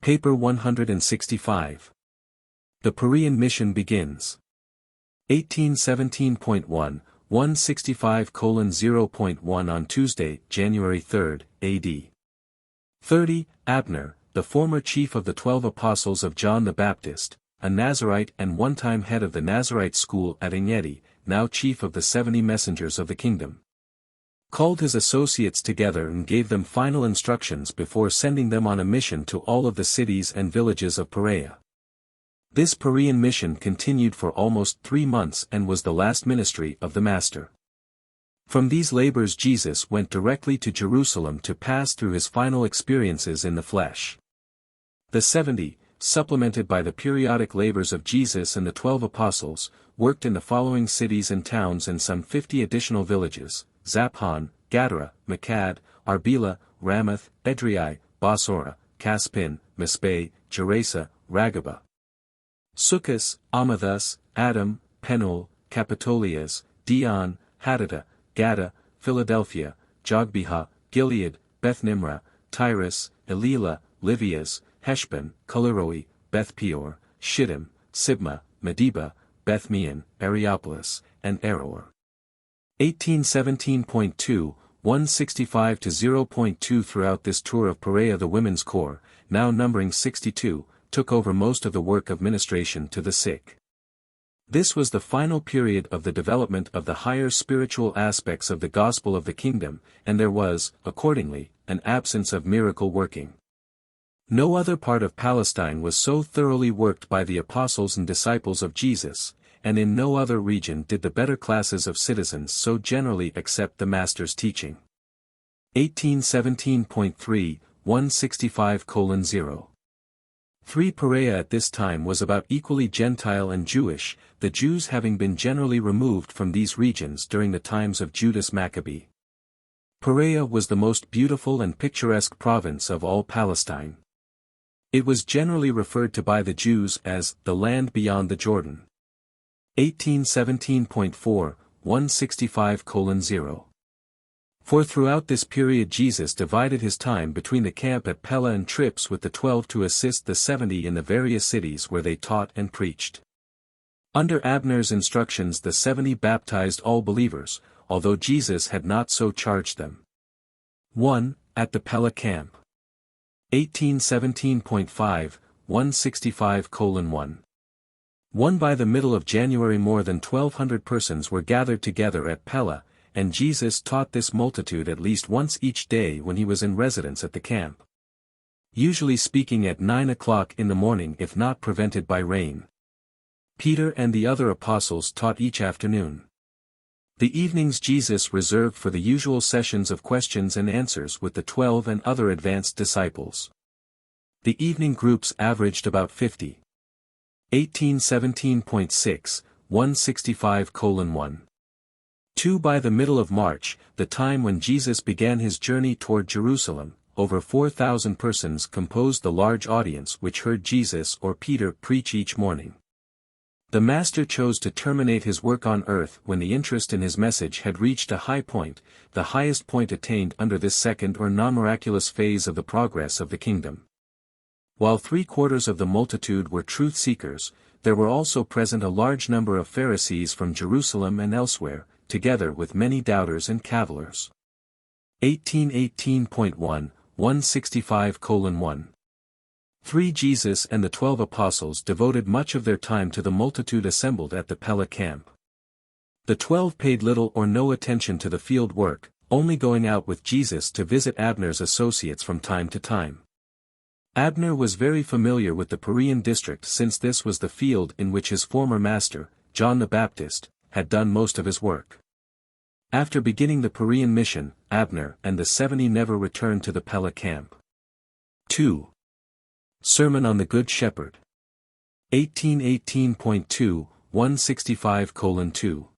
Paper 165. The Perean mission begins. 1817.1, 165:0.1 on Tuesday, January 3, A.D. 30, Abner, the former chief of the 12 apostles of John the Baptist, a Nazarite and one-time head of the Nazarite school at Enlarged, now chief of the 70 messengers of the kingdom, called his associates together and gave them final instructions before sending them on a mission to all of the cities and villages of Perea. This Perean mission continued for almost 3 months and was the last ministry of the Master. From these labors Jesus went directly to Jerusalem to pass through his final experiences in the flesh. The 70, supplemented by the periodic labors of Jesus and the 12 apostles, worked in the following cities and towns and some 50 additional villages: Zaphon, Gadara, Makad, Arbela, Ramoth, Edrei, Basora, Caspin, Mispe, Gerasa, Ragaba, Succos, Amathus, Adam, Penuel, Capitolias, Dion, Hadada, Gada, Philadelphia, Jogbeha, Gilead, Beth-nimrah, Tyrus, Elila, Livias, Heshbon, Coloroi, Beth-peor, Shittim, Sibma, Medeba, Beth-meon, Areopolis, and Aroer. 1817.2, 165-0.2 Throughout this tour of Perea the Women's Corps, now numbering 62, took over most of the work of ministration to the sick. This was the final period of the development of the higher spiritual aspects of the gospel of the kingdom, and there was, accordingly, an absence of miracle working. No other part of Palestine was so thoroughly worked by the apostles and disciples of Jesus, and in no other region did the better classes of citizens so generally accept the Master's teaching. 1817.3, 165:0. 3 Perea at this time was about equally Gentile and Jewish, the Jews having been generally removed from these regions during the times of Judas Maccabee. Perea was the most beautiful and picturesque province of all Palestine. It was generally referred to by the Jews as the land beyond the Jordan. 1817.4, 165:0. For throughout this period Jesus divided his time between the camp at Pella and trips with the 12 to assist the 70 in the various cities where they taught and preached. Under Abner's instructions the 70 baptized all believers, although Jesus had not so charged them. 1. At the Pella camp. 1817.5, 165:1. 1 By the middle of January more than 1,200 persons were gathered together at Pella, and Jesus taught this multitude at least once each day when he was in residence at the camp, usually speaking at 9 o'clock in the morning if not prevented by rain. Peter and the other apostles taught each afternoon. The evenings Jesus reserved for the usual sessions of questions and answers with the 12 and other advanced disciples. The evening groups averaged about 50. 1817.6, 165:1. 2 By the middle of March, the time when Jesus began his journey toward Jerusalem, over 4,000 persons composed the large audience which heard Jesus or Peter preach each morning. The Master chose to terminate his work on earth when the interest in his message had reached a high point, the highest point attained under this second or non-miraculous phase of the progress of the kingdom. While 3/4 of the multitude were truth-seekers, there were also present a large number of Pharisees from Jerusalem and elsewhere, together with many doubters and cavillers. 1818.1, 165:1. 3 Jesus and the 12 apostles devoted much of their time to the multitude assembled at the Pella camp. The 12 paid little or no attention to the field work, only going out with Jesus to visit Abner's associates from time to time. Abner was very familiar with the Perean district since this was the field in which his former master, John the Baptist, had done most of his work. After beginning the Perean mission, Abner and the 70 never returned to the Pella camp. 2. Sermon on the Good Shepherd. 1818.2, 165:2.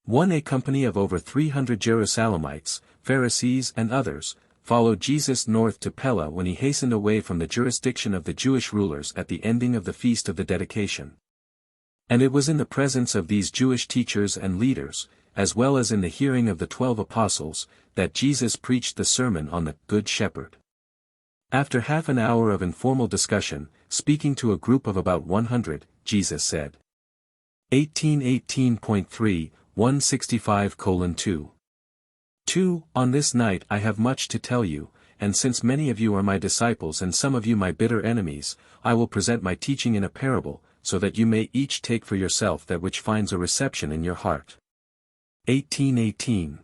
1 A company of over 300 Jerusalemites, Pharisees and others, followed Jesus north to Pella when he hastened away from the jurisdiction of the Jewish rulers at the ending of the Feast of the Dedication. And it was in the presence of these Jewish teachers and leaders, as well as in the hearing of the 12 apostles, that Jesus preached the sermon on the Good Shepherd. After half an hour of informal discussion, speaking to a group of about 100, Jesus said. 18:18.3, 165:2. 2. On this night I have much to tell you, and since many of you are my disciples and some of you my bitter enemies, I will present my teaching in a parable, so that you may each take for yourself that which finds a reception in your heart. 18:18.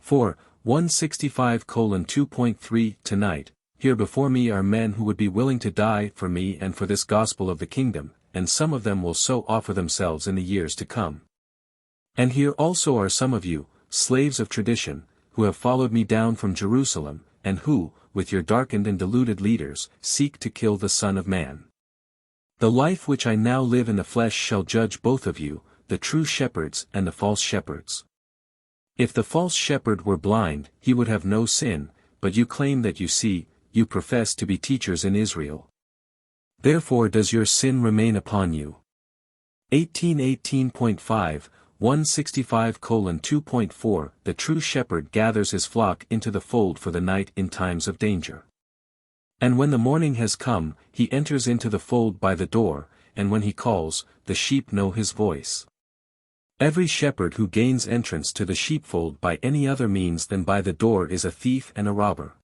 4. 165:2.3 Tonight, here before me are men who would be willing to die for me and for this gospel of the kingdom, and some of them will so offer themselves in the years to come. And here also are some of you, slaves of tradition, who have followed me down from Jerusalem, and who, with your darkened and deluded leaders, seek to kill the Son of Man. The life which I now live in the flesh shall judge both of you, the true shepherds and the false shepherds. If the false shepherd were blind, he would have no sin, but you claim that you see, you profess to be teachers in Israel. Therefore does your sin remain upon you. 18:18.5, 165:2.4 The true shepherd gathers his flock into the fold for the night in times of danger. And when the morning has come, he enters into the fold by the door, and when he calls, the sheep know his voice. Every shepherd who gains entrance to the sheepfold by any other means than by the door is a thief and a robber.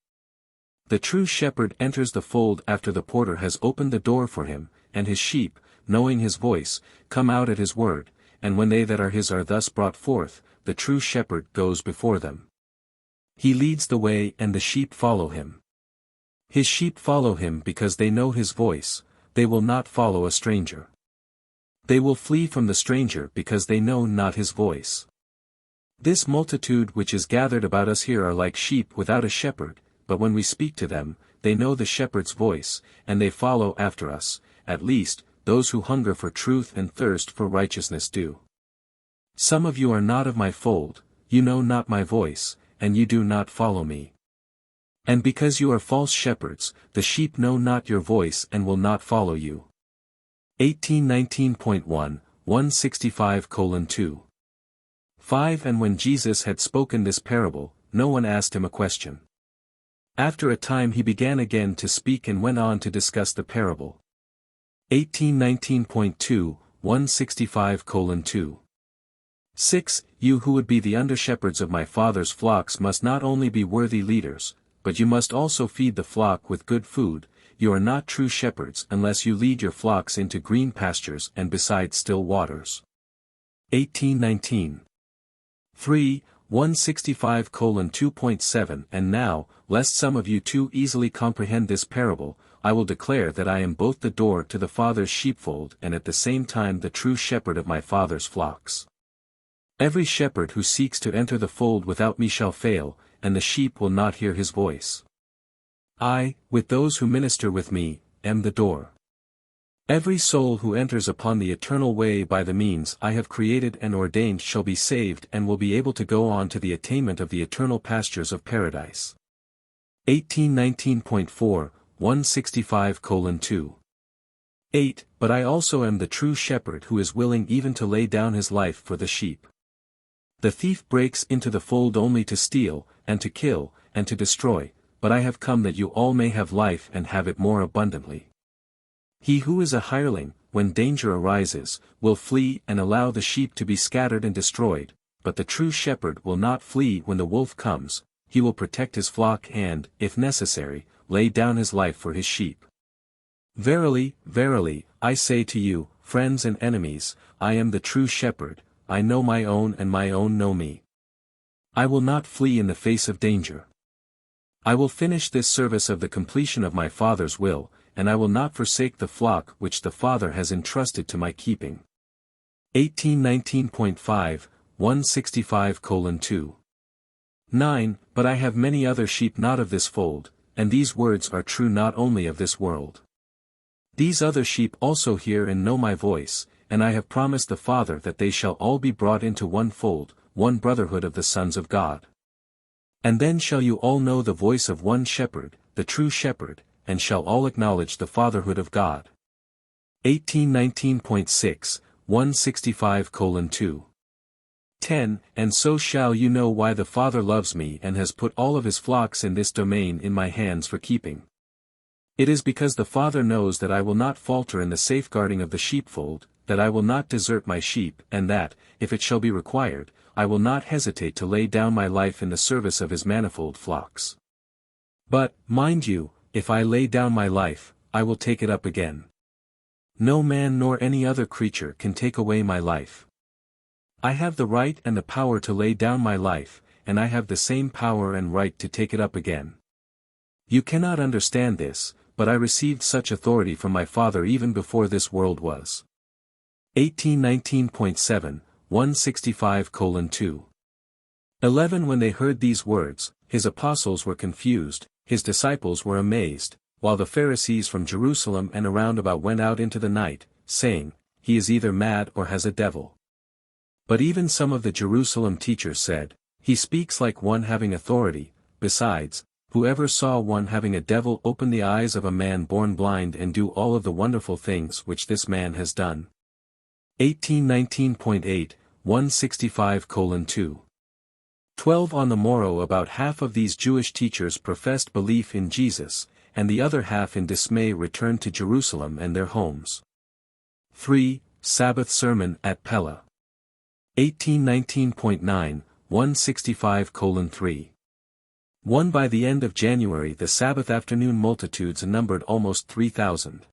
The true shepherd enters the fold after the porter has opened the door for him, and his sheep, knowing his voice, come out at his word, and when they that are his are thus brought forth, the true shepherd goes before them. He leads the way and the sheep follow him. His sheep follow him because they know his voice, they will not follow a stranger. They will flee from the stranger because they know not his voice. This multitude which is gathered about us here are like sheep without a shepherd, but when we speak to them, they know the shepherd's voice, and they follow after us, at least, those who hunger for truth and thirst for righteousness do. Some of you are not of my fold, you know not my voice, and you do not follow me. And because you are false shepherds, the sheep know not your voice and will not follow you. 18:19.1, 165:2. 5 And when Jesus had spoken this parable, no one asked him a question. After a time he began again to speak and went on to discuss the parable. 18:19.2, 165:2. 6 You who would be the under-shepherds of my Father's flocks must not only be worthy leaders, but you must also feed the flock with good food. You are not true shepherds unless you lead your flocks into green pastures and beside still waters. 18:19. 3, 165:2.7 And now, lest some of you too easily comprehend this parable, I will declare that I am both the door to the Father's sheepfold and at the same time the true shepherd of my Father's flocks. Every shepherd who seeks to enter the fold without me shall fail, and the sheep will not hear his voice. I, with those who minister with me, am the door. Every soul who enters upon the eternal way by the means I have created and ordained shall be saved and will be able to go on to the attainment of the eternal pastures of paradise. 18:19.4, 165:2. 8 But I also am the true shepherd who is willing even to lay down his life for the sheep. The thief breaks into the fold only to steal, and to kill, and to destroy, but I have come that you all may have life and have it more abundantly. He who is a hireling, when danger arises, will flee and allow the sheep to be scattered and destroyed, but the true shepherd will not flee when the wolf comes, he will protect his flock and, if necessary, lay down his life for his sheep. Verily, verily, I say to you, friends and enemies, I am the true shepherd, I know my own and my own know me. I will not flee in the face of danger. I will finish this service of the completion of my Father's will, and I will not forsake the flock which the Father has entrusted to my keeping. 18:19.5, 165:2. 9 But I have many other sheep not of this fold, and these words are true not only of this world. These other sheep also hear and know my voice, and I have promised the Father that they shall all be brought into one fold, one brotherhood of the sons of God. And then shall you all know the voice of one shepherd, the true shepherd, and shall all acknowledge the fatherhood of God. 18:19.6, 165:2. 10 And so shall you know why the Father loves me and has put all of his flocks in this domain in my hands for keeping. It is because the Father knows that I will not falter in the safeguarding of the sheepfold, that I will not desert my sheep, and that, if it shall be required, I will not hesitate to lay down my life in the service of his manifold flocks. But, mind you, if I lay down my life, I will take it up again. No man nor any other creature can take away my life. I have the right and the power to lay down my life, and I have the same power and right to take it up again. You cannot understand this, but I received such authority from my Father even before this world was. 1819.7, 165:2. 11 When they heard these words, his apostles were confused, his disciples were amazed, while the Pharisees from Jerusalem and around about went out into the night, saying, He is either mad or has a devil. But even some of the Jerusalem teachers said, He speaks like one having authority. Besides, whoever saw one having a devil open the eyes of a man born blind and do all of the wonderful things which this man has done? 1819.8, 165:2. 12 On the morrow about half of these Jewish teachers professed belief in Jesus, and the other half in dismay returned to Jerusalem and their homes. 3. Sabbath Sermon at Pella. 1819.9, 165:3. 1 By the end of January the Sabbath afternoon multitudes numbered almost 3,000.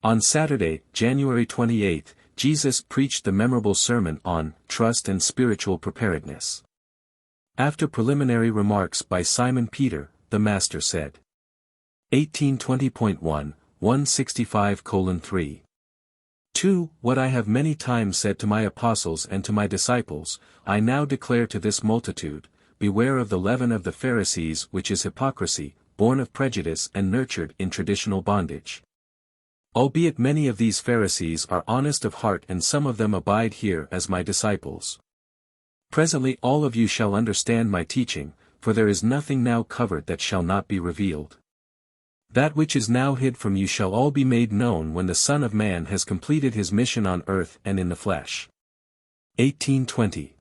On Saturday, January 28, Jesus preached the memorable sermon on trust and spiritual preparedness. After preliminary remarks by Simon Peter, the Master said. 1820.1, 165:3. 2 What I have many times said to my apostles and to my disciples, I now declare to this multitude, beware of the leaven of the Pharisees which is hypocrisy, born of prejudice and nurtured in traditional bondage. Albeit many of these Pharisees are honest of heart and some of them abide here as my disciples. Presently all of you shall understand my teaching, for there is nothing now covered that shall not be revealed. That which is now hid from you shall all be made known when the Son of Man has completed his mission on earth and in the flesh. 1820.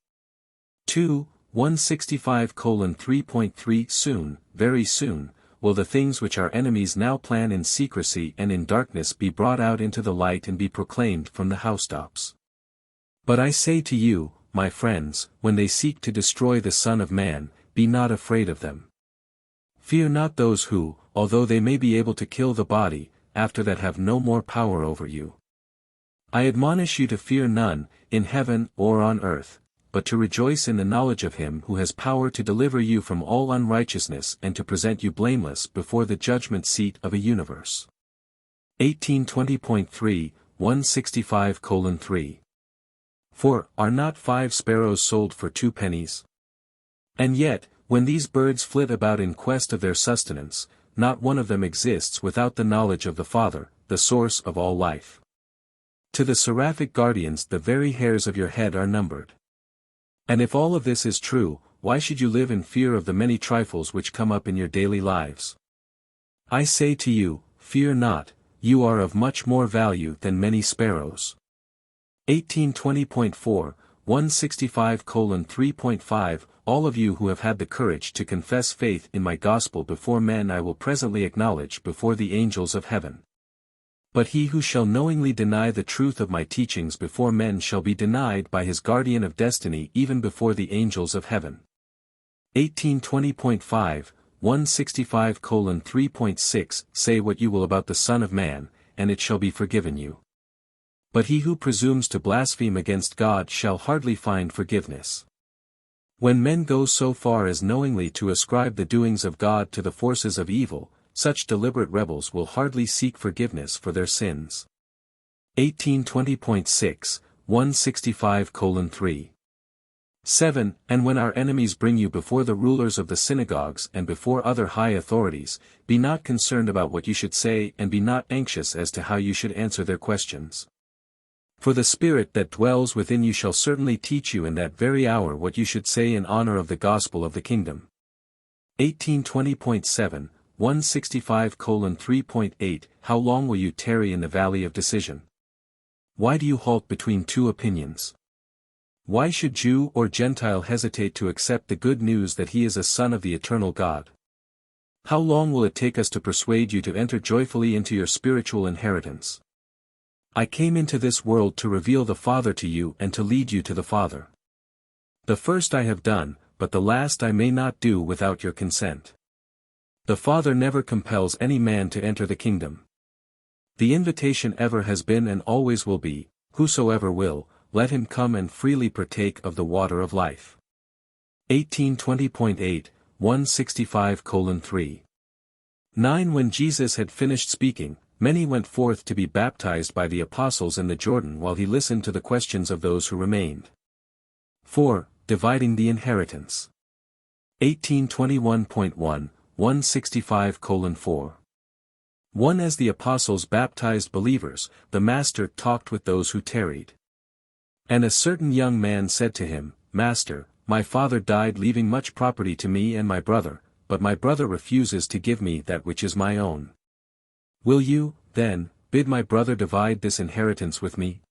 2, 165:3.3 Soon, very soon, will the things which our enemies now plan in secrecy and in darkness be brought out into the light and be proclaimed from the housetops. But I say to you, my friends, when they seek to destroy the Son of Man, be not afraid of them. Fear not those who, although they may be able to kill the body, after that have no more power over you. I admonish you to fear none, in heaven or on earth, but to rejoice in the knowledge of him who has power to deliver you from all unrighteousness and to present you blameless before the judgment seat of a universe. 1820.3, 165:3. For, are not 5 sparrows sold for 2 pennies? And yet, when these birds flit about in quest of their sustenance, not one of them exists without the knowledge of the Father, the source of all life. To the seraphic guardians the very hairs of your head are numbered. And if all of this is true, why should you live in fear of the many trifles which come up in your daily lives? I say to you, fear not, you are of much more value than many sparrows. 1820.4, 165:3.5 All of you who have had the courage to confess faith in my gospel before men I will presently acknowledge before the angels of heaven. But he who shall knowingly deny the truth of my teachings before men shall be denied by his guardian of destiny even before the angels of heaven. 1820.5, 165:3.6 Say what you will about the Son of Man, and it shall be forgiven you. But he who presumes to blaspheme against God shall hardly find forgiveness. When men go so far as knowingly to ascribe the doings of God to the forces of evil, such deliberate rebels will hardly seek forgiveness for their sins. 1820.6, 165:3. 7 And when our enemies bring you before the rulers of the synagogues and before other high authorities, be not concerned about what you should say and be not anxious as to how you should answer their questions. For the Spirit that dwells within you shall certainly teach you in that very hour what you should say in honor of the gospel of the kingdom. 1820.7, 165:3.8 How long will you tarry in the valley of decision? Why do you halt between 2 opinions? Why should Jew or Gentile hesitate to accept the good news that he is a son of the eternal God? How long will it take us to persuade you to enter joyfully into your spiritual inheritance? I came into this world to reveal the Father to you and to lead you to the Father. The first I have done, but the last I may not do without your consent. The Father never compels any man to enter the kingdom. The invitation ever has been and always will be, whosoever will, let him come and freely partake of the water of life. 1820.8, 165:3. 9 When Jesus had finished speaking, many went forth to be baptized by the apostles in the Jordan while he listened to the questions of those who remained. 4. Dividing the inheritance. 1821.1, 165:4. 1 As the apostles baptized believers, the Master talked with those who tarried. And a certain young man said to him, Master, my father died leaving much property to me and my brother, but my brother refuses to give me that which is my own. Will you, then, bid my brother divide this inheritance with me?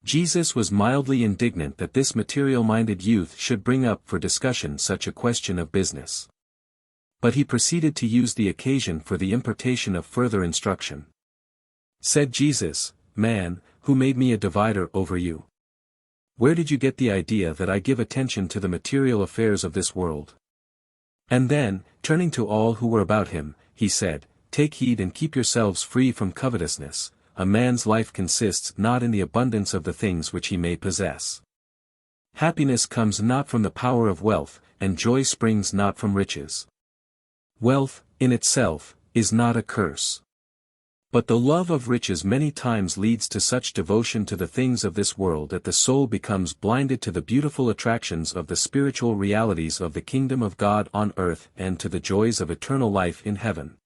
Jesus was mildly indignant that this material-minded youth should bring up for discussion such a question of business. But he proceeded to use the occasion for the impartation of further instruction. Said Jesus, Man, who made me a divider over you? Where did you get the idea that I give attention to the material affairs of this world? And then, turning to all who were about him, he said, Take heed and keep yourselves free from covetousness. A man's life consists not in the abundance of the things which he may possess. Happiness comes not from the power of wealth, and joy springs not from riches. Wealth, in itself, is not a curse. But the love of riches many times leads to such devotion to the things of this world that the soul becomes blinded to the beautiful attractions of the spiritual realities of the kingdom of God on earth and to the joys of eternal life in heaven.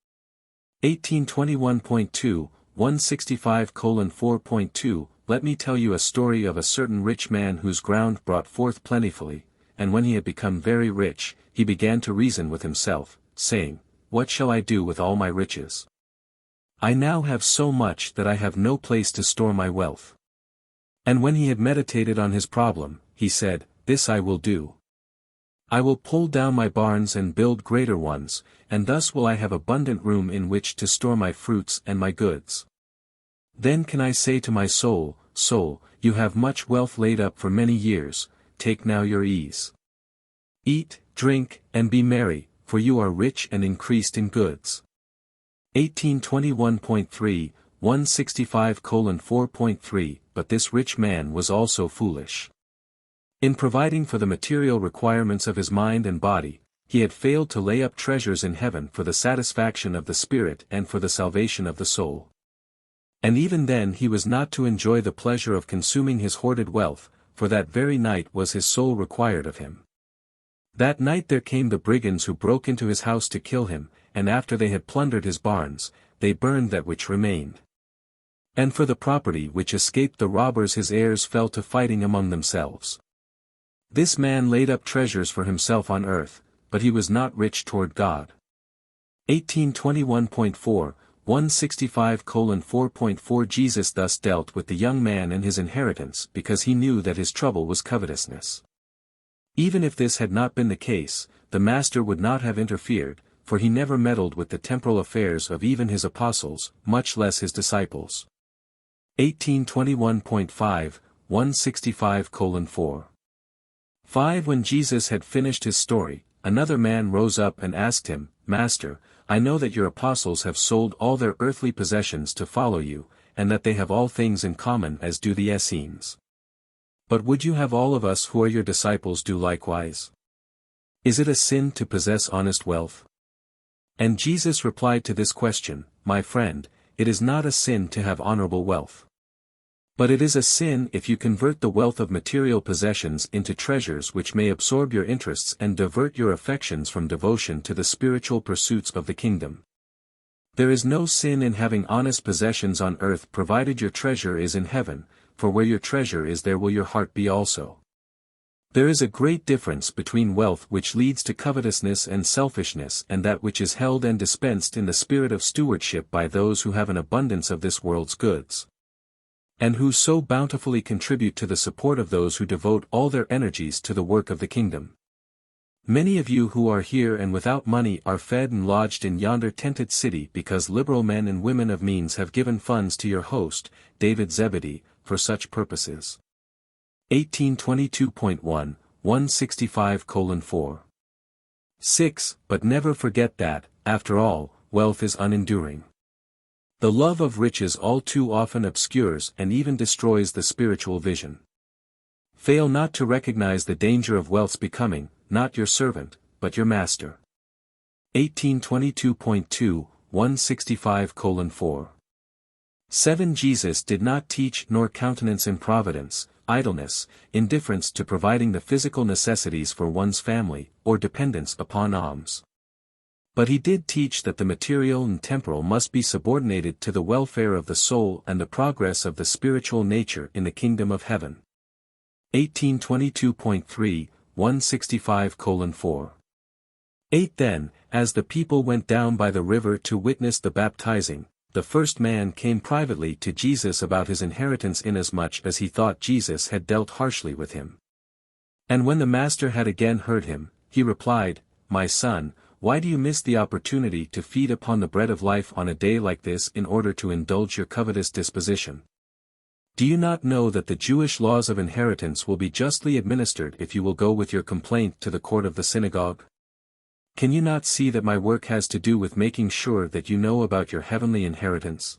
1821.2, 165:4.2 Let me tell you a story of a certain rich man whose ground brought forth plentifully, and when he had become very rich, he began to reason with himself, saying, What shall I do with all my riches? I now have so much that I have no place to store my wealth. And when he had meditated on his problem, he said, This I will do. I will pull down my barns and build greater ones, and thus will I have abundant room in which to store my fruits and my goods. Then can I say to my soul, Soul, you have much wealth laid up for many years, take now your ease. Eat, drink, and be merry, for you are rich and increased in goods. 1821.3, 165:4.3 But this rich man was also foolish. In providing for the material requirements of his mind and body, he had failed to lay up treasures in heaven for the satisfaction of the spirit and for the salvation of the soul. And even then he was not to enjoy the pleasure of consuming his hoarded wealth, for that very night was his soul required of him. That night there came the brigands who broke into his house to kill him, and after they had plundered his barns, they burned that which remained. And for the property which escaped the robbers his heirs fell to fighting among themselves. This man laid up treasures for himself on earth, but he was not rich toward God. 1821.4, 165:4.4 Jesus thus dealt with the young man and his inheritance because he knew that his trouble was covetousness. Even if this had not been the case, the Master would not have interfered, for he never meddled with the temporal affairs of even his apostles, much less his disciples. 1821.5, 165:4. 5 When Jesus had finished his story, another man rose up and asked him, Master, I know that your apostles have sold all their earthly possessions to follow you, and that they have all things in common as do the Essenes. But would you have all of us who are your disciples do likewise? Is it a sin to possess honest wealth? And Jesus replied to this question, My friend, it is not a sin to have honorable wealth. But it is a sin if you convert the wealth of material possessions into treasures which may absorb your interests and divert your affections from devotion to the spiritual pursuits of the kingdom. There is no sin in having honest possessions on earth provided your treasure is in heaven, for where your treasure is there will your heart be also. There is a great difference between wealth which leads to covetousness and selfishness and that which is held and dispensed in the spirit of stewardship by those who have an abundance of this world's goods, and who so bountifully contribute to the support of those who devote all their energies to the work of the kingdom. Many of you who are here and without money are fed and lodged in yonder tented city because liberal men and women of means have given funds to your host, David Zebedee, for such purposes. 1822.1, 165:4. 6. But never forget that, after all, wealth is unenduring. The love of riches all too often obscures and even destroys the spiritual vision. Fail not to recognize the danger of wealth's becoming, not your servant, but your master. 1822.2, 165:4. 7. Jesus did not teach nor countenance improvidence, idleness, indifference to providing the physical necessities for one's family, or dependence upon alms. But he did teach that the material and temporal must be subordinated to the welfare of the soul and the progress of the spiritual nature in the kingdom of heaven. 1822.3, 165:4. 8. Then, as the people went down by the river to witness the baptizing, the first man came privately to Jesus about his inheritance inasmuch as he thought Jesus had dealt harshly with him. And when the master had again heard him, he replied, "My son, why do you miss the opportunity to feed upon the bread of life on a day like this in order to indulge your covetous disposition? Do you not know that the Jewish laws of inheritance will be justly administered if you will go with your complaint to the court of the synagogue? Can you not see that my work has to do with making sure that you know about your heavenly inheritance?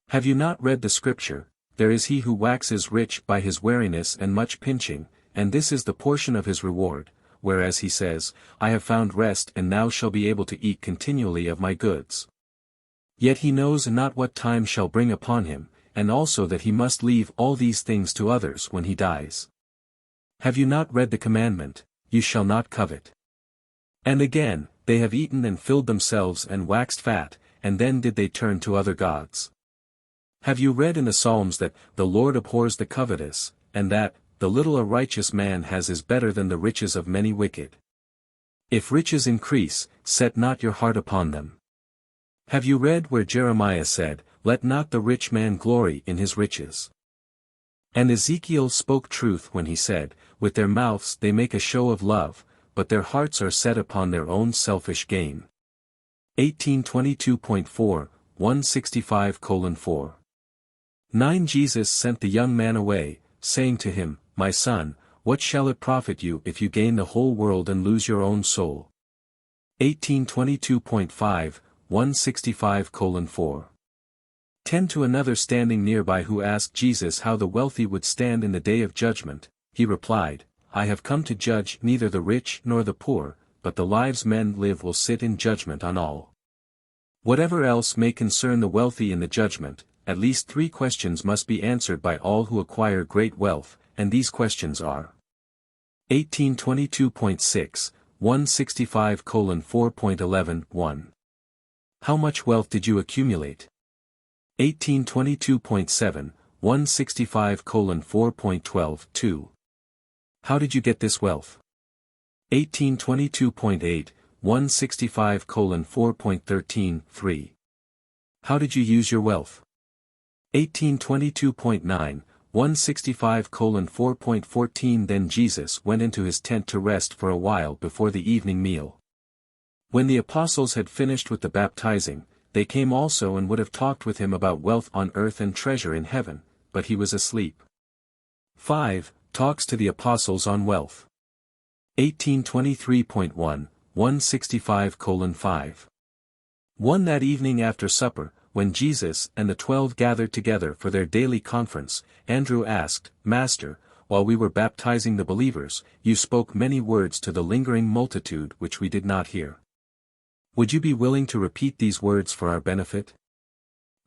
Have you not read the scripture, 'There is he who waxes rich by his wariness and much pinching, and this is the portion of his reward,' whereas he says, 'I have found rest and now shall be able to eat continually of my goods.' Yet he knows not what time shall bring upon him, and also that he must leave all these things to others when he dies. Have you not read the commandment, 'You shall not covet'? And again, 'They have eaten and filled themselves and waxed fat, and then did they turn to other gods.' Have you read in the Psalms that, 'The Lord abhors the covetous,' and that, 'The little a righteous man has is better than the riches of many wicked'? If riches increase, set not your heart upon them. Have you read where Jeremiah said, 'Let not the rich man glory in his riches'? And Ezekiel spoke truth when he said, 'With their mouths they make a show of love, but their hearts are set upon their own selfish gain.' 1822.4, 165:4. 9. Jesus sent the young man away, saying to him, 'My son, what shall it profit you if you gain the whole world and lose your own soul?' 1822.5, 165:4. 10. To another standing nearby who asked Jesus how the wealthy would stand in the day of judgment, he replied, 'I have come to judge neither the rich nor the poor, but the lives men live will sit in judgment on all. Whatever else may concern the wealthy in the judgment, at least 3 questions must be answered by all who acquire great wealth, and these questions are: 1822.6, 165:4.11, 1. How much wealth did you accumulate? 1822.7, 165:4.12, 2. How did you get this wealth? 1822.8, 165:4.13, 3. How did you use your wealth? 1822.9, 165:4.14. Then Jesus went into his tent to rest for a while before the evening meal. When the apostles had finished with the baptizing, they came also and would have talked with him about wealth on earth and treasure in heaven, but he was asleep. 5. Talks to the apostles on wealth. 1823.1, 165:5. 1. That evening after supper, when Jesus and the 12 gathered together for their daily conference, Andrew asked, "Master, while we were baptizing the believers, you spoke many words to the lingering multitude which we did not hear. Would you be willing to repeat these words for our benefit?"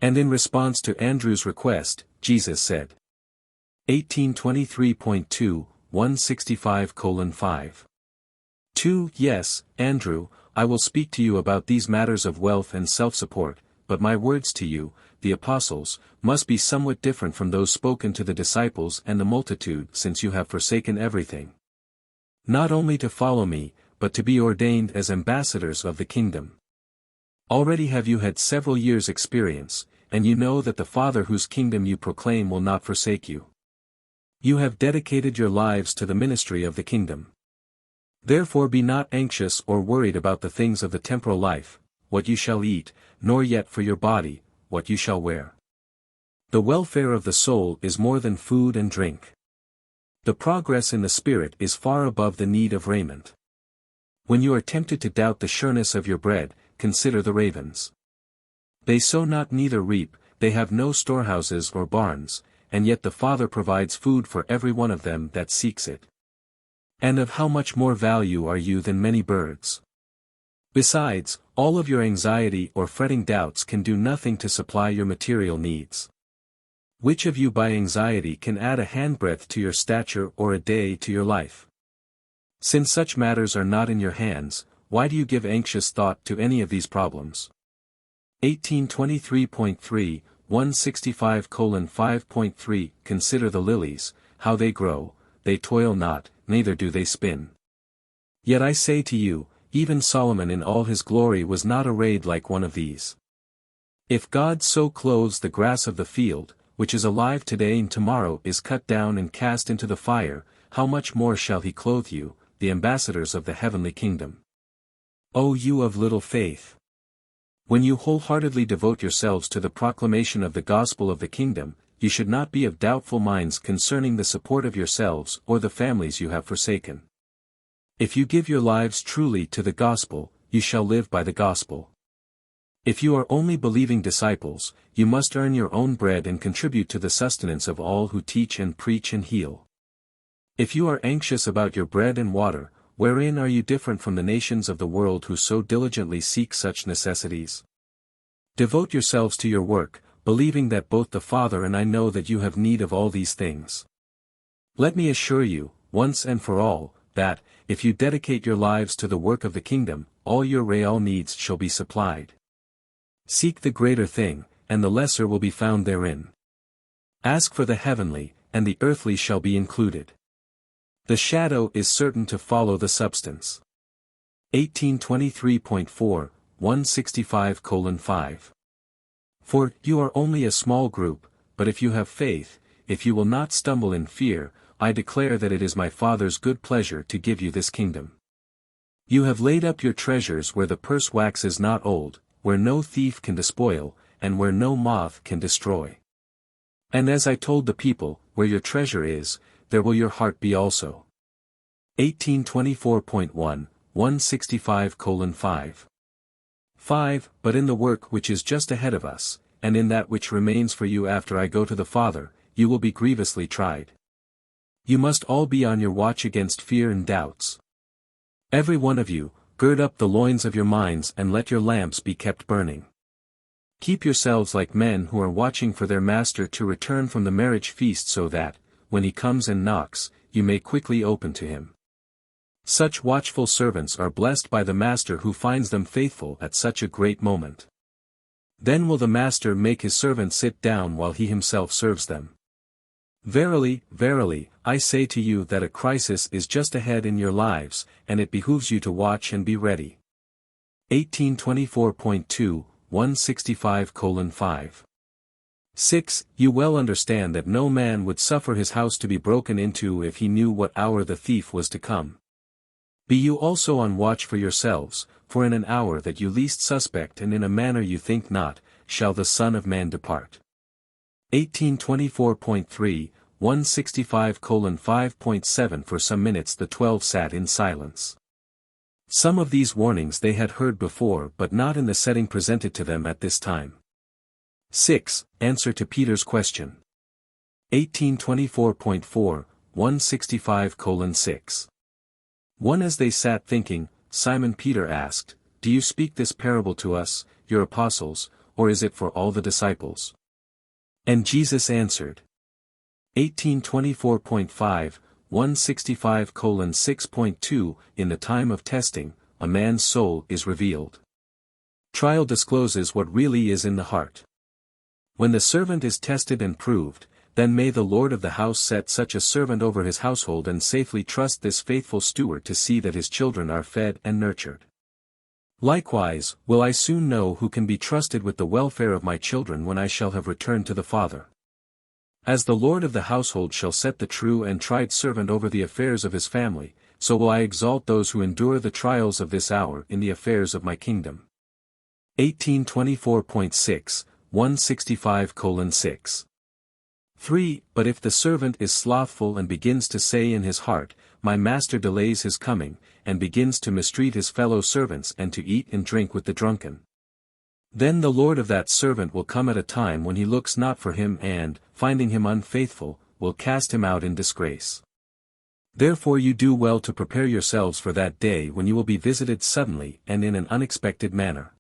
And in response to Andrew's request, Jesus said, 1823.2, 165:5. 2. Yes, Andrew, I will speak to you about these matters of wealth and self-support, but my words to you, the apostles, must be somewhat different from those spoken to the disciples and the multitude, since you have forsaken everything. Not only to follow me, but to be ordained as ambassadors of the kingdom. Already have you had several years' experience, and you know that the Father whose kingdom you proclaim will not forsake you. You have dedicated your lives to the ministry of the kingdom. Therefore be not anxious or worried about the things of the temporal life, what you shall eat, nor yet for your body, what you shall wear. The welfare of the soul is more than food and drink. The progress in the spirit is far above the need of raiment. When you are tempted to doubt the sureness of your bread, consider the ravens. They sow not neither reap, they have no storehouses or barns, and yet the Father provides food for every one of them that seeks it. And of how much more value are you than many birds? Besides, all of your anxiety or fretting doubts can do nothing to supply your material needs. Which of you by anxiety can add a handbreadth to your stature or a day to your life? Since such matters are not in your hands, why do you give anxious thought to any of these problems? 1823.3, 165:5.3 Consider the lilies, how they grow, they toil not, neither do they spin. Yet I say to you, even Solomon in all his glory was not arrayed like one of these. If God so clothes the grass of the field, which is alive today and tomorrow is cut down and cast into the fire, how much more shall he clothe you, the ambassadors of the heavenly kingdom? O you of little faith! When you wholeheartedly devote yourselves to the proclamation of the gospel of the kingdom, you should not be of doubtful minds concerning the support of yourselves or the families you have forsaken. If you give your lives truly to the gospel, you shall live by the gospel. If you are only believing disciples, you must earn your own bread and contribute to the sustenance of all who teach and preach and heal. If you are anxious about your bread and water, wherein are you different from the nations of the world who so diligently seek such necessities? Devote yourselves to your work, believing that both the Father and I know that you have need of all these things. Let me assure you, once and for all, that, if you dedicate your lives to the work of the kingdom, all your real needs shall be supplied. Seek the greater thing, and the lesser will be found therein. Ask for the heavenly, and the earthly shall be included. The shadow is certain to follow the substance. 1823.4, 165:5. For you are only a small group, but if you have faith, if you will not stumble in fear, I declare that it is my Father's good pleasure to give you this kingdom. You have laid up your treasures where the purse waxes not old, where no thief can despoil, and where no moth can destroy. And as I told the people, where your treasure is, there will your heart be also. 1824.1, 165:5. 5. But in the work which is just ahead of us, and in that which remains for you after I go to the Father, you will be grievously tried. You must all be on your watch against fear and doubts. Every one of you, gird up the loins of your minds and let your lamps be kept burning. Keep yourselves like men who are watching for their master to return from the marriage feast so that, when he comes and knocks, you may quickly open to him. Such watchful servants are blessed by the master who finds them faithful at such a great moment. Then will the master make his servants sit down while he himself serves them. Verily, verily, I say to you that a crisis is just ahead in your lives, and it behooves you to watch and be ready. 1824.2, 165:5. 6. You well understand that no man would suffer his house to be broken into if he knew what hour the thief was to come. Be you also on watch for yourselves, for in an hour that you least suspect and in a manner you think not, shall the Son of Man depart. 1824.3, 165:5.7 For some minutes the 12 sat in silence. Some of these warnings they had heard before but not in the setting presented to them at this time. 6. Answer to Peter's question. 1824.4, 165:6. 1. As they sat thinking, Simon Peter asked, Do you speak this parable to us, your apostles, or is it for all the disciples? And Jesus answered. 1824.5, 165:6.2 In the time of testing, a man's soul is revealed. Trial discloses what really is in the heart. When the servant is tested and proved, then may the Lord of the house set such a servant over his household and safely trust this faithful steward to see that his children are fed and nurtured. Likewise, will I soon know who can be trusted with the welfare of my children when I shall have returned to the Father. As the Lord of the household shall set the true and tried servant over the affairs of his family, so will I exalt those who endure the trials of this hour in the affairs of my kingdom. 1824.6, 165:6. 3. But if the servant is slothful and begins to say in his heart, My master delays his coming, and begins to mistreat his fellow servants and to eat and drink with the drunken, then the Lord of that servant will come at a time when he looks not for him and, finding him unfaithful, will cast him out in disgrace. Therefore you do well to prepare yourselves for that day when you will be visited suddenly and in an unexpected manner.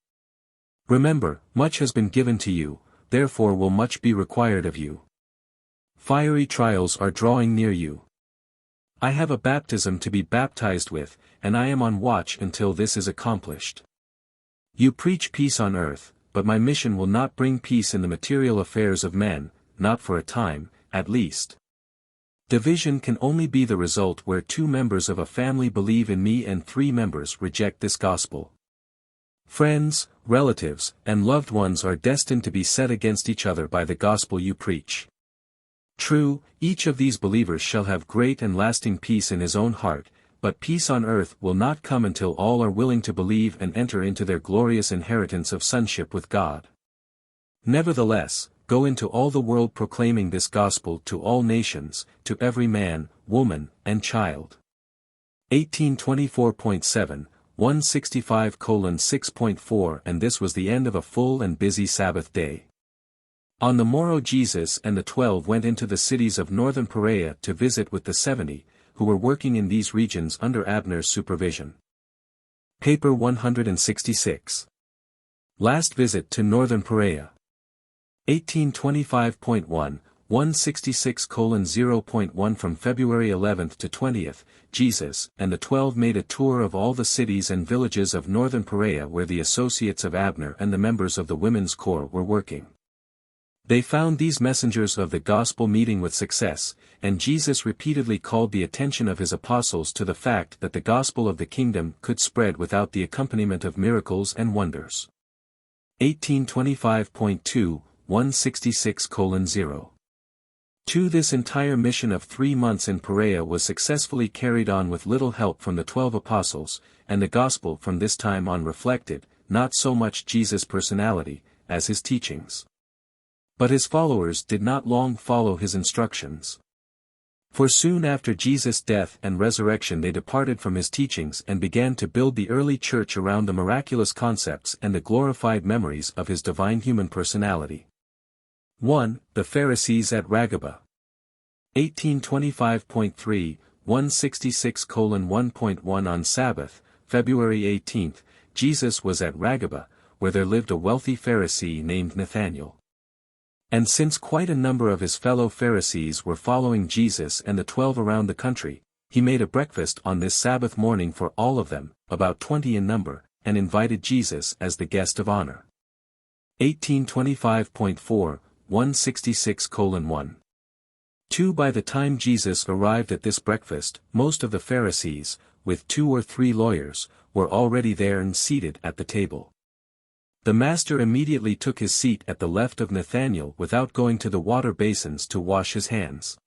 Remember, much has been given to you, therefore will much be required of you. Fiery trials are drawing near you. I have a baptism to be baptized with, and I am on watch until this is accomplished. You preach peace on earth, but my mission will not bring peace in the material affairs of men, not for a time, at least. Division can only be the result where 2 members of a family believe in me and 3 members reject this gospel. Friends, relatives, and loved ones are destined to be set against each other by the gospel you preach. True, each of these believers shall have great and lasting peace in his own heart, but peace on earth will not come until all are willing to believe and enter into their glorious inheritance of sonship with God. Nevertheless, go into all the world proclaiming this gospel to all nations, to every man, woman, and child. 1824.7, 165:6.4 And this was the end of a full and busy Sabbath day. On the morrow Jesus and the 12 went into the cities of northern Perea to visit with the 70, who were working in these regions under Abner's supervision. Paper 166. Last visit to northern Perea. 1825.1, 166:0.1 From February 11th to 20th, Jesus and the 12 made a tour of all the cities and villages of northern Perea where the associates of Abner and the members of the women's corps were working. They found these messengers of the gospel meeting with success, and Jesus repeatedly called the attention of his apostles to the fact that the gospel of the kingdom could spread without the accompaniment of miracles and wonders. 1825.2, 166:0. 2. This entire mission of 3 months in Perea was successfully carried on with little help from the 12 apostles, and the gospel from this time on reflected, not so much Jesus' personality, as his teachings. But his followers did not long follow his instructions. For soon after Jesus' death and resurrection they departed from his teachings and began to build the early church around the miraculous concepts and the glorified memories of his divine human personality. 1. The Pharisees at Ragaba. 1825.3, 166:1.1 On Sabbath, February 18th, Jesus was at Ragaba, where there lived a wealthy Pharisee named Nathanael. And since quite a number of his fellow Pharisees were following Jesus and the 12 around the country, he made a breakfast on this Sabbath morning for all of them, about 20 in number, and invited Jesus as the guest of honor. 1825.4, 166:1. 2. By the time Jesus arrived at this breakfast, most of the Pharisees, with 2 or 3 lawyers, were already there and seated at the table. The master immediately took his seat at the left of Nathanael without going to the water basins to wash his hands.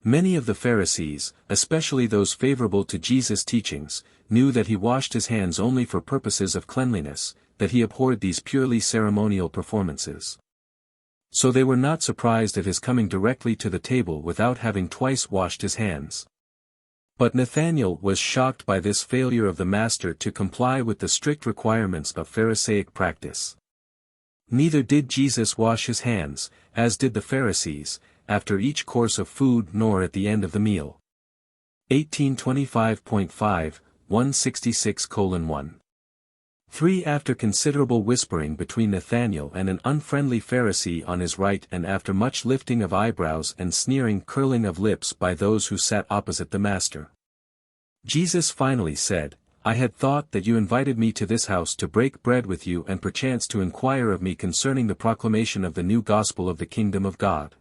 Many of the Pharisees, especially those favorable to Jesus' teachings, knew that he washed his hands only for purposes of cleanliness, that he abhorred these purely ceremonial performances. So they were not surprised at his coming directly to the table without having twice washed his hands. But Nathanael was shocked by this failure of the master to comply with the strict requirements of Pharisaic practice. Neither did Jesus wash his hands, as did the Pharisees, after each course of food nor at the end of the meal. 1825.5, 166:1. 3. After considerable whispering between Nathanael and an unfriendly Pharisee on his right and after much lifting of eyebrows and sneering curling of lips by those who sat opposite the master, Jesus finally said, I had thought that you invited me to this house to break bread with you and perchance to inquire of me concerning the proclamation of the new gospel of the kingdom of God.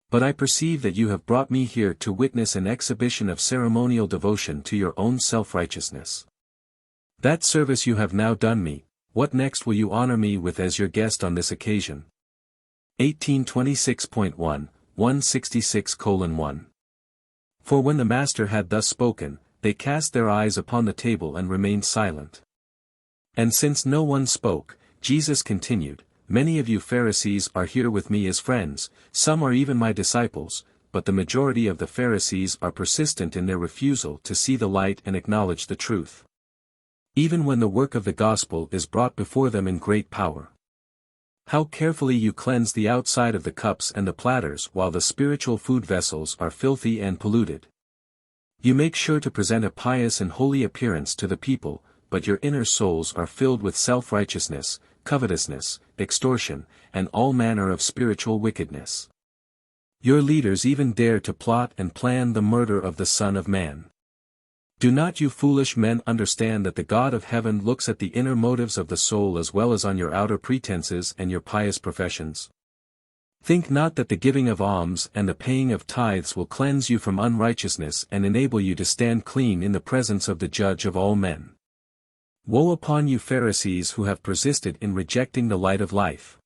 But I perceive that you have brought me here to witness an exhibition of ceremonial devotion to your own self-righteousness. That service you have now done me, what next will you honor me with as your guest on this occasion? 1826.1, 166:1. For when the master had thus spoken, they cast their eyes upon the table and remained silent. And since no one spoke, Jesus continued, "Many of you Pharisees are here with me as friends, some are even my disciples, but the majority of the Pharisees are persistent in their refusal to see the light and acknowledge the truth. Even when the work of the gospel is brought before them in great power. How carefully you cleanse the outside of the cups and the platters while the spiritual food vessels are filthy and polluted. You make sure to present a pious and holy appearance to the people, but your inner souls are filled with self-righteousness, covetousness, extortion, and all manner of spiritual wickedness. Your leaders even dare to plot and plan the murder of the Son of Man. Do not you foolish men understand that the God of heaven looks at the inner motives of the soul as well as on your outer pretenses and your pious professions? Think not that the giving of alms and the paying of tithes will cleanse you from unrighteousness and enable you to stand clean in the presence of the Judge of all men. Woe upon you Pharisees who have persisted in rejecting the light of life.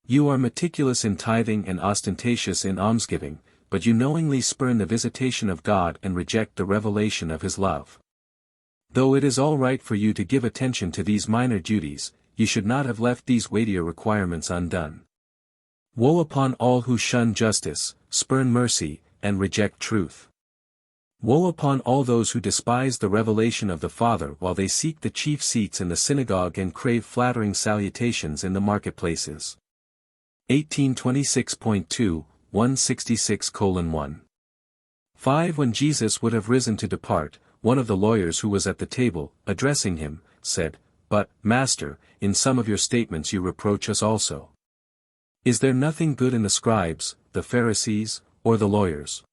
You are meticulous in tithing and ostentatious in almsgiving, but you knowingly spurn the visitation of God and reject the revelation of His love. Though it is all right for you to give attention to these minor duties, you should not have left these weightier requirements undone. Woe upon all who shun justice, spurn mercy, and reject truth. Woe upon all those who despise the revelation of the Father while they seek the chief seats in the synagogue and crave flattering salutations in the marketplaces. 1826.2, 166:1. 5. When Jesus would have risen to depart, one of the lawyers who was at the table, addressing him, said, "But, Master, in some of your statements you reproach us also. Is there nothing good in the scribes, the Pharisees, or the lawyers?"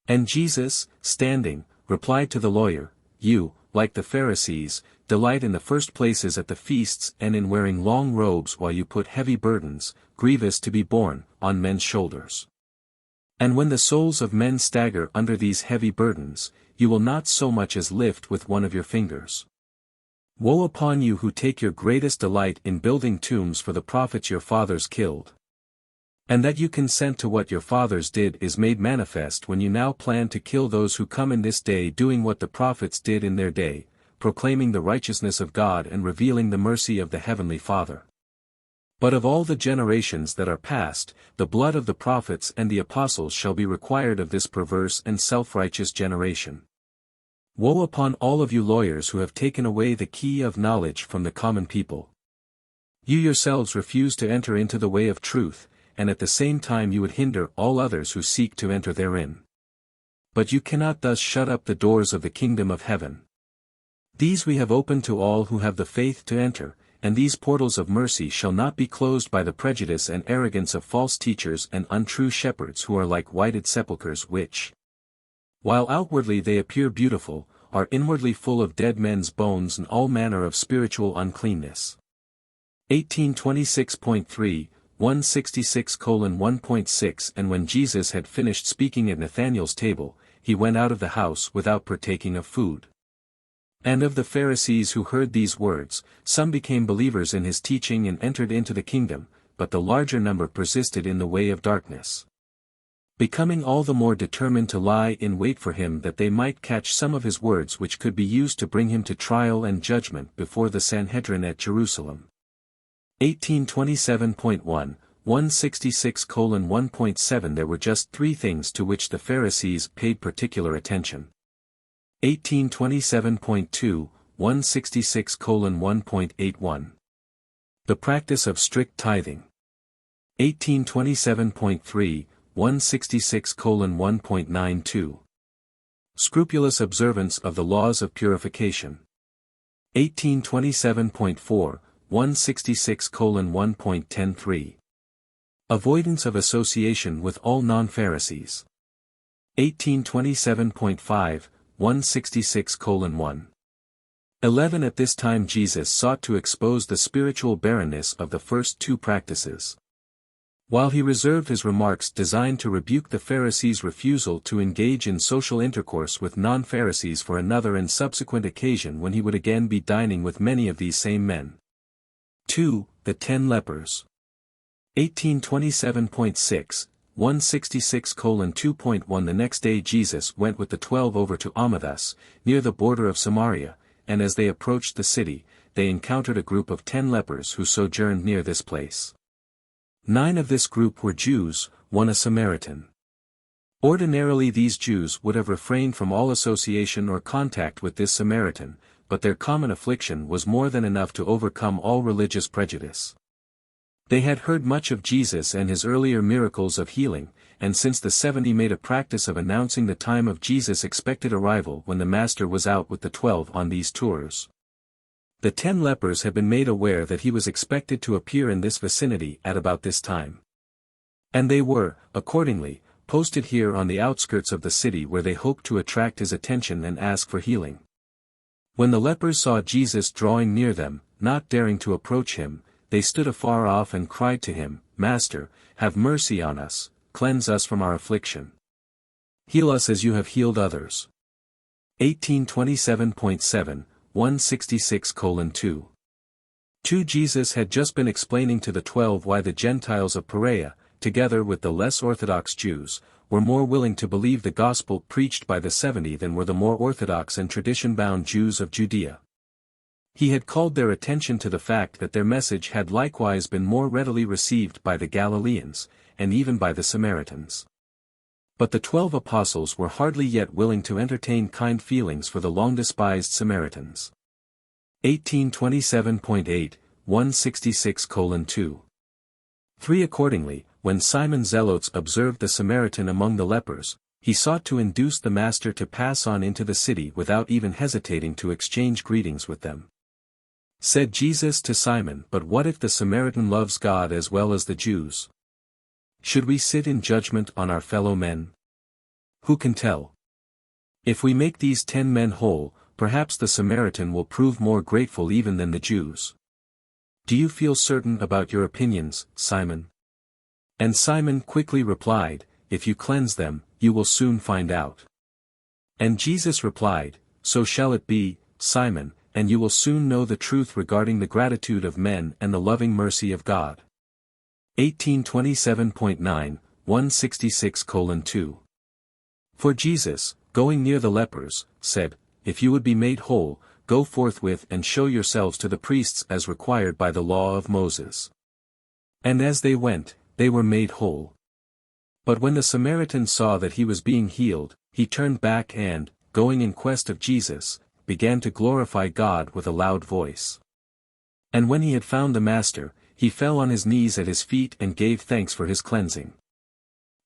And Jesus, standing, replied to the lawyer, "You, like the Pharisees, delight in the first places at the feasts and in wearing long robes while you put heavy burdens, grievous to be borne, on men's shoulders. And when the souls of men stagger under these heavy burdens, you will not so much as lift with one of your fingers. Woe upon you who take your greatest delight in building tombs for the prophets your fathers killed. And that you consent to what your fathers did is made manifest when you now plan to kill those who come in this day doing what the prophets did in their day, proclaiming the righteousness of God and revealing the mercy of the Heavenly Father. But of all the generations that are past, the blood of the prophets and the apostles shall be required of this perverse and self-righteous generation. Woe upon all of you lawyers who have taken away the key of knowledge from the common people. You yourselves refuse to enter into the way of truth, and at the same time you would hinder all others who seek to enter therein. But you cannot thus shut up the doors of the kingdom of heaven. These we have opened to all who have the faith to enter, and these portals of mercy shall not be closed by the prejudice and arrogance of false teachers and untrue shepherds who are like whited sepulchres which, while outwardly they appear beautiful, are inwardly full of dead men's bones and all manner of spiritual uncleanness. 1826.3, 166:1.6 And when Jesus had finished speaking at Nathanael's table, he went out of the house without partaking of food. And of the Pharisees who heard these words, some became believers in his teaching and entered into the kingdom, but the larger number persisted in the way of darkness, becoming all the more determined to lie in wait for him that they might catch some of his words which could be used to bring him to trial and judgment before the Sanhedrin at Jerusalem. 1827.1, 166:1.7 There were just three things to which the Pharisees paid particular attention. 1827.2, 166:1.81. The practice of strict tithing. 1827.3, 166:1.92. Scrupulous observance of the laws of purification. 1827.4, 166:1.103. Avoidance of association with all non-Pharisees. 1827.5, 166:1. 11 At this time Jesus sought to expose the spiritual barrenness of the first two practices, while he reserved his remarks designed to rebuke the Pharisees' refusal to engage in social intercourse with non-Pharisees for another and subsequent occasion when he would again be dining with many of these same men. 2. The 10 lepers. 1827.6, 166:2.1 The next day Jesus went with the 12 over to Amathus, near the border of Samaria, and as they approached the city, they encountered a group of 10 lepers who sojourned near this place. 9 of this group were Jews, 1 a Samaritan. Ordinarily these Jews would have refrained from all association or contact with this Samaritan, but their common affliction was more than enough to overcome all religious prejudice. They had heard much of Jesus and his earlier miracles of healing, and since the 70 made a practice of announcing the time of Jesus' expected arrival when the Master was out with the 12 on these tours. The 10 lepers had been made aware that he was expected to appear in this vicinity at about this time. And they were, accordingly, posted here on the outskirts of the city where they hoped to attract his attention and ask for healing. When the lepers saw Jesus drawing near them, not daring to approach him, they stood afar off and cried to him, "Master, have mercy on us, cleanse us from our affliction. Heal us as you have healed others." 1827.7, 166:2. 2 Jesus had just been explaining to the 12 why the Gentiles of Perea, together with the less orthodox Jews, were more willing to believe the gospel preached by the 70 than were the more orthodox and tradition-bound Jews of Judea. He had called their attention to the fact that their message had likewise been more readily received by the Galileans, and even by the Samaritans. But the 12 apostles were hardly yet willing to entertain kind feelings for the long-despised Samaritans. 1827.8, 166:2. 3 Accordingly, when Simon Zelotes observed the Samaritan among the lepers, he sought to induce the Master to pass on into the city without even hesitating to exchange greetings with them. Said Jesus to Simon, "But what if the Samaritan loves God as well as the Jews? Should we sit in judgment on our fellow men? Who can tell? If we make these 10 men whole, perhaps the Samaritan will prove more grateful even than the Jews. Do you feel certain about your opinions, Simon?" And Simon quickly replied, "If you cleanse them, you will soon find out." And Jesus replied, "So shall it be, Simon, and you will soon know the truth regarding the gratitude of men and the loving mercy of God." 1827.9, 166:2. For Jesus, going near the lepers, said, "If you would be made whole, go forthwith and show yourselves to the priests as required by the law of Moses." And as they went, they were made whole. But when the Samaritan saw that he was being healed, he turned back and, going in quest of Jesus, began to glorify God with a loud voice. And when he had found the Master, he fell on his knees at his feet and gave thanks for his cleansing.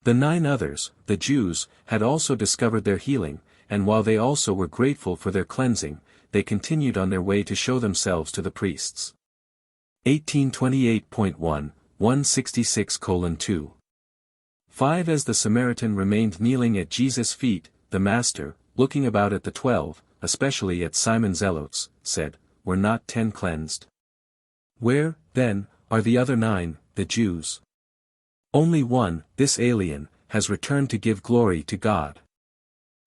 The 9 others, the Jews, had also discovered their healing, and while they also were grateful for their cleansing, they continued on their way to show themselves to the priests. 1828.1, 166:2. 5 As the Samaritan remained kneeling at Jesus' feet, the Master, looking about at the 12, especially at Simon Zelotes, said, "Were not 10 cleansed? Where, then, are the other 9, the Jews? Only one, this alien, has returned to give glory to God."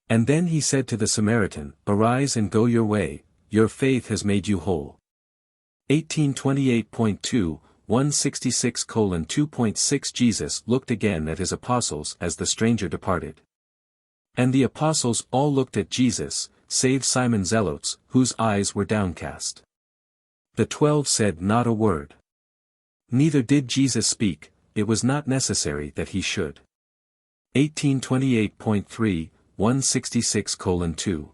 And then he said to the Samaritan, "Arise and go your way, your faith has made you whole." 1828.2, 166:2.6 Jesus looked again at his apostles as the stranger departed. And the apostles all looked at Jesus, save Simon Zelotes, whose eyes were downcast. The 12 said not a word. Neither did Jesus speak, it was not necessary that he should. 1828.3, 166:2.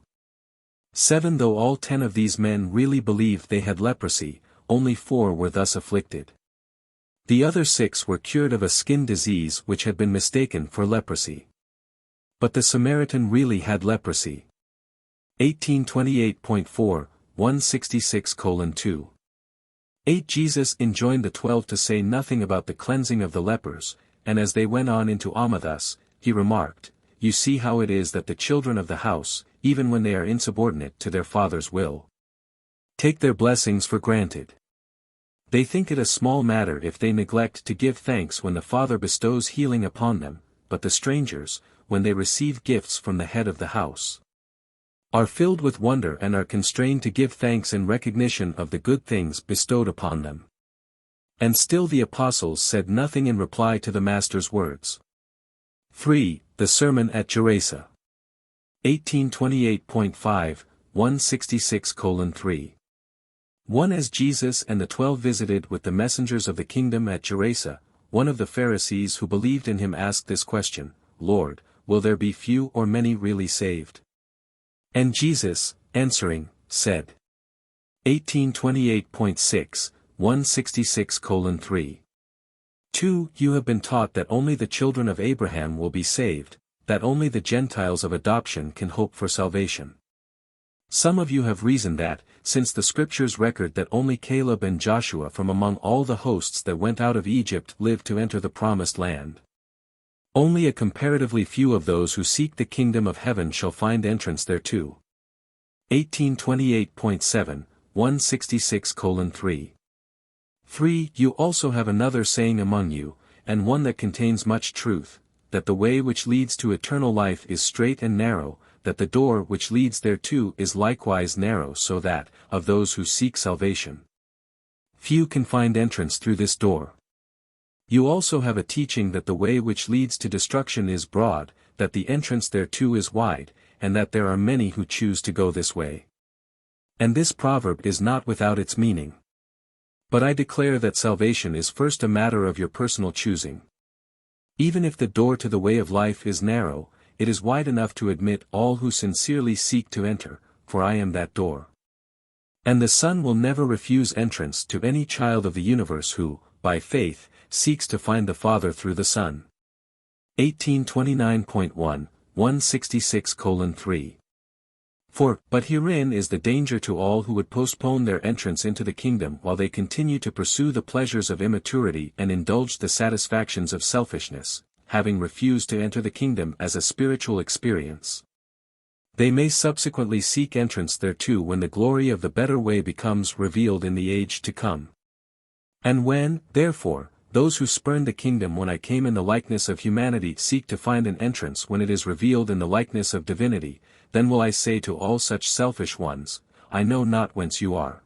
7 Though all 10 of these men really believed they had leprosy, only 4 were thus afflicted. The other 6 were cured of a skin disease which had been mistaken for leprosy. But the Samaritan really had leprosy. 1828.4, 166:2. 8 Jesus enjoined the 12 to say nothing about the cleansing of the lepers, and as they went on into Amathus, he remarked, "You see how it is that the children of the house, even when they are insubordinate to their father's will, take their blessings for granted. They think it a small matter if they neglect to give thanks when the Father bestows healing upon them, but the strangers, when they receive gifts from the head of the house, are filled with wonder and are constrained to give thanks in recognition of the good things bestowed upon them." And still the apostles said nothing in reply to the Master's words. 3. The Sermon at Gerasa. 1828.5, 166:3. 1. As Jesus and the 12 visited with the messengers of the kingdom at Gerasa, one of the Pharisees who believed in him asked this question, Lord, will there be few or many really saved? And Jesus, answering, said. 1828.6, 166:3. 2. You have been taught that only the children of Abraham will be saved, that only the Gentiles of adoption can hope for salvation. Some of you have reasoned that, since the scriptures record that only Caleb and Joshua from among all the hosts that went out of Egypt lived to enter the promised land. Only a comparatively few of those who seek the kingdom of heaven shall find entrance thereto. 1828.7, 166:3. 3. You also have another saying among you, and one that contains much truth, that the way which leads to eternal life is straight and narrow, that the door which leads thereto is likewise narrow, so that, of those who seek salvation, few can find entrance through this door. You also have a teaching that the way which leads to destruction is broad, that the entrance thereto is wide, and that there are many who choose to go this way. And this proverb is not without its meaning. But I declare that salvation is first a matter of your personal choosing. Even if the door to the way of life is narrow, it is wide enough to admit all who sincerely seek to enter, for I am that door. And the Son will never refuse entrance to any child of the universe who, by faith, seeks to find the Father through the Son. 1829.1, 166:3. 4. But herein is the danger to all who would postpone their entrance into the kingdom while they continue to pursue the pleasures of immaturity and indulge the satisfactions of selfishness, having refused to enter the kingdom as a spiritual experience. They may subsequently seek entrance thereto when the glory of the better way becomes revealed in the age to come. And when, therefore, those who spurned the kingdom when I came in the likeness of humanity seek to find an entrance when it is revealed in the likeness of divinity, then will I say to all such selfish ones, I know not whence you are.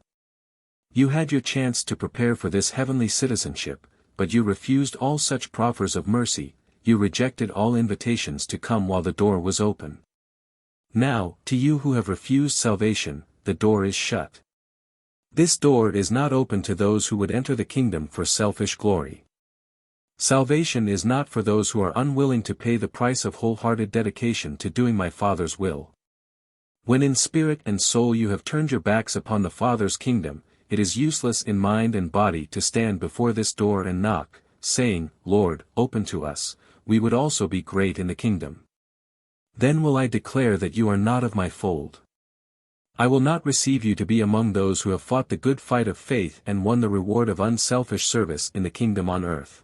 You had your chance to prepare for this heavenly citizenship, but you refused all such proffers of mercy, you rejected all invitations to come while the door was open. Now, to you who have refused salvation, the door is shut. This door is not open to those who would enter the kingdom for selfish glory. Salvation is not for those who are unwilling to pay the price of wholehearted dedication to doing my Father's will. When in spirit and soul you have turned your backs upon the Father's kingdom, it is useless in mind and body to stand before this door and knock, saying, Lord, open to us, we would also be great in the kingdom. Then will I declare that you are not of my fold. I will not receive you to be among those who have fought the good fight of faith and won the reward of unselfish service in the kingdom on earth.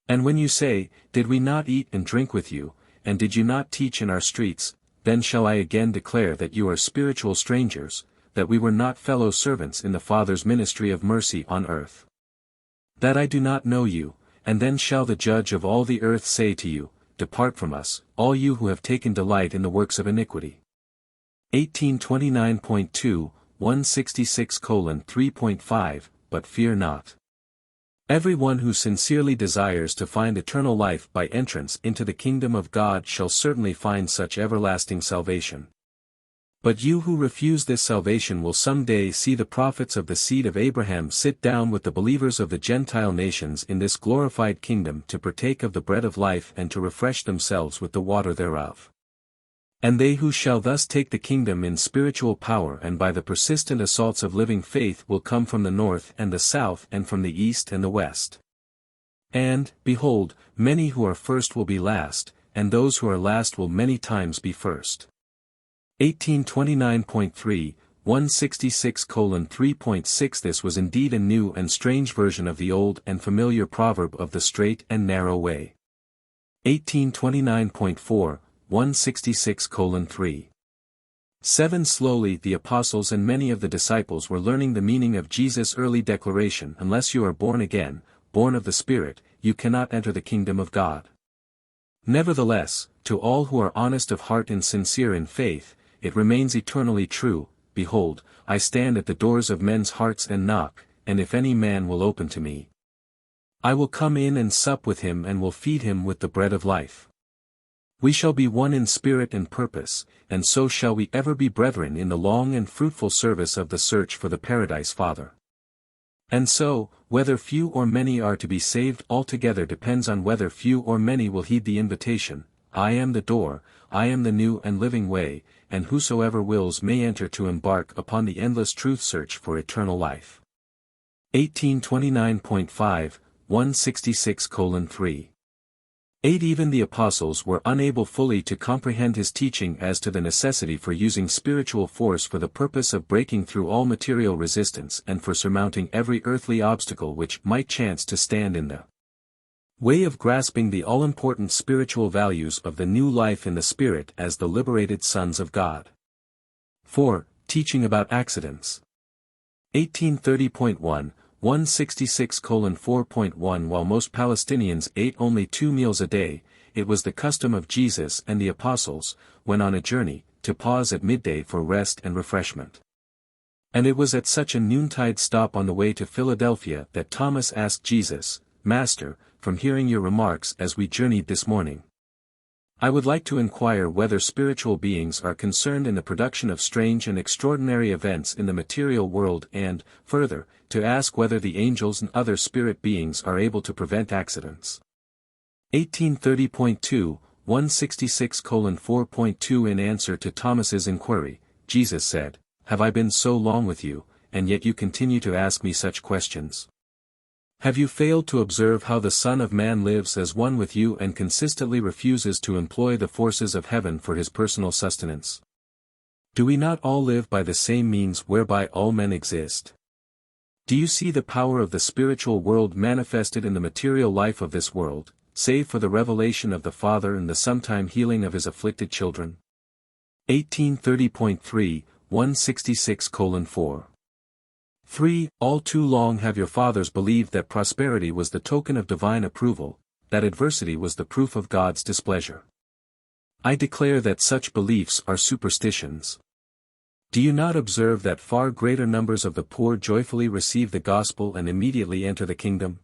And when you say, Did we not eat and drink with you, and did you not teach in our streets, then shall I again declare that you are spiritual strangers, that we were not fellow servants in the Father's ministry of mercy on earth. That I do not know you, and then shall the judge of all the earth say to you, Depart from us, all you who have taken delight in the works of iniquity. 1829.2, 166:3.5, But fear not. Every one who sincerely desires to find eternal life by entrance into the kingdom of God shall certainly find such everlasting salvation. But you who refuse this salvation will someday see the prophets of the seed of Abraham sit down with the believers of the Gentile nations in this glorified kingdom to partake of the bread of life and to refresh themselves with the water thereof. And they who shall thus take the kingdom in spiritual power and by the persistent assaults of living faith will come from the north and the south and from the east and the west. And, behold, many who are first will be last, and those who are last will many times be first. 1829.3, 166:3.6 This was indeed a new and strange version of the old and familiar proverb of the straight and narrow way. 1829.4, 166:3. 7 Slowly the apostles and many of the disciples were learning the meaning of Jesus' early declaration, Unless you are born again, born of the Spirit, you cannot enter the kingdom of God. Nevertheless, to all who are honest of heart and sincere in faith, it remains eternally true, Behold, I stand at the doors of men's hearts and knock, and if any man will open to me, I will come in and sup with him and will feed him with the bread of life. We shall be one in spirit and purpose, and so shall we ever be brethren in the long and fruitful service of the search for the Paradise Father. And so, whether few or many are to be saved altogether depends on whether few or many will heed the invitation, I am the door, I am the new and living way, and whosoever wills may enter to embark upon the endless truth search for eternal life. 1829.5, 166:3. 8. Even the apostles were unable fully to comprehend his teaching as to the necessity for using spiritual force for the purpose of breaking through all material resistance and for surmounting every earthly obstacle which might chance to stand in the way of grasping the all-important spiritual values of the new life in the Spirit as the liberated sons of God. 4. Teaching about accidents. 1830.1, 166:4.1. While most Palestinians ate only 2 meals a day, it was the custom of Jesus and the apostles, when on a journey, to pause at midday for rest and refreshment. And it was at such a noontide stop on the way to Philadelphia that Thomas asked Jesus, Master, from hearing your remarks as we journeyed this morning, I would like to inquire whether spiritual beings are concerned in the production of strange and extraordinary events in the material world and, further, to ask whether the angels and other spirit beings are able to prevent accidents. 1830.2, 166:4.2. In answer to Thomas's inquiry, Jesus said, Have I been so long with you, and yet you continue to ask me such questions? Have you failed to observe how the Son of Man lives as one with you and consistently refuses to employ the forces of heaven for his personal sustenance? Do we not all live by the same means whereby all men exist? Do you see the power of the spiritual world manifested in the material life of this world, save for the revelation of the Father and the sometime healing of his afflicted children? 1830.3, 166:4. 3. All too long have your fathers believed that prosperity was the token of divine approval, that adversity was the proof of God's displeasure. I declare that such beliefs are superstitions. Do you not observe that far greater numbers of the poor joyfully receive the gospel and immediately enter the kingdom?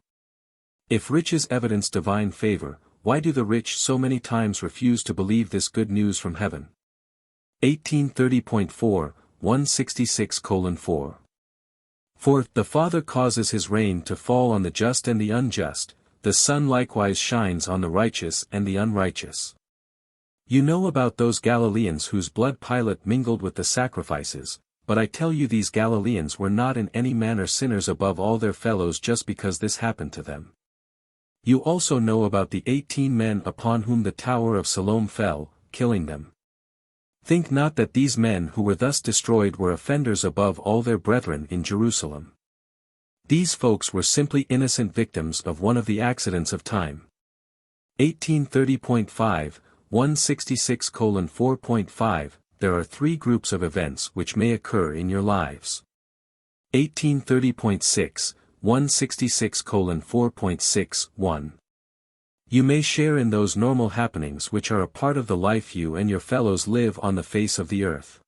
If riches evidence divine favor, why do the rich so many times refuse to believe this good news from heaven? 1830.4, 166:4. 4. The Father causes his rain to fall on the just and the unjust, the sun likewise shines on the righteous and the unrighteous. You know about those Galileans whose blood Pilate mingled with the sacrifices, but I tell you these Galileans were not in any manner sinners above all their fellows just because this happened to them. You also know about the 18 men upon whom the tower of Siloam fell, killing them. Think not that these men who were thus destroyed were offenders above all their brethren in Jerusalem. These folks were simply innocent victims of one of the accidents of time. 1830.5, 166:4.5. There are 3 groups of events which may occur in your lives. 1830.6, 166:4.6, 1. You may share in those normal happenings which are a part of the life you and your fellows live on the face of the earth.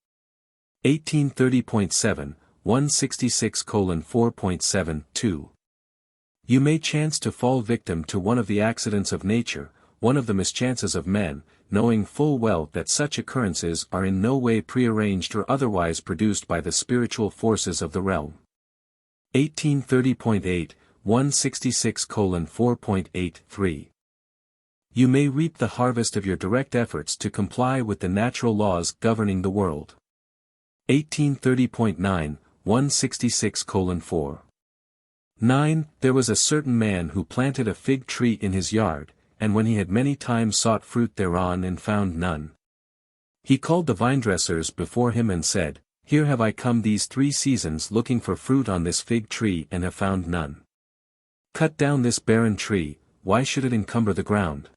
1830.7, 166:4.7, 2. You may chance to fall victim to one of the accidents of nature, one of the mischances of men, knowing full well that such occurrences are in no way prearranged or otherwise produced by the spiritual forces of the realm. 1830.8, 166:4.8, 3. You may reap the harvest of your direct efforts to comply with the natural laws governing the world. 1830.9, 166:4. 9. There was a certain man who planted a fig tree in his yard, and when he had many times sought fruit thereon and found none, he called the vinedressers before him and said, Here have I come these 3 seasons looking for fruit on this fig tree and have found none. Cut down this barren tree, why should it encumber the ground?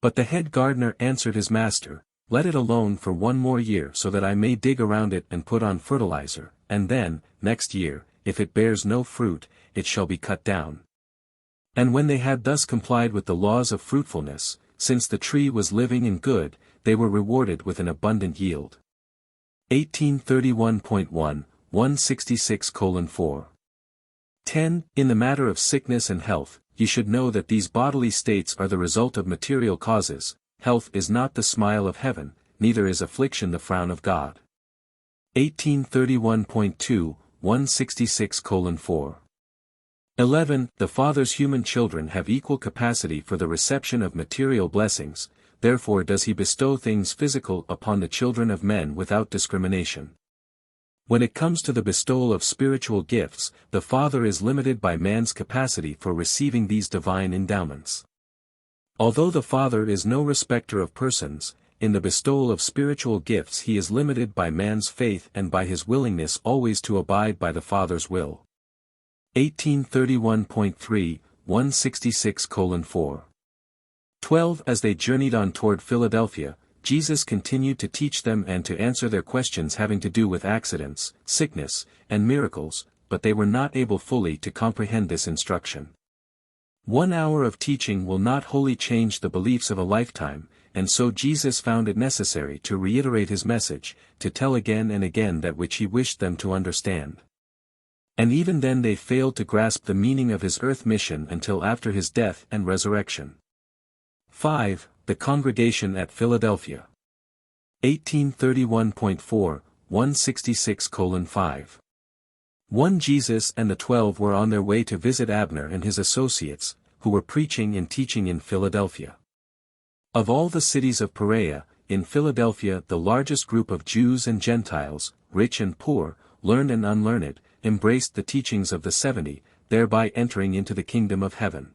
But the head gardener answered his master, Let it alone for 1 more year so that I may dig around it and put on fertilizer, and then, next year, if it bears no fruit, it shall be cut down. And when they had thus complied with the laws of fruitfulness, since the tree was living and good, they were rewarded with an abundant yield. 1831.1, 166:4. 10. In the matter of sickness and health, you should know that these bodily states are the result of material causes, health is not the smile of heaven, neither is affliction the frown of God. 1831.2, 166:4. 11. The Father's human children have equal capacity for the reception of material blessings, therefore does he bestow things physical upon the children of men without discrimination. When it comes to the bestowal of spiritual gifts, the Father is limited by man's capacity for receiving these divine endowments. Although the Father is no respecter of persons, in the bestowal of spiritual gifts he is limited by man's faith and by his willingness always to abide by the Father's will. 1831.3, 166:4. 12. As they journeyed on toward Philadelphia, Jesus continued to teach them and to answer their questions having to do with accidents, sickness, and miracles, but they were not able fully to comprehend this instruction. 1 hour of teaching will not wholly change the beliefs of a lifetime, and so Jesus found it necessary to reiterate his message, to tell again and again that which he wished them to understand. And even then they failed to grasp the meaning of his earth mission until after his death and resurrection. 5. The Congregation at Philadelphia. 1831.4, 166:5. 1. Jesus and the 12 were on their way to visit Abner and his associates, who were preaching and teaching in Philadelphia. Of all the cities of Perea, in Philadelphia the largest group of Jews and Gentiles, rich and poor, learned and unlearned, embraced the teachings of the 70, thereby entering into the kingdom of heaven.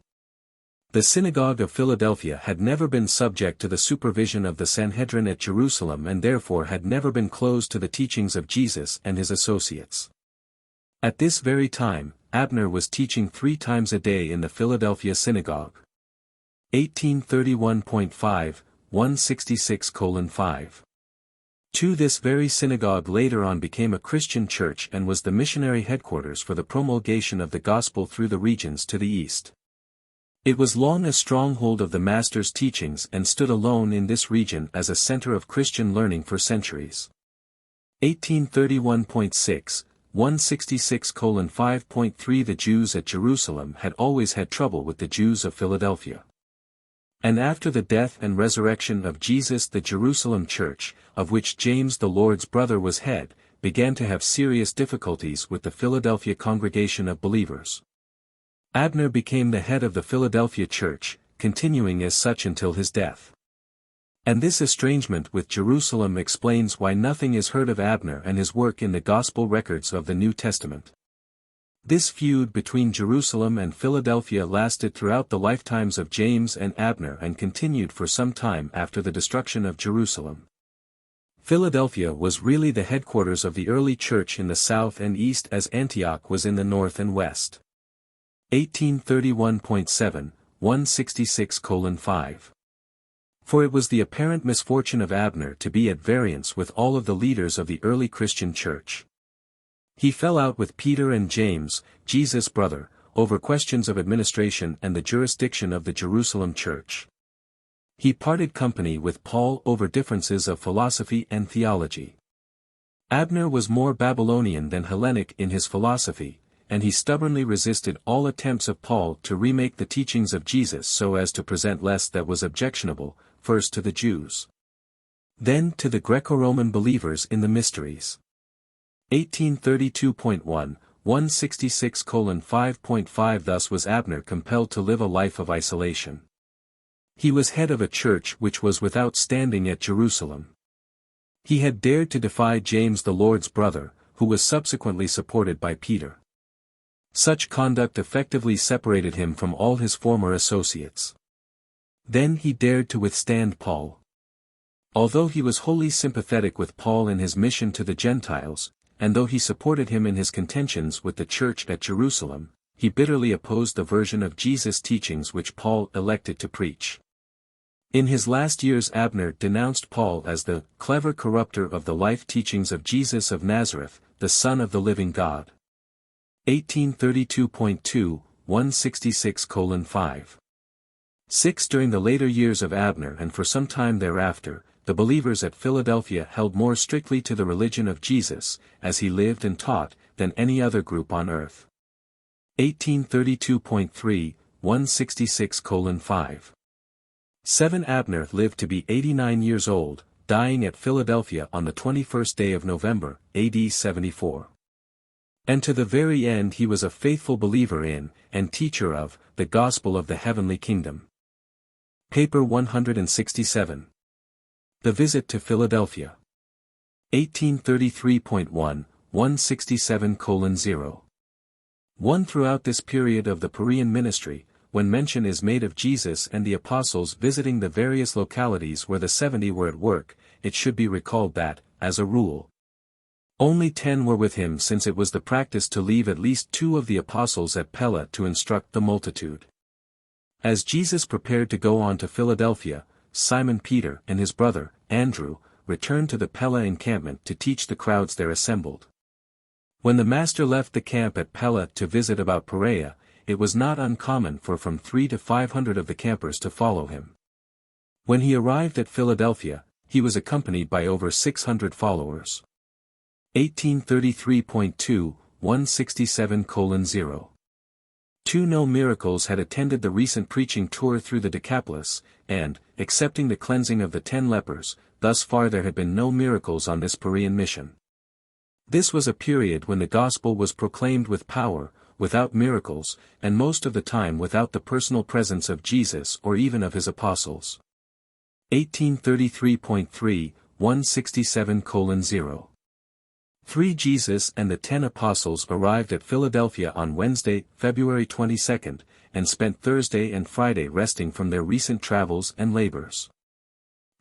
The synagogue of Philadelphia had never been subject to the supervision of the Sanhedrin at Jerusalem and therefore had never been closed to the teachings of Jesus and his associates. At this very time, Abner was teaching 3 times a day in the Philadelphia synagogue. 1831.5, 166:5. 2. This very synagogue later on became a Christian church and was the missionary headquarters for the promulgation of the gospel through the regions to the east. It was long a stronghold of the Master's teachings and stood alone in this region as a center of Christian learning for centuries. 1831.6, 166:5.3. The Jews at Jerusalem had always had trouble with the Jews of Philadelphia. And after the death and resurrection of Jesus, the Jerusalem church, of which James the Lord's brother was head, began to have serious difficulties with the Philadelphia congregation of believers. Abner became the head of the Philadelphia church, continuing as such until his death. And this estrangement with Jerusalem explains why nothing is heard of Abner and his work in the gospel records of the New Testament. This feud between Jerusalem and Philadelphia lasted throughout the lifetimes of James and Abner and continued for some time after the destruction of Jerusalem. Philadelphia was really the headquarters of the early church in the south and east as Antioch was in the north and west. 1831.7, 166:5. For it was the apparent misfortune of Abner to be at variance with all of the leaders of the early Christian church. He fell out with Peter and James, Jesus' brother, over questions of administration and the jurisdiction of the Jerusalem church. He parted company with Paul over differences of philosophy and theology. Abner was more Babylonian than Hellenic in his philosophy, and he stubbornly resisted all attempts of Paul to remake the teachings of Jesus so as to present less that was objectionable, first to the Jews, then to the Greco-Roman believers in the mysteries. 1832.1, 166:5.5. Thus was Abner compelled to live a life of isolation. He was head of a church which was without standing at Jerusalem. He had dared to defy James the Lord's brother, who was subsequently supported by Peter. Such conduct effectively separated him from all his former associates. Then he dared to withstand Paul. Although he was wholly sympathetic with Paul in his mission to the Gentiles, and though he supported him in his contentions with the church at Jerusalem, he bitterly opposed the version of Jesus' teachings which Paul elected to preach. In his last years Abner denounced Paul as the clever corrupter of the life teachings of Jesus of Nazareth, the Son of the living God. 1832.2, 166:5. 6. During the later years of Abner and for some time thereafter, the believers at Philadelphia held more strictly to the religion of Jesus, as he lived and taught, than any other group on earth. 1832.3, 166:5. 7 Abner lived to be 89 years old, dying at Philadelphia on the 21st day of November, AD 74. And to the very end he was a faithful believer in, and teacher of, the gospel of the heavenly kingdom. Paper 167. The Visit to Philadelphia. 1833.1, 167:0. 1. Throughout this period of the Perean ministry, when mention is made of Jesus and the apostles visiting the various localities where the 70 were at work, it should be recalled that, as a rule, only 10 were with him, since it was the practice to leave at least 2 of the apostles at Pella to instruct the multitude. As Jesus prepared to go on to Philadelphia, Simon Peter and his brother, Andrew, returned to the Pella encampment to teach the crowds there assembled. When the master left the camp at Pella to visit about Perea, it was not uncommon for from 300 to 500 of the campers to follow him. When he arrived at Philadelphia, he was accompanied by over 600 followers. 1833.2, 167:0. 2. No miracles had attended the recent preaching tour through the Decapolis, and, excepting the cleansing of the 10 lepers, thus far there had been no miracles on this Perean mission. This was a period when the gospel was proclaimed with power, without miracles, and most of the time without the personal presence of Jesus or even of his apostles. 1833.3, 167:0. 3. Jesus and the 10 apostles arrived at Philadelphia on Wednesday, February 22, and spent Thursday and Friday resting from their recent travels and labors.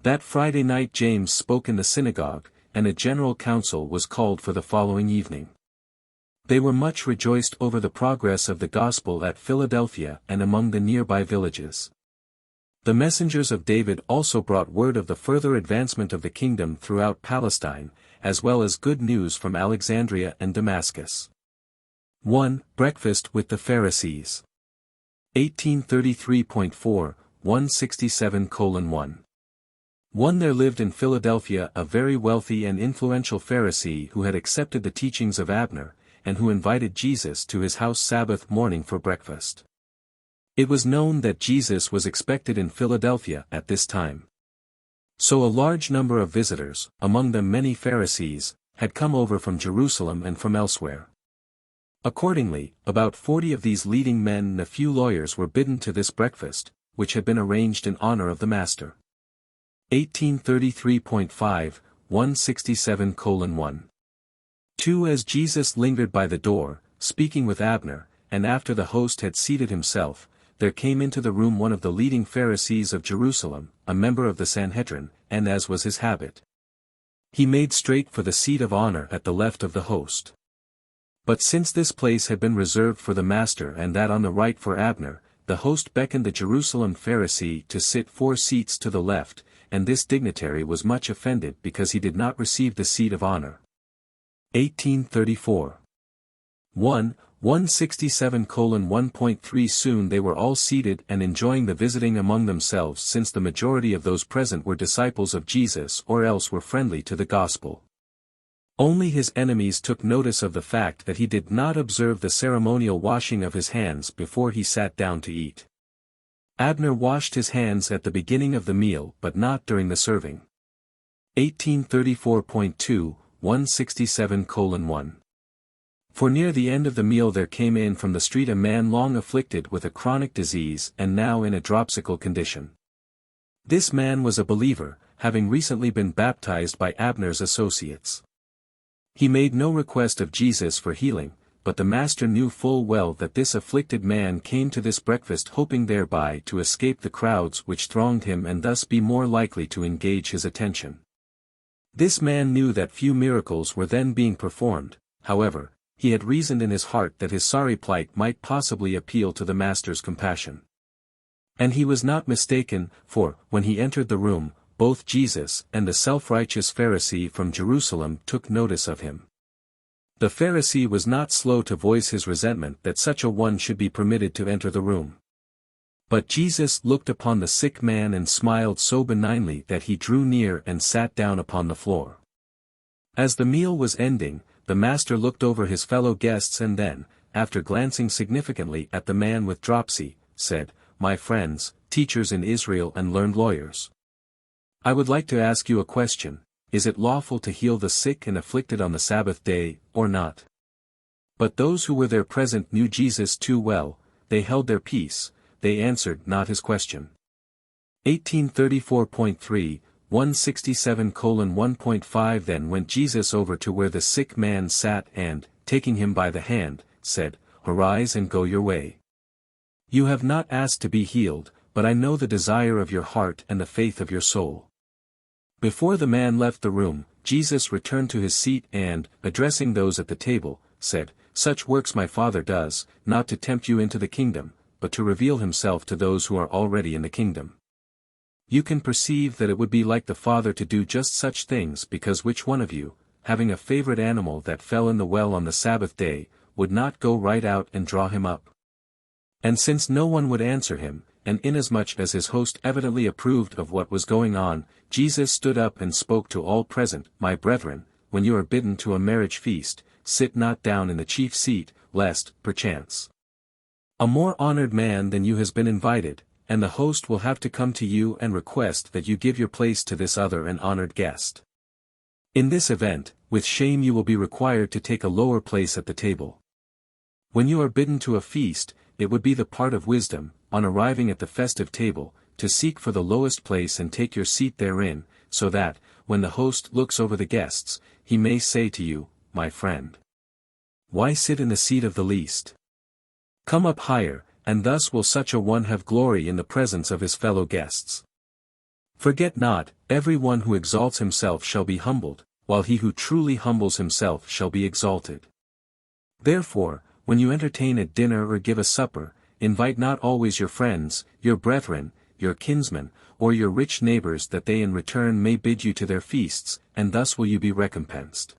That Friday night James spoke in the synagogue, and a general council was called for the following evening. They were much rejoiced over the progress of the gospel at Philadelphia and among the nearby villages. The messengers of David also brought word of the further advancement of the kingdom throughout Palestine, as well as good news from Alexandria and Damascus. 1. Breakfast with the Pharisees. 1833.4, 167:1. 1. There lived in Philadelphia a very wealthy and influential Pharisee who had accepted the teachings of Abner, and who invited Jesus to his house Sabbath morning for breakfast. It was known that Jesus was expected in Philadelphia at this time. So a large number of visitors, among them many Pharisees, had come over from Jerusalem and from elsewhere. Accordingly, about 40 of these leading men and a few lawyers were bidden to this breakfast, which had been arranged in honor of the Master. 1833.5, 167:1. 2. As Jesus lingered by the door, speaking with Abner, and after the host had seated himself, there came into the room one of the leading Pharisees of Jerusalem, a member of the Sanhedrin, and as was his habit, he made straight for the seat of honor at the left of the host. But since this place had been reserved for the Master and that on the right for Abner, the host beckoned the Jerusalem Pharisee to sit 4 seats to the left, and this dignitary was much offended because he did not receive the seat of honor. 1834. 1. 167:1.3. Soon they were all seated and enjoying the visiting among themselves, since the majority of those present were disciples of Jesus or else were friendly to the gospel. Only his enemies took notice of the fact that he did not observe the ceremonial washing of his hands before he sat down to eat. Abner washed his hands at the beginning of the meal but not during the serving. 1834.2, 167:1. For near the end of the meal there came in from the street a man long afflicted with a chronic disease and now in a dropsical condition. This man was a believer, having recently been baptized by Abner's associates. He made no request of Jesus for healing, but the Master knew full well that this afflicted man came to this breakfast hoping thereby to escape the crowds which thronged him and thus be more likely to engage his attention. This man knew that few miracles were then being performed, however, he had reasoned in his heart that his sorry plight might possibly appeal to the Master's compassion. And he was not mistaken, for, when he entered the room, both Jesus and the self-righteous Pharisee from Jerusalem took notice of him. The Pharisee was not slow to voice his resentment that such a one should be permitted to enter the room. But Jesus looked upon the sick man and smiled so benignly that he drew near and sat down upon the floor. As the meal was ending, the Master looked over his fellow guests and then, after glancing significantly at the man with dropsy, said, "My friends, teachers in Israel and learned lawyers. I would like to ask you a question: is it lawful to heal the sick and afflicted on the Sabbath day, or not? But those who were there present knew Jesus too well, they held their peace, they answered not his question. 1834.3, 167:1.5 Then went Jesus over to where the sick man sat and, taking him by the hand, said, Arise and go your way. You have not asked to be healed, but I know the desire of your heart and the faith of your soul. Before the man left the room, Jesus returned to his seat and, addressing those at the table, said, Such works my Father does, not to tempt you into the kingdom, but to reveal himself to those who are already in the kingdom. You can perceive that it would be like the Father to do just such things, because which one of you, having a favorite animal that fell in the well on the Sabbath day, would not go right out and draw him up? And since no one would answer him, and inasmuch as his host evidently approved of what was going on, Jesus stood up and spoke to all present, My brethren, when you are bidden to a marriage feast, sit not down in the chief seat, lest, perchance, a more honored man than you has been invited, and the host will have to come to you and request that you give your place to this other and honored guest. In this event, with shame you will be required to take a lower place at the table. When you are bidden to a feast, it would be the part of wisdom, on arriving at the festive table, to seek for the lowest place and take your seat therein, so that, when the host looks over the guests, he may say to you, My friend, why sit in the seat of the least? Come up higher, and thus will such a one have glory in the presence of his fellow guests. Forget not, every one who exalts himself shall be humbled, while he who truly humbles himself shall be exalted. Therefore, when you entertain at dinner or give a supper, invite not always your friends, your brethren, your kinsmen, or your rich neighbors, that they in return may bid you to their feasts, and thus will you be recompensed.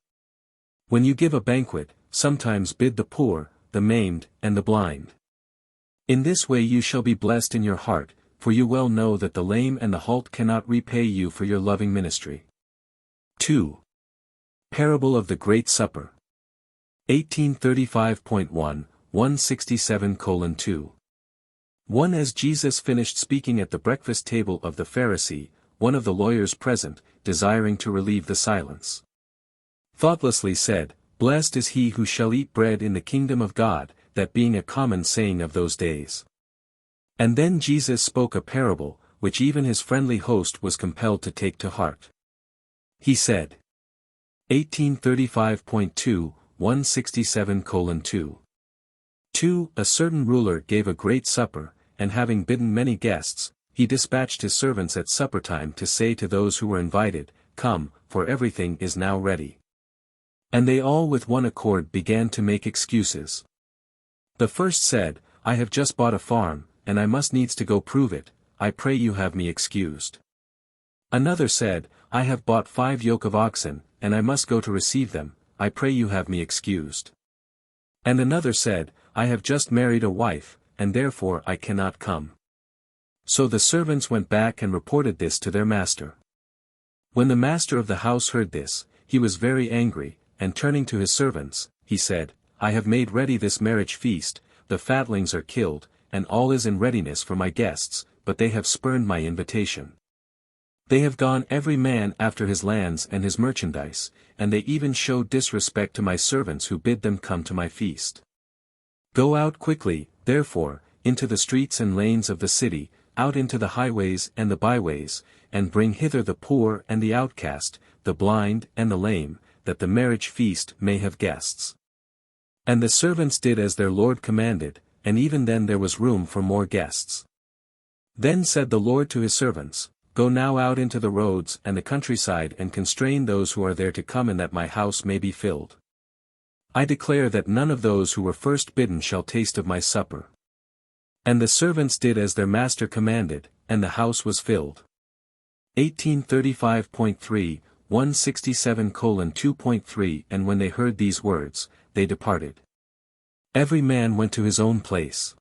When you give a banquet, sometimes bid the poor, the maimed, and the blind. In this way you shall be blessed in your heart, for you well know that the lame and the halt cannot repay you for your loving ministry. 2. Parable of the Great Supper. 1835.1, 167:2. 1 As Jesus finished speaking at the breakfast table of the Pharisee, one of the lawyers present, desiring to relieve the silence, thoughtlessly said, Blessed is he who shall eat bread in the kingdom of God, that being a common saying of those days. And then Jesus spoke a parable, which even his friendly host was compelled to take to heart. He said, 1835.2, 167:2. 2 A certain ruler gave a great supper, and having bidden many guests, he dispatched his servants at supper time to say to those who were invited, Come, for everything is now ready. And they all with one accord began to make excuses. The first said, I have just bought a farm, and I must needs to go prove it, I pray you have me excused. Another said, I have bought 5 yoke of oxen, and I must go to receive them, I pray you have me excused. And another said, I have just married a wife, and therefore I cannot come. So the servants went back and reported this to their master. When the master of the house heard this, he was very angry, and turning to his servants, he said, I have made ready this marriage feast, the fatlings are killed, and all is in readiness for my guests, but they have spurned my invitation. They have gone every man after his lands and his merchandise, and they even show disrespect to my servants who bid them come to my feast. Go out quickly, therefore, into the streets and lanes of the city, out into the highways and the byways, and bring hither the poor and the outcast, the blind and the lame, that the marriage feast may have guests. And the servants did as their Lord commanded, and even then there was room for more guests. Then said the Lord to his servants, Go now out into the roads and the countryside and constrain those who are there to come, and that my house may be filled. I declare that none of those who were first bidden shall taste of my supper. And the servants did as their master commanded, and the house was filled. 1835.3, 167:2.3 And when they heard these words, they departed. Every man went to his own place.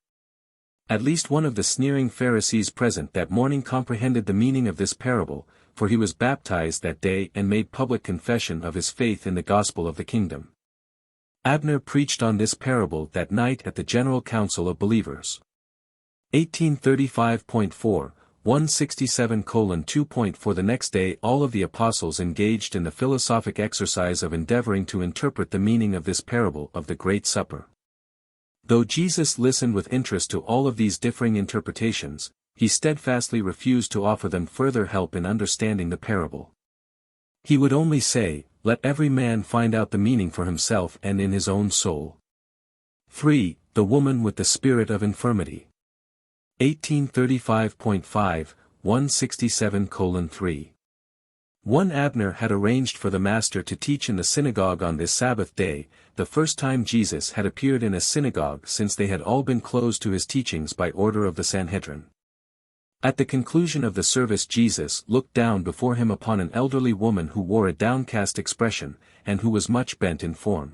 At least one of the sneering Pharisees present that morning comprehended the meaning of this parable, for he was baptized that day and made public confession of his faith in the gospel of the kingdom. Abner preached on this parable that night at the general council of believers. 1835.4, 167:2. For the next day all of the apostles engaged in the philosophic exercise of endeavoring to interpret the meaning of this parable of the Great Supper. Though Jesus listened with interest to all of these differing interpretations, he steadfastly refused to offer them further help in understanding the parable. He would only say, "Let every man find out the meaning for himself and in his own soul." 3. The woman with the spirit of infirmity. 1835.5, 167:3. One Abner had arranged for the Master to teach in the synagogue on this Sabbath day, the first time Jesus had appeared in a synagogue since they had all been closed to his teachings by order of the Sanhedrin. At the conclusion of the service Jesus looked down before him upon an elderly woman who wore a downcast expression, and who was much bent in form.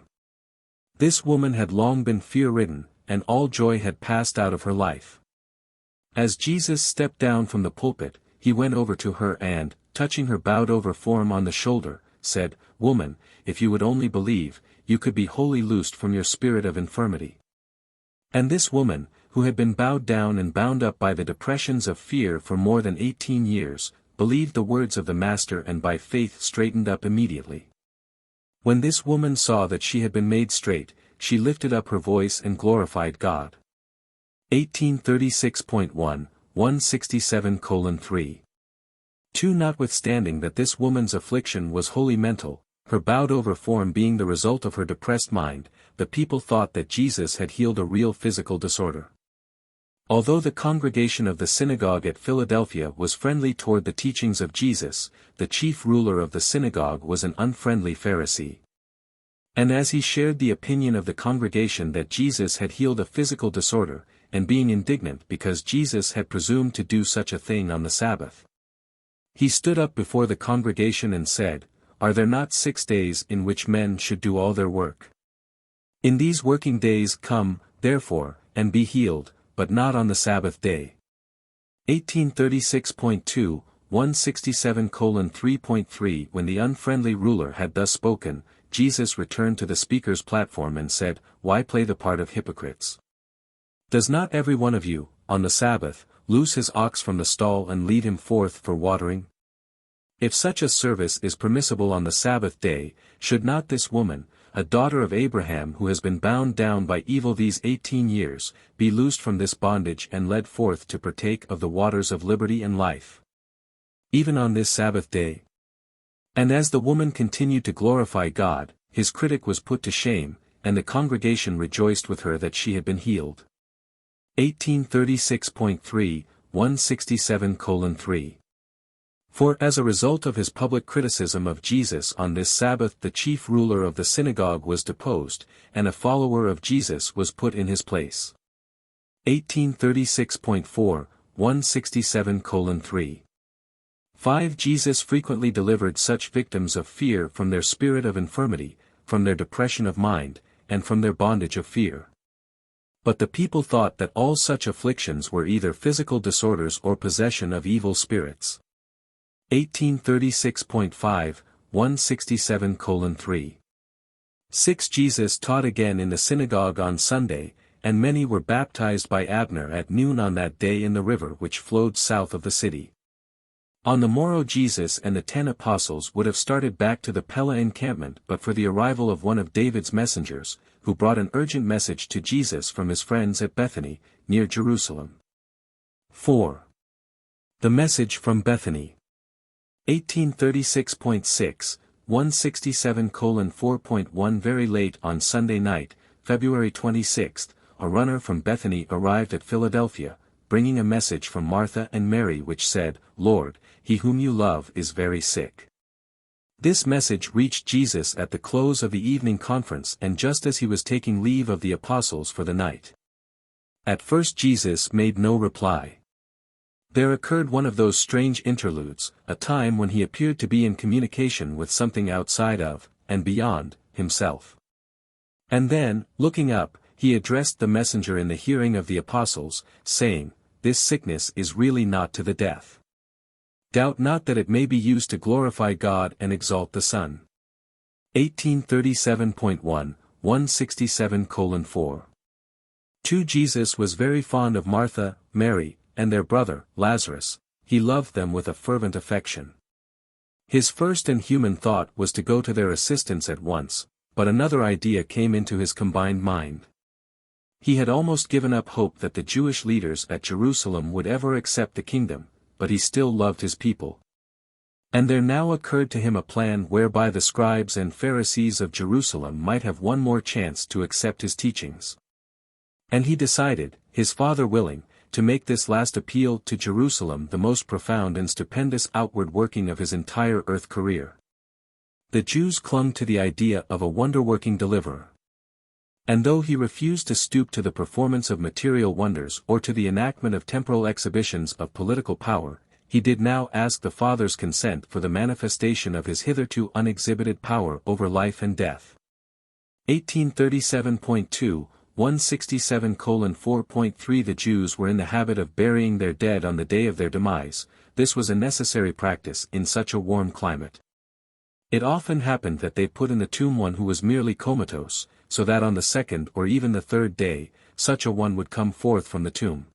This woman had long been fear-ridden, and all joy had passed out of her life. As Jesus stepped down from the pulpit, he went over to her and, touching her bowed-over form on the shoulder, said, "Woman, if you would only believe, you could be wholly loosed from your spirit of infirmity." And this woman, who had been bowed down and bound up by the depressions of fear for more than 18 years, believed the words of the Master and by faith straightened up immediately. When this woman saw that she had been made straight, she lifted up her voice and glorified God. 1836.1, 167:3. 2. Notwithstanding that this woman's affliction was wholly mental, her bowed-over form being the result of her depressed mind, the people thought that Jesus had healed a real physical disorder. Although the congregation of the synagogue at Philadelphia was friendly toward the teachings of Jesus, the chief ruler of the synagogue was an unfriendly Pharisee. And as he shared the opinion of the congregation that Jesus had healed a physical disorder, and being indignant because Jesus had presumed to do such a thing on the Sabbath, he stood up before the congregation and said, "Are there not 6 days in which men should do all their work? In these working days come, therefore, and be healed, but not on the Sabbath day." 1836.2, 167:3.3. When the unfriendly ruler had thus spoken, Jesus returned to the speaker's platform and said, "Why play the part of hypocrites? Does not every one of you, on the Sabbath, loose his ox from the stall and lead him forth for watering? If such a service is permissible on the Sabbath day, should not this woman, a daughter of Abraham who has been bound down by evil these 18 years, be loosed from this bondage and led forth to partake of the waters of liberty and life, even on this Sabbath day?" And as the woman continued to glorify God, his critic was put to shame, and the congregation rejoiced with her that she had been healed. 1836.3, 167:3. For as a result of his public criticism of Jesus on this Sabbath, the chief ruler of the synagogue was deposed, and a follower of Jesus was put in his place. 1836.4, 167:3. 5. Jesus frequently delivered such victims of fear from their spirit of infirmity, from their depression of mind, and from their bondage of fear. But the people thought that all such afflictions were either physical disorders or possession of evil spirits. 1836.5, 167:3. 6. Jesus taught again in the synagogue on Sunday, and many were baptized by Abner at noon on that day in the river which flowed south of the city. On the morrow Jesus and the 10 apostles would have started back to the Pella encampment but for the arrival of one of David's messengers, who brought an urgent message to Jesus from his friends at Bethany, near Jerusalem. 4. The message from Bethany. 1836.6, 167:4.1. Very late on Sunday night, February 26, a runner from Bethany arrived at Philadelphia, bringing a message from Martha and Mary which said, "Lord, he whom you love is very sick." This message reached Jesus at the close of the evening conference and just as he was taking leave of the apostles for the night. At first Jesus made no reply. There occurred one of those strange interludes, a time when he appeared to be in communication with something outside of, and beyond, himself. And then, looking up, he addressed the messenger in the hearing of the apostles, saying, "This sickness is really not to the death. Doubt not that it may be used to glorify God and exalt the Son." 1837.1, 167:4. 2. Jesus was very fond of Martha, Mary, and their brother, Lazarus. He loved them with a fervent affection. His first and human thought was to go to their assistance at once, but another idea came into his combined mind. He had almost given up hope that the Jewish leaders at Jerusalem would ever accept the kingdom, but he still loved his people. And there now occurred to him a plan whereby the scribes and Pharisees of Jerusalem might have one more chance to accept his teachings. And he decided, his Father willing, to make this last appeal to Jerusalem the most profound and stupendous outward working of his entire earth career. The Jews clung to the idea of a wonder-working deliverer. And though he refused to stoop to the performance of material wonders or to the enactment of temporal exhibitions of political power, he did now ask the Father's consent for the manifestation of his hitherto unexhibited power over life and death. 1837.2, 167:4.3 The Jews were in the habit of burying their dead on the day of their demise. This was a necessary practice in such a warm climate. It often happened that they put in the tomb one who was merely comatose, so that on the second or even the third day, such a one would come forth from the tomb.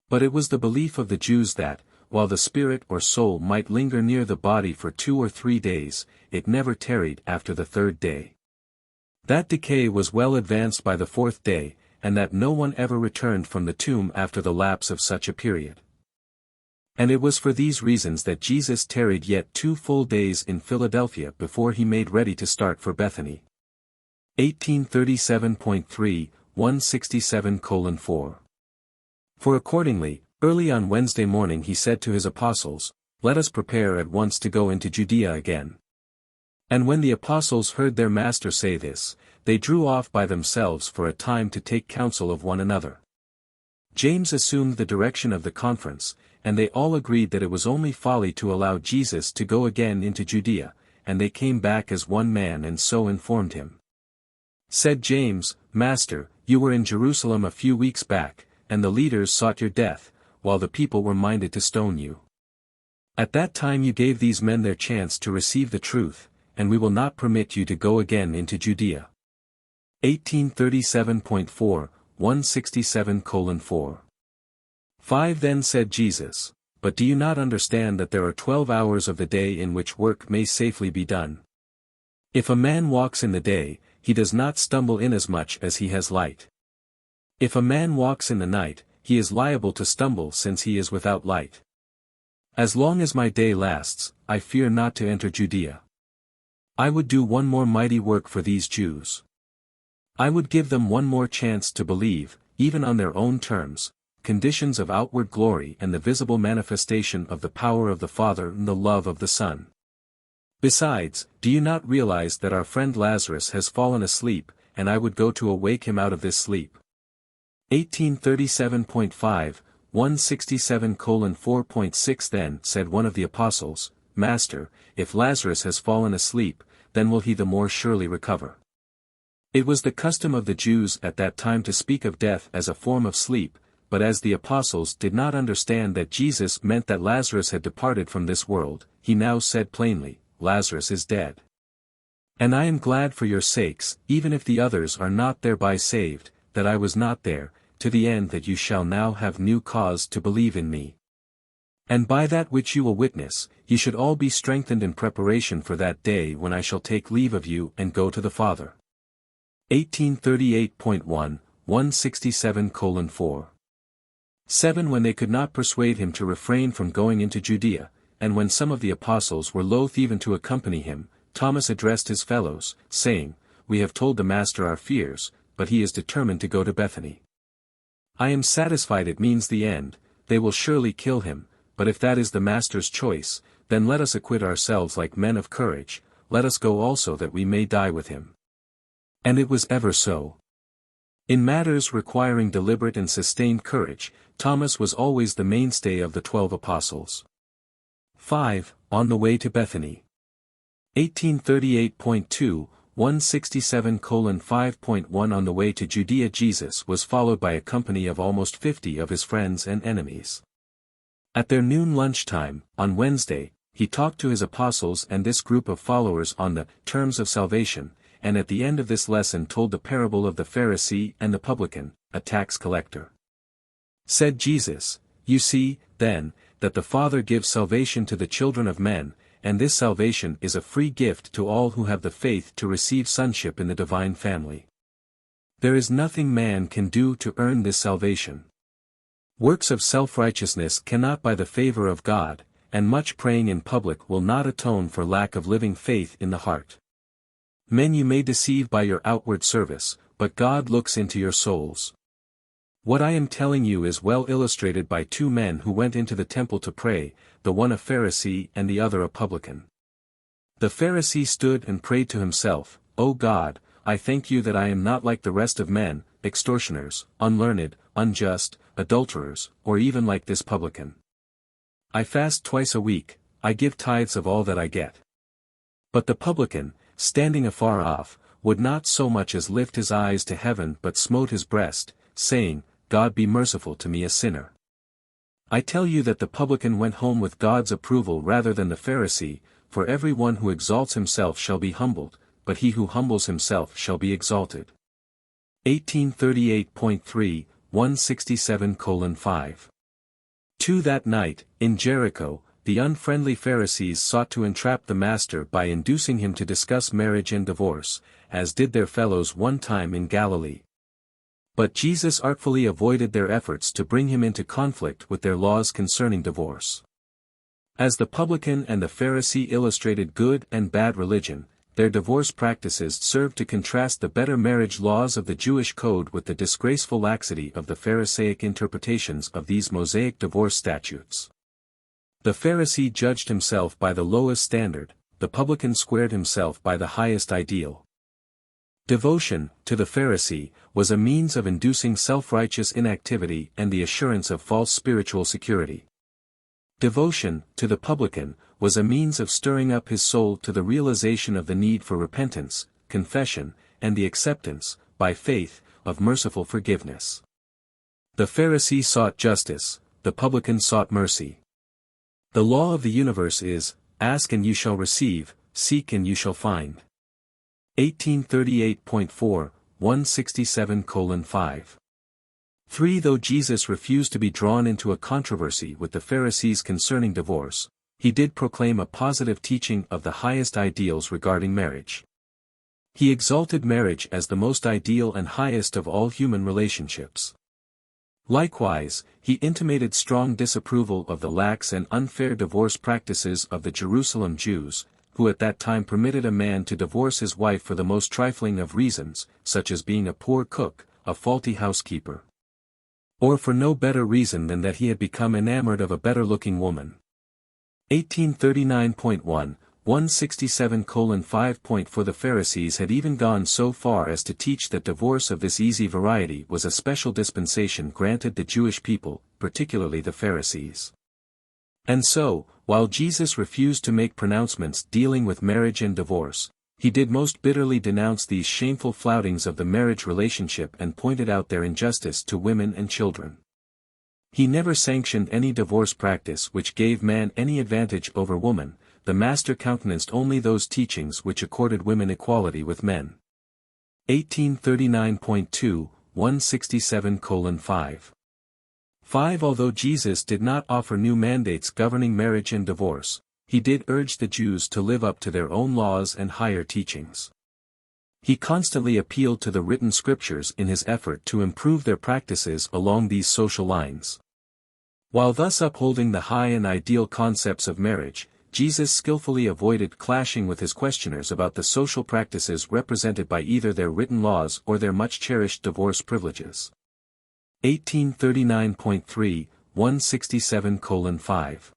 But it was the belief of the Jews that, while the spirit or soul might linger near the body for 2 or 3 days, it never tarried after the third day. That decay was well advanced by the 4th day, and that no one ever returned from the tomb after the lapse of such a period. And it was for these reasons that Jesus tarried yet 2 full days in Philadelphia before he made ready to start for Bethany. 1837.3, 167:4. For accordingly, early on Wednesday morning he said to his apostles, "Let us prepare at once to go into Judea again." And when the apostles heard their master say this, they drew off by themselves for a time to take counsel of one another. James assumed the direction of the conference, and they all agreed that it was only folly to allow Jesus to go again into Judea, and they came back as one man and so informed him. Said James, "Master, you were in Jerusalem a few weeks back, and the leaders sought your death, while the people were minded to stone you. At that time you gave these men their chance to receive the truth, and we will not permit you to go again into Judea." 1837.4, 167:4. 5 Then said Jesus, "But do you not understand that there are 12 hours of the day in which work may safely be done? If a man walks in the day, he does not stumble inasmuch as he has light. If a man walks in the night, he is liable to stumble since he is without light. As long as my day lasts, I fear not to enter Judea. I would do one more mighty work for these Jews. I would give them one more chance to believe, even on their own terms, conditions of outward glory and the visible manifestation of the power of the Father and the love of the Son. Besides, do you not realize that our friend Lazarus has fallen asleep, and I would go to awake him out of this sleep?" 1837.5, 167:4.6 Then said one of the apostles, "Master, if Lazarus has fallen asleep, then will he the more surely recover." It was the custom of the Jews at that time to speak of death as a form of sleep, but as the apostles did not understand that Jesus meant that Lazarus had departed from this world, he now said plainly, "Lazarus is dead. And I am glad for your sakes, even if the others are not thereby saved, that I was not there, to the end that you shall now have new cause to believe in me. And by that which you will witness, ye should all be strengthened in preparation for that day when I shall take leave of you and go to the Father." 1838.1, 167:4. 7 When they could not persuade him to refrain from going into Judea, and when some of the apostles were loath even to accompany him, Thomas addressed his fellows, saying, "We have told the Master our fears, but he is determined to go to Bethany. I am satisfied it means the end, they will surely kill him, but if that is the Master's choice, then let us acquit ourselves like men of courage, let us go also that we may die with him." And it was ever so. In matters requiring deliberate and sustained courage, Thomas was always the mainstay of the 12 apostles. 5. On the way to Bethany. 1838.2, 167:5.1 On the way to Judea Jesus was followed by a company of almost 50 of his friends and enemies. At their noon lunchtime, on Wednesday, he talked to his apostles and this group of followers on the terms of salvation, and at the end of this lesson told the parable of the Pharisee and the publican, a tax collector. Said Jesus, "You see, then, that the Father gives salvation to the children of men, and this salvation is a free gift to all who have the faith to receive sonship in the divine family. There is nothing man can do to earn this salvation. Works of self-righteousness cannot buy the favor of God, and much praying in public will not atone for lack of living faith in the heart. Men you may deceive by your outward service, but God looks into your souls. What I am telling you is well illustrated by two men who went into the temple to pray, the one a Pharisee and the other a publican. The Pharisee stood and prayed to himself, 'O God, I thank you that I am not like the rest of men, extortioners, unlearned, unjust, adulterers, or even like this publican. I fast twice a week, I give tithes of all that I get.' But the publican, standing afar off, would not so much as lift his eyes to heaven but smote his breast, saying, 'God be merciful to me a sinner.' I tell you that the publican went home with God's approval rather than the Pharisee, for every one who exalts himself shall be humbled, but he who humbles himself shall be exalted." 1838.3, 167:5. 2 That night, in Jericho, the unfriendly Pharisees sought to entrap the Master by inducing him to discuss marriage and divorce, as did their fellows one time in Galilee. But Jesus artfully avoided their efforts to bring him into conflict with their laws concerning divorce. As the publican and the Pharisee illustrated good and bad religion, their divorce practices served to contrast the better marriage laws of the Jewish code with the disgraceful laxity of the Pharisaic interpretations of these Mosaic divorce statutes. The Pharisee judged himself by the lowest standard, the publican squared himself by the highest ideal. Devotion, to the Pharisee, was a means of inducing self-righteous inactivity and the assurance of false spiritual security. Devotion, to the publican, was a means of stirring up his soul to the realization of the need for repentance, confession, and the acceptance, by faith, of merciful forgiveness. The Pharisee sought justice, the publican sought mercy. The law of the universe is, "Ask and you shall receive, seek and you shall find." 1838.4, 167:5. 3 Though Jesus refused to be drawn into a controversy with the Pharisees concerning divorce, he did proclaim a positive teaching of the highest ideals regarding marriage. He exalted marriage as the most ideal and highest of all human relationships. Likewise, he intimated strong disapproval of the lax and unfair divorce practices of the Jerusalem Jews, who at that time permitted a man to divorce his wife for the most trifling of reasons, such as being a poor cook, a faulty housekeeper, or for no better reason than that he had become enamored of a better-looking woman. 1839.1, 167:5. For the Pharisees had even gone so far as to teach that divorce of this easy variety was a special dispensation granted the Jewish people, particularly the Pharisees. And so, while Jesus refused to make pronouncements dealing with marriage and divorce, he did most bitterly denounce these shameful floutings of the marriage relationship and pointed out their injustice to women and children. He never sanctioned any divorce practice which gave man any advantage over woman. The Master countenanced only those teachings which accorded women equality with men. 1839.2, 167:5. 5 Although Jesus did not offer new mandates governing marriage and divorce, he did urge the Jews to live up to their own laws and higher teachings. He constantly appealed to the written scriptures in his effort to improve their practices along these social lines. While thus upholding the high and ideal concepts of marriage, Jesus skillfully avoided clashing with his questioners about the social practices represented by either their written laws or their much-cherished divorce privileges. 1839.3, 167:5.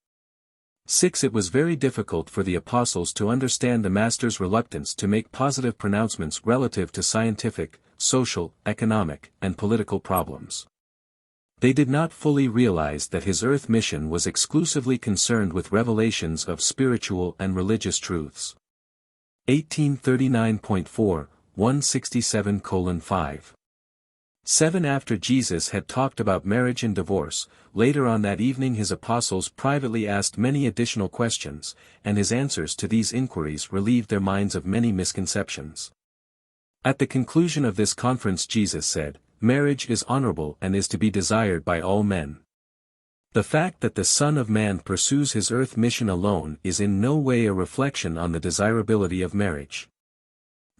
6 It was very difficult for the apostles to understand the Master's reluctance to make positive pronouncements relative to scientific, social, economic, and political problems. They did not fully realize that his earth mission was exclusively concerned with revelations of spiritual and religious truths. 1839.4, 167:5. 7 After Jesus had talked about marriage and divorce, later on that evening his apostles privately asked many additional questions, and his answers to these inquiries relieved their minds of many misconceptions. At the conclusion of this conference Jesus said, marriage is honorable and is to be desired by all men. The fact that the Son of Man pursues his earth mission alone is in no way a reflection on the desirability of marriage.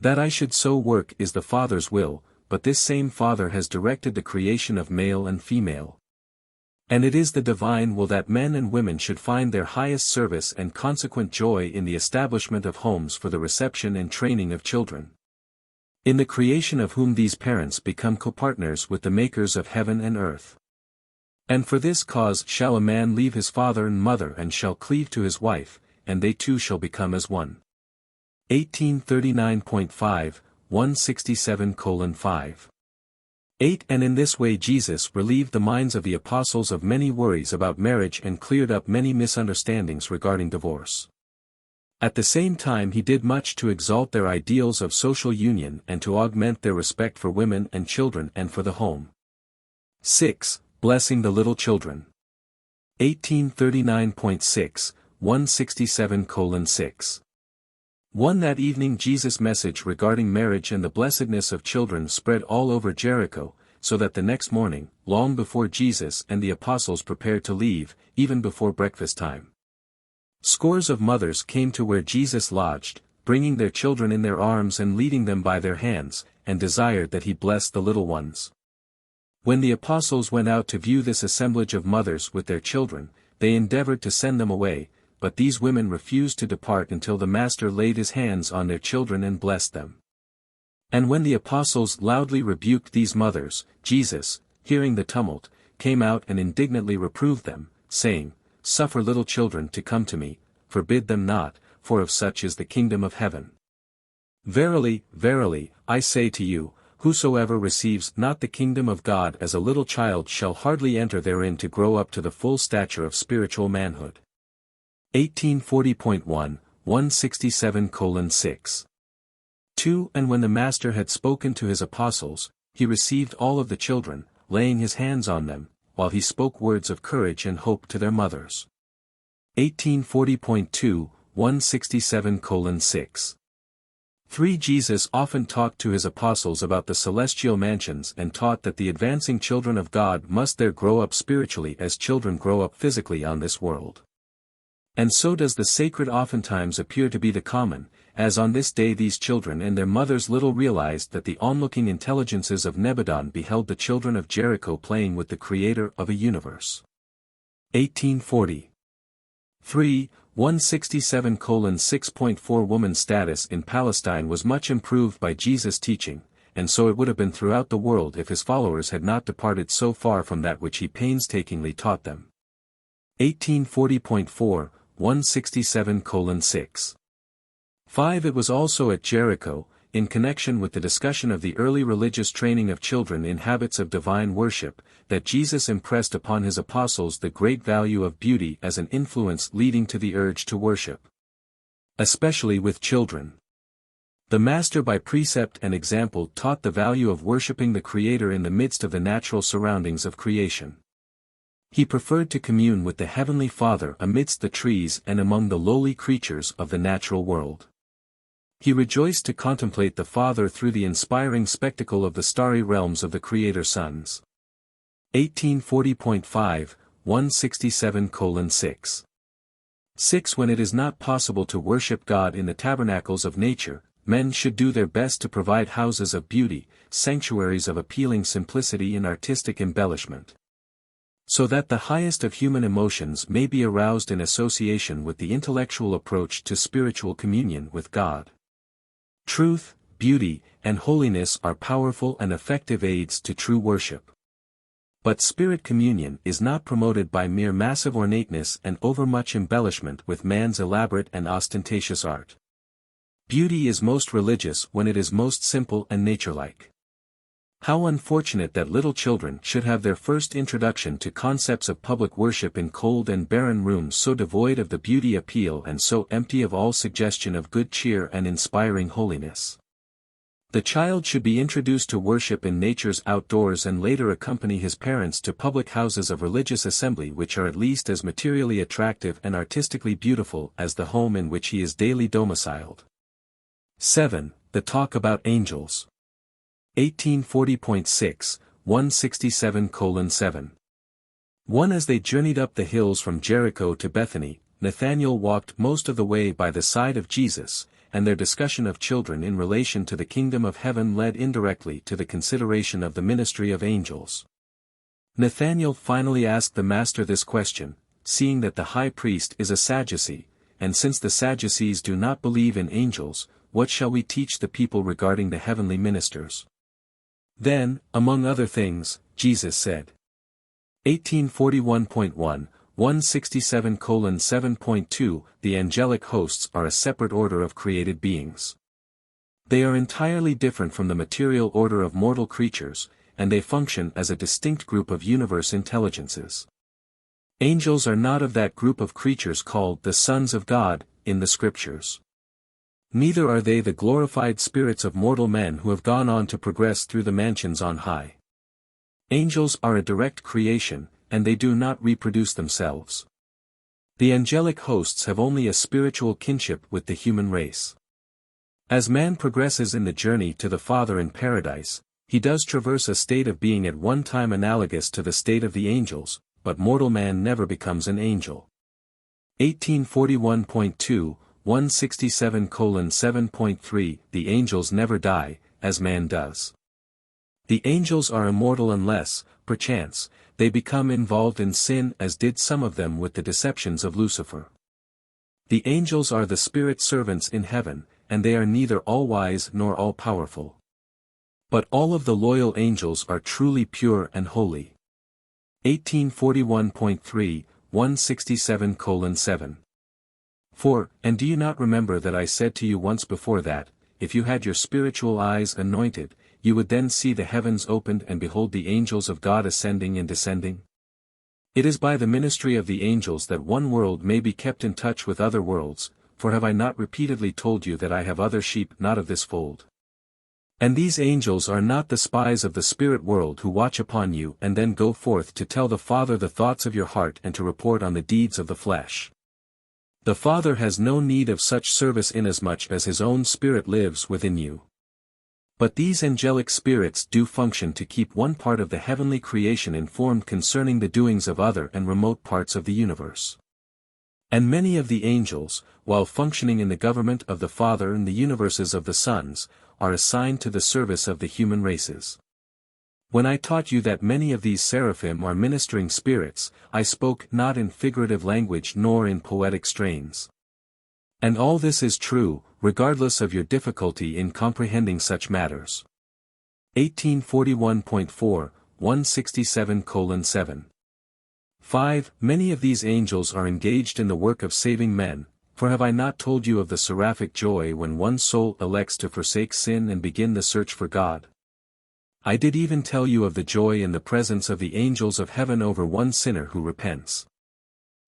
That I should so work is the Father's will, but this same Father has directed the creation of male and female. And it is the divine will that men and women should find their highest service and consequent joy in the establishment of homes for the reception and training of children. In the creation of whom these parents become copartners with the makers of heaven and earth. And for this cause shall a man leave his father and mother and shall cleave to his wife, and they two shall become as one. 1839.5, 167:5. 8. And in this way Jesus relieved the minds of the apostles of many worries about marriage and cleared up many misunderstandings regarding divorce. At the same time he did much to exalt their ideals of social union and to augment their respect for women and children and for the home. 6. Blessing the little children. 1839.6, 167:6. 1. That evening Jesus' message regarding marriage and the blessedness of children spread all over Jericho, so that the next morning, long before Jesus and the apostles prepared to leave, even before breakfast time, scores of mothers came to where Jesus lodged, bringing their children in their arms and leading them by their hands, and desired that he bless the little ones. When the apostles went out to view this assemblage of mothers with their children, they endeavored to send them away, but these women refused to depart until the Master laid his hands on their children and blessed them. And when the apostles loudly rebuked these mothers, Jesus, hearing the tumult, came out and indignantly reproved them, saying, "Suffer little children to come to me, forbid them not, for of such is the kingdom of heaven. Verily, verily, I say to you, whosoever receives not the kingdom of God as a little child shall hardly enter therein to grow up to the full stature of spiritual manhood." 1840.1, 167:6. 2. And when the Master had spoken to his apostles, he received all of the children, laying his hands on them, while he spoke words of courage and hope to their mothers. 1840.2, 167:6. 3. Jesus often talked to his apostles about the celestial mansions and taught that the advancing children of God must there grow up spiritually as children grow up physically on this world. And so does the sacred oftentimes appear to be the common, as on this day these children and their mothers little realized that the onlooking intelligences of Nebadon beheld the children of Jericho playing with the Creator of a universe. 1840. 3. 167:6.4 Woman's status in Palestine was much improved by Jesus' teaching, and so it would have been throughout the world if his followers had not departed so far from that which he painstakingly taught them. 1840.4, 167:6. 5. It was also at Jericho, in connection with the discussion of the early religious training of children in habits of divine worship, that Jesus impressed upon his apostles the great value of beauty as an influence leading to the urge to worship, especially with children. The Master by precept and example taught the value of worshipping the Creator in the midst of the natural surroundings of creation. He preferred to commune with the Heavenly Father amidst the trees and among the lowly creatures of the natural world. He rejoiced to contemplate the Father through the inspiring spectacle of the starry realms of the Creator sons. 1840.5, 167:6. 6. When it is not possible to worship God in the tabernacles of nature, men should do their best to provide houses of beauty, sanctuaries of appealing simplicity and artistic embellishment, so that the highest of human emotions may be aroused in association with the intellectual approach to spiritual communion with God. Truth, beauty, and holiness are powerful and effective aids to true worship. But spirit communion is not promoted by mere massive ornateness and overmuch embellishment with man's elaborate and ostentatious art. Beauty is most religious when it is most simple and nature-like. How unfortunate that little children should have their first introduction to concepts of public worship in cold and barren rooms so devoid of the beauty appeal and so empty of all suggestion of good cheer and inspiring holiness. The child should be introduced to worship in nature's outdoors and later accompany his parents to public houses of religious assembly which are at least as materially attractive and artistically beautiful as the home in which he is daily domiciled. 7. The talk about angels. 1840.6, 167:7. 1. As they journeyed up the hills from Jericho to Bethany, Nathanael walked most of the way by the side of Jesus, and their discussion of children in relation to the kingdom of heaven led indirectly to the consideration of the ministry of angels. Nathanael finally asked the Master this question, seeing that the high priest is a Sadducee, and since the Sadducees do not believe in angels, what shall we teach the people regarding the heavenly ministers? Then, among other things, Jesus said. 1841.1, 167:7.2 The angelic hosts are a separate order of created beings. They are entirely different from the material order of mortal creatures, and they function as a distinct group of universe intelligences. Angels are not of that group of creatures called the sons of God, in the Scriptures. Neither are they the glorified spirits of mortal men who have gone on to progress through the mansions on high. Angels are a direct creation, and they do not reproduce themselves. The angelic hosts have only a spiritual kinship with the human race. As man progresses in the journey to the Father in paradise, he does traverse a state of being at one time analogous to the state of the angels, but mortal man never becomes an angel. 1841.2, 167:7.3 The angels never die, as man does. The angels are immortal unless, perchance, they become involved in sin as did some of them with the deceptions of Lucifer. The angels are the spirit servants in heaven, and they are neither all-wise nor all-powerful. But all of the loyal angels are truly pure and holy. 1841.3, 167:7. 4. And do you not remember that I said to you once before that, if you had your spiritual eyes anointed, you would then see the heavens opened and behold the angels of God ascending and descending? It is by the ministry of the angels that one world may be kept in touch with other worlds, for have I not repeatedly told you that I have other sheep not of this fold? And these angels are not the spies of the spirit world who watch upon you and then go forth to tell the Father the thoughts of your heart and to report on the deeds of the flesh. The Father has no need of such service inasmuch as his own Spirit lives within you. But these angelic spirits do function to keep one part of the heavenly creation informed concerning the doings of other and remote parts of the universe. And many of the angels, while functioning in the government of the Father and the universes of the sons, are assigned to the service of the human races. When I taught you that many of these seraphim are ministering spirits, I spoke not in figurative language nor in poetic strains. And all this is true, regardless of your difficulty in comprehending such matters. 1841.4, 167:7. 5. Many of these angels are engaged in the work of saving men, for have I not told you of the seraphic joy when one soul elects to forsake sin and begin the search for God? I did even tell you of the joy in the presence of the angels of heaven over one sinner who repents.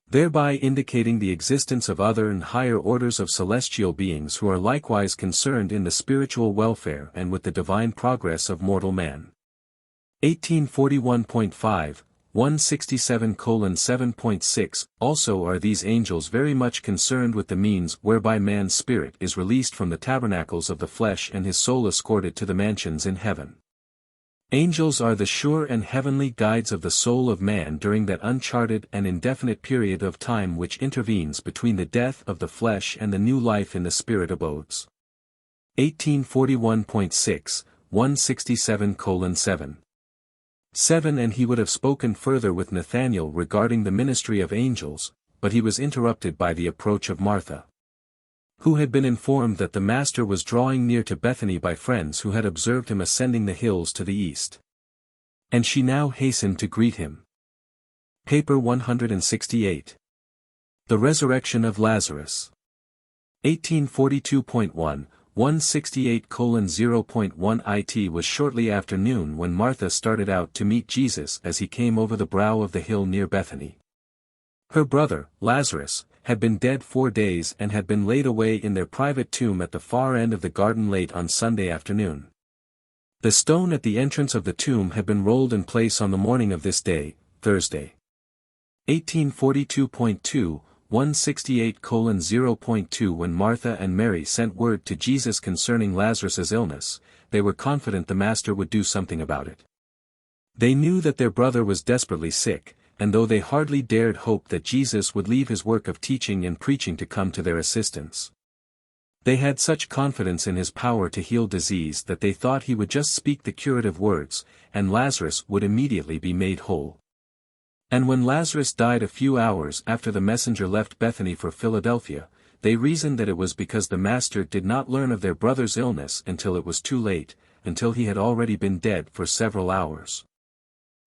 Thereby indicating the existence of other and higher orders of celestial beings who are likewise concerned in the spiritual welfare and with the divine progress of mortal man. 1841.5, 167:7.6 Also are these angels very much concerned with the means whereby man's spirit is released from the tabernacles of the flesh and his soul escorted to the mansions in heaven. Angels are the sure and heavenly guides of the soul of man during that uncharted and indefinite period of time which intervenes between the death of the flesh and the new life in the spirit abodes. 1841.6, 167:7. 7. And he would have spoken further with Nathanael regarding the ministry of angels, but he was interrupted by the approach of Martha, who had been informed that the Master was drawing near to Bethany by friends who had observed him ascending the hills to the east. And she now hastened to greet him. Paper 168. The Resurrection of Lazarus. 1842.1, 168:0.1 It was shortly after noon when Martha started out to meet Jesus as he came over the brow of the hill near Bethany. Her brother, Lazarus, had been dead 4 days and had been laid away in their private tomb at the far end of the garden late on Sunday afternoon. The stone at the entrance of the tomb had been rolled in place on the morning of this day, Thursday. 1842.2, 168:0.2 When Martha and Mary sent word to Jesus concerning Lazarus's illness, they were confident the Master would do something about it. They knew that their brother was desperately sick, and though they hardly dared hope that Jesus would leave his work of teaching and preaching to come to their assistance. They had such confidence in his power to heal disease that they thought he would just speak the curative words, and Lazarus would immediately be made whole. And when Lazarus died a few hours after the messenger left Bethany for Philadelphia, they reasoned that it was because the Master did not learn of their brother's illness until it was too late, until he had already been dead for several hours.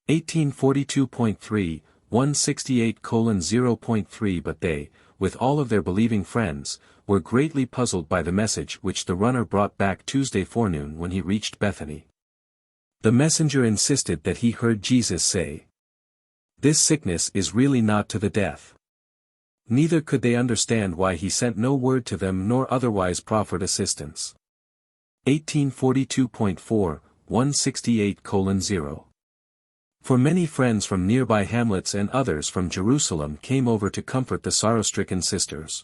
1842.3, 168:0.3 But they, with all of their believing friends, were greatly puzzled by the message which the runner brought back Tuesday forenoon when he reached Bethany. The messenger insisted that he heard Jesus say, "This sickness is really not to the death." Neither could they understand why he sent no word to them nor otherwise proffered assistance. 1842.4, 168:0. For many friends from nearby hamlets and others from Jerusalem came over to comfort the sorrow-stricken sisters.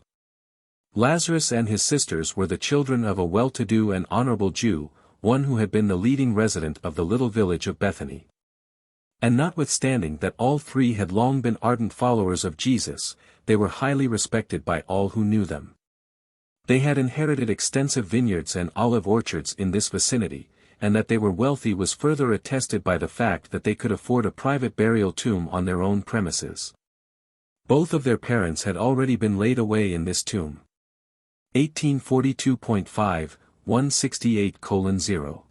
Lazarus and his sisters were the children of a well-to-do and honorable Jew, one who had been the leading resident of the little village of Bethany. And notwithstanding that all three had long been ardent followers of Jesus, they were highly respected by all who knew them. They had inherited extensive vineyards and olive orchards in this vicinity, and that they were wealthy was further attested by the fact that they could afford a private burial tomb on their own premises. Both of their parents had already been laid away in this tomb. 1842.5, 168:0.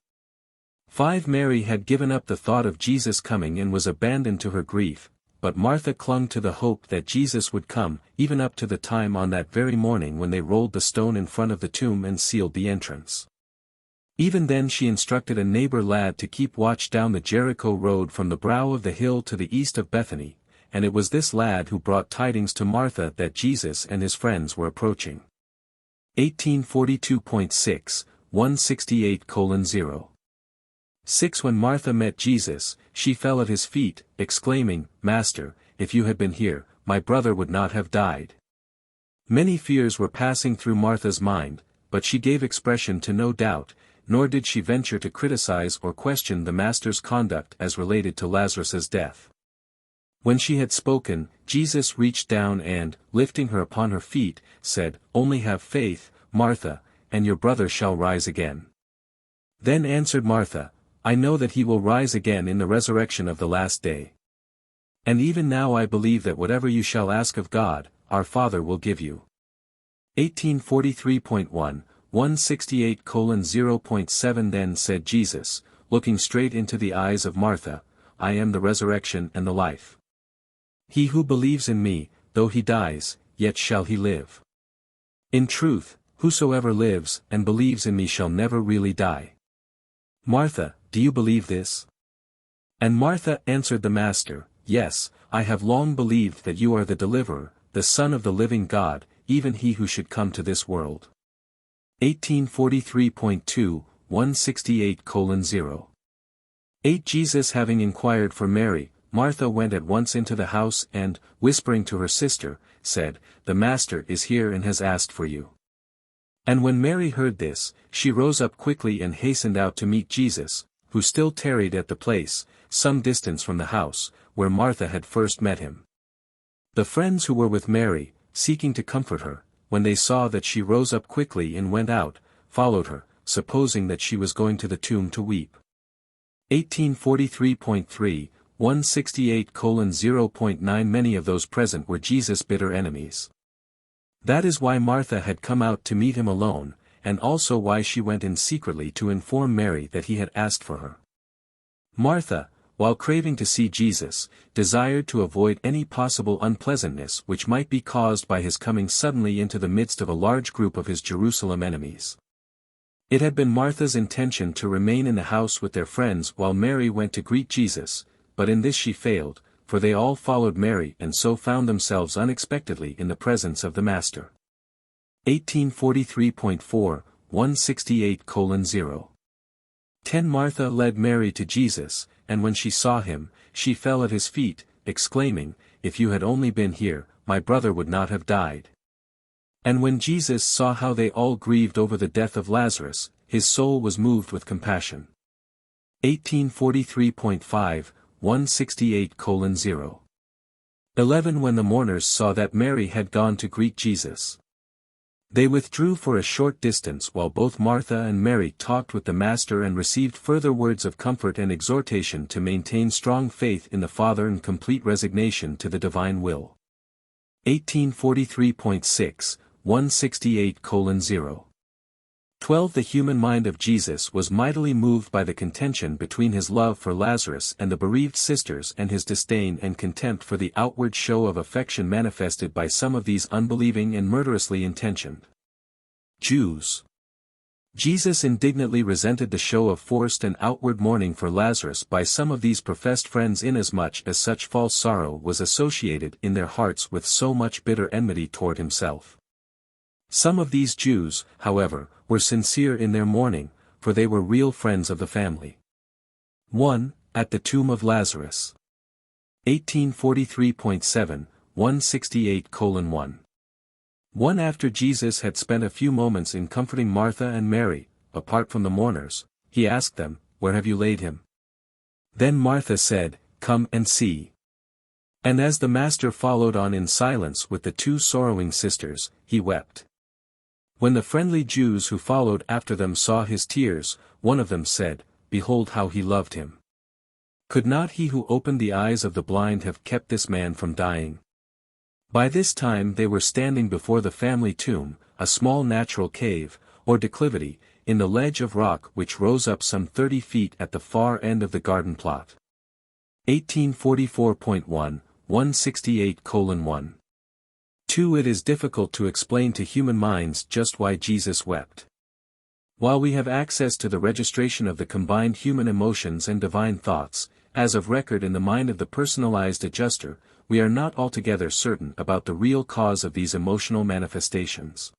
5 Mary had given up the thought of Jesus coming and was abandoned to her grief, but Martha clung to the hope that Jesus would come, even up to the time on that very morning when they rolled the stone in front of the tomb and sealed the entrance. Even then she instructed a neighbor lad to keep watch down the Jericho road from the brow of the hill to the east of Bethany, and it was this lad who brought tidings to Martha that Jesus and his friends were approaching. 1842.6, 168:0. 6 When Martha met Jesus, she fell at his feet, exclaiming, "Master, if you had been here, my brother would not have died." Many fears were passing through Martha's mind, but she gave expression to no doubt, nor did she venture to criticize or question the Master's conduct as related to Lazarus's death. When she had spoken, Jesus reached down and, lifting her upon her feet, said, "Only have faith, Martha, and your brother shall rise again." Then answered Martha, "I know that he will rise again in the resurrection of the last day. And even now I believe that whatever you shall ask of God, our Father will give you." 1843.1, 168:0.7 Then said Jesus, looking straight into the eyes of Martha, "I am the resurrection and the life. He who believes in me, though he dies, yet shall he live. In truth, whosoever lives and believes in me shall never really die." Martha, do you believe this? And Martha answered the Master, "Yes, I have long believed that you are the deliverer, the Son of the living God, even he who should come to this world." 1843.2, 168:0. 8 Jesus having inquired for Mary, Martha went at once into the house and, whispering to her sister, said, "The Master is here and has asked for you." And when Mary heard this, she rose up quickly and hastened out to meet Jesus, who still tarried at the place, some distance from the house, where Martha had first met him. The friends who were with Mary, seeking to comfort her, when they saw that she rose up quickly and went out, followed her, supposing that she was going to the tomb to weep. 1843.3, 168:0.9 Many of those present were Jesus' bitter enemies. That is why Martha had come out to meet him alone, and also why she went in secretly to inform Mary that he had asked for her. Martha, while craving to see Jesus, desired to avoid any possible unpleasantness which might be caused by his coming suddenly into the midst of a large group of his Jerusalem enemies. It had been Martha's intention to remain in the house with their friends while Mary went to greet Jesus, but in this she failed, for they all followed Mary and so found themselves unexpectedly in the presence of the Master. 1843.4, 168:0. 10 Martha led Mary to Jesus, and when she saw him, she fell at his feet, exclaiming, "If you had only been here, my brother would not have died." And when Jesus saw how they all grieved over the death of Lazarus, his soul was moved with compassion. 1843.5, 168:0. 11 When the mourners saw that Mary had gone to greet Jesus, they withdrew for a short distance while both Martha and Mary talked with the Master and received further words of comfort and exhortation to maintain strong faith in the Father and complete resignation to the divine will. 1843.6, 168:0. 12 The human mind of Jesus was mightily moved by the contention between his love for Lazarus and the bereaved sisters and his disdain and contempt for the outward show of affection manifested by some of these unbelieving and murderously intentioned Jews. Jesus indignantly resented the show of forced and outward mourning for Lazarus by some of these professed friends inasmuch as such false sorrow was associated in their hearts with so much bitter enmity toward himself. Some of these Jews, however, were sincere in their mourning, for they were real friends of the family. 1. At the tomb of Lazarus. 1843.7, 168:1. 1 After Jesus had spent a few moments in comforting Martha and Mary, apart from the mourners, he asked them, "Where have you laid him?" Then Martha said, "Come and see." And as the Master followed on in silence with the two sorrowing sisters, he wept. When the friendly Jews who followed after them saw his tears, one of them said, "Behold how he loved him. Could not he who opened the eyes of the blind have kept this man from dying?" By this time they were standing before the family tomb, a small natural cave, or declivity, in the ledge of rock which rose up some 30 feet at the far end of the garden plot. 1844.1, 168:1. 2 It is difficult to explain to human minds just why Jesus wept. While we have access to the registration of the combined human emotions and divine thoughts, as of record in the mind of the personalized adjuster, we are not altogether certain about the real cause of these emotional manifestations.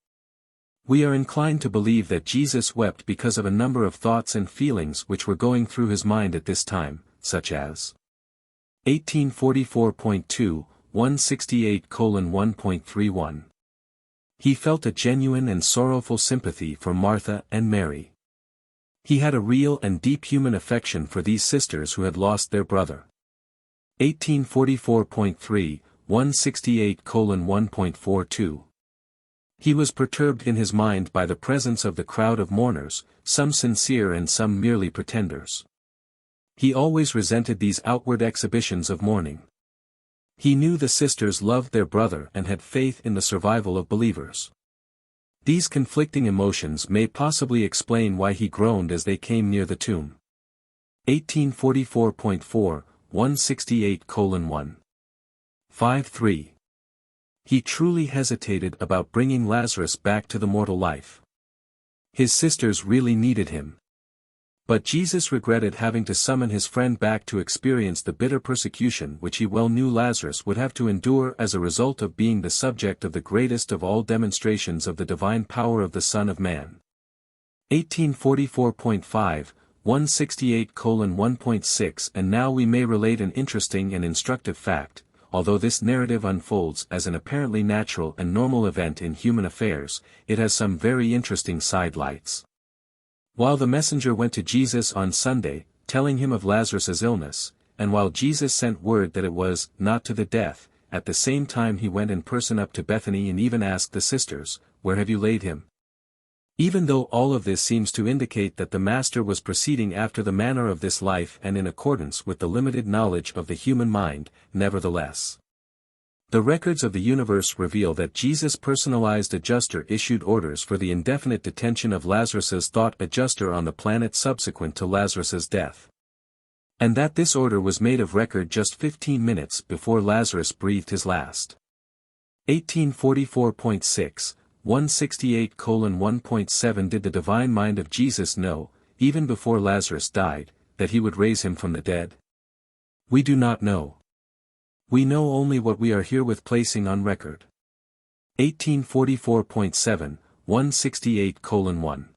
We are inclined to believe that Jesus wept because of a number of thoughts and feelings which were going through his mind at this time, such as 1844.2, 168:1.31. He felt a genuine and sorrowful sympathy for Martha and Mary. He had a real and deep human affection for these sisters who had lost their brother. 1844.3, 168:1.42. He was perturbed in his mind by the presence of the crowd of mourners, some sincere and some merely pretenders. He always resented these outward exhibitions of mourning. He knew the sisters loved their brother and had faith in the survival of believers. These conflicting emotions may possibly explain why he groaned as they came near the tomb. 1844.4, 168:1. 5-3. He truly hesitated about bringing Lazarus back to the mortal life. His sisters really needed him. But Jesus regretted having to summon his friend back to experience the bitter persecution which he well knew Lazarus would have to endure as a result of being the subject of the greatest of all demonstrations of the divine power of the Son of Man. 1844.5, 168:1.6 And now we may relate an interesting and instructive fact. Although this narrative unfolds as an apparently natural and normal event in human affairs, it has some very interesting sidelights. While the messenger went to Jesus on Sunday, telling him of Lazarus's illness, and while Jesus sent word that it was not to the death, at the same time he went in person up to Bethany and even asked the sisters, "Where have you laid him?" Even though all of this seems to indicate that the Master was proceeding after the manner of this life and in accordance with the limited knowledge of the human mind, nevertheless, the records of the universe reveal that Jesus' personalized adjuster issued orders for the indefinite detention of Lazarus's thought adjuster on the planet subsequent to Lazarus's death. And that this order was made of record just 15 minutes before Lazarus breathed his last. 1844.6, 168:1.7 Did the divine mind of Jesus know, even before Lazarus died, that he would raise him from the dead? We do not know. We know only what we are herewith placing on record. 1844.7, 168:1.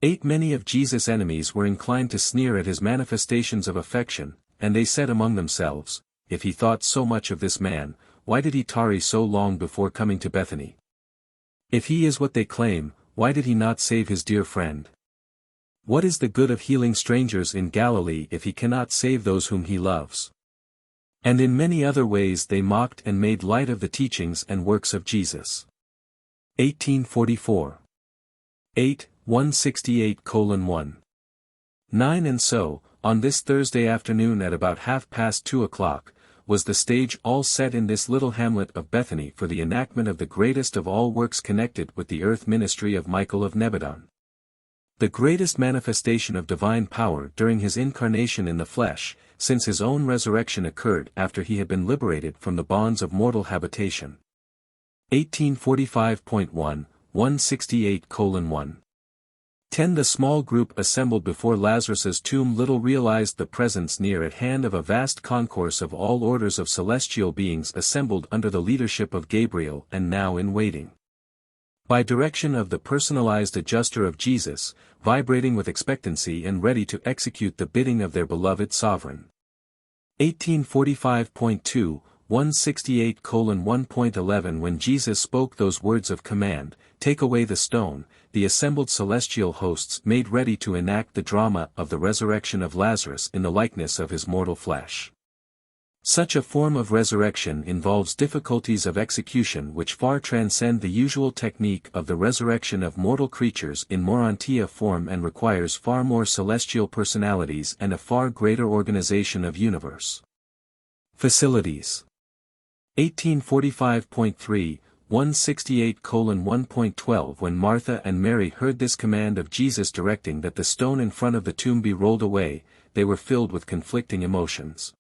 8 Many of Jesus' enemies were inclined to sneer at his manifestations of affection, and they said among themselves, "If he thought so much of this man, why did he tarry so long before coming to Bethany? If he is what they claim, why did he not save his dear friend?" What is the good of healing strangers in Galilee if he cannot save those whom he loves? And in many other ways they mocked and made light of the teachings and works of Jesus. 1844. 8, 168:1. 9. And so, on this Thursday afternoon at about 2:30, was the stage all set in this little hamlet of Bethany for the enactment of the greatest of all works connected with the earth ministry of Michael of Nebadon. The greatest manifestation of divine power during his incarnation in the flesh, since his own resurrection occurred after he had been liberated from the bonds of mortal habitation. 1845.1, 168:1. 10. The small group assembled before Lazarus's tomb little realized the presence near at hand of a vast concourse of all orders of celestial beings assembled under the leadership of Gabriel and now in waiting. By direction of the personalized adjuster of Jesus, vibrating with expectancy and ready to execute the bidding of their beloved sovereign. 1845.2, 168:1.11. When Jesus spoke those words of command, "Take away the stone," the assembled celestial hosts made ready to enact the drama of the resurrection of Lazarus in the likeness of his mortal flesh. Such a form of resurrection involves difficulties of execution which far transcend the usual technique of the resurrection of mortal creatures in Urantia form and requires far more celestial personalities and a far greater organization of universe facilities. 1845.3, 168:1.12. When Martha and Mary heard this command of Jesus directing that the stone in front of the tomb be rolled away, they were filled with conflicting emotions.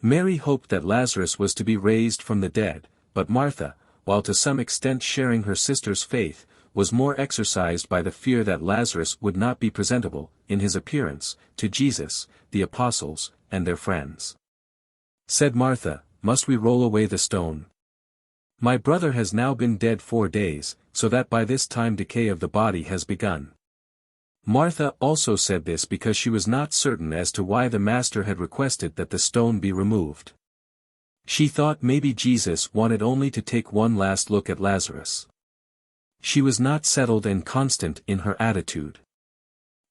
Mary hoped that Lazarus was to be raised from the dead, but Martha, while to some extent sharing her sister's faith, was more exercised by the fear that Lazarus would not be presentable, in his appearance, to Jesus, the apostles, and their friends. Said Martha, "Must we roll away the stone? My brother has now been dead 4 days, so that by this time decay of the body has begun." Martha also said this because she was not certain as to why the Master had requested that the stone be removed. She thought maybe Jesus wanted only to take one last look at Lazarus. She was not settled and constant in her attitude.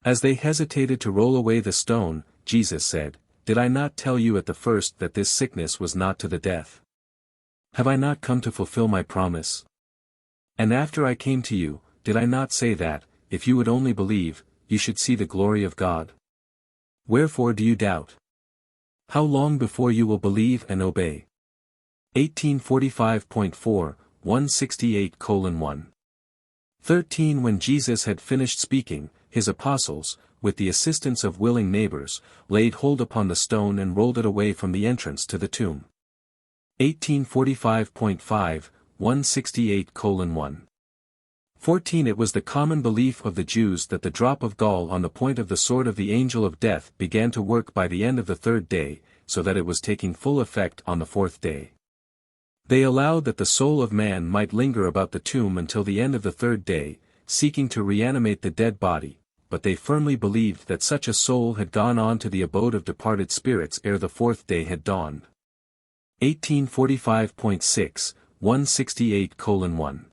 As they hesitated to roll away the stone, Jesus said, "Did I not tell you at the first that this sickness was not to the death? Have I not come to fulfill my promise? And after I came to you, did I not say that, if you would only believe, you should see the glory of God? Wherefore do you doubt? How long before you will believe and obey?" 1845.4, 168:1. 13. When Jesus had finished speaking, his apostles, with the assistance of willing neighbors, laid hold upon the stone and rolled it away from the entrance to the tomb. 1845.5, 168:1. 14. It was the common belief of the Jews that the drop of gall on the point of the sword of the angel of death began to work by the end of the 3rd day, so that it was taking full effect on the 4th day. They allowed that the soul of man might linger about the tomb until the end of the 3rd day, seeking to reanimate the dead body, but they firmly believed that such a soul had gone on to the abode of departed spirits ere the 4th day had dawned. 1845.6, 168:1.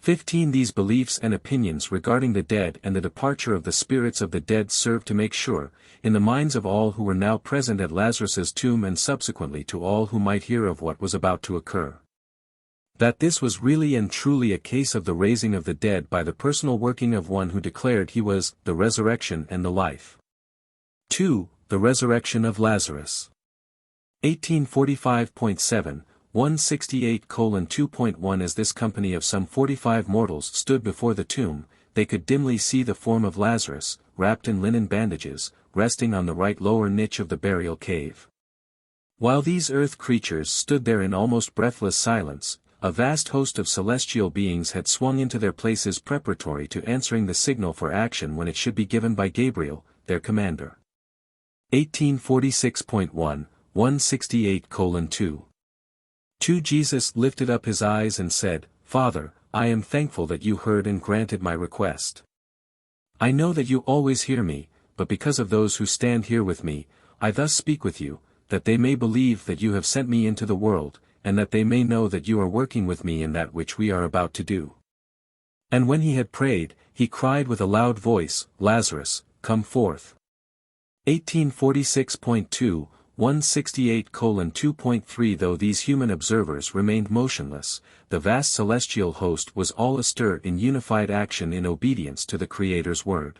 15. These beliefs and opinions regarding the dead and the departure of the spirits of the dead served to make sure, in the minds of all who were now present at Lazarus's tomb and subsequently to all who might hear of what was about to occur, that this was really and truly a case of the raising of the dead by the personal working of one who declared he was the resurrection and the life. 2. The resurrection of Lazarus. 1845.7, 168:2.1. As this company of some 45 mortals stood before the tomb, they could dimly see the form of Lazarus, wrapped in linen bandages, resting on the right lower niche of the burial cave. While these earth creatures stood there in almost breathless silence, a vast host of celestial beings had swung into their places preparatory to answering the signal for action when it should be given by Gabriel, their commander. 1846.1, 168:2. 2. Jesus lifted up his eyes and said, "Father, I am thankful that you heard and granted my request. I know that you always hear me, but because of those who stand here with me, I thus speak with you, that they may believe that you have sent me into the world, and that they may know that you are working with me in that which we are about to do. And when he had prayed, he cried with a loud voice, Lazarus, come forth. 1846.2, 168:2.3 Though these human observers remained motionless, the vast celestial host was all astir in unified action in obedience to the Creator's word.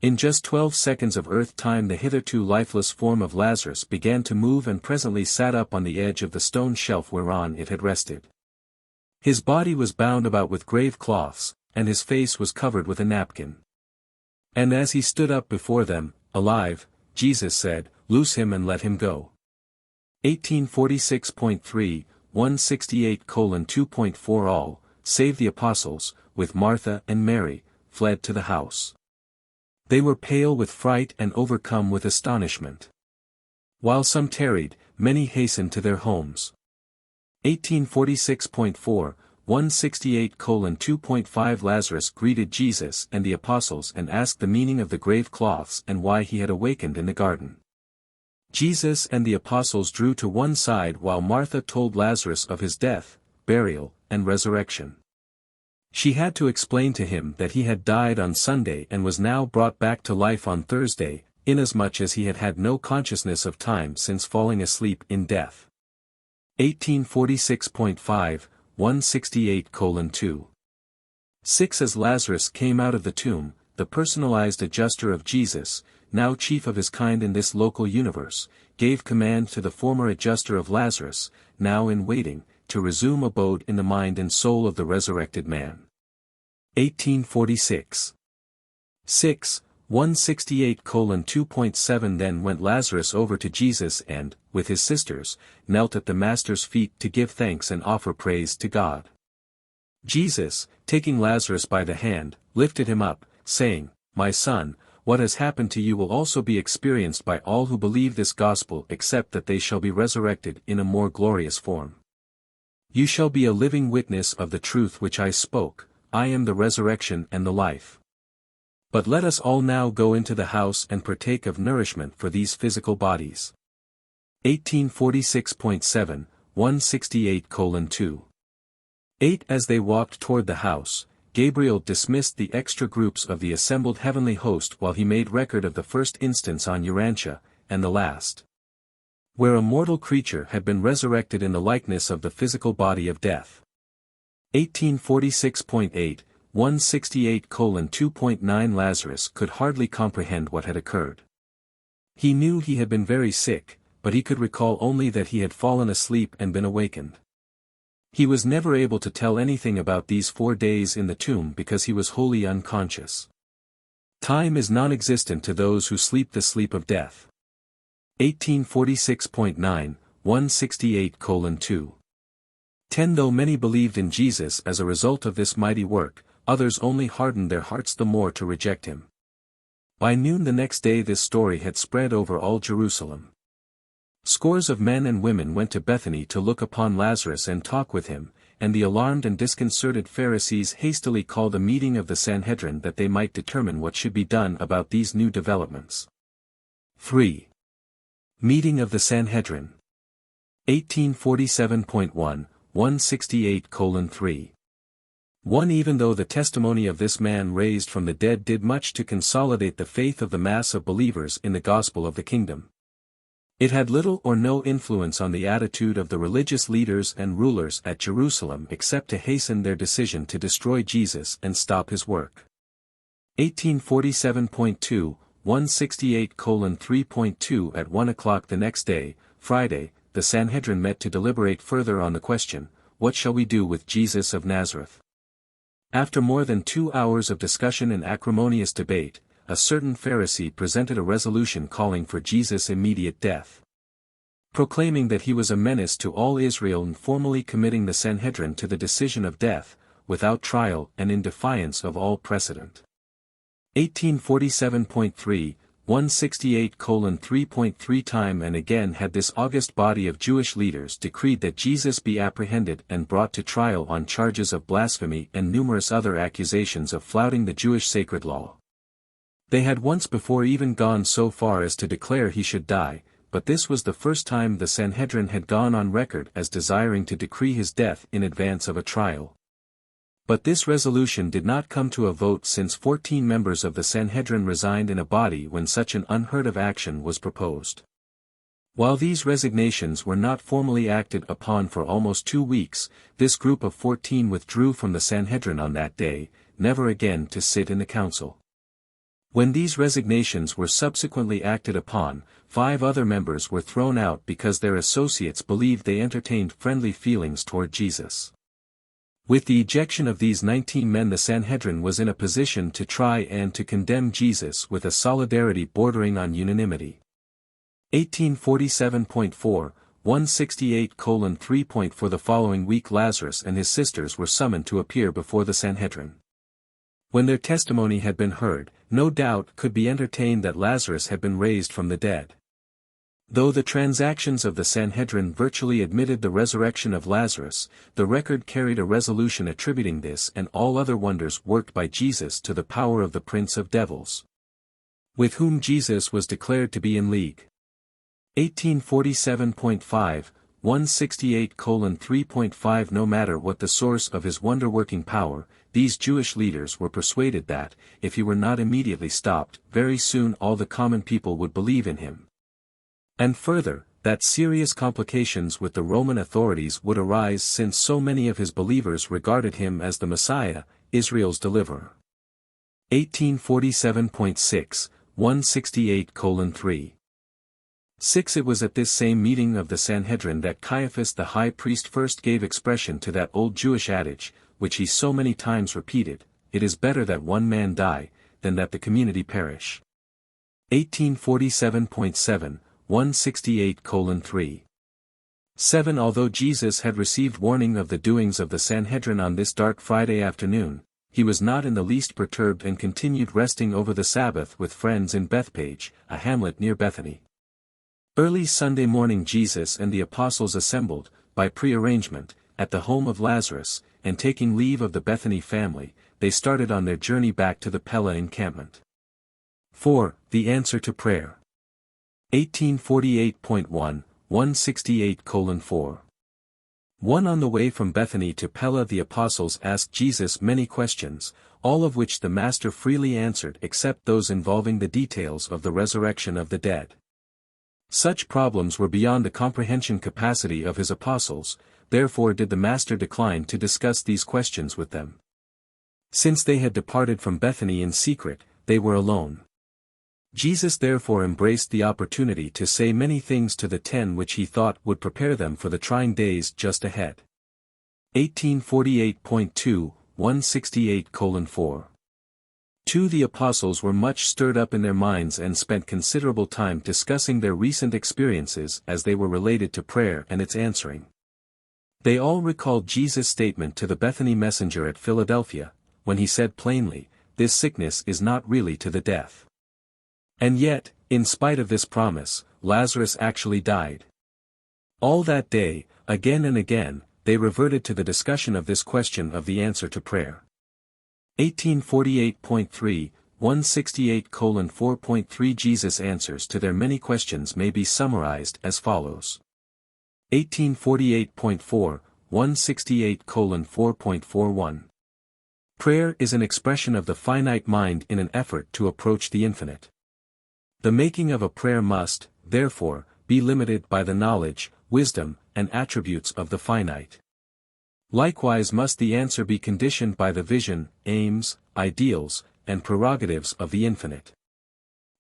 In just 12 seconds of earth time the hitherto lifeless form of Lazarus began to move and presently sat up on the edge of the stone shelf whereon it had rested. His body was bound about with grave cloths, and his face was covered with a napkin. And as he stood up before them, alive, Jesus said, Loose him and let him go. 1846.3, 168:2.4 All, save the apostles, with Martha and Mary, fled to the house. They were pale with fright and overcome with astonishment. While some tarried, many hastened to their homes. 1846.4, 168:2.5 Lazarus greeted Jesus and the apostles and asked the meaning of the grave cloths and why he had awakened in the garden. Jesus and the apostles drew to one side while Martha told Lazarus of his death, burial, and resurrection. She had to explain to him that he had died on Sunday and was now brought back to life on Thursday, inasmuch as he had had no consciousness of time since falling asleep in death. 1846.5, 168:2. 6 As Lazarus came out of the tomb, the personalized adjuster of Jesus, now chief of his kind in this local universe, gave command to the former adjuster of Lazarus, now in waiting, to resume abode in the mind and soul of the resurrected man. 1846. 6, 168:2.7 Then went Lazarus over to Jesus and, with his sisters, knelt at the Master's feet to give thanks and offer praise to God. Jesus, taking Lazarus by the hand, lifted him up, saying, My son, what has happened to you will also be experienced by all who believe this gospel except that they shall be resurrected in a more glorious form. You shall be a living witness of the truth which I spoke, I am the resurrection and the life. But let us all now go into the house and partake of nourishment for these physical bodies. 1846.7, 168:2. 8 As they walked toward the house, Gabriel dismissed the extra groups of the assembled heavenly host while he made record of the first instance on Urantia, and the last. Where a mortal creature had been resurrected in the likeness of the physical body of death. 1846.8, 168:2.9 Lazarus could hardly comprehend what had occurred. He knew he had been very sick, but he could recall only that he had fallen asleep and been awakened. He was never able to tell anything about these 4 days in the tomb because he was wholly unconscious. Time is non-existent to those who sleep the sleep of death. 1846.9, 168:2. 10 Though many believed in Jesus as a result of this mighty work, others only hardened their hearts the more to reject him. By noon the next day this story had spread over all Jerusalem. Scores of men and women went to Bethany to look upon Lazarus and talk with him, and the alarmed and disconcerted Pharisees hastily called a meeting of the Sanhedrin that they might determine what should be done about these new developments. 3. Meeting of the Sanhedrin. 1847.1, 168:3. 1 Even though the testimony of this man raised from the dead did much to consolidate the faith of the mass of believers in the gospel of the kingdom, it had little or no influence on the attitude of the religious leaders and rulers at Jerusalem except to hasten their decision to destroy Jesus and stop his work. 1847.2, 168:3.2 At 1 o'clock the next day, Friday, the Sanhedrin met to deliberate further on the question, What shall we do with Jesus of Nazareth? After more than 2 hours of discussion and acrimonious debate, a certain Pharisee presented a resolution calling for Jesus' immediate death. Proclaiming that he was a menace to all Israel and formally committing the Sanhedrin to the decision of death, without trial and in defiance of all precedent. 1847.3, 168:3.3 Time and again had this august body of Jewish leaders decreed that Jesus be apprehended and brought to trial on charges of blasphemy and numerous other accusations of flouting the Jewish sacred law. They had once before even gone so far as to declare he should die, but this was the first time the Sanhedrin had gone on record as desiring to decree his death in advance of a trial. But this resolution did not come to a vote since 14 members of the Sanhedrin resigned in a body when such an unheard-of action was proposed. While these resignations were not formally acted upon for almost 2 weeks, this group of 14 withdrew from the Sanhedrin on that day, never again to sit in the council. When these resignations were subsequently acted upon, 5 other members were thrown out because their associates believed they entertained friendly feelings toward Jesus. With the ejection of these 19 men, the Sanhedrin was in a position to try and to condemn Jesus with a solidarity bordering on unanimity. 1847.4, 168:3. For the following week Lazarus and his sisters were summoned to appear before the Sanhedrin. When their testimony had been heard, no doubt could be entertained that Lazarus had been raised from the dead. Though the transactions of the Sanhedrin virtually admitted the resurrection of Lazarus, the record carried a resolution attributing this and all other wonders worked by Jesus to the power of the prince of devils, with whom Jesus was declared to be in league. 1847.5, 168:3.5. No matter what the source of his wonder-working power, these Jewish leaders were persuaded that, if he were not immediately stopped, very soon all the common people would believe in him. And further, that serious complications with the Roman authorities would arise since so many of his believers regarded him as the Messiah, Israel's deliverer. 1847.6, 168:3. 6. It was at this same meeting of the Sanhedrin that Caiaphas the high priest first gave expression to that old Jewish adage, which he so many times repeated, "It is better that one man die, than that the community perish." 1847.7, 168:3. 7. Although Jesus had received warning of the doings of the Sanhedrin on this dark Friday afternoon, he was not in the least perturbed and continued resting over the Sabbath with friends in Bethpage, a hamlet near Bethany. Early Sunday morning Jesus and the apostles assembled, by pre-arrangement, at the home of Lazarus, and taking leave of the Bethany family, they started on their journey back to the Pella encampment. 4. The answer to prayer. 1848.1, 168:4. 1. On the way from Bethany to Pella the apostles asked Jesus many questions, all of which the Master freely answered except those involving the details of the resurrection of the dead. Such problems were beyond the comprehension capacity of his apostles, therefore did the Master decline to discuss these questions with them. Since they had departed from Bethany in secret, they were alone. Jesus therefore embraced the opportunity to say many things to the 10 which he thought would prepare them for the trying days just ahead. 1848.2, 168:4. 2. The apostles were much stirred up in their minds and spent considerable time discussing their recent experiences as they were related to prayer and its answering. They all recalled Jesus' statement to the Bethany messenger at Philadelphia, when he said plainly, "This sickness is not really to the death." And yet, in spite of this promise, Lazarus actually died. All that day, again and again, they reverted to the discussion of this question of the answer to prayer. 1848.3, 168:4.3. Jesus' answers to their many questions may be summarized as follows. 1848.4, 168:4.41. Prayer is an expression of the finite mind in an effort to approach the infinite. The making of a prayer must, therefore, be limited by the knowledge, wisdom, and attributes of the finite. Likewise must the answer be conditioned by the vision, aims, ideals, and prerogatives of the infinite.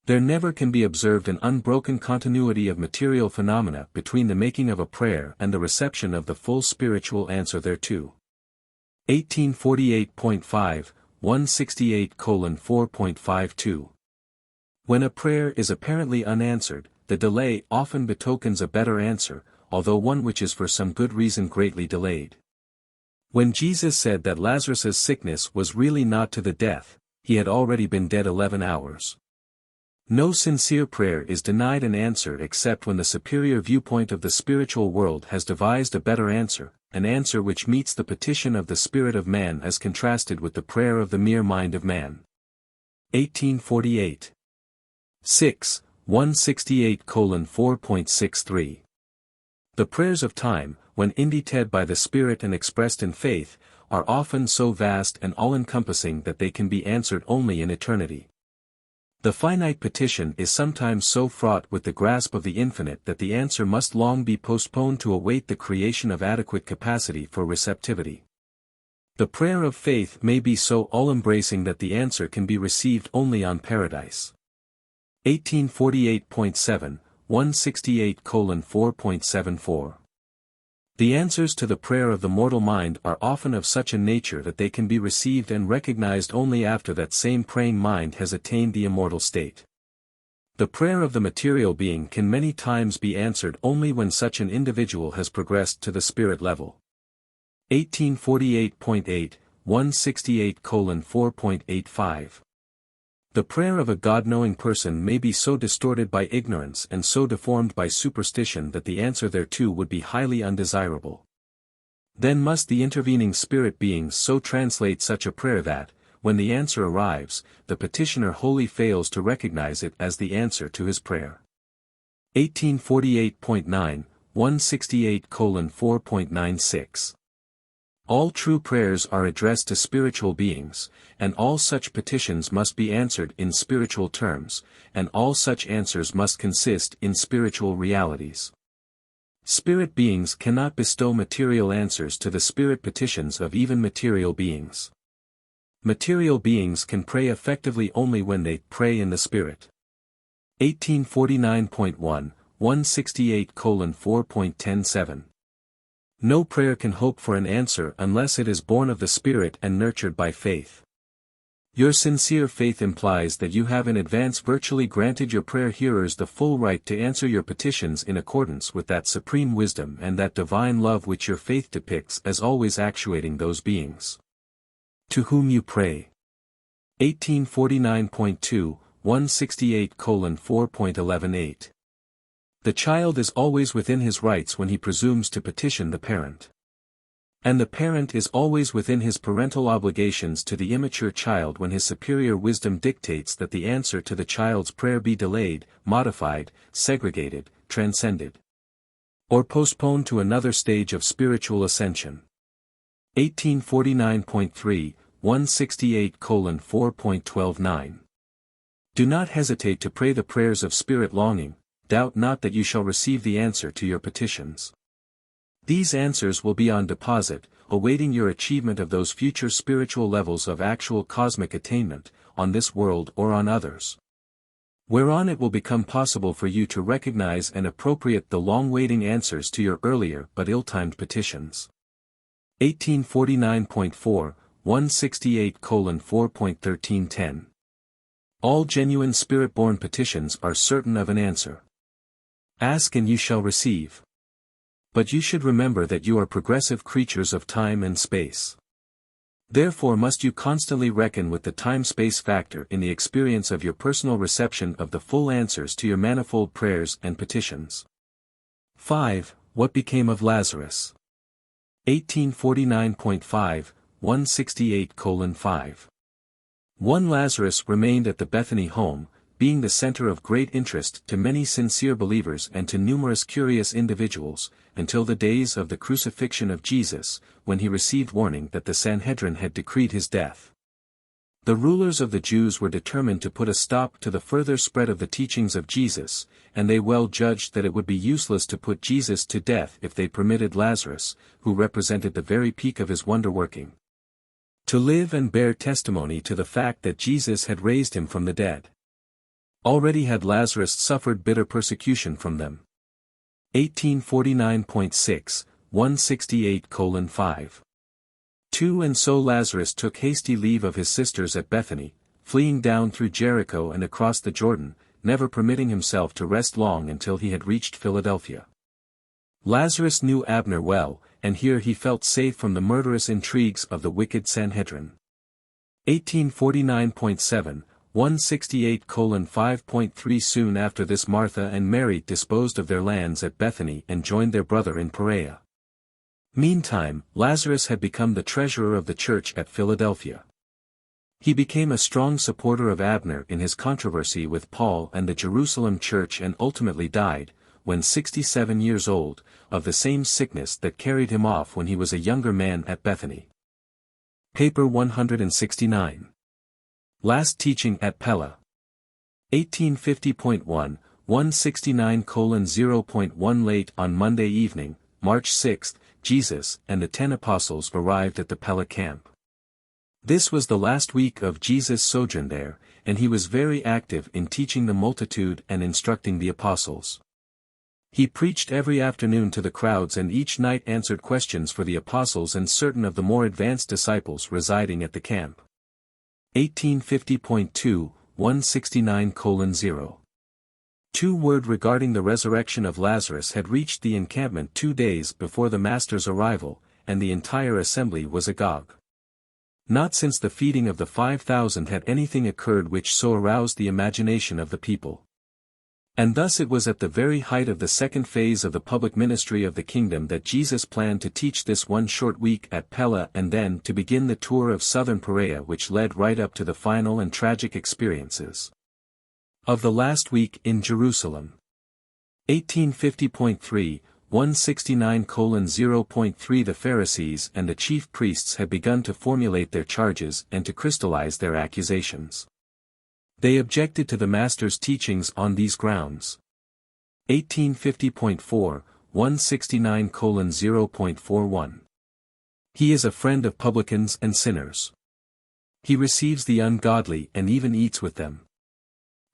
There never can be observed an unbroken continuity of material phenomena between the making of a prayer and the reception of the full spiritual answer thereto. 1848.5, 168:4.52. When a prayer is apparently unanswered, the delay often betokens a better answer, although one which is for some good reason greatly delayed. When Jesus said that Lazarus' sickness was really not to the death, he had already been dead 11 hours. No sincere prayer is denied an answer except when the superior viewpoint of the spiritual world has devised a better answer, an answer which meets the petition of the spirit of man as contrasted with the prayer of the mere mind of man. 1848. 6, 168:4.63. The prayers of time, when indited by the Spirit and expressed in faith, are often so vast and all-encompassing that they can be answered only in eternity. The finite petition is sometimes so fraught with the grasp of the infinite that the answer must long be postponed to await the creation of adequate capacity for receptivity. The prayer of faith may be so all-embracing that the answer can be received only on paradise. 1848.7, 168:4.74. The answers to the prayer of the mortal mind are often of such a nature that they can be received and recognized only after that same praying mind has attained the immortal state. The prayer of the material being can many times be answered only when such an individual has progressed to the spirit level. 1848.8, 168:4.85. The prayer of a God-knowing person may be so distorted by ignorance and so deformed by superstition that the answer thereto would be highly undesirable. Then must the intervening spirit beings so translate such a prayer that, when the answer arrives, the petitioner wholly fails to recognize it as the answer to his prayer. 1848.9, 168:4.96. All true prayers are addressed to spiritual beings, and all such petitions must be answered in spiritual terms, and all such answers must consist in spiritual realities. Spirit beings cannot bestow material answers to the spirit petitions of even material beings. Material beings can pray effectively only when they pray in the spirit. 1849.1, 168:4.107. No prayer can hope for an answer unless it is born of the Spirit and nurtured by faith. Your sincere faith implies that you have in advance virtually granted your prayer hearers the full right to answer your petitions in accordance with that supreme wisdom and that divine love which your faith depicts as always actuating those beings to whom you pray. 1849.2, 168:4.118. The child is always within his rights when he presumes to petition the parent. And the parent is always within his parental obligations to the immature child when his superior wisdom dictates that the answer to the child's prayer be delayed, modified, segregated, transcended, or postponed to another stage of spiritual ascension. 1849.3, 168:4.129. Do not hesitate to pray the prayers of spirit longing. Doubt not that you shall receive the answer to your petitions. These answers will be on deposit, awaiting your achievement of those future spiritual levels of actual cosmic attainment, on this world or on others, whereon it will become possible for you to recognize and appropriate the long-waiting answers to your earlier but ill-timed petitions. 1849.4, 168:4.1310. All genuine spirit-born petitions are certain of an answer. Ask and you shall receive. But you should remember that you are progressive creatures of time and space. Therefore must you constantly reckon with the time-space factor in the experience of your personal reception of the full answers to your manifold prayers and petitions. 5. What became of Lazarus? 1849.5, 168:5. One Lazarus remained at the Bethany home, being the center of great interest to many sincere believers and to numerous curious individuals, until the days of the crucifixion of Jesus, when he received warning that the Sanhedrin had decreed his death. The rulers of the Jews were determined to put a stop to the further spread of the teachings of Jesus, and they well judged that it would be useless to put Jesus to death if they permitted Lazarus, who represented the very peak of his wonder-working, to live and bear testimony to the fact that Jesus had raised him from the dead. Already had Lazarus suffered bitter persecution from them. 1849.6, 168:5. 2. And so Lazarus took hasty leave of his sisters at Bethany, fleeing down through Jericho and across the Jordan, never permitting himself to rest long until he had reached Philadelphia. Lazarus knew Abner well, and here he felt safe from the murderous intrigues of the wicked Sanhedrin. 1849.7, 168:5.3. Soon after this Martha and Mary disposed of their lands at Bethany and joined their brother in Perea. Meantime, Lazarus had become the treasurer of the church at Philadelphia. He became a strong supporter of Abner in his controversy with Paul and the Jerusalem church and ultimately died, when 67 years old, of the same sickness that carried him off when he was a younger man at Bethany. Paper 169. Last Teaching at Pella. 1850.1, 169:0.1 Late on Monday evening, March 6, Jesus and the 10 apostles arrived at the Pella camp. This was the last week of Jesus' sojourn there, and he was very active in teaching the multitude and instructing the apostles. He preached every afternoon to the crowds and each night answered questions for the apostles and certain of the more advanced disciples residing at the camp. 1850.2, 169:0. Word regarding the resurrection of Lazarus had reached the encampment 2 days before the Master's arrival, and the entire assembly was agog. Not since the feeding of the 5,000 had anything occurred which so aroused the imagination of the people. And thus it was at the very height of the second phase of the public ministry of the kingdom that Jesus planned to teach this one short week at Pella and then to begin the tour of southern Perea which led right up to the final and tragic experiences of the last week in Jerusalem. 1850.3, 169:0.3 The Pharisees and the chief priests had begun to formulate their charges and to crystallize their accusations. They objected to the Master's teachings on these grounds. 1850.4, 169:0.41. He is a friend of publicans and sinners. He receives the ungodly and even eats with them.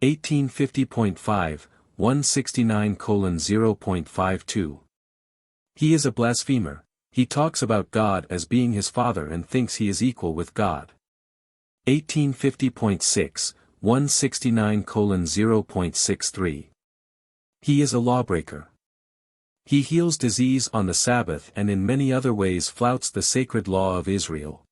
1850.5, 169:0.52. He is a blasphemer. He talks about God as being his Father and thinks he is equal with God. 1850.6, 169:0.63. He is a lawbreaker. He heals disease on the Sabbath and in many other ways flouts the sacred law of Israel.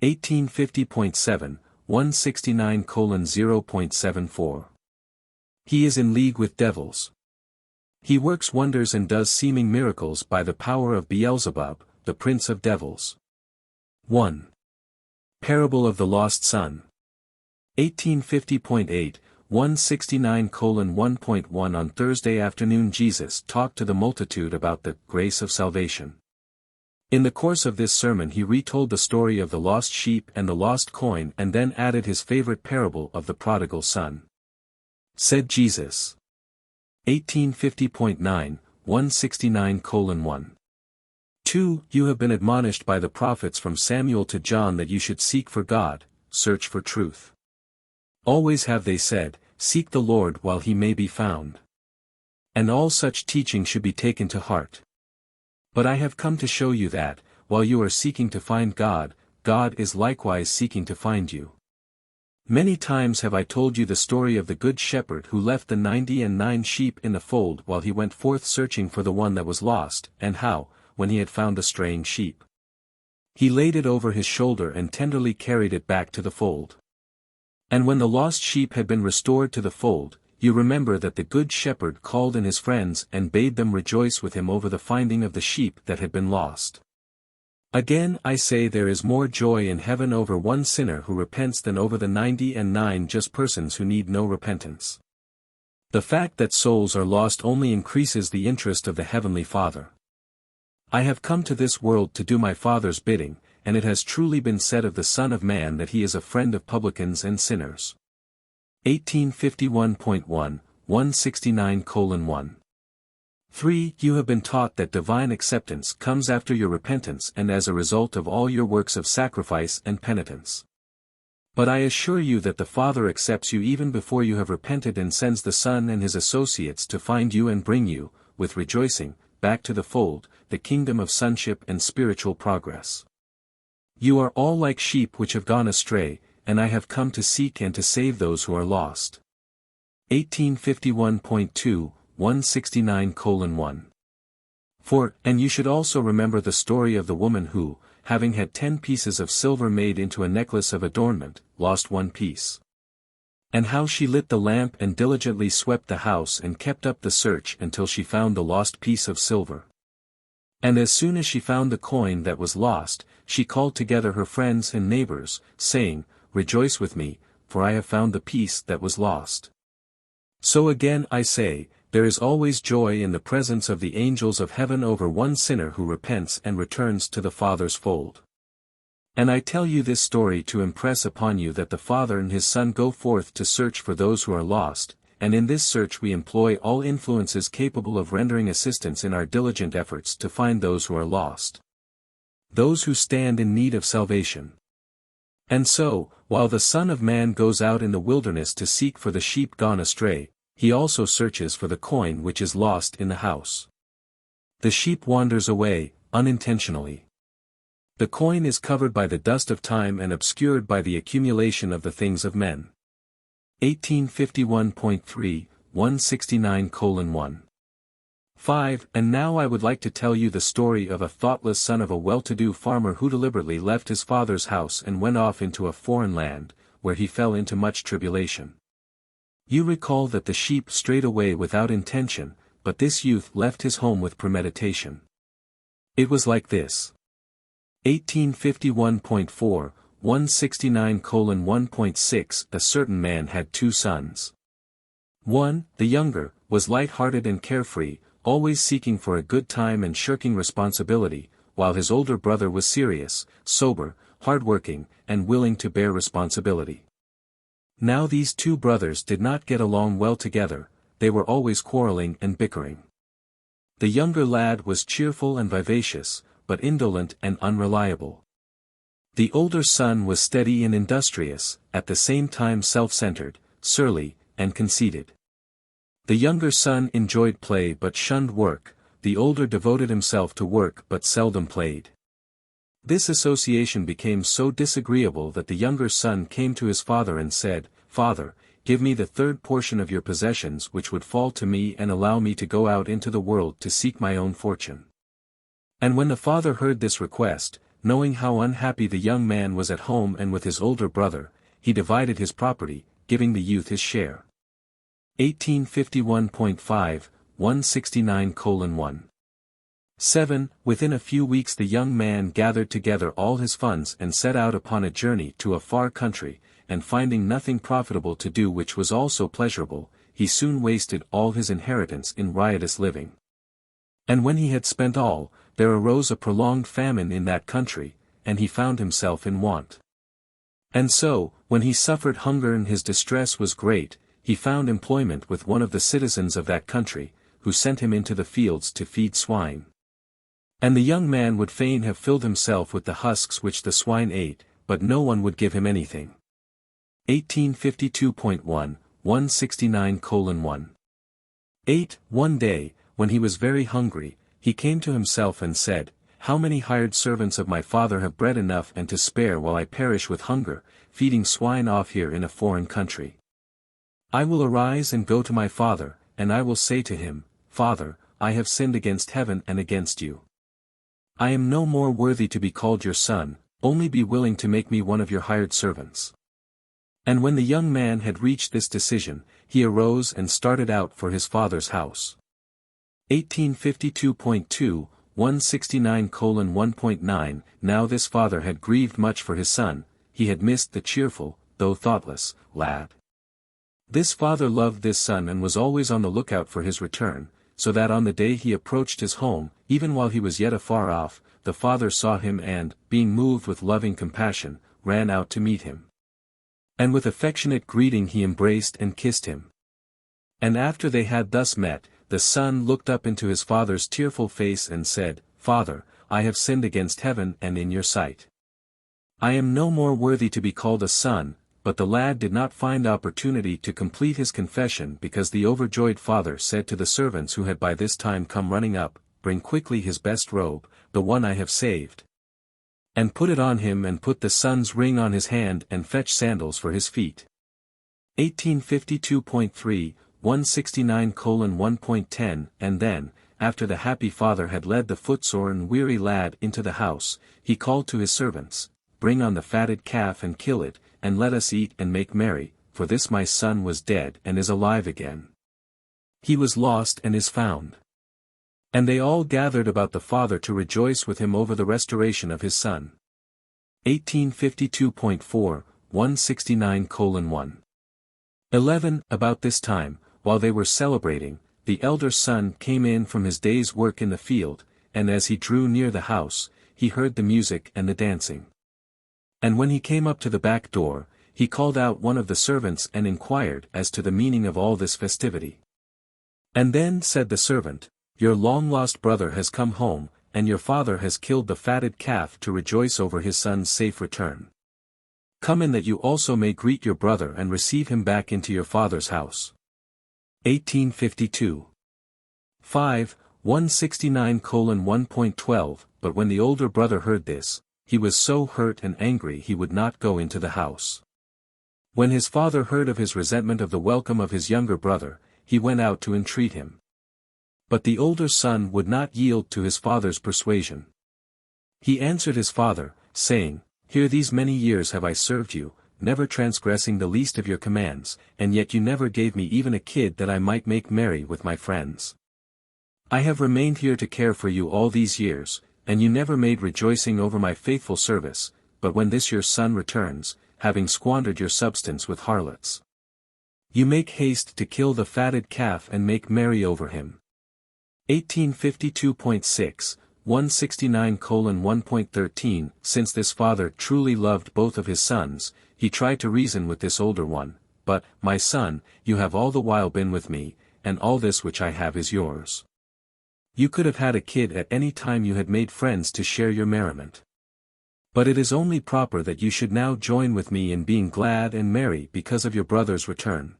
1850.7, 169:0.74. He is in league with devils. He works wonders and does seeming miracles by the power of Beelzebub, the prince of devils. 1. Parable of the Lost Son. 1850.8, 169:1.1 On Thursday afternoon Jesus talked to the multitude about the grace of salvation. In the course of this sermon he retold the story of the lost sheep and the lost coin and then added his favorite parable of the prodigal son. Said Jesus. 1850.9, 169:1. 2. You have been admonished by the prophets from Samuel to John that you should seek for God, search for truth. Always have they said, seek the Lord while he may be found. And all such teaching should be taken to heart. But I have come to show you that, while you are seeking to find God, God is likewise seeking to find you. Many times have I told you the story of the good shepherd who left the 99 sheep in the fold while he went forth searching for the one that was lost, and how, when he had found the straying sheep, he laid it over his shoulder and tenderly carried it back to the fold. And when the lost sheep had been restored to the fold, you remember that the good shepherd called in his friends and bade them rejoice with him over the finding of the sheep that had been lost. Again I say there is more joy in heaven over one sinner who repents than over the 99 just persons who need no repentance. The fact that souls are lost only increases the interest of the Heavenly Father. I have come to this world to do my Father's bidding, and it has truly been said of the Son of Man that he is a friend of publicans and sinners. 1851.1, 169:1. 3. You have been taught that divine acceptance comes after your repentance and as a result of all your works of sacrifice and penitence. But I assure you that the Father accepts you even before you have repented and sends the Son and his associates to find you and bring you, with rejoicing, back to the fold, the kingdom of sonship and spiritual progress. You are all like sheep which have gone astray, and I have come to seek and to save those who are lost. 1851.2, 169:1. 4. And you should also remember the story of the woman who, having had 10 pieces of silver made into a necklace of adornment, lost 1 piece. And how she lit the lamp and diligently swept the house and kept up the search until she found the lost piece of silver. And as soon as she found the coin that was lost, she called together her friends and neighbors, saying, Rejoice with me, for I have found the piece that was lost. So again I say, there is always joy in the presence of the angels of heaven over one sinner who repents and returns to the Father's fold. And I tell you this story to impress upon you that the Father and his Son go forth to search for those who are lost, and in this search we employ all influences capable of rendering assistance in our diligent efforts to find those who are lost. Those who stand in need of salvation. And so, while the Son of Man goes out in the wilderness to seek for the sheep gone astray, he also searches for the coin which is lost in the house. The sheep wanders away, unintentionally. The coin is covered by the dust of time and obscured by the accumulation of the things of men. 1851.3, 169:1. 5. And now I would like to tell you the story of a thoughtless son of a well-to-do farmer who deliberately left his father's house and went off into a foreign land, where he fell into much tribulation. You recall that the sheep strayed away without intention, but this youth left his home with premeditation. It was like this. 1851.4, 169:1.6. A certain man had two sons. One, the younger, was light-hearted and carefree, always seeking for a good time and shirking responsibility, while his older brother was serious, sober, hard-working, and willing to bear responsibility. Now these two brothers did not get along well together, they were always quarreling and bickering. The younger lad was cheerful and vivacious, but indolent and unreliable. The older son was steady and industrious, at the same time self-centered, surly, and conceited. The younger son enjoyed play but shunned work, the older devoted himself to work but seldom played. This association became so disagreeable that the younger son came to his father and said, "Father, give me the third portion of your possessions which would fall to me and allow me to go out into the world to seek my own fortune." And when the father heard this request, knowing how unhappy the young man was at home and with his older brother, he divided his property, giving the youth his share. 1851.5, 169:1. 7. Within a few weeks the young man gathered together all his funds and set out upon a journey to a far country, and finding nothing profitable to do which was also pleasurable, he soon wasted all his inheritance in riotous living. And when he had spent all, there arose a prolonged famine in that country, and he found himself in want. And so, when he suffered hunger and his distress was great, he found employment with one of the citizens of that country, who sent him into the fields to feed swine. And the young man would fain have filled himself with the husks which the swine ate, but no one would give him anything. 1852.1, 169:1. 8. One day, when he was very hungry, he came to himself and said, "How many hired servants of my father have bread enough and to spare while I perish with hunger, feeding swine off here in a foreign country? I will arise and go to my father, and I will say to him, Father, I have sinned against heaven and against you. I am no more worthy to be called your son, only be willing to make me one of your hired servants." And when the young man had reached this decision, he arose and started out for his father's house. 1852.2, 169:1.9. Now this father had grieved much for his son, he had missed the cheerful, though thoughtless, lad. This father loved this son and was always on the lookout for his return, so that on the day he approached his home, even while he was yet afar off, the father saw him and, being moved with loving compassion, ran out to meet him. And with affectionate greeting he embraced and kissed him. And after they had thus met, the son looked up into his father's tearful face and said, "Father, I have sinned against heaven and in your sight. I am no more worthy to be called a son." But the lad did not find opportunity to complete his confession because the overjoyed father said to the servants who had by this time come running up, "Bring quickly his best robe, the one I have saved. And put it on him and put the son's ring on his hand and fetch sandals for his feet." 1852.3, 169:1.10. And then, after the happy father had led the footsore and weary lad into the house, he called to his servants, "Bring on the fatted calf and kill it, and let us eat and make merry, for this my son was dead and is alive again. He was lost and is found." And they all gathered about the father to rejoice with him over the restoration of his son. 1852.4, 169:1. 11. About this time, while they were celebrating, the elder son came in from his day's work in the field, and as he drew near the house, he heard the music and the dancing. And when he came up to the back door, he called out one of the servants and inquired as to the meaning of all this festivity. And then said the servant, "Your long-lost brother has come home, and your father has killed the fatted calf to rejoice over his son's safe return. Come in that you also may greet your brother and receive him back into your father's house." 1852. 5, 169:1.12 But when the older brother heard this, he was so hurt and angry he would not go into the house. When his father heard of his resentment of the welcome of his younger brother, he went out to entreat him. But the older son would not yield to his father's persuasion. He answered his father, saying, "Here these many years have I served you, never transgressing the least of your commands, and yet you never gave me even a kid that I might make merry with my friends. I have remained here to care for you all these years, and you never made rejoicing over my faithful service, but when this your son returns, having squandered your substance with harlots, you make haste to kill the fatted calf and make merry over him." 1852.6, 169:1.13 Since this father truly loved both of his sons, he tried to reason with this older one, "But, my son, you have all the while been with me, and all this which I have is yours. You could have had a kid at any time you had made friends to share your merriment. But it is only proper that you should now join with me in being glad and merry because of your brother's return.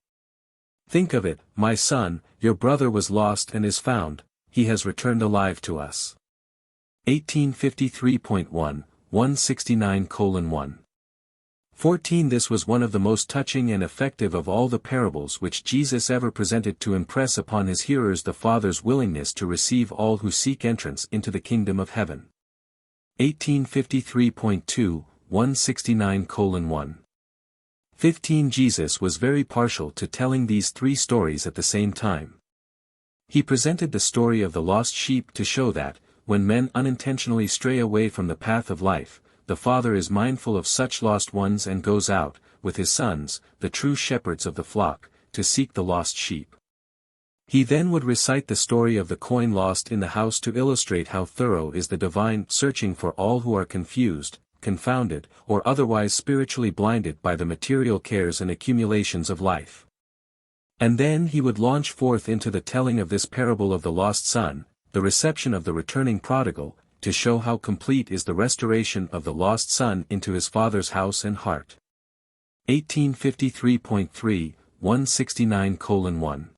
Think of it, my son, your brother was lost and is found, he has returned alive to us." 1853.1, 169:1. 14 This was one of the most touching and effective of all the parables which Jesus ever presented to impress upon his hearers the Father's willingness to receive all who seek entrance into the kingdom of heaven. 1853.2, 169:1. 15 Jesus was very partial to telling these three stories at the same time. He presented the story of the lost sheep to show that, when men unintentionally stray away from the path of life, the Father is mindful of such lost ones and goes out, with his sons, the true shepherds of the flock, to seek the lost sheep. He then would recite the story of the coin lost in the house to illustrate how thorough is the divine searching for all who are confused, confounded, or otherwise spiritually blinded by the material cares and accumulations of life. And then he would launch forth into the telling of this parable of the lost son, the reception of the returning prodigal, to show how complete is the restoration of the lost son into his father's house and heart. 1853.3, 169:1.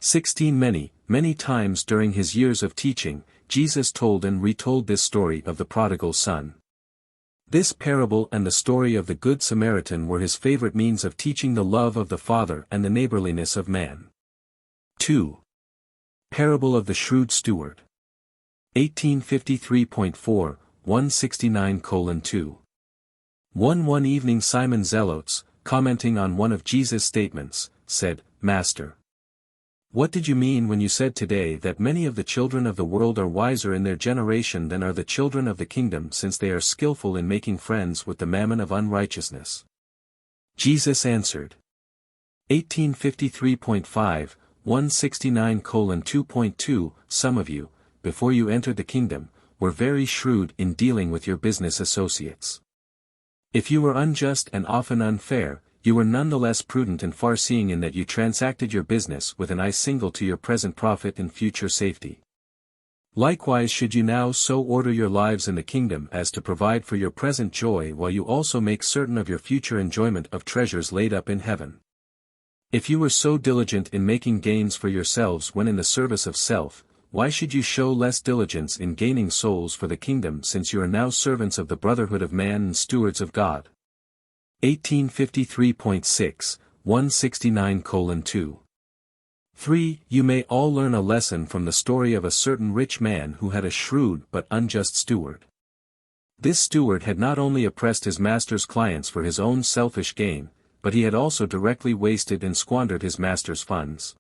16 Many times during his years of teaching, Jesus told and retold this story of the prodigal son. This parable and the story of the Good Samaritan were his favorite means of teaching the love of the Father and the neighborliness of man. 2. Parable of the Shrewd Steward. 1853.4, 169:2. One evening Simon Zelotes, commenting on one of Jesus' statements, said, "Master, what did you mean when you said today that many of the children of the world are wiser in their generation than are the children of the kingdom since they are skillful in making friends with the mammon of unrighteousness?" Jesus answered. 1853.5, 169:2.2 Some of you, before you entered the kingdom, were very shrewd in dealing with your business associates. If you were unjust and often unfair, you were nonetheless prudent and far-seeing in that you transacted your business with an eye single to your present profit and future safety. Likewise should you now so order your lives in the kingdom as to provide for your present joy while you also make certain of your future enjoyment of treasures laid up in heaven. If you were so diligent in making gains for yourselves when in the service of self, why should you show less diligence in gaining souls for the kingdom since you are now servants of the brotherhood of man and stewards of God? 1853.6, 169:2. 3. You may all learn a lesson from the story of a certain rich man who had a shrewd but unjust steward. This steward had not only oppressed his master's clients for his own selfish gain, but he had also directly wasted and squandered his master's funds.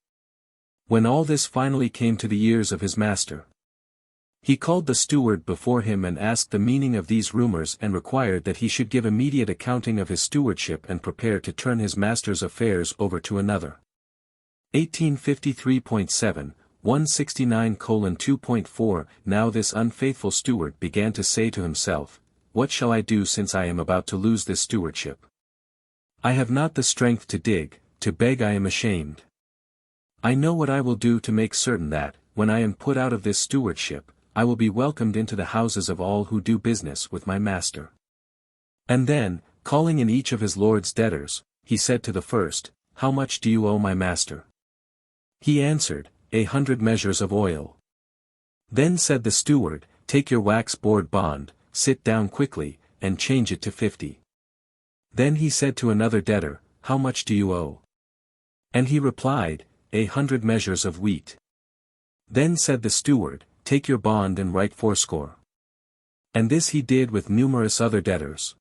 When all this finally came to the ears of his master, he called the steward before him and asked the meaning of these rumors and required that he should give immediate accounting of his stewardship and prepare to turn his master's affairs over to another. 1853.7, 169:2.4 Now this unfaithful steward began to say to himself, what shall I do since I am about to lose this stewardship? I have not the strength to dig, to beg I am ashamed. I know what I will do to make certain that, when I am put out of this stewardship, I will be welcomed into the houses of all who do business with my master. And then, calling in each of his lord's debtors, he said to the first, How much do you owe my master? He answered, 100 measures of oil. Then said the steward, Take your wax-board bond, sit down quickly, and change it to 50. Then he said to another debtor, How much do you owe? And he replied, 100 measures of wheat. Then said the steward, Take your bond and write 80. And this he did with numerous other debtors.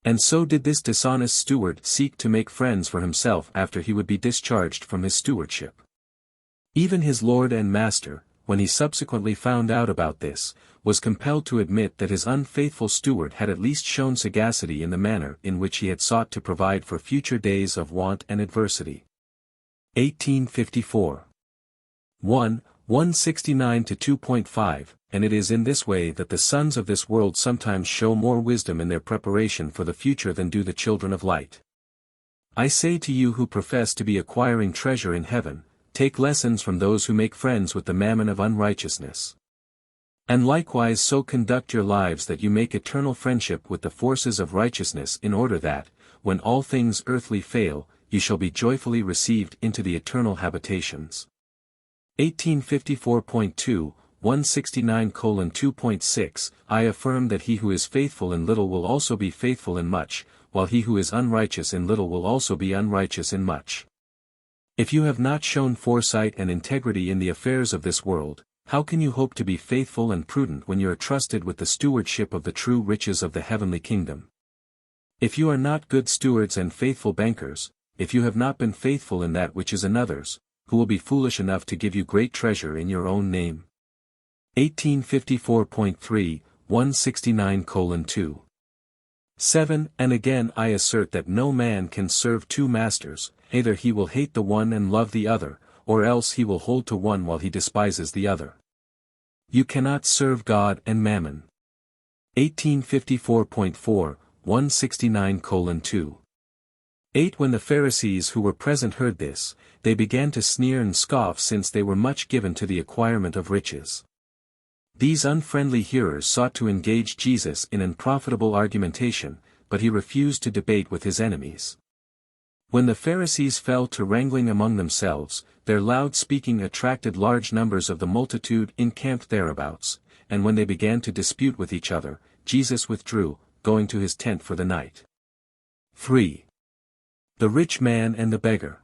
And so did this dishonest steward seek to make friends for himself after he would be discharged from his stewardship. Even his lord and master, when he subsequently found out about this, was compelled to admit that his unfaithful steward had at least shown sagacity in the manner in which he had sought to provide for future days of want and adversity. 1854. 169 to 2.5, and it is in this way that the sons of this world sometimes show more wisdom in their preparation for the future than do the children of light. I say to you who profess to be acquiring treasure in heaven, take lessons from those who make friends with the mammon of unrighteousness. And likewise so conduct your lives that you make eternal friendship with the forces of righteousness in order that, when all things earthly fail, you shall be joyfully received into the eternal habitations. 1854.2, 169:2.6, I affirm that he who is faithful in little will also be faithful in much, while he who is unrighteous in little will also be unrighteous in much. If you have not shown foresight and integrity in the affairs of this world, how can you hope to be faithful and prudent when you are trusted with the stewardship of the true riches of the heavenly kingdom? If you are not good stewards and faithful bankers, if you have not been faithful in that which is another's, who will be foolish enough to give you great treasure in your own name? 1854.3, 169:2. 7. And again I assert that no man can serve two masters, either he will hate the one and love the other, or else he will hold to one while he despises the other. You cannot serve God and mammon. 1854.4, 169:2. 8. When the Pharisees who were present heard this, they began to sneer and scoff since they were much given to the acquirement of riches. These unfriendly hearers sought to engage Jesus in unprofitable argumentation, but he refused to debate with his enemies. When the Pharisees fell to wrangling among themselves, their loud speaking attracted large numbers of the multitude encamped thereabouts, and when they began to dispute with each other, Jesus withdrew, going to his tent for the night. 3. The rich man and the beggar.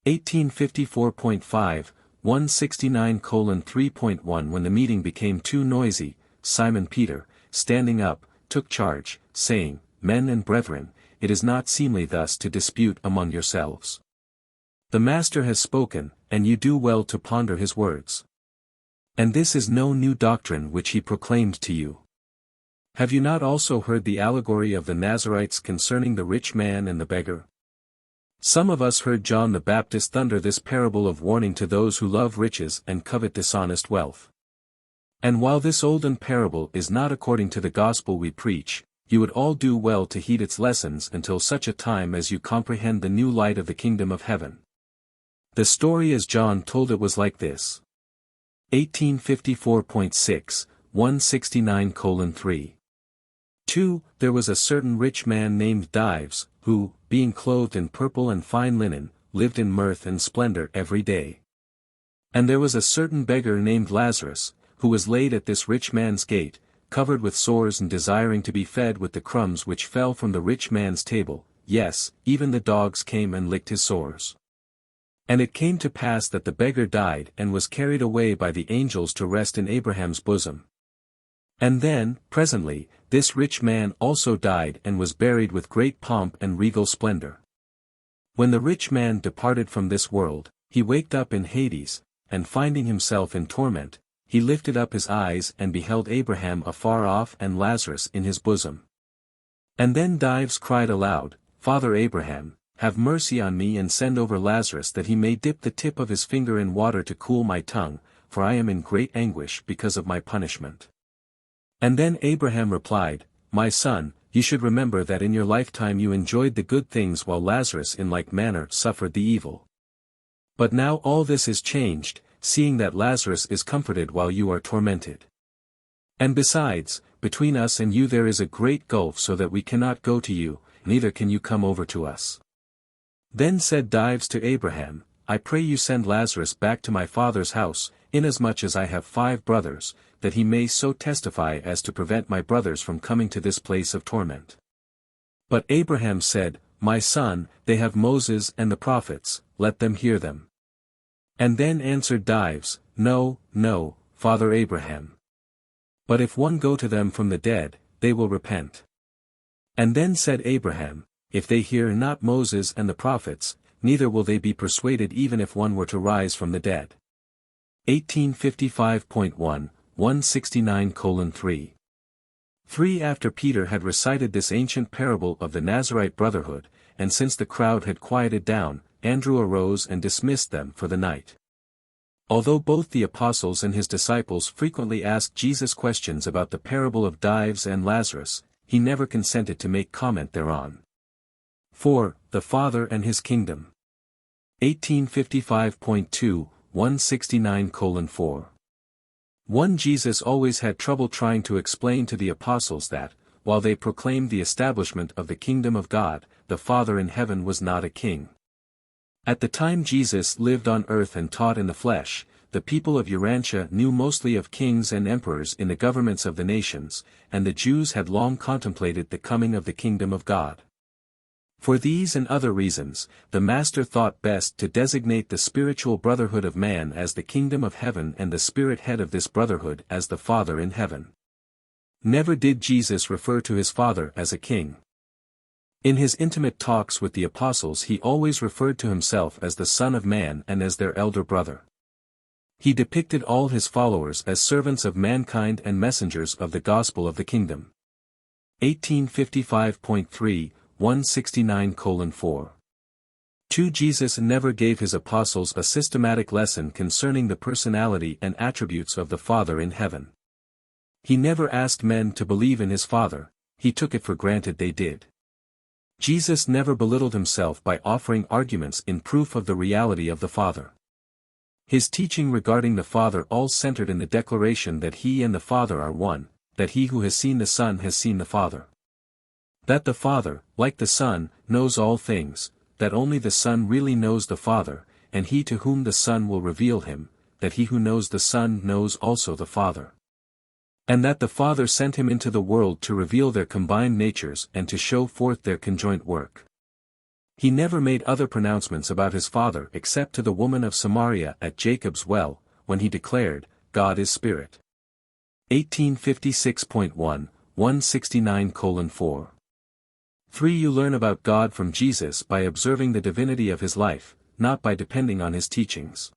1854.5, 169:3.1. When the meeting became too noisy, Simon Peter, standing up, took charge, saying, Men and brethren, it is not seemly thus to dispute among yourselves. The Master has spoken, and you do well to ponder his words. And this is no new doctrine which he proclaimed to you. Have you not also heard the allegory of the Nazarites concerning the rich man and the beggar? Some of us heard John the Baptist thunder this parable of warning to those who love riches and covet dishonest wealth. And while this olden parable is not according to the gospel we preach, you would all do well to heed its lessons until such a time as you comprehend the new light of the kingdom of heaven. The story as John told it was like this. 1854.6, 169:3. 2. There was a certain rich man named Dives, who, being clothed in purple and fine linen, lived in mirth and splendor every day. And there was a certain beggar named Lazarus, who was laid at this rich man's gate, covered with sores and desiring to be fed with the crumbs which fell from the rich man's table, yes, even the dogs came and licked his sores. And it came to pass that the beggar died and was carried away by the angels to rest in Abraham's bosom. And then, presently, this rich man also died and was buried with great pomp and regal splendor. When the rich man departed from this world, he waked up in Hades, and finding himself in torment, he lifted up his eyes and beheld Abraham afar off and Lazarus in his bosom. And then Dives cried aloud, Father Abraham, have mercy on me and send over Lazarus that he may dip the tip of his finger in water to cool my tongue, for I am in great anguish because of my punishment. And then Abraham replied, My son, you should remember that in your lifetime you enjoyed the good things while Lazarus in like manner suffered the evil. But now all this is changed, seeing that Lazarus is comforted while you are tormented. And besides, between us and you there is a great gulf so that we cannot go to you, neither can you come over to us. Then said Dives to Abraham, I pray you send Lazarus back to my father's house, inasmuch as I have 5 brothers, that he may so testify as to prevent my brothers from coming to this place of torment. But Abraham said, My son, they have Moses and the prophets, let them hear them. And then answered Dives, No, no, Father Abraham. But if one go to them from the dead, they will repent. And then said Abraham, If they hear not Moses and the prophets, neither will they be persuaded even if one were to rise from the dead. 1855.1, 169:3. 3 After Peter had recited this ancient parable of the Nazarite brotherhood, and since the crowd had quieted down, Andrew arose and dismissed them for the night. Although both the apostles and his disciples frequently asked Jesus questions about the parable of Dives and Lazarus, he never consented to make comment thereon. 4. The Father and His Kingdom. 1855.2, 169:4. 1 Jesus always had trouble trying to explain to the apostles that, while they proclaimed the establishment of the kingdom of God, the Father in heaven was not a king. At the time Jesus lived on earth and taught in the flesh, the people of Urantia knew mostly of kings and emperors in the governments of the nations, and the Jews had long contemplated the coming of the kingdom of God. For these and other reasons, the Master thought best to designate the spiritual brotherhood of man as the kingdom of heaven and the spirit head of this brotherhood as the Father in heaven. Never did Jesus refer to his Father as a king. In his intimate talks with the apostles he always referred to himself as the Son of Man and as their elder brother. He depicted all his followers as servants of mankind and messengers of the gospel of the kingdom. 1855.3, 169:4. 2 Jesus never gave his apostles a systematic lesson concerning the personality and attributes of the Father in heaven. He never asked men to believe in his Father, he took it for granted they did. Jesus never belittled himself by offering arguments in proof of the reality of the Father. His teaching regarding the Father all centered in the declaration that he and the Father are one, that he who has seen the Son has seen the Father. That the Father, like the Son, knows all things, that only the Son really knows the Father, and he to whom the Son will reveal him, that he who knows the Son knows also the Father. And that the Father sent him into the world to reveal their combined natures and to show forth their conjoint work. He never made other pronouncements about his Father except to the woman of Samaria at Jacob's well, when he declared, God is Spirit. 1856.1, 169:4. 3 You learn about God from Jesus by observing the divinity of his life, not by depending on his teachings.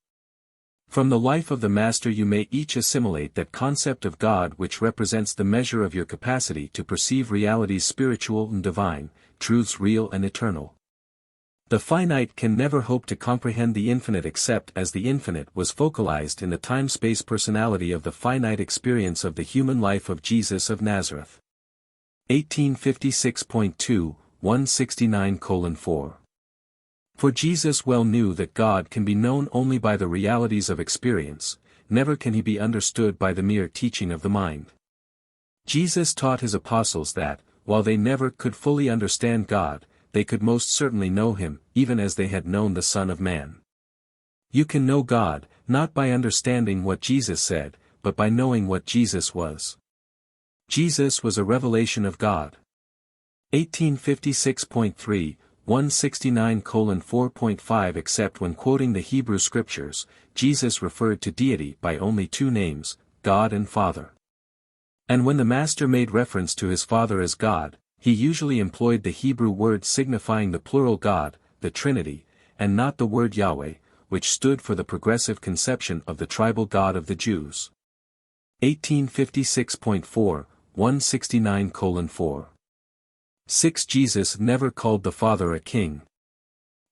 From the life of the Master you may each assimilate that concept of God which represents the measure of your capacity to perceive realities spiritual and divine, truths real and eternal. The finite can never hope to comprehend the infinite except as the infinite was focalized in the time-space personality of the finite experience of the human life of Jesus of Nazareth. 1856.2, 169:4. For Jesus well knew that God can be known only by the realities of experience, never can he be understood by the mere teaching of the mind. Jesus taught his apostles that, while they never could fully understand God, they could most certainly know him, even as they had known the Son of Man. You can know God, not by understanding what Jesus said, but by knowing what Jesus was. Jesus was a revelation of God. 1856.3, 169:4.5 Except when quoting the Hebrew Scriptures, Jesus referred to deity by only 2 names, God and Father. And when the Master made reference to his Father as God, he usually employed the Hebrew word signifying the plural God, the Trinity, and not the word Yahweh, which stood for the progressive conception of the tribal God of the Jews. 1856.4, 169:4. 6 Jesus never called the Father a king.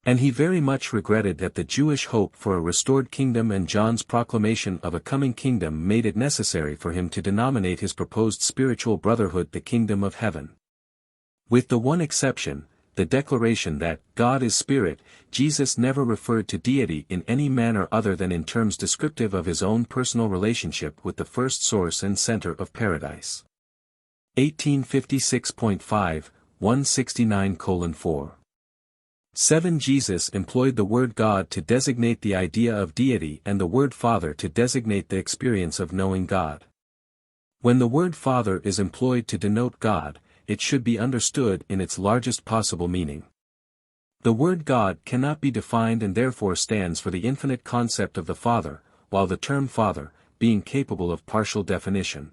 And he very much regretted that the Jewish hope for a restored kingdom and John's proclamation of a coming kingdom made it necessary for him to denominate his proposed spiritual brotherhood the kingdom of heaven. With the one exception, the declaration that God is spirit, Jesus never referred to deity in any manner other than in terms descriptive of his own personal relationship with the first source and center of paradise. 1856.5, 169:4. 7. Jesus employed the word God to designate the idea of deity and the word Father to designate the experience of knowing God. When the word Father is employed to denote God, it should be understood in its largest possible meaning. The word God cannot be defined and therefore stands for the infinite concept of the Father, while the term Father, being capable of partial definition,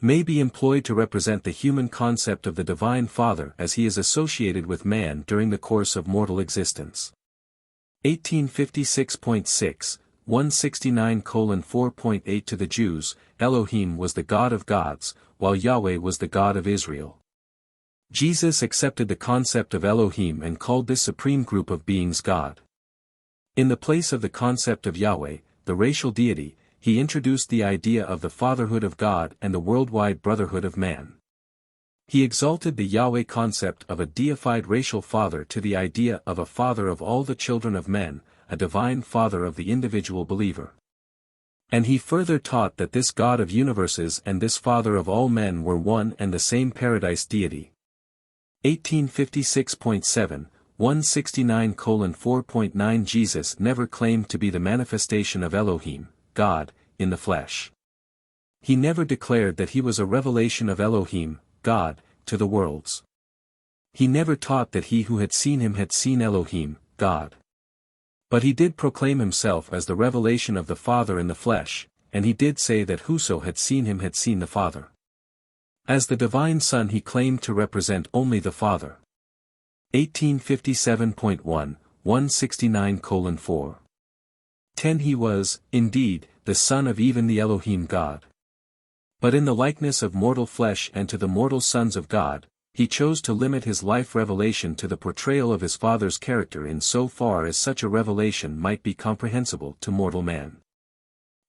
may be employed to represent the human concept of the Divine Father as he is associated with man during the course of mortal existence. 1856.6, 169:4.8. To the Jews, Elohim was the God of gods, while Yahweh was the God of Israel. Jesus accepted the concept of Elohim and called this supreme group of beings God. In the place of the concept of Yahweh, the racial deity, he introduced the idea of the fatherhood of God and the worldwide brotherhood of man. He exalted the Yahweh concept of a deified racial father to the idea of a father of all the children of men, a divine father of the individual believer. And he further taught that this God of universes and this Father of all men were one and the same paradise deity. 1856.7, 169:4.9. Jesus never claimed to be the manifestation of Elohim, God, in the flesh. He never declared that he was a revelation of Elohim, God, to the worlds. He never taught that he who had seen him had seen Elohim, God. But he did proclaim himself as the revelation of the Father in the flesh, and he did say that whoso had seen him had seen the Father. As the divine Son he claimed to represent only the Father. 1857.1, 169:4. 10. He was, indeed, the Son of even the Elohim God. But in the likeness of mortal flesh and to the mortal sons of God, he chose to limit his life revelation to the portrayal of his Father's character in so far as such a revelation might be comprehensible to mortal man.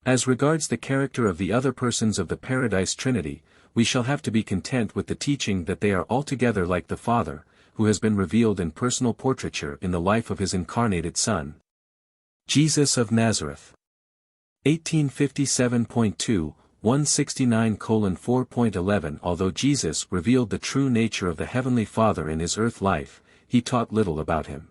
As regards the character of the other persons of the Paradise Trinity, we shall have to be content with the teaching that they are altogether like the Father, who has been revealed in personal portraiture in the life of his incarnated Son, Jesus of Nazareth. 1857.2, 169:4.11. Although Jesus revealed the true nature of the Heavenly Father in his earth life, he taught little about him.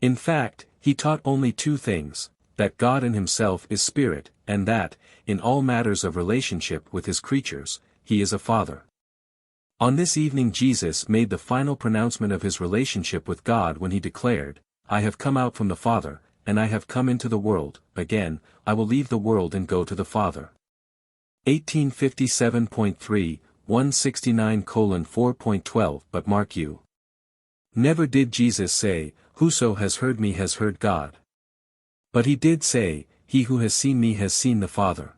In fact, he taught only two things, that God in himself is spirit, and that, in all matters of relationship with his creatures, he is a Father. On this evening Jesus made the final pronouncement of his relationship with God when he declared, "I have come out from the Father, and I have come into the world, again, I will leave the world and go to the Father." 1857.3, 169:4.12. But mark you. Never did Jesus say, "Whoso has heard me has heard God." But he did say, "He who has seen me has seen the Father."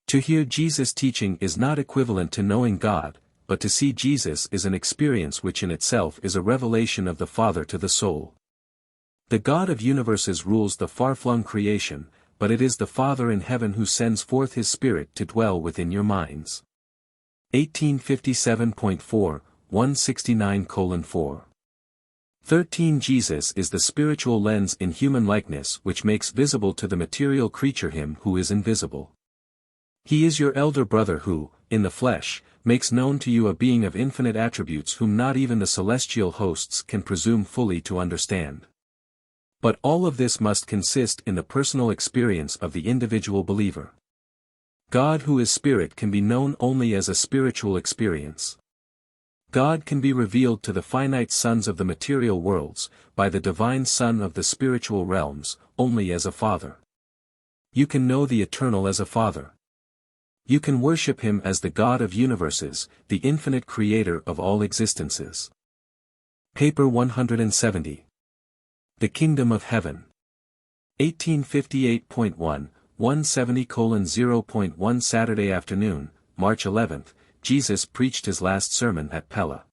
To hear Jesus' teaching is not equivalent to knowing God, but to see Jesus is an experience which in itself is a revelation of the Father to the soul. The God of universes rules the far-flung creation, but it is the Father in heaven who sends forth his Spirit to dwell within your minds. 1857.4, 169:4. 13. Jesus is the spiritual lens in human likeness which makes visible to the material creature him who is invisible. He is your elder brother who, in the flesh, makes known to you a being of infinite attributes whom not even the celestial hosts can presume fully to understand. But all of this must consist in the personal experience of the individual believer. God who is spirit can be known only as a spiritual experience. God can be revealed to the finite sons of the material worlds, by the divine Son of the spiritual realms, only as a Father. You can know the Eternal as a Father. You can worship him as the God of universes, the infinite creator of all existences. Paper 170. The Kingdom of Heaven. 1858.1, 170:0.1. Saturday afternoon, March 11, Jesus preached his last sermon at Pella.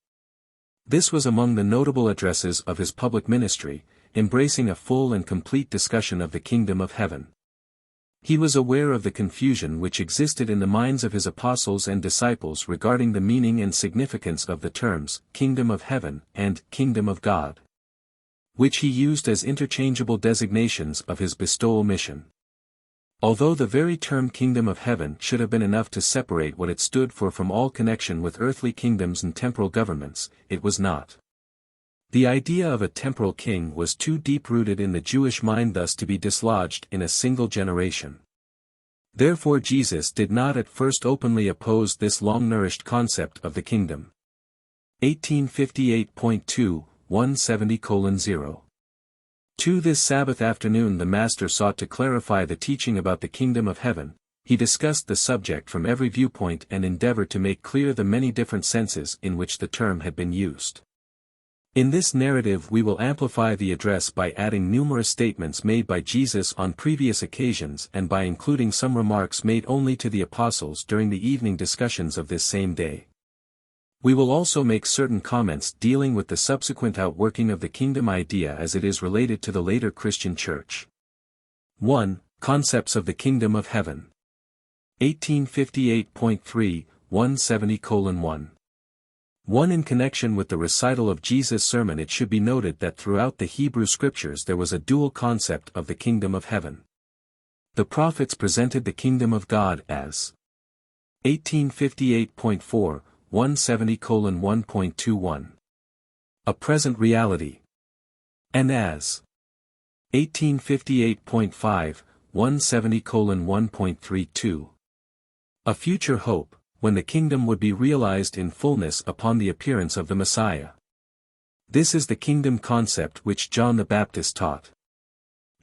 This was among the notable addresses of his public ministry, embracing a full and complete discussion of the kingdom of heaven. He was aware of the confusion which existed in the minds of his apostles and disciples regarding the meaning and significance of the terms, kingdom of heaven, and kingdom of God, which he used as interchangeable designations of his bestowal mission. Although the very term kingdom of heaven should have been enough to separate what it stood for from all connection with earthly kingdoms and temporal governments, it was not. The idea of a temporal king was too deep-rooted in the Jewish mind thus to be dislodged in a single generation. Therefore Jesus did not at first openly oppose this long-nourished concept of the kingdom. 1858.2, 170:0. This Sabbath afternoon the Master sought to clarify the teaching about the kingdom of heaven. He discussed the subject from every viewpoint and endeavored to make clear the many different senses in which the term had been used. In this narrative we will amplify the address by adding numerous statements made by Jesus on previous occasions and by including some remarks made only to the apostles during the evening discussions of this same day. We will also make certain comments dealing with the subsequent outworking of the kingdom idea as it is related to the later Christian Church. 1. Concepts of the Kingdom of Heaven. 1858.3, 170:1. 1. In connection with the recital of Jesus' sermon it should be noted that throughout the Hebrew Scriptures there was a dual concept of the kingdom of heaven. The prophets presented the kingdom of God as 1858.4, 170:1.21. A present reality. And as 1858.5, 170:1.32. A future hope, when the kingdom would be realized in fullness upon the appearance of the Messiah. This is the kingdom concept which John the Baptist taught.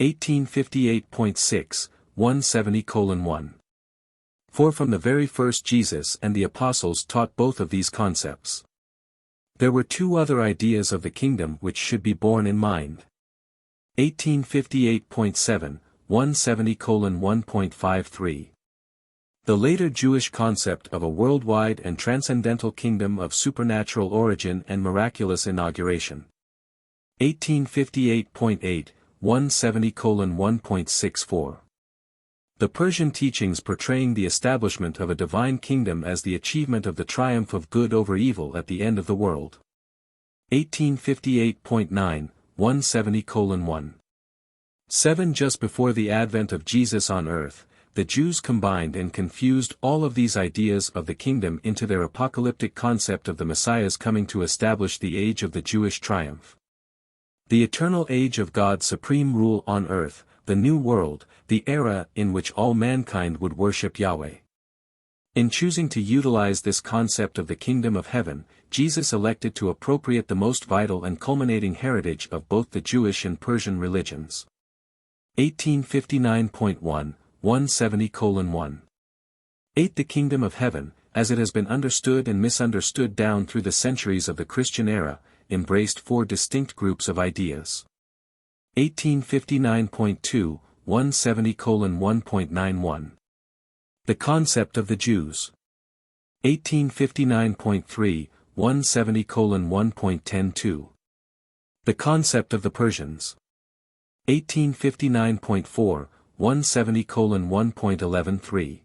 1858.6, 170:1. For from the very first Jesus and the apostles taught both of these concepts. There were two other ideas of the kingdom which should be borne in mind. 1858.7, 170:1.53. The later Jewish concept of a worldwide and transcendental kingdom of supernatural origin and miraculous inauguration. 1858.8, 170:1.64. The Persian teachings portraying the establishment of a divine kingdom as the achievement of the triumph of good over evil at the end of the world. 1858.9, 170:1. 7. Just before the advent of Jesus on earth, the Jews combined and confused all of these ideas of the kingdom into their apocalyptic concept of the Messiah's coming to establish the age of the Jewish triumph. The eternal age of God's supreme rule on earth, the new world, the era in which all mankind would worship Yahweh. In choosing to utilize this concept of the kingdom of heaven, Jesus elected to appropriate the most vital and culminating heritage of both the Jewish and Persian religions. 1859.1, 170:1. 8. The kingdom of heaven, as it has been understood and misunderstood down through the centuries of the Christian era, embraced four distinct groups of ideas. 1859.2, 170:1.91. The concept of the Jews. 1859.3, 170:1.102. The concept of the Persians. 1859.4, 170:1.113.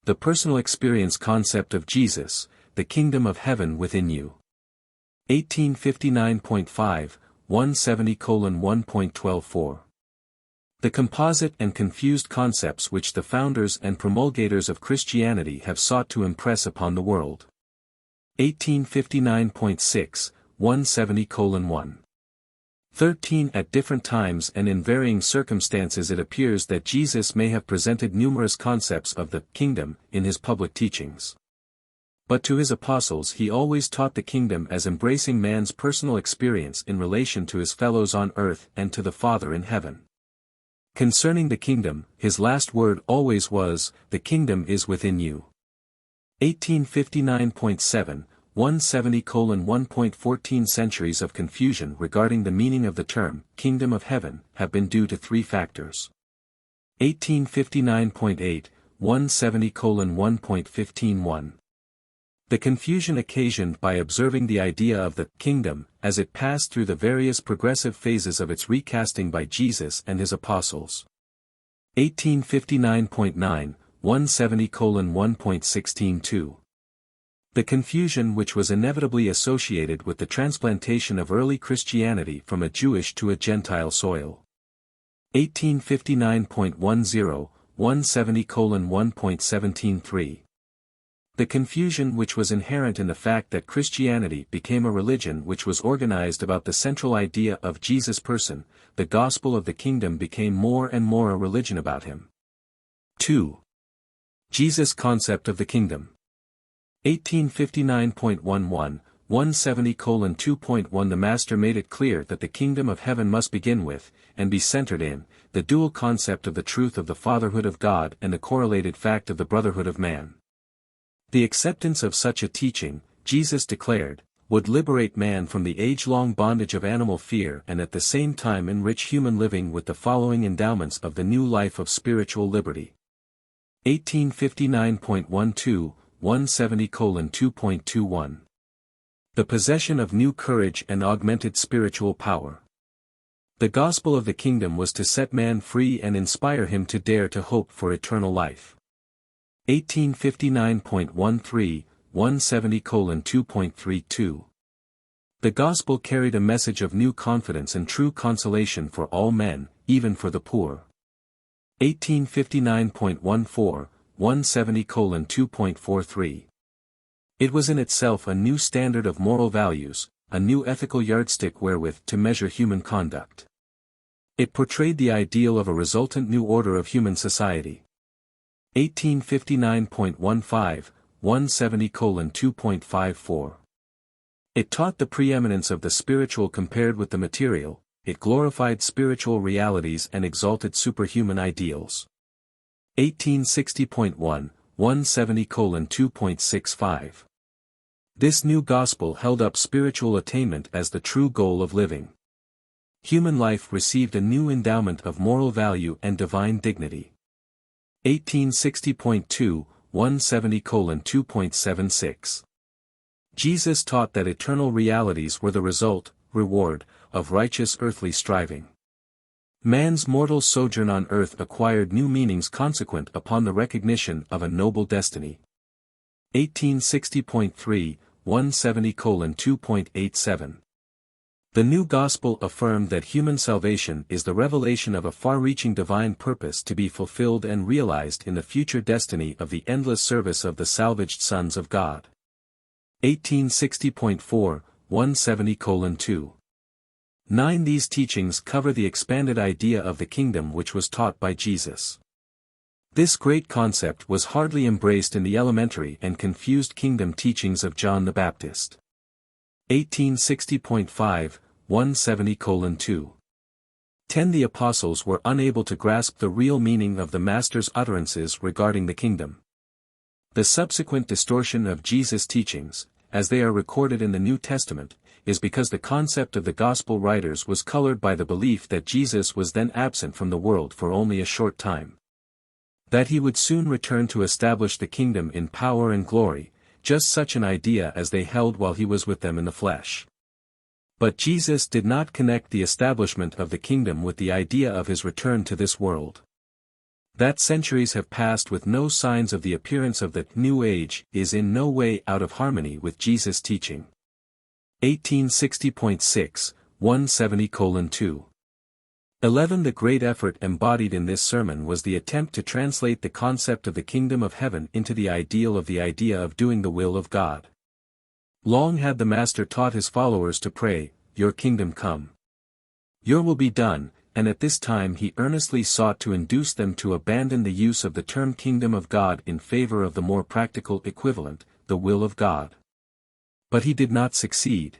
The personal experience concept of Jesus, the kingdom of heaven within you. 1859.5, 170:1.124. The composite and confused concepts which the founders and promulgators of Christianity have sought to impress upon the world. 1859.6, 170:1. 13. At different times and in varying circumstances it appears that Jesus may have presented numerous concepts of the kingdom in his public teachings. But to his apostles he always taught the kingdom as embracing man's personal experience in relation to his fellows on earth and to the Father in heaven. Concerning the kingdom, his last word always was, "The kingdom is within you." 1859.7, 170:1.14. Centuries of confusion regarding the meaning of the term, kingdom of heaven, have been due to three factors. 1859.8, 170:1.15.1. The confusion occasioned by observing the idea of the kingdom, as it passed through the various progressive phases of its recasting by Jesus and his apostles. 1859.9, 170:1.16.2. The confusion which was inevitably associated with the transplantation of early Christianity from a Jewish to a Gentile soil. 1859.10, 170:1.17.3. The confusion which was inherent in the fact that Christianity became a religion which was organized about the central idea of Jesus' person, the gospel of the kingdom became more and more a religion about him. 2. Jesus' concept of the kingdom. 1859.11, 170:2.1. The Master made it clear that the kingdom of heaven must begin with, and be centered in, the dual concept of the truth of the fatherhood of God and the correlated fact of the brotherhood of man. The acceptance of such a teaching, Jesus declared, would liberate man from the age-long bondage of animal fear and at the same time enrich human living with the following endowments of the new life of spiritual liberty. 1859.12, 170:2.21. The possession of new courage and augmented spiritual power. The gospel of the kingdom was to set man free and inspire him to dare to hope for eternal life. 1859.13, 170:2.32. The gospel carried a message of new confidence and true consolation for all men, even for the poor. 1859.14, 170:2.43. It was in itself a new standard of moral values, a new ethical yardstick wherewith to measure human conduct. It portrayed the ideal of a resultant new order of human society. 1859.15, 170:2.54. It taught the preeminence of the spiritual compared with the material, it glorified spiritual realities and exalted superhuman ideals. 1860.1, 170:2.65. This new gospel held up spiritual attainment as the true goal of living. Human life received a new endowment of moral value and divine dignity. 1860.2, 170:2.76. Jesus taught that eternal realities were the result, reward, of righteous earthly striving. Man's mortal sojourn on earth acquired new meanings consequent upon the recognition of a noble destiny. 1860.3, 170:2.87. The new gospel affirmed that human salvation is the revelation of a far-reaching divine purpose to be fulfilled and realized in the future destiny of the endless service of the salvaged sons of God. 1860.4, 170:2. 9. These teachings cover the expanded idea of the kingdom which was taught by Jesus. This great concept was hardly embraced in the elementary and confused kingdom teachings of John the Baptist. 1860.5, 170:2. 10. The apostles were unable to grasp the real meaning of the Master's utterances regarding the kingdom. The subsequent distortion of Jesus' teachings, as they are recorded in the New Testament, is because the concept of the Gospel writers was colored by the belief that Jesus was then absent from the world for only a short time. That he would soon return to establish the kingdom in power and glory, just such an idea as they held while he was with them in the flesh. But Jesus did not connect the establishment of the kingdom with the idea of his return to this world. That centuries have passed with no signs of the appearance of the New Age is in no way out of harmony with Jesus' teaching. 1860.6, 170:2. 11. The great effort embodied in this sermon was the attempt to translate the concept of the kingdom of heaven into the ideal of doing the will of God. Long had the Master taught his followers to pray, "Your kingdom come. Your will be done," and at this time he earnestly sought to induce them to abandon the use of the term kingdom of God in favor of the more practical equivalent, the will of God. But he did not succeed.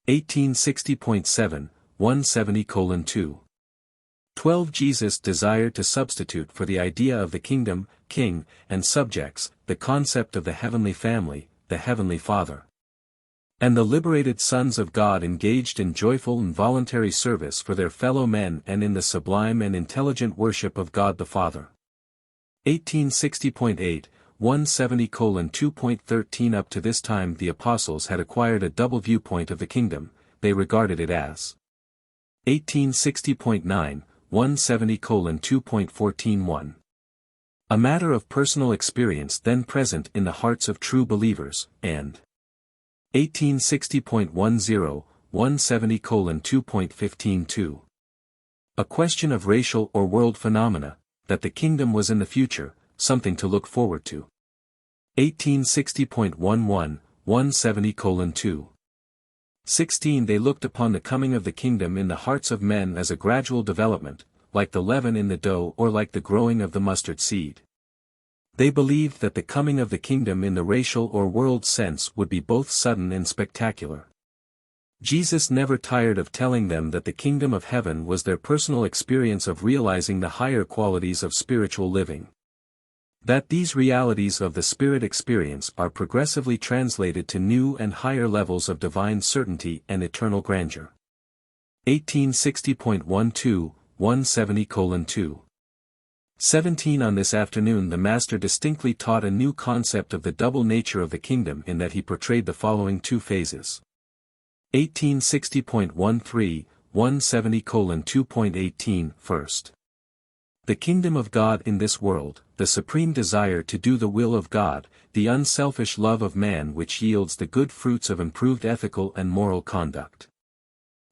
1860.7, 170:2. 12. Jesus desired to substitute for the idea of the kingdom, king, and subjects, the concept of the heavenly family, the heavenly Father. And the liberated sons of God engaged in joyful and voluntary service for their fellow men and in the sublime and intelligent worship of God the Father. 1860.8, 170:2.13. Up to this time the apostles had acquired a double viewpoint of the kingdom. They regarded it as 1860.9, 170:2.14.1. A matter of personal experience then present in the hearts of true believers, and 1860.10, 170:2.15.2. A question of racial or world phenomena, that the kingdom was in the future, something to look forward to. 1860.11, 170:2.16. They looked upon the coming of the kingdom in the hearts of men as a gradual development, like the leaven in the dough or like the growing of the mustard seed. They believed that the coming of the kingdom in the racial or world sense would be both sudden and spectacular. Jesus never tired of telling them that the kingdom of heaven was their personal experience of realizing the higher qualities of spiritual living. That these realities of the spirit experience are progressively translated to new and higher levels of divine certainty and eternal grandeur. 1860.12, 170:2.17. On this afternoon the Master distinctly taught a new concept of the double nature of the kingdom in that he portrayed the following two phases. 1860.13, 170:2.18. First, the kingdom of God in this world, the supreme desire to do the will of God, the unselfish love of man which yields the good fruits of improved ethical and moral conduct.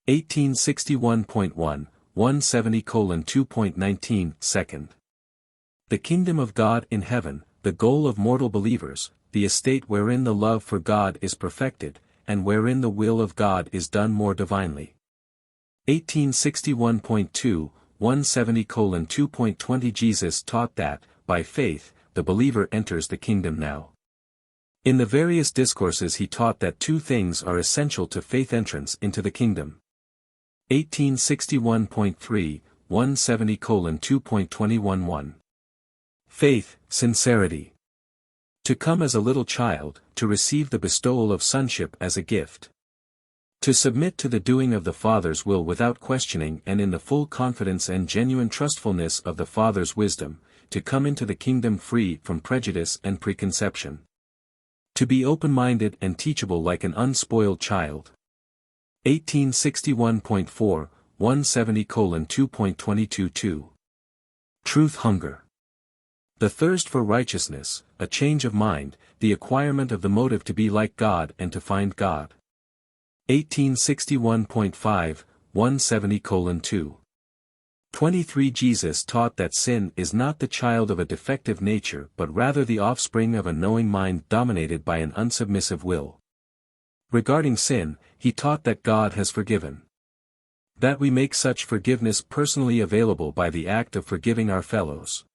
1861.1, 170:2.19. Second, the kingdom of God in heaven, the goal of mortal believers, the estate wherein the love for God is perfected, and wherein the will of God is done more divinely. 1861.2, 170:2.20. Jesus taught that, by faith, the believer enters the kingdom now. In the various discourses he taught that two things are essential to faith entrance into the kingdom. 1861.3, 170:2.21.1. Faith, sincerity. To come as a little child, to receive the bestowal of sonship as a gift. To submit to the doing of the Father's will without questioning and in the full confidence and genuine trustfulness of the Father's wisdom, to come into the kingdom free from prejudice and preconception. To be open-minded and teachable like an unspoiled child. 1861.4, 170:2.22.2. Truth hunger. The thirst for righteousness, a change of mind, the acquirement of the motive to be like God and to find God. 1861.5, 170:2.23. Jesus taught that sin is not the child of a defective nature but rather the offspring of a knowing mind dominated by an unsubmissive will. Regarding sin, he taught that God has forgiven. That we make such forgiveness personally available by the act of forgiving our fellows.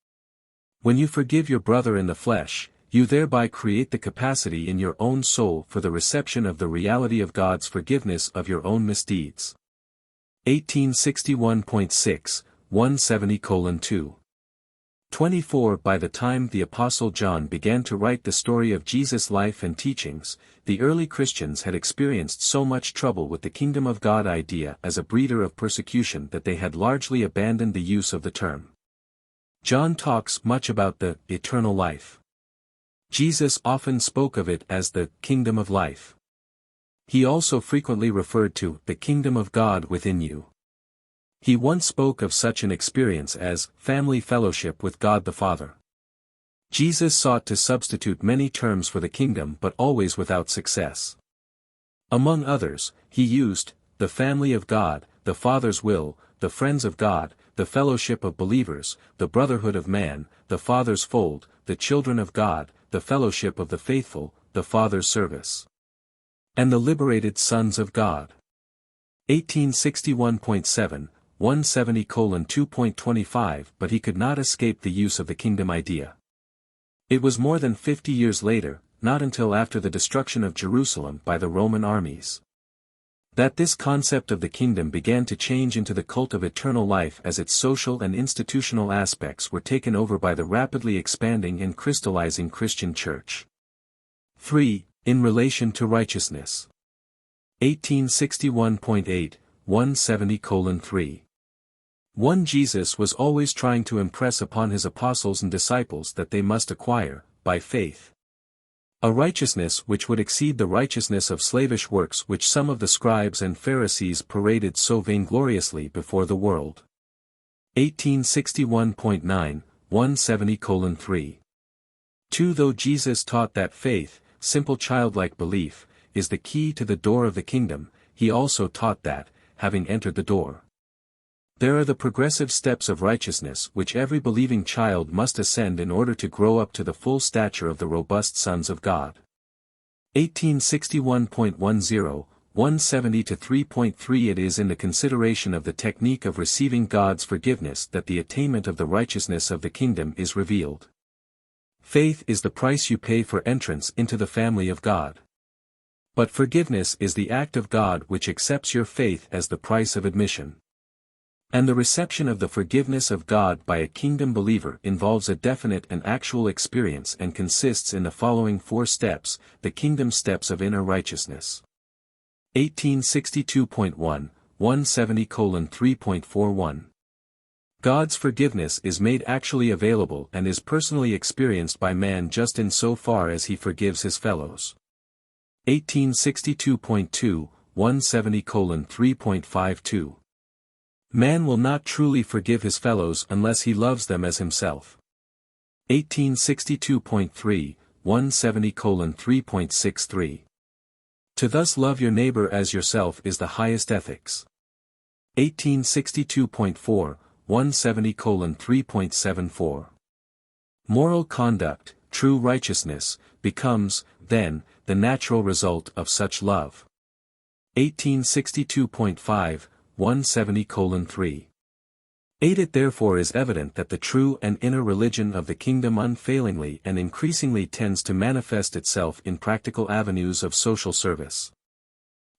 When you forgive your brother in the flesh, you thereby create the capacity in your own soul for the reception of the reality of God's forgiveness of your own misdeeds. 1861.6, 170:2.24. By the time the Apostle John began to write the story of Jesus' life and teachings, the early Christians had experienced so much trouble with the kingdom of God idea as a breeder of persecution that they had largely abandoned the use of the term. John talks much about the eternal life. Jesus often spoke of it as the kingdom of life. He also frequently referred to the kingdom of God within you. He once spoke of such an experience as family fellowship with God the Father. Jesus sought to substitute many terms for the kingdom but always without success. Among others, he used the family of God, the Father's will, the friends of God, the fellowship of believers, the brotherhood of man, the Father's fold, the children of God, the fellowship of the faithful, the Father's service, and the liberated sons of God. 1861.7, 170:2.25. But he could not escape the use of the kingdom idea. It was more than 50 years later, not until after the destruction of Jerusalem by the Roman armies, that this concept of the kingdom began to change into the cult of eternal life as its social and institutional aspects were taken over by the rapidly expanding and crystallizing Christian Church. 3. In relation to righteousness. 1861.8, 170:3. 1. Jesus was always trying to impress upon his apostles and disciples that they must acquire, by faith. A righteousness which would exceed the righteousness of slavish works which some of the scribes and Pharisees paraded so vaingloriously before the world. 1861.9, 170:3. 2. Though Jesus taught that faith, simple childlike belief, is the key to the door of the kingdom, he also taught that, having entered the door, there are the progressive steps of righteousness which every believing child must ascend in order to grow up to the full stature of the robust sons of God. 1861.10, 170-3.3. It is in the consideration of the technique of receiving God's forgiveness that the attainment of the righteousness of the kingdom is revealed. Faith is the price you pay for entrance into the family of God. But forgiveness is the act of God which accepts your faith as the price of admission. And the reception of the forgiveness of God by a kingdom believer involves a definite and actual experience and consists in the following 4 steps, the kingdom steps of inner righteousness. 1862.1, 170:3.41. God's forgiveness is made actually available and is personally experienced by man just in so far as he forgives his fellows. 1862.2, 170:3.52. Man will not truly forgive his fellows unless he loves them as himself. 1862.3, 170:3.63. To thus love your neighbor as yourself is the highest ethics. 1862.4, 170:3.74. Moral conduct, true righteousness, becomes, then, the natural result of such love. 1862.5, 170:3. 8. It therefore is evident that the true and inner religion of the kingdom unfailingly and increasingly tends to manifest itself in practical avenues of social service.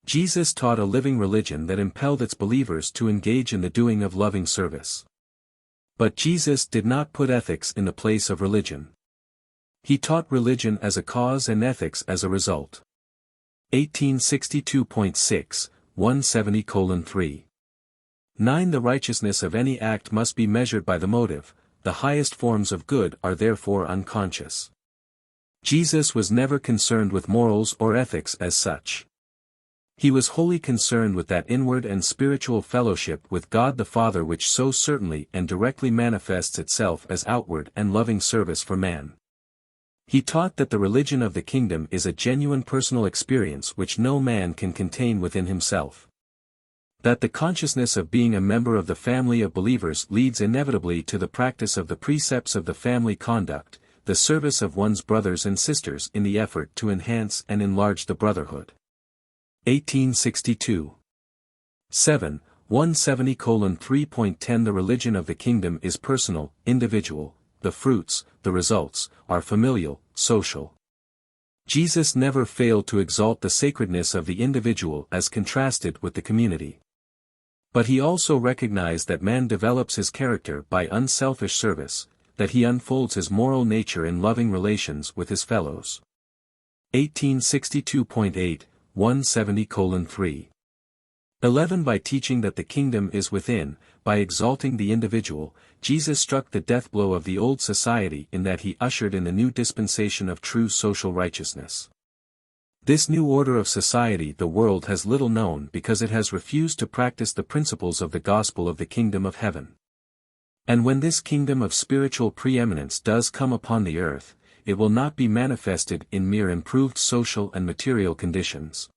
Jesus taught a living religion that impelled its believers to engage in the doing of loving service. But Jesus did not put ethics in the place of religion. He taught religion as a cause and ethics as a result. 1862.6, 170:3. 9. The righteousness of any act must be measured by the motive, the highest forms of good are therefore unconscious. Jesus was never concerned with morals or ethics as such. He was wholly concerned with that inward and spiritual fellowship with God the Father which so certainly and directly manifests itself as outward and loving service for man. He taught that the religion of the kingdom is a genuine personal experience which no man can contain within himself. That the consciousness of being a member of the family of believers leads inevitably to the practice of the precepts of the family conduct, the service of one's brothers and sisters in the effort to enhance and enlarge the brotherhood. 1862. 7, 170:3.10. The religion of the kingdom is personal, individual, the fruits, the results, are familial, social. Jesus never failed to exalt the sacredness of the individual as contrasted with the community. But he also recognized that man develops his character by unselfish service, that he unfolds his moral nature in loving relations with his fellows. 1862.8, 170:3. 11. By teaching that the kingdom is within, by exalting the individual, Jesus struck the death blow of the old society in that he ushered in the new dispensation of true social righteousness. This new order of society the world has little known because it has refused to practice the principles of the gospel of the kingdom of heaven. And when this kingdom of spiritual preeminence does come upon the earth, it will not be manifested in mere improved social and material conditions,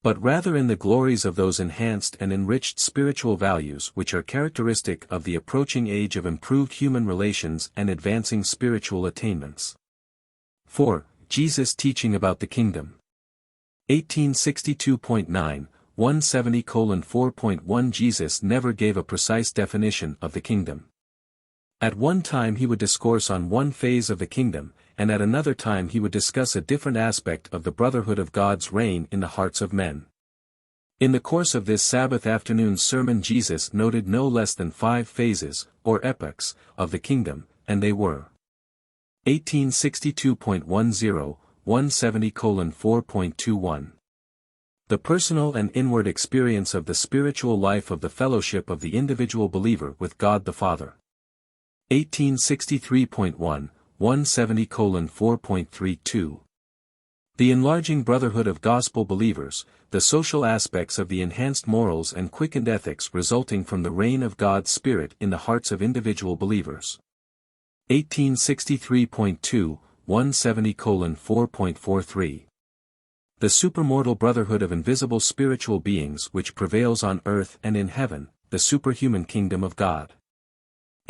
but rather in the glories of those enhanced and enriched spiritual values which are characteristic of the approaching age of improved human relations and advancing spiritual attainments. 4. Jesus' teaching about the kingdom. 1862.9, 170:4.1. Jesus never gave a precise definition of the kingdom. At one time he would discourse on one phase of the kingdom, and at another time he would discuss a different aspect of the brotherhood of God's reign in the hearts of men. In the course of this Sabbath afternoon sermon Jesus noted no less than 5 phases, or epochs, of the kingdom, and they were 1862.10, 170:4.21. The personal and inward experience of the spiritual life of the fellowship of the individual believer with God the Father. 1863.1, 170:4.32. The enlarging brotherhood of gospel believers, the social aspects of the enhanced morals and quickened ethics resulting from the reign of God's Spirit in the hearts of individual believers. 1863.2, 170:4.43. The supermortal brotherhood of invisible spiritual beings which prevails on earth and in heaven, the superhuman kingdom of God.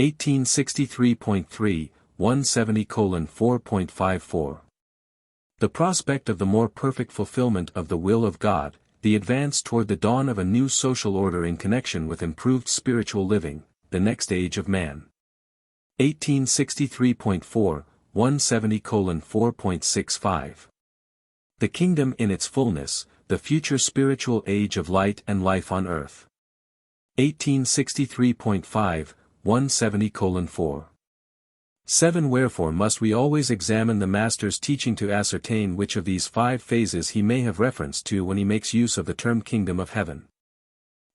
1863.3, 170:4.54. The prospect of the more perfect fulfillment of the will of God, the advance toward the dawn of a new social order in connection with improved spiritual living, the next age of man. 1863.4, 170:4.65. The kingdom in its fullness, the future spiritual age of light and life on earth. 1863.5, 170:4. 7. Wherefore must we always examine the Master's teaching to ascertain which of these 5 phases he may have reference to when he makes use of the term kingdom of heaven.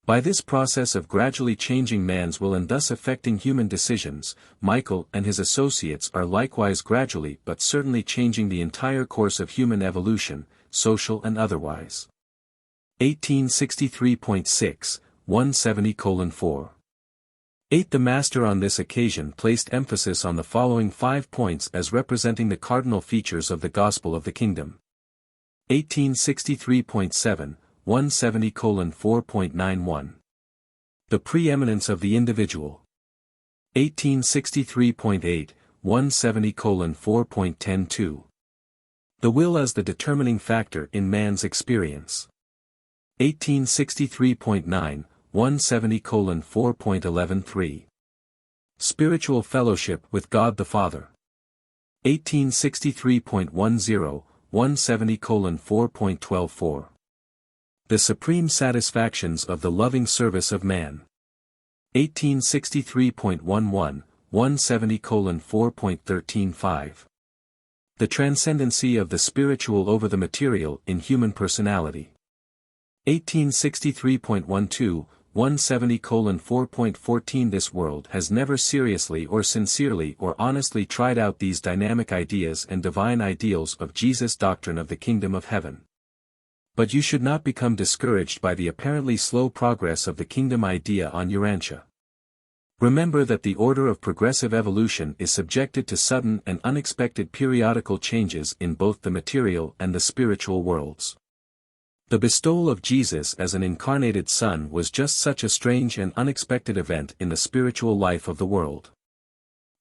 By this process of gradually changing man's will and thus affecting human decisions, Michael and his associates are likewise gradually but certainly changing the entire course of human evolution, social and otherwise. 1863.6, 170:4. 8. The Master on this occasion placed emphasis on the following 5 points as representing the cardinal features of the gospel of the kingdom. 1863.7, 170:4.91. The preeminence of the individual. 1863.8, 170:4.102. The will as the determining factor in man's experience. 1863.9, 170:4.113. Spiritual fellowship with God the Father. 1863.10, 170:4.124. The supreme satisfactions of the loving service of man. 1863.11, 170:4.135. The transcendency of the spiritual over the material in human personality. 1863.12, 170:4.14. This world has never seriously or sincerely or honestly tried out these dynamic ideas and divine ideals of Jesus' doctrine of the kingdom of heaven. But you should not become discouraged by the apparently slow progress of the kingdom idea on Urantia. Remember that the order of progressive evolution is subjected to sudden and unexpected periodical changes in both the material and the spiritual worlds. The bestowal of Jesus as an incarnated Son was just such a strange and unexpected event in the spiritual life of the world.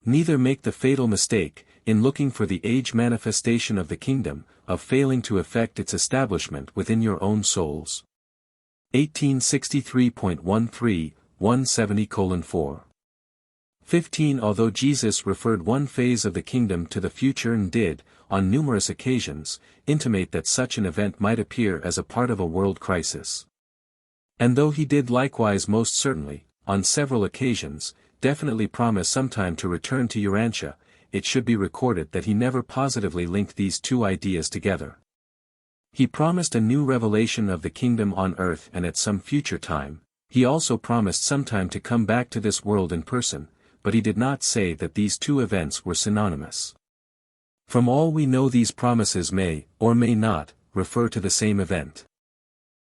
Neither make the fatal mistake, in looking for the age manifestation of the kingdom, of failing to effect its establishment within your own souls. 1863.13, 170:4. 15. Although Jesus referred one phase of the kingdom to the future and did, on numerous occasions, intimate that such an event might appear as a part of a world crisis. And though he did likewise most certainly, on several occasions, definitely promise sometime to return to Urantia, it should be recorded that he never positively linked these two ideas together. He promised a new revelation of the kingdom on earth and at some future time. He also promised sometime to come back to this world in person, but he did not say that these two events were synonymous. From all we know, these promises may, or may not, refer to the same event.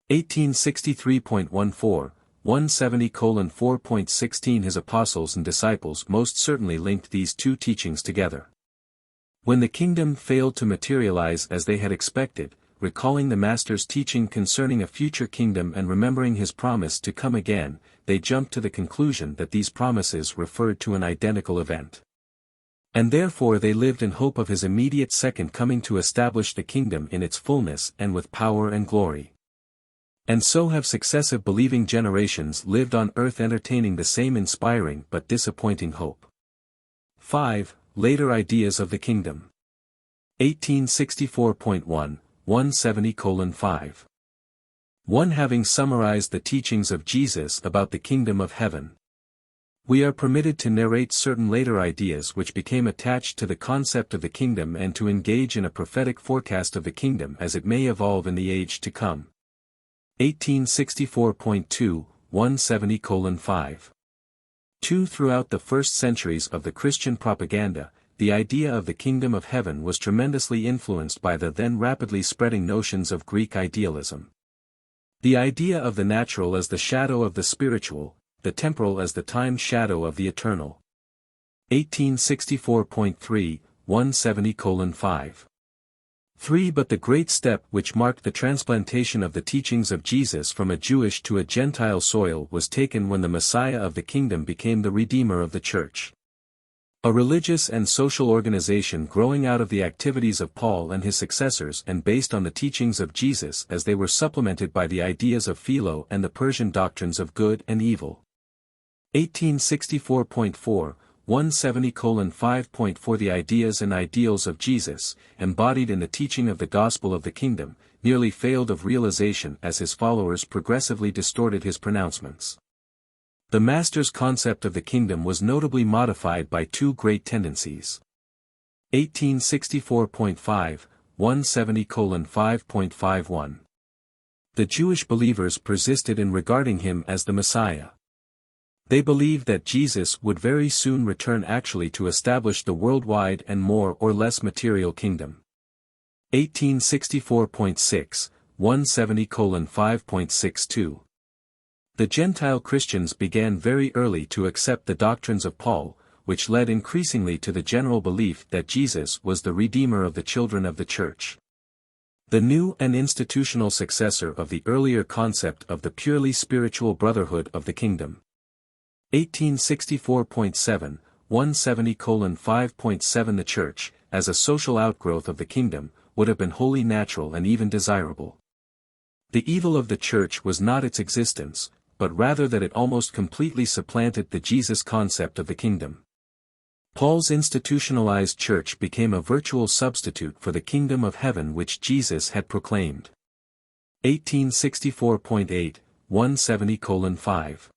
1863.14, 170:4.16. His apostles and disciples most certainly linked these two teachings together. When the kingdom failed to materialize as they had expected, recalling the Master's teaching concerning a future kingdom and remembering his promise to come again, they jumped to the conclusion that these promises referred to an identical event. And therefore they lived in hope of his immediate second coming to establish the kingdom in its fullness and with power and glory. And so have successive believing generations lived on earth entertaining the same inspiring but disappointing hope. 5. Later ideas of the kingdom. 1864.1, 170:5. 1. Having summarized the teachings of Jesus about the kingdom of heaven, we are permitted to narrate certain later ideas which became attached to the concept of the kingdom and to engage in a prophetic forecast of the kingdom as it may evolve in the age to come. 1864.2, 170:5. 2. Throughout the first centuries of the Christian propaganda, the idea of the kingdom of heaven was tremendously influenced by the then rapidly spreading notions of Greek idealism. The idea of the natural as the shadow of the spiritual, the temporal as the time shadow of the eternal. 1864.3, 170:5. 3. But the great step which marked the transplantation of the teachings of Jesus from a Jewish to a Gentile soil was taken when the Messiah of the kingdom became the Redeemer of the Church. A religious and social organization growing out of the activities of Paul and his successors and based on the teachings of Jesus as they were supplemented by the ideas of Philo and the Persian doctrines of good and evil. 1864.4, 170:5.4 The ideas and ideals of Jesus, embodied in the teaching of the gospel of the kingdom, nearly failed of realization as his followers progressively distorted his pronouncements. The Master's concept of the kingdom was notably modified by two great tendencies. 1864.5, 170:5.51. The Jewish believers persisted in regarding him as the Messiah. They believed that Jesus would very soon return actually to establish the worldwide and more or less material kingdom. 1864.6, 170:5.62. The Gentile Christians began very early to accept the doctrines of Paul, which led increasingly to the general belief that Jesus was the Redeemer of the children of the Church. The new and institutional successor of the earlier concept of the purely spiritual brotherhood of the kingdom. 1864.7, 170:5.7 The Church, as a social outgrowth of the kingdom, would have been wholly natural and even desirable. The evil of the Church was not its existence, but rather that it almost completely supplanted the Jesus concept of the kingdom. Paul's institutionalized church became a virtual substitute for the kingdom of heaven which Jesus had proclaimed. 1864.8, 170:5.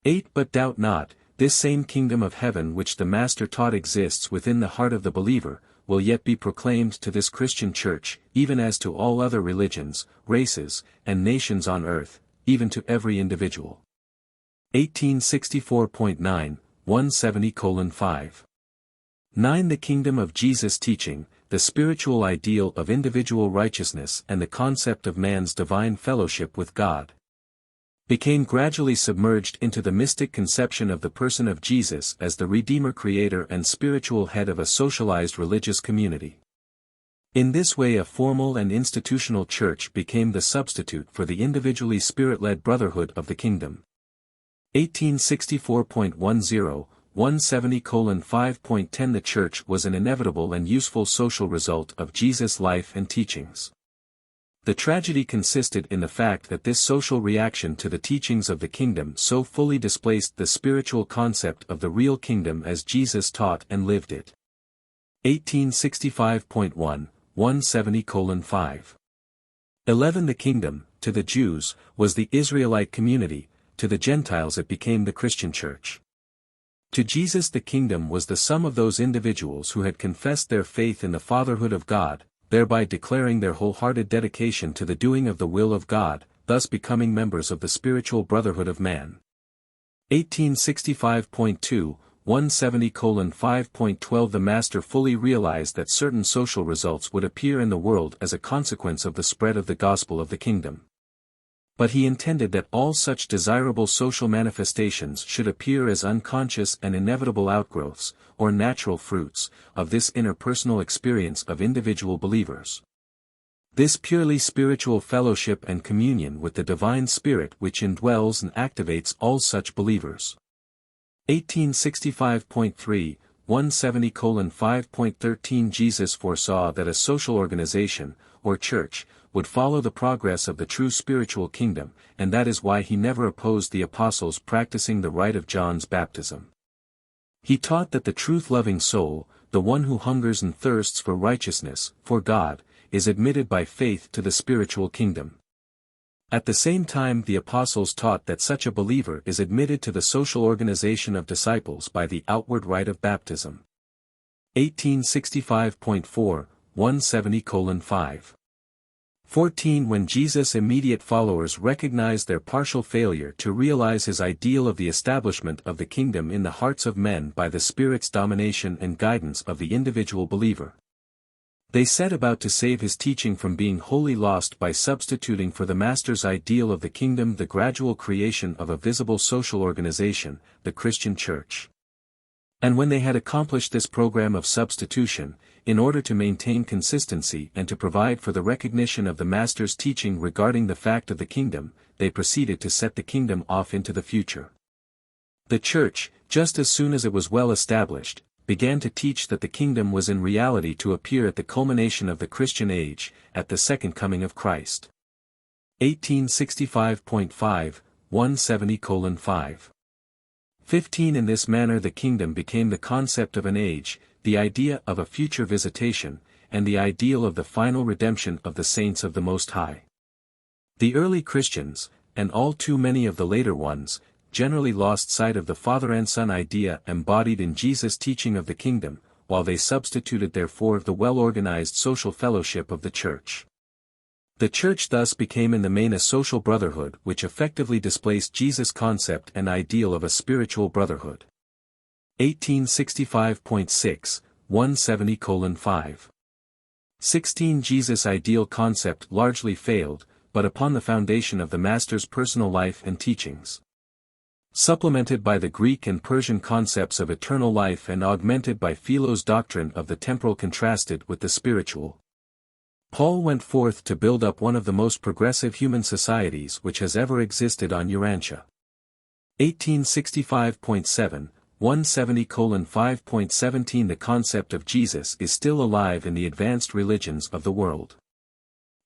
8 But doubt not, this same kingdom of heaven which the Master taught exists within the heart of the believer, will yet be proclaimed to this Christian church, even as to all other religions, races, and nations on earth, even to every individual. 1864.9, 170:5. 9 The kingdom of Jesus' teaching, the spiritual ideal of individual righteousness and the concept of man's divine fellowship with God, became gradually submerged into the mystic conception of the person of Jesus as the Redeemer, Creator and spiritual head of a socialized religious community. In this way a formal and institutional church became the substitute for the individually spirit-led brotherhood of the kingdom. 1864.10, 170:5.10 The church was an inevitable and useful social result of Jesus' life and teachings. The tragedy consisted in the fact that this social reaction to the teachings of the kingdom so fully displaced the spiritual concept of the real kingdom as Jesus taught and lived it. 1865.1, 170:5. 11 The kingdom, to the Jews, was the Israelite community, to the Gentiles it became the Christian church. To Jesus the kingdom was the sum of those individuals who had confessed their faith in the fatherhood of God, thereby declaring their wholehearted dedication to the doing of the will of God, thus becoming members of the spiritual brotherhood of man. 1865.2, 170:5.12 The Master fully realized that certain social results would appear in the world as a consequence of the spread of the gospel of the kingdom. But he intended that all such desirable social manifestations should appear as unconscious and inevitable outgrowths, or natural fruits, of this interpersonal experience of individual believers. This purely spiritual fellowship and communion with the divine Spirit which indwells and activates all such believers. 1865.3, 170:5.13 Jesus foresaw that a social organization, or church, would follow the progress of the true spiritual kingdom, and that is why he never opposed the apostles practicing the rite of John's baptism. He taught that the truth-loving soul, the one who hungers and thirsts for righteousness, for God, is admitted by faith to the spiritual kingdom. At the same time the apostles taught that such a believer is admitted to the social organization of disciples by the outward rite of baptism. 1865.4, 170:5. 14 When Jesus' immediate followers recognized their partial failure to realize his ideal of the establishment of the kingdom in the hearts of men by the Spirit's domination and guidance of the individual believer, they set about to save his teaching from being wholly lost by substituting for the Master's ideal of the kingdom the gradual creation of a visible social organization, the Christian Church. And when they had accomplished this program of substitution, in order to maintain consistency and to provide for the recognition of the Master's teaching regarding the fact of the kingdom, they proceeded to set the kingdom off into the future. The Church, just as soon as it was well established, began to teach that the kingdom was in reality to appear at the culmination of the Christian age, at the second coming of Christ. 1865.5, 170:5. 15 In this manner the kingdom became the concept of an age, the idea of a future visitation, and the ideal of the final redemption of the saints of the Most High. The early Christians, and all too many of the later ones, generally lost sight of the Father and Son idea embodied in Jesus' teaching of the kingdom, while they substituted therefor the well-organized social fellowship of the Church. The Church thus became in the main a social brotherhood which effectively displaced Jesus' concept and ideal of a spiritual brotherhood. 1865.6, 170:5. 16 Jesus' ideal concept largely failed, but upon the foundation of the Master's personal life and teachings. Supplemented by the Greek and Persian concepts of eternal life and augmented by Philo's doctrine of the temporal contrasted with the spiritual, Paul went forth to build up one of the most progressive human societies which has ever existed on Urantia. 1865.7, 170:5.17 The concept of Jesus is still alive in the advanced religions of the world.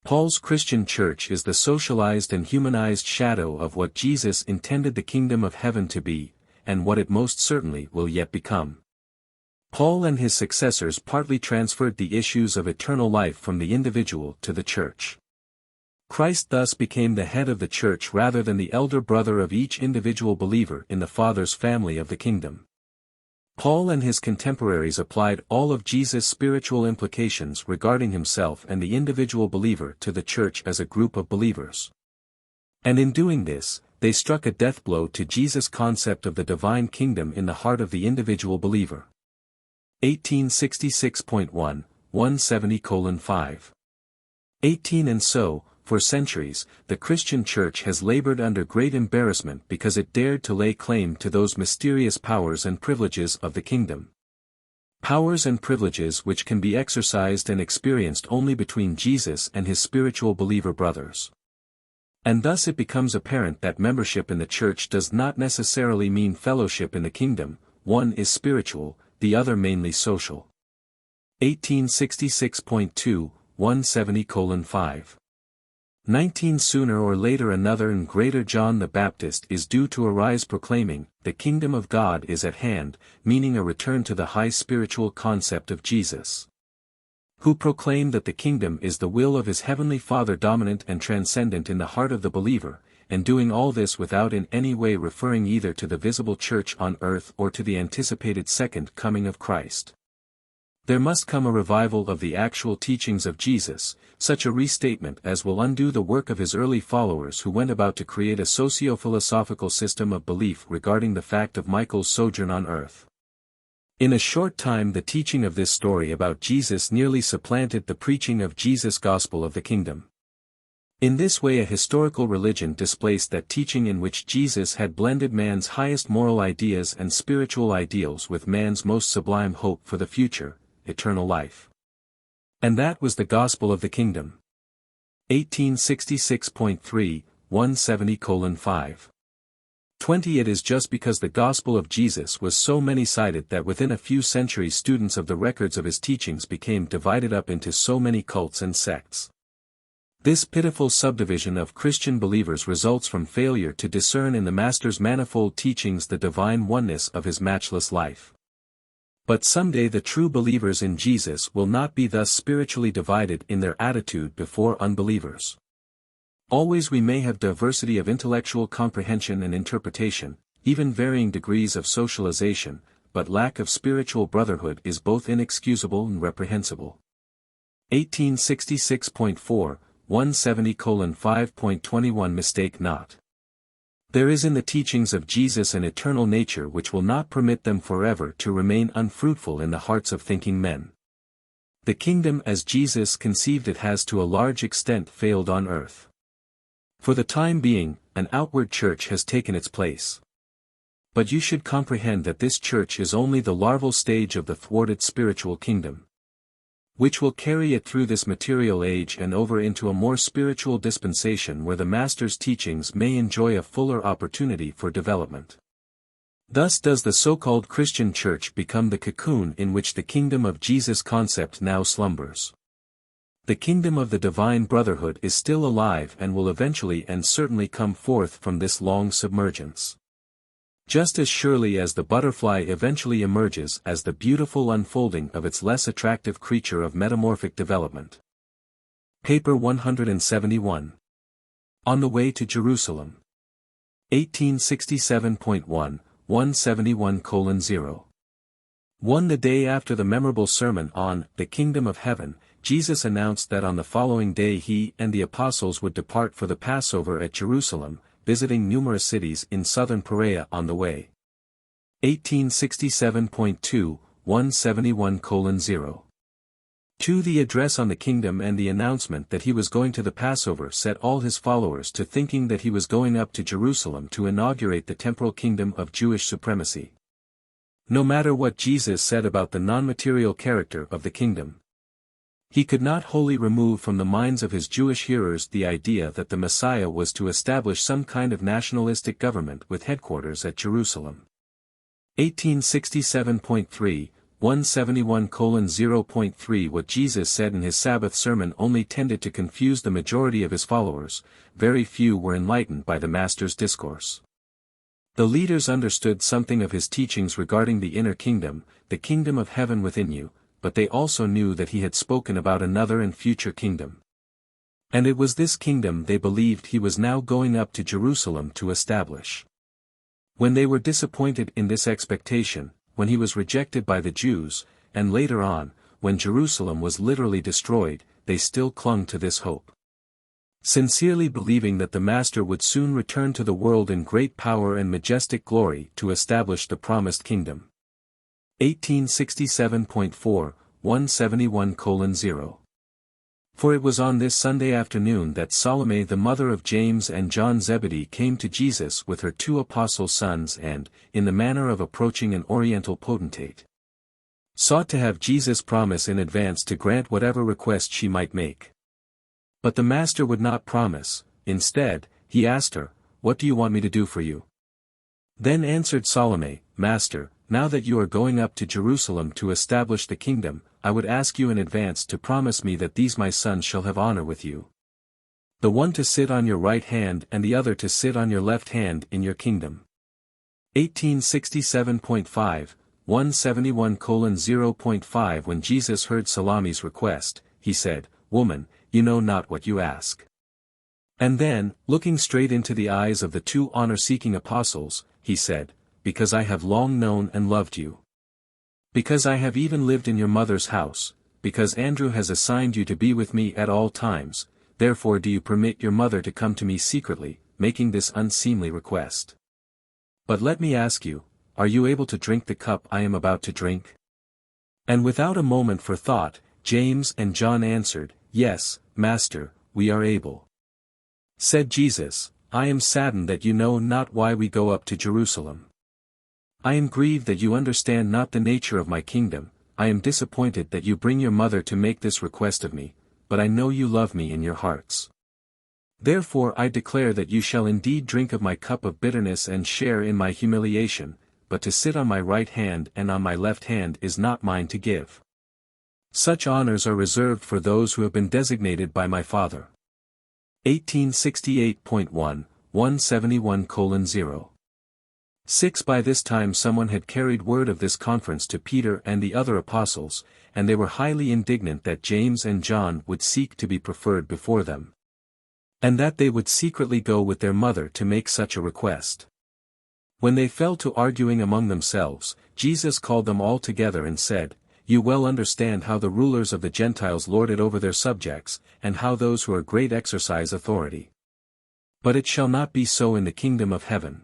Paul's Christian Church is the socialized and humanized shadow of what Jesus intended the kingdom of heaven to be, and what it most certainly will yet become. Paul and his successors partly transferred the issues of eternal life from the individual to the Church. Christ thus became the head of the Church rather than the elder brother of each individual believer in the Father's family of the kingdom. Paul and his contemporaries applied all of Jesus' spiritual implications regarding himself and the individual believer to the Church as a group of believers. And in doing this, they struck a death blow to Jesus' concept of the divine kingdom in the heart of the individual believer. 1866.1, 170:5. 18 And so, for centuries, the Christian Church has labored under great embarrassment because it dared to lay claim to those mysterious powers and privileges of the kingdom. Powers and privileges which can be exercised and experienced only between Jesus and his spiritual believer brothers. And thus it becomes apparent that membership in the Church does not necessarily mean fellowship in the kingdom, one is spiritual, the other mainly social. 1866.2, 170:5. 19 Sooner or later another and greater John the Baptist is due to arise proclaiming, the kingdom of God is at hand, meaning a return to the high spiritual concept of Jesus, who proclaimed that the kingdom is the will of his heavenly Father dominant and transcendent in the heart of the believer, and doing all this without in any way referring either to the visible church on earth or to the anticipated second coming of Christ. There must come a revival of the actual teachings of Jesus, such a restatement as will undo the work of his early followers who went about to create a socio-philosophical system of belief regarding the fact of Michael's sojourn on earth. In a short time the teaching of this story about Jesus nearly supplanted the preaching of Jesus' gospel of the kingdom. In this way a historical religion displaced that teaching in which Jesus had blended man's highest moral ideas and spiritual ideals with man's most sublime hope for the future, eternal life. And that was the gospel of the kingdom. 1866.3, 170:5. 20 It is just because the gospel of Jesus was so many-sided that within a few centuries students of the records of his teachings became divided up into so many cults and sects. This pitiful subdivision of Christian believers results from failure to discern in the Master's manifold teachings the divine oneness of his matchless life. But someday the true believers in Jesus will not be thus spiritually divided in their attitude before unbelievers. Always we may have diversity of intellectual comprehension and interpretation, even varying degrees of socialization, but lack of spiritual brotherhood is both inexcusable and reprehensible. 1866.4, 170:5.21 Mistake not. There is in the teachings of Jesus an eternal nature which will not permit them forever to remain unfruitful in the hearts of thinking men. The kingdom as Jesus conceived it has to a large extent failed on earth. For the time being, an outward church has taken its place. But you should comprehend that this church is only the larval stage of the thwarted spiritual kingdom, which will carry it through this material age and over into a more spiritual dispensation where the Master's teachings may enjoy a fuller opportunity for development. Thus does the so-called Christian church become the cocoon in which the kingdom of Jesus concept now slumbers. The kingdom of the divine brotherhood is still alive and will eventually and certainly come forth from this long submergence. Just as surely as the butterfly eventually emerges as the beautiful unfolding of its less attractive creature of metamorphic development. Paper 171. On the Way to Jerusalem. 1867.1, 171:0. 1. The day after the memorable sermon on the Kingdom of Heaven, Jesus announced that on the following day he and the apostles would depart for the Passover at Jerusalem, visiting numerous cities in southern Perea on the way. 1867.2, 171:0. 2. The address on the kingdom and the announcement that he was going to the Passover set all his followers to thinking that he was going up to Jerusalem to inaugurate the temporal kingdom of Jewish supremacy. No matter what Jesus said about the non-material character of the kingdom, he could not wholly remove from the minds of his Jewish hearers the idea that the Messiah was to establish some kind of nationalistic government with headquarters at Jerusalem. 1867.3, 171:0.3 What Jesus said in his Sabbath sermon only tended to confuse the majority of his followers. Very few were enlightened by the Master's discourse. The leaders understood something of his teachings regarding the inner kingdom, the kingdom of heaven within you, but they also knew that he had spoken about another and future kingdom. And it was this kingdom they believed he was now going up to Jerusalem to establish. When they were disappointed in this expectation, when he was rejected by the Jews, and later on, when Jerusalem was literally destroyed, they still clung to this hope, sincerely believing that the Master would soon return to the world in great power and majestic glory to establish the promised kingdom. 1867.4, 171:0. For it was on this Sunday afternoon that Salome the mother of James and John Zebedee came to Jesus with her 2 apostle sons and, in the manner of approaching an oriental potentate, sought to have Jesus promise in advance to grant whatever request she might make. But the Master would not promise. Instead, he asked her, "What do you want me to do for you?" Then answered Salome, "Master, now that you are going up to Jerusalem to establish the kingdom, I would ask you in advance to promise me that these my sons shall have honor with you. The one to sit on your right hand and the other to sit on your left hand in your kingdom." 1867.5, 171:0.5 When Jesus heard Salome's request, he said, "Woman, you know not what you ask." And then, looking straight into the eyes of the 2 honor-seeking apostles, he said, "Because I have long known and loved you. Because I have even lived in your mother's house, because Andrew has assigned you to be with me at all times, therefore do you permit your mother to come to me secretly, making this unseemly request. But let me ask you, are you able to drink the cup I am about to drink?" And without a moment for thought, James and John answered, "Yes, Master, we are able." Said Jesus, "I am saddened that you know not why we go up to Jerusalem. I am grieved that you understand not the nature of my kingdom. I am disappointed that you bring your mother to make this request of me, but I know you love me in your hearts. Therefore I declare that you shall indeed drink of my cup of bitterness and share in my humiliation, but to sit on my right hand and on my left hand is not mine to give. Such honors are reserved for those who have been designated by my Father." 1868.1, 171:0. 6 By this time someone had carried word of this conference to Peter and the other apostles, and they were highly indignant that James and John would seek to be preferred before them, and that they would secretly go with their mother to make such a request. When they fell to arguing among themselves, Jesus called them all together and said, you well understand how the rulers of the Gentiles lord it over their subjects, and how those who are great exercise authority. But it shall not be so in the kingdom of heaven.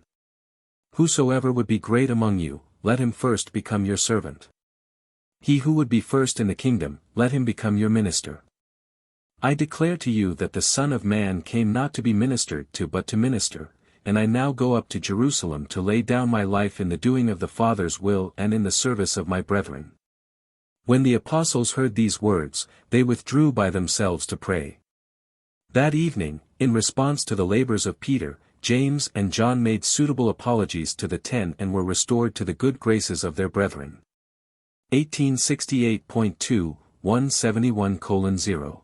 Whosoever would be great among you, let him first become your servant. He who would be first in the kingdom, let him become your minister. I declare to you that the Son of Man came not to be ministered to but to minister, and I now go up to Jerusalem to lay down my life in the doing of the Father's will and in the service of my brethren. When the apostles heard these words, they withdrew by themselves to pray. That evening, in response to the labors of Peter, James and John made suitable apologies to the 10 and were restored to the good graces of their brethren. 1868.2, 171:0.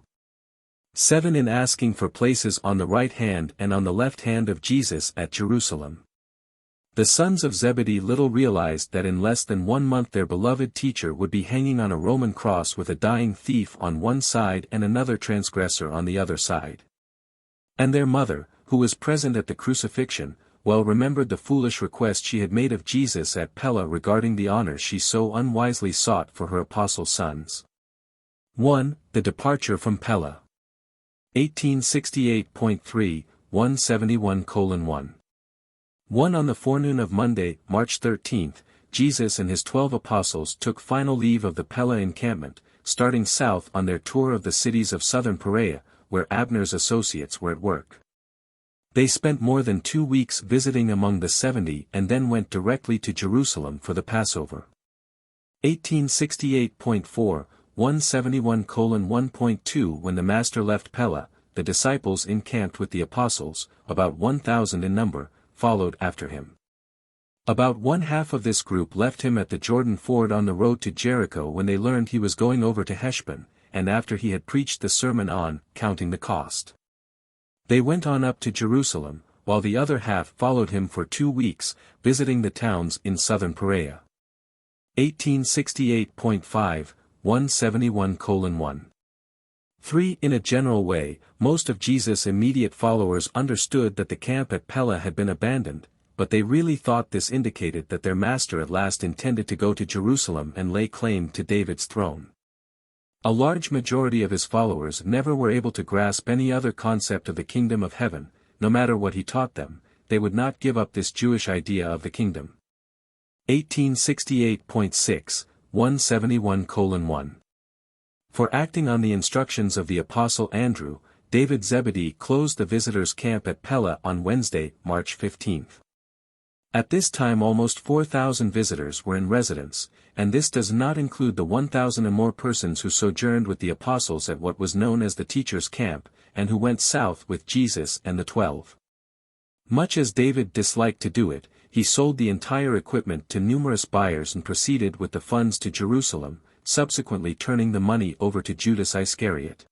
7. In asking for places on the right hand and on the left hand of Jesus at Jerusalem. The sons of Zebedee little realized that in less than 1 month their beloved teacher would be hanging on a Roman cross with a dying thief on one side and another transgressor on the other side. And their mother, who was present at the crucifixion, well remembered the foolish request she had made of Jesus at Pella regarding the honor she so unwisely sought for her apostle sons. 1. The departure from Pella. 1868.3, 171:1. 1. On the forenoon of Monday, March 13, Jesus and his 12 apostles took final leave of the Pella encampment, starting south on their tour of the cities of southern Perea, where Abner's associates were at work. They spent more than 2 weeks visiting among the 70 and then went directly to Jerusalem for the Passover. 1868.4, 171:1.2. When the Master left Pella, the disciples encamped with the apostles, about 1,000 in number, followed after him. About one half of this group left him at the Jordan ford on the road to Jericho when they learned he was going over to Heshbon, and after he had preached the sermon on counting the cost. They went on up to Jerusalem, while the other half followed him for 2 weeks, visiting the towns in southern Perea. 1868.5, 171:1. 3. In a general way, most of Jesus' immediate followers understood that the camp at Pella had been abandoned, but they really thought this indicated that their master at last intended to go to Jerusalem and lay claim to David's throne. A large majority of his followers never were able to grasp any other concept of the kingdom of heaven. No matter what he taught them, they would not give up this Jewish idea of the kingdom. 1868.6, 171:1. For acting on the instructions of the Apostle Andrew, David Zebedee closed the visitors' camp at Pella on Wednesday, March 15. At this time almost 4,000 visitors were in residence, and this does not include the 1,000 and more persons who sojourned with the apostles at what was known as the Teacher's Camp, and who went south with Jesus and the 12. Much as David disliked to do it, he sold the entire equipment to numerous buyers and proceeded with the funds to Jerusalem, subsequently turning the money over to Judas Iscariot.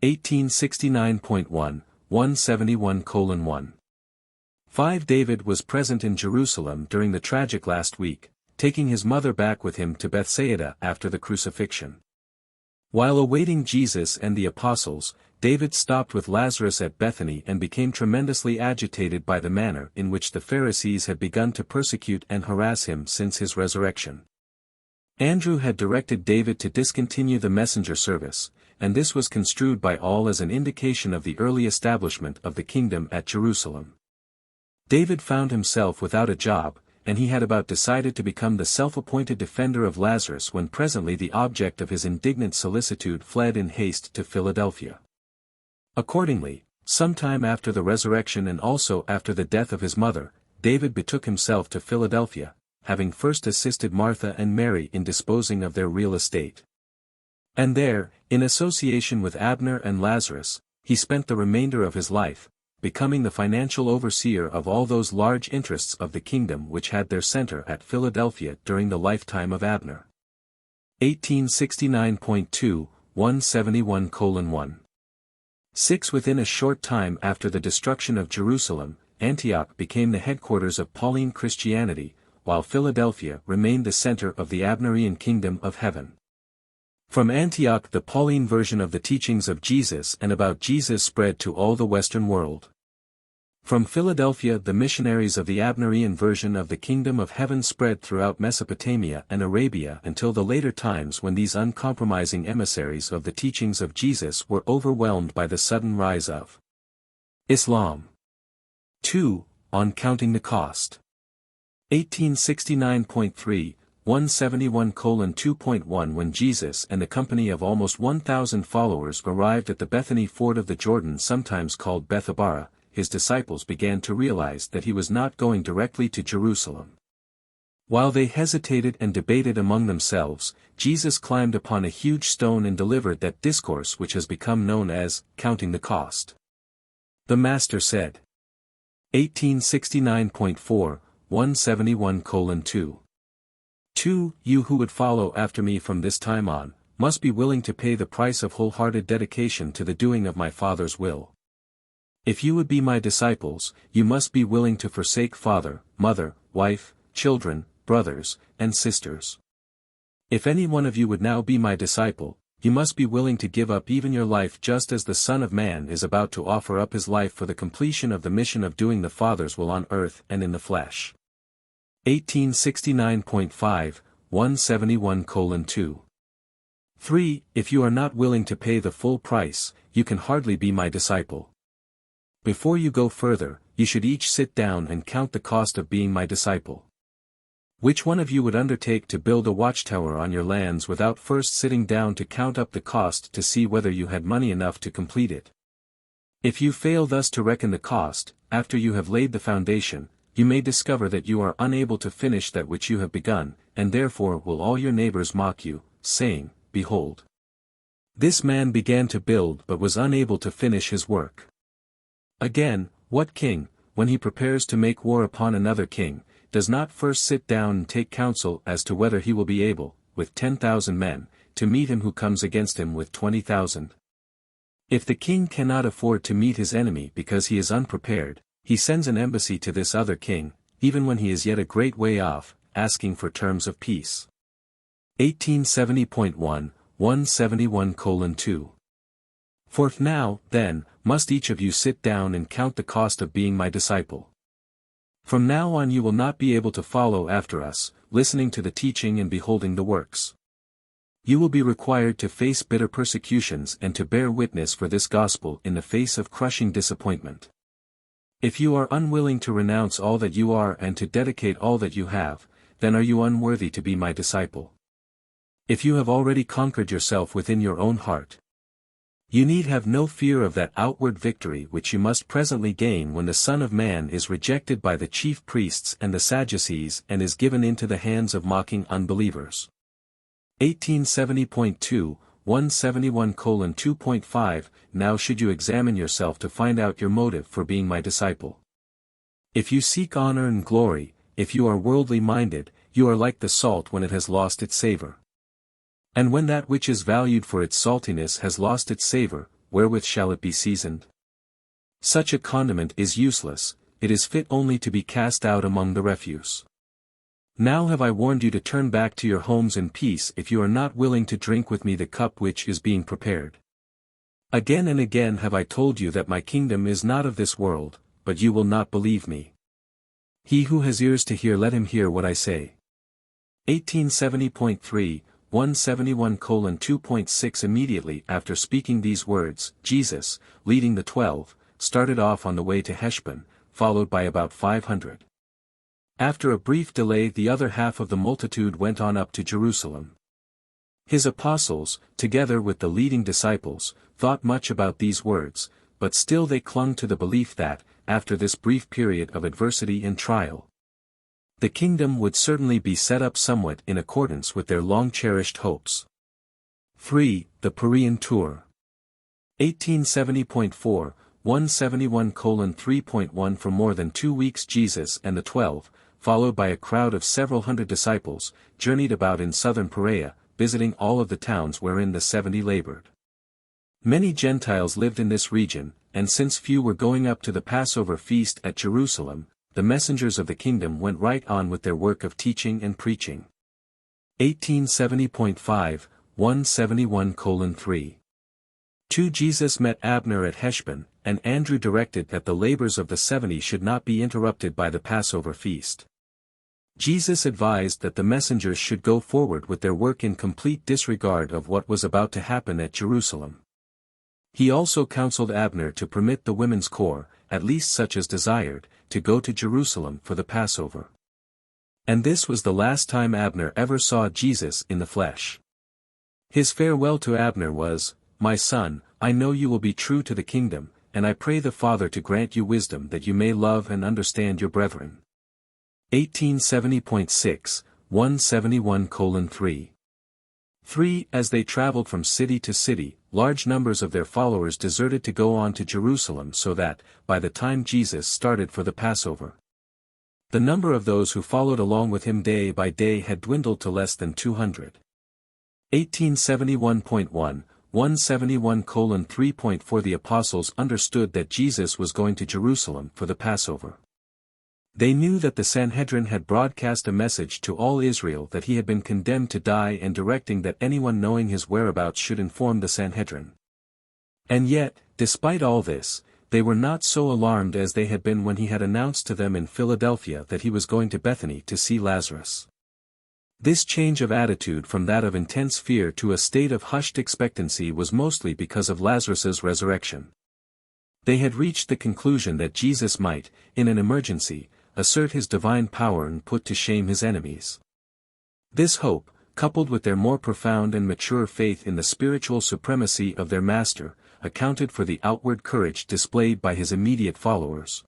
1869.1, 171:1. 5. David was present in Jerusalem during the tragic last week, taking his mother back with him to Bethsaida after the crucifixion. While awaiting Jesus and the apostles, David stopped with Lazarus at Bethany and became tremendously agitated by the manner in which the Pharisees had begun to persecute and harass him since his resurrection. Andrew had directed David to discontinue the messenger service, and this was construed by all as an indication of the early establishment of the kingdom at Jerusalem. David found himself without a job, and he had about decided to become the self-appointed defender of Lazarus when presently the object of his indignant solicitude fled in haste to Philadelphia. Accordingly, sometime after the resurrection and also after the death of his mother, David betook himself to Philadelphia, having first assisted Martha and Mary in disposing of their real estate. And there, in association with Abner and Lazarus, he spent the remainder of his life, becoming the financial overseer of all those large interests of the kingdom which had their center at Philadelphia during the lifetime of Abner. 1869.2, 171:1. 6. Within a short time after the destruction of Jerusalem, Antioch became the headquarters of Pauline Christianity, while Philadelphia remained the center of the Abnerian kingdom of heaven. From Antioch the Pauline version of the teachings of Jesus and about Jesus spread to all the Western world. From Philadelphia, the missionaries of the Abnerian version of the Kingdom of Heaven spread throughout Mesopotamia and Arabia until the later times when these uncompromising emissaries of the teachings of Jesus were overwhelmed by the sudden rise of Islam. 2. On counting the cost. 1869.3, 171:2.1 When Jesus and a company of almost 1,000 followers arrived at the Bethany ford of the Jordan, sometimes called Bethabara, his disciples began to realize that he was not going directly to Jerusalem. While they hesitated and debated among themselves, Jesus climbed upon a huge stone and delivered that discourse which has become known as, Counting the Cost. The Master said. 1869.4, 171:2. 2. You who would follow after me from this time on, must be willing to pay the price of wholehearted dedication to the doing of my Father's will. If you would be my disciples, you must be willing to forsake father, mother, wife, children, brothers, and sisters. If any one of you would now be my disciple, you must be willing to give up even your life, just as the Son of Man is about to offer up his life for the completion of the mission of doing the Father's will on earth and in the flesh. 1869.5, 171:2. 3. If you are not willing to pay the full price, you can hardly be my disciple. Before you go further, you should each sit down and count the cost of being my disciple. Which one of you would undertake to build a watchtower on your lands without first sitting down to count up the cost to see whether you had money enough to complete it? If you fail thus to reckon the cost, after you have laid the foundation, you may discover that you are unable to finish that which you have begun, and therefore will all your neighbors mock you, saying, Behold, this man began to build but was unable to finish his work. Again, what king, when he prepares to make war upon another king, does not first sit down and take counsel as to whether he will be able, with 10,000 men, to meet him who comes against him with 20,000? If the king cannot afford to meet his enemy because he is unprepared, he sends an embassy to this other king, even when he is yet a great way off, asking for terms of peace. 1870.1, 171:2. For now, then, must each of you sit down and count the cost of being my disciple. From now on you will not be able to follow after us, listening to the teaching and beholding the works. You will be required to face bitter persecutions and to bear witness for this gospel in the face of crushing disappointment. If you are unwilling to renounce all that you are and to dedicate all that you have, then are you unworthy to be my disciple. If you have already conquered yourself within your own heart, you need have no fear of that outward victory which you must presently gain when the Son of Man is rejected by the chief priests and the Sadducees and is given into the hands of mocking unbelievers. 1870.2, 171:2.5 Now should you examine yourself to find out your motive for being my disciple. If you seek honor and glory, if you are worldly minded, you are like the salt when it has lost its savor. And when that which is valued for its saltiness has lost its savor, wherewith shall it be seasoned? Such a condiment is useless, it is fit only to be cast out among the refuse. Now have I warned you to turn back to your homes in peace if you are not willing to drink with me the cup which is being prepared. Again and again have I told you that my kingdom is not of this world, but you will not believe me. He who has ears to hear, let him hear what I say. 1870.3, 171:2.6 Immediately after speaking these words, Jesus, leading the 12, started off on the way to Heshbon, followed by about 500. After a brief delay, the other half of the multitude went on up to Jerusalem. His apostles, together with the leading disciples, thought much about these words, but still they clung to the belief that, after this brief period of adversity and trial, the kingdom would certainly be set up somewhat in accordance with their long-cherished hopes. 3. The Perean Tour. 1870.4, 171:3.1 For more than 2 weeks Jesus and the 12, followed by a crowd of several hundred disciples, journeyed about in southern Perea, visiting all of the towns wherein the 70 labored. Many Gentiles lived in this region, and since few were going up to the Passover feast at Jerusalem, the messengers of the kingdom went right on with their work of teaching and preaching. 1870.5, 171:3. 2 Jesus met Abner at Heshbon, and Andrew directed that the labors of the 70 should not be interrupted by the Passover feast. Jesus advised that the messengers should go forward with their work in complete disregard of what was about to happen at Jerusalem. He also counseled Abner to permit the women's corps, at least such as desired, to go to Jerusalem for the Passover. And this was the last time Abner ever saw Jesus in the flesh. His farewell to Abner was, "My son, I know you will be true to the kingdom, and I pray the Father to grant you wisdom that you may love and understand your brethren." 1870.6, 171:3. 3. As they traveled from city to city, large numbers of their followers deserted to go on to Jerusalem so that, by the time Jesus started for the Passover, the number of those who followed along with him day by day had dwindled to less than 200. 1871.1, 171:3.4. The apostles understood that Jesus was going to Jerusalem for the Passover. They knew that the Sanhedrin had broadcast a message to all Israel that he had been condemned to die and directing that anyone knowing his whereabouts should inform the Sanhedrin. And yet, despite all this, they were not so alarmed as they had been when he had announced to them in Philadelphia that he was going to Bethany to see Lazarus. This change of attitude from that of intense fear to a state of hushed expectancy was mostly because of Lazarus's resurrection. They had reached the conclusion that Jesus might, in an emergency, assert his divine power and put to shame his enemies. This hope, coupled with their more profound and mature faith in the spiritual supremacy of their Master, accounted for the outward courage displayed by his immediate followers,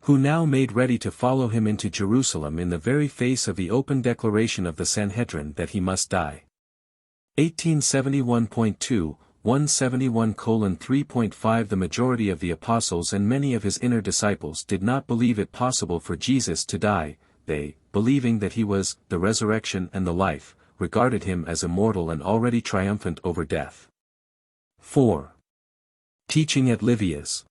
who now made ready to follow him into Jerusalem in the very face of the open declaration of the Sanhedrin that he must die. 1871.2, 171:3.5. The majority of the apostles and many of his inner disciples did not believe it possible for Jesus to die. They, believing that he was the resurrection and the life, regarded him as immortal and already triumphant over death. 4. Teaching at Livia's.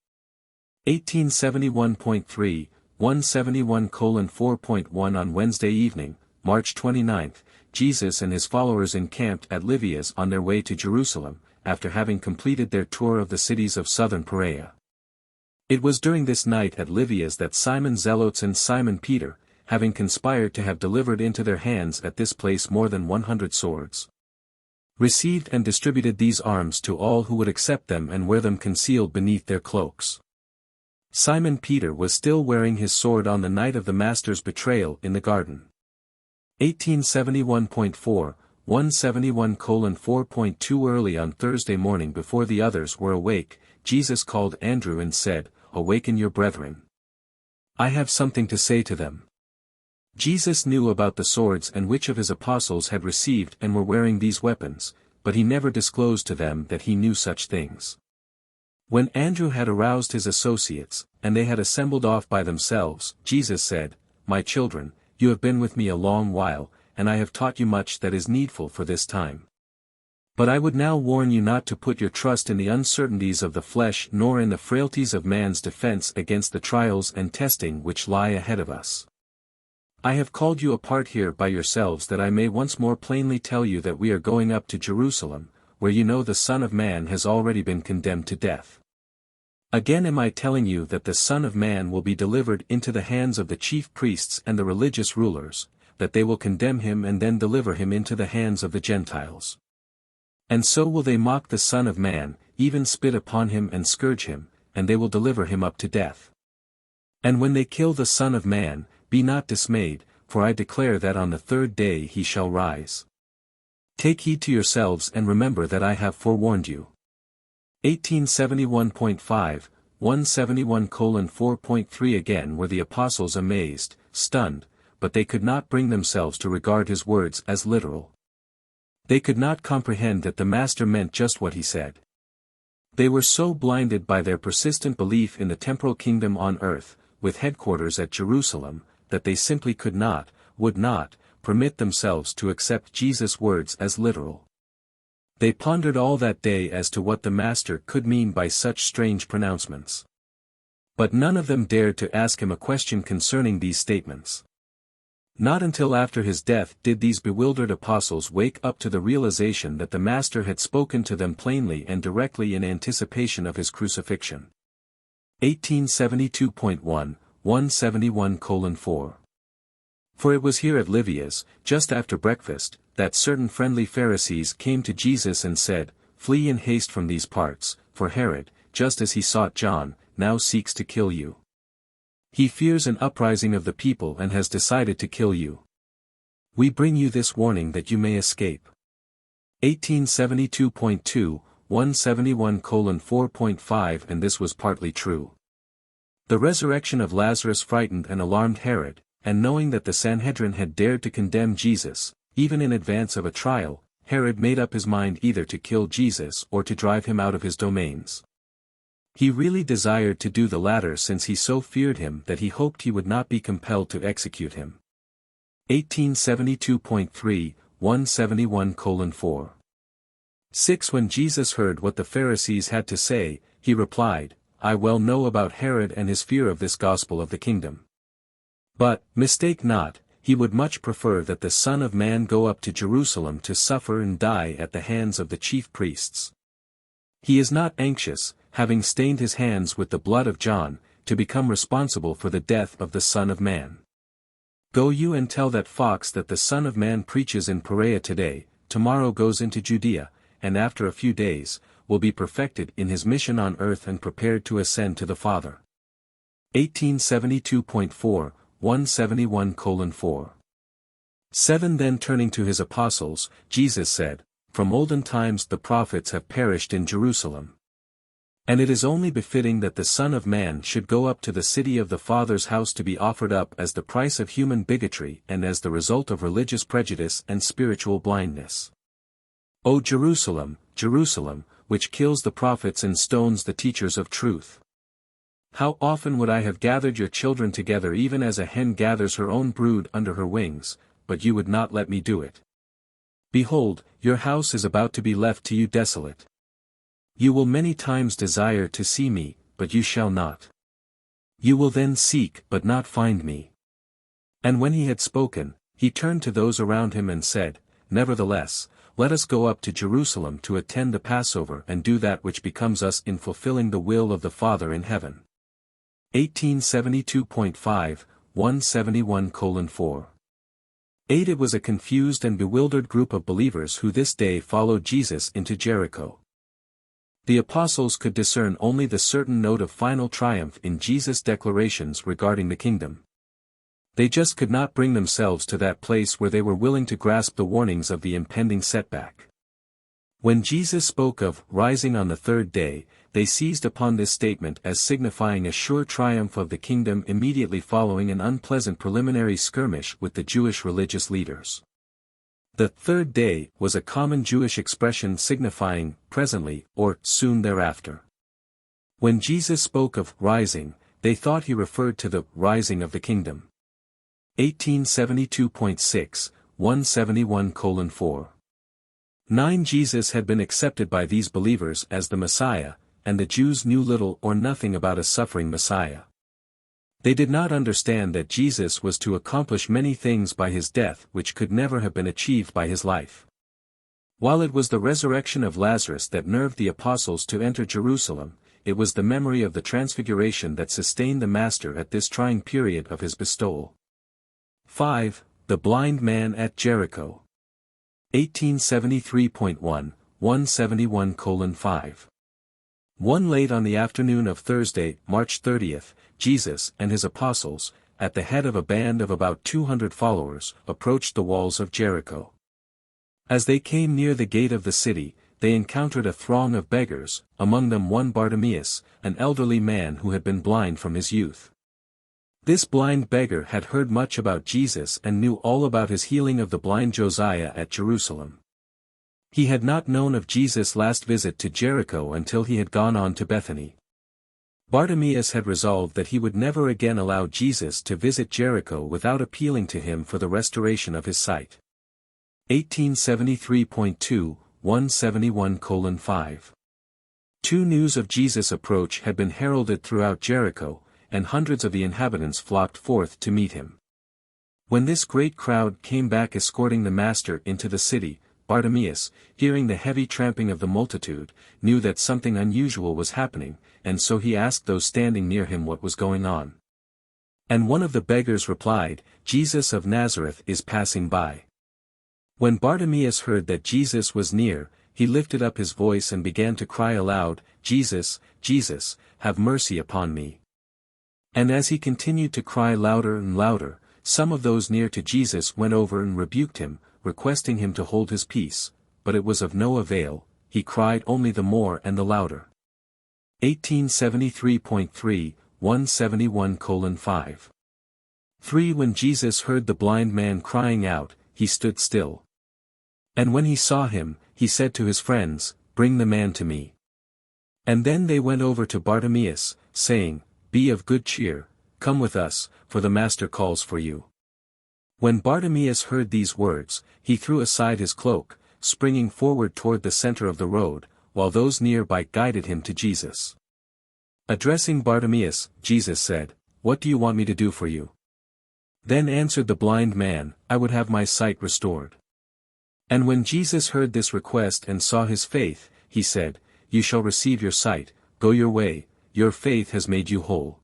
1871.3, 171:4.1. On Wednesday evening, March 29, Jesus and his followers encamped at Livia's on their way to Jerusalem, after having completed their tour of the cities of southern Perea. It was during this night at Livia's that Simon Zelotes and Simon Peter, having conspired to have delivered into their hands at this place more than 100 swords, received and distributed these arms to all who would accept them and wear them concealed beneath their cloaks. Simon Peter was still wearing his sword on the night of the Master's betrayal in the garden. 1871.4, 171:4.2. Early on Thursday morning, before the others were awake, Jesus called Andrew and said, "Awaken your brethren. I have something to say to them." Jesus knew about the swords and which of his apostles had received and were wearing these weapons, but he never disclosed to them that he knew such things. When Andrew had aroused his associates, and they had assembled off by themselves, Jesus said, "My children, you have been with me a long while, and I have taught you much that is needful for this time. But I would now warn you not to put your trust in the uncertainties of the flesh nor in the frailties of man's defense against the trials and testing which lie ahead of us. I have called you apart here by yourselves that I may once more plainly tell you that we are going up to Jerusalem, where you know the Son of Man has already been condemned to death. Again am I telling you that the Son of Man will be delivered into the hands of the chief priests and the religious rulers, that they will condemn him and then deliver him into the hands of the Gentiles. And so will they mock the Son of Man, even spit upon him and scourge him, and they will deliver him up to death. And when they kill the Son of Man, be not dismayed, for I declare that on the third day he shall rise. Take heed to yourselves and remember that I have forewarned you." 1871.5, 171:4.3. Again were the apostles amazed, stunned, but they could not bring themselves to regard his words as literal. They could not comprehend that the Master meant just what he said. They were so blinded by their persistent belief in the temporal kingdom on earth, with headquarters at Jerusalem, that they simply could not, would not, permit themselves to accept Jesus' words as literal. They pondered all that day as to what the Master could mean by such strange pronouncements. But none of them dared to ask him a question concerning these statements. Not until after his death did these bewildered apostles wake up to the realization that the Master had spoken to them plainly and directly in anticipation of his crucifixion. 1872.1, 171:4. For it was here at Livia's, just after breakfast, that certain friendly Pharisees came to Jesus and said, "Flee in haste from these parts, for Herod, just as he sought John, now seeks to kill you. He fears an uprising of the people and has decided to kill you. We bring you this warning that you may escape." 1872.2, 171:4.5. And this was partly true. The resurrection of Lazarus frightened and alarmed Herod, and knowing that the Sanhedrin had dared to condemn Jesus, even in advance of a trial, Herod made up his mind either to kill Jesus or to drive him out of his domains. He really desired to do the latter since he so feared him that he hoped he would not be compelled to execute him. 1872.3, 171:4. 6. When Jesus heard what the Pharisees had to say, he replied, "I well know about Herod and his fear of this gospel of the kingdom. But, mistake not, he would much prefer that the Son of Man go up to Jerusalem to suffer and die at the hands of the chief priests. He is not anxious, having stained his hands with the blood of John, to become responsible for the death of the Son of Man. Go you and tell that fox that the Son of Man preaches in Perea today, tomorrow goes into Judea, and after a few days, will be perfected in his mission on earth and prepared to ascend to the Father." 1872.4, 171:4. 7. Then turning to his apostles, Jesus said, "From olden times the prophets have perished in Jerusalem. And it is only befitting that the Son of Man should go up to the city of the Father's house to be offered up as the price of human bigotry and as the result of religious prejudice and spiritual blindness. O Jerusalem, Jerusalem, which kills the prophets and stones the teachers of truth! How often would I have gathered your children together even as a hen gathers her own brood under her wings, but you would not let me do it. Behold, your house is about to be left to you desolate. You will many times desire to see me, but you shall not. You will then seek but not find me." And when he had spoken, he turned to those around him and said, "Nevertheless, let us go up to Jerusalem to attend the Passover and do that which becomes us in fulfilling the will of the Father in heaven." 1872.5, 171:4. 8. It was a confused and bewildered group of believers who this day followed Jesus into Jericho. The apostles could discern only the certain note of final triumph in Jesus' declarations regarding the kingdom. They just could not bring themselves to that place where they were willing to grasp the warnings of the impending setback. When Jesus spoke of rising on the third day, they seized upon this statement as signifying a sure triumph of the kingdom immediately following an unpleasant preliminary skirmish with the Jewish religious leaders. The third day was a common Jewish expression signifying presently or soon thereafter. When Jesus spoke of rising, they thought he referred to the rising of the kingdom. 1872.6, 171:4. 9. Jesus had been accepted by these believers as the Messiah, and the Jews knew little or nothing about a suffering Messiah. They did not understand that Jesus was to accomplish many things by his death which could never have been achieved by his life. While it was the resurrection of Lazarus that nerved the apostles to enter Jerusalem, it was the memory of the transfiguration that sustained the Master at this trying period of his bestowal. 5. The blind man at Jericho. 1873.1, 171:5. One late on the afternoon of Thursday, March 30th, Jesus and his apostles, at the head of a band of about 200 followers, approached the walls of Jericho. As they came near the gate of the city, they encountered a throng of beggars, among them one Bartimaeus, an elderly man who had been blind from his youth. This blind beggar had heard much about Jesus and knew all about his healing of the blind Josiah at Jerusalem. He had not known of Jesus' last visit to Jericho until he had gone on to Bethany. Bartimaeus had resolved that he would never again allow Jesus to visit Jericho without appealing to him for the restoration of his sight. 1873.2, 171:5. 2. News of Jesus' approach had been heralded throughout Jericho, and hundreds of the inhabitants flocked forth to meet him. When this great crowd came back escorting the Master into the city, Bartimaeus, hearing the heavy tramping of the multitude, knew that something unusual was happening, and so he asked those standing near him what was going on. And one of the beggars replied, "Jesus of Nazareth is passing by." When Bartimaeus heard that Jesus was near, he lifted up his voice and began to cry aloud, "Jesus, Jesus, have mercy upon me." And as he continued to cry louder and louder, some of those near to Jesus went over and rebuked him, requesting him to hold his peace, but it was of no avail, he cried only the more and the louder. 1873.3, 171:5. 3. When Jesus heard the blind man crying out, he stood still. And when he saw him, he said to his friends, "Bring the man to me." And then they went over to Bartimaeus, saying, "Be of good cheer, come with us, for the Master calls for you." When Bartimaeus heard these words, he threw aside his cloak, springing forward toward the center of the road, while those nearby guided him to Jesus. Addressing Bartimaeus, Jesus said, "What do you want me to do for you?" Then answered the blind man, "I would have my sight restored." And when Jesus heard this request and saw his faith, he said, "You shall receive your sight, go your way, your faith has made you whole."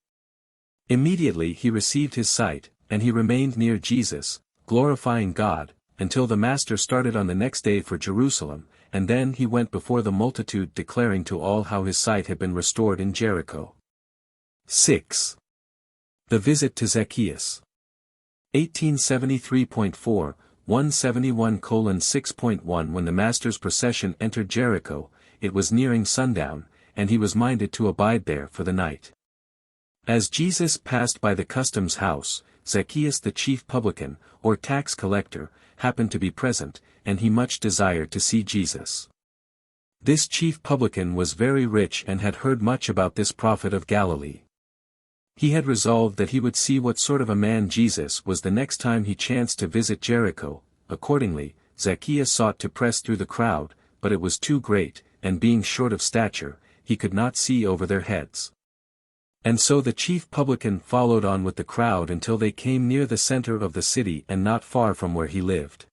Immediately he received his sight, and he remained near Jesus, glorifying God, until the Master started on the next day for Jerusalem, and then he went before the multitude declaring to all how his sight had been restored in Jericho. 6. The visit to Zacchaeus. 1873.4, 171:6.1 When the Master's procession entered Jericho, it was nearing sundown, and he was minded to abide there for the night. As Jesus passed by the customs house, Zacchaeus the chief publican, or tax collector, happened to be present, and he much desired to see Jesus. This chief publican was very rich and had heard much about this prophet of Galilee. He had resolved that he would see what sort of a man Jesus was the next time he chanced to visit Jericho. Accordingly, Zacchaeus sought to press through the crowd, but it was too great, and being short of stature, he could not see over their heads. And so the chief publican followed on with the crowd until they came near the center of the city and not far from where he lived.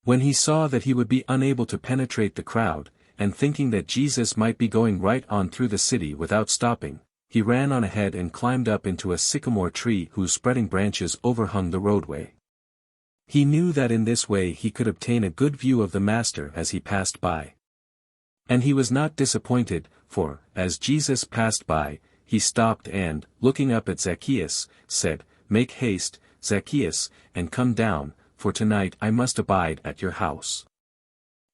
When he saw that he would be unable to penetrate the crowd, and thinking that Jesus might be going right on through the city without stopping, he ran on ahead and climbed up into a sycamore tree whose spreading branches overhung the roadway. He knew that in this way he could obtain a good view of the Master as he passed by. And he was not disappointed, for, as Jesus passed by, he stopped and, looking up at Zacchaeus, said, "Make haste, Zacchaeus, and come down, for tonight I must abide at your house."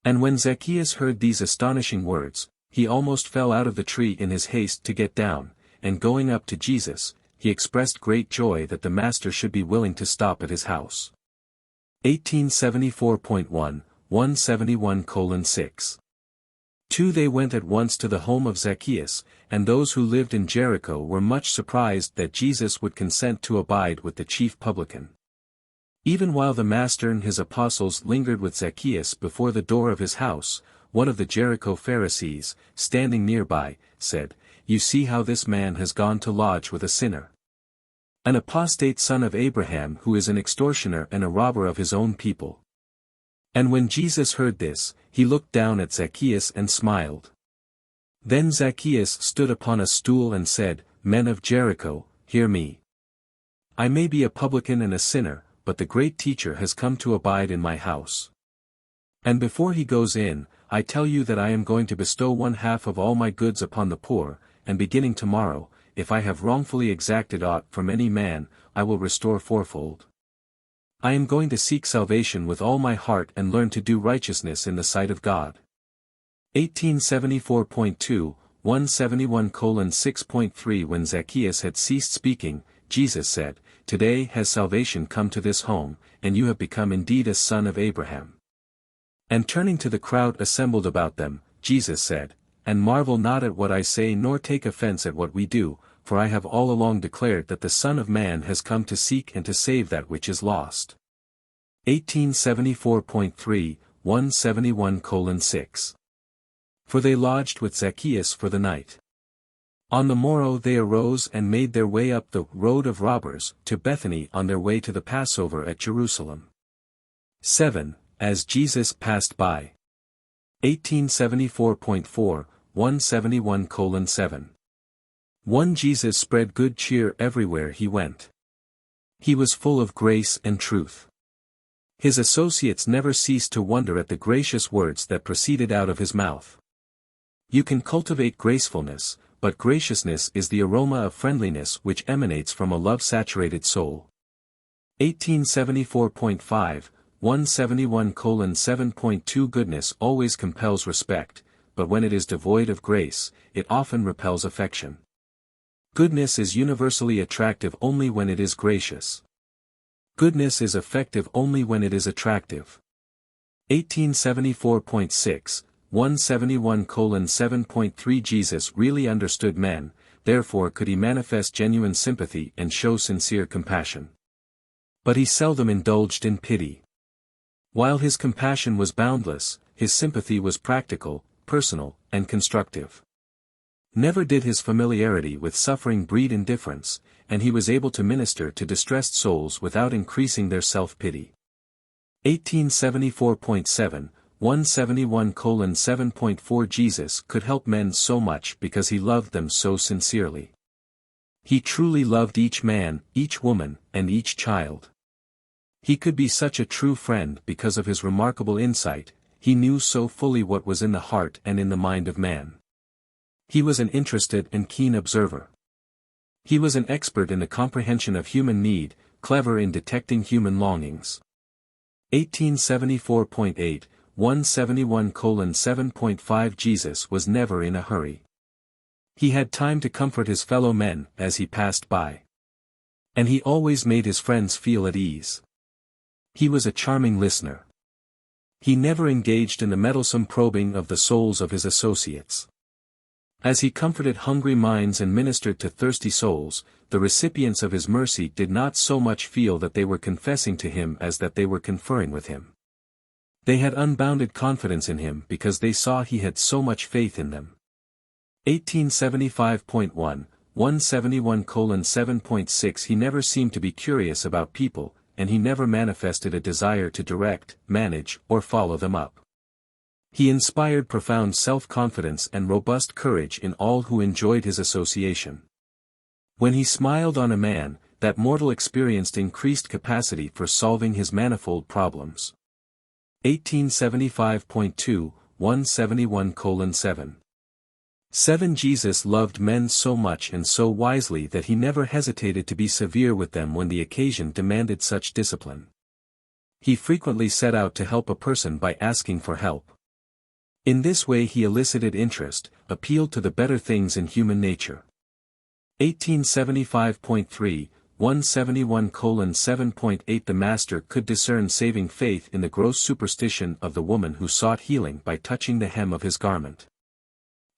And when Zacchaeus heard these astonishing words, he almost fell out of the tree in his haste to get down, and going up to Jesus, he expressed great joy that the Master should be willing to stop at his house. 1874.1, 171:6. 2. They went at once to the home of Zacchaeus, and those who lived in Jericho were much surprised that Jesus would consent to abide with the chief publican. Even while the Master and his apostles lingered with Zacchaeus before the door of his house, one of the Jericho Pharisees, standing nearby, said, "You see how this man has gone to lodge with a sinner, an apostate son of Abraham who is an extortioner and a robber of his own people." And when Jesus heard this, he looked down at Zacchaeus and smiled. Then Zacchaeus stood upon a stool and said, "Men of Jericho, hear me. I may be a publican and a sinner, but the great teacher has come to abide in my house. And before he goes in, I tell you that I am going to bestow 1/2 of all my goods upon the poor, and beginning tomorrow, if I have wrongfully exacted aught from any man, I will restore fourfold. I am going to seek salvation with all my heart and learn to do righteousness in the sight of God." 1874.2, 171:6.3 When Zacchaeus had ceased speaking, Jesus said, "Today has salvation come to this home, and you have become indeed a son of Abraham." And turning to the crowd assembled about them, Jesus said, "And marvel not at what I say nor take offense at what we do, for I have all along declared that the Son of Man has come to seek and to save that which is lost." 1874.3, 171:6. For they lodged with Zacchaeus for the night. On the morrow they arose and made their way up the road of robbers to Bethany on their way to the Passover at Jerusalem. 7. as Jesus passed by. 1874.4, 171:7. 1 Jesus spread good cheer everywhere he went. He was full of grace and truth. His associates never ceased to wonder at the gracious words that proceeded out of his mouth. You can cultivate gracefulness, but graciousness is the aroma of friendliness which emanates from a love-saturated soul. 1874.5, 171:7.2 Goodness always compels respect, but when it is devoid of grace, it often repels affection. Goodness is universally attractive only when it is gracious. Goodness is effective only when it is attractive. 1874.6, 171:7.3 Jesus really understood men, therefore could he manifest genuine sympathy and show sincere compassion. But he seldom indulged in pity. While his compassion was boundless, his sympathy was practical, personal, and constructive. Never did his familiarity with suffering breed indifference, and he was able to minister to distressed souls without increasing their self-pity. 1874.7, 171:7.4 Jesus could help men so much because he loved them so sincerely. He truly loved each man, each woman, and each child. He could be such a true friend because of his remarkable insight. He knew so fully what was in the heart and in the mind of man. He was an interested and keen observer. He was an expert in the comprehension of human need, clever in detecting human longings. 1874.8, 171:7.5 Jesus was never in a hurry. He had time to comfort his fellow men as he passed by. And he always made his friends feel at ease. He was a charming listener. He never engaged in the meddlesome probing of the souls of his associates. As he comforted hungry minds and ministered to thirsty souls, the recipients of his mercy did not so much feel that they were confessing to him as that they were conferring with him. They had unbounded confidence in him because they saw he had so much faith in them. 1875.1, 171:7.6 He never seemed to be curious about people, and he never manifested a desire to direct, manage, or follow them up. He inspired profound self-confidence and robust courage in all who enjoyed his association. When he smiled on a man, that mortal experienced increased capacity for solving his manifold problems. 1875.2, 171:7. 7 Jesus loved men so much and so wisely that he never hesitated to be severe with them when the occasion demanded such discipline. He frequently set out to help a person by asking for help. In this way he elicited interest, appealed to the better things in human nature. 1875.3, 171:7.8 The Master could discern saving faith in the gross superstition of the woman who sought healing by touching the hem of his garment.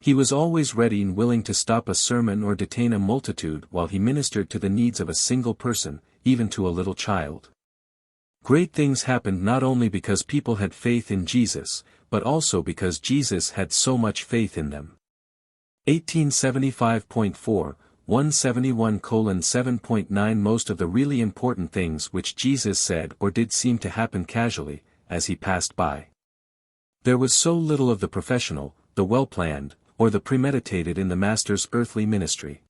He was always ready and willing to stop a sermon or detain a multitude while he ministered to the needs of a single person, even to a little child. Great things happened not only because people had faith in Jesus, but also because Jesus had so much faith in them. 1875.4, 171:7.9 Most of the really important things which Jesus said or did seemed to happen casually, as he passed by. There was so little of the professional, the well-planned, or the premeditated in the Master's earthly ministry.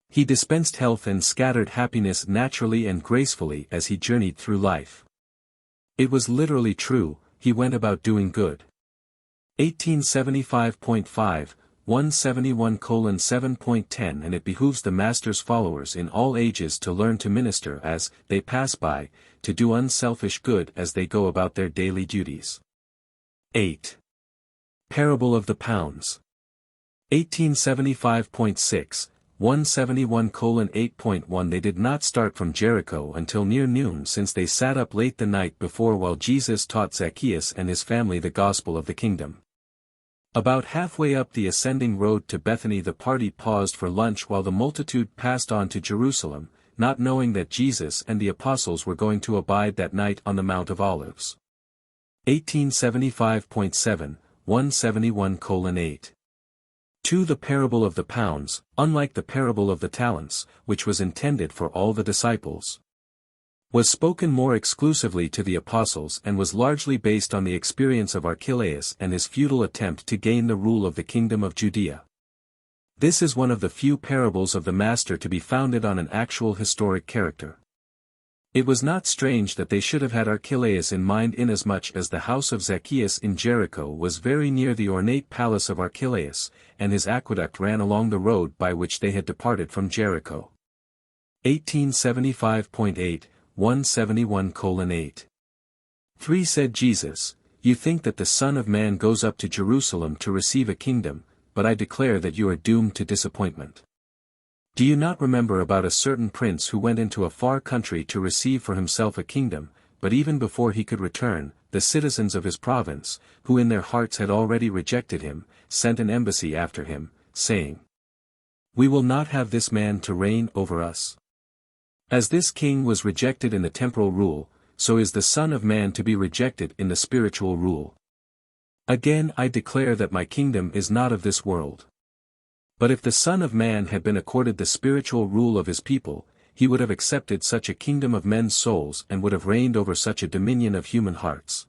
He dispensed health and scattered happiness naturally and gracefully as he journeyed through life. It was literally true, he went about doing good. 1875.5, 171:7.10 And it behooves the Master's followers in all ages to learn to minister as they pass by, to do unselfish good as they go about their daily duties. 8. Parable of the Pounds. 1875.6, 171:8.1 They did not start from Jericho until near noon, since they sat up late the night before while Jesus taught Zacchaeus and his family the gospel of the kingdom. About halfway up the ascending road to Bethany the party paused for lunch while the multitude passed on to Jerusalem, not knowing that Jesus and the apostles were going to abide that night on the Mount of Olives. 1875.7, 171:8. 2. The parable of the pounds, unlike the parable of the talents, which was intended for all the disciples. was spoken more exclusively to the apostles and was largely based on the experience of Archelaus and his futile attempt to gain the rule of the kingdom of Judea. This is one of the few parables of the Master to be founded on an actual historic character. It was not strange that they should have had Archelaus in mind, inasmuch as the house of Zacchaeus in Jericho was very near the ornate palace of Archelaus, and his aqueduct ran along the road by which they had departed from Jericho. 1875.8, 171:8. 3 Said Jesus, "You think that the Son of Man goes up to Jerusalem to receive a kingdom, but I declare that you are doomed to disappointment. Do you not remember about a certain prince who went into a far country to receive for himself a kingdom, but even before he could return, the citizens of his province, who in their hearts had already rejected him, sent an embassy after him, saying, 'We will not have this man to reign over us.' As this king was rejected in the temporal rule, so is the Son of Man to be rejected in the spiritual rule. Again I declare that my kingdom is not of this world. But if the Son of Man had been accorded the spiritual rule of his people, he would have accepted such a kingdom of men's souls and would have reigned over such a dominion of human hearts.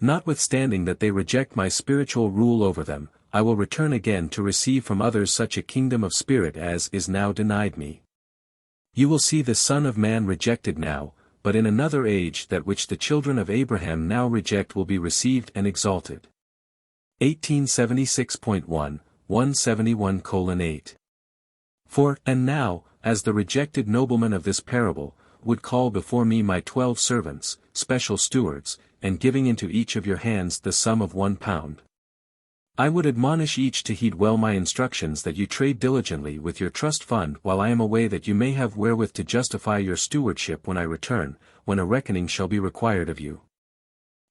Notwithstanding that they reject my spiritual rule over them, I will return again to receive from others such a kingdom of spirit as is now denied me. You will see the Son of Man rejected now, but in another age that which the children of Abraham now reject will be received and exalted." 1876.1, 171:8. 4 And now, as the rejected nobleman of this parable, would call before me my 12 servants, special stewards, and giving into each of your hands the sum of £1. I would admonish each to heed well my instructions, that you trade diligently with your trust fund while I am away, that you may have wherewith to justify your stewardship when I return, when a reckoning shall be required of you.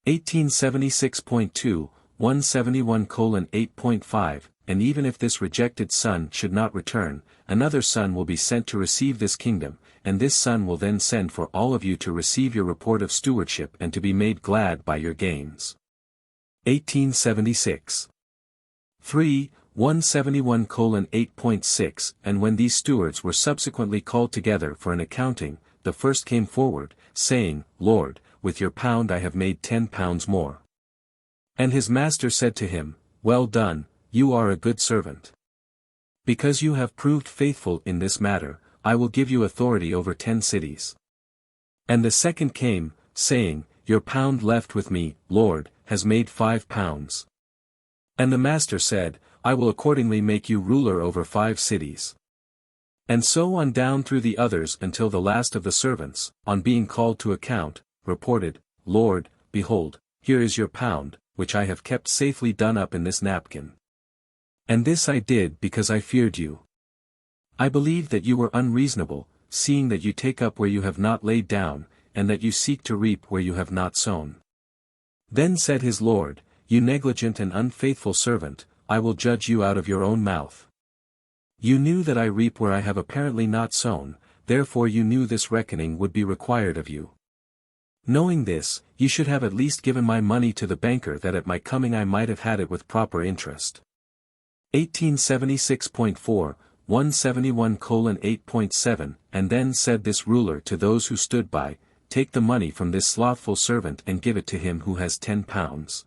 1876.2, 171:8.5 And even if this rejected son should not return, another son will be sent to receive this kingdom, and this son will then send for all of you to receive your report of stewardship and to be made glad by your gains. 1876. 3, 171:8.6 And when these stewards were subsequently called together for an accounting, the first came forward, saying, Lord, with your pound I have made 10 pounds more. And his master said to him, Well done, you are a good servant. Because you have proved faithful in this matter, I will give you authority over 10 cities. And the second came, saying, Your pound left with me, Lord, has made 5 pounds. And the master said, I will accordingly make you ruler over 5 cities. And so on down through the others until the last of the servants, on being called to account, reported, Lord, behold, here is your pound, which I have kept safely done up in this napkin. And this I did because I feared you. I believed that you were unreasonable, seeing that you take up where you have not laid down, and that you seek to reap where you have not sown. Then said his Lord, You negligent and unfaithful servant, I will judge you out of your own mouth. You knew that I reap where I have apparently not sown, therefore you knew this reckoning would be required of you. Knowing this, you should have at least given my money to the banker, that at my coming I might have had it with proper interest. 1876.4, 171:8.7 And then said this ruler to those who stood by, Take the money from this slothful servant and give it to him who has 10 pounds.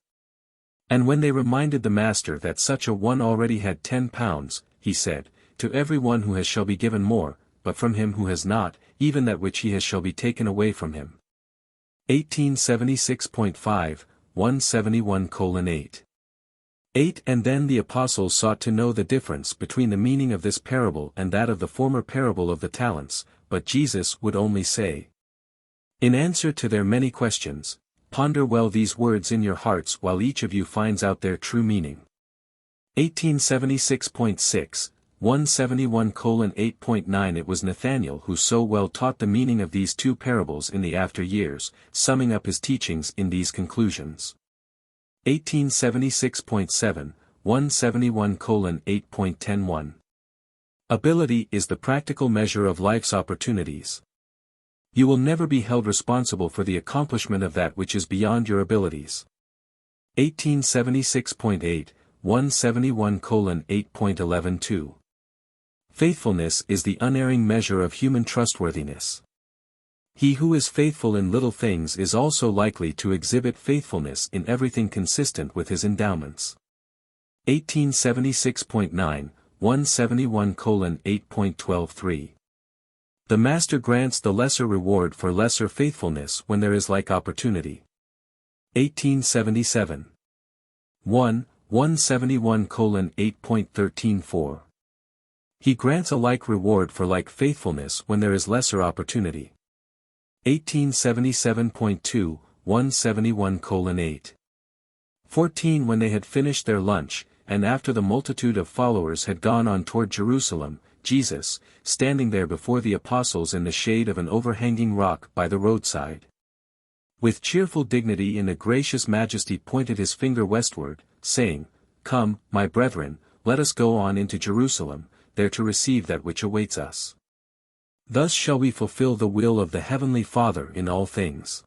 And when they reminded the master that such a one already had 10 pounds, he said, To every one who has shall be given more, but from him who has not, even that which he has shall be taken away from him. 1876.5, 171:8. 8 And then the apostles sought to know the difference between the meaning of this parable and that of the former parable of the talents, but Jesus would only say, In answer to their many questions, Ponder well these words in your hearts while each of you finds out their true meaning. 1876.6, 171:8.9 It was Nathanael who so well taught the meaning of these two parables in the after years, summing up his teachings in these conclusions. 1876.7, 171:8.101 Ability is the practical measure of life's opportunities. You will never be held responsible for the accomplishment of that which is beyond your abilities. 1876.8, 171:8.11 Faithfulness is the unerring measure of human trustworthiness. He who is faithful in little things is also likely to exhibit faithfulness in everything consistent with his endowments. 1876.9, 171:8.123. The master grants the lesser reward for lesser faithfulness when there is like opportunity. 1877. 171:8.134. He grants a like reward for like faithfulness when there is lesser opportunity. 1877.2, 171:8. 14. When they had finished their lunch, and after the multitude of followers had gone on toward Jerusalem, Jesus, standing there before the apostles in the shade of an overhanging rock by the roadside, with cheerful dignity and a gracious majesty pointed his finger westward, saying, Come, my brethren, let us go on into Jerusalem, there to receive that which awaits us. Thus shall we fulfill the will of the Heavenly Father in all things.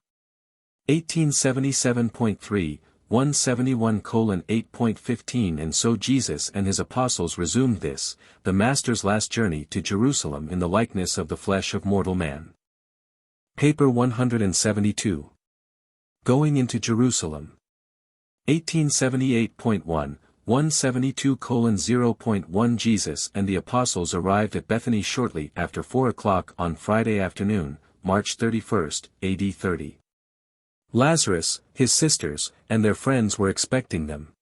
1877.3, 171:8.15. And so Jesus and his apostles resumed this, the Master's last journey to Jerusalem in the likeness of the flesh of mortal man. Paper 172. Going into Jerusalem. 1878.1, 172:0.1. Jesus and the apostles arrived at Bethany shortly after 4 o'clock on Friday afternoon, March 31, AD 30. Lazarus, his sisters, and their friends were expecting them.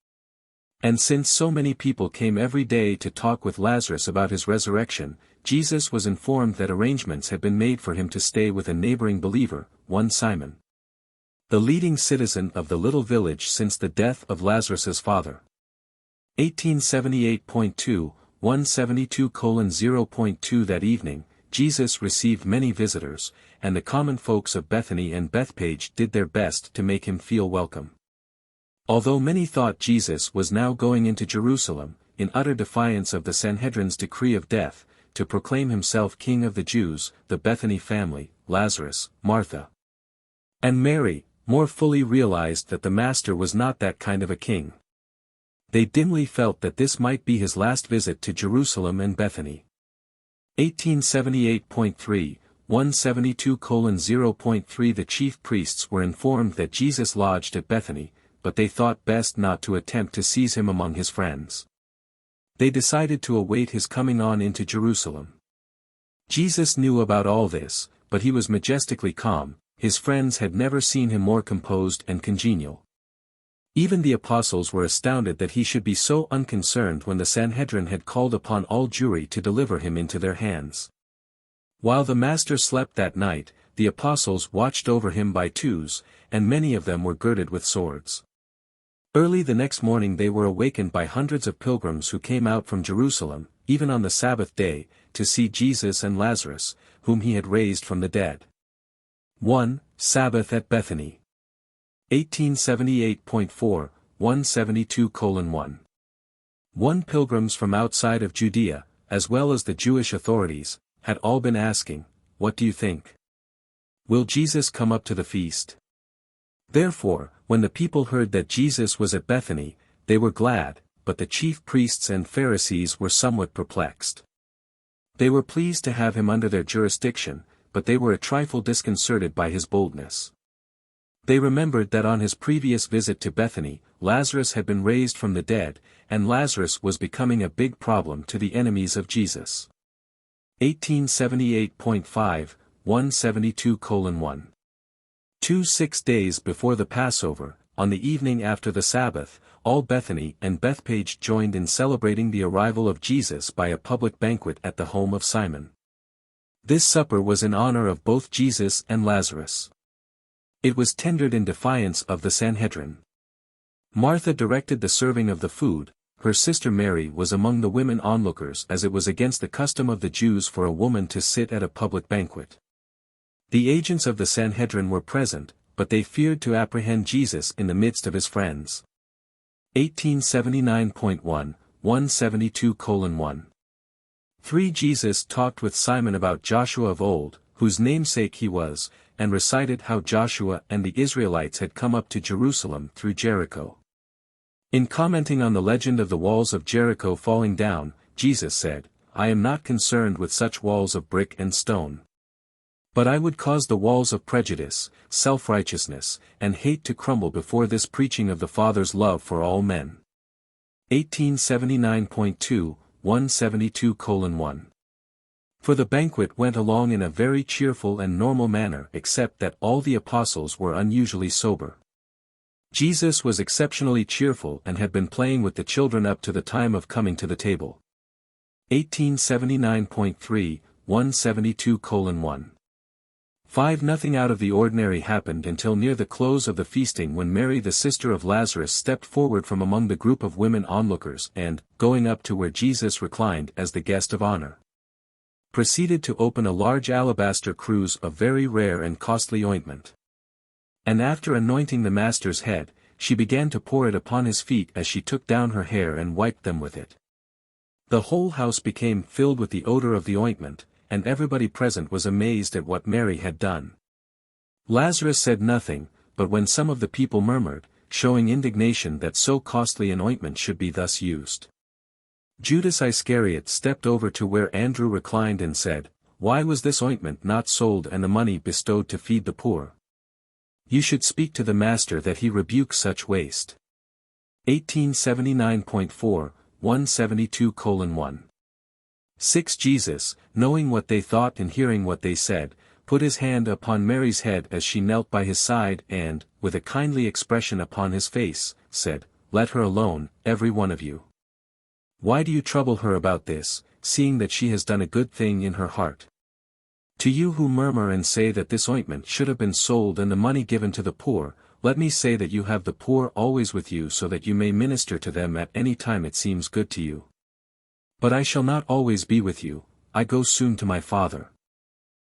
And since so many people came every day to talk with Lazarus about his resurrection, Jesus was informed that arrangements had been made for him to stay with a neighboring believer, one Simon, the leading citizen of the little village since the death of Lazarus's father. 1878.2, 172:0.2. That evening, Jesus received many visitors, and the common folks of Bethany and Bethpage did their best to make him feel welcome. Although many thought Jesus was now going into Jerusalem, in utter defiance of the Sanhedrin's decree of death, to proclaim himself King of the Jews, the Bethany family, Lazarus, Martha, and Mary, more fully realized that the Master was not that kind of a king. They dimly felt that this might be his last visit to Jerusalem and Bethany. 1878.3, 172:0.3. The chief priests were informed that Jesus lodged at Bethany, but they thought best not to attempt to seize him among his friends. They decided to await his coming on into Jerusalem. Jesus knew about all this, but he was majestically calm. His friends had never seen him more composed and congenial. Even the apostles were astounded that he should be so unconcerned when the Sanhedrin had called upon all Jewry to deliver him into their hands. While the Master slept that night, the apostles watched over him by twos, and many of them were girded with swords. Early the next morning they were awakened by hundreds of pilgrims who came out from Jerusalem, even on the Sabbath day, to see Jesus and Lazarus, whom he had raised from the dead. 1. Sabbath at Bethany. 1878.4, 172:1. 1. Pilgrims from outside of Judea, as well as the Jewish authorities, had all been asking, What do you think? Will Jesus come up to the feast? Therefore, when the people heard that Jesus was at Bethany, they were glad, but the chief priests and Pharisees were somewhat perplexed. They were pleased to have him under their jurisdiction, but they were a trifle disconcerted by his boldness. They remembered that on his previous visit to Bethany, Lazarus had been raised from the dead, and Lazarus was becoming a big problem to the enemies of Jesus. 1878.5, 172:1. 2. 6 days before the Passover, on the evening after the Sabbath, all Bethany and Bethpage joined in celebrating the arrival of Jesus by a public banquet at the home of Simon. This supper was in honor of both Jesus and Lazarus. It was tendered in defiance of the Sanhedrin. Martha directed the serving of the food. Her sister Mary was among the women onlookers, as it was against the custom of the Jews for a woman to sit at a public banquet. The agents of the Sanhedrin were present, but they feared to apprehend Jesus in the midst of his friends. 1879.1, 172:1. 3. Jesus talked with Simon about Joshua of old, whose namesake he was, and recited how Joshua and the Israelites had come up to Jerusalem through Jericho. In commenting on the legend of the walls of Jericho falling down, Jesus said, I am not concerned with such walls of brick and stone. But I would cause the walls of prejudice, self-righteousness, and hate to crumble before this preaching of the Father's love for all men. 1879.2, 172:1. For the banquet went along in a very cheerful and normal manner except that all the apostles were unusually sober. Jesus was exceptionally cheerful and had been playing with the children up to the time of coming to the table. 1879.3, 172:1. 5. Nothing out of the ordinary happened until near the close of the feasting, when Mary, the sister of Lazarus, stepped forward from among the group of women onlookers and, going up to where Jesus reclined as the guest of honor, proceeded to open a large alabaster cruse of very rare and costly ointment. And after anointing the Master's head, she began to pour it upon his feet as she took down her hair and wiped them with it. The whole house became filled with the odor of the ointment, and everybody present was amazed at what Mary had done. Lazarus said nothing, but when some of the people murmured, showing indignation that so costly an ointment should be thus used, Judas Iscariot stepped over to where Andrew reclined and said, "Why was this ointment not sold and the money bestowed to feed the poor? You should speak to the Master that he rebuke such waste." 1879.4, 172:1. 6. Jesus, knowing what they thought and hearing what they said, put his hand upon Mary's head as she knelt by his side and, with a kindly expression upon his face, said, "Let her alone, every one of you. Why do you trouble her about this, seeing that she has done a good thing in her heart? To you who murmur and say that this ointment should have been sold and the money given to the poor, let me say that you have the poor always with you so that you may minister to them at any time it seems good to you. But I shall not always be with you, I go soon to my Father.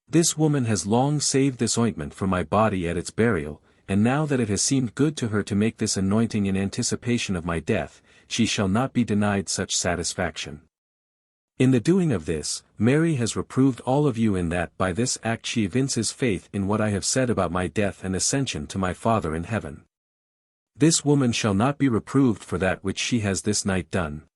This woman has long saved this ointment for my body at its burial, and now that it has seemed good to her to make this anointing in anticipation of my death, she shall not be denied such satisfaction. In the doing of this, Mary has reproved all of you in that by this act she evinces faith in what I have said about my death and ascension to my Father in heaven. This woman shall not be reproved for that which she has this night done.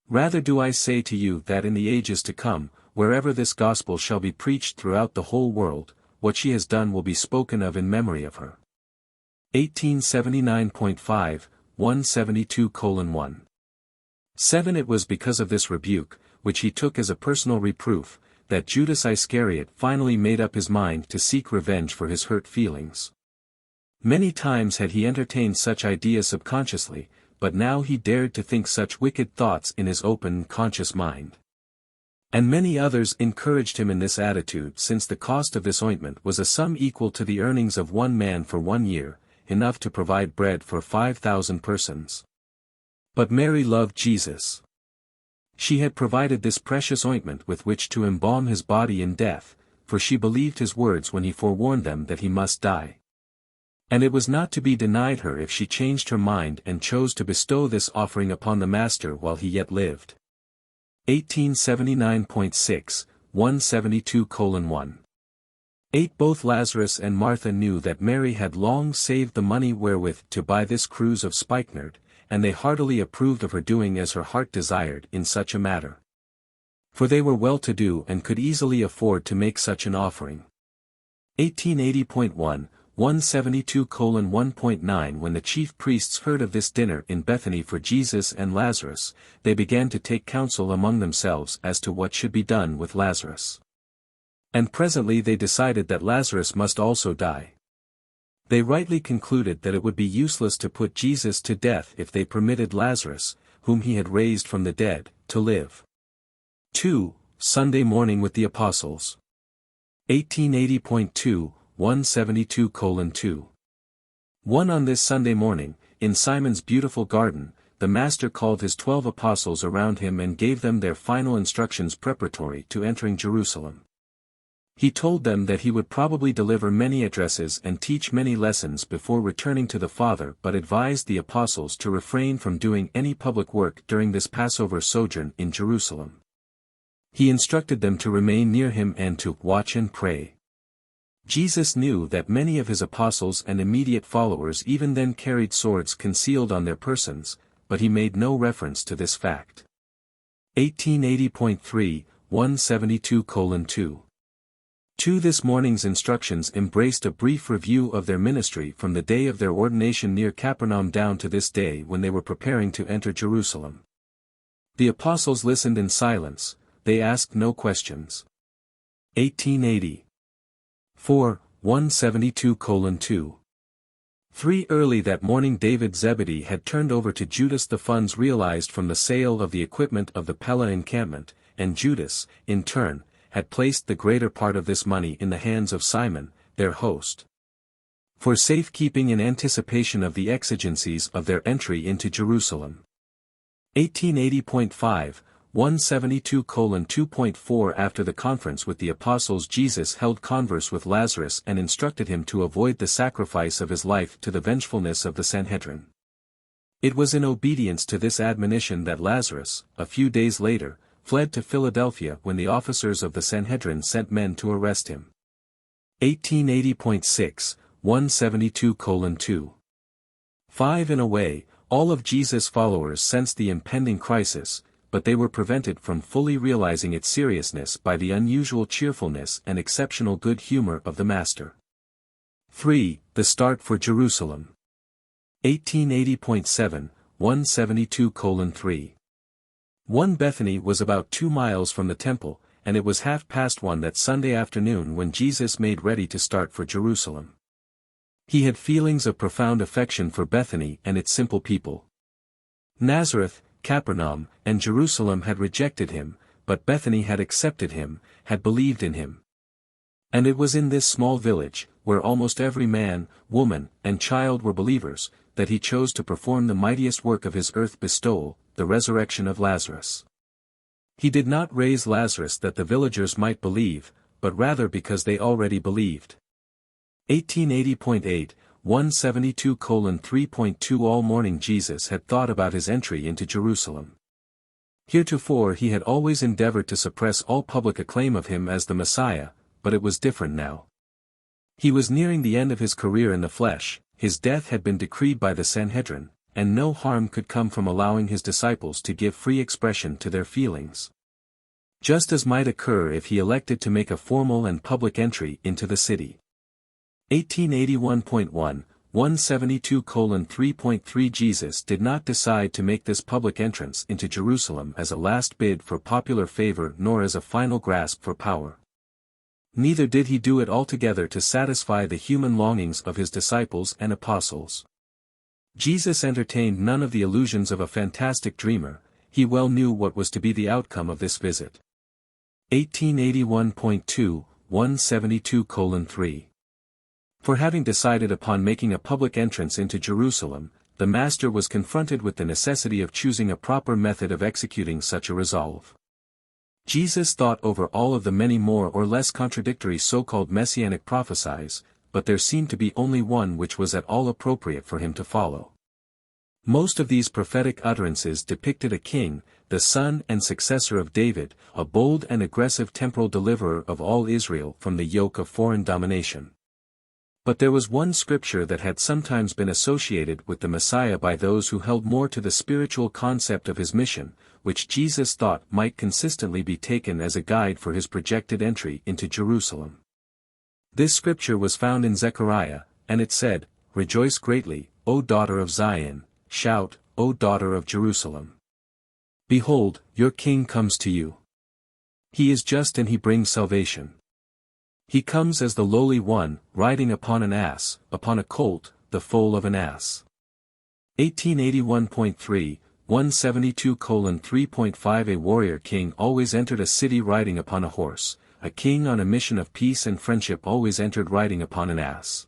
Rather do I say to you that in the ages to come, wherever this gospel shall be preached throughout the whole world, what she has done will be spoken of in memory of her. 1879.5, 172:1. 7. It was because of this rebuke, which he took as a personal reproof, that Judas Iscariot finally made up his mind to seek revenge for his hurt feelings. Many times had he entertained such ideas subconsciously, but now he dared to think such wicked thoughts in his open, conscious mind. And many others encouraged him in this attitude, since the cost of this ointment was a sum equal to the earnings of one man for 1 year, enough to provide bread for 5,000 persons. But Mary loved Jesus. She had provided this precious ointment with which to embalm his body in death, for she believed his words when he forewarned them that he must die. And it was not to be denied her if she changed her mind and chose to bestow this offering upon the Master while he yet lived. 1879.6, 172:1. 8. Both Lazarus and Martha knew that Mary had long saved the money wherewith to buy this cruse of spikenard, and they heartily approved of her doing as her heart desired in such a matter. For they were well-to-do and could easily afford to make such an offering. 1880.1, 172:1.9. When the chief priests heard of this dinner in Bethany for Jesus and Lazarus, they began to take counsel among themselves as to what should be done with Lazarus. And presently they decided that Lazarus must also die. They rightly concluded that it would be useless to put Jesus to death if they permitted Lazarus, whom he had raised from the dead, to live. 2. Sunday morning with the Apostles. 1880.2, 172:2. 1. On this Sunday morning, in Simon's beautiful garden, the Master called his 12 apostles around him and gave them their final instructions preparatory to entering Jerusalem. He told them that he would probably deliver many addresses and teach many lessons before returning to the Father, but advised the apostles to refrain from doing any public work during this Passover sojourn in Jerusalem. He instructed them to remain near him and to watch and pray. Jesus knew that many of his apostles and immediate followers even then carried swords concealed on their persons, but he made no reference to this fact. 1880.3, 172:2. 2. This morning's instructions embraced a brief review of their ministry from the day of their ordination near Capernaum down to this day when they were preparing to enter Jerusalem. The apostles listened in silence, they asked no questions. 1880. 4, 172:2. 3. Early that morning David Zebedee had turned over to Judas the funds realized from the sale of the equipment of the Pella encampment, and Judas, in turn, had placed the greater part of this money in the hands of Simon, their host, for safekeeping in anticipation of the exigencies of their entry into Jerusalem. 1880.5, 172:2.4. After the conference with the apostles, Jesus held converse with Lazarus and instructed him to avoid the sacrifice of his life to the vengefulness of the Sanhedrin. It was in obedience to this admonition that Lazarus, a few days later, fled to Philadelphia when the officers of the Sanhedrin sent men to arrest him. 1880.6, 172:2. 5. In a way, all of Jesus' followers sensed the impending crisis, but they were prevented from fully realizing its seriousness by the unusual cheerfulness and exceptional good humor of the Master. 3. The start for Jerusalem. 1880.7, 172:3. 1. Bethany was about 2 miles from the temple, and it was 1:30 that Sunday afternoon when Jesus made ready to start for Jerusalem. He had feelings of profound affection for Bethany and its simple people. Nazareth, Capernaum, and Jerusalem had rejected him, but Bethany had accepted him, had believed in him. And it was in this small village, where almost every man, woman, and child were believers, that he chose to perform the mightiest work of his earth bestowal, the resurrection of Lazarus. He did not raise Lazarus that the villagers might believe, but rather because they already believed. 1880.8, 172:3.2. All morning Jesus had thought about his entry into Jerusalem. Heretofore he had always endeavored to suppress all public acclaim of him as the Messiah, but it was different now. He was nearing the end of his career in the flesh, his death had been decreed by the Sanhedrin, and no harm could come from allowing his disciples to give free expression to their feelings. Just as might occur if he elected to make a formal and public entry into the city. 1881.1, 172:3.3. Jesus did not decide to make this public entrance into Jerusalem as a last bid for popular favor nor as a final grasp for power. Neither did he do it altogether to satisfy the human longings of his disciples and apostles. Jesus entertained none of the illusions of a fantastic dreamer, he well knew what was to be the outcome of this visit. 1881.2, 172:3. For having decided upon making a public entrance into Jerusalem, the Master was confronted with the necessity of choosing a proper method of executing such a resolve. Jesus thought over all of the many more or less contradictory so-called messianic prophecies, but there seemed to be only one which was at all appropriate for him to follow. Most of these prophetic utterances depicted a king, the son and successor of David, a bold and aggressive temporal deliverer of all Israel from the yoke of foreign domination. But there was one scripture that had sometimes been associated with the Messiah by those who held more to the spiritual concept of his mission, which Jesus thought might consistently be taken as a guide for his projected entry into Jerusalem. This scripture was found in Zechariah, and it said, "Rejoice greatly, O daughter of Zion, shout, O daughter of Jerusalem. Behold, your king comes to you. He is just and he brings salvation. He comes as the lowly one, riding upon an ass, upon a colt, the foal of an ass." 1881.3, 172:3.5. A warrior king always entered a city riding upon a horse, a king on a mission of peace and friendship always entered riding upon an ass.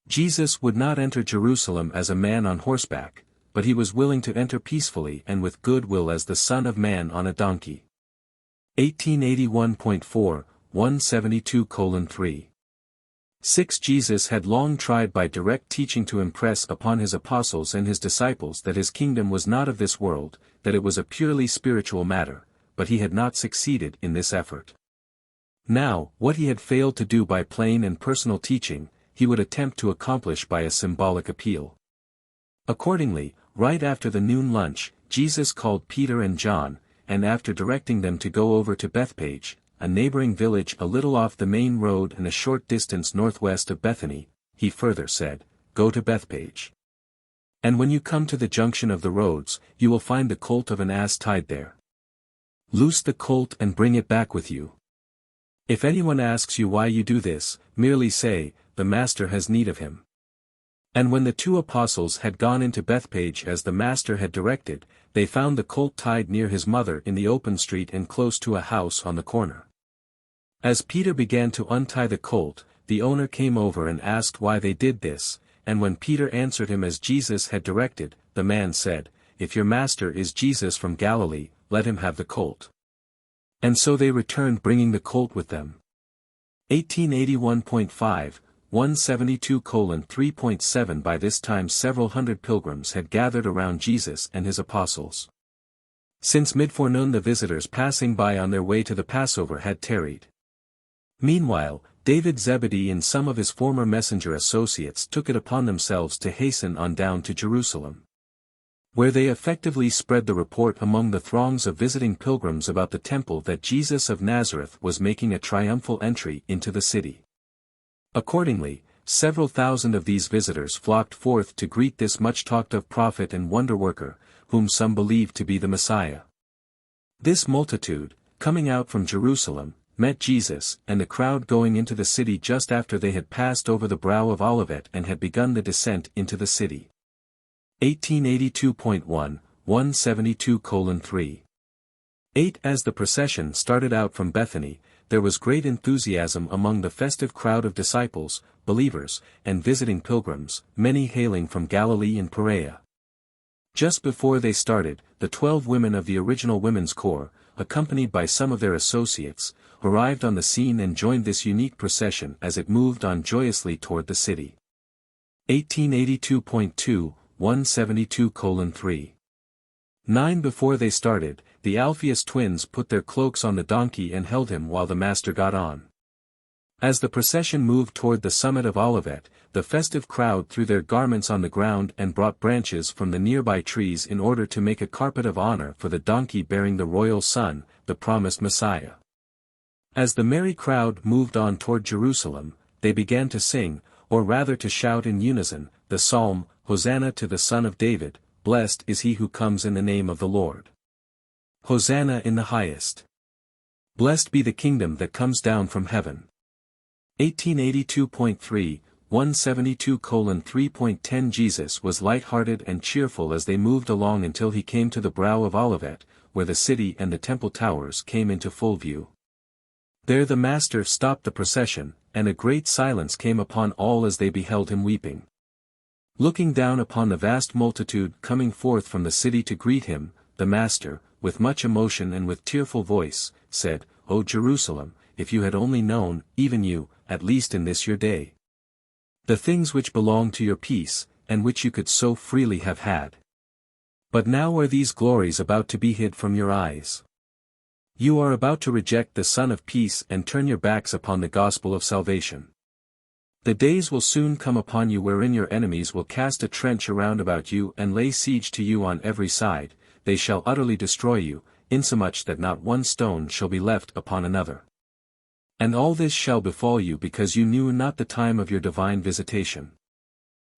Jesus would not enter Jerusalem as a man on horseback, but he was willing to enter peacefully and with good will as the Son of Man on a donkey. 1881.4, 172:3. 6. Jesus had long tried by direct teaching to impress upon his apostles and his disciples that his kingdom was not of this world, that it was a purely spiritual matter, but he had not succeeded in this effort. Now, what he had failed to do by plain and personal teaching, he would attempt to accomplish by a symbolic appeal. Accordingly, right after the noon lunch, Jesus called Peter and John, and after directing them to go over to Bethpage, a neighboring village a little off the main road and a short distance northwest of Bethany. He further said, "Go to Bethpage. And when you come to the junction of the roads, you will find the colt of an ass tied there. Loose the colt and bring it back with you. If anyone asks you why you do this, merely say, 'The Master has need of him.'" And when the two apostles had gone into Bethpage as the Master had directed, they found the colt tied near his mother in the open street and close to a house on the corner. As Peter began to untie the colt, the owner came over and asked why they did this, and when Peter answered him as Jesus had directed, the man said, "If your master is Jesus from Galilee, let him have the colt." And so they returned bringing the colt with them. 1881.5, 172:3.7 By this time several hundred pilgrims had gathered around Jesus and his apostles. Since mid-forenoon the visitors passing by on their way to the Passover had tarried. Meanwhile, David Zebedee and some of his former messenger associates took it upon themselves to hasten on down to Jerusalem, where they effectively spread the report among the throngs of visiting pilgrims about the temple that Jesus of Nazareth was making a triumphal entry into the city. Accordingly, several thousand of these visitors flocked forth to greet this much-talked-of prophet and wonder-worker, whom some believed to be the Messiah. This multitude, coming out from Jerusalem, met Jesus and the crowd going into the city just after they had passed over the brow of Olivet and had begun the descent into the city. 1882.1, 172:3. 8 As the procession started out from Bethany, there was great enthusiasm among the festive crowd of disciples, believers, and visiting pilgrims, many hailing from Galilee and Perea. Just before they started, the 12 women of the original women's corps, accompanied by some of their associates, arrived on the scene and joined this unique procession as it moved on joyously toward the city. 1882.2, 172:3. 9 Before they started, the Alphaeus twins put their cloaks on the donkey and held him while the Master got on. As the procession moved toward the summit of Olivet, the festive crowd threw their garments on the ground and brought branches from the nearby trees in order to make a carpet of honor for the donkey bearing the royal son, the promised Messiah. As the merry crowd moved on toward Jerusalem, they began to sing, or rather to shout in unison, the psalm, "Hosanna to the Son of David, blessed is he who comes in the name of the Lord. Hosanna in the highest. Blessed be the kingdom that comes down from heaven." 1882.3, 172:3.10 Jesus was light-hearted and cheerful as they moved along until he came to the brow of Olivet, where the city and the temple towers came into full view. There the Master stopped the procession, and a great silence came upon all as they beheld him weeping. Looking down upon the vast multitude coming forth from the city to greet him, the Master, with much emotion and with tearful voice, said, "O Jerusalem, if you had only known, even you, at least in this your day, the things which belong to your peace, and which you could so freely have had. But now are these glories about to be hid from your eyes. You are about to reject the Son of Peace and turn your backs upon the gospel of salvation. The days will soon come upon you wherein your enemies will cast a trench around about you and lay siege to you on every side. They shall utterly destroy you, insomuch that not one stone shall be left upon another. And all this shall befall you because you knew not the time of your divine visitation.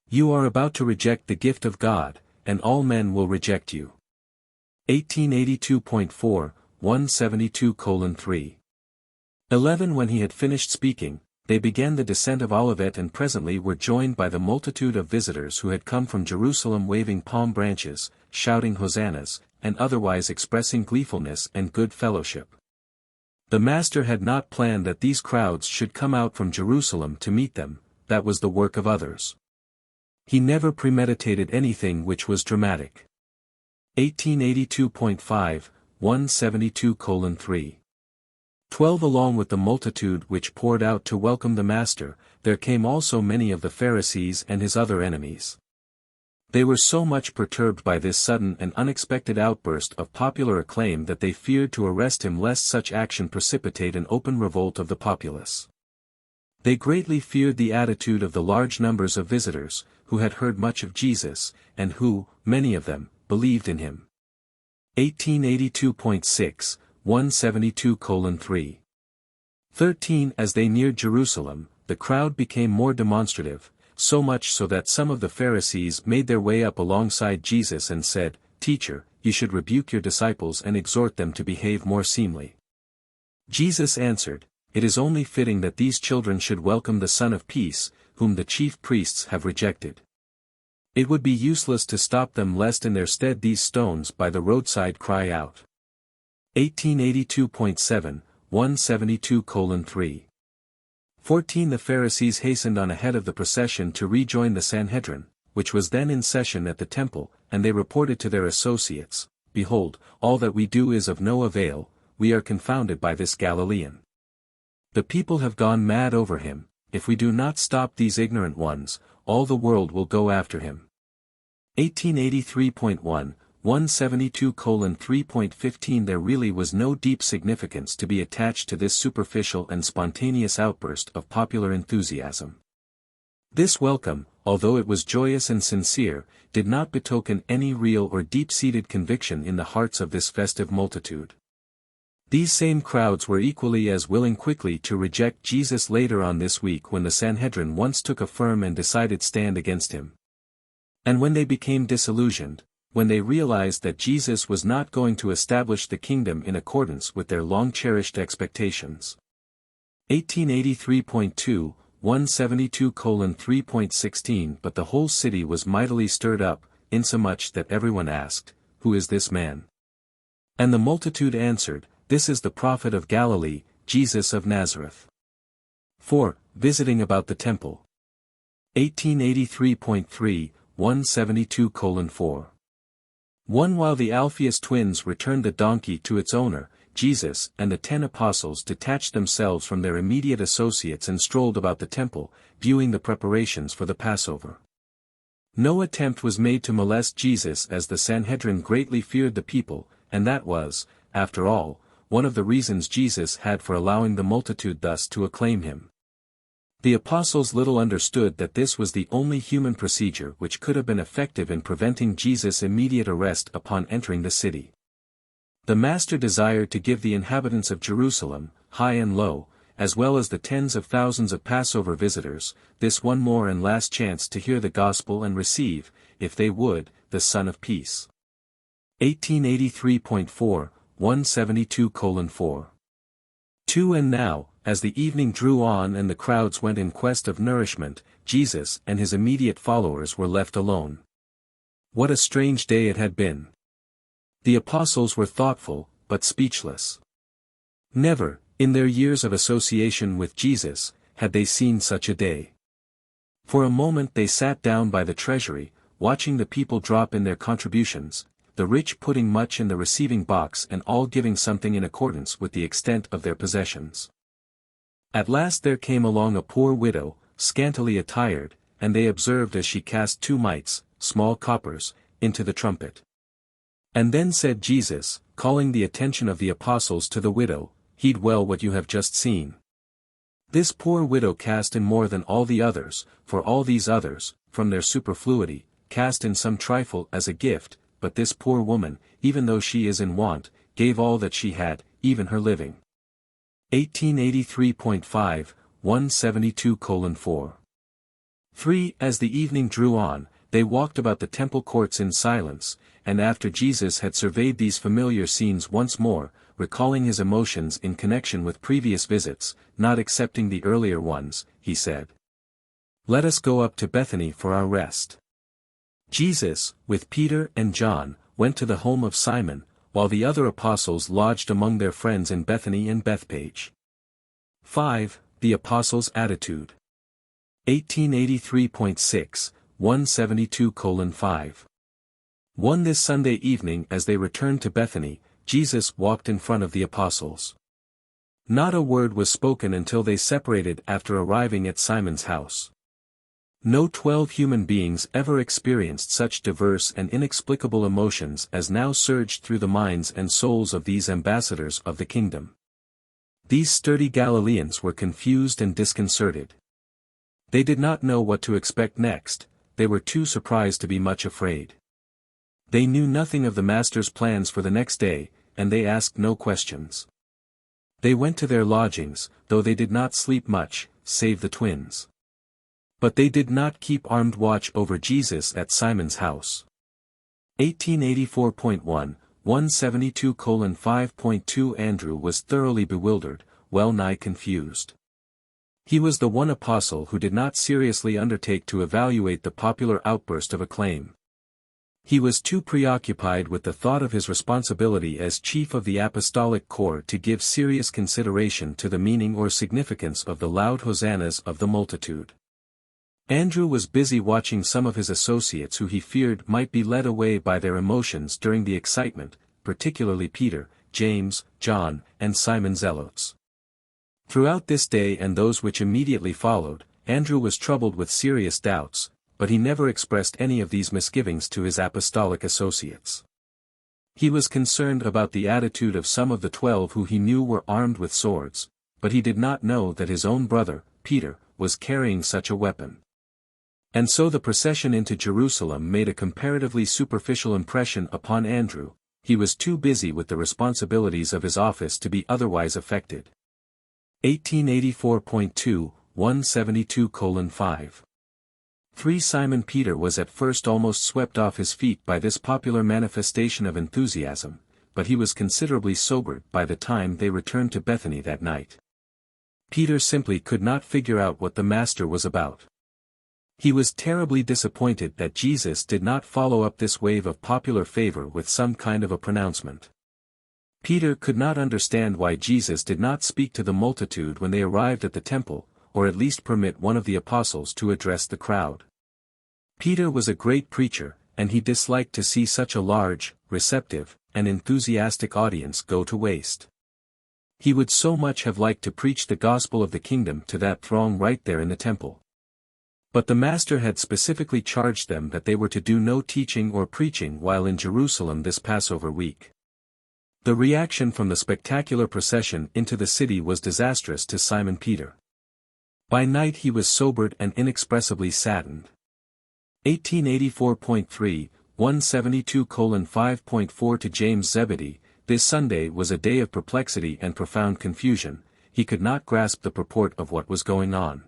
You are about to reject the gift of God, and all men will reject you." 1882.4, 172:3. 11 When he had finished speaking, they began the descent of Olivet and presently were joined by the multitude of visitors who had come from Jerusalem waving palm branches, shouting hosannas, and otherwise expressing gleefulness and good fellowship. The Master had not planned that these crowds should come out from Jerusalem to meet them, that was the work of others. He never premeditated anything which was dramatic. 1882.5, 172:3. 12 Along with the multitude which poured out to welcome the Master, there came also many of the Pharisees and his other enemies. They were so much perturbed by this sudden and unexpected outburst of popular acclaim that they feared to arrest him lest such action precipitate an open revolt of the populace. They greatly feared the attitude of the large numbers of visitors, who had heard much of Jesus, and who, many of them, believed in him. 1882.6, 172:3. 13 As they neared Jerusalem, the crowd became more demonstrative, so much so that some of the Pharisees made their way up alongside Jesus and said, "Teacher, you should rebuke your disciples and exhort them to behave more seemly." Jesus answered, "It is only fitting that these children should welcome the Son of Peace, whom the chief priests have rejected. It would be useless to stop them lest in their stead these stones by the roadside cry out." 1882.7, 172:3. 14 The Pharisees hastened on ahead of the procession to rejoin the Sanhedrin, which was then in session at the temple, and they reported to their associates, "Behold, all that we do is of no avail, we are confounded by this Galilean. The people have gone mad over him, if we do not stop these ignorant ones, all the world will go after him." 1883.1, 172:3.15 There really was no deep significance to be attached to this superficial and spontaneous outburst of popular enthusiasm. This welcome, although it was joyous and sincere, did not betoken any real or deep-seated conviction in the hearts of this festive multitude. These same crowds were equally as willing quickly to reject Jesus later on this week when the Sanhedrin once took a firm and decided stand against him. And when they became disillusioned, when they realized that Jesus was not going to establish the kingdom in accordance with their long-cherished expectations. 1883.2, 172:3.16 But the whole city was mightily stirred up, insomuch that everyone asked, "Who is this man?" And the multitude answered, "This is the prophet of Galilee, Jesus of Nazareth." 4. Visiting about the temple. 1883.3, 172:4. 1 While the Alphaeus twins returned the donkey to its owner, Jesus and the 10 apostles detached themselves from their immediate associates and strolled about the temple, viewing the preparations for the Passover. No attempt was made to molest Jesus as the Sanhedrin greatly feared the people, and that was, after all, one of the reasons Jesus had for allowing the multitude thus to acclaim him. The apostles little understood that this was the only human procedure which could have been effective in preventing Jesus' immediate arrest upon entering the city. The Master desired to give the inhabitants of Jerusalem, high and low, as well as the tens of thousands of Passover visitors, this one more and last chance to hear the gospel and receive, if they would, the Son of Peace. 1883.4, 172:4. 2 And now, as the evening drew on and the crowds went in quest of nourishment, Jesus and his immediate followers were left alone. What a strange day it had been! The apostles were thoughtful, but speechless. Never, in their years of association with Jesus, had they seen such a day. For a moment they sat down by the treasury, watching the people drop in their contributions, the rich putting much in the receiving box and all giving something in accordance with the extent of their possessions. At last there came along a poor widow, scantily attired, and they observed as she cast 2 mites, small coppers, into the trumpet. And then said Jesus, calling the attention of the apostles to the widow, "Heed well what you have just seen. This poor widow cast in more than all the others, for all these others, from their superfluity, cast in some trifle as a gift, but this poor woman, even though she is in want, gave all that she had, even her living." 1883.5, 172:4. 3 As the evening drew on, they walked about the temple courts in silence, and after Jesus had surveyed these familiar scenes once more, recalling his emotions in connection with previous visits, not excepting the earlier ones, he said, "Let us go up to Bethany for our rest." Jesus, with Peter and John, went to the home of Simon, while the other apostles lodged among their friends in Bethany and Bethpage. 5. The apostles' attitude. 1883.6, 172:5. 1 This Sunday evening as they returned to Bethany, Jesus walked in front of the apostles. Not a word was spoken until they separated after arriving at Simon's house. No 12 human beings ever experienced such diverse and inexplicable emotions as now surged through the minds and souls of these ambassadors of the kingdom. These sturdy Galileans were confused and disconcerted. They did not know what to expect next, they were too surprised to be much afraid. They knew nothing of the Master's plans for the next day, and they asked no questions. They went to their lodgings, though they did not sleep much, save the twins. But they did not keep armed watch over Jesus at Simon's house. 1884.1, 172:5.2 Andrew was thoroughly bewildered, well nigh confused. He was the one apostle who did not seriously undertake to evaluate the popular outburst of acclaim. He was too preoccupied with the thought of his responsibility as chief of the apostolic corps to give serious consideration to the meaning or significance of the loud hosannas of the multitude. Andrew was busy watching some of his associates who he feared might be led away by their emotions during the excitement, particularly Peter, James, John, and Simon Zealots. Throughout this day and those which immediately followed, Andrew was troubled with serious doubts, but he never expressed any of these misgivings to his apostolic associates. He was concerned about the attitude of some of the 12 who he knew were armed with swords, but he did not know that his own brother, Peter, was carrying such a weapon. And so the procession into Jerusalem made a comparatively superficial impression upon Andrew. He was too busy with the responsibilities of his office to be otherwise affected. 1884.2, 172:5. 3 Simon Peter was at first almost swept off his feet by this popular manifestation of enthusiasm, but he was considerably sobered by the time they returned to Bethany that night. Peter simply could not figure out what the Master was about. He was terribly disappointed that Jesus did not follow up this wave of popular favor with some kind of a pronouncement. Peter could not understand why Jesus did not speak to the multitude when they arrived at the temple, or at least permit one of the apostles to address the crowd. Peter was a great preacher, and he disliked to see such a large, receptive, and enthusiastic audience go to waste. He would so much have liked to preach the gospel of the kingdom to that throng right there in the temple. But the Master had specifically charged them that they were to do no teaching or preaching while in Jerusalem this Passover week. The reaction from the spectacular procession into the city was disastrous to Simon Peter. By night he was sobered and inexpressibly saddened. 1884.3, 172:5.4 To James Zebedee, this Sunday was a day of perplexity and profound confusion. He could not grasp the purport of what was going on.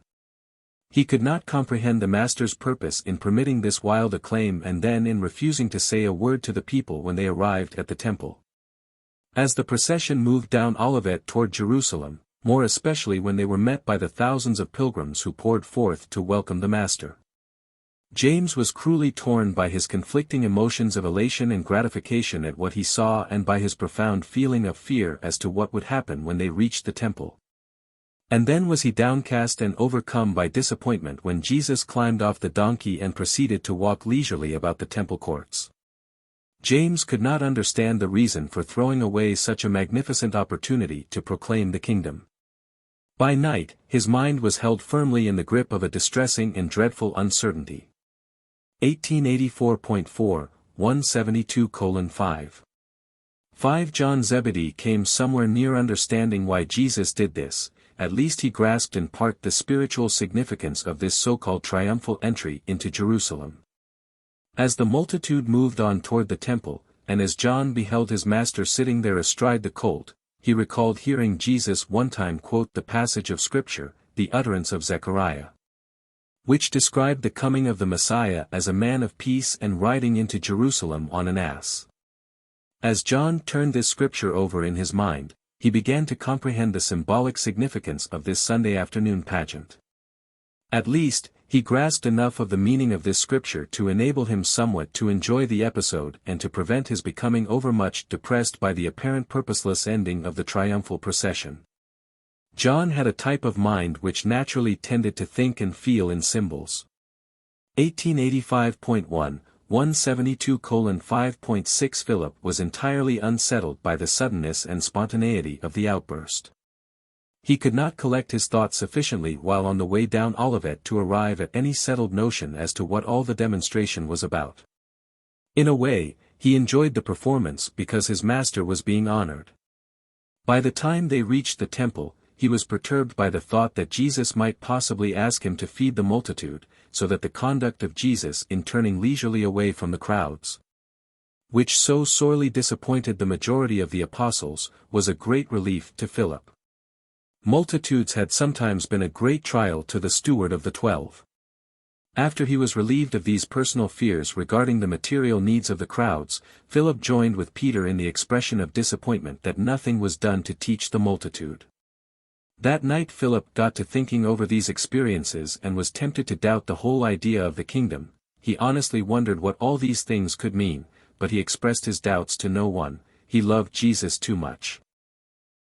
He could not comprehend the Master's purpose in permitting this wild acclaim and then in refusing to say a word to the people when they arrived at the temple. As the procession moved down Olivet toward Jerusalem, more especially when they were met by the thousands of pilgrims who poured forth to welcome the Master, James was cruelly torn by his conflicting emotions of elation and gratification at what he saw and by his profound feeling of fear as to what would happen when they reached the temple. And then was he downcast and overcome by disappointment when Jesus climbed off the donkey and proceeded to walk leisurely about the temple courts. James could not understand the reason for throwing away such a magnificent opportunity to proclaim the kingdom. By night, his mind was held firmly in the grip of a distressing and dreadful uncertainty. 1884.4, 172:5. 5 John Zebedee came somewhere near understanding why Jesus did this. At least he grasped in part the spiritual significance of this so-called triumphal entry into Jerusalem. As the multitude moved on toward the temple, and as John beheld his Master sitting there astride the colt, he recalled hearing Jesus one time quote the passage of Scripture, the utterance of Zechariah, which described the coming of the Messiah as a man of peace and riding into Jerusalem on an ass. As John turned this scripture over in his mind, he began to comprehend the symbolic significance of this Sunday afternoon pageant. At least, he grasped enough of the meaning of this scripture to enable him somewhat to enjoy the episode and to prevent his becoming overmuch depressed by the apparent purposeless ending of the triumphal procession. John had a type of mind which naturally tended to think and feel in symbols. 1885.1, 172:5.6 Philip was entirely unsettled by the suddenness and spontaneity of the outburst. He could not collect his thoughts sufficiently while on the way down Olivet to arrive at any settled notion as to what all the demonstration was about. In a way, he enjoyed the performance because his Master was being honored. By the time they reached the temple, he was perturbed by the thought that Jesus might possibly ask him to feed the multitude, so that the conduct of Jesus in turning leisurely away from the crowds, which so sorely disappointed the majority of the apostles, was a great relief to Philip. Multitudes had sometimes been a great trial to the steward of the 12. After he was relieved of these personal fears regarding the material needs of the crowds, Philip joined with Peter in the expression of disappointment that nothing was done to teach the multitude. That night Philip got to thinking over these experiences and was tempted to doubt the whole idea of the kingdom. He honestly wondered what all these things could mean, but he expressed his doubts to no one. He loved Jesus too much.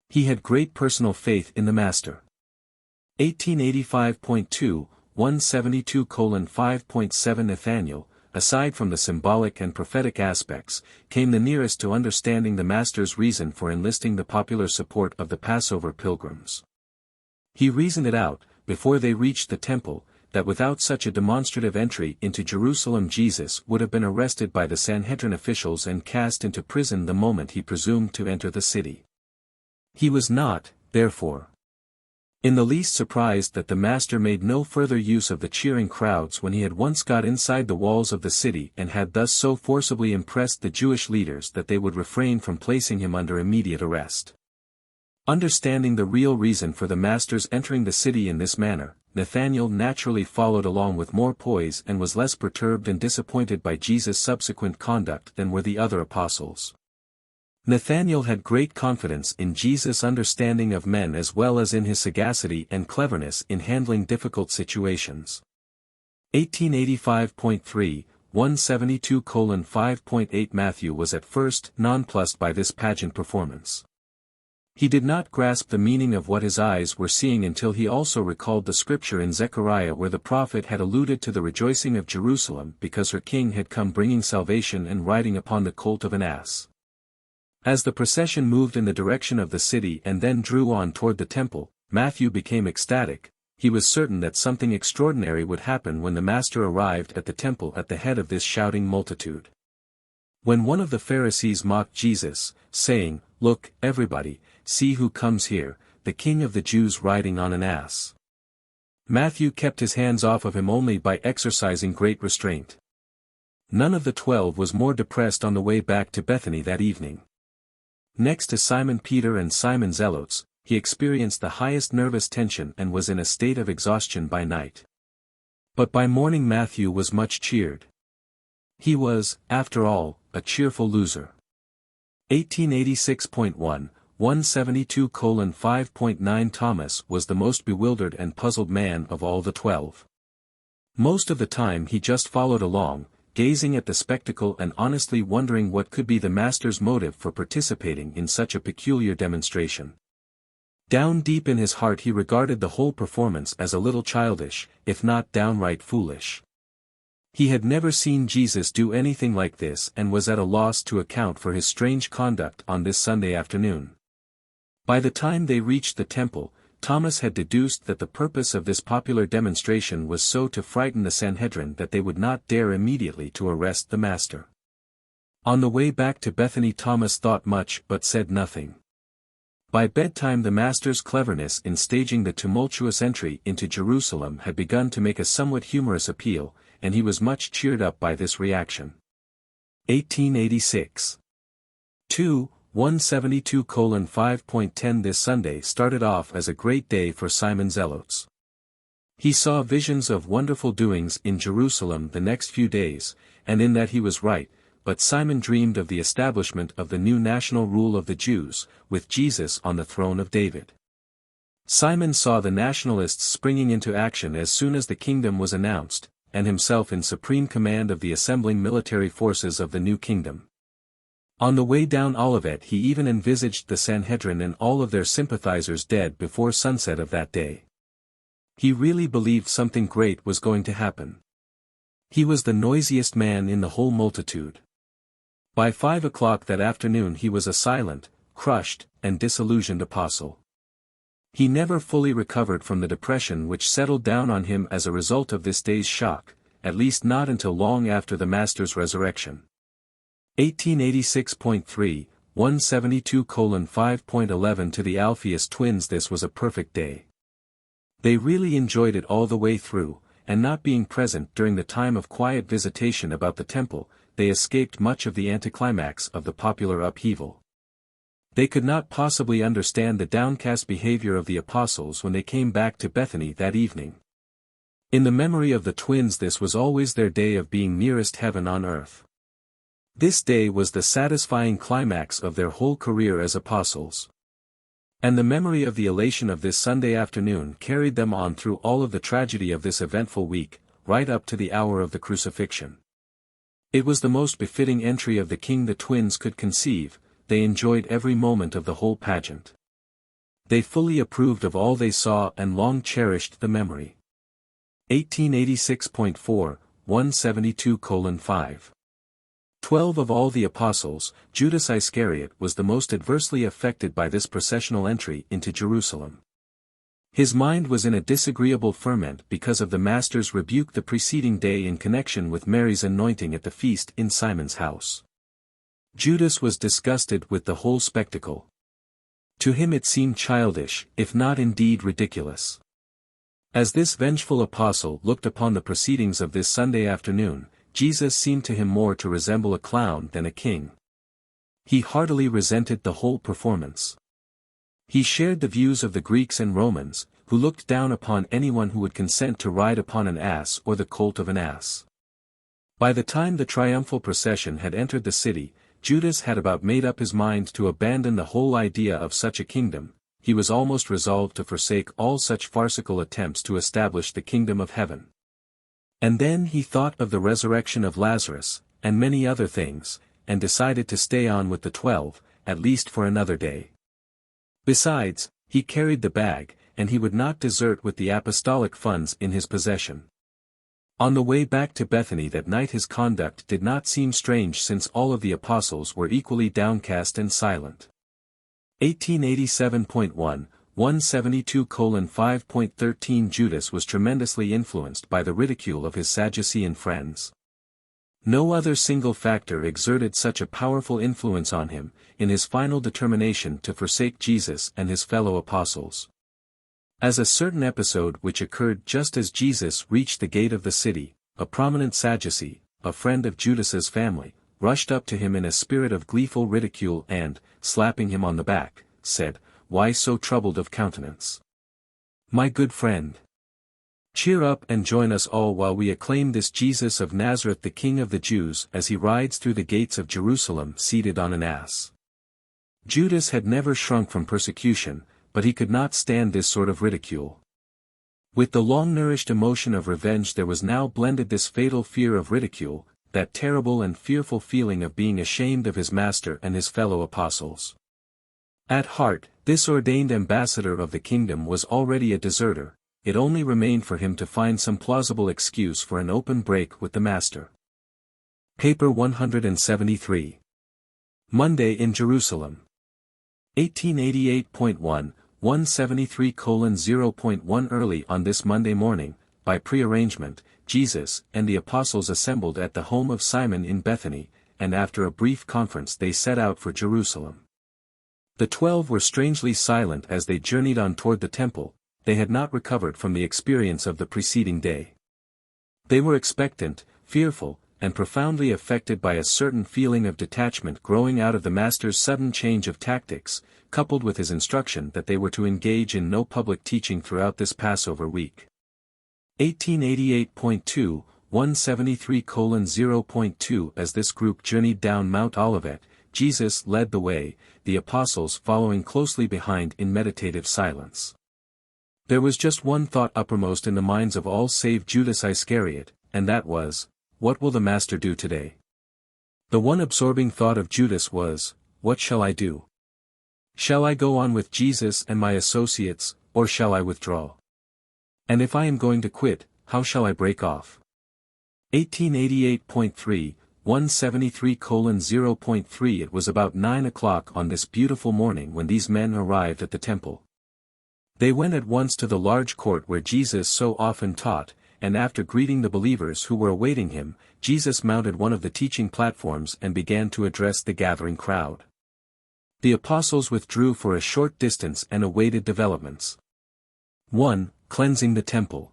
He had great personal faith in the Master. 1885.2, 172:5.7 Nathaniel, aside from the symbolic and prophetic aspects, came the nearest to understanding the Master's reason for enlisting the popular support of the Passover pilgrims. He reasoned it out, before they reached the temple, that without such a demonstrative entry into Jerusalem Jesus would have been arrested by the Sanhedrin officials and cast into prison the moment he presumed to enter the city. He was not, therefore, in the least surprised that the Master made no further use of the cheering crowds when he had once got inside the walls of the city and had thus so forcibly impressed the Jewish leaders that they would refrain from placing him under immediate arrest. Understanding the real reason for the Master's entering the city in this manner, Nathanael naturally followed along with more poise and was less perturbed and disappointed by Jesus' subsequent conduct than were the other apostles. Nathanael had great confidence in Jesus' understanding of men as well as in his sagacity and cleverness in handling difficult situations. 1885.3, 172:5.8 Matthew was at first nonplussed by this pageant performance. He did not grasp the meaning of what his eyes were seeing until he also recalled the scripture in Zechariah where the prophet had alluded to the rejoicing of Jerusalem because her king had come bringing salvation and riding upon the colt of an ass. As the procession moved in the direction of the city and then drew on toward the temple, Matthew became ecstatic. He was certain that something extraordinary would happen when the Master arrived at the temple at the head of this shouting multitude. When one of the Pharisees mocked Jesus, saying, "Look, everybody, see who comes here, the King of the Jews riding on an ass," Matthew kept his hands off of him only by exercising great restraint. None of the 12 was more depressed on the way back to Bethany that evening. Next to Simon Peter and Simon Zelotes, he experienced the highest nervous tension and was in a state of exhaustion by night. But by morning Matthew was much cheered. He was, after all, a cheerful loser. 1886.1, 172:5.9 Thomas was the most bewildered and puzzled man of all the 12. Most of the time he just followed along, gazing at the spectacle and honestly wondering what could be the Master's motive for participating in such a peculiar demonstration. Down deep in his heart he regarded the whole performance as a little childish, if not downright foolish. He had never seen Jesus do anything like this and was at a loss to account for his strange conduct on this Sunday afternoon. By the time they reached the temple, Thomas had deduced that the purpose of this popular demonstration was so to frighten the Sanhedrin that they would not dare immediately to arrest the Master. On the way back to Bethany Thomas thought much but said nothing. By bedtime the Master's cleverness in staging the tumultuous entry into Jerusalem had begun to make a somewhat humorous appeal, and he was much cheered up by this reaction. 1886. 2. 172:5.10 This Sunday started off as a great day for Simon Zelotes. He saw visions of wonderful doings in Jerusalem the next few days, and in that he was right, but Simon dreamed of the establishment of the new national rule of the Jews, with Jesus on the throne of David. Simon saw the nationalists springing into action as soon as the kingdom was announced, and himself in supreme command of the assembling military forces of the new kingdom. On the way down Olivet he even envisaged the Sanhedrin and all of their sympathizers dead before sunset of that day. He really believed something great was going to happen. He was the noisiest man in the whole multitude. By 5 o'clock that afternoon he was a silent, crushed, and disillusioned apostle. He never fully recovered from the depression which settled down on him as a result of this day's shock, at least not until long after the Master's resurrection. 1886.3, 172:5.11 To the Alphaeus twins this was a perfect day. They really enjoyed it all the way through, and not being present during the time of quiet visitation about the temple, they escaped much of the anticlimax of the popular upheaval. They could not possibly understand the downcast behavior of the apostles when they came back to Bethany that evening. In the memory of the twins, this was always their day of being nearest heaven on earth. This day was the satisfying climax of their whole career as apostles. And the memory of the elation of this Sunday afternoon carried them on through all of the tragedy of this eventful week, right up to the hour of the crucifixion. It was the most befitting entry of the king the twins could conceive. They enjoyed every moment of the whole pageant. They fully approved of all they saw and long cherished the memory. 1886.4, 172:5. 12 of all the apostles, Judas Iscariot was the most adversely affected by this processional entry into Jerusalem. His mind was in a disagreeable ferment because of the Master's rebuke the preceding day in connection with Mary's anointing at the feast in Simon's house. Judas was disgusted with the whole spectacle. To him it seemed childish, if not indeed ridiculous. As this vengeful apostle looked upon the proceedings of this Sunday afternoon, Jesus seemed to him more to resemble a clown than a king. He heartily resented the whole performance. He shared the views of the Greeks and Romans, who looked down upon anyone who would consent to ride upon an ass or the colt of an ass. By the time the triumphal procession had entered the city, Judas had about made up his mind to abandon the whole idea of such a kingdom. He was almost resolved to forsake all such farcical attempts to establish the kingdom of heaven. And then he thought of the resurrection of Lazarus, and many other things, and decided to stay on with the 12, at least for another day. Besides, he carried the bag, and he would not desert with the apostolic funds in his possession. On the way back to Bethany that night his conduct did not seem strange since all of the apostles were equally downcast and silent. 1887.1, 172:5.13 Judas was tremendously influenced by the ridicule of his Sadducean friends. No other single factor exerted such a powerful influence on him, in his final determination to forsake Jesus and his fellow apostles. As a certain episode which occurred just as Jesus reached the gate of the city, a prominent Sadducee, a friend of Judas's family, rushed up to him in a spirit of gleeful ridicule and, slapping him on the back, said, "Why so troubled of countenance? My good friend, cheer up and join us all while we acclaim this Jesus of Nazareth, the King of the Jews, as he rides through the gates of Jerusalem seated on an ass." Judas had never shrunk from persecution, but he could not stand this sort of ridicule. With the long-nourished emotion of revenge there was now blended this fatal fear of ridicule, that terrible and fearful feeling of being ashamed of his master and his fellow apostles. At heart, this ordained ambassador of the kingdom was already a deserter. It only remained for him to find some plausible excuse for an open break with the master. Paper 173. Monday in Jerusalem. 1888.1, 173:0.1 Early on this Monday morning, by prearrangement, Jesus and the apostles assembled at the home of Simon in Bethany, and after a brief conference they set out for Jerusalem. The 12 were strangely silent as they journeyed on toward the temple. They had not recovered from the experience of the preceding day. They were expectant, fearful, and profoundly affected by a certain feeling of detachment growing out of the Master's sudden change of tactics, coupled with his instruction that they were to engage in no public teaching throughout this Passover week. 1888.2, 173:0.2 As this group journeyed down Mount Olivet, Jesus led the way, the apostles following closely behind in meditative silence. There was just one thought uppermost in the minds of all save Judas Iscariot, and that was, what will the Master do today? The one absorbing thought of Judas was, what shall I do? Shall I go on with Jesus and my associates, or shall I withdraw? And if I am going to quit, how shall I break off? 1888.3, 173:0.3 It was about 9 o'clock on this beautiful morning when these men arrived at the temple. They went at once to the large court where Jesus so often taught, and after greeting the believers who were awaiting him, Jesus mounted one of the teaching platforms and began to address the gathering crowd. The apostles withdrew for a short distance and awaited developments. 1. Cleansing the temple.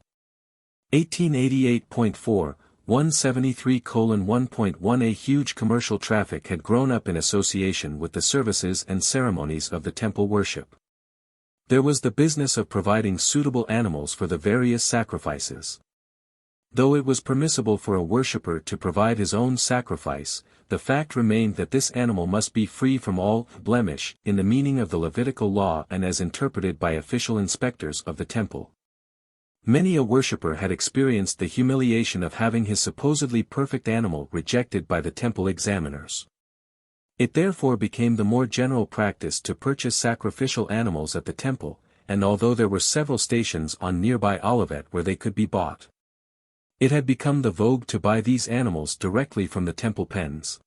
1888.4, 173:1.1 A huge commercial traffic had grown up in association with the services and ceremonies of the temple worship. There was the business of providing suitable animals for the various sacrifices. Though it was permissible for a worshipper to provide his own sacrifice, the fact remained that this animal must be free from all blemish in the meaning of the Levitical law and as interpreted by official inspectors of the temple. Many a worshipper had experienced the humiliation of having his supposedly perfect animal rejected by the temple examiners. It therefore became the more general practice to purchase sacrificial animals at the temple, and although there were several stations on nearby Olivet where they could be bought, it had become the vogue to buy these animals directly from the temple pens.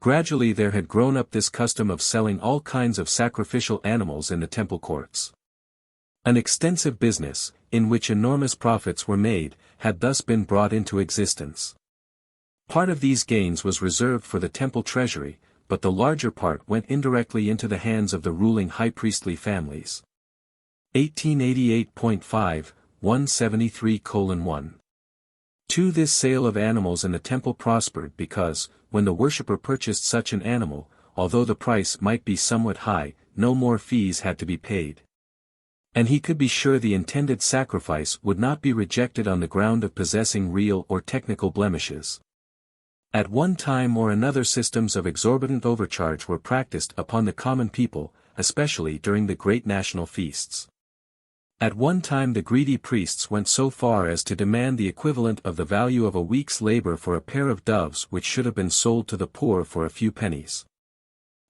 Gradually there had grown up this custom of selling all kinds of sacrificial animals in the temple courts. An extensive business, in which enormous profits were made, had thus been brought into existence. Part of these gains was reserved for the temple treasury, but the larger part went indirectly into the hands of the ruling high priestly families. 1888.5, 173:1. 2. This sale of animals in the temple prospered because, when the worshipper purchased such an animal, although the price might be somewhat high, no more fees had to be paid. And he could be sure the intended sacrifice would not be rejected on the ground of possessing real or technical blemishes. At one time or another systems of exorbitant overcharge were practiced upon the common people, especially during the great national feasts. At one time the greedy priests went so far as to demand the equivalent of the value of a week's labor for a pair of doves which should have been sold to the poor for a few pennies.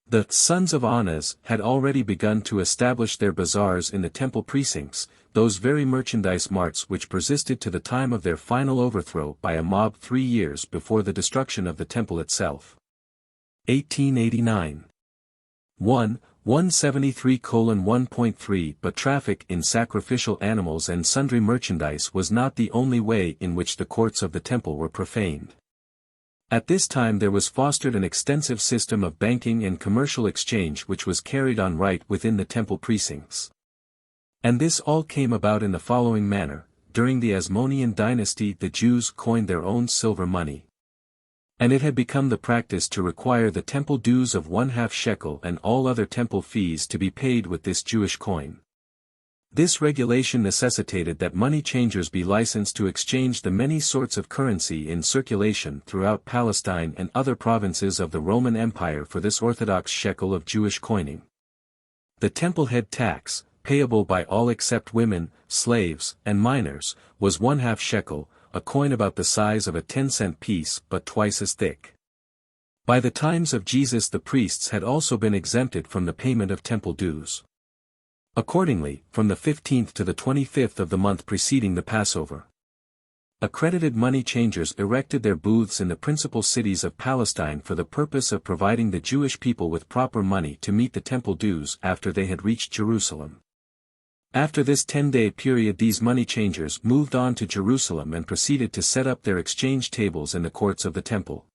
The sons of Annas had already begun to establish their bazaars in the temple precincts, those very merchandise marts which persisted to the time of their final overthrow by a mob 3 years before the destruction of the temple itself. 1889. 173:1.3 But traffic in sacrificial animals and sundry merchandise was not the only way in which the courts of the temple were profaned. At this time there was fostered an extensive system of banking and commercial exchange which was carried on right within the temple precincts. And this all came about in the following manner: during the Asmonean dynasty the Jews coined their own silver money. And it had become the practice to require the temple dues of 1/2 shekel and all other temple fees to be paid with this Jewish coin. This regulation necessitated that money changers be licensed to exchange the many sorts of currency in circulation throughout Palestine and other provinces of the Roman Empire for this orthodox shekel of Jewish coining. The temple head tax, payable by all except women, slaves, and minors, was 1/2 shekel, a coin about the size of a 10-cent piece but twice as thick. By the times of Jesus the priests had also been exempted from the payment of temple dues. Accordingly, from the 15th to the 25th of the month preceding the Passover, accredited money changers erected their booths in the principal cities of Palestine for the purpose of providing the Jewish people with proper money to meet the temple dues after they had reached Jerusalem. After this 10-day period these money changers moved on to Jerusalem and proceeded to set up their exchange tables in the courts of the temple.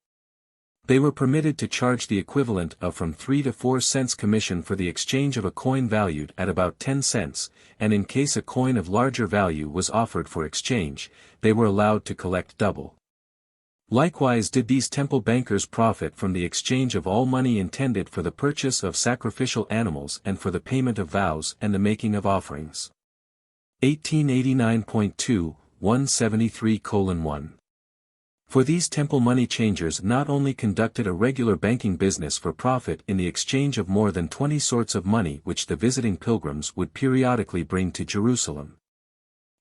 They were permitted to charge the equivalent of from 3 to 4 cents commission for the exchange of a coin valued at about 10 cents, and in case a coin of larger value was offered for exchange, they were allowed to collect double. Likewise did these temple bankers profit from the exchange of all money intended for the purchase of sacrificial animals and for the payment of vows and the making of offerings. 1889.2, 173:1. For these temple money changers not only conducted a regular banking business for profit in the exchange of more than 20 sorts of money which the visiting pilgrims would periodically bring to Jerusalem,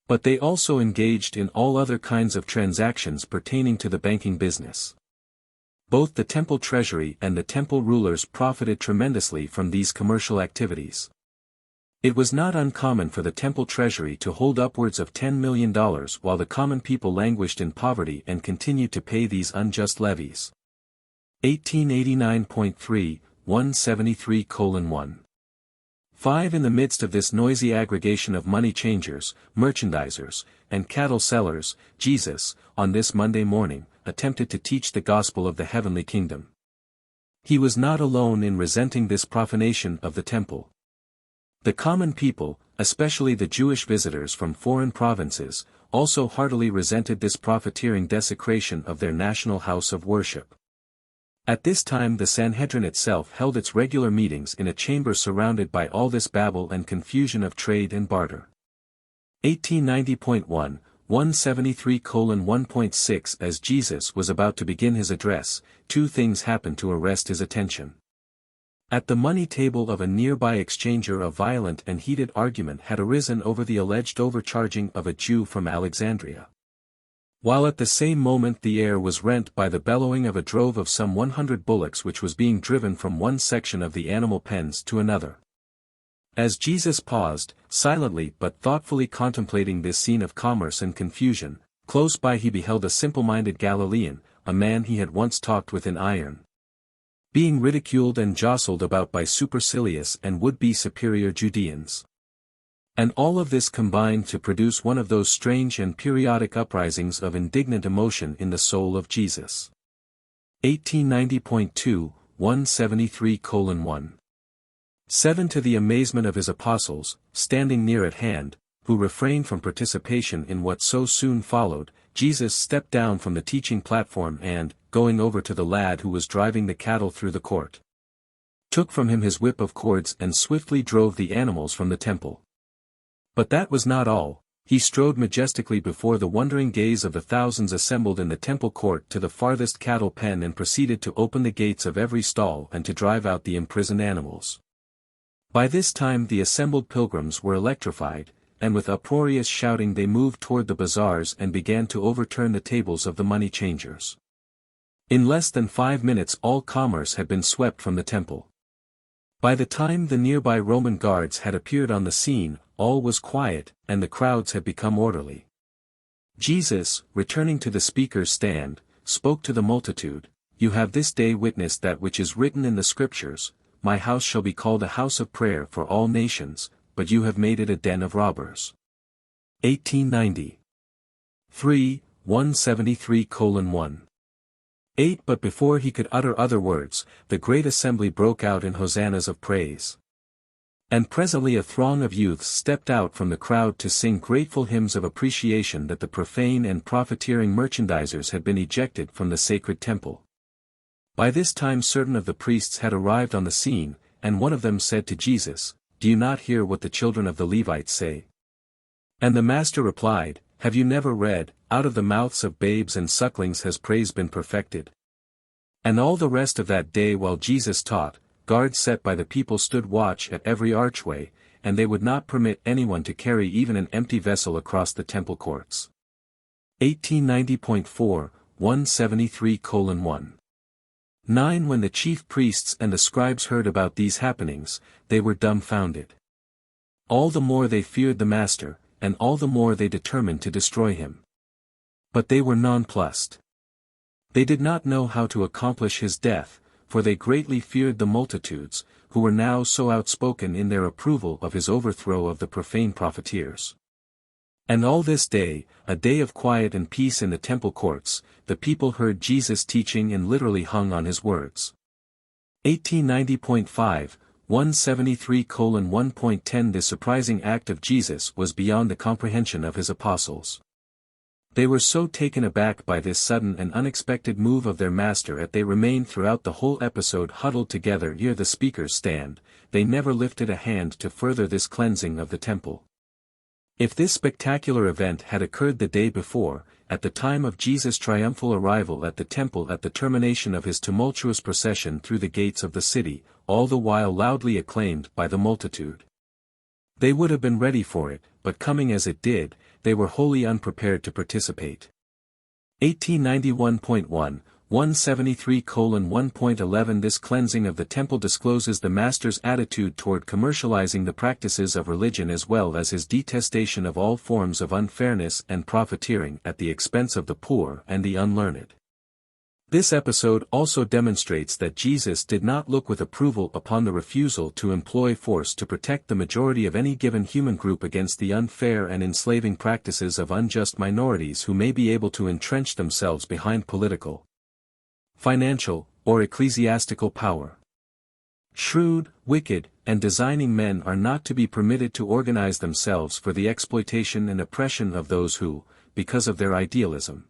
but they also engaged in all other kinds of transactions pertaining to the banking business. Both the temple treasury and the temple rulers profited tremendously from these commercial activities. It was not uncommon for the temple treasury to hold upwards of $10 million while the common people languished in poverty and continued to pay these unjust levies. 1889.3, 173:1. 5. In the midst of this noisy aggregation of money changers, merchandisers, and cattle sellers, Jesus, on this Monday morning, attempted to teach the gospel of the heavenly kingdom. He was not alone in resenting this profanation of the temple. The common people, especially the Jewish visitors from foreign provinces, also heartily resented this profiteering desecration of their national house of worship. At this time the Sanhedrin itself held its regular meetings in a chamber surrounded by all this babel and confusion of trade and barter. 1890.1, 173:1.6 As Jesus was about to begin his address, two things happened to arrest his attention. At the money table of a nearby exchanger a violent and heated argument had arisen over the alleged overcharging of a Jew from Alexandria. While at the same moment the air was rent by the bellowing of a drove of some 100 bullocks which was being driven from one section of the animal pens to another. As Jesus paused, silently but thoughtfully contemplating this scene of commerce and confusion, close by he beheld a simple-minded Galilean, a man he had once talked with in iron, being ridiculed and jostled about by supercilious and would-be superior Judeans. And all of this combined to produce one of those strange and periodic uprisings of indignant emotion in the soul of Jesus. 1890.2, 173:1. 7 To the amazement of his apostles, standing near at hand, who refrained from participation in what so soon followed, Jesus stepped down from the teaching platform and, going over to the lad who was driving the cattle through the court, took from him his whip of cords and swiftly drove the animals from the temple. But that was not all. He strode majestically before the wondering gaze of the thousands assembled in the temple court to the farthest cattle pen and proceeded to open the gates of every stall and to drive out the imprisoned animals. By this time the assembled pilgrims were electrified, and with uproarious shouting they moved toward the bazaars and began to overturn the tables of the money changers. In less than 5 minutes all commerce had been swept from the temple. By the time the nearby Roman guards had appeared on the scene, all was quiet, and the crowds had become orderly. Jesus, returning to the speaker's stand, spoke to the multitude, "You have this day witnessed that which is written in the Scriptures, My house shall be called a house of prayer for all nations, but you have made it a den of robbers." 1890. 3, 173:1. 8 But before he could utter other words, the great assembly broke out in hosannas of praise. And presently a throng of youths stepped out from the crowd to sing grateful hymns of appreciation that the profane and profiteering merchandisers had been ejected from the sacred temple. By this time certain of the priests had arrived on the scene, and one of them said to Jesus, "Do you not hear what the children of the Levites say?" And the master replied, "Have you never read, out of the mouths of babes and sucklings has praise been perfected?" And all the rest of that day while Jesus taught, guards set by the people stood watch at every archway, and they would not permit anyone to carry even an empty vessel across the temple courts. 1890.4, 173:1. 9 When the chief priests and the scribes heard about these happenings, they were dumbfounded. All the more they feared the master, and all the more they determined to destroy him. But they were nonplussed. They did not know how to accomplish his death, for they greatly feared the multitudes, who were now so outspoken in their approval of his overthrow of the profane profiteers. And all this day, a day of quiet and peace in the temple courts, the people heard Jesus teaching and literally hung on his words. 1890.5, 173:1.10 The surprising act of Jesus was beyond the comprehension of his apostles. They were so taken aback by this sudden and unexpected move of their master that they remained throughout the whole episode huddled together near the speaker's stand. They never lifted a hand to further this cleansing of the temple. If this spectacular event had occurred the day before, at the time of Jesus' triumphal arrival at the temple at the termination of his tumultuous procession through the gates of the city, all the while loudly acclaimed by the multitude, they would have been ready for it, but coming as it did, they were wholly unprepared to participate. 1891.1, 173:1.11 This cleansing of the temple discloses the master's attitude toward commercializing the practices of religion as well as his detestation of all forms of unfairness and profiteering at the expense of the poor and the unlearned. This episode also demonstrates that Jesus did not look with approval upon the refusal to employ force to protect the majority of any given human group against the unfair and enslaving practices of unjust minorities who may be able to entrench themselves behind political, financial, or ecclesiastical power. Shrewd, wicked, and designing men are not to be permitted to organize themselves for the exploitation and oppression of those who, because of their idealism,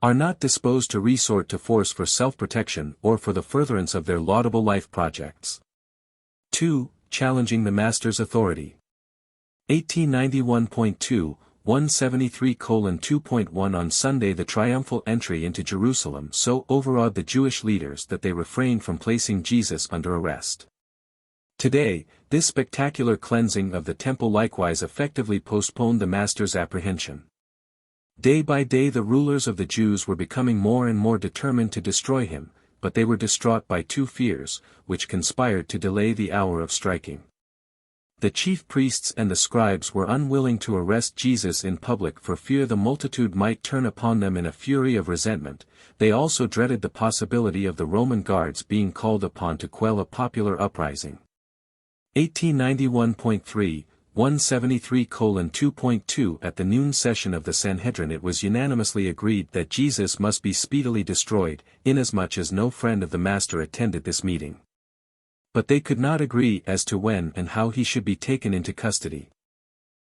are not disposed to resort to force for self-protection or for the furtherance of their laudable life projects. 2. Challenging the master's authority. 1891.2, 173:2.1 On Sunday the triumphal entry into Jerusalem so overawed the Jewish leaders that they refrained from placing Jesus under arrest. Today, this spectacular cleansing of the temple likewise effectively postponed the master's apprehension. Day by day the rulers of the Jews were becoming more and more determined to destroy him, but they were distraught by two fears, which conspired to delay the hour of striking. The chief priests and the scribes were unwilling to arrest Jesus in public for fear the multitude might turn upon them in a fury of resentment. They also dreaded the possibility of the Roman guards being called upon to quell a popular uprising. 1891.3, 173:2.2 At the noon session of the Sanhedrin it was unanimously agreed that Jesus must be speedily destroyed, inasmuch as no friend of the Master attended this meeting. But they could not agree as to when and how he should be taken into custody.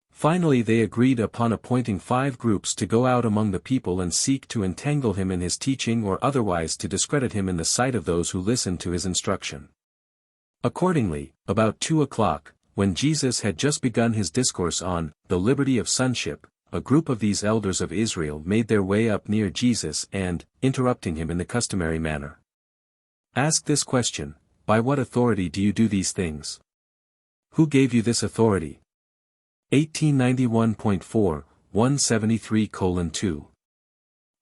Finally they agreed upon appointing 5 groups to go out among the people and seek to entangle him in his teaching or otherwise to discredit him in the sight of those who listened to his instruction. Accordingly, about 2 o'clock, when Jesus had just begun his discourse on the liberty of sonship, a group of these elders of Israel made their way up near Jesus and, interrupting him in the customary manner, asked this question: By what authority do you do these things? Who gave you this authority? 1891.4, 173:2.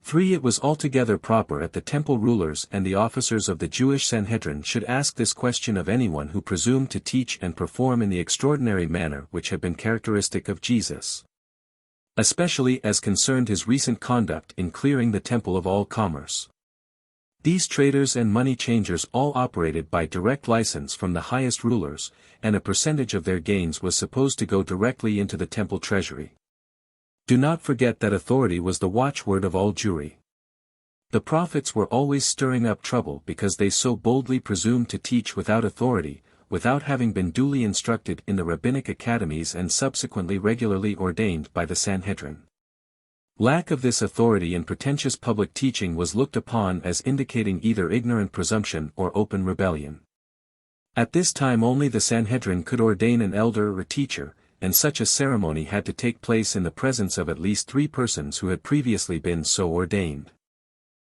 3. It was altogether proper at the temple rulers and the officers of the Jewish Sanhedrin should ask this question of anyone who presumed to teach and perform in the extraordinary manner which had been characteristic of Jesus, especially as concerned his recent conduct in clearing the temple of all commerce. These traders and money changers all operated by direct license from the highest rulers, and a percentage of their gains was supposed to go directly into the temple treasury. Do not forget that authority was the watchword of all Jewry. The prophets were always stirring up trouble because they so boldly presumed to teach without authority, without having been duly instructed in the rabbinic academies and subsequently regularly ordained by the Sanhedrin. Lack of this authority in pretentious public teaching was looked upon as indicating either ignorant presumption or open rebellion. At this time only the Sanhedrin could ordain an elder or teacher, and such a ceremony had to take place in the presence of at least 3 persons who had previously been so ordained.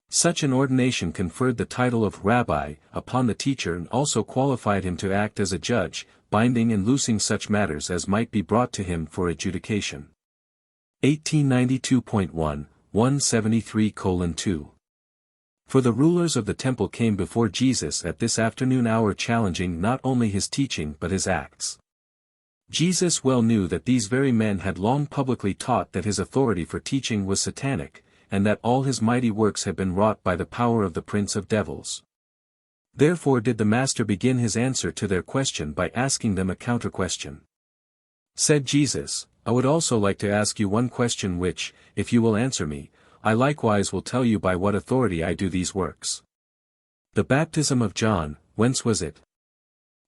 Such an ordination conferred the title of rabbi upon the teacher and also qualified him to act as a judge, binding and loosing such matters as might be brought to him for adjudication. 1892.1, 173:2. For the rulers of the temple came before Jesus at this afternoon hour challenging not only his teaching but his acts. Jesus well knew that these very men had long publicly taught that his authority for teaching was satanic, and that all his mighty works had been wrought by the power of the prince of devils. Therefore did the Master begin his answer to their question by asking them a counter-question. Said Jesus, I would also like to ask you one question which, if you will answer me, I likewise will tell you by what authority I do these works. The baptism of John, whence was it?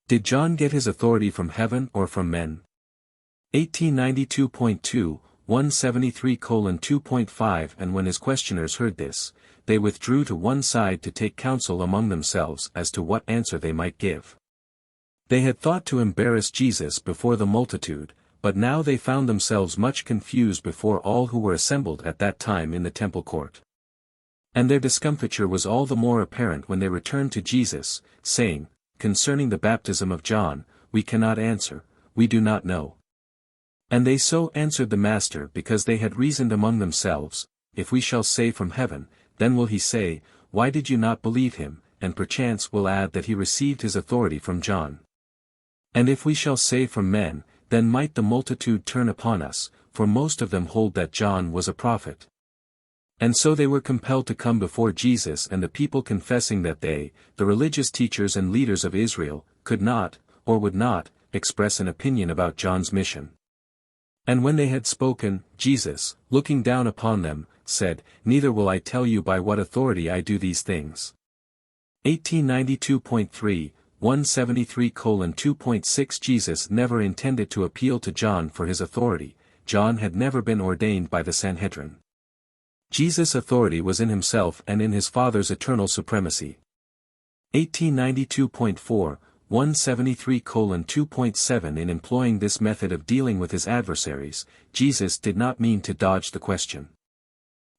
Did John get his authority from heaven or from men? 1892.2, 173:2.5 And when his questioners heard this, they withdrew to one side to take counsel among themselves as to what answer they might give. They had thought to embarrass Jesus before the multitude, but now they found themselves much confused before all who were assembled at that time in the temple court. And their discomfiture was all the more apparent when they returned to Jesus, saying, Concerning the baptism of John, we cannot answer, we do not know. And they so answered the Master because they had reasoned among themselves, If we shall say from heaven, then will he say, Why did you not believe him, and perchance will add that he received his authority from John. And if we shall say from men, then might the multitude turn upon us, for most of them hold that John was a prophet. And so they were compelled to come before Jesus and the people confessing that they, the religious teachers and leaders of Israel, could not, or would not, express an opinion about John's mission. And when they had spoken, Jesus, looking down upon them, said, Neither will I tell you by what authority I do these things. 1892.3, 173:2.6 Jesus never intended to appeal to John for his authority. John had never been ordained by the Sanhedrin. Jesus' authority was in himself and in his Father's eternal supremacy. 1892.4, 173:2.7 In employing this method of dealing with his adversaries, Jesus did not mean to dodge the question.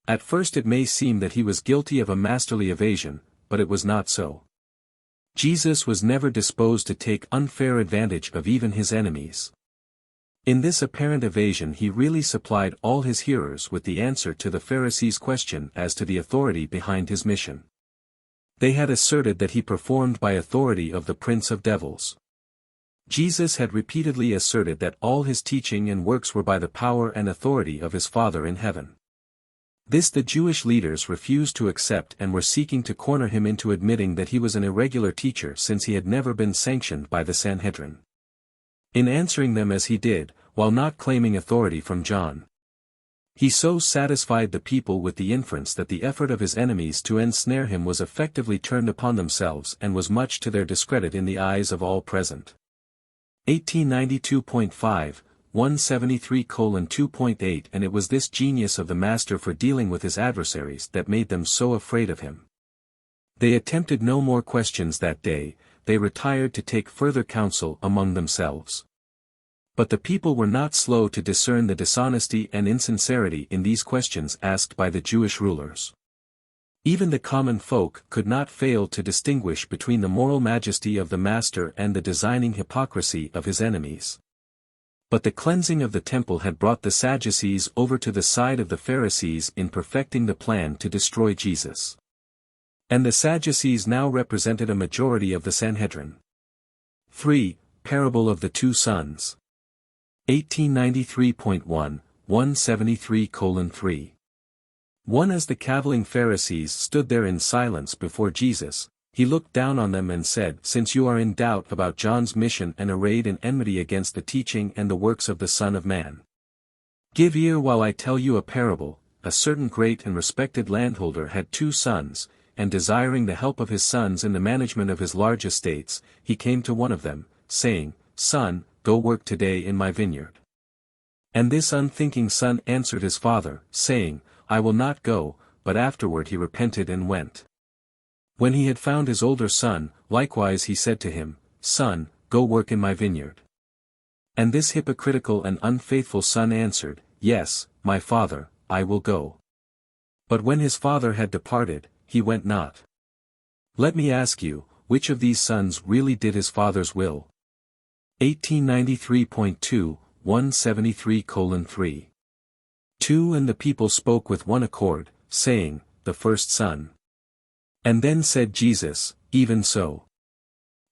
At first it may seem that he was guilty of a masterly evasion, but it was not so. Jesus was never disposed to take unfair advantage of even his enemies. In this apparent evasion he really supplied all his hearers with the answer to the Pharisees' question as to the authority behind his mission. They had asserted that he performed by authority of the prince of devils. Jesus had repeatedly asserted that all his teaching and works were by the power and authority of his Father in heaven. This the Jewish leaders refused to accept and were seeking to corner him into admitting that he was an irregular teacher since he had never been sanctioned by the Sanhedrin. In answering them as he did, while not claiming authority from John, he so satisfied the people with the inference that the effort of his enemies to ensnare him was effectively turned upon themselves and was much to their discredit in the eyes of all present. 1892.5, 173:2.8 And it was this genius of the Master for dealing with his adversaries that made them so afraid of him. They attempted no more questions that day, they retired to take further counsel among themselves. But the people were not slow to discern the dishonesty and insincerity in these questions asked by the Jewish rulers. Even the common folk could not fail to distinguish between the moral majesty of the Master and the designing hypocrisy of his enemies. But the cleansing of the temple had brought the Sadducees over to the side of the Pharisees in perfecting the plan to destroy Jesus. And the Sadducees now represented a majority of the Sanhedrin. 3. Parable of the Two Sons. 1893.1, 173:3. 1 As the cavilling Pharisees stood there in silence before Jesus, he looked down on them and said, Since you are in doubt about John's mission and arrayed in enmity against the teaching and the works of the Son of Man, give ear while I tell you a parable. A certain great and respected landholder had 2 sons, and desiring the help of his sons in the management of his large estates, he came to one of them, saying, Son, go work today in my vineyard. And this unthinking son answered his father, saying, I will not go, but afterward he repented and went. When he had found his older son, likewise he said to him, Son, go work in my vineyard. And this hypocritical and unfaithful son answered, Yes, my father, I will go. But when his father had departed, he went not. Let me ask you, which of these sons really did his father's will? 1893.2, 173:3. 2 And the people spoke with one accord, saying, The first son. And then said Jesus, Even so.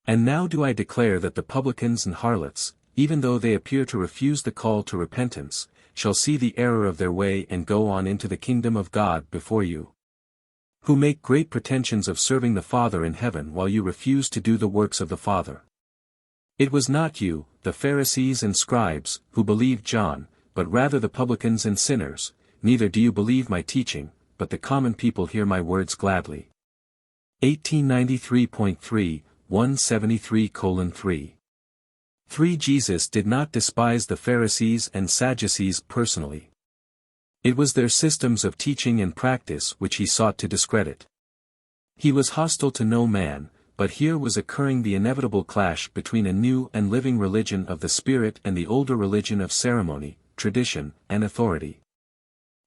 And now do I declare that the publicans and harlots, even though they appear to refuse the call to repentance, shall see the error of their way and go on into the kingdom of God before you, who make great pretensions of serving the Father in heaven while you refuse to do the works of the Father. It was not you, the Pharisees and scribes, who believed John, but rather the publicans and sinners. Neither do you believe my teaching, but the common people hear my words gladly. 1893.3, 173:3. 3 Jesus did not despise the Pharisees and Sadducees personally. It was their systems of teaching and practice which he sought to discredit. He was hostile to no man, but here was occurring the inevitable clash between a new and living religion of the Spirit and the older religion of ceremony, tradition, and authority.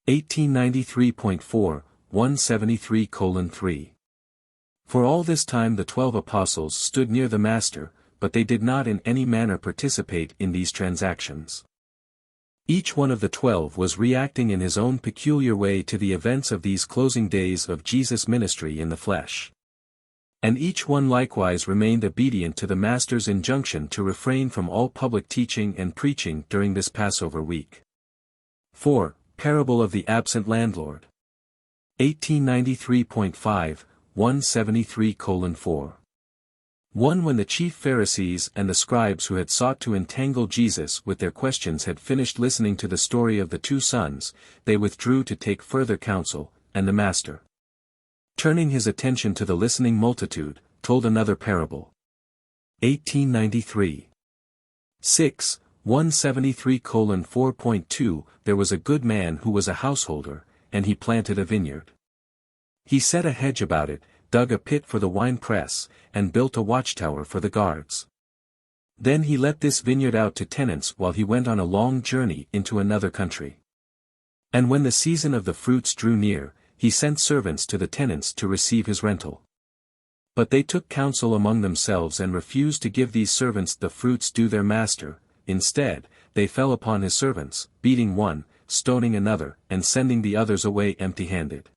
1893.4, 173:3. For all this time the 12 apostles stood near the Master, but they did not in any manner participate in these transactions. Each one of the 12 was reacting in his own peculiar way to the events of these closing days of Jesus' ministry in the flesh. And each one likewise remained obedient to the Master's injunction to refrain from all public teaching and preaching during this Passover week. 4. Parable of the Absent Landlord. 1893.5, 173:4. 1 When the chief Pharisees and the scribes who had sought to entangle Jesus with their questions had finished listening to the story of the 2 sons, they withdrew to take further counsel, and the Master, turning his attention to the listening multitude, told another parable. 1893. 6. 173:4.2 There was a good man who was a householder, and he planted a vineyard. He set a hedge about it, dug a pit for the winepress, and built a watchtower for the guards. Then he let this vineyard out to tenants while he went on a long journey into another country. And when the season of the fruits drew near, he sent servants to the tenants to receive his rental. But they took counsel among themselves and refused to give these servants the fruits due their master. Instead, they fell upon his servants, beating one, stoning another, and sending the others away empty-handed.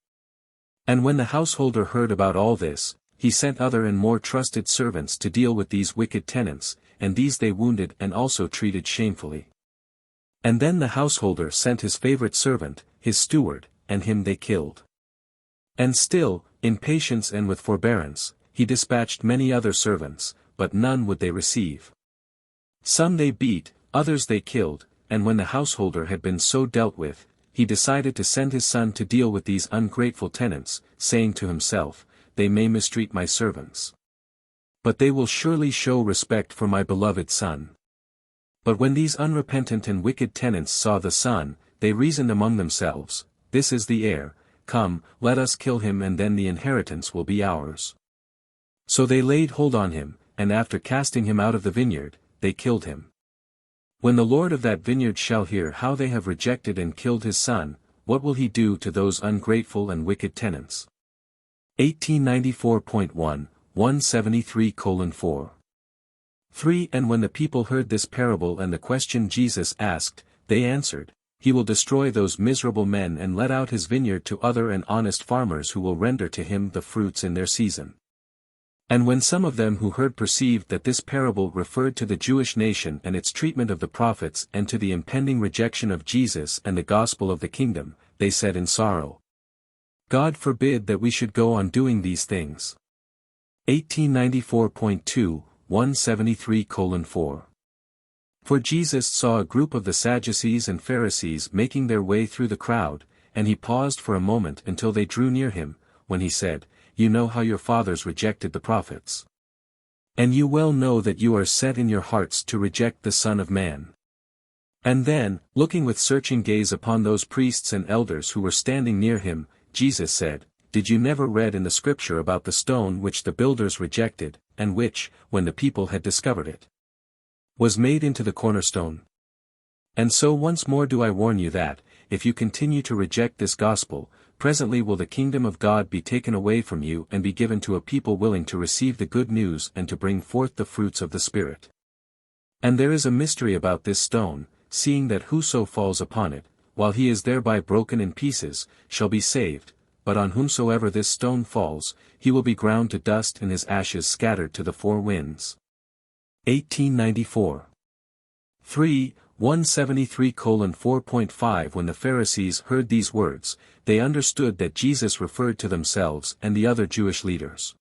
And when the householder heard about all this, he sent other and more trusted servants to deal with these wicked tenants, and these they wounded and also treated shamefully. And then the householder sent his favorite servant, his steward, and him they killed. And still, in patience and with forbearance, he dispatched many other servants, but none would they receive. Some they beat, others they killed, and when the householder had been so dealt with, he decided to send his son to deal with these ungrateful tenants, saying to himself, "They may mistreat my servants, but they will surely show respect for my beloved son." But when these unrepentant and wicked tenants saw the son, they reasoned among themselves, "This is the heir, come, let us kill him and then the inheritance will be ours." So they laid hold on him, and after casting him out of the vineyard, they killed him. When the Lord of that vineyard shall hear how they have rejected and killed his son, what will he do to those ungrateful and wicked tenants? 1894.1, 173:4. 3. And when the people heard this parable and the question Jesus asked, they answered, "He will destroy those miserable men and let out his vineyard to other and honest farmers who will render to him the fruits in their season." And when some of them who heard perceived that this parable referred to the Jewish nation and its treatment of the prophets and to the impending rejection of Jesus and the gospel of the kingdom, they said in sorrow, "God forbid that we should go on doing these things." 1894.2, 173:4. For Jesus saw a group of the Sadducees and Pharisees making their way through the crowd, and he paused for a moment until they drew near him, when he said, "You know how your fathers rejected the prophets. And you well know that you are set in your hearts to reject the Son of Man." And then, looking with searching gaze upon those priests and elders who were standing near him, Jesus said, "Did you never read in the scripture about the stone which the builders rejected, and which, when the people had discovered it, was made into the cornerstone? And so once more do I warn you that, if you continue to reject this gospel, presently will the kingdom of God be taken away from you and be given to a people willing to receive the good news and to bring forth the fruits of the Spirit. And there is a mystery about this stone, seeing that whoso falls upon it, while he is thereby broken in pieces, shall be saved, but on whomsoever this stone falls, he will be ground to dust and his ashes scattered to the four winds." 1894. 3. 173:4.5 When the Pharisees heard these words, they understood that Jesus referred to themselves and the other Jewish leaders.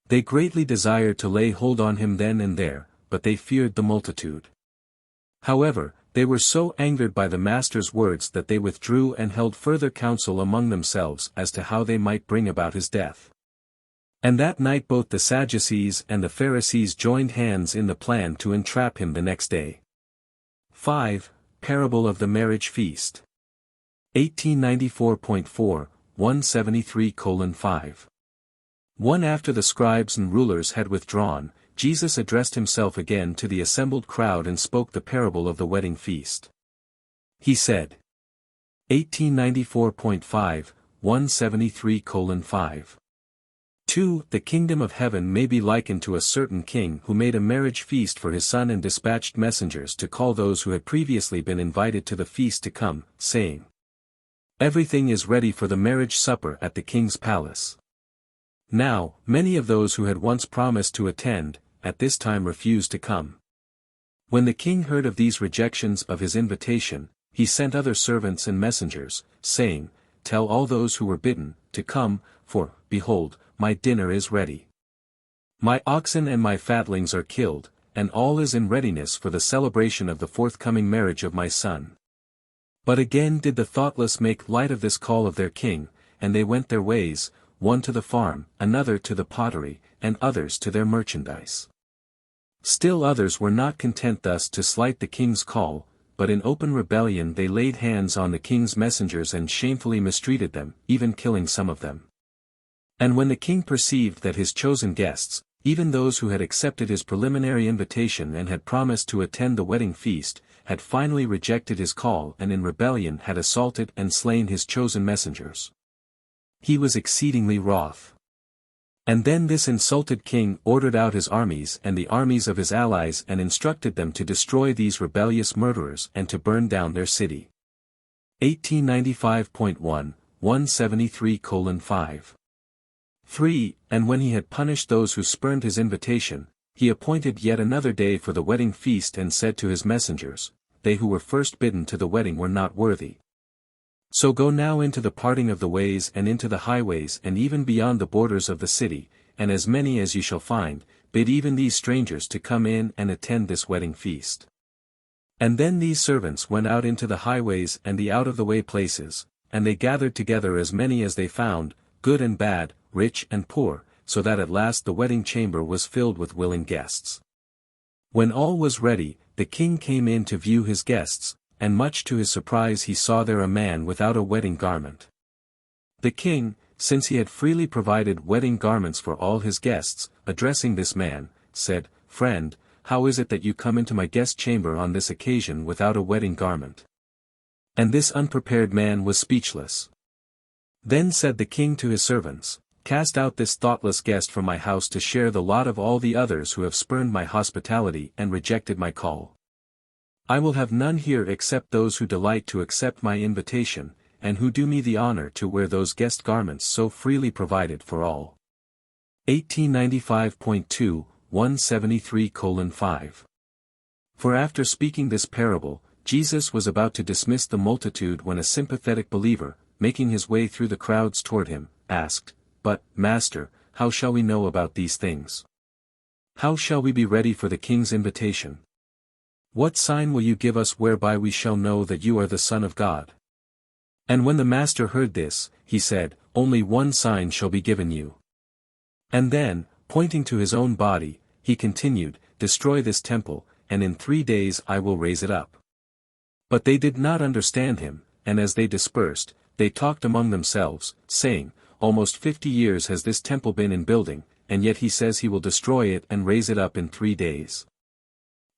They greatly desired to lay hold on him then and there, but they feared the multitude. However, they were so angered by the Master's words that they withdrew and held further counsel among themselves as to how they might bring about his death. And that night both the Sadducees and the Pharisees joined hands in the plan to entrap him the next day. 5. Parable of the Marriage Feast. 1894.4, 173:5. One after the scribes and rulers had withdrawn, Jesus addressed himself again to the assembled crowd and spoke the parable of the wedding feast. He said, 1894.5, 173:5. 2. The kingdom of heaven may be likened to a certain king who made a marriage feast for his son and dispatched messengers to call those who had previously been invited to the feast to come, saying, "Everything is ready for the marriage supper at the king's palace." Now, many of those who had once promised to attend, at this time refused to come. When the king heard of these rejections of his invitation, he sent other servants and messengers, saying, "Tell all those who were bidden, to come, for, behold, my dinner is ready. My oxen and my fatlings are killed, and all is in readiness for the celebration of the forthcoming marriage of my son." But again did the thoughtless make light of this call of their king, and they went their ways, one to the farm, another to the pottery, and others to their merchandise. Still others were not content thus to slight the king's call, but in open rebellion they laid hands on the king's messengers and shamefully mistreated them, even killing some of them. And when the king perceived that his chosen guests, even those who had accepted his preliminary invitation and had promised to attend the wedding feast, had finally rejected his call and in rebellion had assaulted and slain his chosen messengers, he was exceedingly wroth. And then this insulted king ordered out his armies and the armies of his allies and instructed them to destroy these rebellious murderers and to burn down their city. 1895.1, 173:5. 3. And when he had punished those who spurned his invitation, he appointed yet another day for the wedding feast and said to his messengers, they who were first bidden to the wedding were not worthy. So go now into the parting of the ways and into the highways and even beyond the borders of the city, and as many as ye shall find, bid even these strangers to come in and attend this wedding feast. And then these servants went out into the highways and the out-of-the-way places, and they gathered together as many as they found, good and bad, rich and poor, so that at last the wedding chamber was filled with willing guests. When all was ready, the king came in to view his guests, and much to his surprise he saw there a man without a wedding garment. The king, since he had freely provided wedding garments for all his guests, addressing this man, said, Friend, how is it that you come into my guest chamber on this occasion without a wedding garment? And this unprepared man was speechless. Then said the king to his servants, Cast out this thoughtless guest from my house to share the lot of all the others who have spurned my hospitality and rejected my call. I will have none here except those who delight to accept my invitation, and who do me the honor to wear those guest garments so freely provided for all. 1895.2, 173:5. For after speaking this parable, Jesus was about to dismiss the multitude when a sympathetic believer, making his way through the crowds toward him, asked, But, Master, how shall we know about these things? How shall we be ready for the king's invitation? What sign will you give us whereby we shall know that you are the Son of God? And when the master heard this, he said, Only one sign shall be given you. And then, pointing to his own body, he continued, Destroy this temple, and in 3 days I will raise it up. But they did not understand him, and as they dispersed, they talked among themselves, saying, Almost 50 years has this temple been in building, and yet he says he will destroy it and raise it up in 3 days.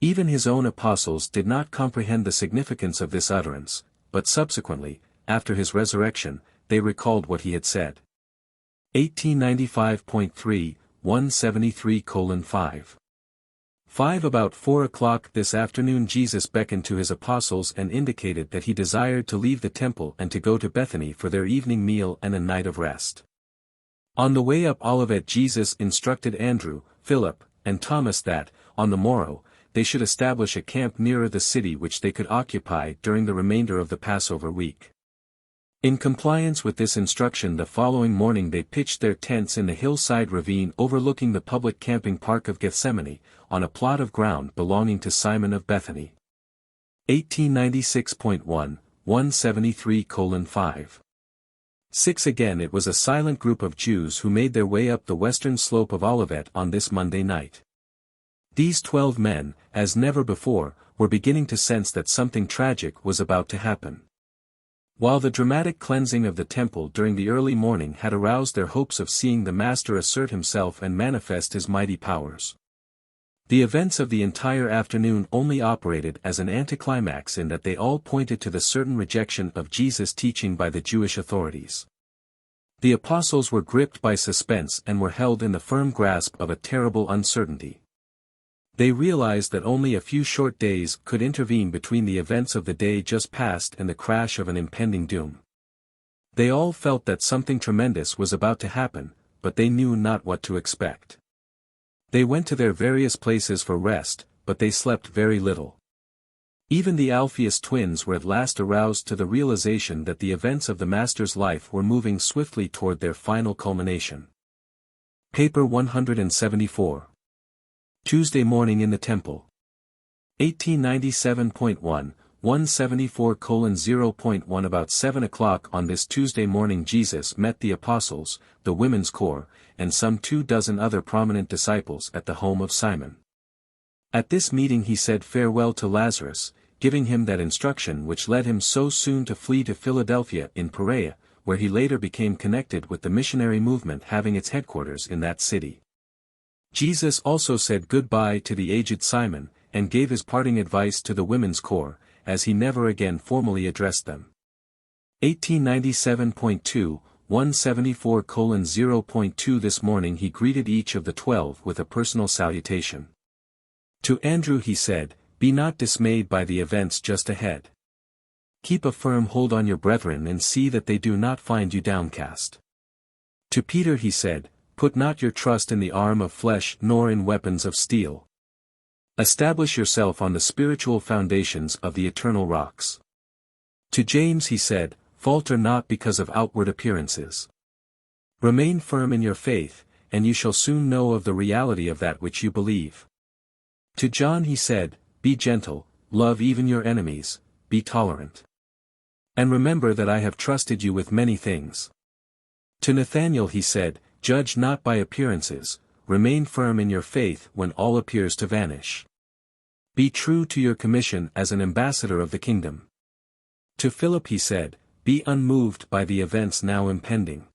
Even his own apostles did not comprehend the significance of this utterance, but subsequently, after his resurrection, they recalled what he had said. 1895.3, 173:5. 5. About 4 o'clock this afternoon Jesus beckoned to his apostles and indicated that he desired to leave the temple and to go to Bethany for their evening meal and a night of rest. On the way up Olivet Jesus instructed Andrew, Philip, and Thomas that, on the morrow, they should establish a camp nearer the city which they could occupy during the remainder of the Passover week. In compliance with this instruction the following morning they pitched their tents in the hillside ravine overlooking the public camping park of Gethsemane, on a plot of ground belonging to Simon of Bethany. 1896.1, 173:5. 6. Again it was a silent group of Jews who made their way up the western slope of Olivet on this Monday night. These 12 men, as never before, were beginning to sense that something tragic was about to happen. While the dramatic cleansing of the temple during the early morning had aroused their hopes of seeing the Master assert himself and manifest his mighty powers, the events of the entire afternoon only operated as an anticlimax in that they all pointed to the certain rejection of Jesus' teaching by the Jewish authorities. The apostles were gripped by suspense and were held in the firm grasp of a terrible uncertainty. They realized that only a few short days could intervene between the events of the day just past and the crash of an impending doom. They all felt that something tremendous was about to happen, but they knew not what to expect. They went to their various places for rest, but they slept very little. Even the Alphaeus twins were at last aroused to the realization that the events of the Master's life were moving swiftly toward their final culmination. Paper 174. Tuesday morning in the Temple. 1897.1, 174:0.1. About 7 o'clock on this Tuesday morning Jesus met the apostles, the women's corps, and some 24 other prominent disciples at the home of Simon. At this meeting he said farewell to Lazarus, giving him that instruction which led him so soon to flee to Philadelphia in Perea, where he later became connected with the missionary movement having its headquarters in that city. Jesus also said goodbye to the aged Simon, and gave his parting advice to the women's corps, as he never again formally addressed them. 1897.2, 174:0.2 This morning he greeted each of the 12 with a personal salutation. To Andrew he said, "Be not dismayed by the events just ahead. Keep a firm hold on your brethren and see that they do not find you downcast." To Peter he said, "Put not your trust in the arm of flesh nor in weapons of steel. Establish yourself on the spiritual foundations of the eternal rocks." To James he said, "Falter not because of outward appearances. Remain firm in your faith, and you shall soon know of the reality of that which you believe." To John he said, "Be gentle, love even your enemies, be tolerant. And remember that I have trusted you with many things." To Nathanael he said, "Judge not by appearances, remain firm in your faith when all appears to vanish. Be true to your commission as an ambassador of the kingdom." To Philip he said, "Be unmoved by the events now impending.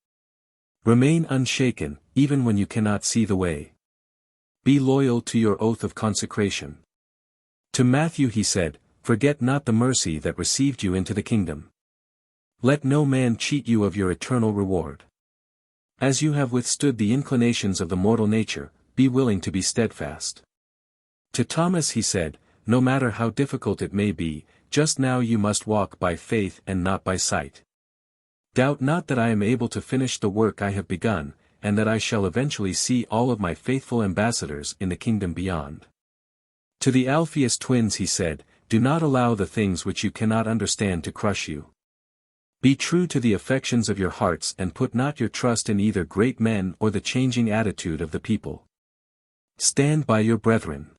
Remain unshaken, even when you cannot see the way. Be loyal to your oath of consecration." To Matthew he said, "Forget not the mercy that received you into the kingdom. Let no man cheat you of your eternal reward. As you have withstood the inclinations of the mortal nature, be willing to be steadfast." To Thomas he said, "No matter how difficult it may be, just now you must walk by faith and not by sight. Doubt not that I am able to finish the work I have begun, and that I shall eventually see all of my faithful ambassadors in the kingdom beyond." To the Alphaeus twins he said, "Do not allow the things which you cannot understand to crush you. Be true to the affections of your hearts and put not your trust in either great men or the changing attitude of the people. Stand by your brethren."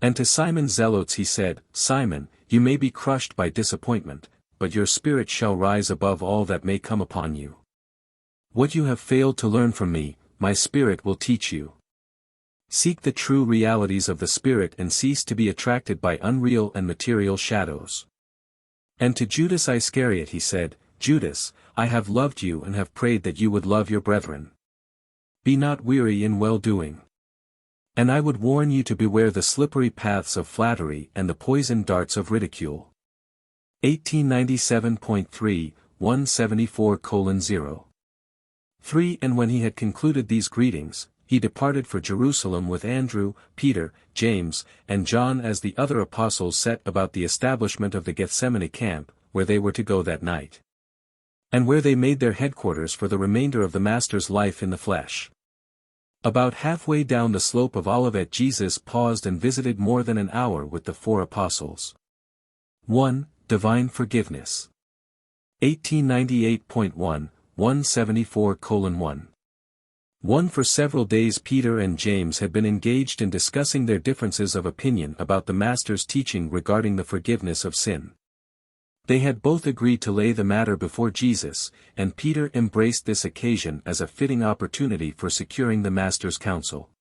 And to Simon Zelotes he said, "Simon, you may be crushed by disappointment, but your spirit shall rise above all that may come upon you. What you have failed to learn from me, my Spirit will teach you. Seek the true realities of the Spirit and cease to be attracted by unreal and material shadows." And to Judas Iscariot he said, "Judas, I have loved you and have prayed that you would love your brethren. Be not weary in well-doing. And I would warn you to beware the slippery paths of flattery and the poisoned darts of ridicule." 1897.3, 174:0. 3 And when he had concluded these greetings, he departed for Jerusalem with Andrew, Peter, James, and John as the other apostles set about the establishment of the Gethsemane camp, where they were to go that night. And where they made their headquarters for the remainder of the Master's life in the flesh. About halfway down the slope of Olivet Jesus paused and visited more than an hour with the 4 apostles. 1. Divine Forgiveness. 1898.1, 174:1. 1 For several days Peter and James had been engaged in discussing their differences of opinion about the Master's teaching regarding the forgiveness of sin. They had both agreed to lay the matter before Jesus, and Peter embraced this occasion as a fitting opportunity for securing the Master's counsel.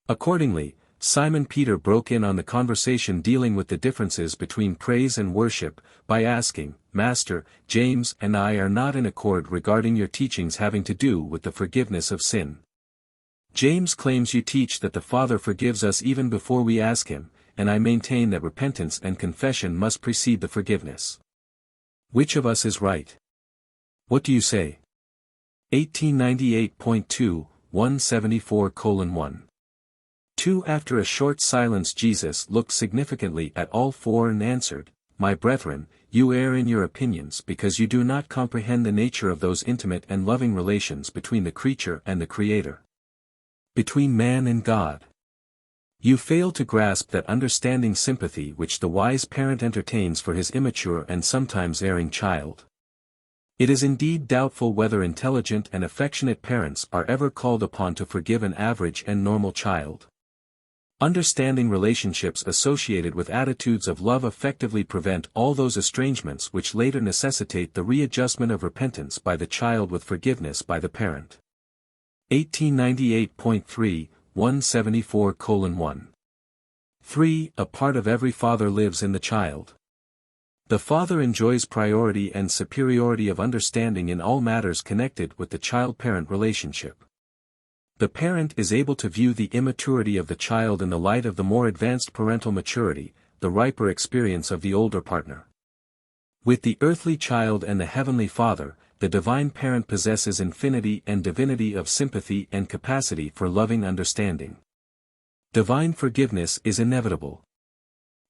Accordingly, Simon Peter broke in on the conversation dealing with the differences between praise and worship, by asking, "Master, James and I are not in accord regarding your teachings having to do with the forgiveness of sin. James claims you teach that the Father forgives us even before we ask him, and I maintain that repentance and confession must precede the forgiveness. Which of us is right? What do you say?" 1898.2, 174:1. 2 After a short silence Jesus looked significantly at all 4 and answered, "My brethren, you err in your opinions because you do not comprehend the nature of those intimate and loving relations between the creature and the Creator. Between man and God. You fail to grasp that understanding sympathy which the wise parent entertains for his immature and sometimes erring child. It is indeed doubtful whether intelligent and affectionate parents are ever called upon to forgive an average and normal child. Understanding relationships associated with attitudes of love effectively prevent all those estrangements which later necessitate the readjustment of repentance by the child with forgiveness by the parent." 1898.3, 174:1. 3. A part of every father lives in the child. The father enjoys priority and superiority of understanding in all matters connected with the child-parent relationship. The parent is able to view the immaturity of the child in the light of the more advanced parental maturity, the riper experience of the older partner. With the earthly child and the heavenly Father, the divine parent possesses infinity and divinity of sympathy and capacity for loving understanding. Divine forgiveness is inevitable.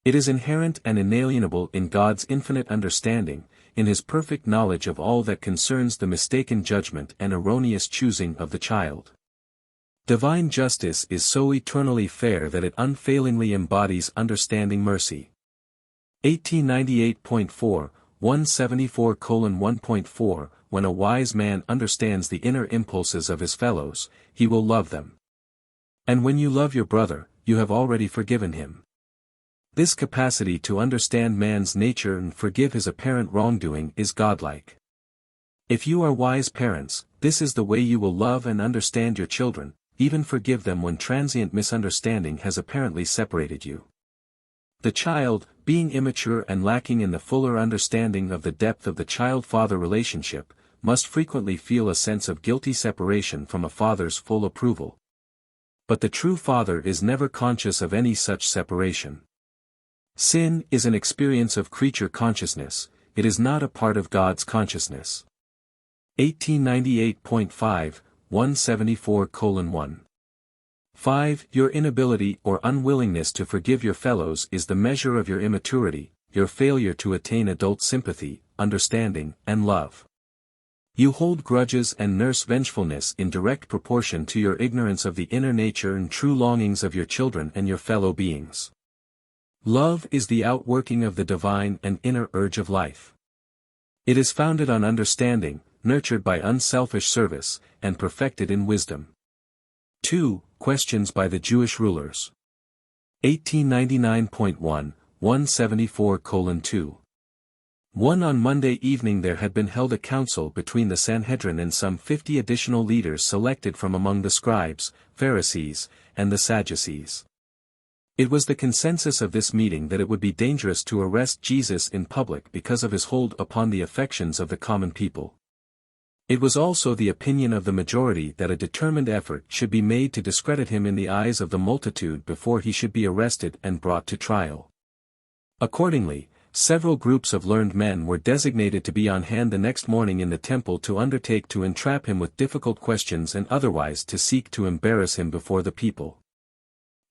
It is inherent and inalienable in God's infinite understanding, in His perfect knowledge of all that concerns the mistaken judgment and erroneous choosing of the child. Divine justice is so eternally fair that it unfailingly embodies understanding mercy. 1898.4, 174:1.4 When a wise man understands the inner impulses of his fellows, he will love them. And when you love your brother, you have already forgiven him. This capacity to understand man's nature and forgive his apparent wrongdoing is godlike. If you are wise parents, this is the way you will love and understand your children, even forgive them when transient misunderstanding has apparently separated you. The child, being immature and lacking in the fuller understanding of the depth of the child-father relationship, must frequently feel a sense of guilty separation from a father's full approval. But the true father is never conscious of any such separation. Sin is an experience of creature consciousness, it is not a part of God's consciousness. 1898.5, 174:1. 5. Your inability or unwillingness to forgive your fellows is the measure of your immaturity, your failure to attain adult sympathy, understanding, and love. You hold grudges and nurse vengefulness in direct proportion to your ignorance of the inner nature and true longings of your children and your fellow beings. Love is the outworking of the divine and inner urge of life. It is founded on understanding, nurtured by unselfish service, and perfected in wisdom. 2. Questions by the Jewish rulers. 1899.1, 174:2. 1. On Monday evening there had been held a council between the Sanhedrin and some 50 additional leaders selected from among the scribes, Pharisees, and the Sadducees. It was the consensus of this meeting that it would be dangerous to arrest Jesus in public because of his hold upon the affections of the common people. It was also the opinion of the majority that a determined effort should be made to discredit him in the eyes of the multitude before he should be arrested and brought to trial. Accordingly, several groups of learned men were designated to be on hand the next morning in the temple to undertake to entrap him with difficult questions and otherwise to seek to embarrass him before the people.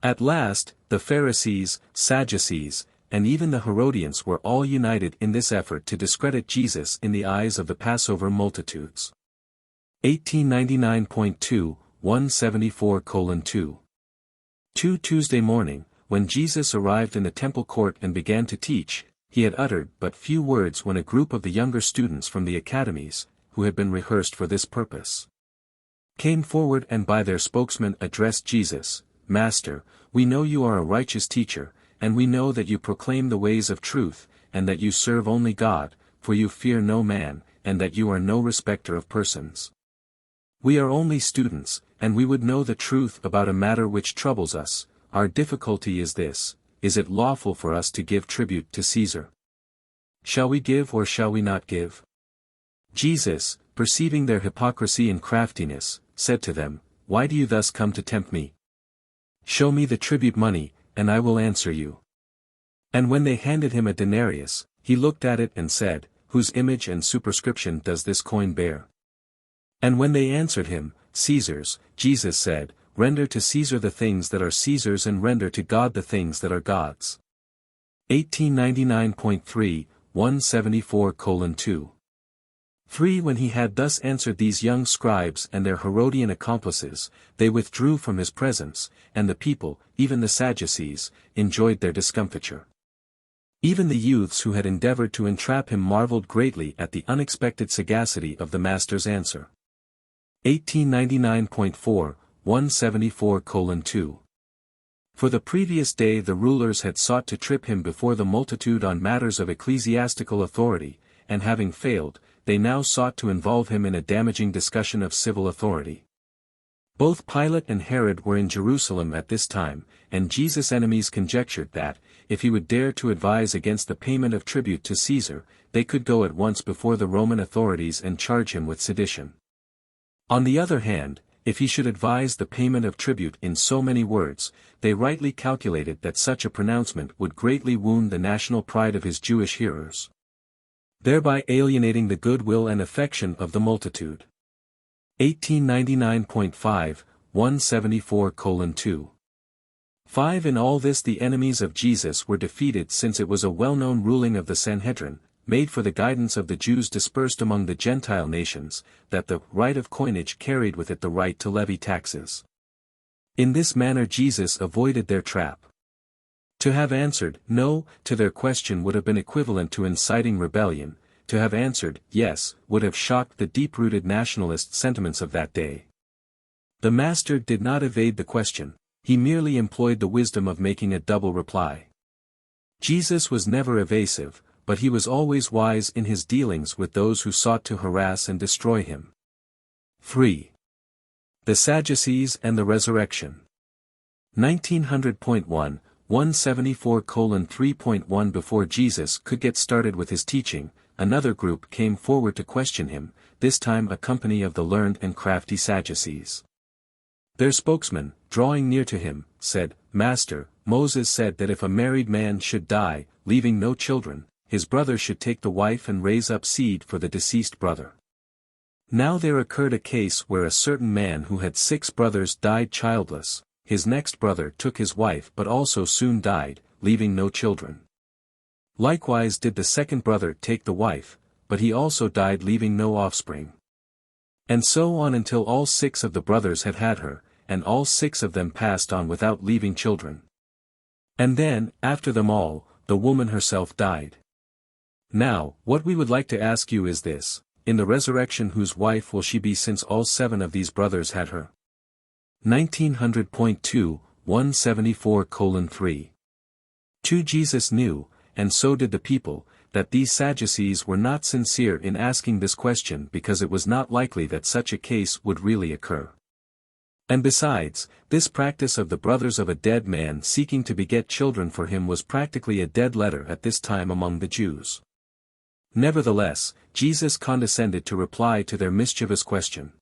At last, the Pharisees, Sadducees, and even the Herodians were all united in this effort to discredit Jesus in the eyes of the Passover multitudes. 1899.2, 174:2. 2. Tuesday morning, when Jesus arrived in the temple court and began to teach, he had uttered but few words when a group of the younger students from the academies, who had been rehearsed for this purpose, came forward and by their spokesman addressed Jesus, "Master, we know you are a righteous teacher, and we know that you proclaim the ways of truth, and that you serve only God, for you fear no man, and that you are no respecter of persons. We are only students, and we would know the truth about a matter which troubles us. Our difficulty is this: is it lawful for us to give tribute to Caesar? Shall we give or shall we not give?" Jesus, perceiving their hypocrisy and craftiness, said to them, "Why do you thus come to tempt me? Show me the tribute money, and I will answer you." And when they handed him a denarius, he looked at it and said, "Whose image and superscription does this coin bear?" And when they answered him, "Caesar's," Jesus said, "Render to Caesar the things that are Caesar's and render to God the things that are God's." 1899.3, 174:2. 3. When he had thus answered these young scribes and their Herodian accomplices, they withdrew from his presence, and the people, even the Sadducees, enjoyed their discomfiture. Even the youths who had endeavored to entrap him marveled greatly at the unexpected sagacity of the master's answer. 1899.4, 174:2. For the previous day the rulers had sought to trip him before the multitude on matters of ecclesiastical authority, and having failed, they now sought to involve him in a damaging discussion of civil authority. Both Pilate and Herod were in Jerusalem at this time, and Jesus' enemies conjectured that, if he would dare to advise against the payment of tribute to Caesar, they could go at once before the Roman authorities and charge him with sedition. On the other hand, if he should advise the payment of tribute in so many words, they rightly calculated that such a pronouncement would greatly wound the national pride of his Jewish hearers, thereby alienating the goodwill and affection of the multitude. 1899.5, 174:2. 5. In all this the enemies of Jesus were defeated, since it was a well-known ruling of the Sanhedrin, made for the guidance of the Jews dispersed among the Gentile nations, that the right of coinage carried with it the right to levy taxes. In this manner Jesus avoided their trap. To have answered "no" to their question would have been equivalent to inciting rebellion. To have answered "yes" would have shocked the deep-rooted nationalist sentiments of that day. The Master did not evade the question, he merely employed the wisdom of making a double reply. Jesus was never evasive, but he was always wise in his dealings with those who sought to harass and destroy him. 3. The Sadducees and the Resurrection. 1900.1, 174:3.1. Before Jesus could get started with his teaching, another group came forward to question him, this time a company of the learned and crafty Sadducees. Their spokesman, drawing near to him, said, "Master, Moses said that if a married man should die, leaving no children, his brother should take the wife and raise up seed for the deceased brother." Now there occurred a case where a certain man who had 6 brothers died childless. His next brother took his wife but also soon died, leaving no children. Likewise did the second brother take the wife, but he also died, leaving no offspring. And so on until all 6 of the brothers had had her, and all 6 of them passed on without leaving children. And then, after them all, the woman herself died. Now, what we would like to ask you is this: in the resurrection whose wife will she be, since all 7 of these brothers had her? 1900.2, 174:3. 2. Jesus knew, and so did the people, that these Sadducees were not sincere in asking this question, because it was not likely that such a case would really occur. And besides, this practice of the brothers of a dead man seeking to beget children for him was practically a dead letter at this time among the Jews. Nevertheless, Jesus condescended to reply to their mischievous question.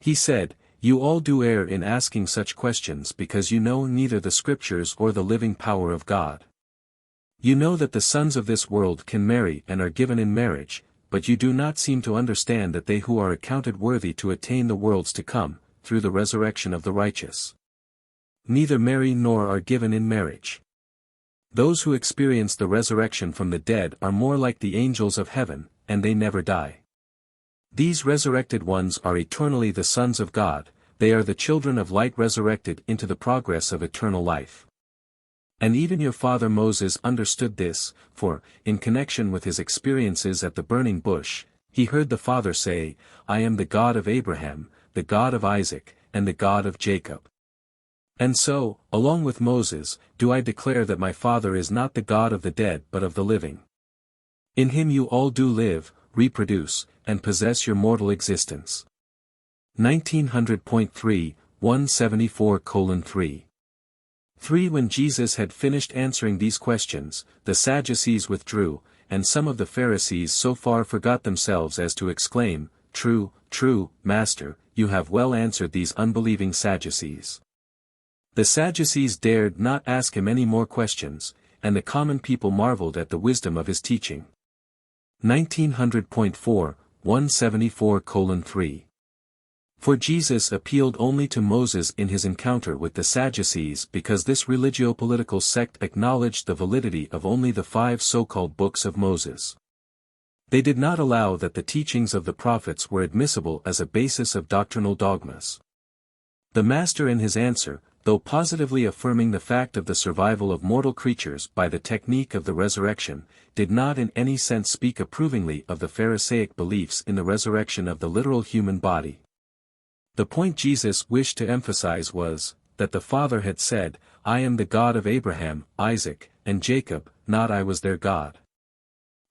He said, "You all do err in asking such questions because you know neither the Scriptures or the living power of God. You know that the sons of this world can marry and are given in marriage, but you do not seem to understand that they who are accounted worthy to attain the worlds to come, through the resurrection of the righteous, neither marry nor are given in marriage. Those who experience the resurrection from the dead are more like the angels of heaven, and they never die. These resurrected ones are eternally the sons of God, they are the children of light resurrected into the progress of eternal life. And even your father Moses understood this, for, in connection with his experiences at the burning bush, he heard the Father say, 'I am the God of Abraham, the God of Isaac, and the God of Jacob.' And so, along with Moses, do I declare that my Father is not the God of the dead but of the living. In him you all do live, reproduce, and possess your mortal existence." 1900.3, 174:3. 3. When Jesus had finished answering these questions, the Sadducees withdrew, and some of the Pharisees so far forgot themselves as to exclaim, "True, true, Master, you have well answered these unbelieving Sadducees." The Sadducees dared not ask him any more questions, and the common people marveled at the wisdom of his teaching. 1900.4, 174:3. For Jesus appealed only to Moses in his encounter with the Sadducees because this religio-political sect acknowledged the validity of only the 5 so-called books of Moses. They did not allow that the teachings of the prophets were admissible as a basis of doctrinal dogmas. The Master in his answer, though positively affirming the fact of the survival of mortal creatures by the technique of the resurrection, did not in any sense speak approvingly of the Pharisaic beliefs in the resurrection of the literal human body. The point Jesus wished to emphasize was, that the Father had said, "I am the God of Abraham, Isaac, and Jacob, not I was their God."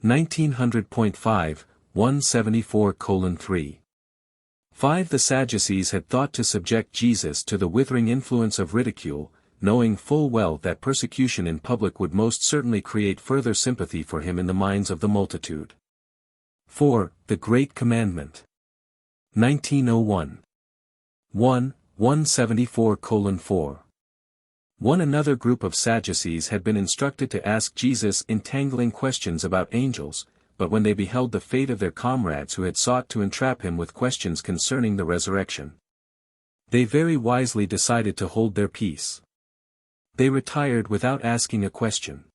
1900.5, 174:3. 5. The Sadducees had thought to subject Jesus to the withering influence of ridicule, knowing full well that persecution in public would most certainly create further sympathy for him in the minds of the multitude. 4. The Great Commandment. 1901. 174:4. Another group of Sadducees had been instructed to ask Jesus entangling questions about angels, but when they beheld the fate of their comrades who had sought to entrap him with questions concerning the resurrection, they very wisely decided to hold their peace. They retired without asking a question.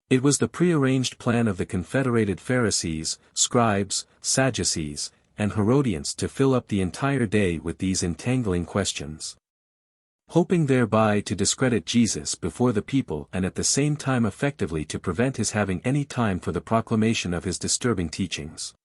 It was the prearranged plan of the confederated Pharisees, scribes, Sadducees, and Herodians to fill up the entire day with these entangling questions, hoping thereby to discredit Jesus before the people and at the same time effectively to prevent his having any time for the proclamation of his disturbing teachings.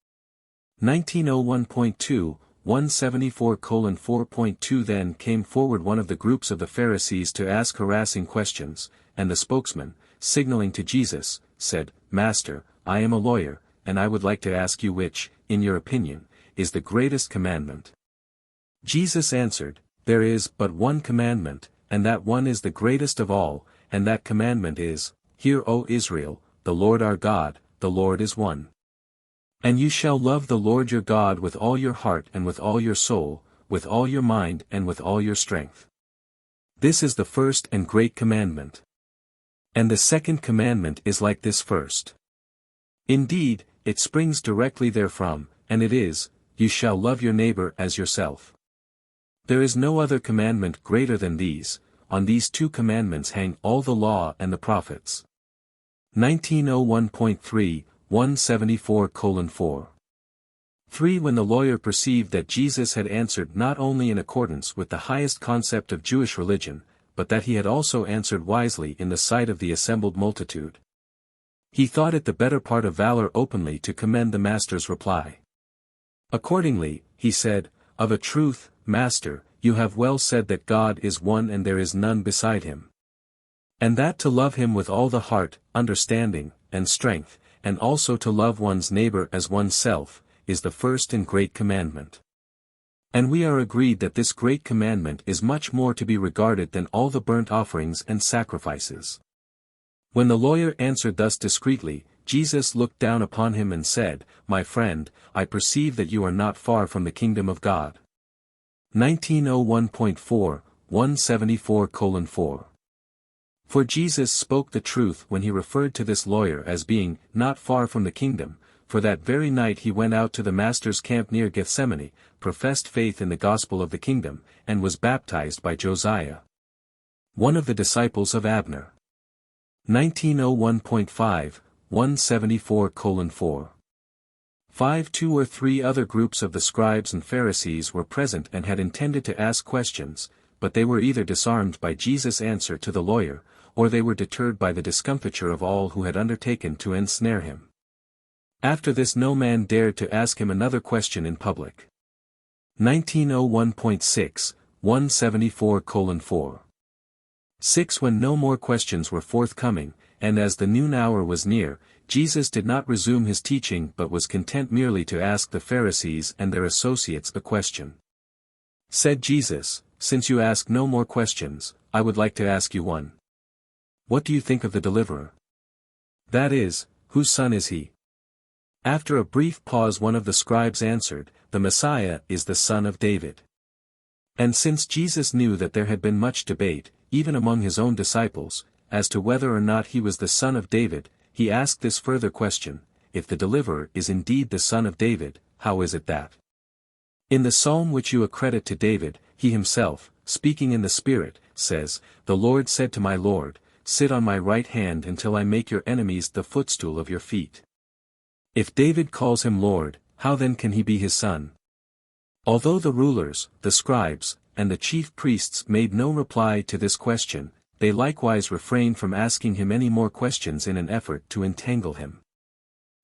1901.2, 174:4.2. Then came forward one of the groups of the Pharisees to ask harassing questions, and the spokesman, signaling to Jesus, said, "Master, I am a lawyer, and I would like to ask you which, in your opinion, is the greatest commandment?" Jesus answered, "There is but one commandment, and that one is the greatest of all, and that commandment is, Hear, O Israel, the Lord our God, the Lord is one. And you shall love the Lord your God with all your heart and with all your soul, with all your mind and with all your strength. This is the first and great commandment. And the second commandment is like this first. Indeed, it springs directly therefrom, and it is, You shall love your neighbor as yourself. There is no other commandment greater than these, on these two commandments hang all the law and the prophets." 1901.3, 174:4. 3. When the lawyer perceived that Jesus had answered not only in accordance with the highest concept of Jewish religion, but that he had also answered wisely in the sight of the assembled multitude, he thought it the better part of valor openly to commend the master's reply. Accordingly, he said, "Of a truth, Master, you have well said that God is one and there is none beside him. And that to love him with all the heart, understanding, and strength, and also to love one's neighbor as oneself, is the first and great commandment. And we are agreed that this great commandment is much more to be regarded than all the burnt offerings and sacrifices." When the lawyer answered thus discreetly, Jesus looked down upon him and said, "My friend, I perceive that you are not far from the kingdom of God." 1901.4, 174:4. For Jesus spoke the truth when he referred to this lawyer as being not far from the kingdom, for that very night he went out to the master's camp near Gethsemane, professed faith in the gospel of the kingdom, and was baptized by Josiah, one of the disciples of Abner. 1901.5, 174:4. 5. 2 or 3 other groups of the scribes and Pharisees were present and had intended to ask questions, but they were either disarmed by Jesus' answer to the lawyer, or they were deterred by the discomfiture of all who had undertaken to ensnare him. After this no man dared to ask him another question in public. 1901.6, 174:4. 6. When no more questions were forthcoming, and as the noon hour was near, Jesus did not resume his teaching but was content merely to ask the Pharisees and their associates a question. Said Jesus, "Since you ask no more questions, I would like to ask you one. What do you think of the deliverer? That is, whose son is he?" After a brief pause one of the scribes answered, "The Messiah is the son of David." And since Jesus knew that there had been much debate, even among his own disciples, as to whether or not he was the son of David, he asked this further question, "If the deliverer is indeed the son of David, how is it that in the psalm which you accredit to David, he himself, speaking in the Spirit, says, 'The Lord said to my Lord, Sit on my right hand until I make your enemies the footstool of your feet'? If David calls him Lord, how then can he be his son?" Although the rulers, the scribes, and the chief priests made no reply to this question, they likewise refrained from asking him any more questions in an effort to entangle him.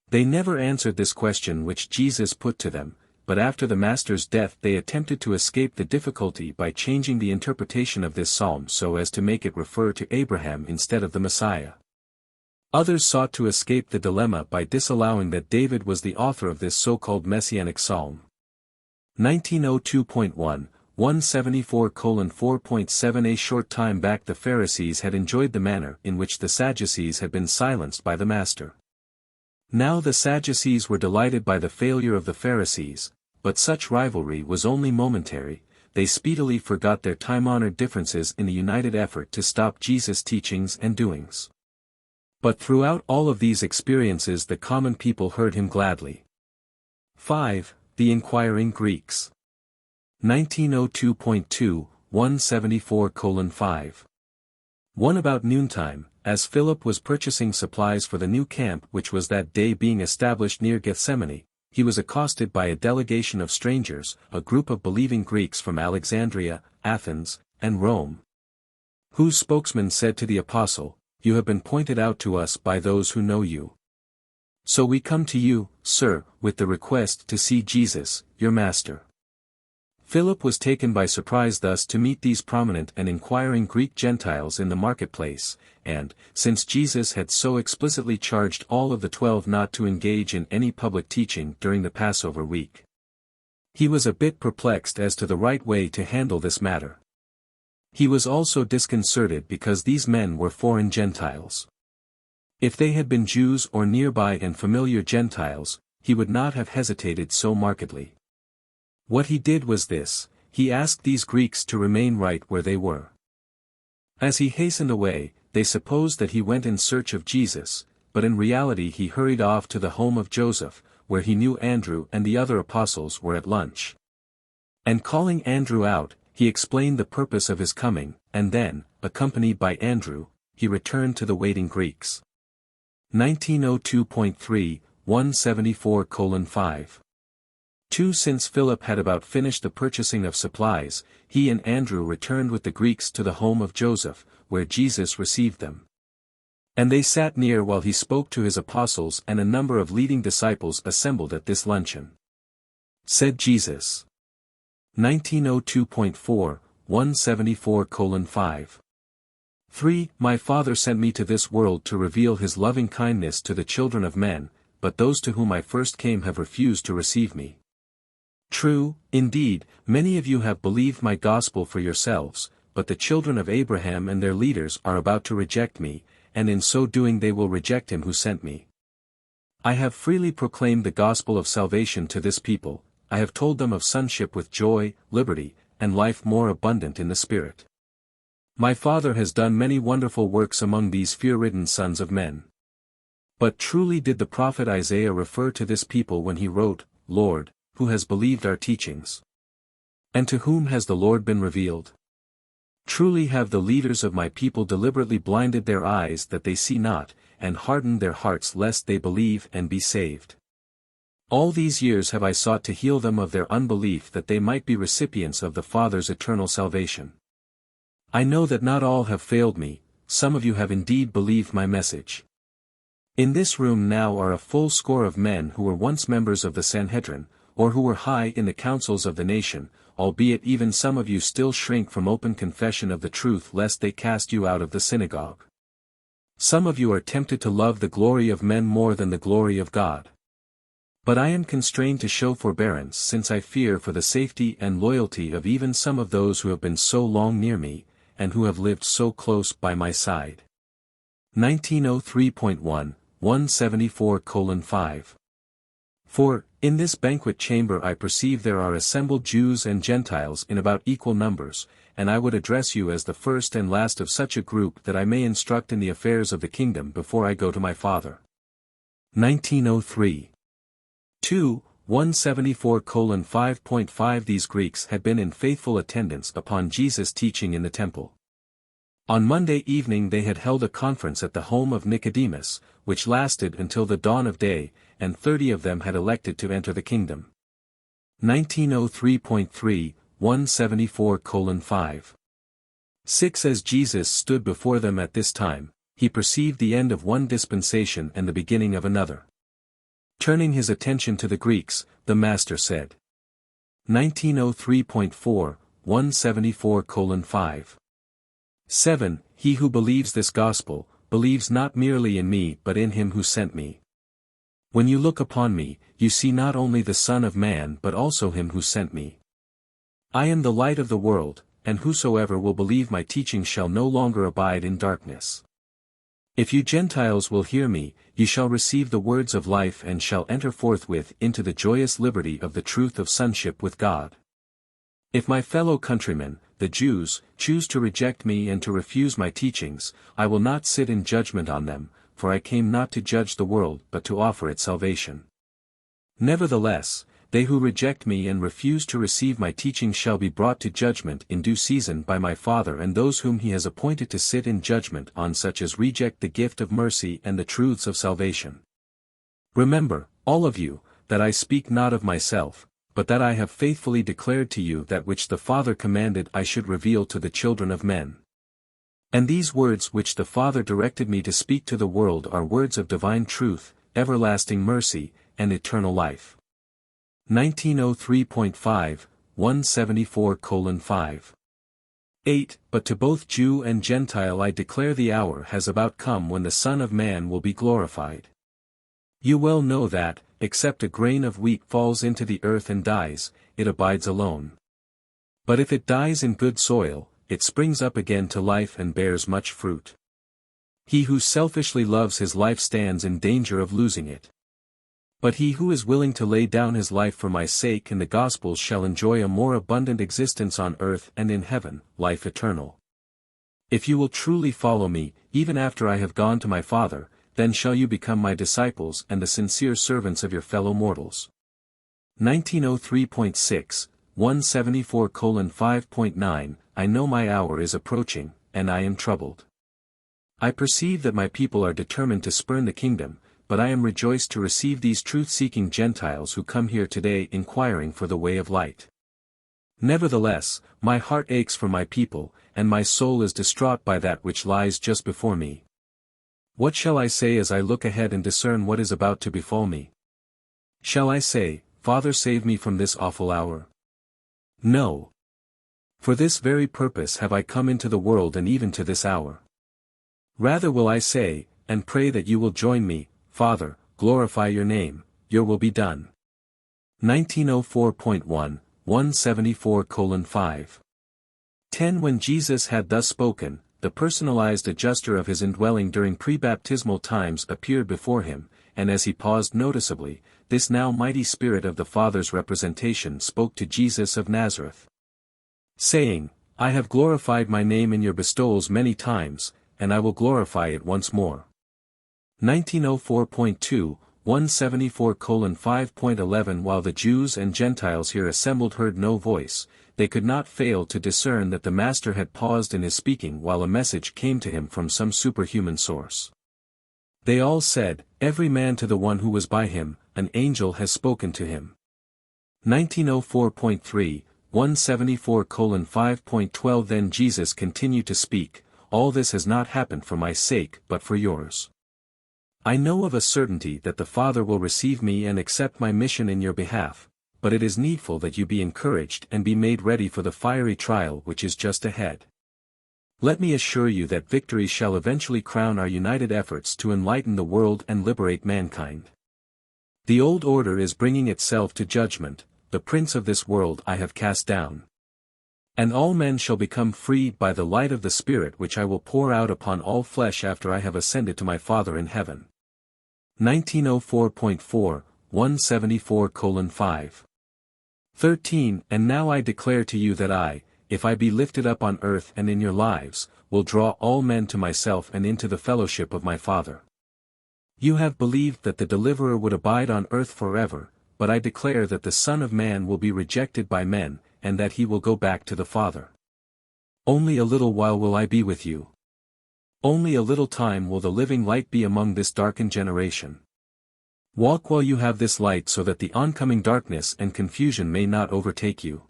They never answered this question which Jesus put to them, but after the Master's death they attempted to escape the difficulty by changing the interpretation of this psalm so as to make it refer to Abraham instead of the Messiah. Others sought to escape the dilemma by disallowing that David was the author of this so-called messianic psalm. 1902.1, 174:4.7. A short time back the Pharisees had enjoyed the manner in which the Sadducees had been silenced by the Master. Now the Sadducees were delighted by the failure of the Pharisees, but such rivalry was only momentary. They speedily forgot their time-honored differences in the united effort to stop Jesus' teachings and doings. But throughout all of these experiences the common people heard him gladly. 5. The Inquiring Greeks. 1902.2, 174:5. One about noontime, as Philip was purchasing supplies for the new camp which was that day being established near Gethsemane, he was accosted by a delegation of strangers, a group of believing Greeks from Alexandria, Athens, and Rome, whose spokesman said to the apostle, "You have been pointed out to us by those who know you. So we come to you, sir, with the request to see Jesus, your master." Philip was taken by surprise thus to meet these prominent and inquiring Greek Gentiles in the marketplace, and, since Jesus had so explicitly charged all of the 12 not to engage in any public teaching during the Passover week, he was a bit perplexed as to the right way to handle this matter. He was also disconcerted because these men were foreign Gentiles. If they had been Jews or nearby and familiar Gentiles, he would not have hesitated so markedly. What he did was this: he asked these Greeks to remain right where they were. As he hastened away, they supposed that he went in search of Jesus, but in reality he hurried off to the home of Joseph, where he knew Andrew and the other apostles were at lunch. And calling Andrew out, he explained the purpose of his coming, and then, accompanied by Andrew, he returned to the waiting Greeks. 1902.3, 174:5. 2. Since Philip had about finished the purchasing of supplies, he and Andrew returned with the Greeks to the home of Joseph, where Jesus received them. And they sat near while he spoke to his apostles, and a number of leading disciples assembled at this luncheon. Said Jesus. 1902.4, 174:5. 3. My Father sent me to this world to reveal his loving kindness to the children of men, but those to whom I first came have refused to receive me. True, indeed, many of you have believed my gospel for yourselves, but the children of Abraham and their leaders are about to reject me, and in so doing they will reject him who sent me. I have freely proclaimed the gospel of salvation to this people. I have told them of sonship with joy, liberty, and life more abundant in the Spirit. My Father has done many wonderful works among these fear-ridden sons of men. But truly did the prophet Isaiah refer to this people when he wrote, "Lord, who has believed our teachings? And to whom has the Lord been revealed? Truly have the leaders of my people deliberately blinded their eyes that they see not, and hardened their hearts lest they believe and be saved. All these years have I sought to heal them of their unbelief that they might be recipients of the Father's eternal salvation. I know that not all have failed me, some of you have indeed believed my message. In this room now are a full score of men who were once members of the Sanhedrin, or who were high in the councils of the nation, albeit even some of you still shrink from open confession of the truth lest they cast you out of the synagogue. Some of you are tempted to love the glory of men more than the glory of God. But I am constrained to show forbearance since I fear for the safety and loyalty of even some of those who have been so long near me, and who have lived so close by my side. 1903.1, 174:5. For, in this banquet chamber I perceive there are assembled Jews and Gentiles in about equal numbers, and I would address you as the first and last of such a group that I may instruct in the affairs of the kingdom before I go to my Father. 1903. 2, 174:5.5. These Greeks had been in faithful attendance upon Jesus' teaching in the temple. On Monday evening they had held a conference at the home of Nicodemus, which lasted until the dawn of day, and 30 of them had elected to enter the kingdom. 1903.3, 174:5. 6. As Jesus stood before them at this time, he perceived the end of one dispensation and the beginning of another. Turning his attention to the Greeks, the Master said. 1903.4, 174:5. 7. He who believes this gospel, believes not merely in me but in him who sent me. When you look upon me, you see not only the Son of Man but also him who sent me. I am the light of the world, and whosoever will believe my teaching shall no longer abide in darkness. If you Gentiles will hear me, ye shall receive the words of life and shall enter forthwith into the joyous liberty of the truth of sonship with God. If my fellow countrymen, the Jews, choose to reject me and to refuse my teachings, I will not sit in judgment on them, for I came not to judge the world but to offer it salvation. Nevertheless, they who reject me and refuse to receive my teaching shall be brought to judgment in due season by my Father and those whom he has appointed to sit in judgment on such as reject the gift of mercy and the truths of salvation. Remember, all of you, that I speak not of myself, but that I have faithfully declared to you that which the Father commanded I should reveal to the children of men. And these words which the Father directed me to speak to the world are words of divine truth, everlasting mercy, and eternal life. 1903.5, 174:5. 8. But to both Jew and Gentile I declare the hour has about come when the Son of Man will be glorified. You well know that, except a grain of wheat falls into the earth and dies, it abides alone. But if it dies in good soil, it springs up again to life and bears much fruit. He who selfishly loves his life stands in danger of losing it. But he who is willing to lay down his life for my sake and the gospel shall enjoy a more abundant existence on earth and in heaven, life eternal. If you will truly follow me, even after I have gone to my Father, then shall you become my disciples and the sincere servants of your fellow mortals. 1903.6, 174:5.9, I know my hour is approaching, and I am troubled. I perceive that my people are determined to spurn the kingdom, but I am rejoiced to receive these truth-seeking Gentiles who come here today inquiring for the way of light. Nevertheless, my heart aches for my people, and my soul is distraught by that which lies just before me. What shall I say as I look ahead and discern what is about to befall me? Shall I say, Father, save me from this awful hour? No. For this very purpose have I come into the world and even to this hour. Rather will I say, and pray that you will join me, Father, glorify your name, your will be done. 1904.1, 174:5. 10. When Jesus had thus spoken, the personalized adjuster of his indwelling during pre-baptismal times appeared before him, and as he paused noticeably, this now mighty Spirit of the Father's representation spoke to Jesus of Nazareth, saying, I have glorified my name in your bestowals many times, and I will glorify it once more. 1904.2, 174:5.11. While the Jews and Gentiles here assembled heard no voice, they could not fail to discern that the Master had paused in his speaking while a message came to him from some superhuman source. They all said, every man to the one who was by him, an angel has spoken to him. 1904.3, 174:5.12. Then Jesus continued to speak, all this has not happened for my sake but for yours. I know of a certainty that the Father will receive me and accept my mission in your behalf, but it is needful that you be encouraged and be made ready for the fiery trial which is just ahead. Let me assure you that victory shall eventually crown our united efforts to enlighten the world and liberate mankind. The old order is bringing itself to judgment, the prince of this world I have cast down. And all men shall become free by the light of the Spirit which I will pour out upon all flesh after I have ascended to my Father in heaven. 1904.4, 174:5. 13. And now I declare to you that I, if I be lifted up on earth and in your lives, will draw all men to myself and into the fellowship of my Father. You have believed that the Deliverer would abide on earth forever, but I declare that the Son of Man will be rejected by men, and that he will go back to the Father. Only a little while will I be with you. Only a little time will the living light be among this darkened generation. Walk while you have this light so that the oncoming darkness and confusion may not overtake you.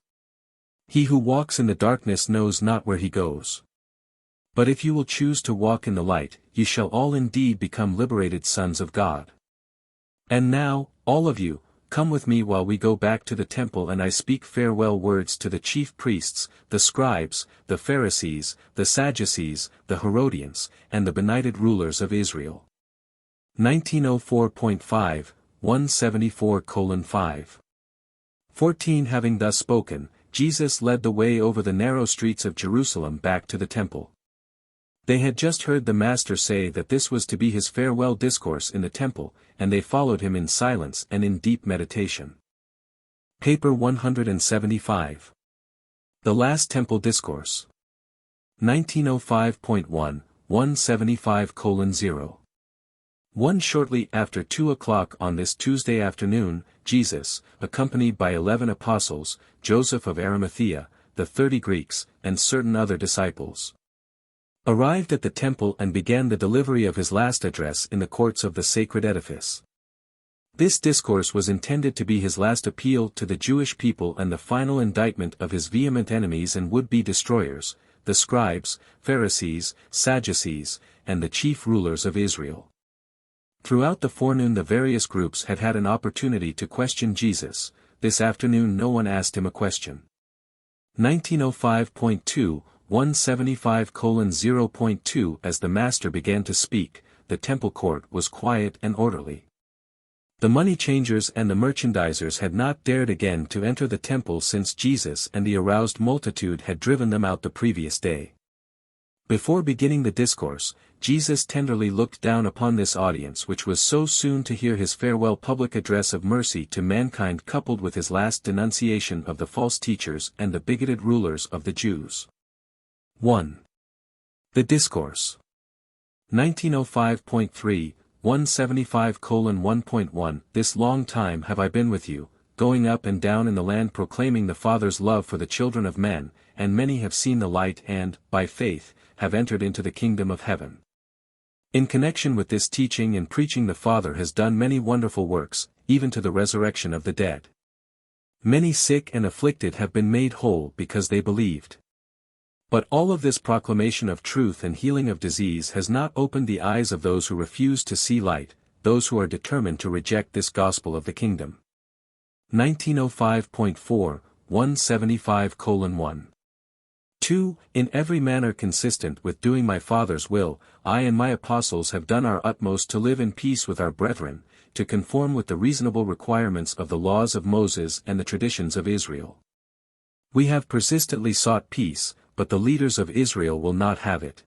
He who walks in the darkness knows not where he goes. But if you will choose to walk in the light, ye shall all indeed become liberated sons of God. And now, all of you, come with me while we go back to the temple and I speak farewell words to the chief priests, the scribes, the Pharisees, the Sadducees, the Herodians, and the benighted rulers of Israel. 1904.5, 174:5. 14 Having thus spoken, Jesus led the way over the narrow streets of Jerusalem back to the temple. They had just heard the Master say that this was to be his farewell discourse in the temple, and they followed him in silence and in deep meditation. Paper 175. The Last Temple Discourse. 1905.1, 175:0. 1 Shortly after 2 o'clock on this Tuesday afternoon, Jesus, accompanied by 11 apostles, Joseph of Arimathea, the 30 Greeks, and certain other disciples, arrived at the temple and began the delivery of his last address in the courts of the sacred edifice. This discourse was intended to be his last appeal to the Jewish people and the final indictment of his vehement enemies and would-be destroyers, the scribes, Pharisees, Sadducees, and the chief rulers of Israel. Throughout the forenoon the various groups had had an opportunity to question Jesus. This afternoon no one asked him a question. 1905.2, 175:0.2 As the Master began to speak, the temple court was quiet and orderly. The money changers and the merchandisers had not dared again to enter the temple since Jesus and the aroused multitude had driven them out the previous day. Before beginning the discourse, Jesus tenderly looked down upon this audience which was so soon to hear his farewell public address of mercy to mankind coupled with his last denunciation of the false teachers and the bigoted rulers of the Jews. 1. The Discourse. 1905.3, 175:1.1 This long time have I been with you, going up and down in the land proclaiming the Father's love for the children of men, and many have seen the light and, by faith, have entered into the kingdom of heaven. In connection with this teaching and preaching the Father has done many wonderful works, even to the resurrection of the dead. Many sick and afflicted have been made whole because they believed. But all of this proclamation of truth and healing of disease has not opened the eyes of those who refuse to see light, those who are determined to reject this gospel of the kingdom. 1905.4, 175:1. 2. In every manner consistent with doing my Father's will, I and my apostles have done our utmost to live in peace with our brethren, to conform with the reasonable requirements of the laws of Moses and the traditions of Israel. We have persistently sought peace, but the leaders of Israel will not have it.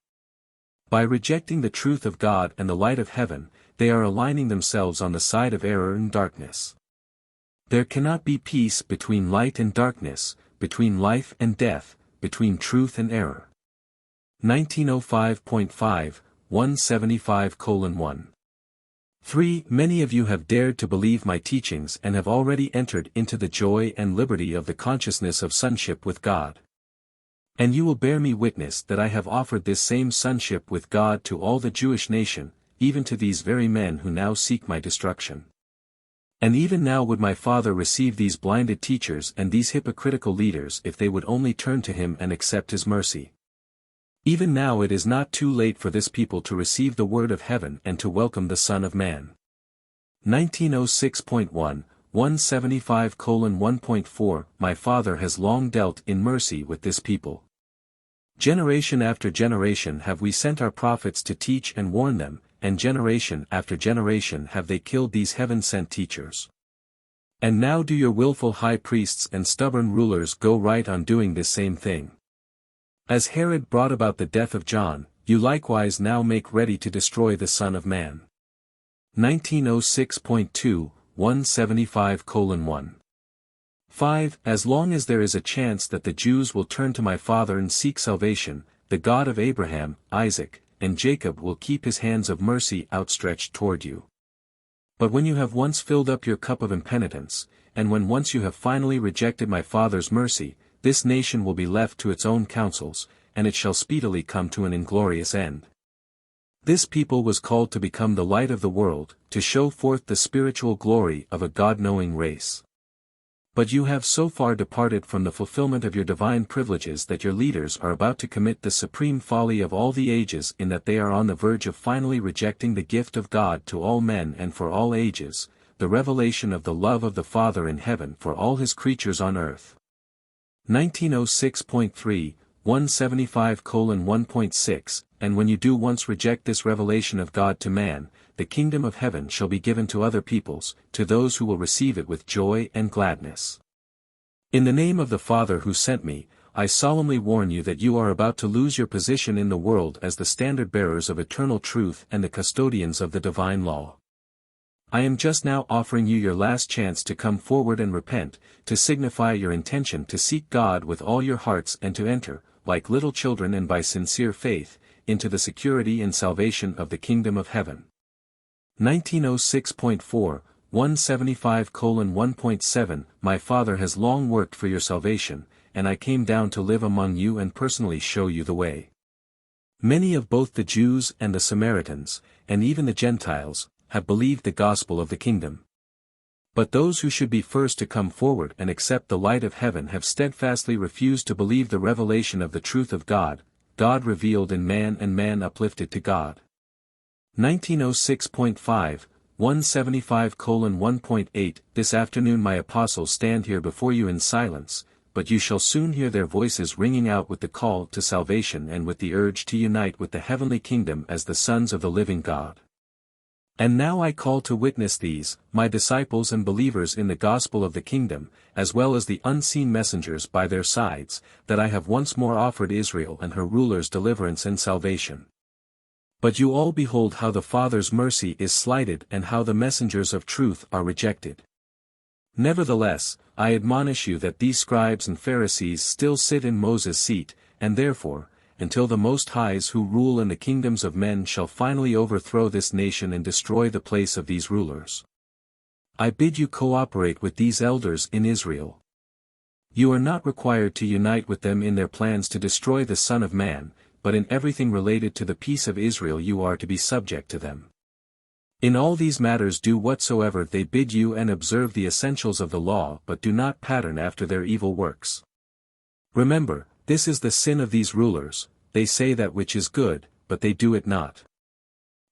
By rejecting the truth of God and the light of heaven, they are aligning themselves on the side of error and darkness. There cannot be peace between light and darkness, between life and death, between truth and error. 1905.5, 175:1. 3. Many of you have dared to believe my teachings and have already entered into the joy and liberty of the consciousness of sonship with God. And you will bear me witness that I have offered this same sonship with God to all the Jewish nation, even to these very men who now seek my destruction. And even now would my Father receive these blinded teachers and these hypocritical leaders if they would only turn to him and accept his mercy. Even now it is not too late for this people to receive the word of heaven and to welcome the Son of Man. 1906.1, 175:1.4 My Father has long dealt in mercy with this people. Generation after generation have we sent our prophets to teach and warn them, and generation after generation have they killed these heaven-sent teachers. And now do your willful high priests and stubborn rulers go right on doing this same thing. As Herod brought about the death of John, you likewise now make ready to destroy the Son of Man. 1906.2, 175:1. 5. As long as there is a chance that the Jews will turn to my Father and seek salvation, the God of Abraham, Isaac, and Jacob will keep his hands of mercy outstretched toward you. But when you have once filled up your cup of impenitence, and when once you have finally rejected my Father's mercy, this nation will be left to its own counsels, and it shall speedily come to an inglorious end. This people was called to become the light of the world, to show forth the spiritual glory of a God-knowing race. But you have so far departed from the fulfillment of your divine privileges that your leaders are about to commit the supreme folly of all the ages in that they are on the verge of finally rejecting the gift of God to all men and for all ages, the revelation of the love of the Father in heaven for all his creatures on earth. 1906.3, 175:1.6 And when you do once reject this revelation of God to man, the kingdom of heaven shall be given to other peoples, to those who will receive it with joy and gladness. In the name of the Father who sent me, I solemnly warn you that you are about to lose your position in the world as the standard-bearers of eternal truth and the custodians of the divine law. I am just now offering you your last chance to come forward and repent, to signify your intention to seek God with all your hearts and to enter, like little children and by sincere faith, into the security and salvation of the kingdom of heaven. 1906.4, 175:1.7 My Father has long worked for your salvation, and I came down to live among you and personally show you the way. Many of both the Jews and the Samaritans, and even the Gentiles, have believed the gospel of the kingdom. But those who should be first to come forward and accept the light of heaven have steadfastly refused to believe the revelation of the truth of God, God revealed in man and man uplifted to God. 1906.5, 175:1.8 This afternoon my apostles stand here before you in silence, but you shall soon hear their voices ringing out with the call to salvation and with the urge to unite with the heavenly kingdom as the sons of the living God. And now I call to witness these, my disciples and believers in the gospel of the kingdom, as well as the unseen messengers by their sides, that I have once more offered Israel and her rulers deliverance and salvation. But you all behold how the Father's mercy is slighted and how the messengers of truth are rejected. Nevertheless, I admonish you that these scribes and Pharisees still sit in Moses' seat, and therefore, until the Most Highs who rule in the kingdoms of men shall finally overthrow this nation and destroy the place of these rulers, I bid you cooperate with these elders in Israel. You are not required to unite with them in their plans to destroy the Son of Man, but in everything related to the peace of Israel you are to be subject to them. In all these matters do whatsoever they bid you and observe the essentials of the law, but do not pattern after their evil works. Remember, this is the sin of these rulers, they say that which is good, but they do it not.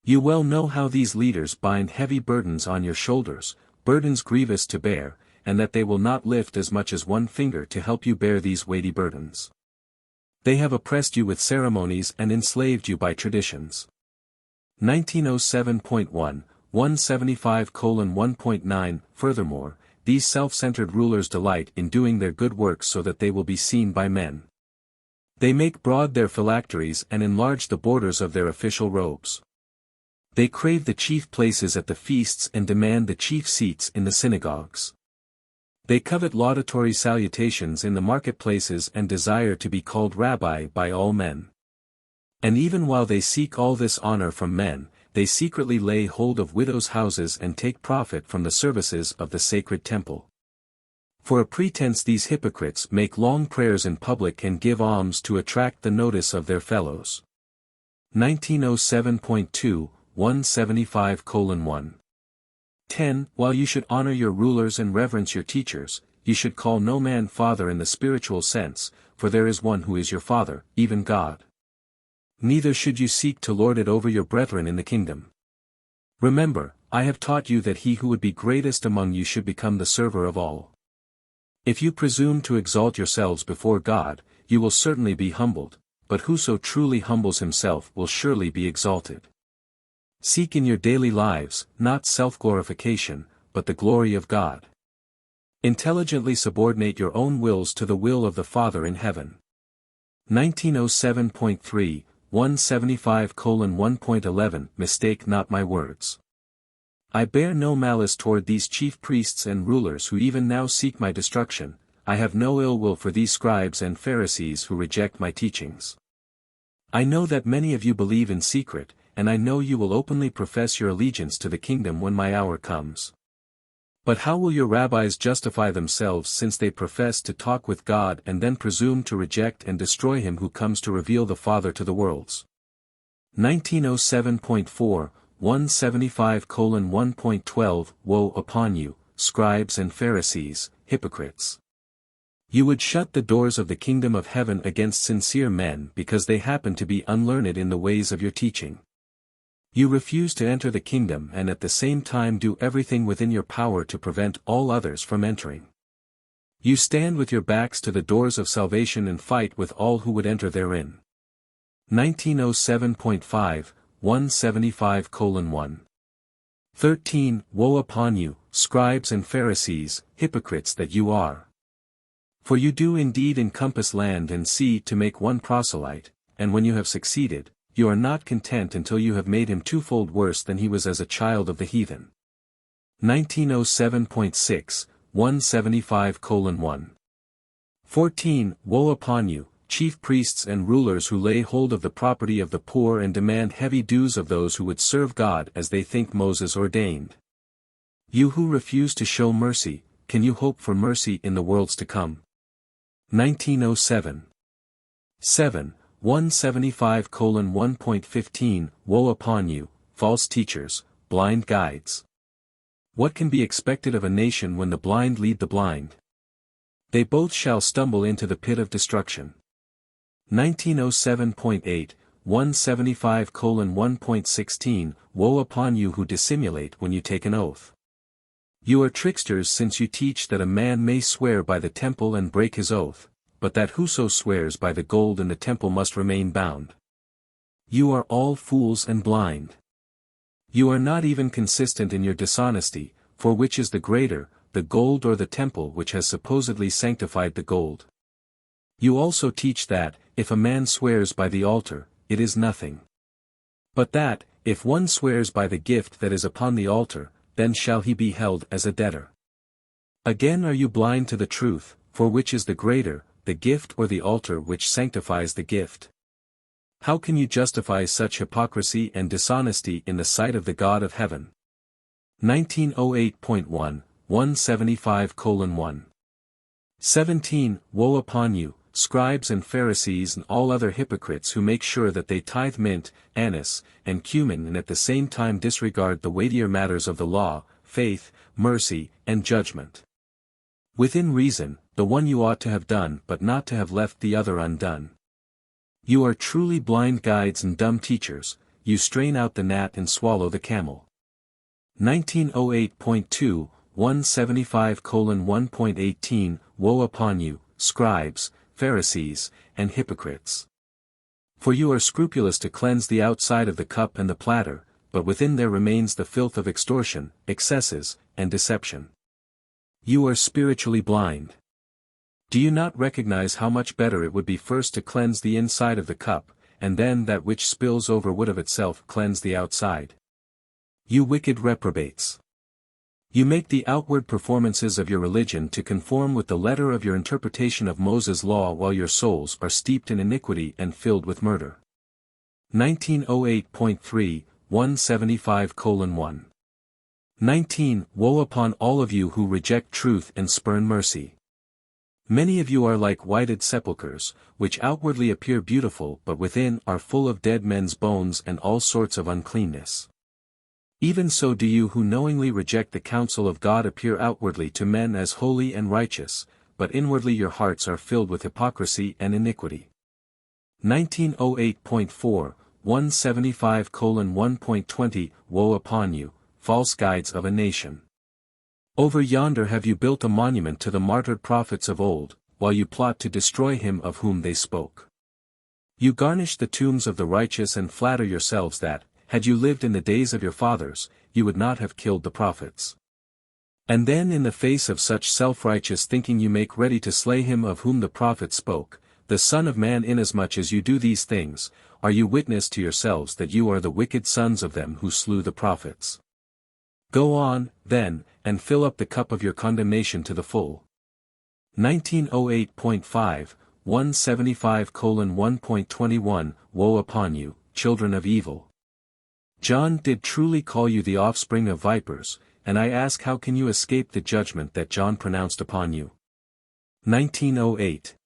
You well know how these leaders bind heavy burdens on your shoulders, burdens grievous to bear, and that they will not lift as much as one finger to help you bear these weighty burdens. They have oppressed you with ceremonies and enslaved you by traditions. 1907.1, 175:1.9 Furthermore, these self-centered rulers delight in doing their good works so that they will be seen by men. They make broad their phylacteries and enlarge the borders of their official robes. They crave the chief places at the feasts and demand the chief seats in the synagogues. They covet laudatory salutations in the marketplaces and desire to be called rabbi by all men. And even while they seek all this honor from men, they secretly lay hold of widows' houses and take profit from the services of the sacred temple. For a pretense these hypocrites make long prayers in public and give alms to attract the notice of their fellows. 1907.2, 175:1. 10 While you should honor your rulers and reverence your teachers, you should call no man father in the spiritual sense, for there is one who is your Father, even God. Neither should you seek to lord it over your brethren in the kingdom. Remember, I have taught you that he who would be greatest among you should become the server of all. If you presume to exalt yourselves before God, you will certainly be humbled, but whoso truly humbles himself will surely be exalted. Seek in your daily lives, not self-glorification, but the glory of God. Intelligently subordinate your own wills to the will of the Father in heaven. 1907.3, 175:1.11 Mistake not my words. I bear no malice toward these chief priests and rulers who even now seek my destruction. I have no ill will for these scribes and Pharisees who reject my teachings. I know that many of you believe in secret, and I know you will openly profess your allegiance to the kingdom when my hour comes. But how will your rabbis justify themselves since they profess to talk with God and then presume to reject and destroy him who comes to reveal the Father to the worlds? 1907.4, 175:1.12 Woe upon you, scribes and Pharisees, hypocrites! You would shut the doors of the kingdom of heaven against sincere men because they happen to be unlearned in the ways of your teaching. You refuse to enter the kingdom and at the same time do everything within your power to prevent all others from entering. You stand with your backs to the doors of salvation and fight with all who would enter therein. 1907.5, 175:1. 13 Woe upon you, scribes and Pharisees, hypocrites that you are! For you do indeed encompass land and sea to make one proselyte, and when you have succeeded, you are not content until you have made him twofold worse than he was as a child of the heathen. 1907.6, 175:1. 14 Woe upon you, chief priests and rulers who lay hold of the property of the poor and demand heavy dues of those who would serve God as they think Moses ordained. You who refuse to show mercy, can you hope for mercy in the worlds to come? 1907. 7. 175:1.15 Woe upon you, false teachers, blind guides! What can be expected of a nation when the blind lead the blind? They both shall stumble into the pit of destruction. 1907.8, 175:1.16 Woe upon you who dissimulate when you take an oath! You are tricksters, since you teach that a man may swear by the temple and break his oath, but that whoso swears by the gold in the temple must remain bound. You are all fools and blind. You are not even consistent in your dishonesty, for which is the greater, the gold or the temple which has supposedly sanctified the gold? You also teach that, if a man swears by the altar, it is nothing. But that, if one swears by the gift that is upon the altar, then shall he be held as a debtor. Again, are you blind to the truth, for which is the greater, the gift or the altar which sanctifies the gift? How can you justify such hypocrisy and dishonesty in the sight of the God of heaven? 1908.1, 175:1. 17 Woe upon you, scribes and Pharisees and all other hypocrites who make sure that they tithe mint, anise, and cumin and at the same time disregard the weightier matters of the law, faith, mercy, and judgment. Within reason, the one you ought to have done but not to have left the other undone. You are truly blind guides and dumb teachers, you strain out the gnat and swallow the camel. 1908.2, 175:1.18 Woe upon you, scribes, Pharisees, and hypocrites! For you are scrupulous to cleanse the outside of the cup and the platter, but within there remains the filth of extortion, excesses, and deception. You are spiritually blind. Do you not recognize how much better it would be first to cleanse the inside of the cup, and then that which spills over would of itself cleanse the outside? You wicked reprobates! You make the outward performances of your religion to conform with the letter of your interpretation of Moses' law while your souls are steeped in iniquity and filled with murder. 1908.3, 175:1. 19 Woe upon all of you who reject truth and spurn mercy! Many of you are like whited sepulchres, which outwardly appear beautiful but within are full of dead men's bones and all sorts of uncleanness. Even so do you who knowingly reject the counsel of God appear outwardly to men as holy and righteous, but inwardly your hearts are filled with hypocrisy and iniquity. 1908.4, 175:1.20 Woe upon you, false guides of a nation! Over yonder have you built a monument to the martyred prophets of old, while you plot to destroy him of whom they spoke. You garnish the tombs of the righteous and flatter yourselves that, had you lived in the days of your fathers, you would not have killed the prophets. And then in the face of such self-righteous thinking you make ready to slay him of whom the prophet spoke, the Son of Man. Inasmuch as you do these things, are you witness to yourselves that you are the wicked sons of them who slew the prophets? Go on, then, and fill up the cup of your condemnation to the full. 1908.5, 175:1.21 Woe upon you, children of evil! John did truly call you the offspring of vipers, and I ask, how can you escape the judgment that John pronounced upon you? 1908.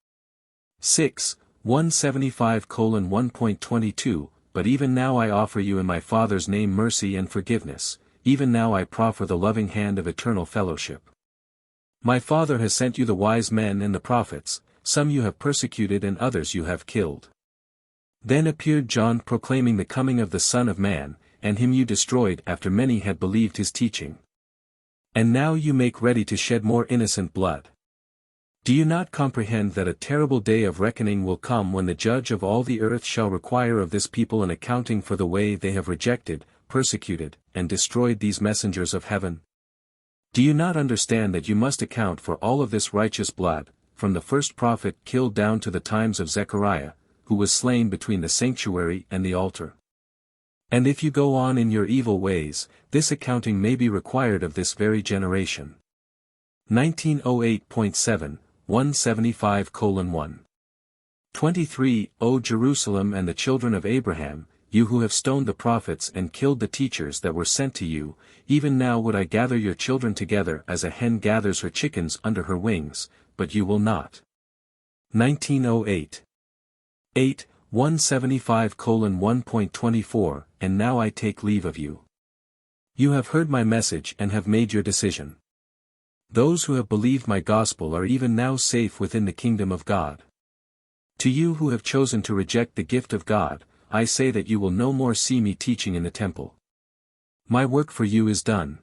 6, 175:1.22 But even now I offer you in my Father's name mercy and forgiveness, even now I proffer the loving hand of eternal fellowship. My Father has sent you the wise men and the prophets, some you have persecuted and others you have killed. Then appeared John proclaiming the coming of the Son of Man, and him you destroyed after many had believed his teaching. And now you make ready to shed more innocent blood. Do you not comprehend that a terrible day of reckoning will come when the Judge of all the earth shall require of this people an accounting for the way they have rejected, persecuted, and destroyed these messengers of heaven? Do you not understand that you must account for all of this righteous blood, from the first prophet killed down to the times of Zechariah, who was slain between the sanctuary and the altar? And if you go on in your evil ways, this accounting may be required of this very generation. 1908.7, 175:1. 23. O Jerusalem and the children of Abraham, you who have stoned the prophets and killed the teachers that were sent to you, even now would I gather your children together as a hen gathers her chickens under her wings, but you will not. 1908. 8, 175:1.24, And now I take leave of you. You have heard my message and have made your decision. Those who have believed my gospel are even now safe within the kingdom of God. To you who have chosen to reject the gift of God, I say that you will no more see me teaching in the temple. My work for you is done.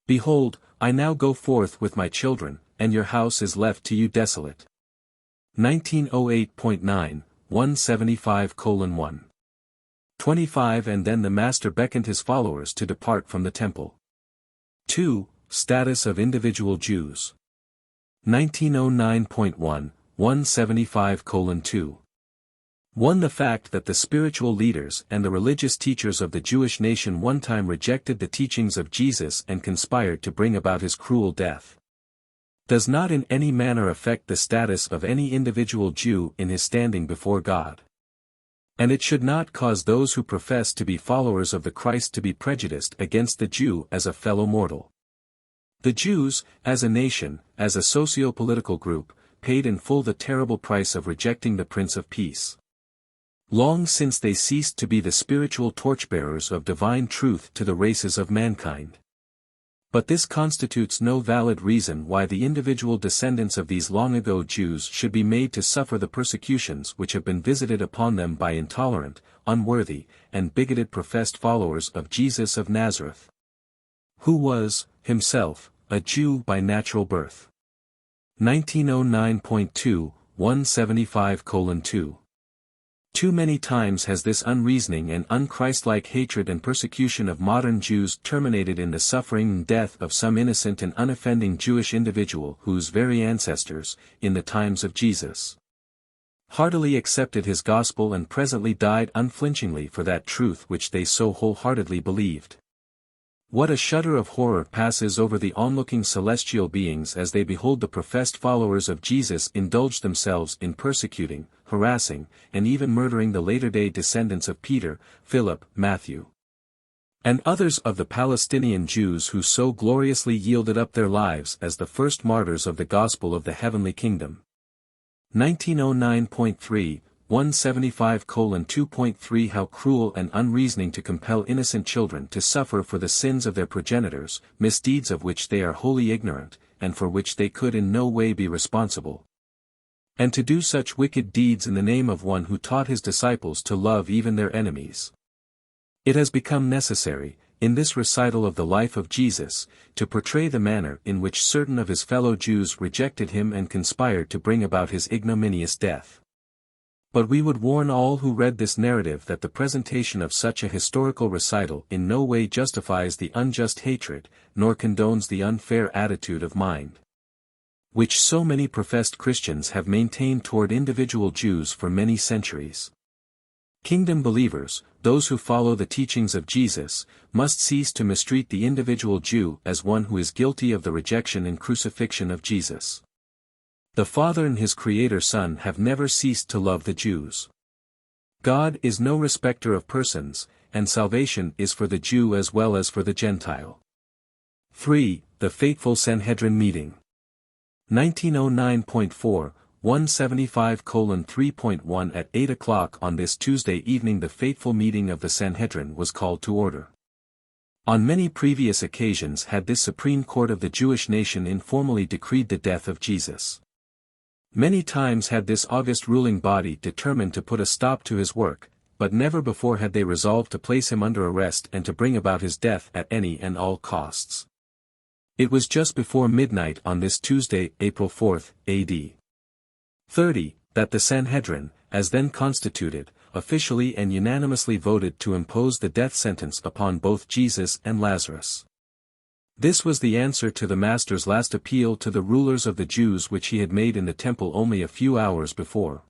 Behold, I now go forth with my children, and your house is left to you desolate. 1908.9, 175:1. 25 And then the Master beckoned his followers to depart from the temple. 2. Status of individual Jews. 1909.1, 175:2. 1. The fact that the spiritual leaders and the religious teachers of the Jewish nation one time rejected the teachings of Jesus and conspired to bring about his cruel death, does not in any manner affect the status of any individual Jew in his standing before God. And it should not cause those who profess to be followers of the Christ to be prejudiced against the Jew as a fellow mortal. The Jews, as a nation, as a socio-political group, paid in full the terrible price of rejecting the Prince of Peace. Long since they ceased to be the spiritual torchbearers of divine truth to the races of mankind. But this constitutes no valid reason why the individual descendants of these long-ago Jews should be made to suffer the persecutions which have been visited upon them by intolerant, unworthy, and bigoted professed followers of Jesus of Nazareth, who was, himself, a Jew by natural birth. 1909.2, 175:2. Too many times has this unreasoning and unchristlike hatred and persecution of modern Jews terminated in the suffering and death of some innocent and unoffending Jewish individual whose very ancestors, in the times of Jesus, heartily accepted his gospel and presently died unflinchingly for that truth which they so wholeheartedly believed. What a shudder of horror passes over the onlooking celestial beings as they behold the professed followers of Jesus indulge themselves in persecuting, harassing, and even murdering the later-day descendants of Peter, Philip, Matthew, and others of the Palestinian Jews who so gloriously yielded up their lives as the first martyrs of the gospel of the heavenly kingdom. 1909.3, 175:2.3 How cruel and unreasoning to compel innocent children to suffer for the sins of their progenitors, misdeeds of which they are wholly ignorant, and for which they could in no way be responsible. And to do such wicked deeds in the name of one who taught his disciples to love even their enemies. It has become necessary, in this recital of the life of Jesus, to portray the manner in which certain of his fellow Jews rejected him and conspired to bring about his ignominious death. But we would warn all who read this narrative that the presentation of such a historical recital in no way justifies the unjust hatred, nor condones the unfair attitude of mind, which so many professed Christians have maintained toward individual Jews for many centuries. Kingdom believers, those who follow the teachings of Jesus, must cease to mistreat the individual Jew as one who is guilty of the rejection and crucifixion of Jesus. The Father and his Creator Son have never ceased to love the Jews. God is no respecter of persons, and salvation is for the Jew as well as for the Gentile. 3. The fateful Sanhedrin meeting. 1909.4, 175:3.1 At 8 o'clock on this Tuesday evening the fateful meeting of the Sanhedrin was called to order. On many previous occasions had this Supreme Court of the Jewish nation informally decreed the death of Jesus. Many times had this august ruling body determined to put a stop to his work, but never before had they resolved to place him under arrest and to bring about his death at any and all costs. It was just before midnight on this Tuesday, April 4, A.D. 30, that the Sanhedrin, as then constituted, officially and unanimously voted to impose the death sentence upon both Jesus and Lazarus. This was the answer to the Master's last appeal to the rulers of the Jews which he had made in the temple only a few hours before.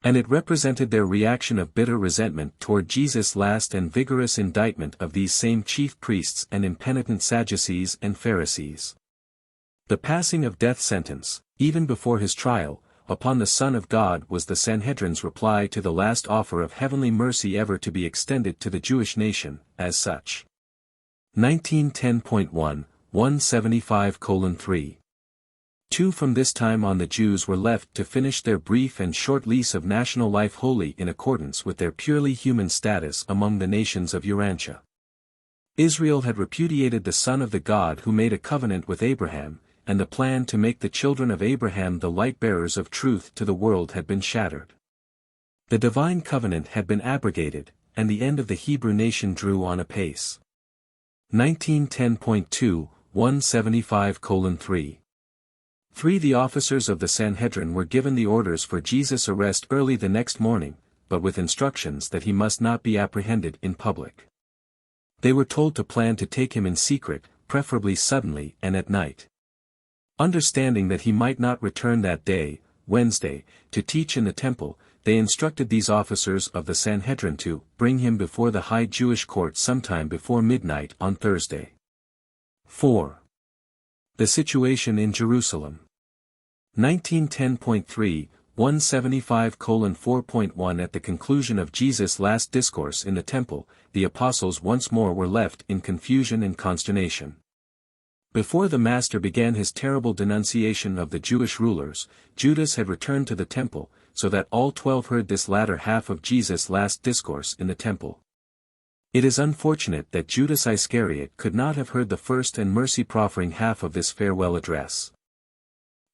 And it represented their reaction of bitter resentment toward Jesus' last and vigorous indictment of these same chief priests and impenitent Sadducees and Pharisees. The passing of death sentence, even before his trial, upon the Son of God was the Sanhedrin's reply to the last offer of heavenly mercy ever to be extended to the Jewish nation, as such. 1910.1, 175:3. 2 From this time on the Jews were left to finish their brief and short lease of national life wholly in accordance with their purely human status among the nations of Urantia. Israel had repudiated the Son of the God who made a covenant with Abraham, and the plan to make the children of Abraham the light-bearers of truth to the world had been shattered. The divine covenant had been abrogated, and the end of the Hebrew nation drew on apace. 1910.2, 175:3. 3 The officers of the Sanhedrin were given the orders for Jesus' arrest early the next morning, but with instructions that he must not be apprehended in public. They were told to plan to take him in secret, preferably suddenly and at night. Understanding that he might not return that day, Wednesday, to teach in the temple, they instructed these officers of the Sanhedrin to bring him before the high Jewish court sometime before midnight on Thursday. 4. The situation in Jerusalem. 1910.3, 175:4.1 At the conclusion of Jesus' last discourse in the temple, the apostles once more were left in confusion and consternation. Before the Master began his terrible denunciation of the Jewish rulers, Judas had returned to the temple, so that all 12 heard this latter half of Jesus' last discourse in the temple. It is unfortunate that Judas Iscariot could not have heard the first and mercy-proffering half of this farewell address.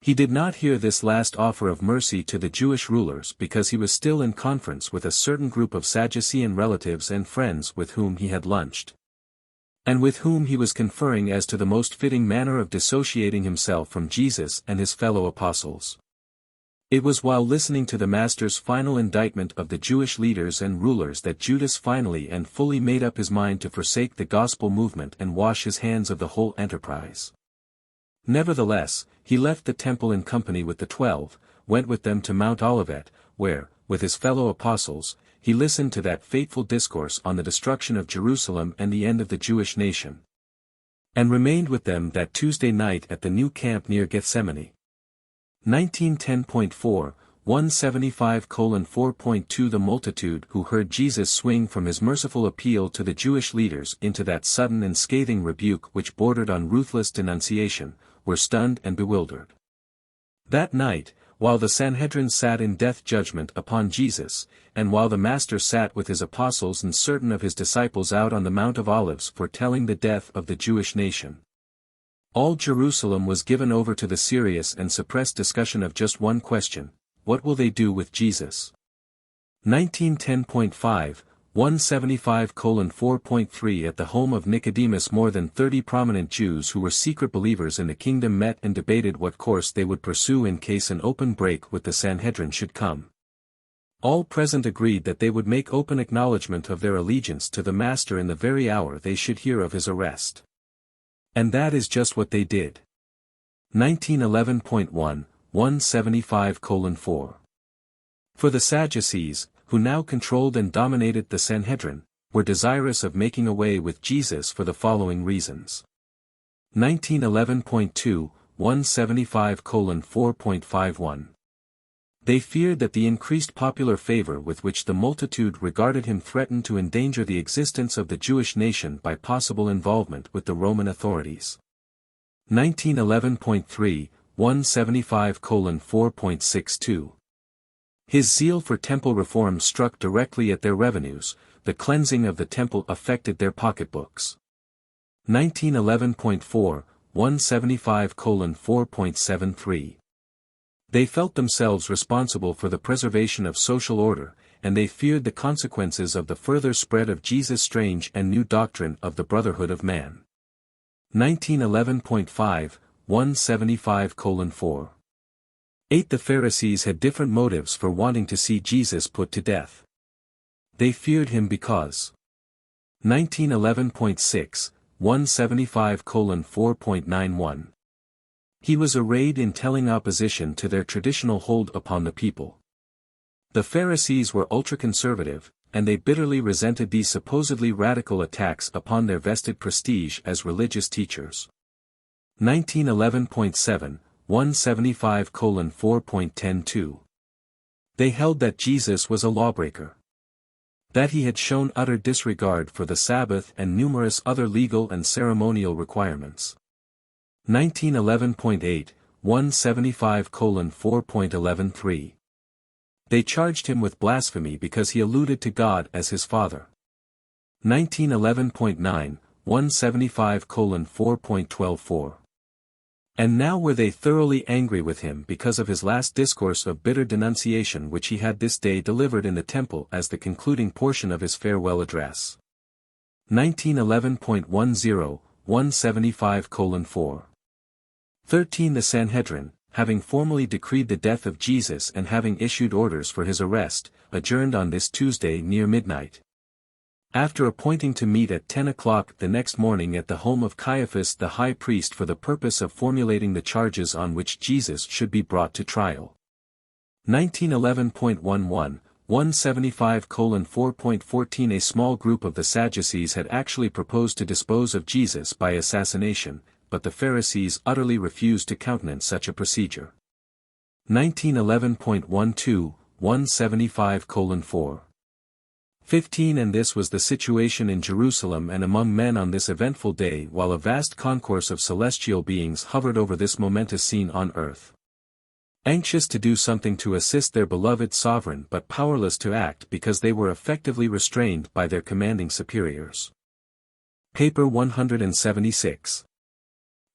He did not hear this last offer of mercy to the Jewish rulers because he was still in conference with a certain group of Sadducean relatives and friends with whom he had lunched, and with whom he was conferring as to the most fitting manner of dissociating himself from Jesus and his fellow apostles. It was while listening to the Master's final indictment of the Jewish leaders and rulers that Judas finally and fully made up his mind to forsake the gospel movement and wash his hands of the whole enterprise. Nevertheless, he left the temple in company with the 12, went with them to Mount Olivet, where, with his fellow apostles, he listened to that fateful discourse on the destruction of Jerusalem and the end of the Jewish nation, and remained with them that Tuesday night at the new camp near Gethsemane. 1910.4, 175:4.2 The multitude who heard Jesus swing from his merciful appeal to the Jewish leaders into that sudden and scathing rebuke which bordered on ruthless denunciation, were stunned and bewildered. That night, while the Sanhedrin sat in death judgment upon Jesus, and while the Master sat with his apostles and certain of his disciples out on the Mount of Olives foretelling the death of the Jewish nation, all Jerusalem was given over to the serious and suppressed discussion of just one question: what will they do with Jesus? 1910.5, 175:4.3 At the home of Nicodemus more than 30 prominent Jews who were secret believers in the kingdom met and debated what course they would pursue in case an open break with the Sanhedrin should come. All present agreed that they would make open acknowledgment of their allegiance to the Master in the very hour they should hear of his arrest. And that is just what they did. 1911.1, 175:4. For the Sadducees, who now controlled and dominated the Sanhedrin, were desirous of making away with Jesus for the following reasons. 1911.2, 175:4.51. They feared that the increased popular favor with which the multitude regarded him threatened to endanger the existence of the Jewish nation by possible involvement with the Roman authorities. 1911.3, 175:4.62. His zeal for temple reform struck directly at their revenues. The cleansing of the temple affected their pocketbooks. 1911.4, 175:4.73. They felt themselves responsible for the preservation of social order, and they feared the consequences of the further spread of Jesus' strange and new doctrine of the brotherhood of man. 1911.5, 175:4. 8 The Pharisees had different motives for wanting to see Jesus put to death. They feared him because 1911.6, 175:4.91. He was arrayed in telling opposition to their traditional hold upon the people. The Pharisees were ultra-conservative, and they bitterly resented these supposedly radical attacks upon their vested prestige as religious teachers. 1911.7, 175:4.102. They held that Jesus was a lawbreaker. That he had shown utter disregard for the Sabbath and numerous other legal and ceremonial requirements. 1911.8, 175:4.113. They charged him with blasphemy because he alluded to God as his Father. 1911.9, 175:4.124. And now were they thoroughly angry with him because of his last discourse of bitter denunciation which he had this day delivered in the temple as the concluding portion of his farewell address. 1911.10, 175:4. 13. The Sanhedrin, having formally decreed the death of Jesus and having issued orders for his arrest, adjourned on this Tuesday near midnight. After appointing to meet at 10 o'clock the next morning at the home of Caiaphas the high priest for the purpose of formulating the charges on which Jesus should be brought to trial. 1911.11, 175:4.14. A small group of the Sadducees had actually proposed to dispose of Jesus by assassination, but the Pharisees utterly refused to countenance such a procedure. 1911.12, 175:4. 15. And this was the situation in Jerusalem and among men on this eventful day while a vast concourse of celestial beings hovered over this momentous scene on earth. Anxious to do something to assist their beloved sovereign but powerless to act because they were effectively restrained by their commanding superiors. Paper 176.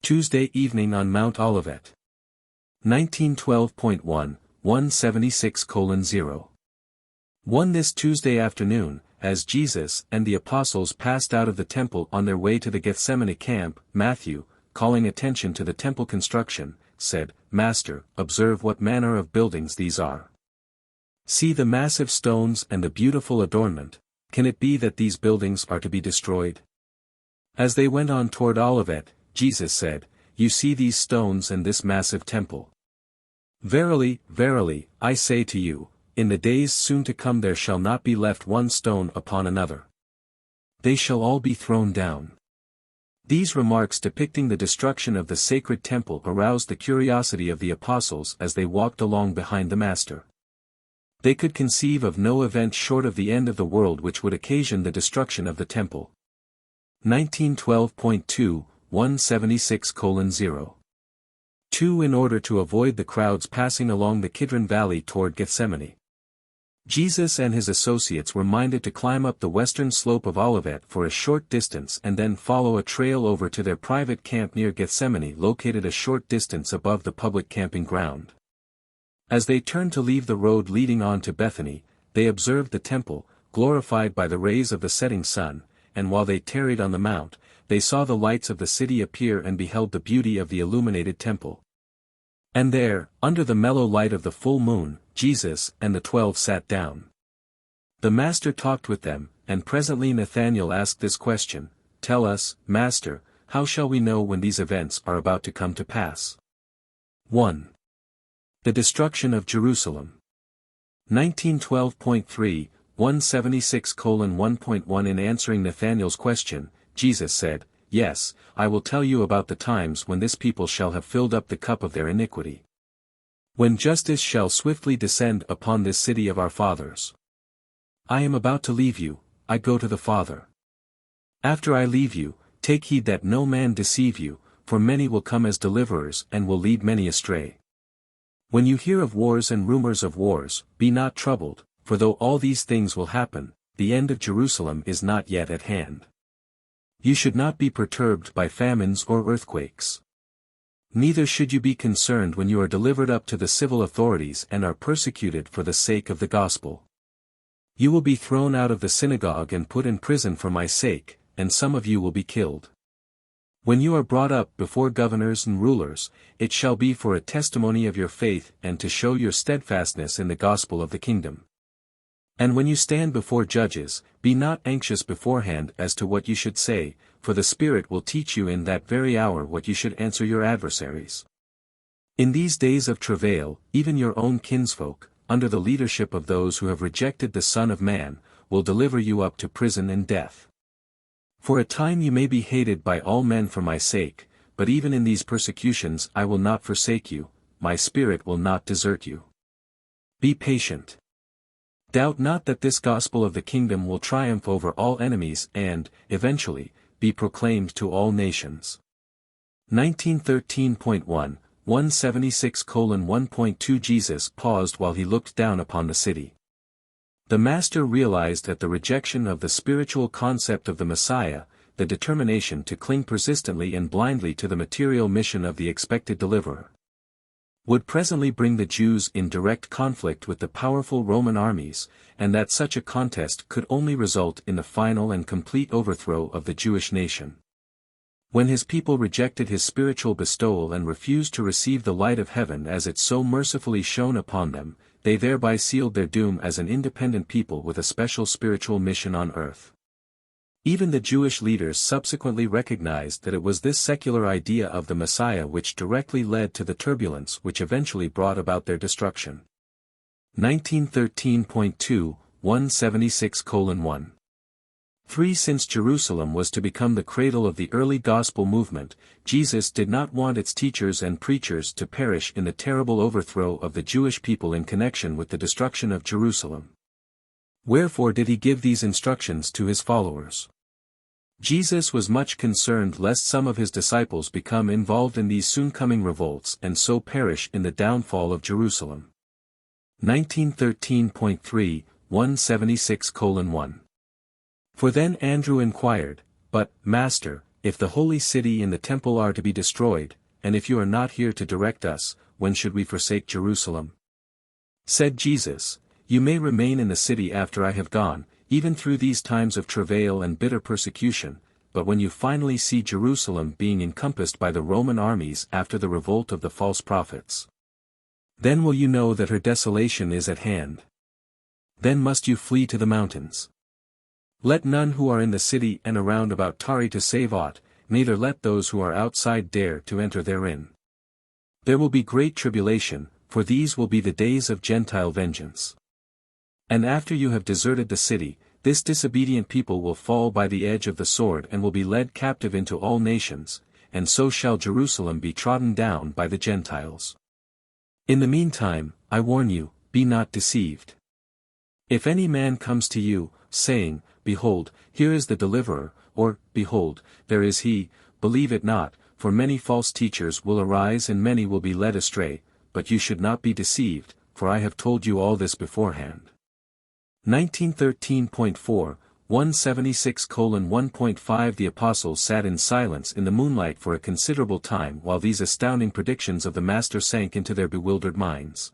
Tuesday evening on Mount Olivet. 1912.1, 176:0. 1. This Tuesday afternoon, as Jesus and the apostles passed out of the temple on their way to the Gethsemane camp, Matthew, calling attention to the temple construction, said, "Master, observe what manner of buildings these are. See the massive stones and the beautiful adornment. Can it be that these buildings are to be destroyed?" As they went on toward Olivet, Jesus said, "You see these stones and this massive temple. Verily, verily, I say to you, in the days soon to come there shall not be left one stone upon another. They shall all be thrown down." These remarks depicting the destruction of the sacred temple aroused the curiosity of the apostles as they walked along behind the Master. They could conceive of no event short of the end of the world which would occasion the destruction of the temple. 1912.2, 176:0. 2. In order to avoid the crowds passing along the Kidron Valley toward Gethsemane, Jesus and his associates were minded to climb up the western slope of Olivet for a short distance and then follow a trail over to their private camp near Gethsemane located a short distance above the public camping ground. As they turned to leave the road leading on to Bethany, they observed the temple, glorified by the rays of the setting sun, and while they tarried on the mount, they saw the lights of the city appear and beheld the beauty of the illuminated temple. And there, under the mellow light of the full moon, Jesus and the 12 sat down. The Master talked with them, and presently Nathanael asked this question, "Tell us, Master, how shall we know when these events are about to come to pass?" 1. The destruction of Jerusalem. 1912.3, 176:1.1. In answering Nathanael's question, Jesus said, "Yes, I will tell you about the times when this people shall have filled up the cup of their iniquity. When justice shall swiftly descend upon this city of our fathers. I am about to leave you, I go to the Father. After I leave you, take heed that no man deceive you, for many will come as deliverers and will lead many astray. When you hear of wars and rumors of wars, be not troubled, for though all these things will happen, the end of Jerusalem is not yet at hand. You should not be perturbed by famines or earthquakes. Neither should you be concerned when you are delivered up to the civil authorities and are persecuted for the sake of the gospel. You will be thrown out of the synagogue and put in prison for my sake, and some of you will be killed. When you are brought up before governors and rulers, it shall be for a testimony of your faith and to show your steadfastness in the gospel of the kingdom. And when you stand before judges, be not anxious beforehand as to what you should say, for the Spirit will teach you in that very hour what you should answer your adversaries. In these days of travail, even your own kinsfolk, under the leadership of those who have rejected the Son of Man, will deliver you up to prison and death. For a time you may be hated by all men for my sake, but even in these persecutions I will not forsake you, my Spirit will not desert you. Be patient. Doubt not that this gospel of the kingdom will triumph over all enemies and, eventually, be proclaimed to all nations. 1913.1, 176:1.2 Jesus paused while he looked down upon the city. The Master realized that the rejection of the spiritual concept of the Messiah, the determination to cling persistently and blindly to the material mission of the expected deliverer, would presently bring the Jews in direct conflict with the powerful Roman armies, and that such a contest could only result in the final and complete overthrow of the Jewish nation. When his people rejected his spiritual bestowal and refused to receive the light of heaven as it so mercifully shone upon them, they thereby sealed their doom as an independent people with a special spiritual mission on earth. Even the Jewish leaders subsequently recognized that it was this secular idea of the Messiah which directly led to the turbulence which eventually brought about their destruction. 1913.2, 176:1. 3. Since Jerusalem was to become the cradle of the early gospel movement, Jesus did not want its teachers and preachers to perish in the terrible overthrow of the Jewish people in connection with the destruction of Jerusalem. Wherefore did he give these instructions to his followers? Jesus was much concerned lest some of his disciples become involved in these soon-coming revolts and so perish in the downfall of Jerusalem. 1913.3, 176:1. For then Andrew inquired, "But, Master, if the holy city and the temple are to be destroyed, and if you are not here to direct us, when should we forsake Jerusalem?" Said Jesus, "You may remain in the city after I have gone, even through these times of travail and bitter persecution, but when you finally see Jerusalem being encompassed by the Roman armies after the revolt of the false prophets, then will you know that her desolation is at hand. Then must you flee to the mountains. Let none who are in the city and around about tarry to save aught, neither let those who are outside dare to enter therein. There will be great tribulation, for these will be the days of Gentile vengeance. And after you have deserted the city, this disobedient people will fall by the edge of the sword and will be led captive into all nations, and so shall Jerusalem be trodden down by the Gentiles. In the meantime, I warn you, be not deceived. If any man comes to you, saying, Behold, here is the deliverer, or, Behold, there is he, believe it not, for many false teachers will arise and many will be led astray, but you should not be deceived, for I have told you all this beforehand. 1913.4, 176:1.5 The apostles sat in silence in the moonlight for a considerable time while these astounding predictions of the Master sank into their bewildered minds.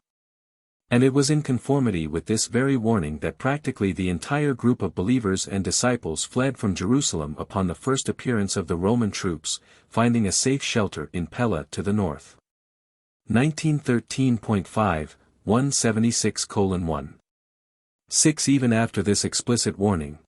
And it was in conformity with this very warning that practically the entire group of believers and disciples fled from Jerusalem upon the first appearance of the Roman troops, finding a safe shelter in Pella to the north. 1913.5, 176:1. 6. Even after this explicit warning,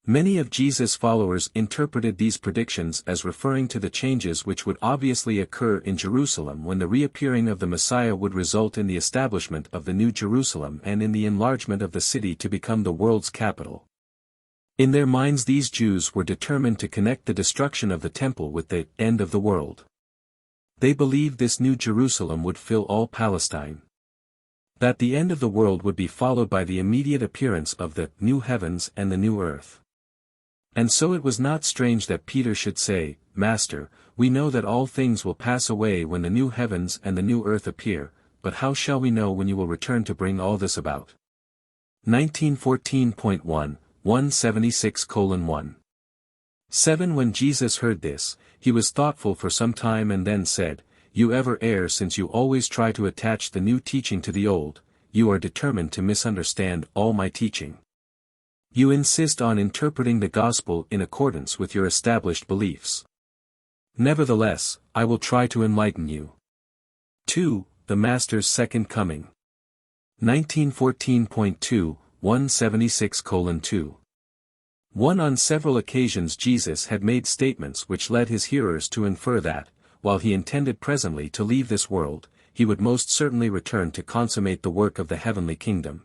many of Jesus' followers interpreted these predictions as referring to the changes which would obviously occur in Jerusalem when the reappearing of the Messiah would result in the establishment of the New Jerusalem and in the enlargement of the city to become the world's capital. In their minds these Jews were determined to connect the destruction of the temple with the end of the world. They believed this New Jerusalem would fill all Palestine. That the end of the world would be followed by the immediate appearance of the new heavens and the new earth. And so it was not strange that Peter should say, Master, we know that all things will pass away when the new heavens and the new earth appear, but how shall we know when you will return to bring all this about? 1914.1, 176:1. 7. When Jesus heard this, he was thoughtful for some time and then said, You ever err since you always try to attach the new teaching to the old, you are determined to misunderstand all my teaching. You insist on interpreting the gospel in accordance with your established beliefs. Nevertheless, I will try to enlighten you. 2. The Master's Second Coming. 1914.2, 176:2. 1. On several occasions Jesus had made statements which led his hearers to infer that, while he intended presently to leave this world, he would most certainly return to consummate the work of the heavenly kingdom.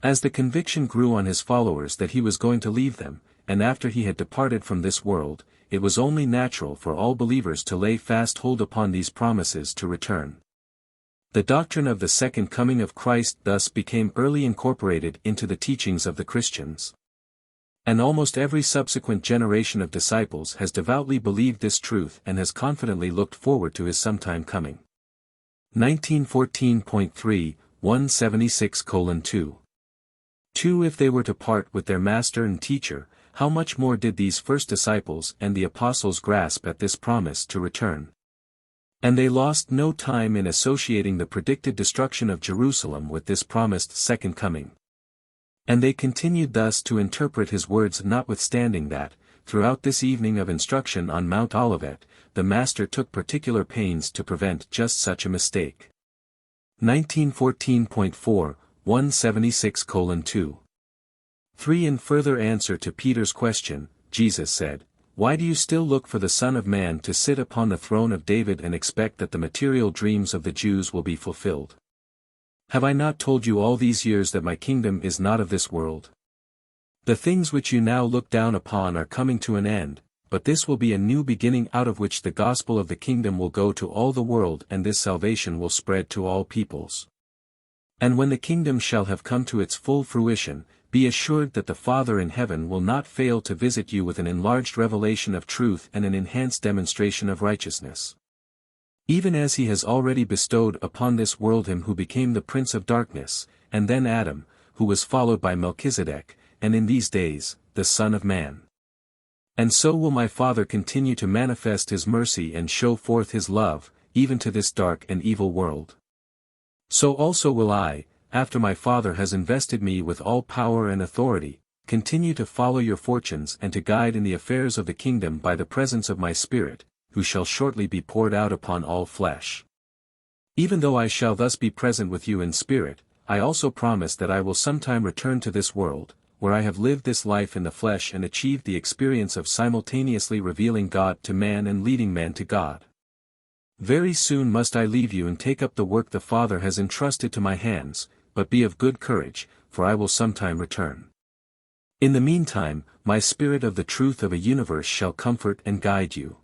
As the conviction grew on his followers that he was going to leave them, and after he had departed from this world, it was only natural for all believers to lay fast hold upon these promises to return. The doctrine of the second coming of Christ thus became early incorporated into the teachings of the Christians. And almost every subsequent generation of disciples has devoutly believed this truth and has confidently looked forward to his sometime coming. 1914.3, 176:2. 2. If they were to part with their master and teacher, how much more did these first disciples and the apostles grasp at this promise to return? And they lost no time in associating the predicted destruction of Jerusalem with this promised second coming. And they continued thus to interpret his words, notwithstanding that, throughout this evening of instruction on Mount Olivet, the Master took particular pains to prevent just such a mistake. 1914.4, 176:2. 3. In further answer to Peter's question, Jesus said, "Why do you still look for the Son of Man to sit upon the throne of David and expect that the material dreams of the Jews will be fulfilled? Have I not told you all these years that my kingdom is not of this world? The things which you now look down upon are coming to an end, but this will be a new beginning out of which the gospel of the kingdom will go to all the world, and this salvation will spread to all peoples. And when the kingdom shall have come to its full fruition, be assured that the Father in heaven will not fail to visit you with an enlarged revelation of truth and an enhanced demonstration of righteousness. Even as he has already bestowed upon this world him who became the prince of darkness, and then Adam, who was followed by Melchizedek, and in these days, the Son of Man. And so will my Father continue to manifest his mercy and show forth his love, even to this dark and evil world. So also will I, after my Father has invested me with all power and authority, continue to follow your fortunes and to guide in the affairs of the kingdom by the presence of my Spirit, who shall shortly be poured out upon all flesh. Even though I shall thus be present with you in spirit, I also promise that I will sometime return to this world, where I have lived this life in the flesh and achieved the experience of simultaneously revealing God to man and leading man to God. Very soon must I leave you and take up the work the Father has entrusted to my hands, but be of good courage, for I will sometime return. In the meantime, my Spirit of the truth of a universe shall comfort and guide you."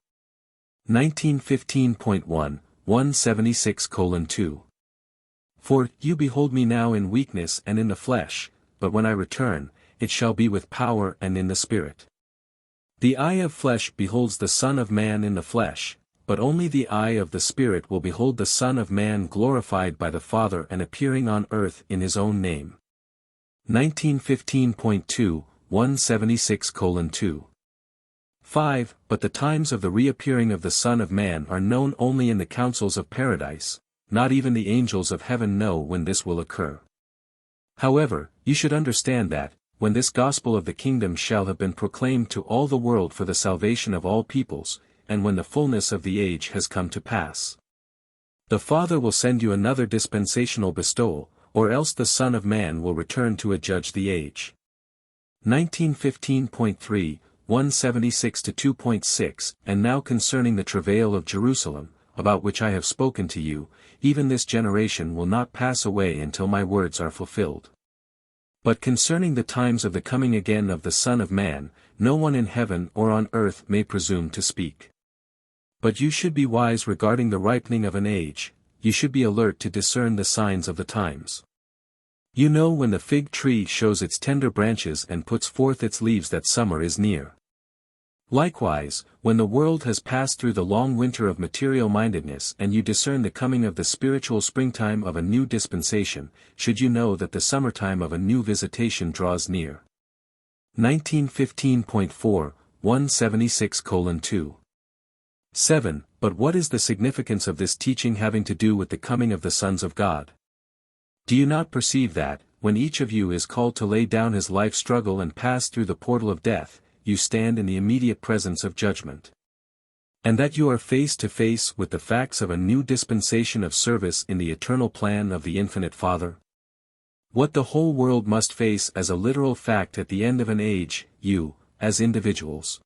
1915.1, 176:2. 4. You behold me now in weakness and in the flesh, but when I return, it shall be with power and in the Spirit. The eye of flesh beholds the Son of Man in the flesh, but only the eye of the Spirit will behold the Son of Man glorified by the Father and appearing on earth in his own name. 1915.2, 176:2. 5. But the times of the reappearing of the Son of Man are known only in the councils of paradise, not even the angels of heaven know when this will occur. However, you should understand that, when this gospel of the kingdom shall have been proclaimed to all the world for the salvation of all peoples, and when the fullness of the age has come to pass, the Father will send you another dispensational bestowal, or else the Son of Man will return to adjudge the age. 1915.3, 176-2.6. And now concerning the travail of Jerusalem, about which I have spoken to you, even this generation will not pass away until my words are fulfilled. But concerning the times of the coming again of the Son of Man, no one in heaven or on earth may presume to speak. But you should be wise regarding the ripening of an age, you should be alert to discern the signs of the times. You know when the fig tree shows its tender branches and puts forth its leaves that summer is near. Likewise, when the world has passed through the long winter of material-mindedness and you discern the coming of the spiritual springtime of a new dispensation, should you know that the summertime of a new visitation draws near. 1915.4, 176:2. 7. But what is the significance of this teaching having to do with the coming of the sons of God? Do you not perceive that, when each of you is called to lay down his life struggle and pass through the portal of death, you stand in the immediate presence of judgment? And that you are face to face with the facts of a new dispensation of service in the eternal plan of the infinite Father? What the whole world must face as a literal fact at the end of an age, you, as individuals,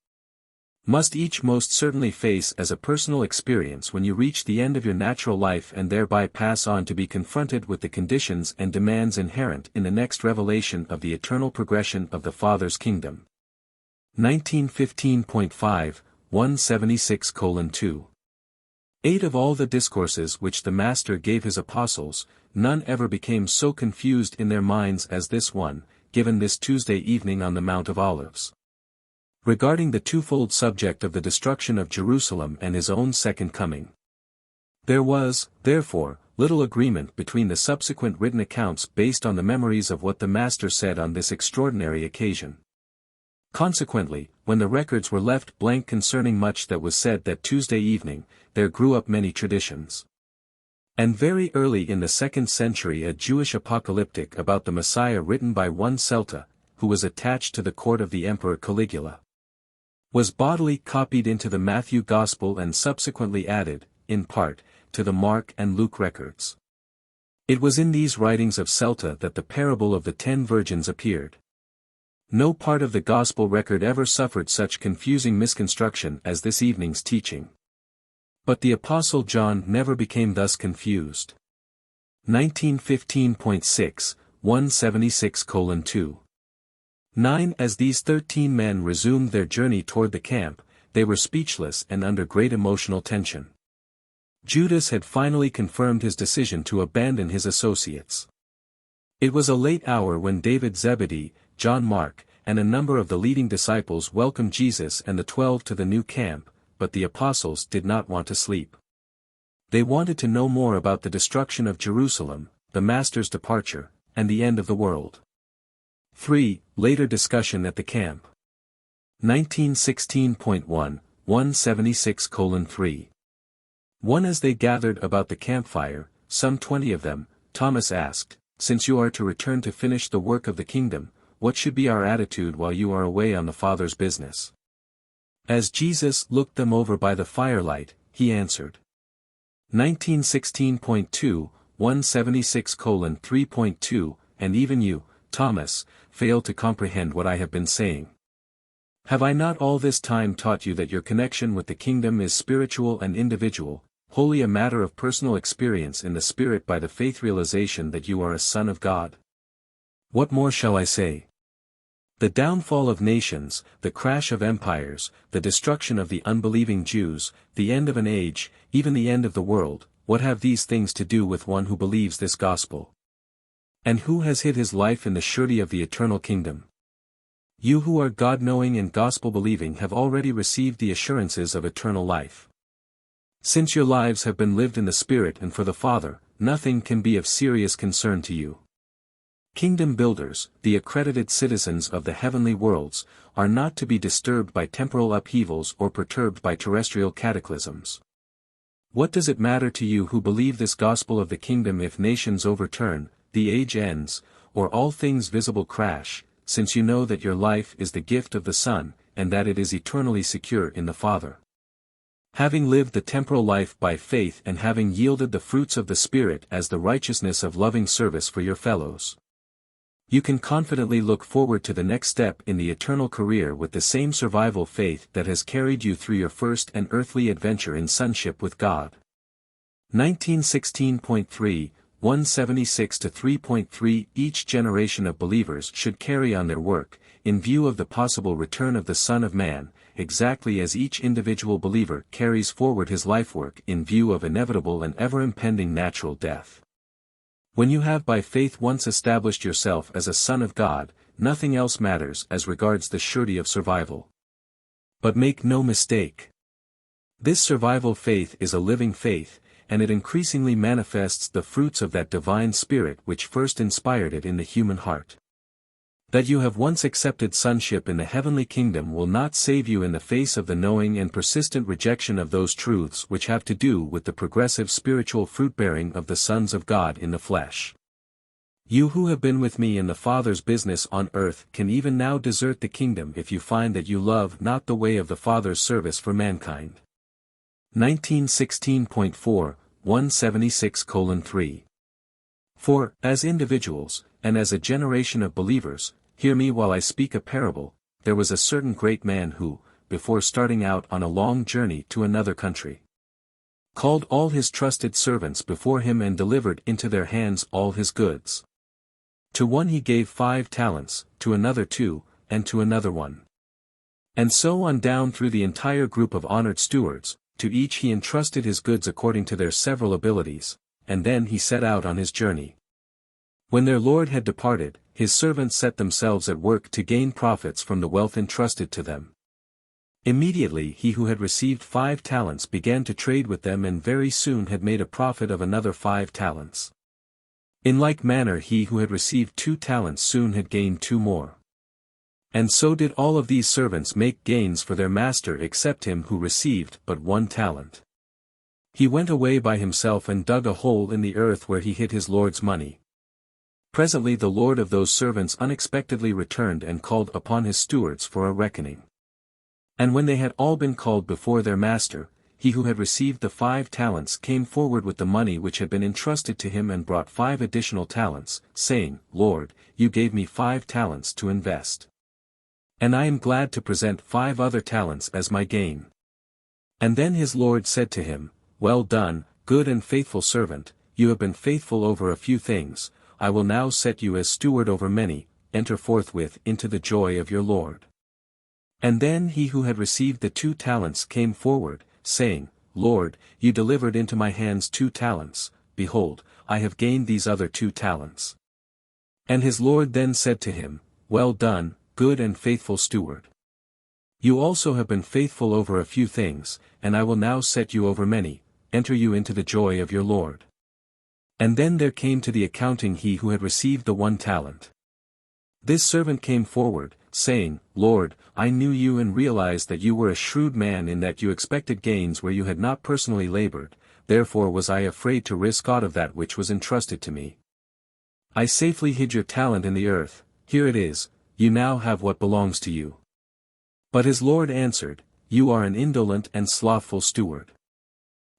must each most certainly face as a personal experience when you reach the end of your natural life and thereby pass on to be confronted with the conditions and demands inherent in the next revelation of the eternal progression of the Father's kingdom. 1915.5, 176:2. 8 Of all the discourses which the Master gave his apostles, none ever became so confused in their minds as this one, given this Tuesday evening on the Mount of Olives. Regarding the twofold subject of the destruction of Jerusalem and his own second coming. There was, therefore, little agreement between the subsequent written accounts based on the memories of what the Master said on this extraordinary occasion. Consequently, when the records were left blank concerning much that was said that Tuesday evening, there grew up many traditions. And very early in the 2nd century a Jewish apocalyptic about the Messiah written by one Celta, who was attached to the court of the Emperor Caligula, was bodily copied into the Matthew Gospel and subsequently added, in part, to the Mark and Luke records. It was in these writings of Celta that the parable of the 10 virgins appeared. No part of the Gospel record ever suffered such confusing misconstruction as this evening's teaching. But the Apostle John never became thus confused. 1915.6, 176:2. 9 As these 13 men resumed their journey toward the camp, they were speechless and under great emotional tension. Judas had finally confirmed his decision to abandon his associates. It was a late hour when David Zebedee, John Mark, and a number of the leading disciples welcomed Jesus and the 12 to the new camp, but the apostles did not want to sleep. They wanted to know more about the destruction of Jerusalem, the Master's departure, and the end of the world. 3. Later discussion at the camp. 1916.1, 176:3. 1 As they gathered about the campfire, some 20 of them, Thomas asked, "Since you are to return to finish the work of the kingdom, what should be our attitude while you are away on the Father's business?" As Jesus looked them over by the firelight, he answered. 1916.2, 176:3.2, And even you, Thomas, fail to comprehend what I have been saying. Have I not all this time taught you that your connection with the kingdom is spiritual and individual, wholly a matter of personal experience in the Spirit by the faith realization that you are a son of God? What more shall I say? The downfall of nations, the crash of empires, the destruction of the unbelieving Jews, the end of an age, even the end of the world, what have these things to do with one who believes this gospel? And who has hid his life in the surety of the eternal kingdom? You who are God-knowing and gospel-believing have already received the assurances of eternal life. Since your lives have been lived in the Spirit and for the Father, nothing can be of serious concern to you. Kingdom builders, the accredited citizens of the heavenly worlds, are not to be disturbed by temporal upheavals or perturbed by terrestrial cataclysms. What does it matter to you who believe this gospel of the kingdom if nations overturn, the age ends, or all things visible crash, since you know that your life is the gift of the Son, and that it is eternally secure in the Father? Having lived the temporal life by faith and having yielded the fruits of the Spirit as the righteousness of loving service for your fellows, you can confidently look forward to the next step in the eternal career with the same survival faith that has carried you through your first and earthly adventure in sonship with God. 1916.3, 176-3.3 Each generation of believers should carry on their work, in view of the possible return of the Son of Man, exactly as each individual believer carries forward his life work in view of inevitable and ever-impending natural death. When you have by faith once established yourself as a son of God, nothing else matters as regards the surety of survival. But make no mistake. This survival faith is a living faith, and it increasingly manifests the fruits of that divine Spirit which first inspired it in the human heart. That you have once accepted sonship in the heavenly kingdom will not save you in the face of the knowing and persistent rejection of those truths which have to do with the progressive spiritual fruit-bearing of the sons of God in the flesh. You who have been with me in the Father's business on earth can even now desert the kingdom if you find that you love not the way of the Father's service for mankind. 1916.4, 176:3. For, as individuals, and as a generation of believers, hear me while I speak a parable. There was a certain great man who, before starting out on a long journey to another country, called all his trusted servants before him and delivered into their hands all his goods. To one he gave 5 talents, to another 2, and to another 1. And so on down through the entire group of honored stewards. To each he entrusted his goods according to their several abilities, and then he set out on his journey. When their lord had departed, his servants set themselves at work to gain profits from the wealth entrusted to them. Immediately he who had received 5 talents began to trade with them and very soon had made a profit of another 5 talents. In like manner he who had received 2 talents soon had gained 2 more. And so did all of these servants make gains for their master except him who received but 1 talent. He went away by himself and dug a hole in the earth where he hid his lord's money. Presently the lord of those servants unexpectedly returned and called upon his stewards for a reckoning. And when they had all been called before their master, he who had received the 5 talents came forward with the money which had been entrusted to him and brought 5 additional talents, saying, Lord, you gave me 5 talents to invest. And I am glad to present 5 other talents as my gain. And then his lord said to him, Well done, good and faithful servant, you have been faithful over a few things, I will now set you as steward over many, enter forthwith into the joy of your lord. And then he who had received the 2 talents came forward, saying, Lord, you delivered into my hands 2 talents, behold, I have gained these other 2 talents. And his lord then said to him, Well done, good and faithful steward. You also have been faithful over a few things, and I will now set you over many, enter you into the joy of your lord. And then there came to the accounting he who had received the 1 talent. This servant came forward, saying, Lord, I knew you and realized that you were a shrewd man in that you expected gains where you had not personally labored, therefore was I afraid to risk aught of that which was entrusted to me. I safely hid your talent in the earth, here it is, you now have what belongs to you. But his lord answered, You are an indolent and slothful steward.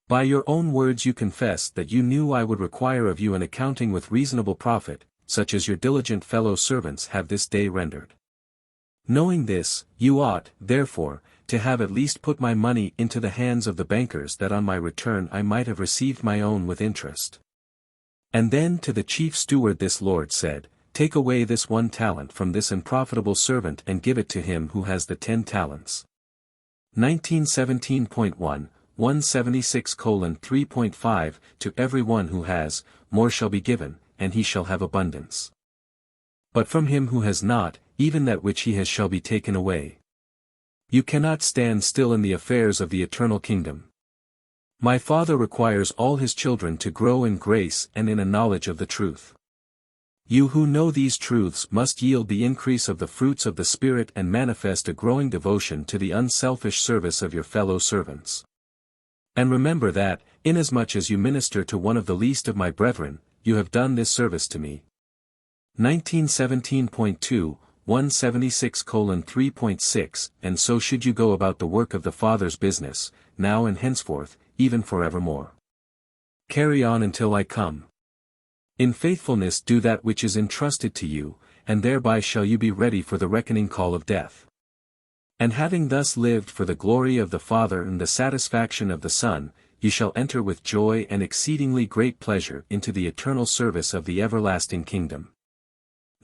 By your own words you confessed that you knew I would require of you an accounting with reasonable profit, such as your diligent fellow servants have this day rendered. Knowing this, you ought, therefore, to have at least put my money into the hands of the bankers that on my return I might have received my own with interest. And then to the chief steward this lord said, Take away this 1 talent from this unprofitable servant and give it to him who has the 10 talents. 1917.1, 176:3.5 To every one who has, more shall be given, and he shall have abundance. But from him who has not, even that which he has shall be taken away. You cannot stand still in the affairs of the eternal kingdom. My Father requires all his children to grow in grace and in a knowledge of the truth. You who know these truths must yield the increase of the fruits of the Spirit and manifest a growing devotion to the unselfish service of your fellow servants. And remember that, inasmuch as you minister to one of the least of my brethren, you have done this service to me. 1917.2, 176:3.6 And so should you go about the work of the Father's business, now and henceforth, even forevermore. Carry on until I come. In faithfulness do that which is entrusted to you, and thereby shall you be ready for the reckoning call of death. And having thus lived for the glory of the Father and the satisfaction of the Son, you shall enter with joy and exceedingly great pleasure into the eternal service of the everlasting kingdom.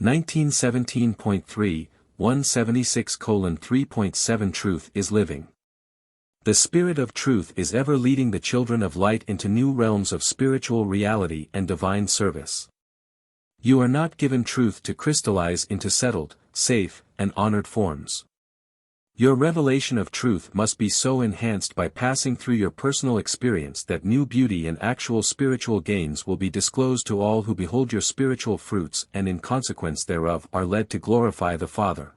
1917.3, 176:3.7 Truth is living. The Spirit of truth is ever leading the children of light into new realms of spiritual reality and divine service. You are not given truth to crystallize into settled, safe, and honored forms. Your revelation of truth must be so enhanced by passing through your personal experience that new beauty and actual spiritual gains will be disclosed to all who behold your spiritual fruits and in consequence thereof are led to glorify the Father,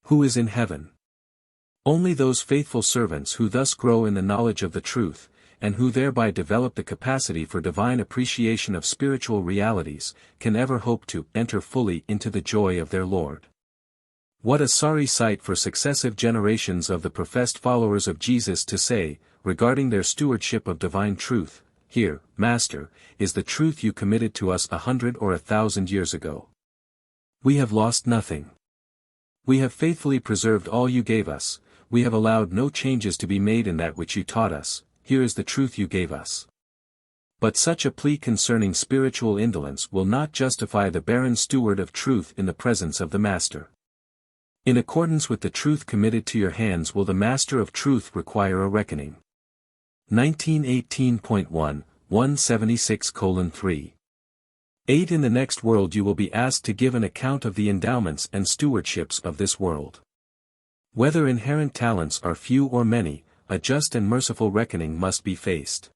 who is in heaven. Only those faithful servants who thus grow in the knowledge of the truth, and who thereby develop the capacity for divine appreciation of spiritual realities, can ever hope to enter fully into the joy of their Lord. What a sorry sight for successive generations of the professed followers of Jesus to say, regarding their stewardship of divine truth, here, Master, is the truth you committed to us 100 or 1,000 years ago. We have lost nothing. We have faithfully preserved all you gave us, we have allowed no changes to be made in that which you taught us, here is the truth you gave us. But such a plea concerning spiritual indolence will not justify the barren steward of truth in the presence of the Master. In accordance with the truth committed to your hands will the Master of Truth require a reckoning. 1918.1, 176:3. 8. In the next world you will be asked to give an account of the endowments and stewardships of this world. Whether inherent talents are few or many, a just and merciful reckoning must be faced.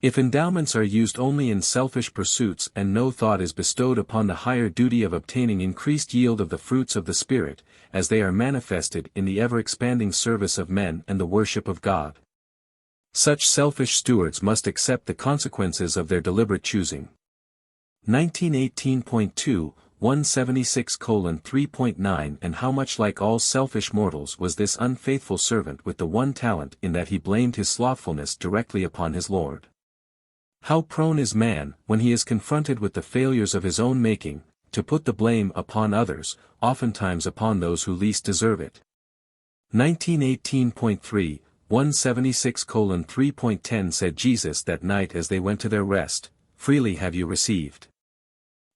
If endowments are used only in selfish pursuits and no thought is bestowed upon the higher duty of obtaining increased yield of the fruits of the Spirit, as they are manifested in the ever-expanding service of men and the worship of God, such selfish stewards must accept the consequences of their deliberate choosing. 1918.2, 176:3.9. And how much like all selfish mortals was this unfaithful servant with the one talent in that he blamed his slothfulness directly upon his Lord. How prone is man, when he is confronted with the failures of his own making, to put the blame upon others, oftentimes upon those who least deserve it. 1918.3, 176:3.10. Said Jesus that night as they went to their rest, freely have you received.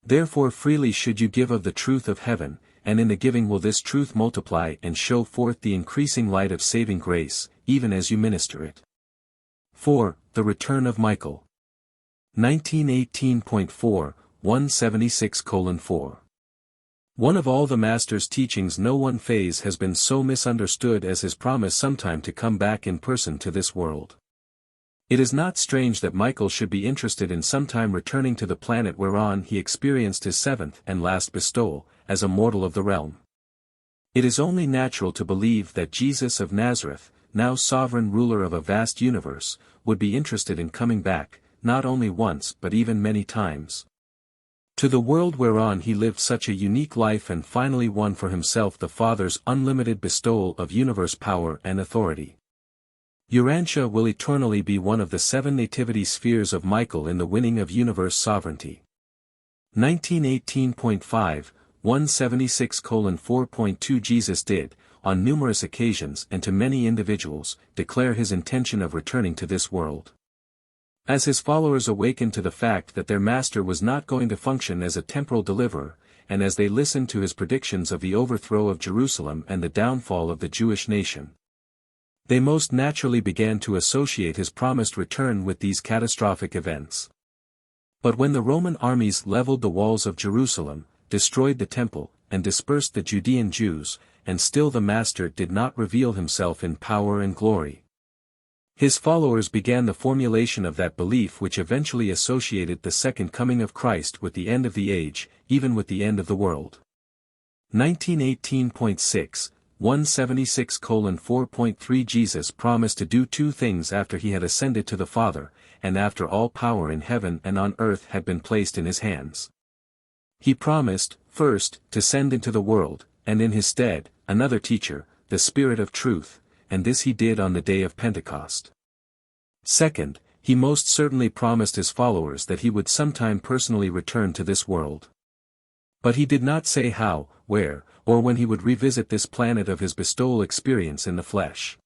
Therefore freely should you give of the truth of heaven, and in the giving will this truth multiply and show forth the increasing light of saving grace, even as you minister it. 4. The return of Michael. 1918.4, 176:4. One of all the Master's teachings no one phase has been so misunderstood as his promise sometime to come back in person to this world. It is not strange that Michael should be interested in sometime returning to the planet whereon he experienced his seventh and last bestowal, as a mortal of the realm. It is only natural to believe that Jesus of Nazareth, now sovereign ruler of a vast universe, would be interested in coming back, not only once but even many times, to the world whereon he lived such a unique life and finally won for himself the Father's unlimited bestowal of universe power and authority. Urantia will eternally be one of the 7 nativity spheres of Michael in the winning of universe sovereignty. 1918.5, 176:4.2. Jesus did, on numerous occasions and to many individuals, declare his intention of returning to this world. As his followers awakened to the fact that their Master was not going to function as a temporal deliverer, and as they listened to his predictions of the overthrow of Jerusalem and the downfall of the Jewish nation, they most naturally began to associate his promised return with these catastrophic events. But when the Roman armies leveled the walls of Jerusalem, destroyed the temple, and dispersed the Judean Jews, and still the Master did not reveal himself in power and glory, his followers began the formulation of that belief which eventually associated the second coming of Christ with the end of the age, even with the end of the world. 1918.6, 176:4.3. Jesus promised to do 2 things after he had ascended to the Father, and after all power in heaven and on earth had been placed in his hands. He promised, first, to send into the world, and in his stead, another teacher, the Spirit of Truth, and this he did on the day of Pentecost. Second, he most certainly promised his followers that he would sometime personally return to this world. But he did not say how, where, or when he would revisit this planet of his bestowal experience in the flesh.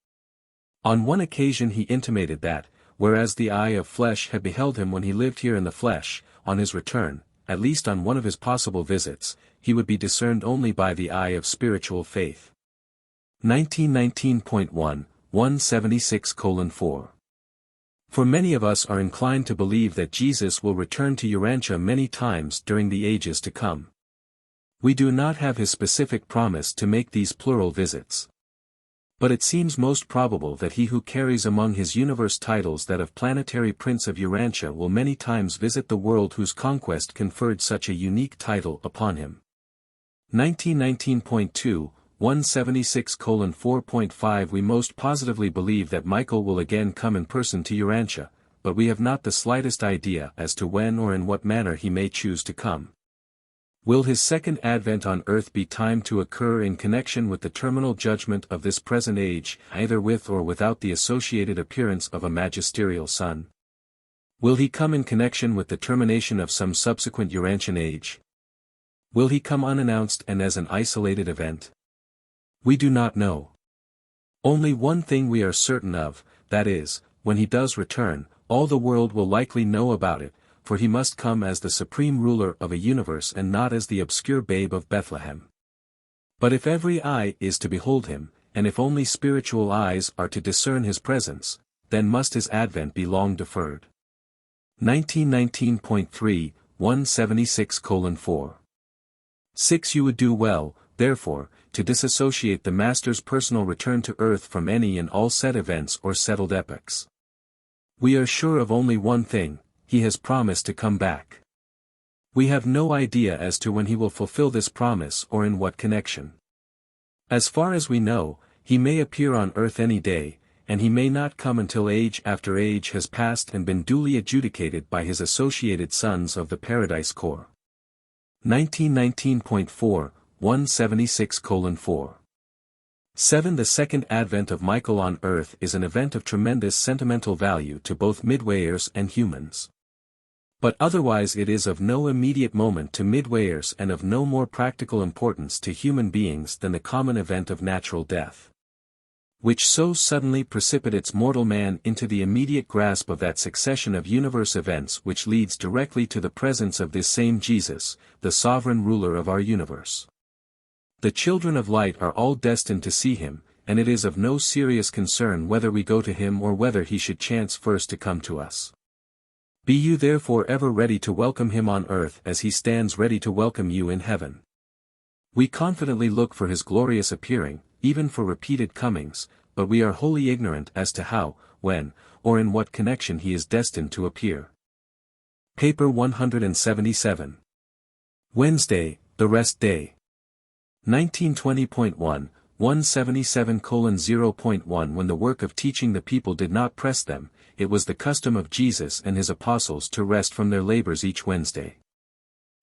On one occasion he intimated that, whereas the eye of flesh had beheld him when he lived here in the flesh, on his return, at least on one of his possible visits, he would be discerned only by the eye of spiritual faith. 1919.1, 176:4. For many of us are inclined to believe that Jesus will return to Urantia many times during the ages to come. We do not have his specific promise to make these plural visits. But it seems most probable that he who carries among his universe titles that of planetary prince of Urantia will many times visit the world whose conquest conferred such a unique title upon him. 1919.2, 176:4.5. We most positively believe that Michael will again come in person to Urantia, but we have not the slightest idea as to when or in what manner he may choose to come. Will his second advent on earth be timed to occur in connection with the terminal judgment of this present age, either with or without the associated appearance of a magisterial sun? Will he come in connection with the termination of some subsequent Urantian age? Will he come unannounced and as an isolated event? We do not know. Only one thing we are certain of, that is, when he does return, all the world will likely know about it, for he must come as the supreme ruler of a universe and not as the obscure babe of Bethlehem. But if every eye is to behold him, and if only spiritual eyes are to discern his presence, then must his advent be long deferred. 1919.3, 176:4. 6. You would do well, therefore, to disassociate the Master's personal return to earth from any and all set events or settled epochs. We are sure of only one thing: he has promised to come back. We have no idea as to when he will fulfill this promise or in what connection. As far as we know, he may appear on earth any day, and he may not come until age after age has passed and been duly adjudicated by his associated sons of the Paradise Corps. 1919.4, 176:4. 7. The second advent of Michael on earth is an event of tremendous sentimental value to both midwayers and humans. But otherwise it is of no immediate moment to midwayers and of no more practical importance to human beings than the common event of natural death, which so suddenly precipitates mortal man into the immediate grasp of that succession of universe events which leads directly to the presence of this same Jesus, the sovereign ruler of our universe. The children of light are all destined to see him, and it is of no serious concern whether we go to him or whether he should chance first to come to us. Be you therefore ever ready to welcome him on earth as he stands ready to welcome you in heaven. We confidently look for his glorious appearing, even for repeated comings, but we are wholly ignorant as to how, when, or in what connection he is destined to appear. Paper 177. Wednesday, the Rest Day. 1920.1, 177:0.1. When the work of teaching the people did not press them, it was the custom of Jesus and his apostles to rest from their labors each Wednesday.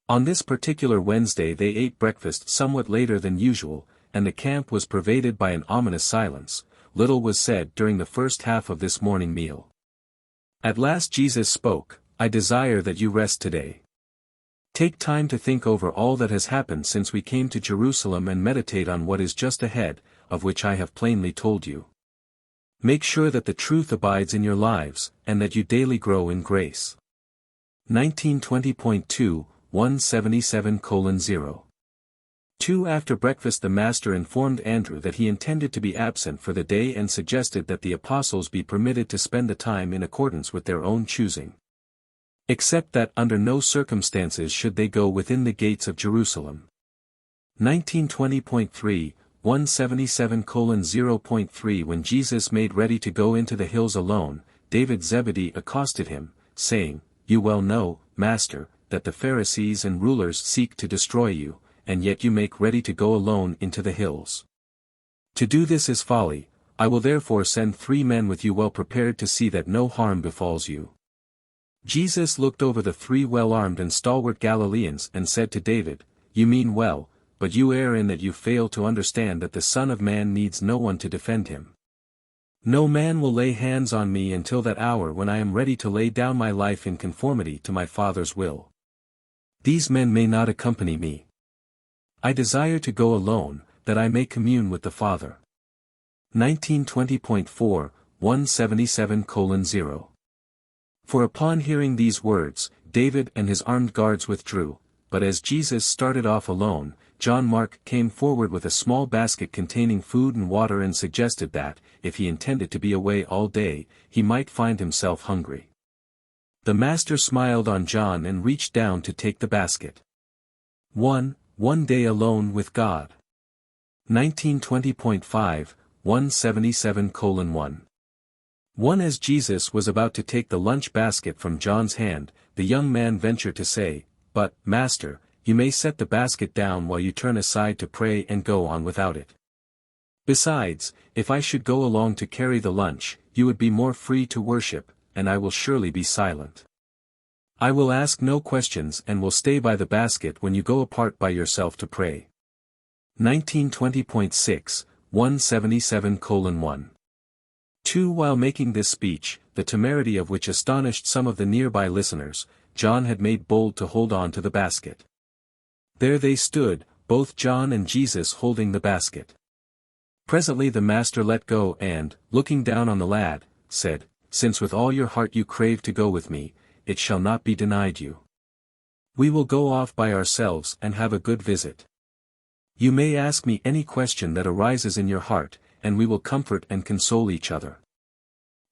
On this particular Wednesday they ate breakfast somewhat later than usual, and the camp was pervaded by an ominous silence. Little was said during the first half of this morning meal. At last Jesus spoke, "I desire that you rest today. Take time to think over all that has happened since we came to Jerusalem and meditate on what is just ahead, of which I have plainly told you. Make sure that the truth abides in your lives, and that you daily grow in grace." 1920.2, 177:0. 2. After breakfast the Master informed Andrew that he intended to be absent for the day and suggested that the apostles be permitted to spend the time in accordance with their own choosing, except that under no circumstances should they go within the gates of Jerusalem. 1920.3, 177:0.3. When Jesus made ready to go into the hills alone, David Zebedee accosted him, saying, "You well know, Master, that the Pharisees and rulers seek to destroy you, and yet you make ready to go alone into the hills. To do this is folly. I will therefore send 3 men with you well prepared to see that no harm befalls you." Jesus looked over the 3 well-armed and stalwart Galileans and said to David, "You mean well, but you err in that you fail to understand that the Son of Man needs no one to defend him. No man will lay hands on me until that hour when I am ready to lay down my life in conformity to my Father's will. These men may not accompany me. I desire to go alone, that I may commune with the Father." 1920.4, 177:0. For upon hearing these words, David and his armed guards withdrew, but as Jesus started off alone, John Mark came forward with a small basket containing food and water and suggested that, if he intended to be away all day, he might find himself hungry. The Master smiled on John and reached down to take the basket. 1 day alone with God. 1920.5, 177:1. 1. As Jesus was about to take the lunch basket from John's hand, the young man ventured to say, "But, Master, you may set the basket down while you turn aside to pray and go on without it. Besides, if I should go along to carry the lunch, you would be more free to worship, and I will surely be silent. I will ask no questions and will stay by the basket when you go apart by yourself to pray." 1920.6, 177:1. 2. While making this speech, the temerity of which astonished some of the nearby listeners, John had made bold to hold on to the basket. There they stood, both John and Jesus holding the basket. Presently the master let go and, looking down on the lad, said, "Since with all your heart you crave to go with me, it shall not be denied you. We will go off by ourselves and have a good visit. You may ask me any question that arises in your heart, and we will comfort and console each other.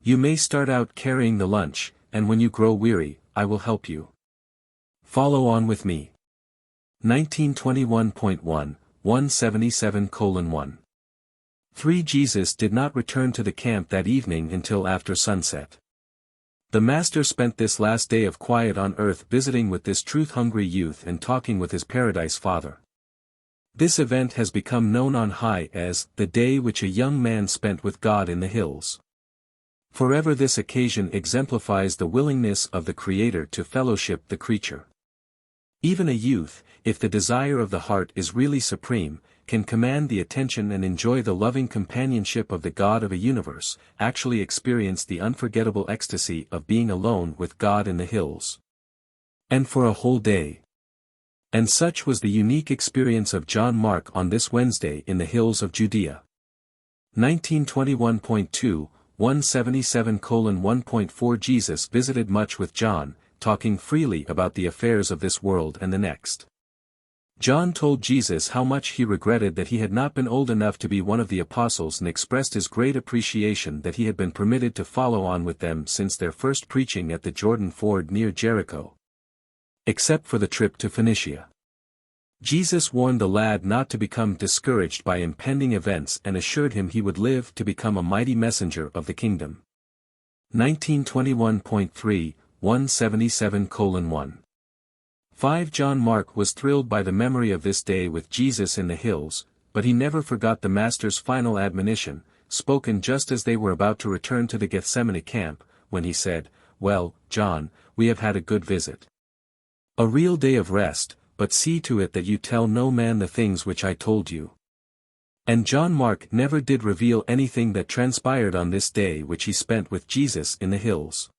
You may start out carrying the lunch, and when you grow weary, I will help you. Follow on with me." 1921.1, 177:1. 3. Jesus did not return to the camp that evening until after sunset. The Master spent this last day of quiet on earth visiting with this truth-hungry youth and talking with his paradise father. This event has become known on high as the day which a young man spent with God in the hills. Forever this occasion exemplifies the willingness of the Creator to fellowship the creature. Even a youth, if the desire of the heart is really supreme, can command the attention and enjoy the loving companionship of the God of a universe, actually experience the unforgettable ecstasy of being alone with God in the hills. And for a whole day. And such was the unique experience of John Mark on this Wednesday in the hills of Judea. 1921.2, 177:1.4 Jesus visited much with John, talking freely about the affairs of this world and the next. John told Jesus how much he regretted that he had not been old enough to be one of the apostles and expressed his great appreciation that he had been permitted to follow on with them since their first preaching at the Jordan ford near Jericho. Except for the trip to Phoenicia. Jesus warned the lad not to become discouraged by impending events and assured him he would live to become a mighty messenger of the kingdom. 1921.3, 177:1. 5. John Mark was thrilled by the memory of this day with Jesus in the hills, but he never forgot the Master's final admonition, spoken just as they were about to return to the Gethsemane camp, when he said, "Well, John, we have had a good visit. A real day of rest, but see to it that you tell no man the things which I told you." And John Mark never did reveal anything that transpired on this day which he spent with Jesus in the hills.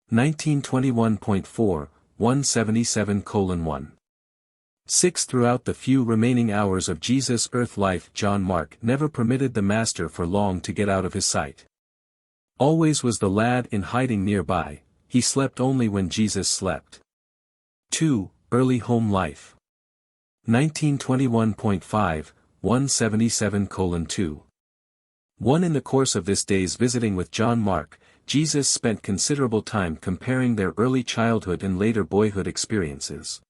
1921.4, 177:1. 6. Throughout the few remaining hours of Jesus' earth life, John Mark never permitted the Master for long to get out of his sight. Always was the lad in hiding nearby, he slept only when Jesus slept. 2. Early home life. 1921.5, 177:2. 1. In the course of this day's visiting with John Mark, Jesus spent considerable time comparing their early childhood and later boyhood experiences.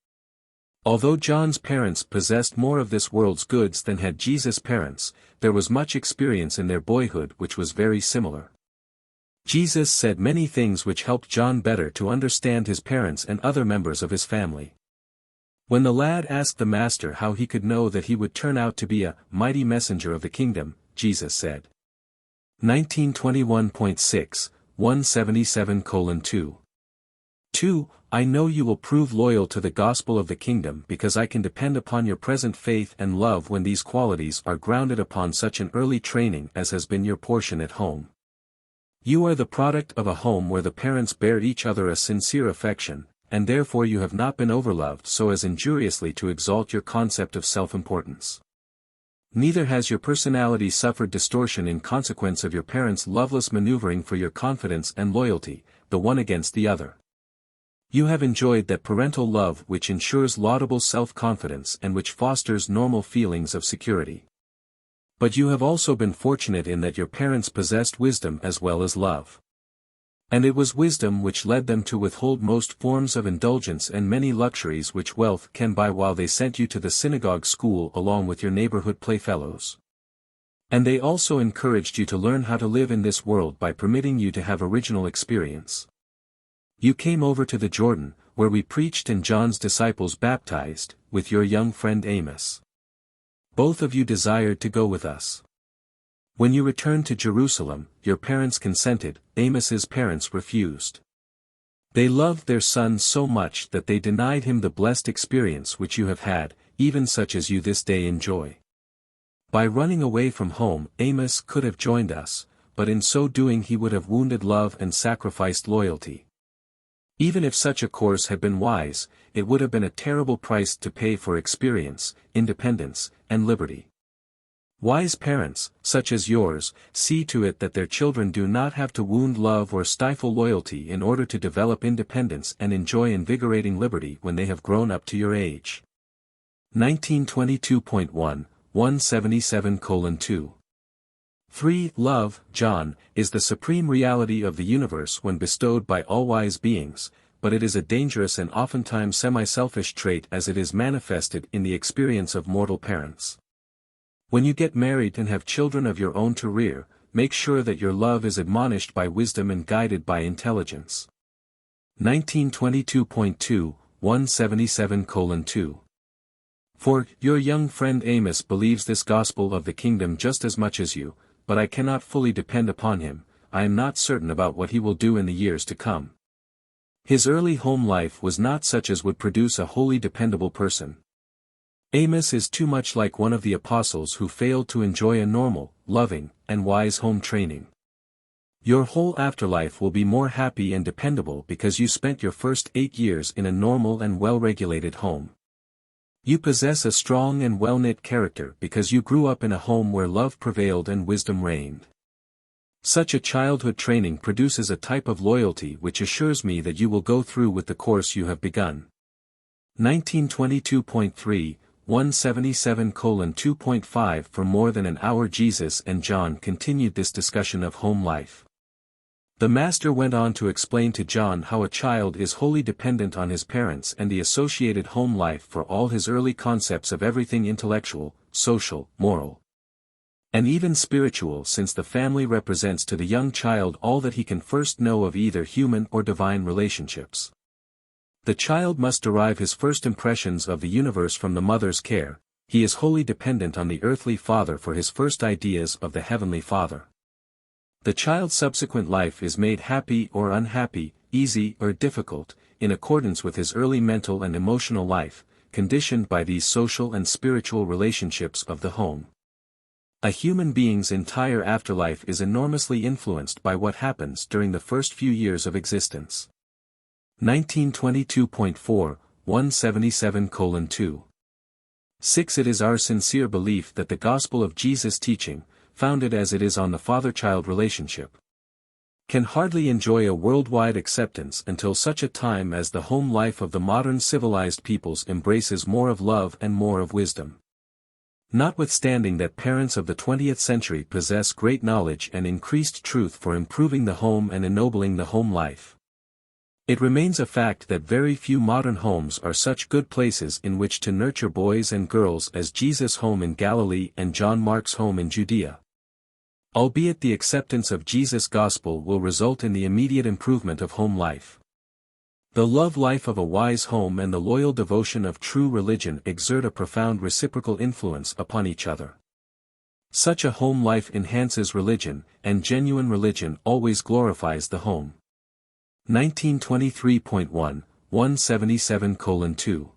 Although John's parents possessed more of this world's goods than had Jesus' parents, there was much experience in their boyhood which was very similar. Jesus said many things which helped John better to understand his parents and other members of his family. When the lad asked the Master how he could know that he would turn out to be a mighty messenger of the kingdom, Jesus said. 1921.6, 177:2. 2. I know you will prove loyal to the gospel of the kingdom because I can depend upon your present faith and love when these qualities are grounded upon such an early training as has been your portion at home. You are the product of a home where the parents bear each other a sincere affection, and therefore you have not been overloved so as injuriously to exalt your concept of self-importance. Neither has your personality suffered distortion in consequence of your parents' loveless maneuvering for your confidence and loyalty, the one against the other. You have enjoyed that parental love which ensures laudable self-confidence and which fosters normal feelings of security. But you have also been fortunate in that your parents possessed wisdom as well as love. And it was wisdom which led them to withhold most forms of indulgence and many luxuries which wealth can buy while they sent you to the synagogue school along with your neighborhood playfellows. And they also encouraged you to learn how to live in this world by permitting you to have original experience. You came over to the Jordan, where we preached and John's disciples baptized, with your young friend Amos. Both of you desired to go with us. When you returned to Jerusalem, your parents consented, Amos's parents refused. They loved their son so much that they denied him the blessed experience which you have had, even such as you this day enjoy. By running away from home, Amos could have joined us, but in so doing he would have wounded love and sacrificed loyalty. Even if such a course had been wise, it would have been a terrible price to pay for experience, independence, and liberty. Wise parents, such as yours, see to it that their children do not have to wound love or stifle loyalty in order to develop independence and enjoy invigorating liberty when they have grown up to your age. 1922.1, 177:2. 3. Love, John, is the supreme reality of the universe when bestowed by all-wise beings, but it is a dangerous and oftentimes semi-selfish trait as it is manifested in the experience of mortal parents. When you get married and have children of your own to rear, make sure that your love is admonished by wisdom and guided by intelligence. 1922.2, 177:2. For, your young friend Amos believes this gospel of the kingdom just as much as you, but I cannot fully depend upon him. I am not certain about what he will do in the years to come. His early home life was not such as would produce a wholly dependable person. Amos is too much like one of the apostles who failed to enjoy a normal, loving, and wise home training. Your whole afterlife will be more happy and dependable because you spent your first 8 years in a normal and well-regulated home. You possess a strong and well-knit character because you grew up in a home where love prevailed and wisdom reigned. Such a childhood training produces a type of loyalty which assures me that you will go through with the course you have begun. 1922.3, 177:2.5. For more than an hour Jesus and John continued this discussion of home life. The Master went on to explain to John how a child is wholly dependent on his parents and the associated home life for all his early concepts of everything intellectual, social, moral, and even spiritual, since the family represents to the young child all that he can first know of either human or divine relationships. The child must derive his first impressions of the universe from the mother's care. He is wholly dependent on the earthly father for his first ideas of the heavenly Father. The child's subsequent life is made happy or unhappy, easy or difficult, in accordance with his early mental and emotional life, conditioned by these social and spiritual relationships of the home. A human being's entire afterlife is enormously influenced by what happens during the first few years of existence. 1922.4, 177:2. 6. It is our sincere belief that the gospel of Jesus' teaching, founded as it is on the father-child relationship, can hardly enjoy a worldwide acceptance until such a time as the home life of the modern civilized peoples embraces more of love and more of wisdom. Notwithstanding that parents of the 20th century possess great knowledge and increased truth for improving the home and ennobling the home life, it remains a fact that very few modern homes are such good places in which to nurture boys and girls as Jesus' home in Galilee and John Mark's home in Judea. Albeit the acceptance of Jesus' gospel will result in the immediate improvement of home life, the love life of a wise home and the loyal devotion of true religion exert a profound reciprocal influence upon each other. Such a home life enhances religion, and genuine religion always glorifies the home. 1923.1, 177:2.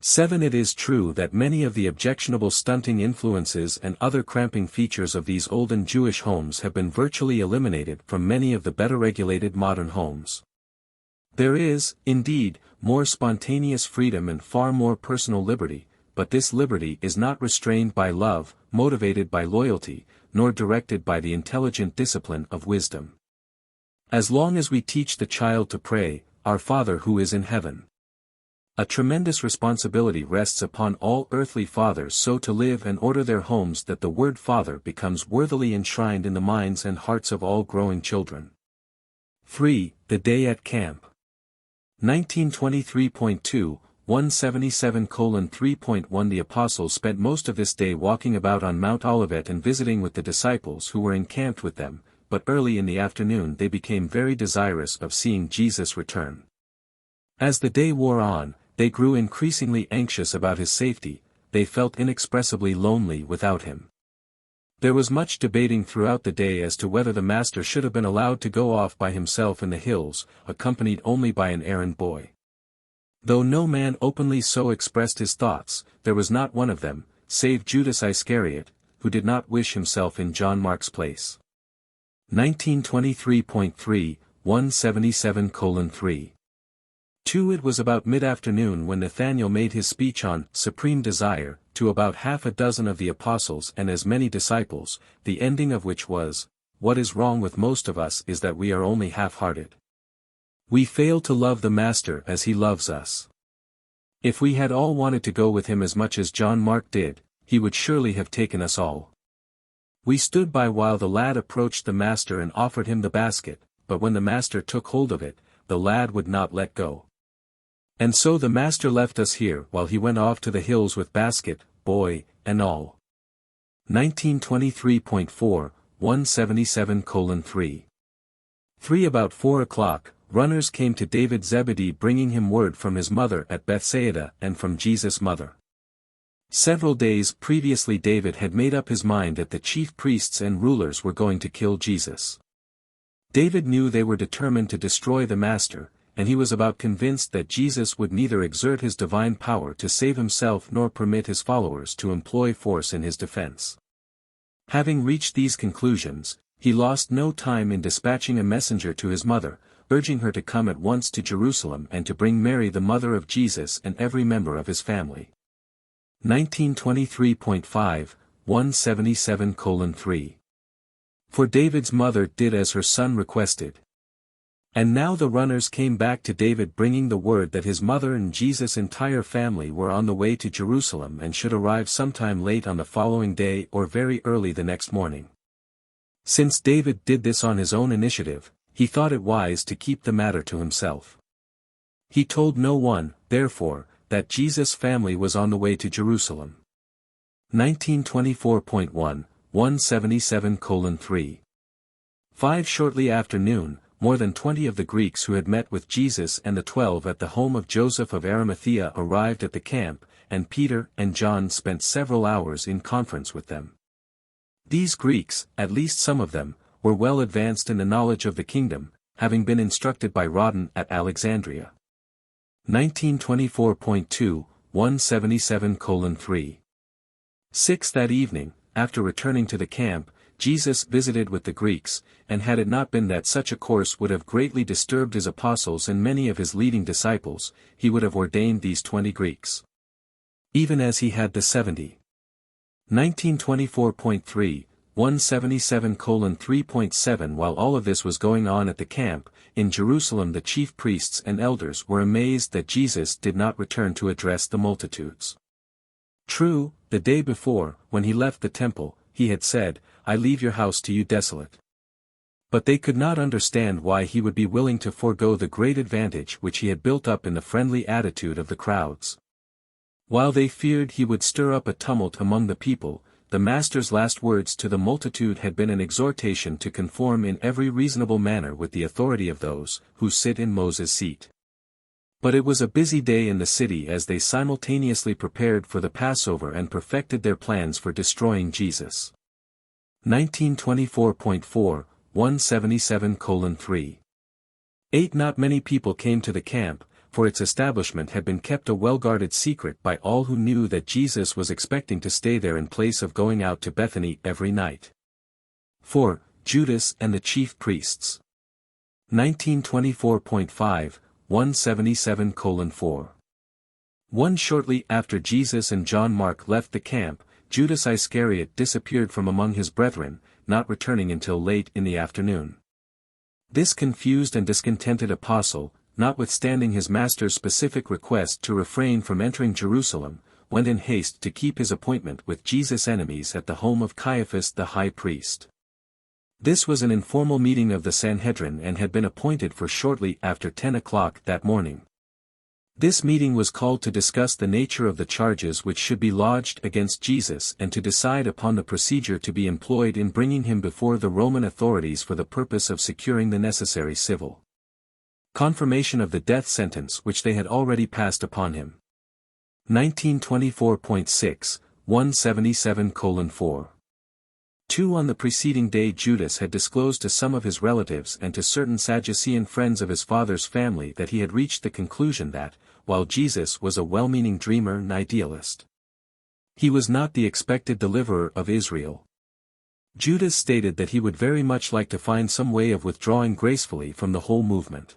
7. It is true that many of the objectionable stunting influences and other cramping features of these olden Jewish homes have been virtually eliminated from many of the better regulated modern homes. There is, indeed, more spontaneous freedom and far more personal liberty, but this liberty is not restrained by love, motivated by loyalty, nor directed by the intelligent discipline of wisdom. As long as we teach the child to pray, "Our Father who is in heaven," a tremendous responsibility rests upon all earthly fathers so to live and order their homes that the word Father becomes worthily enshrined in the minds and hearts of all growing children. 3. The day at camp. 1923.2, 177:3.1. The apostles spent most of this day walking about on Mount Olivet and visiting with the disciples who were encamped with them, but early in the afternoon they became very desirous of seeing Jesus return. As the day wore on, they grew increasingly anxious about his safety. They felt inexpressibly lonely without him. There was much debating throughout the day as to whether the Master should have been allowed to go off by himself in the hills, accompanied only by an errand boy. Though no man openly so expressed his thoughts, there was not one of them, save Judas Iscariot, who did not wish himself in John Mark's place. 1923.3, 177:3. 2. It was about mid-afternoon when Nathanael made his speech on Supreme Desire, to about half a dozen of the apostles and as many disciples, the ending of which was, "What is wrong with most of us is that we are only half-hearted. We fail to love the Master as he loves us. If we had all wanted to go with him as much as John Mark did, he would surely have taken us all. We stood by while the lad approached the Master and offered him the basket, but when the Master took hold of it, the lad would not let go. And so the Master left us here while he went off to the hills with basket, boy, and all." 1923.4, 177:3. 3. About 4 o'clock, runners came to David Zebedee bringing him word from his mother at Bethsaida and from Jesus' mother. Several days previously David had made up his mind that the chief priests and rulers were going to kill Jesus. David knew they were determined to destroy the Master, and he was about convinced that Jesus would neither exert his divine power to save himself nor permit his followers to employ force in his defense. Having reached these conclusions, he lost no time in dispatching a messenger to his mother, urging her to come at once to Jerusalem and to bring Mary the mother of Jesus and every member of his family. 1923.5, 177:3. For David's mother did as her son requested. And now the runners came back to David bringing the word that his mother and Jesus' entire family were on the way to Jerusalem and should arrive sometime late on the following day or very early the next morning. Since David did this on his own initiative, he thought it wise to keep the matter to himself. He told no one, therefore, that Jesus' family was on the way to Jerusalem. 1924.1, 177:3. 5. Shortly after noon, more than 20 of the Greeks who had met with Jesus and the 12 at the home of Joseph of Arimathea arrived at the camp, and Peter and John spent several hours in conference with them. These Greeks, at least some of them, were well advanced in the knowledge of the kingdom, having been instructed by Rodin at Alexandria. 1924.2, 177:3. 6. That evening, after returning to the camp, Jesus visited with the Greeks, and had it not been that such a course would have greatly disturbed his apostles and many of his leading disciples, he would have ordained these 20 Greeks. Even as he had the 70. 1924.3, 177:3.7. While all of this was going on at the camp, in Jerusalem the chief priests and elders were amazed that Jesus did not return to address the multitudes. True, the day before, when he left the temple, he had said, "I leave your house to you desolate." But they could not understand why he would be willing to forego the great advantage which he had built up in the friendly attitude of the crowds. While they feared he would stir up a tumult among the people, the Master's last words to the multitude had been an exhortation to conform in every reasonable manner with the authority of those who sit in Moses' seat. But it was a busy day in the city as they simultaneously prepared for the Passover and perfected their plans for destroying Jesus. 1924.4, 177:3. 8. Not many people came to the camp, for its establishment had been kept a well-guarded secret by all who knew that Jesus was expecting to stay there in place of going out to Bethany every night. 4. Judas and the chief priests. 1924.5, 177:4. 1. Shortly after Jesus and John Mark left the camp, Judas Iscariot disappeared from among his brethren, not returning until late in the afternoon. This confused and discontented apostle, notwithstanding his master's specific request to refrain from entering Jerusalem, went in haste to keep his appointment with Jesus' enemies at the home of Caiaphas the high priest. This was an informal meeting of the Sanhedrin and had been appointed for shortly after 10 o'clock that morning. This meeting was called to discuss the nature of the charges which should be lodged against Jesus and to decide upon the procedure to be employed in bringing him before the Roman authorities for the purpose of securing the necessary civil confirmation of the death sentence which they had already passed upon him. 1924.6, 177:4. 2. On the preceding day Judas had disclosed to some of his relatives and to certain Sadducean friends of his father's family that he had reached the conclusion that, while Jesus was a well-meaning dreamer and idealist, he was not the expected deliverer of Israel. Judas stated that he would very much like to find some way of withdrawing gracefully from the whole movement.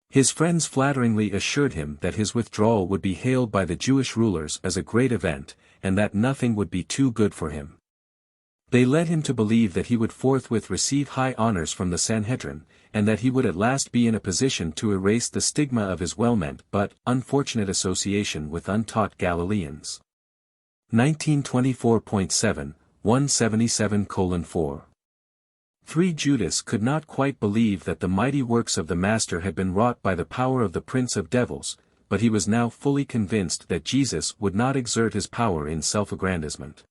His friends flatteringly assured him that his withdrawal would be hailed by the Jewish rulers as a great event, and that nothing would be too good for him. They led him to believe that he would forthwith receive high honors from the Sanhedrin, and that he would at last be in a position to erase the stigma of his well-meant but unfortunate association with untaught Galileans. 1924.7, 177:4. 3. Judas could not quite believe that the mighty works of the Master had been wrought by the power of the Prince of Devils, but he was now fully convinced that Jesus would not exert his power in self-aggrandizement.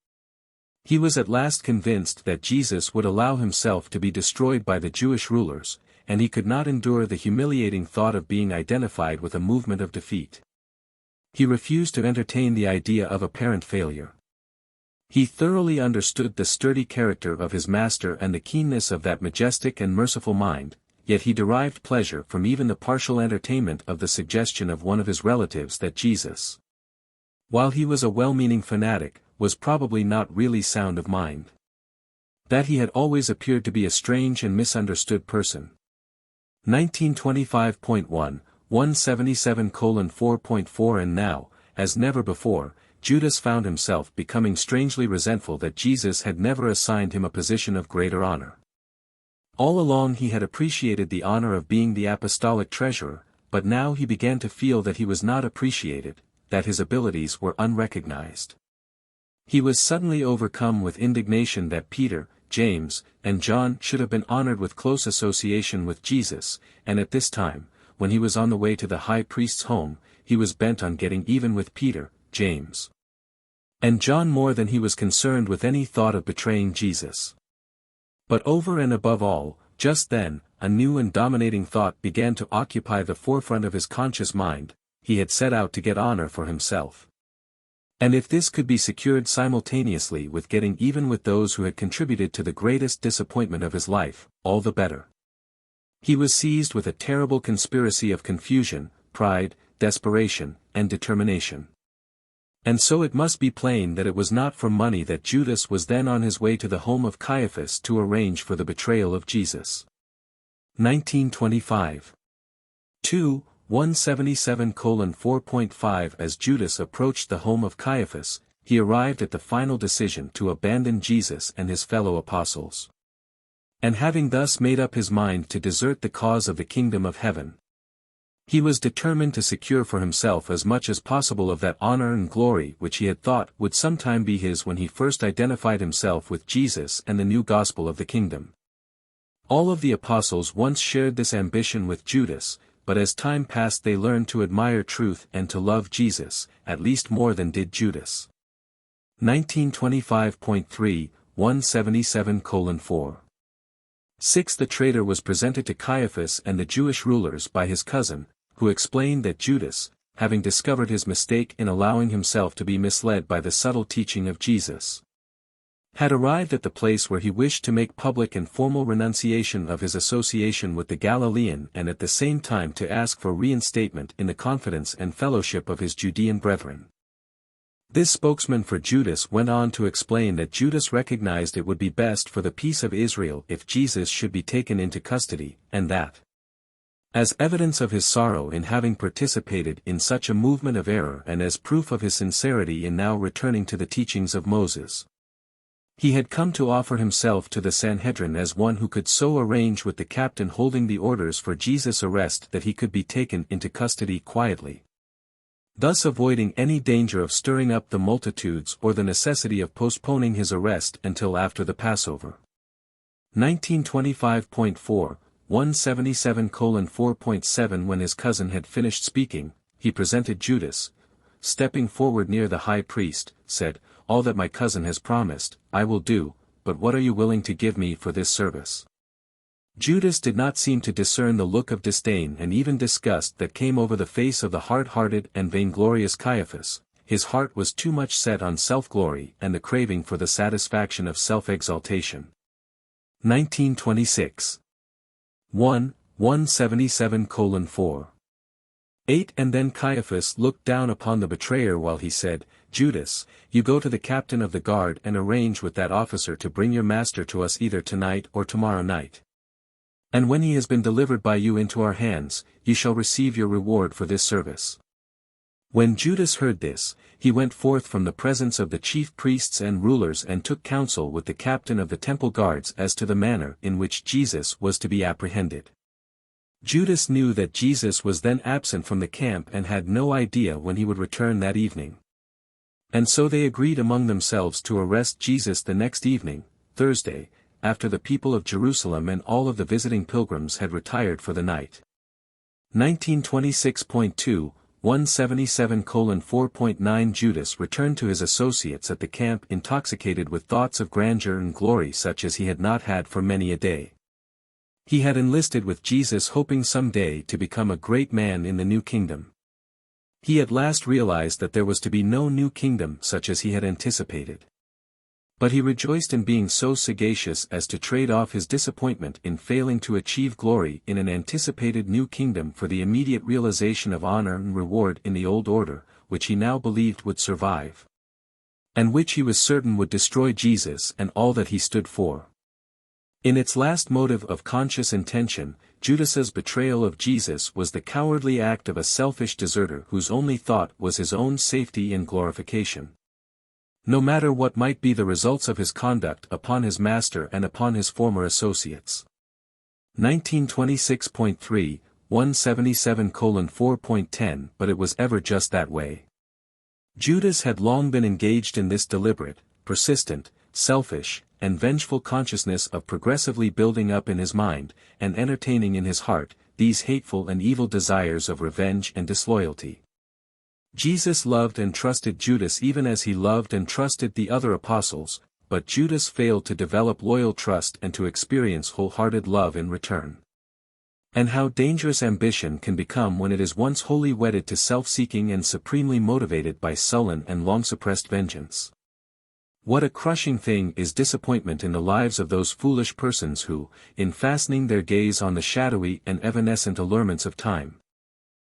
He was at last convinced that Jesus would allow himself to be destroyed by the Jewish rulers, and he could not endure the humiliating thought of being identified with a movement of defeat. He refused to entertain the idea of apparent failure. He thoroughly understood the sturdy character of his Master and the keenness of that majestic and merciful mind, yet he derived pleasure from even the partial entertainment of the suggestion of one of his relatives that Jesus, while he was a well-meaning fanatic, was probably not really sound of mind. That he had always appeared to be a strange and misunderstood person. 1925.1, 177:4.4. And now, as never before, Judas found himself becoming strangely resentful that Jesus had never assigned him a position of greater honor. All along he had appreciated the honor of being the apostolic treasurer, but now he began to feel that he was not appreciated, that his abilities were unrecognized. He was suddenly overcome with indignation that Peter, James, and John should have been honored with close association with Jesus, and at this time, when he was on the way to the high priest's home, he was bent on getting even with Peter, James, and John more than he was concerned with any thought of betraying Jesus. But over and above all, just then, a new and dominating thought began to occupy the forefront of his conscious mind: he had set out to get honor for himself. And if this could be secured simultaneously with getting even with those who had contributed to the greatest disappointment of his life, all the better. He was seized with a terrible conspiracy of confusion, pride, desperation, and determination. And so it must be plain that it was not for money that Judas was then on his way to the home of Caiaphas to arrange for the betrayal of Jesus. 1925. 2, 177:4.5. As Judas approached the home of Caiaphas, he arrived at the final decision to abandon Jesus and his fellow apostles. And having thus made up his mind to desert the cause of the kingdom of heaven, he was determined to secure for himself as much as possible of that honor and glory which he had thought would sometime be his when he first identified himself with Jesus and the new gospel of the kingdom. All of the apostles once shared this ambition with Judas, but as time passed they learned to admire truth and to love Jesus, at least more than did Judas. 1925.3, 177:4. 6. The traitor was presented to Caiaphas and the Jewish rulers by his cousin, who explained that Judas, having discovered his mistake in allowing himself to be misled by the subtle teaching of Jesus, had arrived at the place where he wished to make public and formal renunciation of his association with the Galilean and at the same time to ask for reinstatement in the confidence and fellowship of his Judean brethren. This spokesman for Judas went on to explain that Judas recognized it would be best for the peace of Israel if Jesus should be taken into custody, and that, as evidence of his sorrow in having participated in such a movement of error and as proof of his sincerity in now returning to the teachings of Moses, he had come to offer himself to the Sanhedrin as one who could so arrange with the captain holding the orders for Jesus' arrest that he could be taken into custody quietly, thus avoiding any danger of stirring up the multitudes or the necessity of postponing his arrest until after the Passover. 1925.4, 177:4.7. When his cousin had finished speaking, he presented Judas, stepping forward near the high priest, said, "All that my cousin has promised, I will do, but what are you willing to give me for this service?" Judas did not seem to discern the look of disdain and even disgust that came over the face of the hard-hearted and vainglorious Caiaphas. His heart was too much set on self-glory and the craving for the satisfaction of self-exaltation. 1926. 1, 177:4. 8. And then Caiaphas looked down upon the betrayer while he said, Judas, you go to the captain of the guard and arrange with that officer to bring your master to us either tonight or tomorrow night. And when he has been delivered by you into our hands, you shall receive your reward for this service." When Judas heard this, he went forth from the presence of the chief priests and rulers and took counsel with the captain of the temple guards as to the manner in which Jesus was to be apprehended. Judas knew that Jesus was then absent from the camp and had no idea when he would return that evening. And so they agreed among themselves to arrest Jesus the next evening, Thursday, after the people of Jerusalem and all of the visiting pilgrims had retired for the night. 1926.2 177:4.9 Judas returned to his associates at the camp intoxicated with thoughts of grandeur and glory such as he had not had for many a day. He had enlisted with Jesus hoping some day to become a great man in the new kingdom. He at last realized that there was to be no new kingdom such as he had anticipated. But he rejoiced in being so sagacious as to trade off his disappointment in failing to achieve glory in an anticipated new kingdom for the immediate realization of honor and reward in the old order, which he now believed would survive. And which he was certain would destroy Jesus and all that he stood for. In its last motive of conscious intention, Judas's betrayal of Jesus was the cowardly act of a selfish deserter whose only thought was his own safety and glorification. No matter what might be the results of his conduct upon his master and upon his former associates. 1926.3 177:4.10 But it was ever just that way. Judas had long been engaged in this deliberate, persistent, selfish, and vengeful consciousness of progressively building up in his mind, and entertaining in his heart, these hateful and evil desires of revenge and disloyalty. Jesus loved and trusted Judas even as he loved and trusted the other apostles, but Judas failed to develop loyal trust and to experience wholehearted love in return. And how dangerous ambition can become when it is once wholly wedded to self-seeking and supremely motivated by sullen and long-suppressed vengeance. What a crushing thing is disappointment in the lives of those foolish persons who, in fastening their gaze on the shadowy and evanescent allurements of time,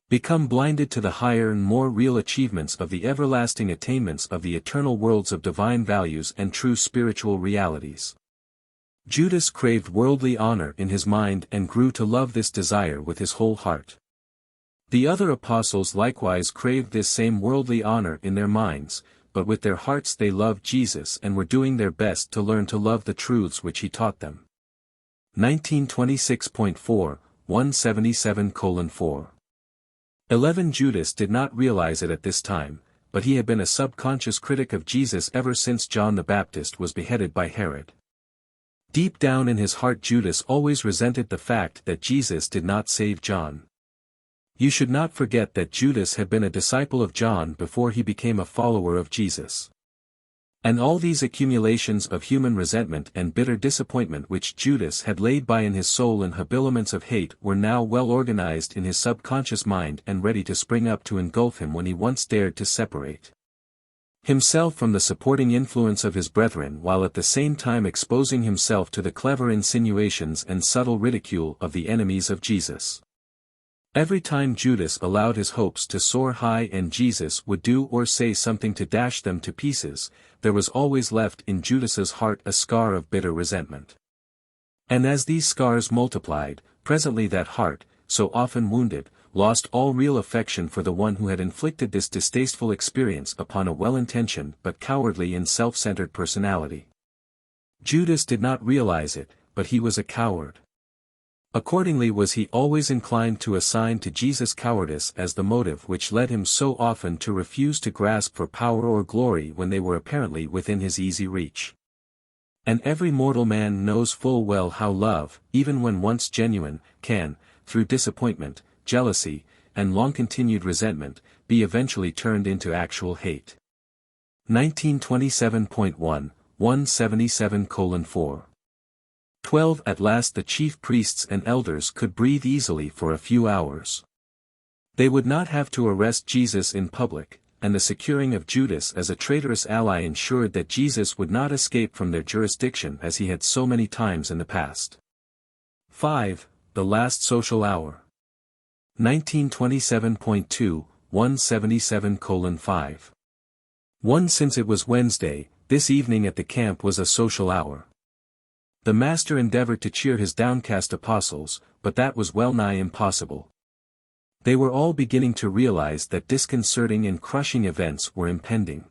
become blinded to the higher and more real achievements of the everlasting attainments of the eternal worlds of divine values and true spiritual realities. Judas craved worldly honor in his mind and grew to love this desire with his whole heart. The other apostles likewise craved this same worldly honor in their minds, but with their hearts they loved Jesus and were doing their best to learn to love the truths which he taught them. 1926.4 177:4 11 Judas did not realize it at this time, but he had been a subconscious critic of Jesus ever since John the Baptist was beheaded by Herod. Deep down in his heart Judas always resented the fact that Jesus did not save John. You should not forget that Judas had been a disciple of John before he became a follower of Jesus. And all these accumulations of human resentment and bitter disappointment which Judas had laid by in his soul in habiliments of hate were now well organized in his subconscious mind and ready to spring up to engulf him when he once dared to separate himself from the supporting influence of his brethren while at the same time exposing himself to the clever insinuations and subtle ridicule of the enemies of Jesus. Every time Judas allowed his hopes to soar high and Jesus would do or say something to dash them to pieces, there was always left in Judas's heart a scar of bitter resentment. And as these scars multiplied, presently that heart, so often wounded, lost all real affection for the one who had inflicted this distasteful experience upon a well-intentioned but cowardly and self-centered personality. Judas did not realize it, but he was a coward. Accordingly was he always inclined to assign to Jesus cowardice as the motive which led him so often to refuse to grasp for power or glory when they were apparently within his easy reach. And every mortal man knows full well how love, even when once genuine, can, through disappointment, jealousy, and long-continued resentment, be eventually turned into actual hate. 1927.1 177:4 12 At last the chief priests and elders could breathe easily for a few hours. They would not have to arrest Jesus in public, and the securing of Judas as a traitorous ally ensured that Jesus would not escape from their jurisdiction as he had so many times in the past. 5. The last social hour. 1927.2 177:5 1. Since it was Wednesday, this evening at the camp was a social hour. The master endeavored to cheer his downcast apostles, but that was well nigh impossible. They were all beginning to realize that disconcerting and crushing events were impending.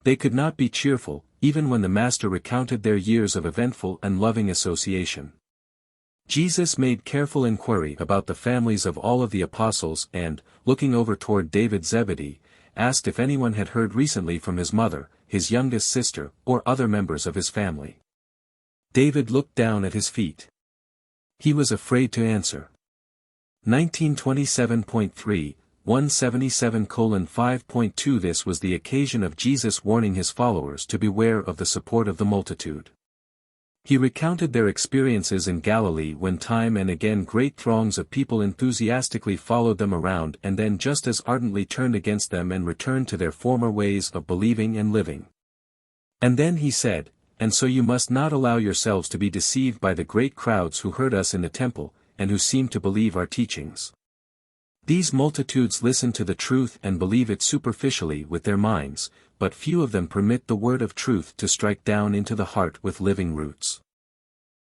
They could not be cheerful, even when the master recounted their years of eventful and loving association. Jesus made careful inquiry about the families of all of the apostles and, looking over toward David Zebedee, asked if anyone had heard recently from his mother, his youngest sister, or other members of his family. David looked down at his feet. He was afraid to answer. 1927.3, 177:5.2 This was the occasion of Jesus warning his followers to beware of the support of the multitude. He recounted their experiences in Galilee when time and again great throngs of people enthusiastically followed them around and then just as ardently turned against them and returned to their former ways of believing and living. And then he said, "And so you must not allow yourselves to be deceived by the great crowds who heard us in the temple, and who seem to believe our teachings. These multitudes listen to the truth and believe it superficially with their minds, but few of them permit the word of truth to strike down into the heart with living roots.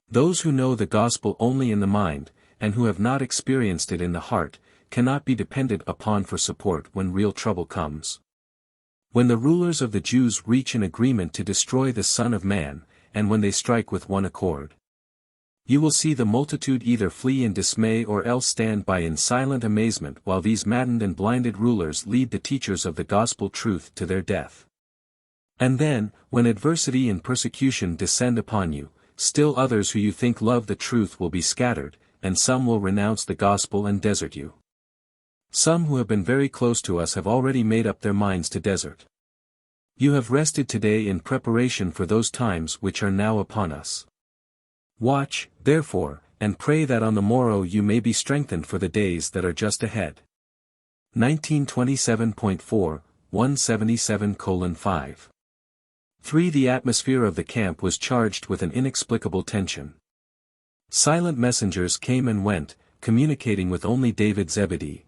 Those who know the gospel only in the mind, and who have not experienced it in the heart, cannot be depended upon for support when real trouble comes. When the rulers of the Jews reach an agreement to destroy the Son of Man, and when they strike with one accord, you will see the multitude either flee in dismay or else stand by in silent amazement while these maddened and blinded rulers lead the teachers of the gospel truth to their death. And then, when adversity and persecution descend upon you, still others who you think love the truth will be scattered, and some will renounce the gospel and desert you. Some who have been very close to us have already made up their minds to desert. You have rested today in preparation for those times which are now upon us. Watch, therefore, and pray that on the morrow you may be strengthened for the days that are just ahead." 1927.4, 177:5. 3. The atmosphere of the camp was charged with an inexplicable tension. Silent messengers came and went, communicating with only David Zebedee.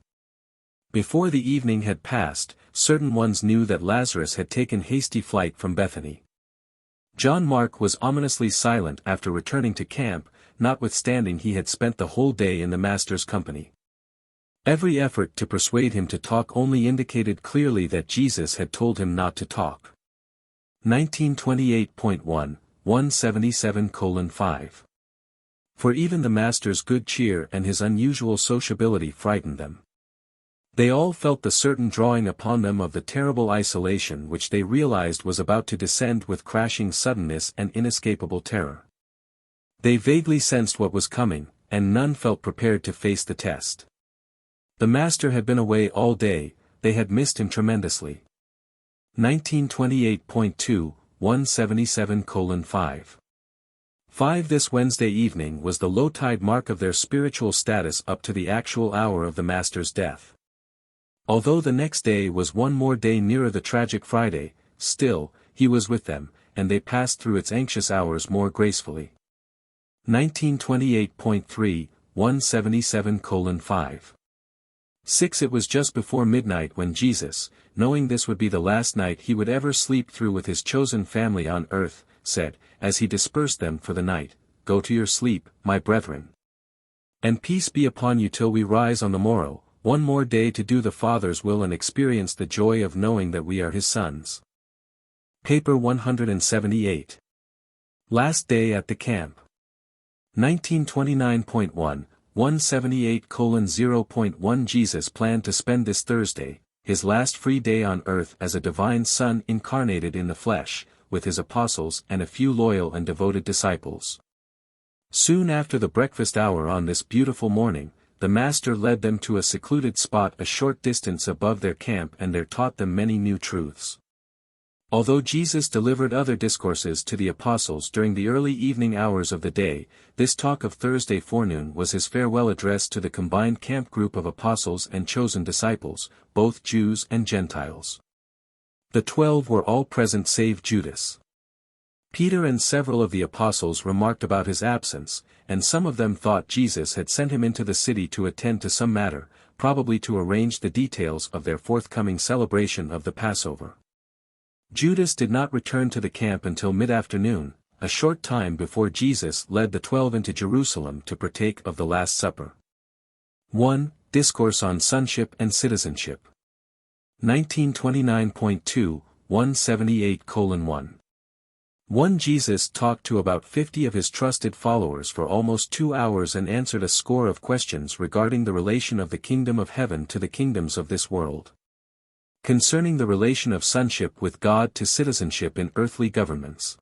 Before the evening had passed, certain ones knew that Lazarus had taken hasty flight from Bethany. John Mark was ominously silent after returning to camp, notwithstanding he had spent the whole day in the master's company. Every effort to persuade him to talk only indicated clearly that Jesus had told him not to talk. 1928.1, 177:5. For even the master's good cheer and his unusual sociability frightened them. They all felt the certain drawing upon them of the terrible isolation which they realized was about to descend with crashing suddenness and inescapable terror. They vaguely sensed what was coming, and none felt prepared to face the test. The master had been away all day, they had missed him tremendously. 1928.2, 177:5. 5. This Wednesday evening was the low-tide mark of their spiritual status up to the actual hour of the master's death. Although the next day was one more day nearer the tragic Friday, still, he was with them, and they passed through its anxious hours more gracefully. 1928.3, 177:5. 6. It was just before midnight when Jesus, knowing this would be the last night he would ever sleep through with his chosen family on earth, said, as he dispersed them for the night, "Go to your sleep, my brethren. And peace be upon you till we rise on the morrow, one more day to do the Father's will and experience the joy of knowing that we are his sons." Paper 178. Last day at the camp. 1929.1, 178:0.1 Jesus planned to spend this Thursday, his last free day on earth as a divine Son incarnated in the flesh, with his apostles and a few loyal and devoted disciples. Soon after the breakfast hour on this beautiful morning, the Master led them to a secluded spot a short distance above their camp and there taught them many new truths. Although Jesus delivered other discourses to the apostles during the early evening hours of the day, this talk of Thursday forenoon was his farewell address to the combined camp group of apostles and chosen disciples, both Jews and Gentiles. The 12 were all present save Judas. Peter and several of the apostles remarked about his absence, and some of them thought Jesus had sent him into the city to attend to some matter, probably to arrange the details of their forthcoming celebration of the Passover. Judas did not return to the camp until mid-afternoon, a short time before Jesus led the 12 into Jerusalem to partake of the Last Supper. 1. Discourse on Sonship and Citizenship. 1929.2, 178:1. 1. Jesus talked to about 50 of his trusted followers for almost 2 hours and answered a score of questions regarding the relation of the kingdom of heaven to the kingdoms of this world. Concerning the relation of sonship with God to citizenship in earthly governments.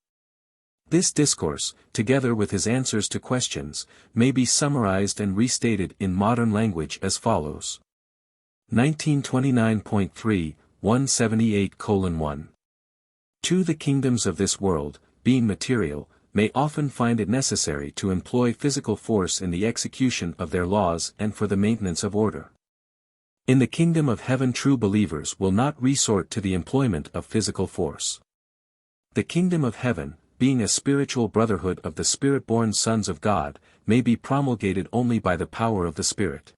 This discourse, together with his answers to questions, may be summarized and restated in modern language as follows. 1929.3, 178:1. 2. The kingdoms of this world, being material, may often find it necessary to employ physical force in the execution of their laws and for the maintenance of order. In the kingdom of heaven true believers will not resort to the employment of physical force. The kingdom of heaven, being a spiritual brotherhood of the Spirit-born sons of God, may be promulgated only by the power of the Spirit.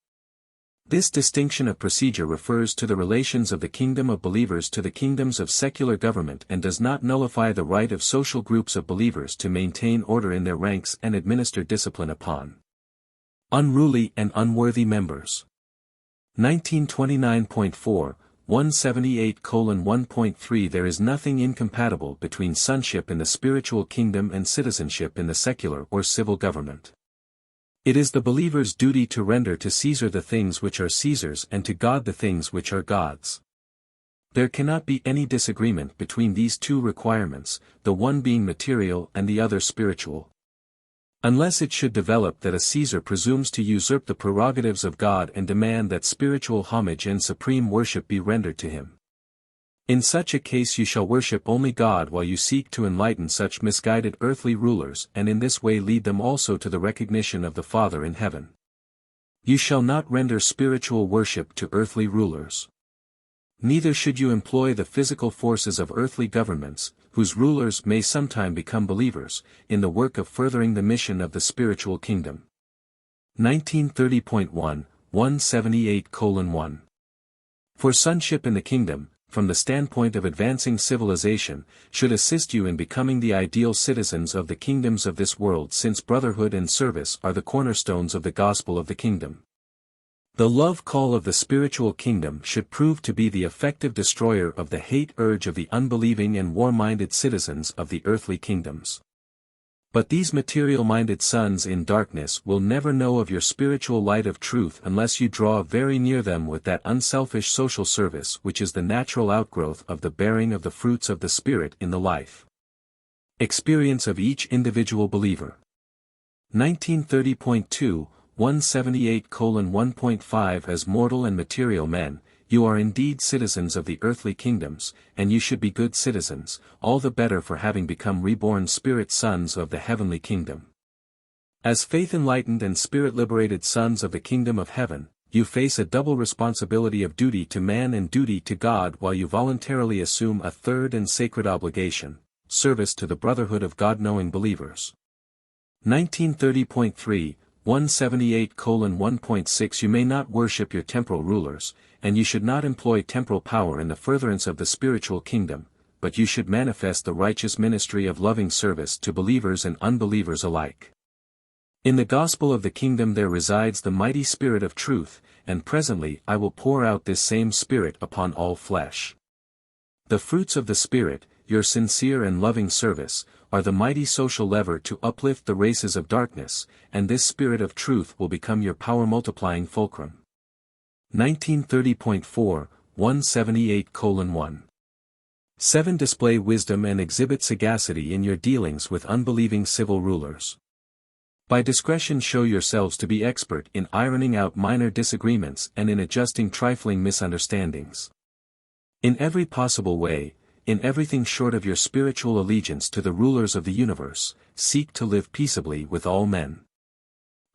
This distinction of procedure refers to the relations of the kingdom of believers to the kingdoms of secular government and does not nullify the right of social groups of believers to maintain order in their ranks and administer discipline upon unruly and unworthy members. 1929.4, 178:1.3. There is nothing incompatible between sonship in the spiritual kingdom and citizenship in the secular or civil government. It is the believer's duty to render to Caesar the things which are Caesar's and to God the things which are God's. There cannot be any disagreement between these two requirements, the one being material and the other spiritual. Unless it should develop that a Caesar presumes to usurp the prerogatives of God and demand that spiritual homage and supreme worship be rendered to him. In such a case you shall worship only God while you seek to enlighten such misguided earthly rulers and in this way lead them also to the recognition of the Father in heaven. You shall not render spiritual worship to earthly rulers. Neither should you employ the physical forces of earthly governments, whose rulers may sometime become believers, in the work of furthering the mission of the spiritual kingdom. 1930.1, 178:1. For sonship in the kingdom, from the standpoint of advancing civilization, should assist you in becoming the ideal citizens of the kingdoms of this world since brotherhood and service are the cornerstones of the gospel of the kingdom. The love call of the spiritual kingdom should prove to be the effective destroyer of the hate urge of the unbelieving and war-minded citizens of the earthly kingdoms. But these material-minded sons in darkness will never know of your spiritual light of truth unless you draw very near them with that unselfish social service which is the natural outgrowth of the bearing of the fruits of the Spirit in the life experience of each individual believer. 1930.2, 178:1.5. As mortal and material men, you are indeed citizens of the earthly kingdoms, and you should be good citizens, all the better for having become reborn spirit sons of the heavenly kingdom. As faith-enlightened and spirit-liberated sons of the kingdom of heaven, you face a double responsibility of duty to man and duty to God while you voluntarily assume a third and sacred obligation, service to the brotherhood of God-knowing believers. 1930.3, 178:1.6. You may not worship your temporal rulers, and you should not employ temporal power in the furtherance of the spiritual kingdom, but you should manifest the righteous ministry of loving service to believers and unbelievers alike. In the gospel of the kingdom there resides the mighty Spirit of truth, and presently I will pour out this same Spirit upon all flesh. The fruits of the Spirit, your sincere and loving service, are the mighty social lever to uplift the races of darkness, and this Spirit of truth will become your power-multiplying fulcrum. 1930.4, 178:1. 7. Display wisdom and exhibit sagacity in your dealings with unbelieving civil rulers. By discretion show yourselves to be expert in ironing out minor disagreements and in adjusting trifling misunderstandings. In every possible way, in everything short of your spiritual allegiance to the rulers of the universe, seek to live peaceably with all men.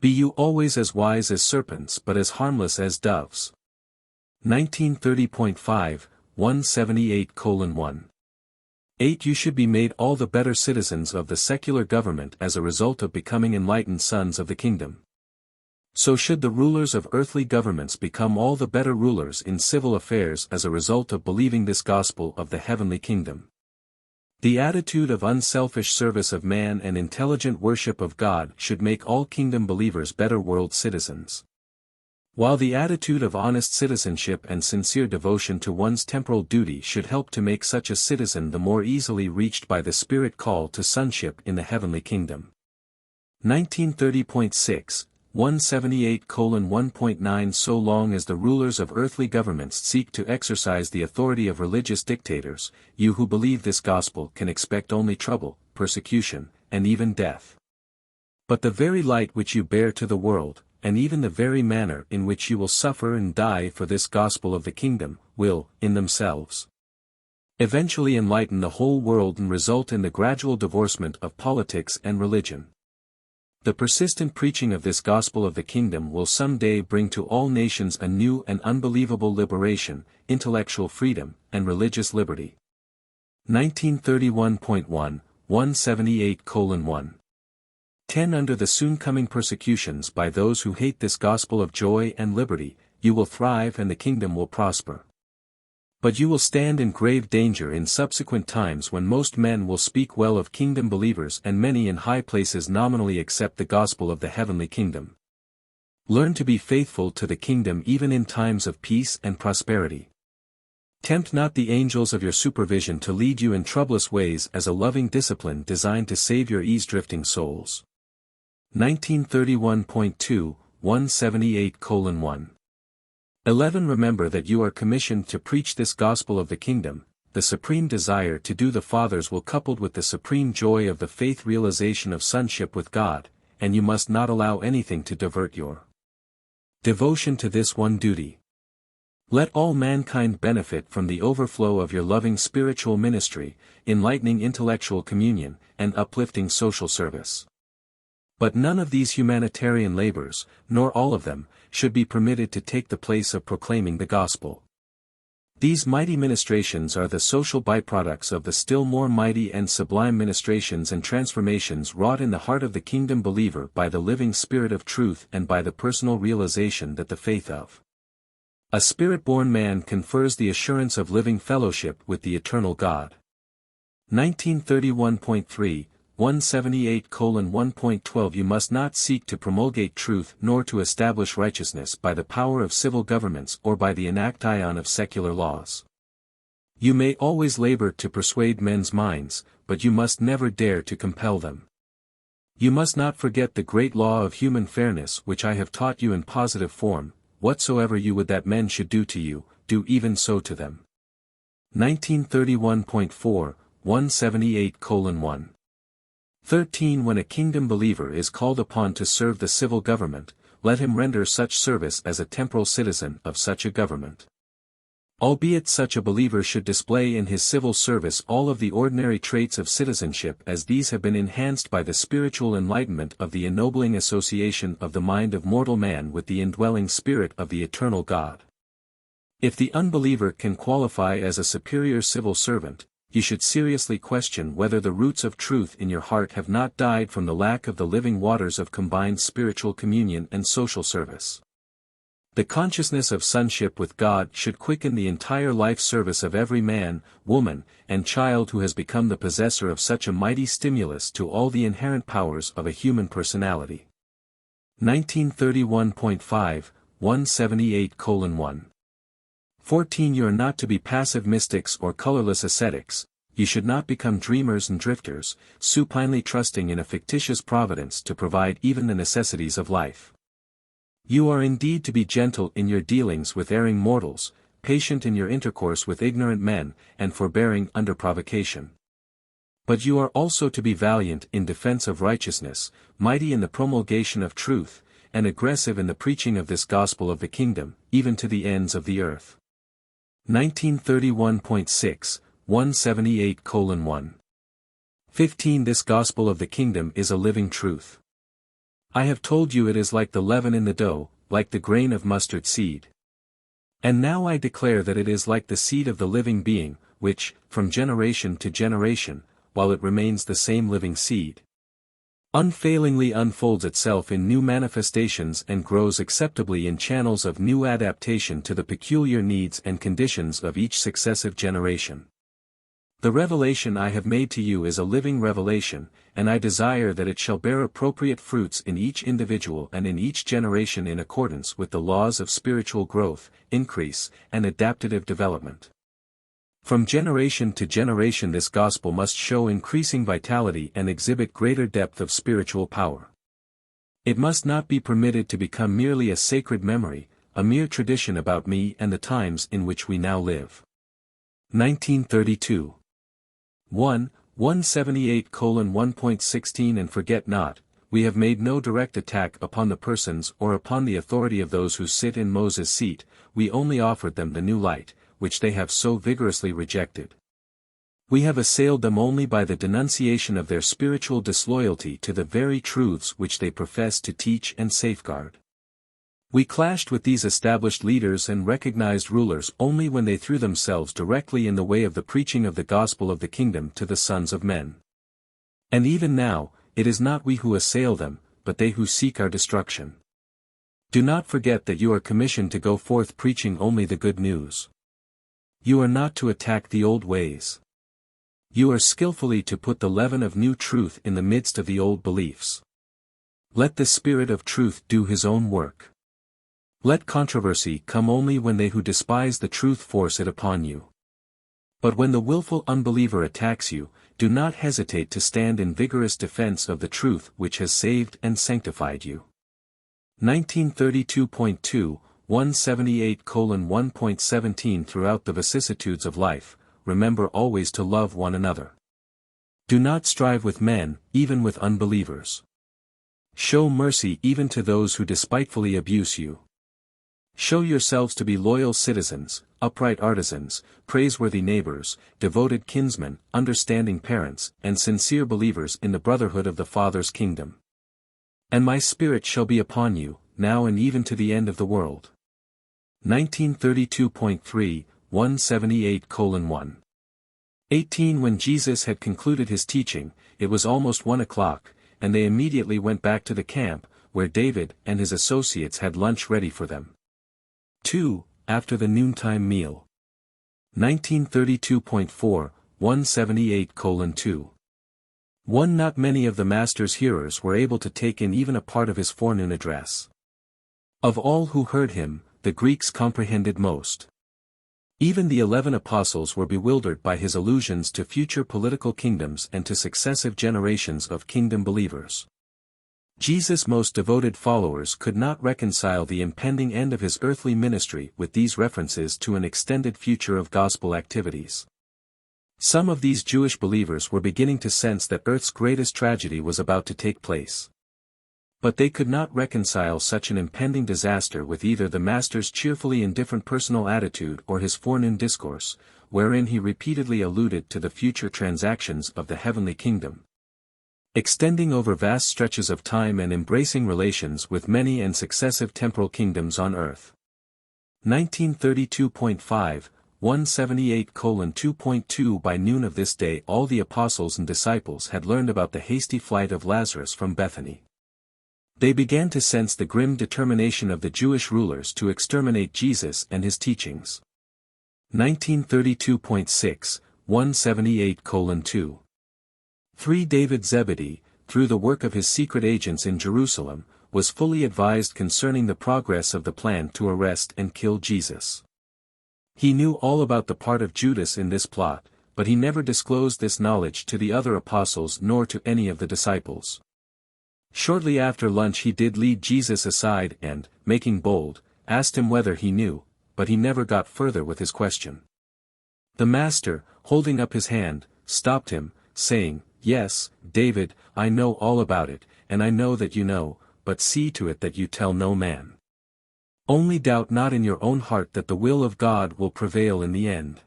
Be you always as wise as serpents but as harmless as doves. 1930.5, 178:1. 8. You should be made all the better citizens of the secular government as a result of becoming enlightened sons of the kingdom. So should the rulers of earthly governments become all the better rulers in civil affairs as a result of believing this gospel of the heavenly kingdom. The attitude of unselfish service of man and intelligent worship of God should make all kingdom believers better world citizens. While the attitude of honest citizenship and sincere devotion to one's temporal duty should help to make such a citizen the more easily reached by the Spirit call to sonship in the heavenly kingdom. 1930.6, 178:1.9 So long as the rulers of earthly governments seek to exercise the authority of religious dictators, you who believe this gospel can expect only trouble, persecution, and even death. But the very light which you bear to the world, and even the very manner in which you will suffer and die for this gospel of the kingdom, will, in themselves, eventually enlighten the whole world and result in the gradual divorcement of politics and religion. The persistent preaching of this gospel of the kingdom will someday bring to all nations a new and unbelievable liberation, intellectual freedom, and religious liberty. 1931.1, 178:1. 10 Under the soon coming persecutions by those who hate this gospel of joy and liberty, you will thrive and the kingdom will prosper. But you will stand in grave danger in subsequent times when most men will speak well of kingdom believers and many in high places nominally accept the gospel of the heavenly kingdom. Learn to be faithful to the kingdom even in times of peace and prosperity. Tempt not the angels of your supervision to lead you in troublous ways as a loving discipline designed to save your eavesdrifting souls. 1931.2, 178:1. 11 Remember that you are commissioned to preach this gospel of the kingdom. The supreme desire to do the Father's will coupled with the supreme joy of the faith realization of sonship with God, and you must not allow anything to divert your devotion to this one duty. Let all mankind benefit from the overflow of your loving spiritual ministry, enlightening intellectual communion, and uplifting social service. But none of these humanitarian labors, nor all of them, should be permitted to take the place of proclaiming the gospel. These mighty ministrations are the social byproducts of the still more mighty and sublime ministrations and transformations wrought in the heart of the kingdom believer by the living Spirit of truth and by the personal realization that the faith of a Spirit-born man confers the assurance of living fellowship with the eternal God. 1931.3, 178:1.12 You must not seek to promulgate truth nor to establish righteousness by the power of civil governments or by the enactation of secular laws. You may always labor to persuade men's minds, but you must never dare to compel them. You must not forget the great law of human fairness which I have taught you in positive form: whatsoever you would that men should do to you, do even so to them. 1931.4, 178:1. 13 When a kingdom believer is called upon to serve the civil government, let him render such service as a temporal citizen of such a government. Albeit such a believer should display in his civil service all of the ordinary traits of citizenship as these have been enhanced by the spiritual enlightenment of the ennobling association of the mind of mortal man with the indwelling Spirit of the eternal God. If the unbeliever can qualify as a superior civil servant, you should seriously question whether the roots of truth in your heart have not died from the lack of the living waters of combined spiritual communion and social service. The consciousness of sonship with God should quicken the entire life service of every man, woman, and child who has become the possessor of such a mighty stimulus to all the inherent powers of a human personality. 1931.5, 178:1. 14 You are not to be passive mystics or colorless ascetics. You should not become dreamers and drifters, supinely trusting in a fictitious providence to provide even the necessities of life. You are indeed to be gentle in your dealings with erring mortals, patient in your intercourse with ignorant men, and forbearing under provocation. But you are also to be valiant in defense of righteousness, mighty in the promulgation of truth, and aggressive in the preaching of this gospel of the kingdom, even to the ends of the earth. 1931.6, 178:1. 15 This gospel of the kingdom is a living truth. I have told you it is like the leaven in the dough, like the grain of mustard seed. And now I declare that it is like the seed of the living being, which, from generation to generation, while it remains the same living seed, unfailingly unfolds itself in new manifestations and grows acceptably in channels of new adaptation to the peculiar needs and conditions of each successive generation. The revelation I have made to you is a living revelation, and I desire that it shall bear appropriate fruits in each individual and in each generation in accordance with the laws of spiritual growth, increase, and adaptive development. From generation to generation this gospel must show increasing vitality and exhibit greater depth of spiritual power. It must not be permitted to become merely a sacred memory, a mere tradition about me and the times in which we now live. 1932. 178:1.16 And forget not, we have made no direct attack upon the persons or upon the authority of those who sit in Moses' seat, we only offered them the new light, which they have so vigorously rejected. We have assailed them only by the denunciation of their spiritual disloyalty to the very truths which they profess to teach and safeguard. We clashed with these established leaders and recognized rulers only when they threw themselves directly in the way of the preaching of the gospel of the kingdom to the sons of men. And even now, it is not we who assail them, but they who seek our destruction. Do not forget that you are commissioned to go forth preaching only the good news. You are not to attack the old ways. You are skillfully to put the leaven of new truth in the midst of the old beliefs. Let the Spirit of truth do his own work. Let controversy come only when they who despise the truth force it upon you. But when the willful unbeliever attacks you, do not hesitate to stand in vigorous defense of the truth which has saved and sanctified you. 1932.2 178:1.17 Throughout the vicissitudes of life, remember always to love one another. Do not strive with men, even with unbelievers. Show mercy even to those who despitefully abuse you. Show yourselves to be loyal citizens, upright artisans, praiseworthy neighbors, devoted kinsmen, understanding parents, and sincere believers in the brotherhood of the Father's kingdom. And my Spirit shall be upon you, now and even to the end of the world. 1932.3 178:1. 18 When Jesus had concluded his teaching, it was almost 1 o'clock, and they immediately went back to the camp, where David and his associates had lunch ready for them. 2. After the noontime meal. 1932.4 178:2. 1 Not many of the Master's hearers were able to take in even a part of his forenoon address. Of all who heard him, the Greeks comprehended most. Even the 11 apostles were bewildered by his allusions to future political kingdoms and to successive generations of kingdom believers. Jesus' most devoted followers could not reconcile the impending end of his earthly ministry with these references to an extended future of gospel activities. Some of these Jewish believers were beginning to sense that Earth's greatest tragedy was about to take place. But they could not reconcile such an impending disaster with either the Master's cheerfully indifferent personal attitude or his forenoon discourse, wherein he repeatedly alluded to the future transactions of the heavenly kingdom, extending over vast stretches of time and embracing relations with many and successive temporal kingdoms on earth. 1932.5 178:2.2 By noon of this day all the apostles and disciples had learned about the hasty flight of Lazarus from Bethany. They began to sense the grim determination of the Jewish rulers to exterminate Jesus and his teachings. 1932.6 178:2. 3 David Zebedee, through the work of his secret agents in Jerusalem, was fully advised concerning the progress of the plan to arrest and kill Jesus. He knew all about the part of Judas in this plot, but he never disclosed this knowledge to the other apostles nor to any of the disciples. Shortly after lunch he did lead Jesus aside and, making bold, asked him whether he knew, but he never got further with his question. The Master, holding up his hand, stopped him, saying, "Yes, David, I know all about it, and I know that you know, but see to it that you tell no man. Only doubt not in your own heart that the will of God will prevail in the end."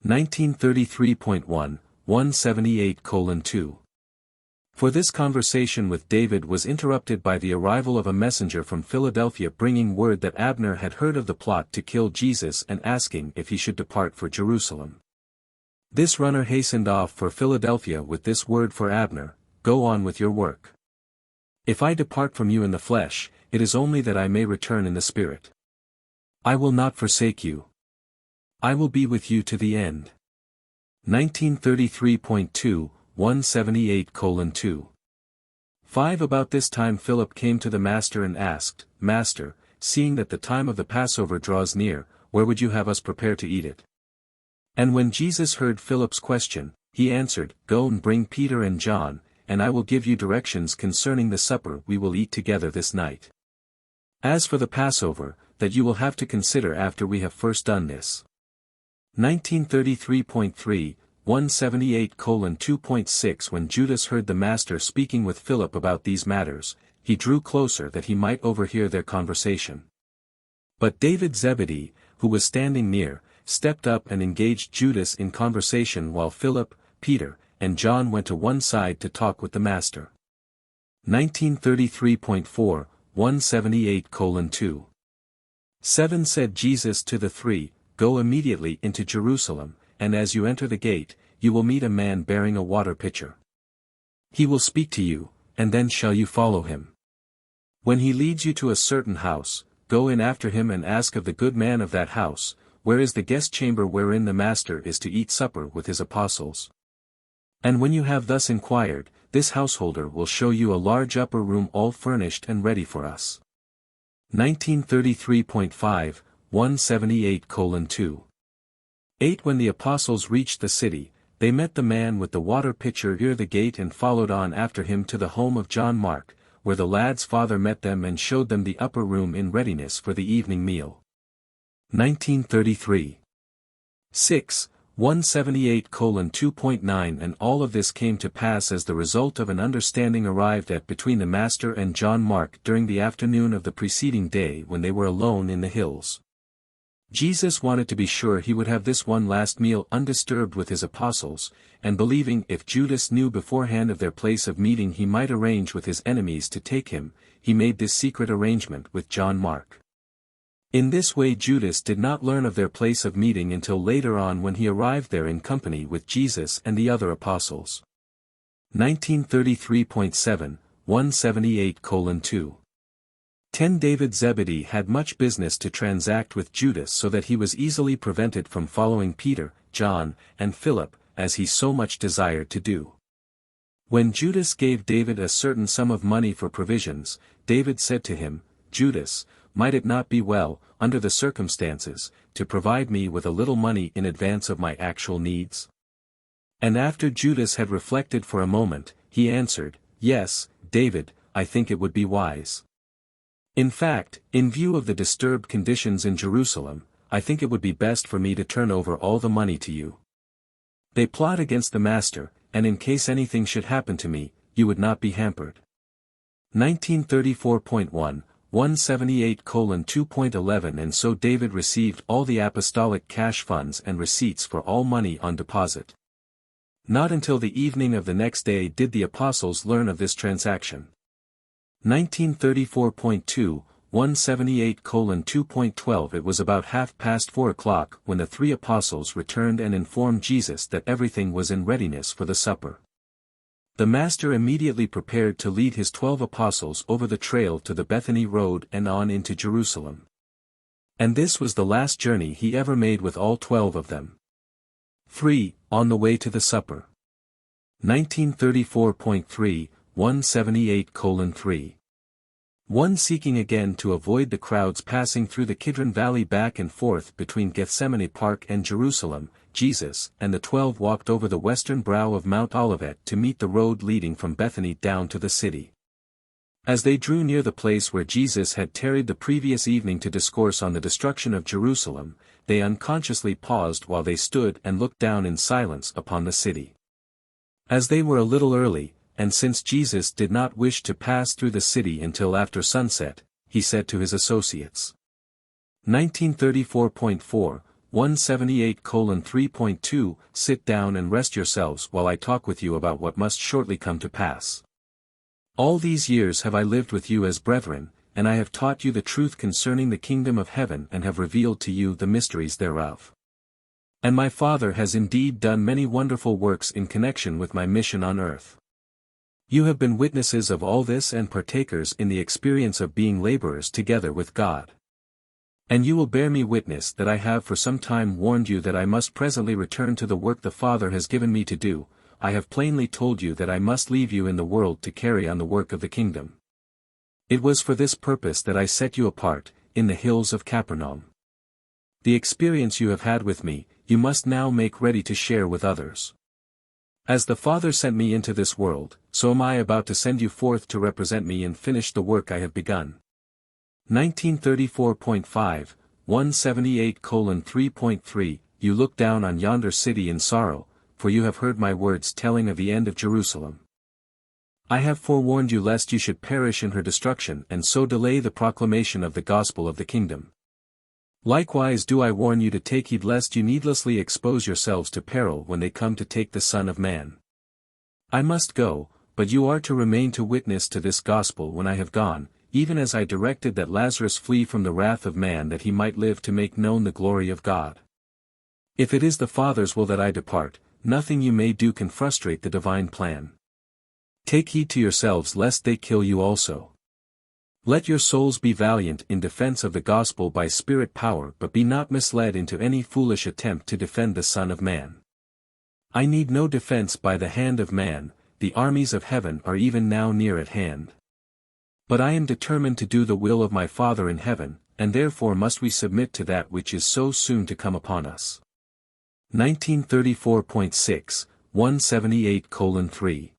1933.1 178:2. For this conversation with David was interrupted by the arrival of a messenger from Philadelphia bringing word that Abner had heard of the plot to kill Jesus and asking if he should depart for Jerusalem. This runner hastened off for Philadelphia with this word for Abner: "Go on with your work. If I depart from you in the flesh, it is only that I may return in the spirit. I will not forsake you. I will be with you to the end." 1933.2, 178:2. 5. About this time Philip came to the Master and asked, Master, seeing that the time of the Passover draws near, where would you have us prepare to eat it? And when Jesus heard Philip's question, he answered, Go and bring Peter and John, and I will give you directions concerning the supper we will eat together this night. As for the Passover, that you will have to consider after we have first done this. 1933.3, 178:2.6. When Judas heard the Master speaking with Philip about these matters, he drew closer that he might overhear their conversation. But David Zebedee, who was standing near, stepped up and engaged Judas in conversation while Philip, Peter, and John went to one side to talk with the Master. 1933.4, 178:2. 7. Said Jesus to the three, Go immediately into Jerusalem, and as you enter the gate, you will meet a man bearing a water pitcher. He will speak to you, and then shall you follow him. When he leads you to a certain house, go in after him and ask of the good man of that house, where is the guest chamber wherein the Master is to eat supper with his apostles. And when you have thus inquired, this householder will show you a large upper room all furnished and ready for us. 1933.5, 178:2. 8. When the apostles reached the city, they met the man with the water pitcher near the gate and followed on after him to the home of John Mark, where the lad's father met them and showed them the upper room in readiness for the evening meal. 1933. 6, 178:2.9. And all of this came to pass as the result of an understanding arrived at between the Master and John Mark during the afternoon of the preceding day when they were alone in the hills. Jesus wanted to be sure he would have this one last meal undisturbed with his apostles, and believing if Judas knew beforehand of their place of meeting he might arrange with his enemies to take him, he made this secret arrangement with John Mark. In this way Judas did not learn of their place of meeting until later on when he arrived there in company with Jesus and the other apostles. 1933.7, 178:2. 10. David Zebedee had much business to transact with Judas so that he was easily prevented from following Peter, John, and Philip, as he so much desired to do. When Judas gave David a certain sum of money for provisions, David said to him, Judas, might it not be well, under the circumstances, to provide me with a little money in advance of my actual needs? And after Judas had reflected for a moment, he answered, Yes, David, I think it would be wise. In fact, in view of the disturbed conditions in Jerusalem, I think it would be best for me to turn over all the money to you. They plot against the Master, and in case anything should happen to me, you would not be hampered. 1934.1, 178:2.11. And so David received all the apostolic cash funds and receipts for all money on deposit. Not until the evening of the next day did the apostles learn of this transaction. 1934.2, 178:2.12. It was about 4:30 when the three apostles returned and informed Jesus that everything was in readiness for the supper. The Master immediately prepared to lead his 12 apostles over the trail to the Bethany road and on into Jerusalem. And this was the last journey he ever made with all 12 of them. 3. On the way to the supper. 1934.3, 178:3. 1. Seeking again to avoid the crowds passing through the Kidron Valley back and forth between Gethsemane Park and Jerusalem, Jesus and the 12 walked over the western brow of Mount Olivet to meet the road leading from Bethany down to the city. As they drew near the place where Jesus had tarried the previous evening to discourse on the destruction of Jerusalem, they unconsciously paused while they stood and looked down in silence upon the city. As they were a little early, and since Jesus did not wish to pass through the city until after sunset, he said to his associates. 1934.4, 178:3.2. Sit down and rest yourselves while I talk with you about what must shortly come to pass. All these years have I lived with you as brethren, and I have taught you the truth concerning the kingdom of heaven and have revealed to you the mysteries thereof. And my Father has indeed done many wonderful works in connection with my mission on earth. You have been witnesses of all this and partakers in the experience of being laborers together with God. And you will bear me witness that I have for some time warned you that I must presently return to the work the Father has given me to do. I have plainly told you that I must leave you in the world to carry on the work of the kingdom. It was for this purpose that I set you apart, in the hills of Capernaum. The experience you have had with me, you must now make ready to share with others. As the Father sent me into this world, so am I about to send you forth to represent me and finish the work I have begun. 1934.5, 178:3.3 You look down on yonder city in sorrow, for you have heard my words telling of the end of Jerusalem. I have forewarned you lest you should perish in her destruction and so delay the proclamation of the gospel of the kingdom. Likewise do I warn you to take heed lest you needlessly expose yourselves to peril when they come to take the Son of Man. I must go, but you are to remain to witness to this gospel when I have gone, even as I directed that Lazarus flee from the wrath of man that he might live to make known the glory of God. If it is the Father's will that I depart, nothing you may do can frustrate the divine plan. Take heed to yourselves lest they kill you also. Let your souls be valiant in defense of the gospel by spirit power, but be not misled into any foolish attempt to defend the Son of Man. I need no defense by the hand of man, the armies of heaven are even now near at hand. But I am determined to do the will of my Father in heaven, and therefore must we submit to that which is so soon to come upon us. 1934.6, 178:3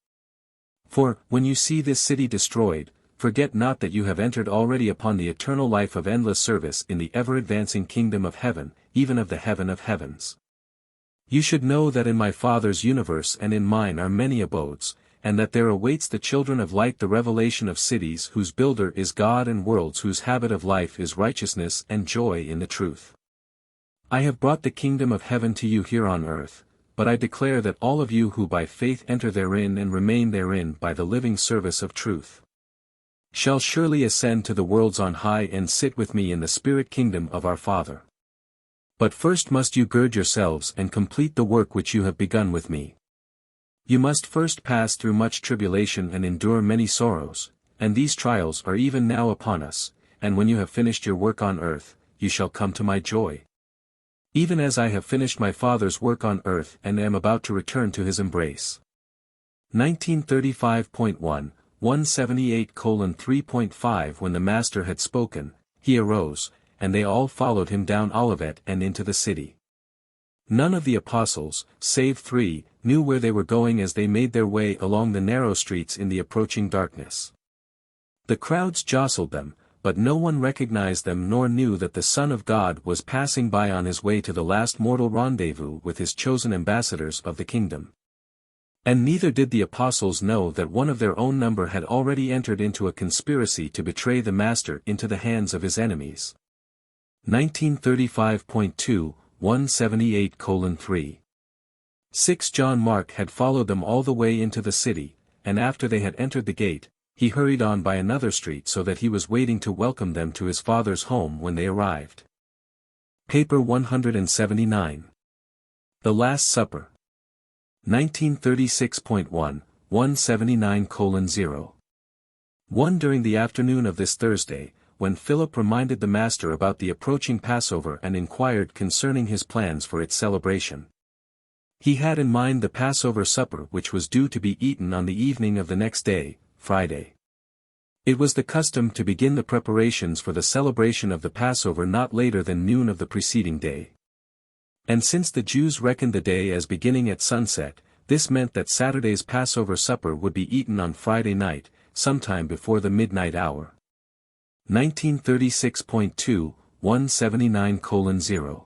For, when you see this city destroyed, forget not that you have entered already upon the eternal life of endless service in the ever-advancing kingdom of heaven, even of the heaven of heavens. You should know that in my Father's universe and in mine are many abodes, and that there awaits the children of light the revelation of cities whose builder is God and worlds whose habit of life is righteousness and joy in the truth. I have brought the kingdom of heaven to you here on earth, but I declare that all of you who by faith enter therein and remain therein by the living service of truth, shall surely ascend to the worlds on high and sit with me in the spirit kingdom of our Father. But first must you gird yourselves and complete the work which you have begun with me. You must first pass through much tribulation and endure many sorrows, and these trials are even now upon us, and when you have finished your work on earth, you shall come to my joy. Even as I have finished my Father's work on earth and am about to return to his embrace. 1935.1, 178:3.5 When the Master had spoken, he arose, and they all followed him down Olivet and into the city. None of the apostles, save 3, knew where they were going as they made their way along the narrow streets in the approaching darkness. The crowds jostled them, but no one recognized them nor knew that the Son of God was passing by on his way to the last mortal rendezvous with his chosen ambassadors of the kingdom. And neither did the apostles know that one of their own number had already entered into a conspiracy to betray the Master into the hands of his enemies. 1935.2, 178:3 6 John Mark had followed them all the way into the city, and after they had entered the gate, he hurried on by another street so that he was waiting to welcome them to his Father's home when they arrived. Paper 179. The Last Supper. 1936.1, 179:0 1 During the afternoon of this Thursday, when Philip reminded the Master about the approaching Passover and inquired concerning his plans for its celebration. He had in mind the Passover supper which was due to be eaten on the evening of the next day, Friday. It was the custom to begin the preparations for the celebration of the Passover not later than noon of the preceding day. And since the Jews reckoned the day as beginning at sunset, this meant that Saturday's Passover supper would be eaten on Friday night, sometime before the midnight hour. 1936.2, 179:0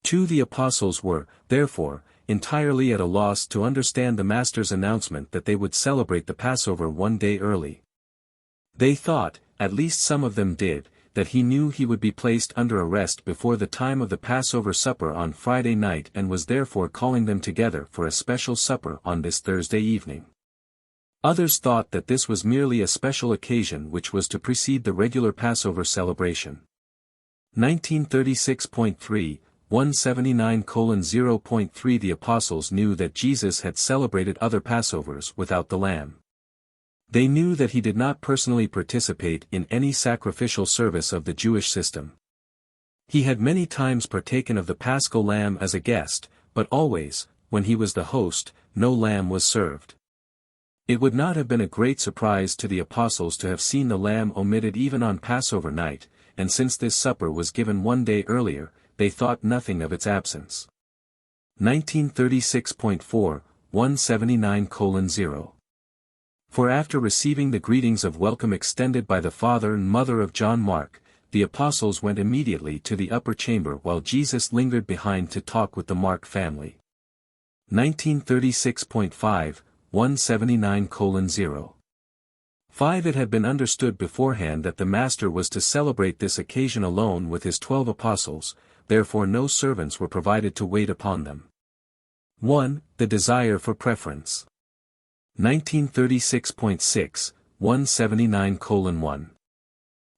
2 The apostles were, therefore, entirely at a loss to understand the Master's announcement that they would celebrate the Passover one day early. They thought, at least some of them did, that he knew he would be placed under arrest before the time of the Passover supper on Friday night and was therefore calling them together for a special supper on this Thursday evening. Others thought that this was merely a special occasion which was to precede the regular Passover celebration. 1936.3, 179:0.3 The apostles knew that Jesus had celebrated other Passovers without the lamb. They knew that he did not personally participate in any sacrificial service of the Jewish system. He had many times partaken of the paschal lamb as a guest, but always, when he was the host, no lamb was served. It would not have been a great surprise to the apostles to have seen the lamb omitted even on Passover night, and since this supper was given one day earlier, they thought nothing of its absence. 1936.4, 179:0. For after receiving the greetings of welcome extended by the father and mother of John Mark, the apostles went immediately to the upper chamber while Jesus lingered behind to talk with the Mark family. 1936.5, 179:0. 5. It had been understood beforehand that the Master was to celebrate this occasion alone with his 12 apostles, therefore no servants were provided to wait upon them. 1. The desire for preference. 1936.6, 179:1.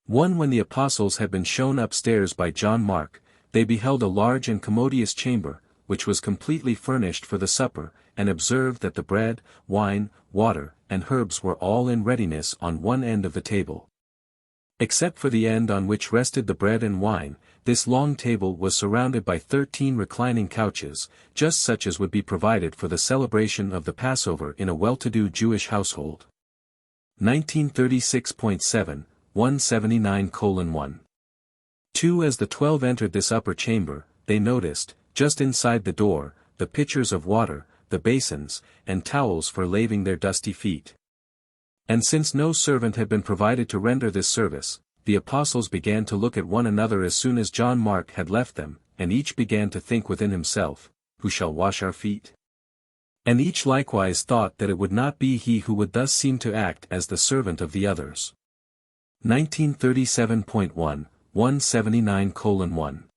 1. When the apostles had been shown upstairs by John Mark, they beheld a large and commodious chamber, which was completely furnished for the supper, and observed that the bread, wine, water, and herbs were all in readiness on one end of the table. Except for the end on which rested the bread and wine, this long table was surrounded by 13 reclining couches, just such as would be provided for the celebration of the Passover in a well-to-do Jewish household. 1936.7, 179:1. 2. As the 12 entered this upper chamber, they noticed, just inside the door, the pitchers of water, the basins, and towels for laving their dusty feet. And since no servant had been provided to render this service, the apostles began to look at one another as soon as John Mark had left them, and each began to think within himself, "Who shall wash our feet?" And each likewise thought that it would not be he who would thus seem to act as the servant of the others. 1937.1, 179:1.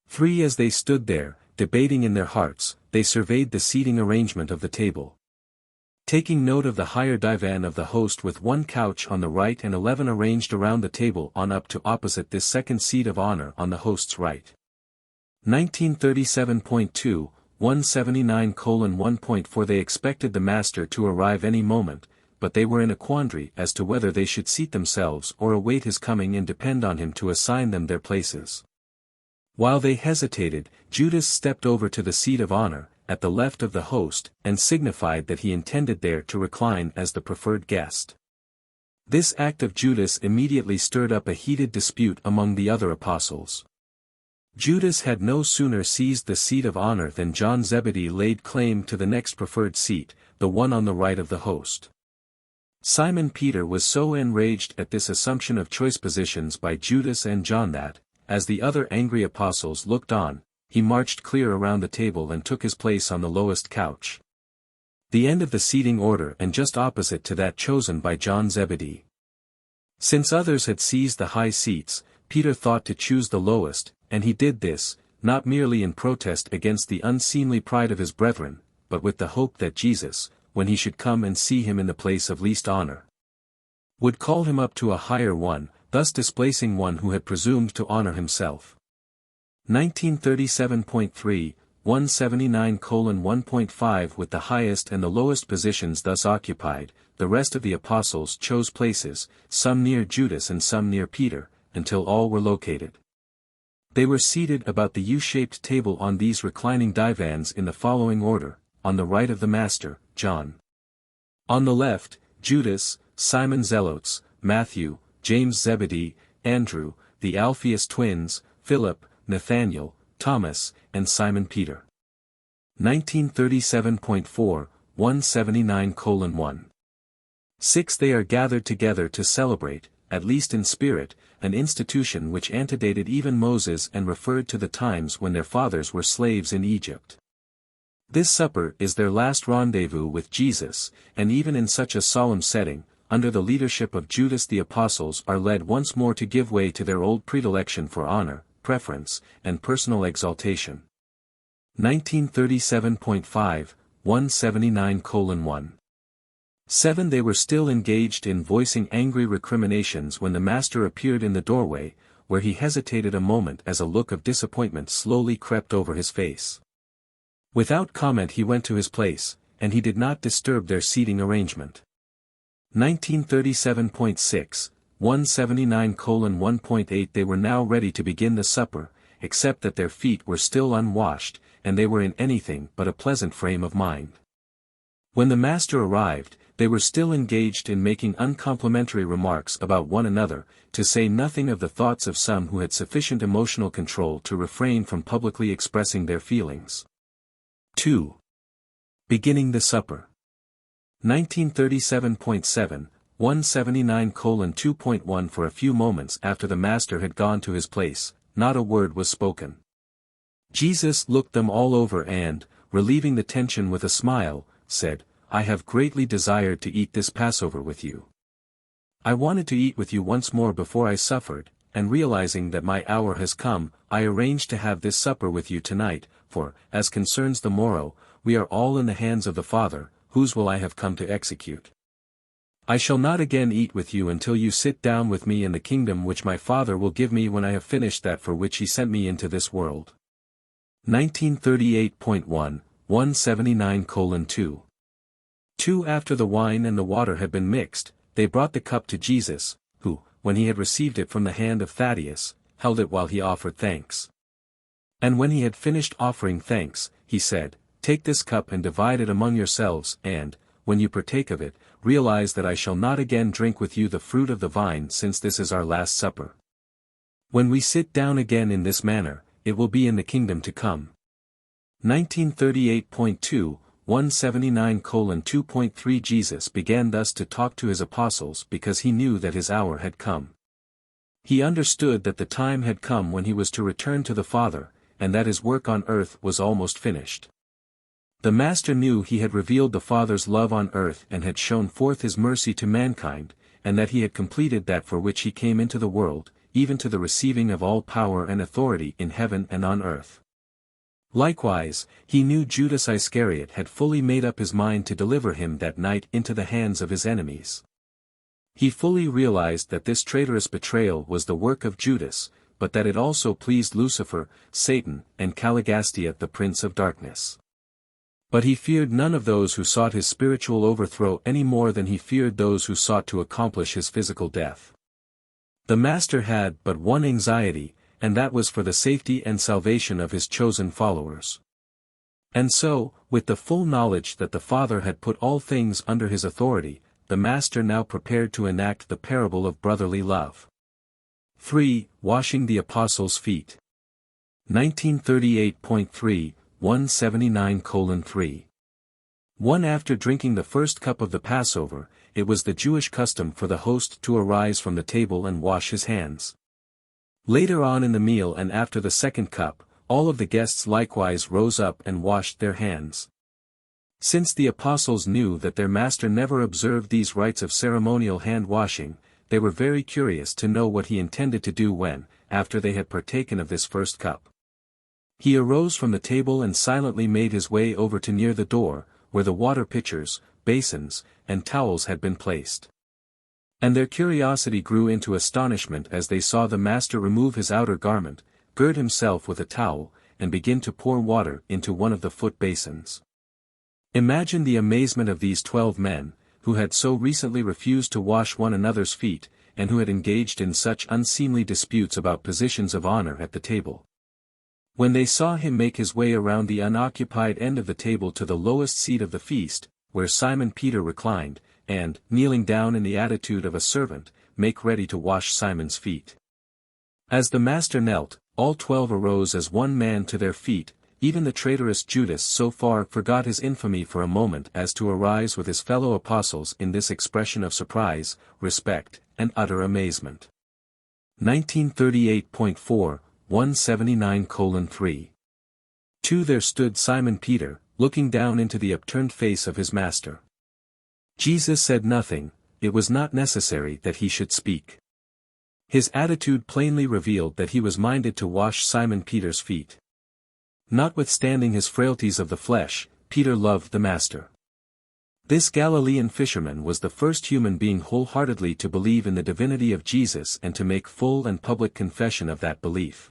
3. As they stood there, debating in their hearts, they surveyed the seating arrangement of the table. Taking note of the higher divan of the host with one couch on the right and 11 arranged around the table on up to opposite this second seat of honor on the host's right. 1937.2, 179:1. For they expected the Master to arrive any moment, but they were in a quandary as to whether they should seat themselves or await his coming and depend on him to assign them their places. While they hesitated, Judas stepped over to the seat of honor, at the left of the host, and signified that he intended there to recline as the preferred guest. This act of Judas immediately stirred up a heated dispute among the other apostles. Judas had no sooner seized the seat of honor than John Zebedee laid claim to the next preferred seat, the one on the right of the host. Simon Peter was so enraged at this assumption of choice positions by Judas and John that, as the other angry apostles looked on, he marched clear around the table and took his place on the lowest couch, the end of the seating order and just opposite to that chosen by John Zebedee. Since others had seized the high seats, Peter thought to choose the lowest, and he did this, not merely in protest against the unseemly pride of his brethren, but with the hope that Jesus, when he should come and see him in the place of least honor, would call him up to a higher one, thus displacing one who had presumed to honor himself. 1937.3, 179:1.5. With the highest and the lowest positions thus occupied, the rest of the apostles chose places, some near Judas and some near Peter, until all were located. They were seated about the U-shaped table on these reclining divans in the following order: on the right of the Master, John. On the left, Judas, Simon Zelotes, Matthew, James Zebedee, Andrew, the Alphaeus twins, Philip, Nathanael, Thomas, and Simon Peter. 1937.4, 179:1. 6. They are gathered together to celebrate, at least in spirit, an institution which antedated even Moses and referred to the times when their fathers were slaves in Egypt. This supper is their last rendezvous with Jesus, and even in such a solemn setting, under the leadership of Judas the apostles are led once more to give way to their old predilection for honor, preference, and personal exaltation. 1937.5, 179:1. 7. They were still engaged in voicing angry recriminations when the Master appeared in the doorway, where he hesitated a moment as a look of disappointment slowly crept over his face. Without comment he went to his place, and he did not disturb their seating arrangement. 1937.6, 179:1.8 They were now ready to begin the supper, except that their feet were still unwashed, and they were in anything but a pleasant frame of mind. When the Master arrived, they were still engaged in making uncomplimentary remarks about one another, to say nothing of the thoughts of some who had sufficient emotional control to refrain from publicly expressing their feelings. 2. Beginning the supper. 1937.7, 179:2.1 For a few moments after the Master had gone to his place, not a word was spoken. Jesus looked them all over and, relieving the tension with a smile, said, "I have greatly desired to eat this Passover with you. I wanted to eat with you once more before I suffered, and realizing that my hour has come, I arranged to have this supper with you tonight, for, as concerns the morrow, we are all in the hands of the Father, whose will I have come to execute. I shall not again eat with you until you sit down with me in the kingdom which my Father will give me when I have finished that for which he sent me into this world." 1938.1, 179:2. 2 After the wine and the water had been mixed, they brought the cup to Jesus, who, when he had received it from the hand of Thaddeus, held it while he offered thanks. And when he had finished offering thanks, he said, "Take this cup and divide it among yourselves, and, when you partake of it, realize that I shall not again drink with you the fruit of the vine since this is our last supper. When we sit down again in this manner, it will be in the kingdom to come." 1938.2, 179:2.3 Jesus began thus to talk to his apostles because he knew that his hour had come. He understood that the time had come when he was to return to the Father, and that his work on earth was almost finished. The Master knew he had revealed the Father's love on earth and had shown forth his mercy to mankind, and that he had completed that for which he came into the world, even to the receiving of all power and authority in heaven and on earth. Likewise, he knew Judas Iscariot had fully made up his mind to deliver him that night into the hands of his enemies. He fully realized that this traitorous betrayal was the work of Judas, but that it also pleased Lucifer, Satan, and Caligastia the prince of darkness. But he feared none of those who sought his spiritual overthrow any more than he feared those who sought to accomplish his physical death. The Master had but one anxiety, and that was for the safety and salvation of his chosen followers. And so, with the full knowledge that the Father had put all things under his authority, the Master now prepared to enact the parable of brotherly love. 3. Washing the Apostles' feet. 1938.3, 179:3. 1 After drinking the first cup of the Passover, it was the Jewish custom for the host to arise from the table and wash his hands. Later on in the meal and after the second cup, all of the guests likewise rose up and washed their hands. Since the apostles knew that their Master never observed these rites of ceremonial hand-washing, they were very curious to know what he intended to do when, after they had partaken of this first cup. He arose from the table and silently made his way over to near the door, where the water pitchers, basins, and towels had been placed. And their curiosity grew into astonishment as they saw the Master remove his outer garment, gird himself with a towel, and begin to pour water into one of the foot basins. Imagine the amazement of these 12 men, who had so recently refused to wash one another's feet, and who had engaged in such unseemly disputes about positions of honor at the table. When they saw him make his way around the unoccupied end of the table to the lowest seat of the feast, where Simon Peter reclined, and, kneeling down in the attitude of a servant, make ready to wash Simon's feet. As the Master knelt, all 12 arose as one man to their feet, even the traitorous Judas so far forgot his infamy for a moment as to arise with his fellow apostles in this expression of surprise, respect, and utter amazement. 1938.4, 179:3. 2 There stood Simon Peter, looking down into the upturned face of his Master. Jesus said nothing, it was not necessary that he should speak. His attitude plainly revealed that he was minded to wash Simon Peter's feet. Notwithstanding his frailties of the flesh, Peter loved the Master. This Galilean fisherman was the first human being wholeheartedly to believe in the divinity of Jesus and to make full and public confession of that belief.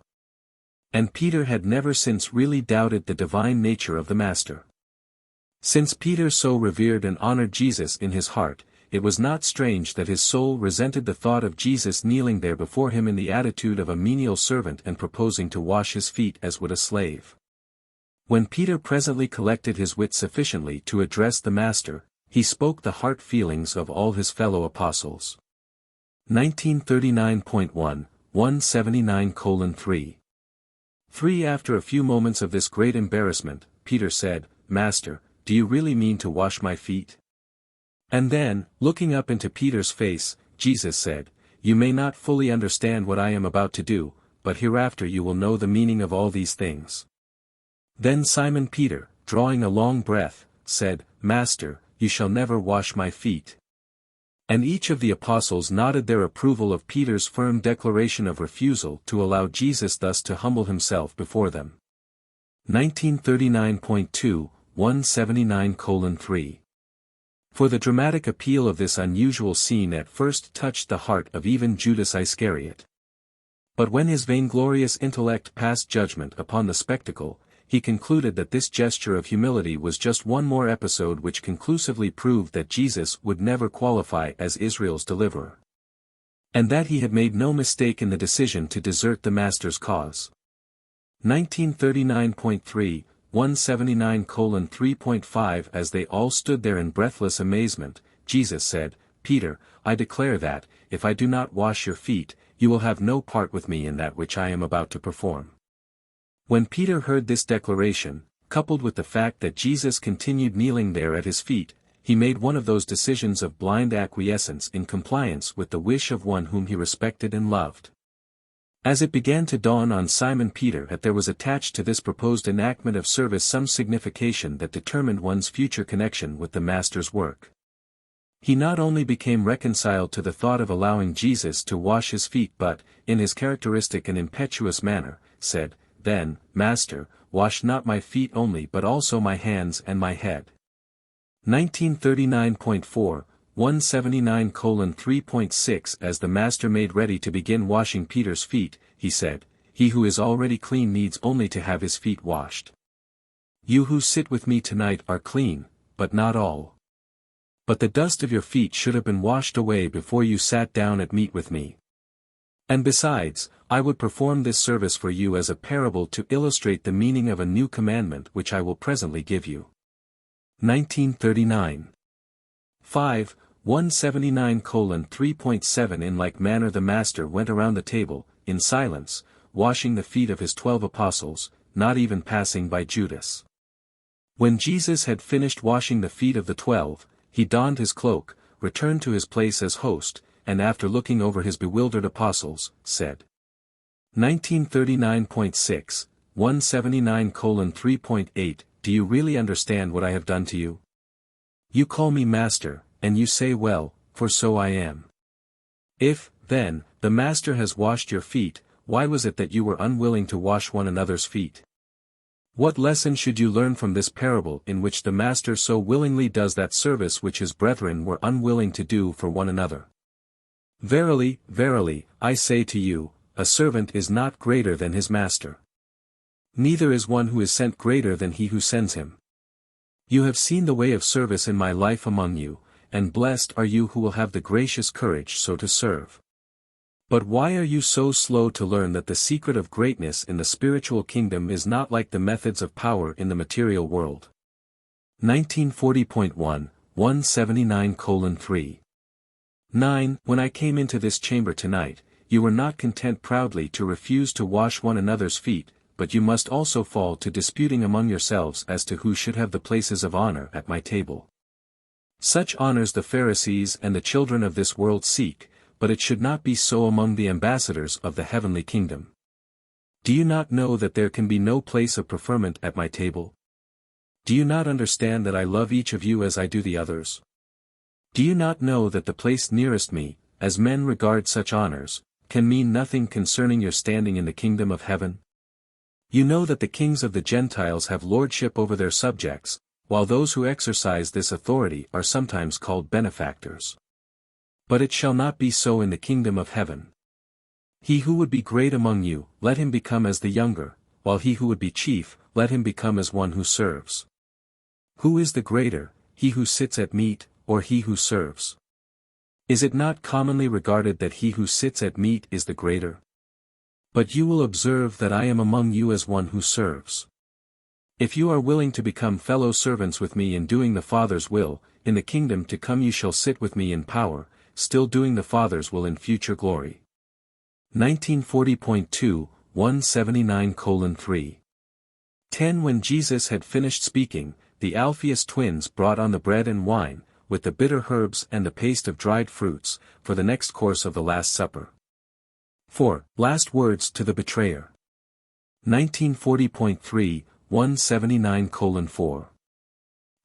And Peter had never since really doubted the divine nature of the Master. Since Peter so revered and honored Jesus in his heart, it was not strange that his soul resented the thought of Jesus kneeling there before him in the attitude of a menial servant and proposing to wash his feet as would a slave. When Peter presently collected his wits sufficiently to address the Master, he spoke the heart feelings of all his fellow apostles. 1939.1, 179:3. 3. After a few moments of this great embarrassment, Peter said, "Master, do you really mean to wash my feet?" And then, looking up into Peter's face, Jesus said, "You may not fully understand what I am about to do, but hereafter you will know the meaning of all these things." Then Simon Peter, drawing a long breath, said, "Master, you shall never wash my feet." And each of the apostles nodded their approval of Peter's firm declaration of refusal to allow Jesus thus to humble himself before them. 1939.2, 179:3. For the dramatic appeal of this unusual scene at first touched the heart of even Judas Iscariot. But when his vainglorious intellect passed judgment upon the spectacle, he concluded that this gesture of humility was just one more episode which conclusively proved that Jesus would never qualify as Israel's deliverer. And that he had made no mistake in the decision to desert the Master's cause. 1939.3, 179:3.5. As they all stood there in breathless amazement, Jesus said, "Peter, I declare that, if I do not wash your feet, you will have no part with me in that which I am about to perform." When Peter heard this declaration, coupled with the fact that Jesus continued kneeling there at his feet, he made one of those decisions of blind acquiescence in compliance with the wish of one whom he respected and loved. As it began to dawn on Simon Peter that there was attached to this proposed enactment of service some signification that determined one's future connection with the Master's work, he not only became reconciled to the thought of allowing Jesus to wash his feet but, in his characteristic and impetuous manner, said, "Then, Master, wash not my feet only but also my hands and my head." 1939.4, 179:3.6. As the Master made ready to begin washing Peter's feet, he said, "He who is already clean needs only to have his feet washed. You who sit with me tonight are clean, but not all. But the dust of your feet should have been washed away before you sat down at meat with me. And besides, I would perform this service for you as a parable to illustrate the meaning of a new commandment which I will presently give you." 1939. 5, 179:3.7. In like manner the Master went around the table, in silence, washing the feet of his 12 apostles, not even passing by Judas. When Jesus had finished washing the feet of the 12, he donned his cloak, returned to his place as host, and after looking over his bewildered apostles, said, 1939.6, 179:3.8. Do you really understand what I have done to you? You call me Master, and you say well, for so I am. If, then, the Master has washed your feet, why was it that you were unwilling to wash one another's feet? What lesson should you learn from this parable in which the Master so willingly does that service which his brethren were unwilling to do for one another? Verily, verily, I say to you, a servant is not greater than his master. Neither is one who is sent greater than he who sends him. You have seen the way of service in my life among you, and blessed are you who will have the gracious courage so to serve. But why are you so slow to learn that the secret of greatness in the spiritual kingdom is not like the methods of power in the material world? 1940.1, 179:3. 9. When I came into this chamber tonight, you were not content proudly to refuse to wash one another's feet, but you must also fall to disputing among yourselves as to who should have the places of honor at my table. Such honors the Pharisees and the children of this world seek, but it should not be so among the ambassadors of the heavenly kingdom. Do you not know that there can be no place of preferment at my table? Do you not understand that I love each of you as I do the others? Do you not know that the place nearest me, as men regard such honors, can mean nothing concerning your standing in the kingdom of heaven? You know that the kings of the Gentiles have lordship over their subjects, while those who exercise this authority are sometimes called benefactors. But it shall not be so in the kingdom of heaven. He who would be great among you, let him become as the younger, while he who would be chief, let him become as one who serves. Who is the greater, he who sits at meat, or he who serves? Is it not commonly regarded that he who sits at meat is the greater? But you will observe that I am among you as one who serves. If you are willing to become fellow servants with me in doing the Father's will, in the kingdom to come you shall sit with me in power, still doing the Father's will in future glory. 1940.2, 179:3. 10 When Jesus had finished speaking, the Alphaeus twins brought on the bread and wine, with the bitter herbs and the paste of dried fruits, for the next course of the Last Supper. 4. Last words to the betrayer. 1940.3, 179:4.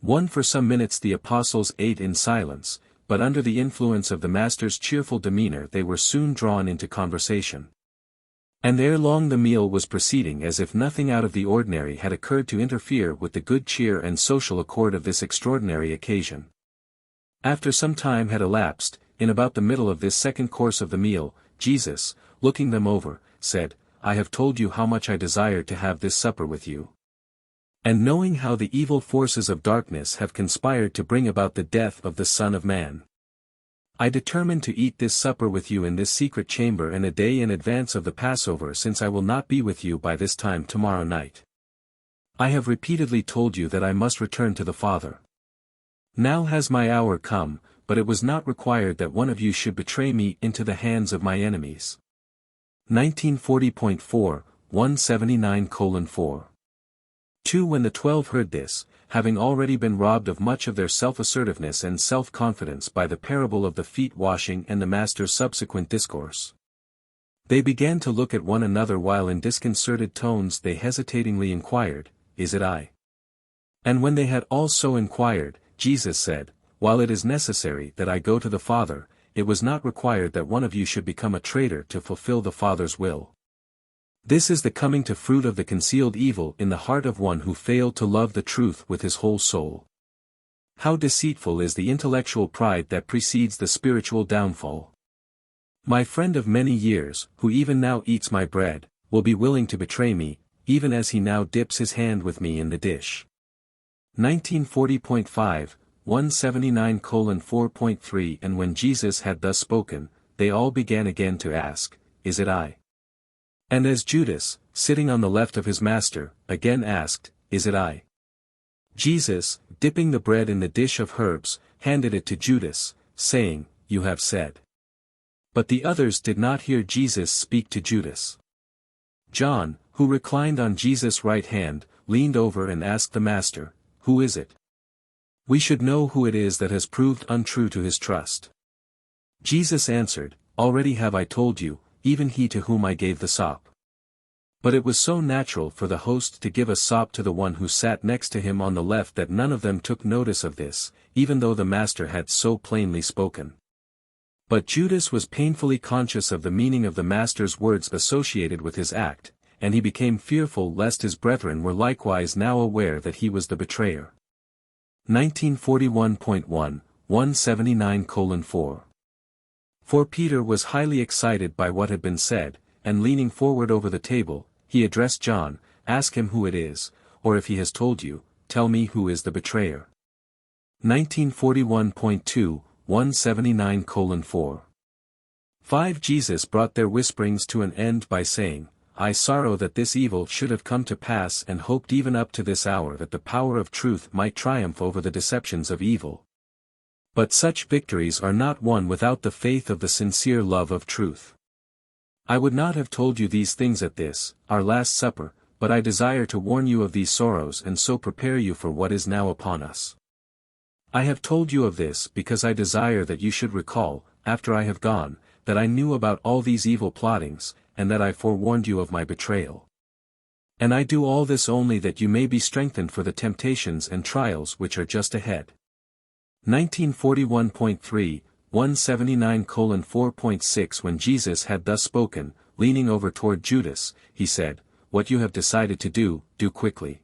1 For some minutes the apostles ate in silence, but under the influence of the Master's cheerful demeanor they were soon drawn into conversation. And ere long the meal was proceeding as if nothing out of the ordinary had occurred to interfere with the good cheer and social accord of this extraordinary occasion. After some time had elapsed, in about the middle of this second course of the meal, Jesus, looking them over, said, I have told you how much I desire to have this supper with you. And knowing how the evil forces of darkness have conspired to bring about the death of the Son of Man, I determined to eat this supper with you in this secret chamber and a day in advance of the Passover, since I will not be with you by this time tomorrow night. I have repeatedly told you that I must return to the Father. Now has my hour come, but it was not required that one of you should betray me into the hands of my enemies. 1940.4, 179:4. 2 When the 12 heard this, having already been robbed of much of their self-assertiveness and self-confidence by the parable of the feet washing and the Master's subsequent discourse, they began to look at one another while in disconcerted tones they hesitatingly inquired, Is it I? And when they had all so inquired, Jesus said, While it is necessary that I go to the Father, it was not required that one of you should become a traitor to fulfill the Father's will. This is the coming to fruit of the concealed evil in the heart of one who failed to love the truth with his whole soul. How deceitful is the intellectual pride that precedes the spiritual downfall. My friend of many years, who even now eats my bread, will be willing to betray me, even as he now dips his hand with me in the dish. 1940.5, 179:4.3 And when Jesus had thus spoken, they all began again to ask, Is it I? And as Judas, sitting on the left of his master, again asked, Is it I? Jesus, dipping the bread in the dish of herbs, handed it to Judas, saying, You have said. But the others did not hear Jesus speak to Judas. John, who reclined on Jesus' right hand, leaned over and asked the Master, Who is it? We should know who it is that has proved untrue to his trust. Jesus answered, Already have I told you, even he to whom I gave the sop. But it was so natural for the host to give a sop to the one who sat next to him on the left that none of them took notice of this, even though the Master had so plainly spoken. But Judas was painfully conscious of the meaning of the Master's words associated with his act, and he became fearful lest his brethren were likewise now aware that he was the betrayer. 1941.1, 179:4. For Peter was highly excited by what had been said, and leaning forward over the table, he addressed John, Ask him who it is, or if he has told you, tell me who is the betrayer. 1941.2, 179:4. 5 Jesus brought their whisperings to an end by saying, I sorrow that this evil should have come to pass, and hoped even up to this hour that the power of truth might triumph over the deceptions of evil. But such victories are not won without the faith of the sincere love of truth. I would not have told you these things at this, our Last Supper, but I desire to warn you of these sorrows and so prepare you for what is now upon us. I have told you of this because I desire that you should recall, after I have gone, that I knew about all these evil plottings, and that I forewarned you of my betrayal. And I do all this only that you may be strengthened for the temptations and trials which are just ahead. 1941.3, 179:4.6 When Jesus had thus spoken, leaning over toward Judas, he said, What you have decided to do, do quickly.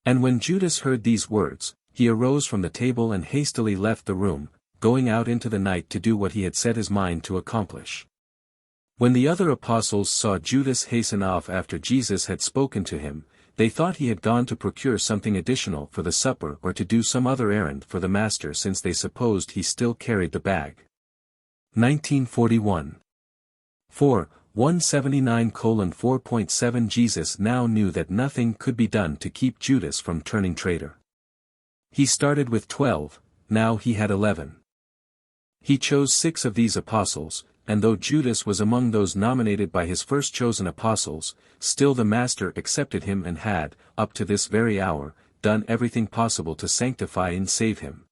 And when Judas heard these words, he arose from the table and hastily left the room, going out into the night to do what he had set his mind to accomplish. When the other apostles saw Judas hasten off after Jesus had spoken to him, they thought he had gone to procure something additional for the supper or to do some other errand for the Master, since they supposed he still carried the bag. 1941. 4. 179:4.7 Jesus now knew that nothing could be done to keep Judas from turning traitor. He started with 12, now he had 11. He chose 6 of these apostles, and though Judas was among those nominated by his first chosen apostles, still the Master accepted him and had, up to this very hour, done everything possible to sanctify and save him.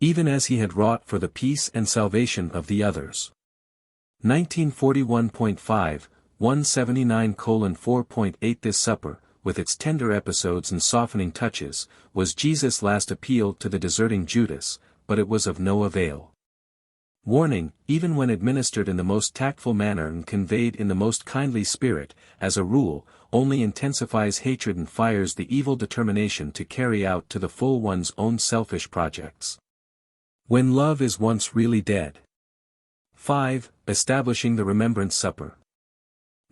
Even as he had wrought for the peace and salvation of the others. 1941.5, 179:4.8 This supper, with its tender episodes and softening touches, was Jesus' last appeal to the deserting Judas, but it was of no avail. Warning, even when administered in the most tactful manner and conveyed in the most kindly spirit, as a rule, only intensifies hatred and fires the evil determination to carry out to the full one's own selfish projects. When love is once really dead. 5. Establishing the Remembrance Supper.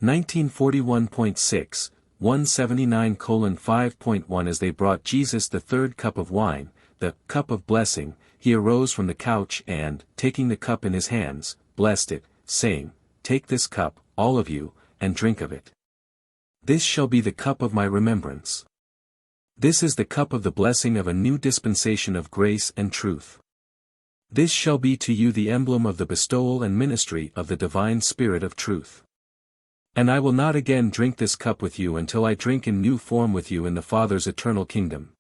1941.6, 179:5.1 As they brought Jesus the third cup of wine, the cup of blessing, he arose from the couch and, taking the cup in his hands, blessed it, saying, Take this cup, all of you, and drink of it. This shall be the cup of my remembrance. This is the cup of the blessing of a new dispensation of grace and truth. This shall be to you the emblem of the bestowal and ministry of the divine Spirit of truth. And I will not again drink this cup with you until I drink in new form with you in the Father's eternal kingdom.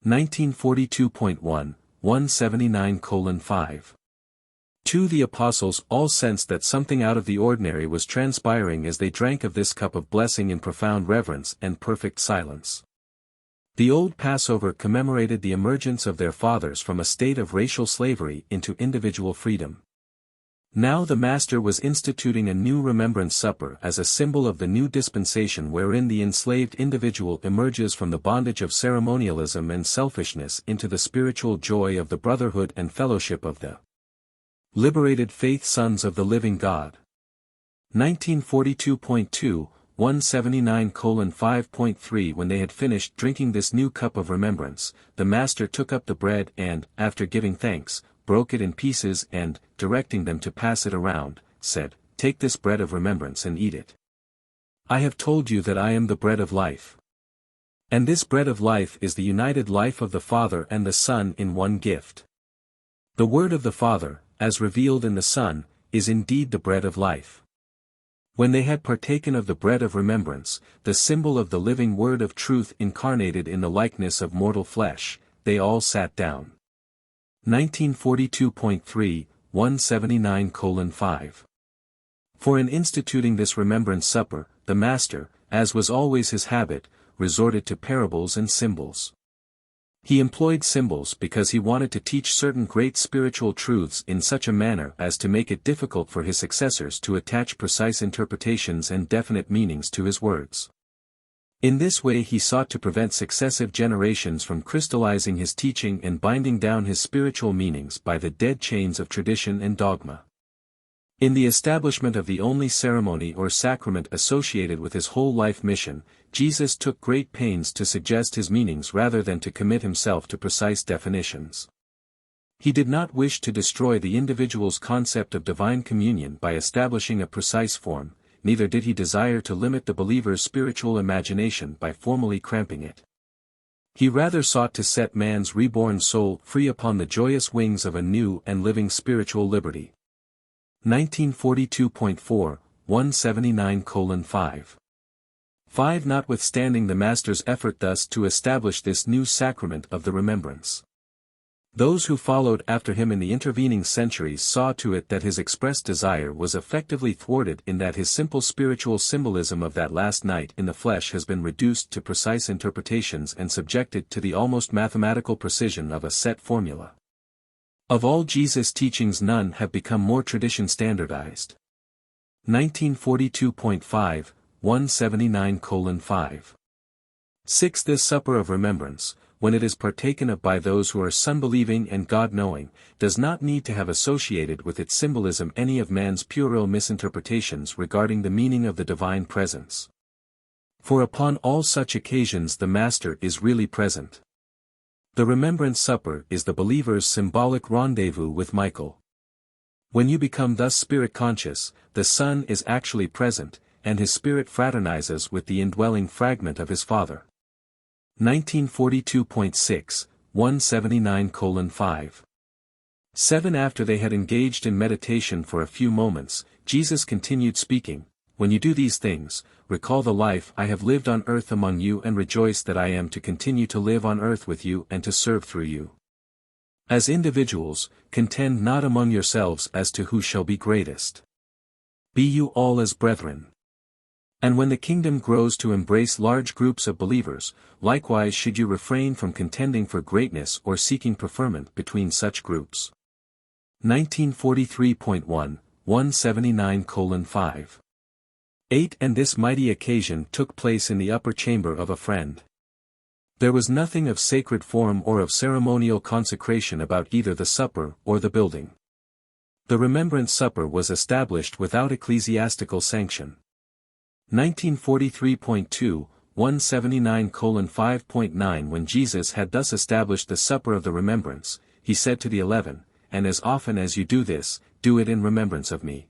1942.1, 179:5. 2. The apostles all sensed that something out of the ordinary was transpiring as they drank of this cup of blessing in profound reverence and perfect silence. The old Passover commemorated the emergence of their fathers from a state of racial slavery into individual freedom. Now the Master was instituting a new remembrance supper as a symbol of the new dispensation wherein the enslaved individual emerges from the bondage of ceremonialism and selfishness into the spiritual joy of the brotherhood and fellowship of the liberated faith sons of the living God. 1942.2, 179:5.3 When they had finished drinking this new cup of remembrance, the Master took up the bread and, after giving thanks, broke it in pieces and, directing them to pass it around, said, Take this bread of remembrance and eat it. I have told you that I am the bread of life. And this bread of life is the united life of the Father and the Son in one gift. The Word of the Father, as revealed in the Son, is indeed the bread of life. When they had partaken of the bread of remembrance, the symbol of the living Word of truth incarnated in the likeness of mortal flesh, they all sat down. 1942.3, 179:5. For in instituting this remembrance supper, the Master, as was always his habit, resorted to parables and symbols. He employed symbols because he wanted to teach certain great spiritual truths in such a manner as to make it difficult for his successors to attach precise interpretations and definite meanings to his words. In this way he sought to prevent successive generations from crystallizing his teaching and binding down his spiritual meanings by the dead chains of tradition and dogma. In the establishment of the only ceremony or sacrament associated with his whole life mission, Jesus took great pains to suggest his meanings rather than to commit himself to precise definitions. He did not wish to destroy the individual's concept of divine communion by establishing a precise form, neither did he desire to limit the believer's spiritual imagination by formally cramping it. He rather sought to set man's reborn soul free upon the joyous wings of a new and living spiritual liberty. 1942.4, 179:5. 5. Notwithstanding the Master's effort thus to establish this new sacrament of the remembrance, those who followed after him in the intervening centuries saw to it that his expressed desire was effectively thwarted in that his simple spiritual symbolism of that last night in the flesh has been reduced to precise interpretations and subjected to the almost mathematical precision of a set formula. Of all Jesus' teachings none have become more tradition standardized. 1942.5, 179:5. 6. This supper of remembrance, when it is partaken of by those who are Son-believing and God-knowing, does not need to have associated with its symbolism any of man's puerile misinterpretations regarding the meaning of the divine presence. For upon all such occasions the Master is really present. The remembrance supper is the believer's symbolic rendezvous with Michael. When you become thus spirit-conscious, the Son is actually present, and his spirit fraternizes with the indwelling fragment of his Father. 1942.6, 179:5. 7. After they had engaged in meditation for a few moments, Jesus continued speaking, "When you do these things, recall the life I have lived on earth among you and rejoice that I am to continue to live on earth with you and to serve through you. As individuals, contend not among yourselves as to who shall be greatest. Be you all as brethren. And when the kingdom grows to embrace large groups of believers, likewise should you refrain from contending for greatness or seeking preferment between such groups." 1943.1, 179:5. 8. And this mighty occasion took place in the upper chamber of a friend. There was nothing of sacred form or of ceremonial consecration about either the supper or the building. The Remembrance Supper was established without ecclesiastical sanction. 1943.2, 179:5.9. When Jesus had thus established the supper of the remembrance, he said to the 11, "And as often as you do this, do it in remembrance of me.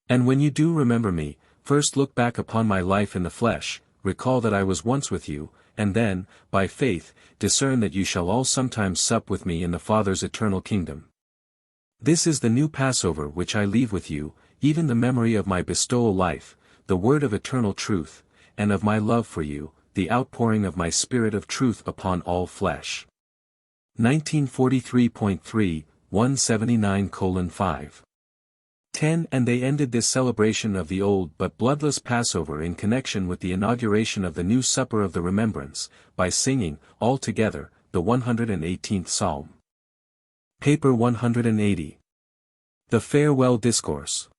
And when you do remember me, first look back upon my life in the flesh, recall that I was once with you, and then, by faith, discern that you shall all sometimes sup with me in the Father's eternal kingdom. This is the new Passover which I leave with you, even the memory of my bestowal life, the word of eternal truth, and of my love for you, the outpouring of my Spirit of truth upon all flesh." 1943.3, 179:5. 10. And they ended this celebration of the old but bloodless Passover in connection with the inauguration of the new supper of the remembrance, by singing, all together, the 118th Psalm. Paper 180. The Farewell Discourse.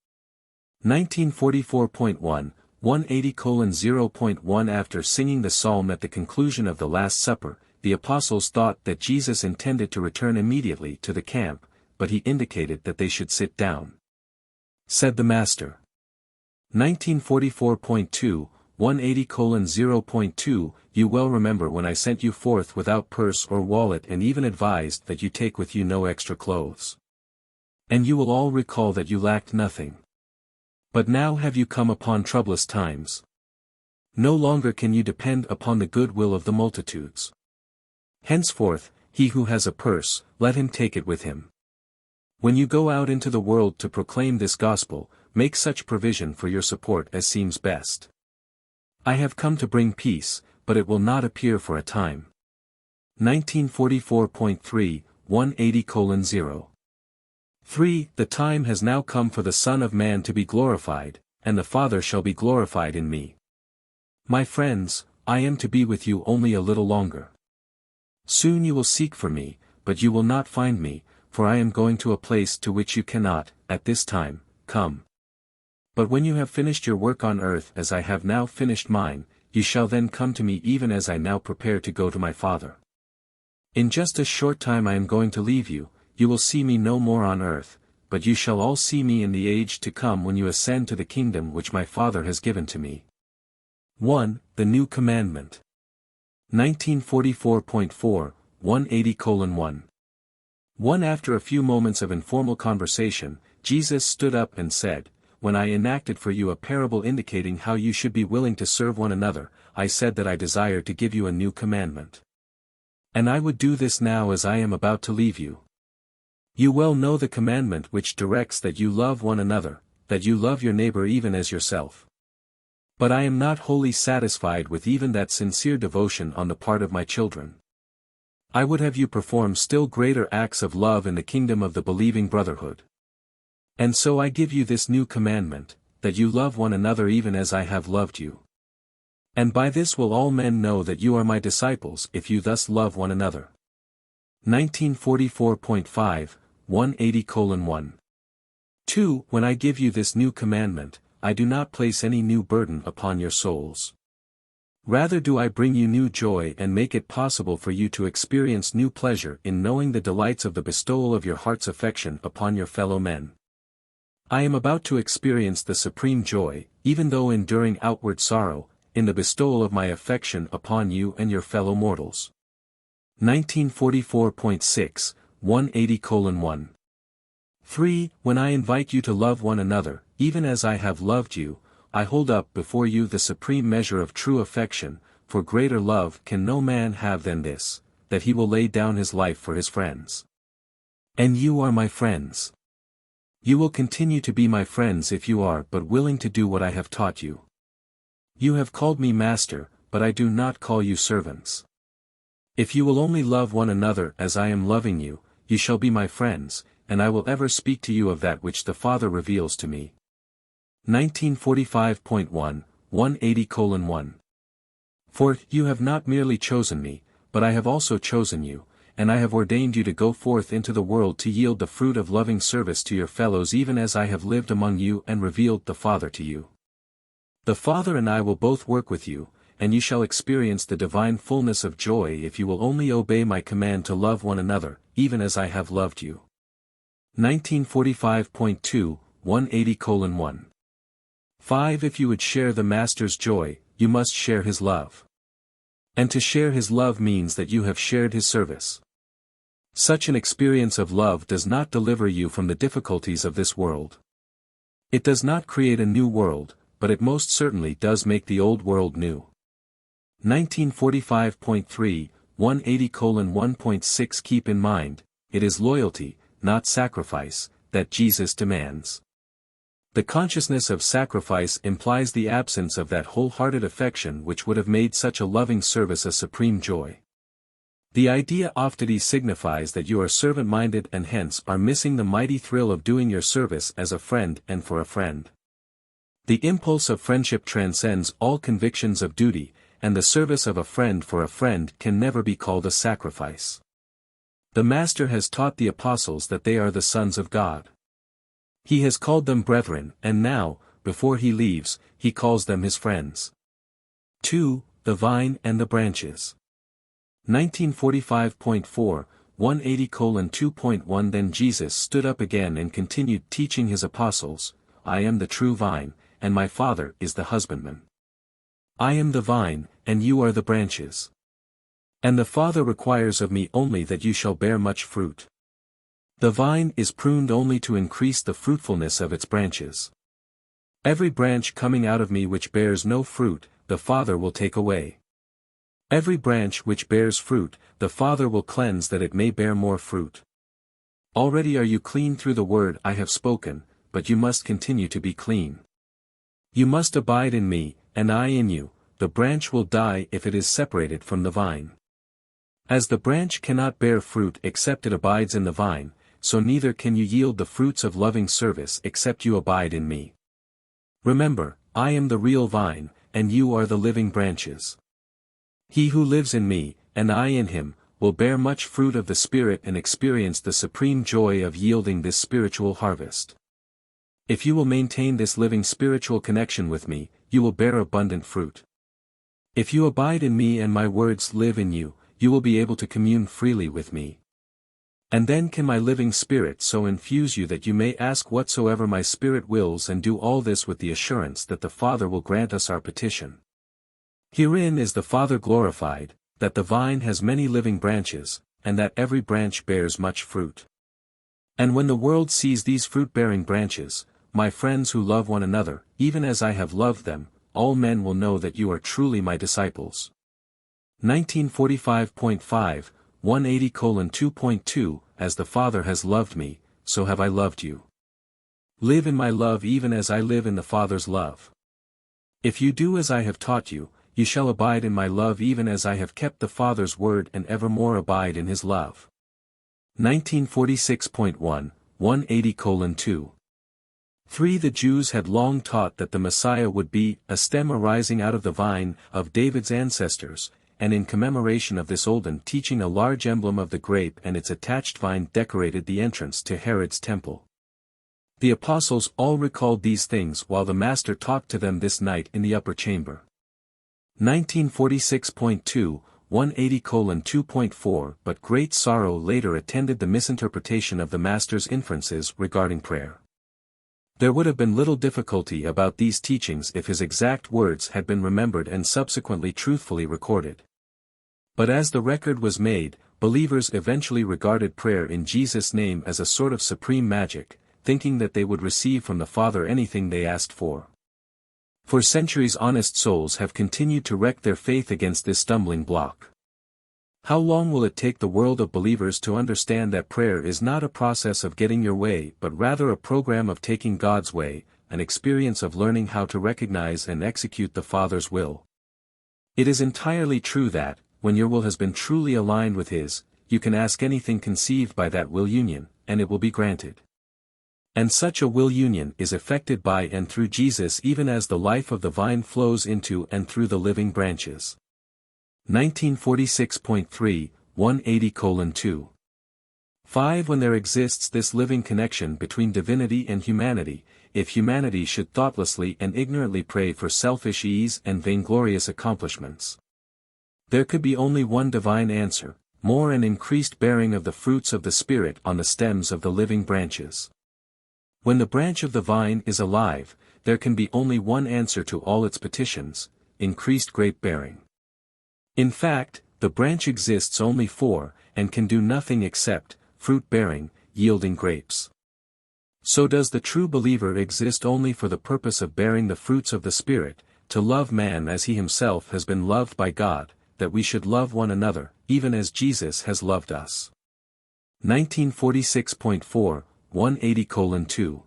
1944.1, 180:0.1. After singing the psalm at the conclusion of the Last Supper, the apostles thought that Jesus intended to return immediately to the camp, but he indicated that they should sit down. Said the Master. 1944.2, 180:0.2. You well remember when I sent you forth without purse or wallet and even advised that you take with you no extra clothes. And you will all recall that you lacked nothing. But now have you come upon troublous times. No longer can you depend upon the goodwill of the multitudes. Henceforth, he who has a purse, let him take it with him. When you go out into the world to proclaim this gospel, make such provision for your support as seems best. I have come to bring peace, but it will not appear for a time. 1944.3, 180:0. 3. The time has now come for the Son of Man to be glorified, and the Father shall be glorified in me. My friends, I am to be with you only a little longer. Soon you will seek for me, but you will not find me, for I am going to a place to which you cannot, at this time, come. But when you have finished your work on earth as I have now finished mine, you shall then come to me even as I now prepare to go to my Father. In just a short time I am going to leave you, you will see me no more on earth, but you shall all see me in the age to come when you ascend to the kingdom which my Father has given to me. 1. The New Commandment. 1944.4, 180:1. 1. After a few moments of informal conversation, Jesus stood up and said, "When I enacted for you a parable indicating how you should be willing to serve one another, I said that I desire to give you a new commandment. And I would do this now as I am about to leave you. You well know the commandment which directs that you love one another, that you love your neighbor even as yourself. But I am not wholly satisfied with even that sincere devotion on the part of my children. I would have you perform still greater acts of love in the kingdom of the believing brotherhood. And so I give you this new commandment, that you love one another even as I have loved you. And by this will all men know that you are my disciples if you thus love one another." 1944.5, 180:1. 2. When I give you this new commandment, I do not place any new burden upon your souls. Rather do I bring you new joy and make it possible for you to experience new pleasure in knowing the delights of the bestowal of your heart's affection upon your fellow men. I am about to experience the supreme joy, even though enduring outward sorrow, in the bestowal of my affection upon you and your fellow mortals. 1944.6, 180:1. 3. When I invite you to love one another, even as I have loved you, I hold up before you the supreme measure of true affection, for greater love can no man have than this, that he will lay down his life for his friends. And you are my friends. You will continue to be my friends if you are but willing to do what I have taught you. You have called me master, but I do not call you servants. If you will only love one another as I am loving you, you shall be my friends, and I will ever speak to you of that which the Father reveals to me. 1945.1, 180:1. For you have not merely chosen me, but I have also chosen you, and I have ordained you to go forth into the world to yield the fruit of loving service to your fellows even as I have lived among you and revealed the Father to you. The Father and I will both work with you, and you shall experience the divine fullness of joy if you will only obey my command to love one another, even as I have loved you. 1945.2, 180:1. 5. If you would share the Master's joy, you must share his love. And to share his love means that you have shared his service. Such an experience of love does not deliver you from the difficulties of this world. It does not create a new world, but it most certainly does make the old world new. 1945.3, 180:1.6. Keep in mind, it is loyalty, not sacrifice, that Jesus demands. The consciousness of sacrifice implies the absence of that wholehearted affection which would have made such a loving service a supreme joy. The idea often signifies that you are servant-minded and hence are missing the mighty thrill of doing your service as a friend and for a friend. The impulse of friendship transcends all convictions of duty, and the service of a friend for a friend can never be called a sacrifice. The Master has taught the apostles that they are the sons of God. He has called them brethren, and now, before he leaves, he calls them his friends. 2. The vine and the branches. 1945.4, 180:2.1. Then Jesus stood up again and continued teaching his apostles, I am the true vine, and my Father is the husbandman. I am the vine, and you are the branches. And the Father requires of me only that you shall bear much fruit. The vine is pruned only to increase the fruitfulness of its branches. Every branch coming out of me which bears no fruit, the Father will take away. Every branch which bears fruit, the Father will cleanse that it may bear more fruit. Already are you clean through the word I have spoken, but you must continue to be clean. You must abide in me, and I in you. The branch will die if it is separated from the vine. As the branch cannot bear fruit except it abides in the vine, so neither can you yield the fruits of loving service except you abide in me. Remember, I am the real vine, and you are the living branches. He who lives in me, and I in him, will bear much fruit of the Spirit and experience the supreme joy of yielding this spiritual harvest. If you will maintain this living spiritual connection with me, you will bear abundant fruit. If you abide in me and my words live in you, you will be able to commune freely with me. And then can my living Spirit so infuse you that you may ask whatsoever my Spirit wills, and do all this with the assurance that the Father will grant us our petition. Herein is the Father glorified, that the vine has many living branches, and that every branch bears much fruit. And when the world sees these fruit-bearing branches, my friends who love one another, even as I have loved them, all men will know that you are truly my disciples. 1945.5, 180:2.2. As the Father has loved me, so have I loved you. Live in my love even as I live in the Father's love. If you do as I have taught you, you shall abide in my love even as I have kept the Father's word and evermore abide in his love. 1946.1, 180:2. 3. The Jews had long taught that the Messiah would be a stem arising out of the vine of David's ancestors, and in commemoration of this olden teaching a large emblem of the grape and its attached vine decorated the entrance to Herod's temple. The apostles all recalled these things while the Master talked to them this night in the upper chamber. 1946.2, 180:2.4. But great sorrow later attended the misinterpretation of the Master's inferences regarding prayer. There would have been little difficulty about these teachings if his exact words had been remembered and subsequently truthfully recorded. But as the record was made, believers eventually regarded prayer in Jesus' name as a sort of supreme magic, thinking that they would receive from the Father anything they asked for. For centuries honest souls have continued to wreck their faith against this stumbling block. How long will it take the world of believers to understand that prayer is not a process of getting your way but rather a program of taking God's way, an experience of learning how to recognize and execute the Father's will? It is entirely true that, when your will has been truly aligned with His, you can ask anything conceived by that will union, and it will be granted. And such a will union is effected by and through Jesus even as the life of the vine flows into and through the living branches. 1946.3, 180:2. 5. When there exists this living connection between divinity and humanity, if humanity should thoughtlessly and ignorantly pray for selfish ease and vainglorious accomplishments, there could be only one divine answer, more and increased bearing of the fruits of the Spirit on the stems of the living branches. When the branch of the vine is alive, there can be only one answer to all its petitions, increased grape bearing. In fact, the branch exists only for, and can do nothing except, fruit bearing, yielding grapes. So does the true believer exist only for the purpose of bearing the fruits of the Spirit, to love man as he himself has been loved by God, that we should love one another, even as Jesus has loved us. 1946.4, 180:2.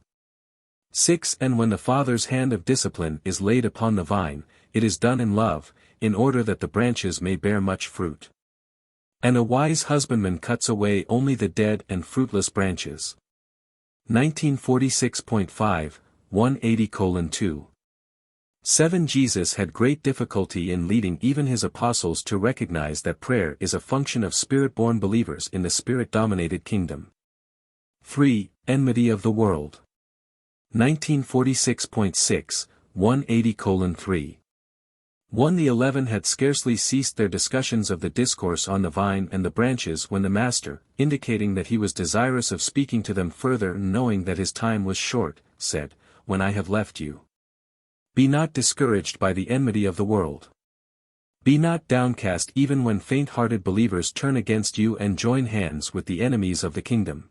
6. And when the Father's hand of discipline is laid upon the vine, it is done in love, in order that the branches may bear much fruit. And a wise husbandman cuts away only the dead and fruitless branches. 1946.5, 180:2. 7. Jesus had great difficulty in leading even his apostles to recognize that prayer is a function of Spirit-born believers in the Spirit-dominated kingdom. 3. Enmity of the world. 1946.6, 180:3. 1. The 11 had scarcely ceased their discussions of the discourse on the vine and the branches when the Master, indicating that he was desirous of speaking to them further and knowing that his time was short, said, "When I have left you, be not discouraged by the enmity of the world. Be not downcast even when faint-hearted believers turn against you and join hands with the enemies of the kingdom.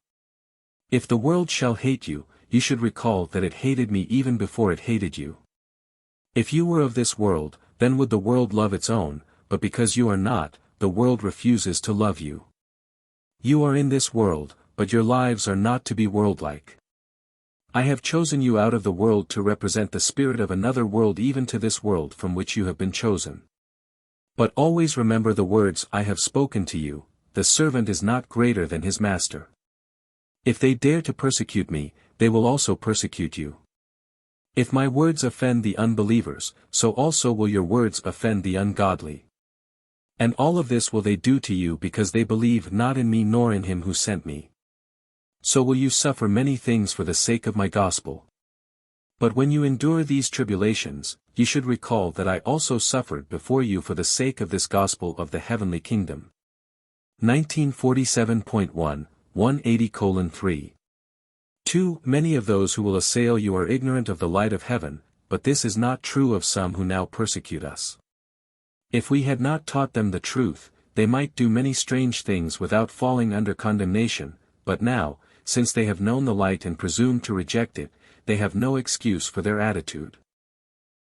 If the world shall hate you, you should recall that it hated me even before it hated you. If you were of this world, then would the world love its own, but because you are not, the world refuses to love you. You are in this world, but your lives are not to be worldlike. I have chosen you out of the world to represent the spirit of another world even to this world from which you have been chosen. But always remember the words I have spoken to you, the servant is not greater than his master. If they dare to persecute me, they will also persecute you. If my words offend the unbelievers, so also will your words offend the ungodly. And all of this will they do to you because they believe not in me nor in him who sent me. So will you suffer many things for the sake of my gospel. But when you endure these tribulations, you should recall that I also suffered before you for the sake of this gospel of the heavenly kingdom." 1947.1, 180:3. 2. Many of those who will assail you are ignorant of the light of heaven, but this is not true of some who now persecute us. If we had not taught them the truth, they might do many strange things without falling under condemnation, but now, since they have known the light and presume to reject it, they have no excuse for their attitude.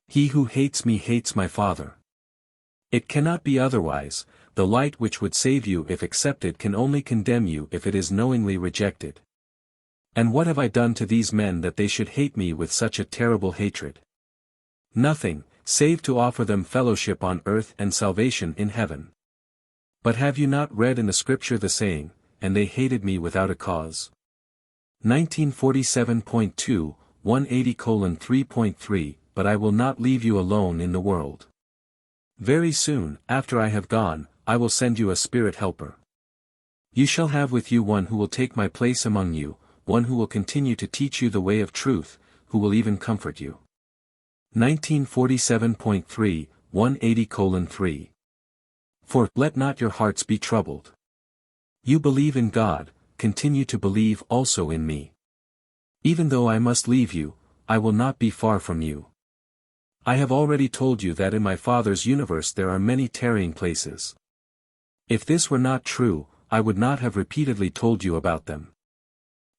He who hates me hates my Father. It cannot be otherwise, the light which would save you if accepted can only condemn you if it is knowingly rejected. And what have I done to these men that they should hate me with such a terrible hatred? Nothing, save to offer them fellowship on earth and salvation in heaven. But have you not read in the Scripture the saying, and they hated me without a cause? 1947.2, 180:3.3. But I will not leave you alone in the world. Very soon, after I have gone, I will send you a Spirit helper. You shall have with you one who will take my place among you, one who will continue to teach you the way of truth, who will even comfort you. 1947.3, 180:3. For, let not your hearts be troubled. You believe in God, continue to believe also in me. Even though I must leave you, I will not be far from you. I have already told you that in my Father's universe there are many tarrying places. If this were not true, I would not have repeatedly told you about them.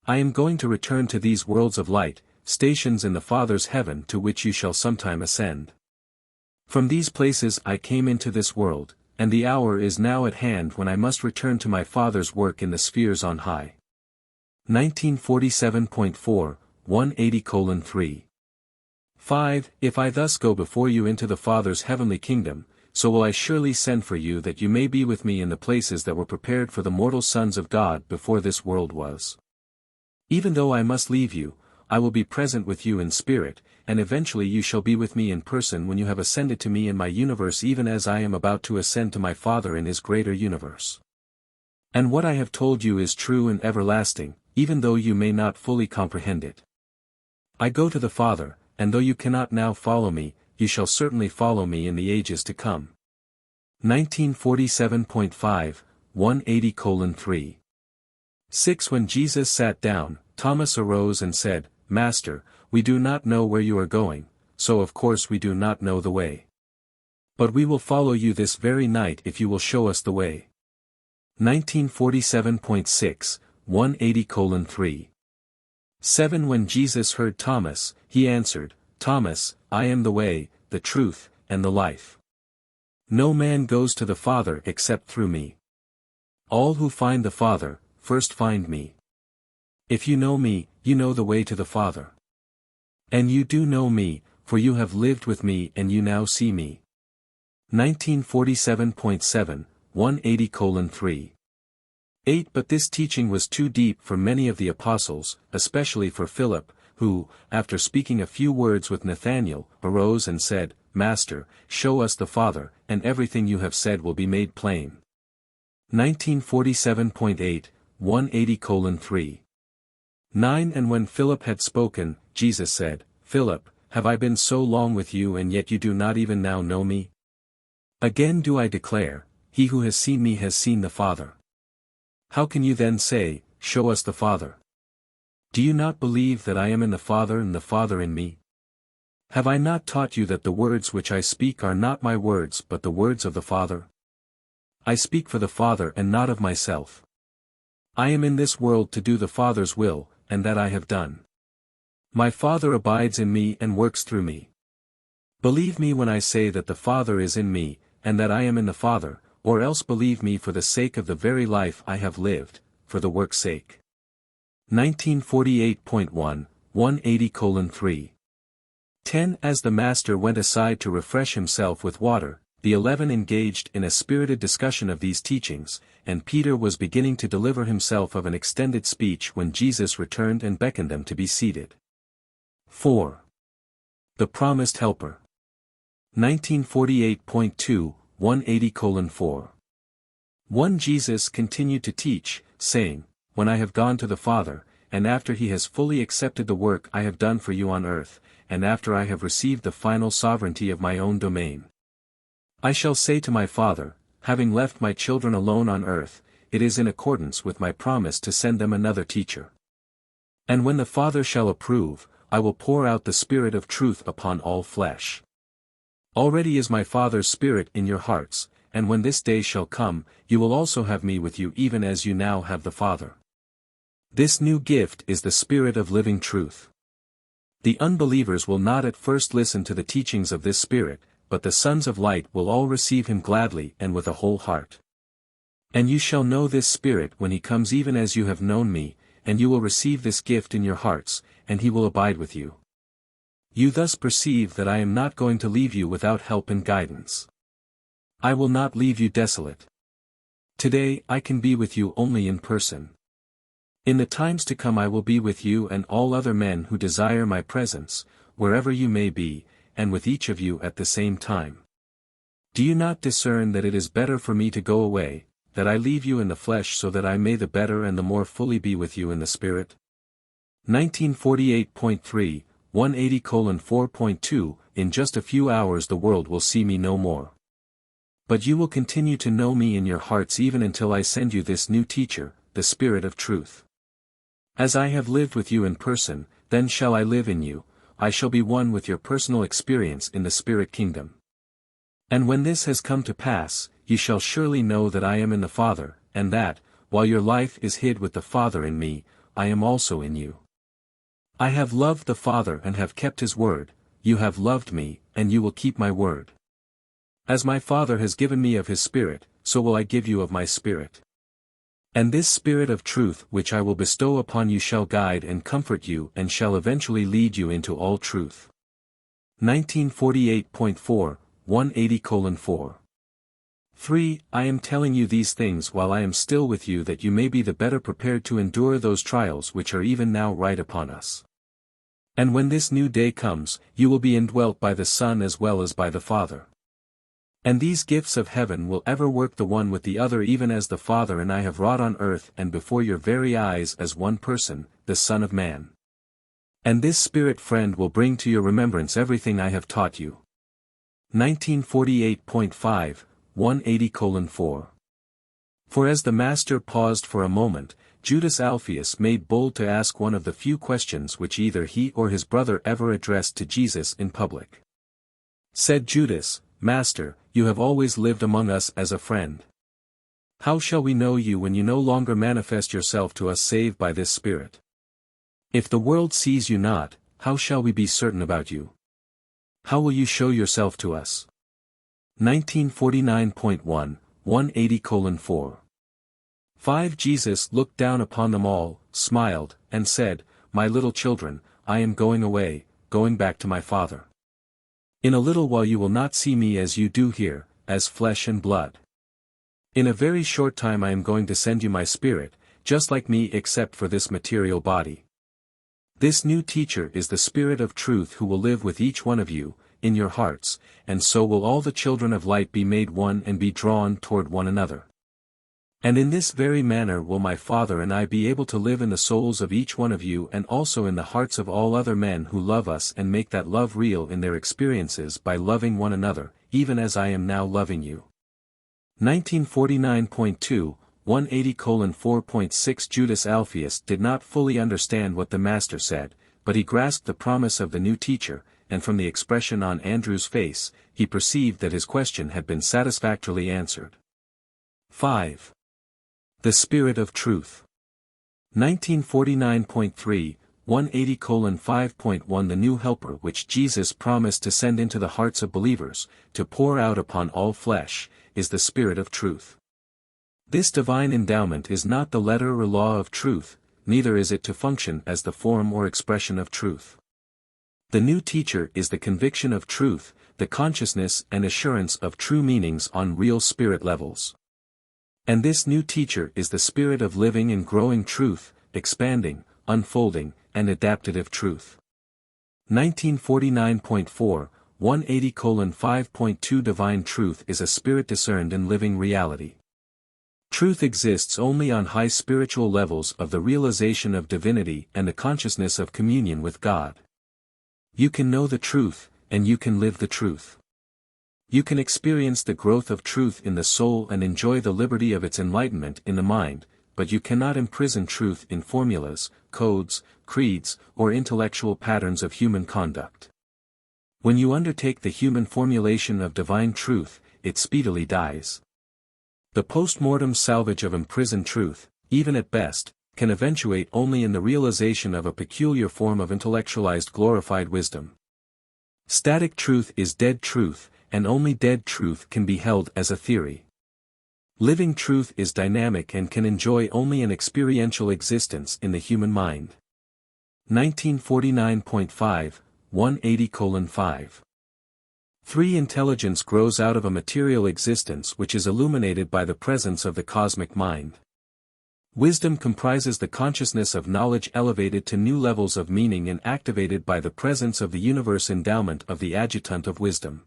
I am going to return to these worlds of light, stations in the Father's heaven to which you shall sometime ascend. From these places I came into this world, and the hour is now at hand when I must return to my Father's work in the spheres on high. 1947.4, 180:3. 5. If I thus go before you into the Father's heavenly kingdom, so will I surely send for you that you may be with me in the places that were prepared for the mortal sons of God before this world was. Even though I must leave you, I will be present with you in spirit, and eventually you shall be with me in person when you have ascended to me in my universe, even as I am about to ascend to my Father in his greater universe. And what I have told you is true and everlasting, even though you may not fully comprehend it. I go to the Father, and though you cannot now follow me, you shall certainly follow me in the ages to come. 1947.5, 180:3. 6. When Jesus sat down, Thomas arose and said, Master, we do not know where you are going, so of course we do not know the way. But we will follow you this very night if you will show us the way. 1947.6, 180:3. 7. When Jesus heard Thomas, he answered, Thomas, I am the way, the truth, and the life. No man goes to the Father except through me. All who find the Father, first find me. If you know me, you know the way to the Father. And you do know me, for you have lived with me and you now see me. 1947.7, 180:3. 8. But this teaching was too deep for many of the apostles, especially for Philip, who, after speaking a few words with Nathanael, arose and said, Master, show us the Father, and everything you have said will be made plain. 1947.8, 180:3. 9. And when Philip had spoken, Jesus said, Philip, have I been so long with you and yet you do not even now know me? Again do I declare, he who has seen me has seen the Father. How can you then say, show us the Father? Do you not believe that I am in the Father and the Father in me? Have I not taught you that the words which I speak are not my words but the words of the Father? I speak for the Father and not of myself. I am in this world to do the Father's will, and that I have done. My Father abides in me and works through me. Believe me when I say that the Father is in me, and that I am in the Father, or else believe me for the sake of the very life I have lived, for the work's sake. 1948.1, 180:3. 10. As the Master went aside to refresh himself with water, the 11 engaged in a spirited discussion of these teachings, and Peter was beginning to deliver himself of an extended speech when Jesus returned and beckoned them to be seated. 4. The Promised Helper. 1948.2, 180:4. 1. Jesus continued to teach, saying, When I have gone to the Father, and after he has fully accepted the work I have done for you on earth, and after I have received the final sovereignty of my own domain, I shall say to my Father, having left my children alone on earth, it is in accordance with my promise to send them another teacher. And when the Father shall approve, I will pour out the Spirit of truth upon all flesh. Already is my Father's Spirit in your hearts, and when this day shall come, you will also have me with you even as you now have the Father. This new gift is the Spirit of living truth. The unbelievers will not at first listen to the teachings of this Spirit, but the sons of light will all receive him gladly and with a whole heart. And you shall know this Spirit when he comes even as you have known me, and you will receive this gift in your hearts, and he will abide with you. You thus perceive that I am not going to leave you without help and guidance. I will not leave you desolate. Today I can be with you only in person. In the times to come I will be with you and all other men who desire my presence, wherever you may be, and with each of you at the same time. Do you not discern that it is better for me to go away, that I leave you in the flesh so that I may the better and the more fully be with you in the Spirit? 1948.3, 180:4.2. In just a few hours the world will see me no more. But you will continue to know me in your hearts even until I send you this new teacher, the Spirit of truth. As I have lived with you in person, then shall I live in you, I shall be one with your personal experience in the Spirit kingdom. And when this has come to pass, you shall surely know that I am in the Father, and that, while your life is hid with the Father in me, I am also in you. I have loved the Father and have kept his word, you have loved me, and you will keep my word. As my Father has given me of his Spirit, so will I give you of my Spirit. And this Spirit of truth which I will bestow upon you shall guide and comfort you and shall eventually lead you into all truth. 1948.4, 180:4. 3. I am telling you these things while I am still with you that you may be the better prepared to endure those trials which are even now right upon us. And when this new day comes, you will be indwelt by the Son as well as by the Father. And these gifts of heaven will ever work the one with the other even as the Father and I have wrought on earth and before your very eyes as one person, the Son of Man. And this Spirit friend will bring to your remembrance everything I have taught you. 1948.5, 180:4. For as the Master paused for a moment, Judas Alphaeus made bold to ask one of the few questions which either he or his brother ever addressed to Jesus in public. Said Judas, Master, you have always lived among us as a friend. How shall we know you when you no longer manifest yourself to us save by this Spirit? If the world sees you not, how shall we be certain about you? How will you show yourself to us? 1949.1, 180:4. 5. Jesus looked down upon them all, smiled, and said, My little children, I am going away, going back to my Father. In a little while you will not see me as you do here, as flesh and blood. In a very short time I am going to send you my Spirit, just like me except for this material body. This new teacher is the Spirit of truth who will live with each one of you, in your hearts, and so will all the children of light be made one and be drawn toward one another. And in this very manner will my Father and I be able to live in the souls of each one of you and also in the hearts of all other men who love us and make that love real in their experiences by loving one another, even as I am now loving you. 1949.2, 180:4.6. Judas Alphaeus did not fully understand what the Master said, but he grasped the promise of the new teacher, and from the expression on Andrew's face, he perceived that his question had been satisfactorily answered. 5. The Spirit of Truth. 1949.3, 180:5.1. The new helper which Jesus promised to send into the hearts of believers, to pour out upon all flesh, is the Spirit of Truth. This divine endowment is not the letter or law of truth, neither is it to function as the form or expression of truth. The new teacher is the conviction of truth, the consciousness and assurance of true meanings on real spirit levels. And this new teacher is the spirit of living and growing truth, expanding, unfolding, and adaptive truth. 1949.4, 180:5.2. Divine truth is a spirit-discerned and living reality. Truth exists only on high spiritual levels of the realization of divinity and the consciousness of communion with God. You can know the truth, and you can live the truth. You can experience the growth of truth in the soul and enjoy the liberty of its enlightenment in the mind, but you cannot imprison truth in formulas, codes, creeds, or intellectual patterns of human conduct. When you undertake the human formulation of divine truth, it speedily dies. The post-mortem salvage of imprisoned truth, even at best, can eventuate only in the realization of a peculiar form of intellectualized glorified wisdom. Static truth is dead truth, and only dead truth can be held as a theory. Living truth is dynamic and can enjoy only an experiential existence in the human mind. 1949.5, 180:5. 3. Intelligence grows out of a material existence which is illuminated by the presence of the cosmic mind. Wisdom comprises the consciousness of knowledge elevated to new levels of meaning and activated by the presence of the universe endowment of the adjutant of wisdom.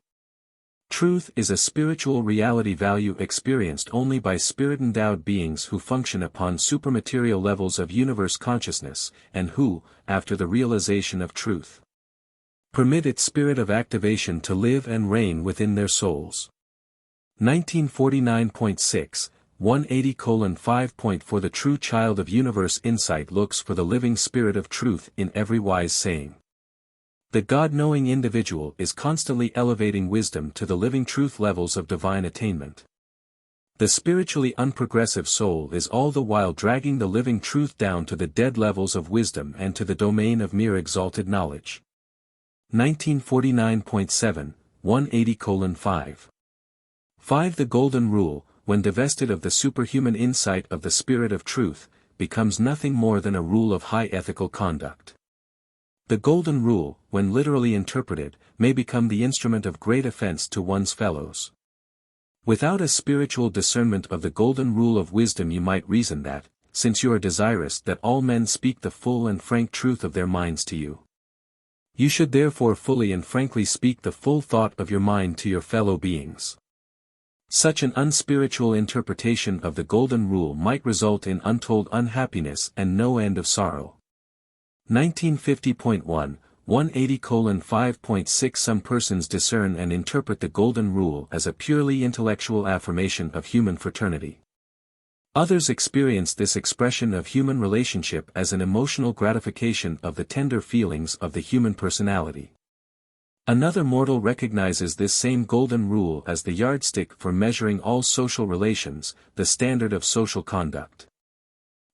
Truth is a spiritual reality value experienced only by spirit-endowed beings who function upon supermaterial levels of universe consciousness, and who, after the realization of truth, permit its spirit of activation to live and reign within their souls. 1949.6, 180:5. The true child of universe insight looks for the living spirit of truth in every wise saying. The God-knowing individual is constantly elevating wisdom to the living truth levels of divine attainment. The spiritually unprogressive soul is all the while dragging the living truth down to the dead levels of wisdom and to the domain of mere exalted knowledge. 1949.7, 180:5. 5. The Golden Rule, when divested of the superhuman insight of the Spirit of Truth, becomes nothing more than a rule of high ethical conduct. The Golden Rule, when literally interpreted, may become the instrument of great offense to one's fellows. Without a spiritual discernment of the Golden Rule of wisdom, you might reason that, since you are desirous that all men speak the full and frank truth of their minds to you, you should therefore fully and frankly speak the full thought of your mind to your fellow beings. Such an unspiritual interpretation of the Golden Rule might result in untold unhappiness and no end of sorrow. 1950.1, 180:5.6. Some persons discern and interpret the Golden Rule as a purely intellectual affirmation of human fraternity. Others experience this expression of human relationship as an emotional gratification of the tender feelings of the human personality. Another mortal recognizes this same Golden Rule as the yardstick for measuring all social relations, the standard of social conduct.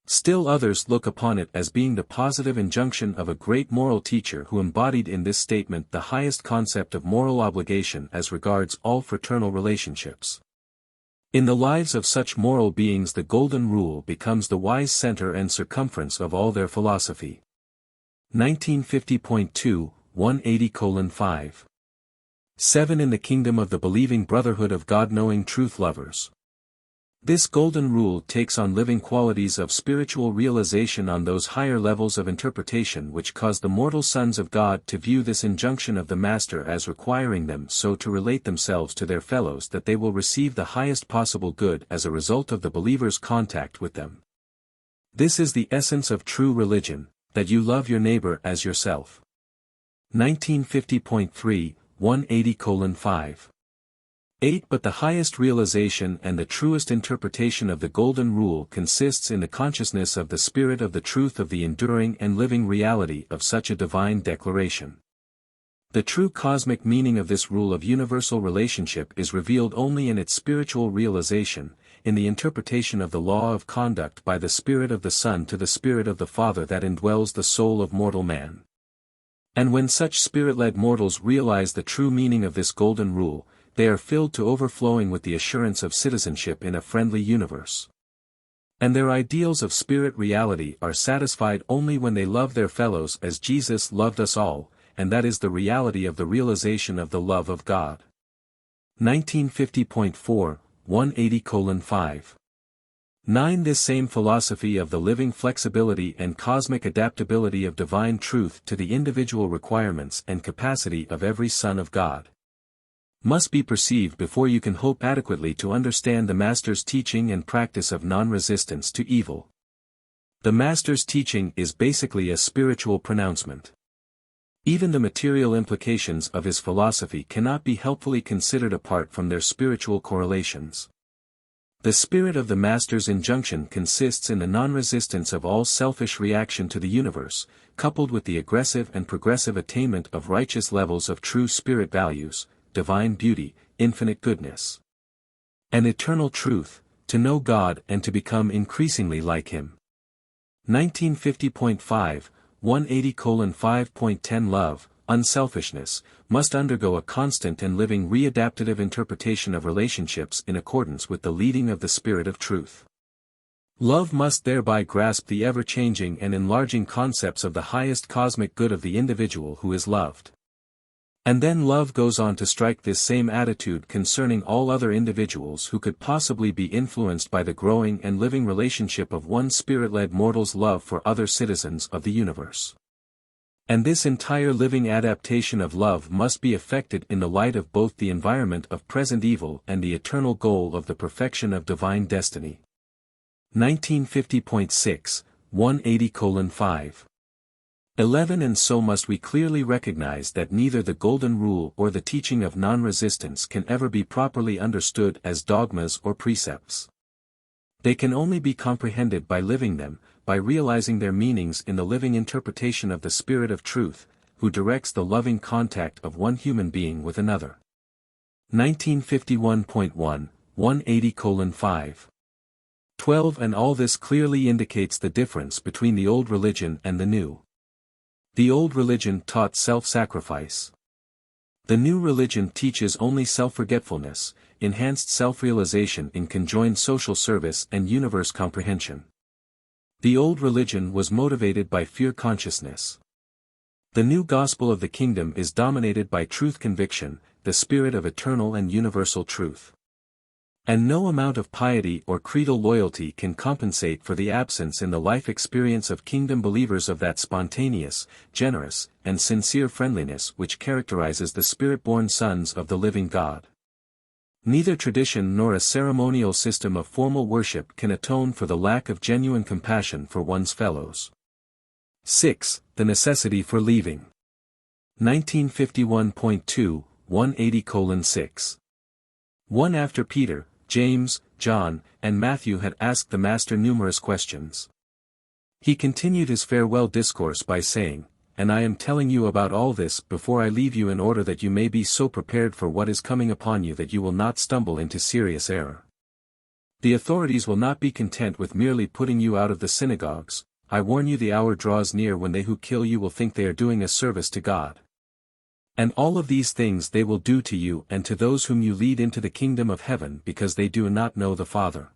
Still others look upon it as being the positive injunction of a great moral teacher who embodied in this statement the highest concept of moral obligation as regards all fraternal relationships. In the lives of such moral beings the Golden Rule becomes the wise center and circumference of all their philosophy. 1950.2, 180:5. 7. In the kingdom of the believing brotherhood of God-knowing truth lovers. This Golden Rule takes on living qualities of spiritual realization on those higher levels of interpretation which cause the mortal sons of God to view this injunction of the Master as requiring them so to relate themselves to their fellows that they will receive the highest possible good as a result of the believer's contact with them. This is the essence of true religion, that you love your neighbor as yourself. 1950.3, 180:5. 8. But the highest realization and the truest interpretation of the Golden Rule consists in the consciousness of the spirit of the truth of the enduring and living reality of such a divine declaration. The true cosmic meaning of this rule of universal relationship is revealed only in its spiritual realization, in the interpretation of the law of conduct by the Spirit of the Son to the Spirit of the Father that indwells the soul of mortal man. And when such spirit-led mortals realize the true meaning of this Golden Rule, they are filled to overflowing with the assurance of citizenship in a friendly universe. And their ideals of spirit reality are satisfied only when they love their fellows as Jesus loved us all, and that is the reality of the realization of the love of God. 1950.4, 180:5. 9. This same philosophy of the living flexibility and cosmic adaptability of divine truth to the individual requirements and capacity of every son of God must be perceived before you can hope adequately to understand the Master's teaching and practice of non-resistance to evil. The Master's teaching is basically a spiritual pronouncement. Even the material implications of his philosophy cannot be helpfully considered apart from their spiritual correlations. The spirit of the Master's injunction consists in the non-resistance of all selfish reaction to the universe, coupled with the aggressive and progressive attainment of righteous levels of true spirit values, divine beauty, infinite goodness, and eternal truth, to know God and to become increasingly like Him. 1950.5, 180:5.10. Love, unselfishness, must undergo a constant and living readaptative interpretation of relationships in accordance with the leading of the Spirit of Truth. Love must thereby grasp the ever-changing and enlarging concepts of the highest cosmic good of the individual who is loved. And then love goes on to strike this same attitude concerning all other individuals who could possibly be influenced by the growing and living relationship of one spirit-led mortal's love for other citizens of the universe. And this entire living adaptation of love must be effected in the light of both the environment of present evil and the eternal goal of the perfection of divine destiny. 1950.6, 180:5. 11. And so must we clearly recognize that neither the Golden Rule or the teaching of non-resistance can ever be properly understood as dogmas or precepts. They can only be comprehended by living them, by realizing their meanings in the living interpretation of the Spirit of Truth, who directs the loving contact of one human being with another. 1951.1, 180:5. 12. And all this clearly indicates the difference between the old religion and the new. The old religion taught self-sacrifice. The new religion teaches only self-forgetfulness, enhanced self-realization in conjoined social service and universe comprehension. The old religion was motivated by fear consciousness. The new gospel of the kingdom is dominated by truth conviction, the spirit of eternal and universal truth. And no amount of piety or creedal loyalty can compensate for the absence in the life experience of kingdom believers of that spontaneous, generous, and sincere friendliness which characterizes the spirit-born sons of the living God. Neither tradition nor a ceremonial system of formal worship can atone for the lack of genuine compassion for one's fellows. 6. The necessity for leaving. 1951.2, 180:6. 1. After Peter, James, John, and Matthew had asked the Master numerous questions, he continued his farewell discourse by saying, "And I am telling you about all this before I leave you in order that you may be so prepared for what is coming upon you that you will not stumble into serious error. The authorities will not be content with merely putting you out of the synagogues. I warn you, the hour draws near when they who kill you will think they are doing a service to God. And all of these things they will do to you and to those whom you lead into the kingdom of heaven, because they do not know the Father.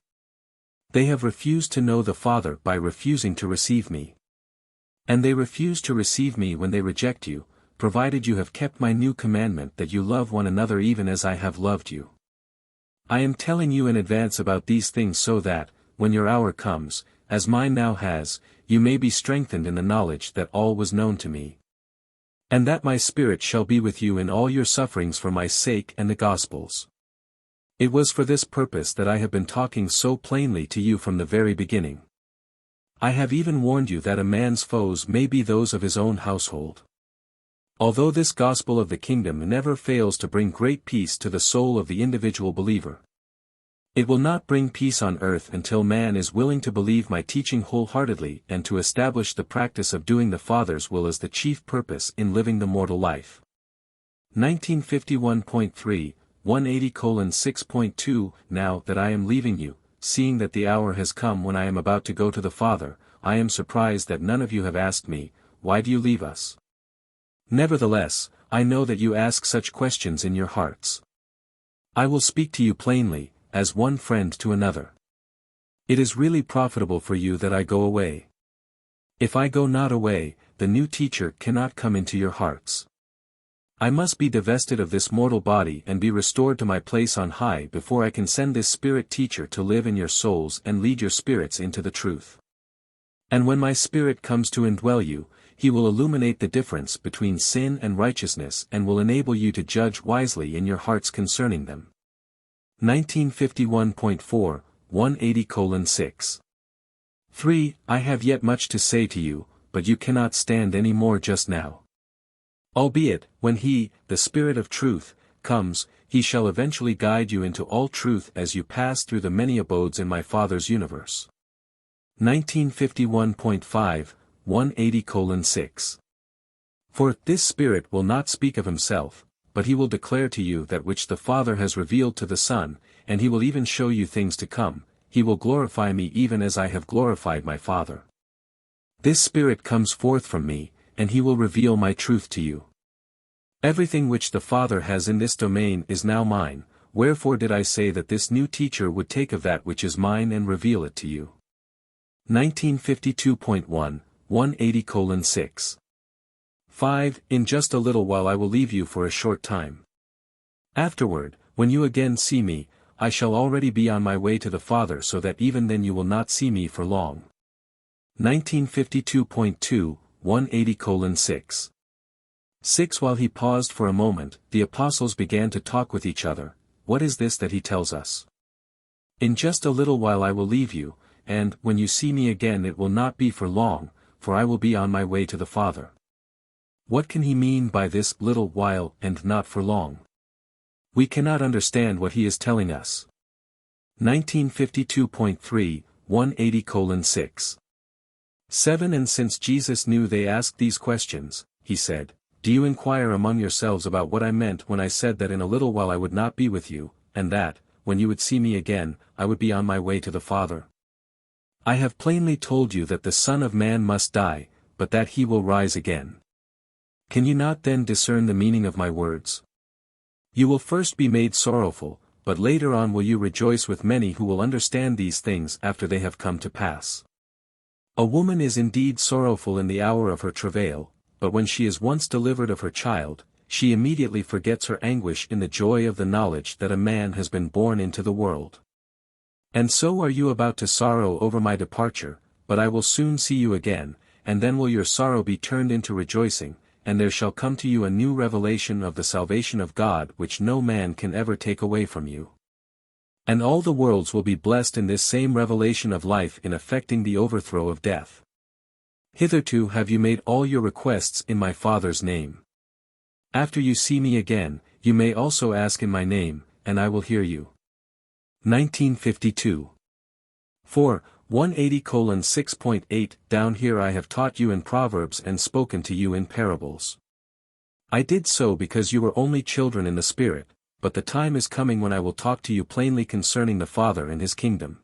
They have refused to know the Father by refusing to receive me. And they refuse to receive me when they reject you, provided you have kept my new commandment that you love one another even as I have loved you. I am telling you in advance about these things so that, when your hour comes, as mine now has, you may be strengthened in the knowledge that all was known to me. And that my Spirit shall be with you in all your sufferings for my sake and the Gospel's. It was for this purpose that I have been talking so plainly to you from the very beginning. I have even warned you that a man's foes may be those of his own household. Although this gospel of the kingdom never fails to bring great peace to the soul of the individual believer, it will not bring peace on earth until man is willing to believe my teaching wholeheartedly and to establish the practice of doing the Father's will as the chief purpose in living the mortal life. 1951.3, 180:6.2. Now that I am leaving you, seeing that the hour has come when I am about to go to the Father, I am surprised that none of you have asked me, "Why do you leave us?" Nevertheless, I know that you ask such questions in your hearts. I will speak to you plainly, as one friend to another. It is really profitable for you that I go away. If I go not away, the new teacher cannot come into your hearts. I must be divested of this mortal body and be restored to my place on high before I can send this spirit teacher to live in your souls and lead your spirits into the truth. And when my Spirit comes to indwell you, he will illuminate the difference between sin and righteousness and will enable you to judge wisely in your hearts concerning them. 1951.4, 180:6. 3. I have yet much to say to you, but you cannot stand any more just now. Albeit, when he, the Spirit of truth, comes, he shall eventually guide you into all truth as you pass through the many abodes in my Father's universe. 1951.5, 180:6. For this Spirit will not speak of himself, but he will declare to you that which the Father has revealed to the Son, and he will even show you things to come. He will glorify me even as I have glorified my Father. This Spirit comes forth from me, and he will reveal my truth to you. Everything which the Father has in this domain is now mine, wherefore did I say that this new teacher would take of that which is mine and reveal it to you. 1952.1, 180:6. 5. In just a little while I will leave you for a short time. Afterward, when you again see me, I shall already be on my way to the Father, so that even then you will not see me for long. 1952.2, 180:6. 6. While he paused for a moment, the apostles began to talk with each other. What is this that he tells us? In just a little while I will leave you, and, when you see me again it will not be for long, for I will be on my way to the Father. What can he mean by this little while and not for long? We cannot understand what he is telling us. 1952.3, 180:6. 7. And since Jesus knew they asked these questions, he said, "Do you inquire among yourselves about what I meant when I said that in a little while I would not be with you, and that, when you would see me again, I would be on my way to the Father. I have plainly told you that the Son of Man must die, but that he will rise again. Can you not then discern the meaning of my words? You will first be made sorrowful, but later on will you rejoice with many who will understand these things after they have come to pass. A woman is indeed sorrowful in the hour of her travail, but when she is once delivered of her child, she immediately forgets her anguish in the joy of the knowledge that a man has been born into the world. And so are you about to sorrow over my departure, but I will soon see you again, and then will your sorrow be turned into rejoicing, and there shall come to you a new revelation of the salvation of God which no man can ever take away from you. And all the worlds will be blessed in this same revelation of life in effecting the overthrow of death. Hitherto have you made all your requests in my Father's name. After you see me again, you may also ask in my name, and I will hear you. 1952. 4. 180:6.8 Down here I have taught you in proverbs and spoken to you in parables. I did so because you were only children in the Spirit, but the time is coming when I will talk to you plainly concerning the Father and his kingdom.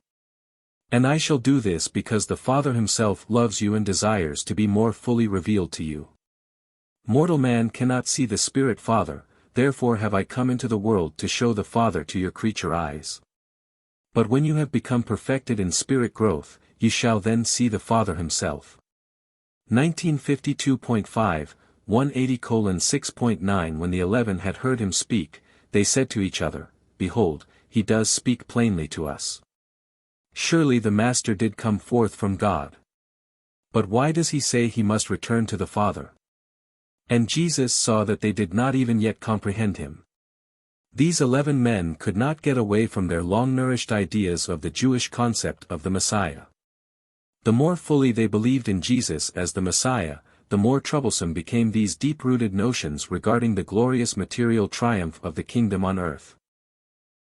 And I shall do this because the Father himself loves you and desires to be more fully revealed to you. Mortal man cannot see the Spirit Father, therefore have I come into the world to show the Father to your creature eyes. But when you have become perfected in spirit growth, you shall then see the Father himself. 1952.5, 180:6.9 When the 11 had heard him speak, they said to each other, Behold, he does speak plainly to us. Surely the Master did come forth from God. But why does he say he must return to the Father? And Jesus saw that they did not even yet comprehend him. These 11 men could not get away from their long-nourished ideas of the Jewish concept of the Messiah. The more fully they believed in Jesus as the Messiah, the more troublesome became these deep-rooted notions regarding the glorious material triumph of the kingdom on earth.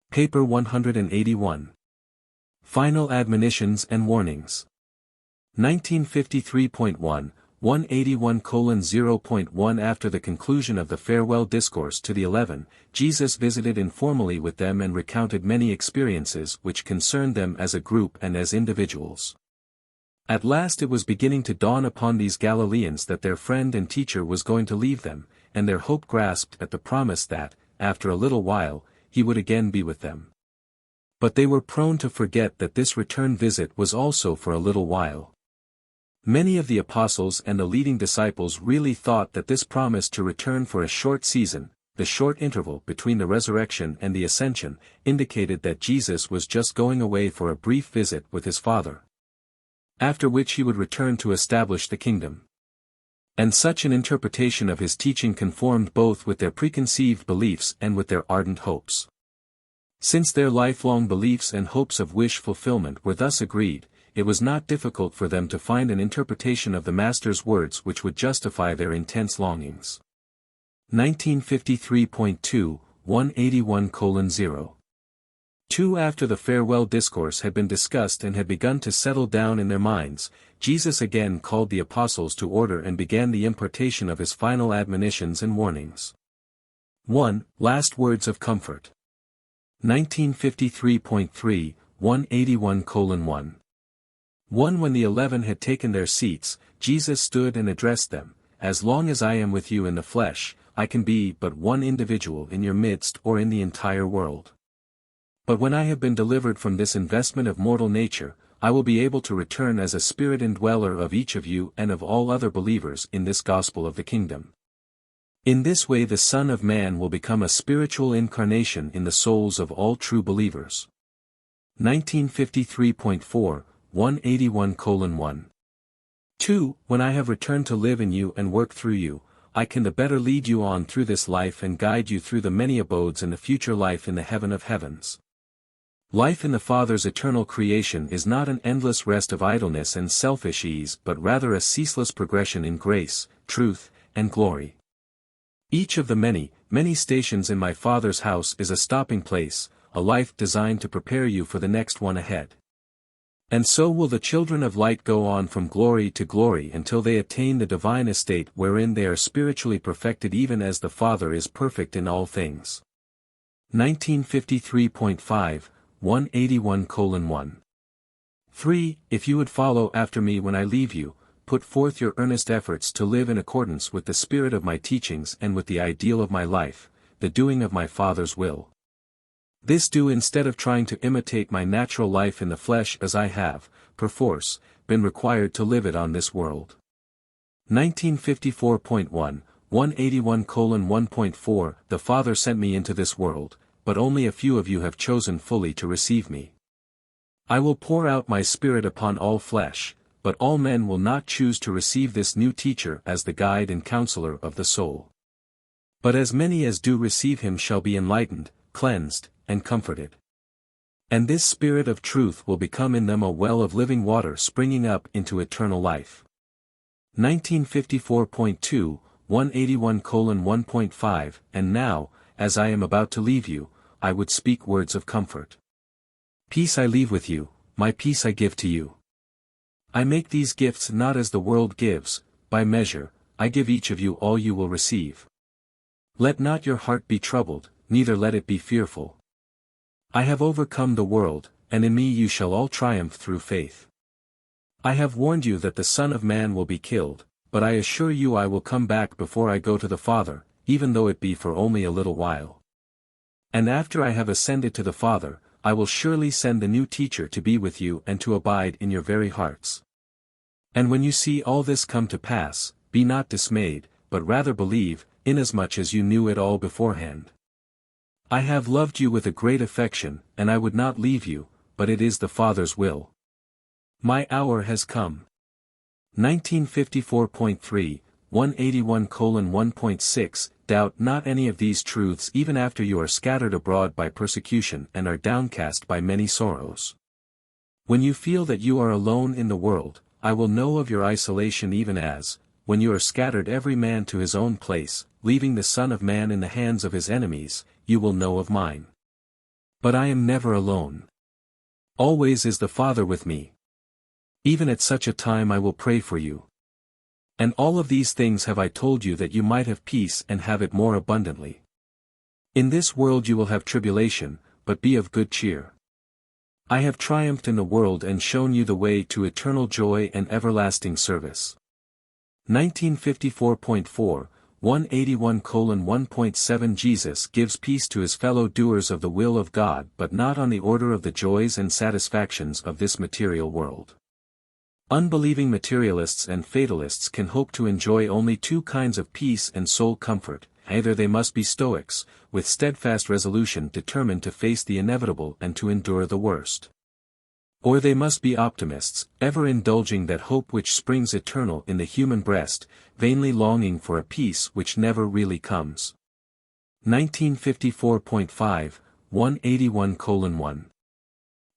Paper 181. Final Admonitions and Warnings. 1953.1, 181:0.1 After the conclusion of the farewell discourse to the 11, Jesus visited informally with them and recounted many experiences which concerned them as a group and as individuals. At last it was beginning to dawn upon these Galileans that their friend and teacher was going to leave them, and their hope grasped at the promise that, after a little while, he would again be with them. But they were prone to forget that this return visit was also for a little while. Many of the apostles and the leading disciples really thought that this promise to return for a short season, the short interval between the resurrection and the ascension, indicated that Jesus was just going away for a brief visit with his Father, after which he would return to establish the kingdom. And such an interpretation of his teaching conformed both with their preconceived beliefs and with their ardent hopes. Since their lifelong beliefs and hopes of wish fulfillment were thus agreed, it was not difficult for them to find an interpretation of the Master's words which would justify their intense longings. 1953.2, 181:0. 2 After the farewell discourse had been discussed and had begun to settle down in their minds, Jesus again called the apostles to order and began the impartation of his final admonitions and warnings. 1. Last words of comfort. 1953.3, 181:1. 1 When the 11 had taken their seats, Jesus stood and addressed them, As long as I am with you in the flesh, I can be but one individual in your midst or in the entire world. But when I have been delivered from this investment of mortal nature, I will be able to return as a spirit indweller of each of you and of all other believers in this gospel of the kingdom. In this way the Son of Man will become a spiritual incarnation in the souls of all true believers. 1953.4, 181:1. 2 When I have returned to live in you and work through you, I can the better lead you on through this life and guide you through the many abodes in the future life in the heaven of heavens. Life in the Father's eternal creation is not an endless rest of idleness and selfish ease but rather a ceaseless progression in grace, truth, and glory. Each of the many, many stations in my Father's house is a stopping place, a life designed to prepare you for the next one ahead. And so will the children of light go on from glory to glory until they attain the divine estate wherein they are spiritually perfected even as the Father is perfect in all things. 1953.5, 181:1. 3. If you would follow after me when I leave you, put forth your earnest efforts to live in accordance with the spirit of my teachings and with the ideal of my life, the doing of my Father's will. This do instead of trying to imitate my natural life in the flesh as I have, perforce, been required to live it on this world. 1954.1, 181:1.4 The Father sent me into this world, but only a few of you have chosen fully to receive me. I will pour out my Spirit upon all flesh, but all men will not choose to receive this new teacher as the guide and counselor of the soul. But as many as do receive him shall be enlightened, cleansed, and comforted. And this Spirit of truth will become in them a well of living water springing up into eternal life. 1954.2, 181:1.5 And now, as I am about to leave you, I would speak words of comfort. Peace I leave with you, my peace I give to you. I make these gifts not as the world gives, by measure, I give each of you all you will receive. Let not your heart be troubled, neither let it be fearful. I have overcome the world, and in me you shall all triumph through faith. I have warned you that the Son of Man will be killed, but I assure you I will come back before I go to the Father, even though it be for only a little while. And after I have ascended to the Father, I will surely send the new teacher to be with you and to abide in your very hearts. And when you see all this come to pass, be not dismayed, but rather believe, inasmuch as you knew it all beforehand. I have loved you with a great affection, and I would not leave you, but it is the Father's will. My hour has come. 1954.3, 181:1.6 Doubt not any of these truths even after you are scattered abroad by persecution and are downcast by many sorrows. When you feel that you are alone in the world, I will know of your isolation even as, when you are scattered every man to his own place, leaving the Son of Man in the hands of his enemies, you will know of mine. But I am never alone. Always is the Father with me. Even at such a time I will pray for you. And all of these things have I told you that you might have peace and have it more abundantly. In this world you will have tribulation, but be of good cheer. I have triumphed in the world and shown you the way to eternal joy and everlasting service. 1954.4, 181:1.7 Jesus gives peace to his fellow doers of the will of God but not on the order of the joys and satisfactions of this material world. Unbelieving materialists and fatalists can hope to enjoy only two kinds of peace and soul comfort. Either they must be Stoics, with steadfast resolution determined to face the inevitable and to endure the worst. Or they must be optimists, ever indulging that hope which springs eternal in the human breast, vainly longing for a peace which never really comes. 1954.5, 181:1.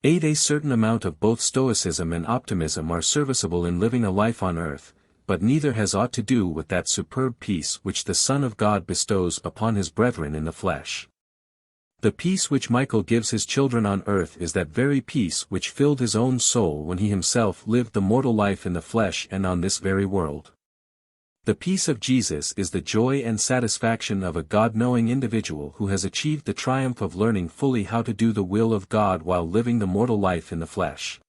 8 A certain amount of both Stoicism and optimism are serviceable in living a life on earth, but neither has aught to do with that superb peace which the Son of God bestows upon his brethren in the flesh. The peace which Michael gives his children on earth is that very peace which filled his own soul when he himself lived the mortal life in the flesh and on this very world. The peace of Jesus is the joy and satisfaction of a God-knowing individual who has achieved the triumph of learning fully how to do the will of God while living the mortal life in the flesh.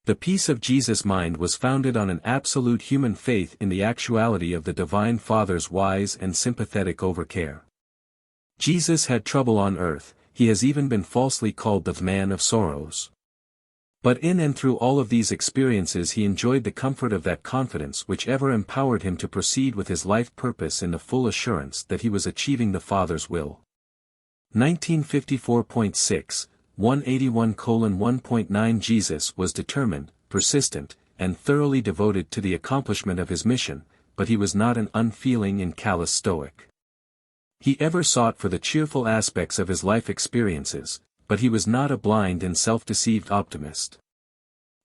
The peace of Jesus' mind was founded on an absolute human faith in the actuality of the Divine Father's wise and sympathetic overcare. Jesus had trouble on earth, he has even been falsely called the man of sorrows. But in and through all of these experiences he enjoyed the comfort of that confidence which ever empowered him to proceed with his life purpose in the full assurance that he was achieving the Father's will. 1954.6, 181:1.9 Jesus was determined, persistent, and thoroughly devoted to the accomplishment of his mission, but he was not an unfeeling and callous Stoic. He ever sought for the cheerful aspects of his life experiences, but he was not a blind and self-deceived optimist.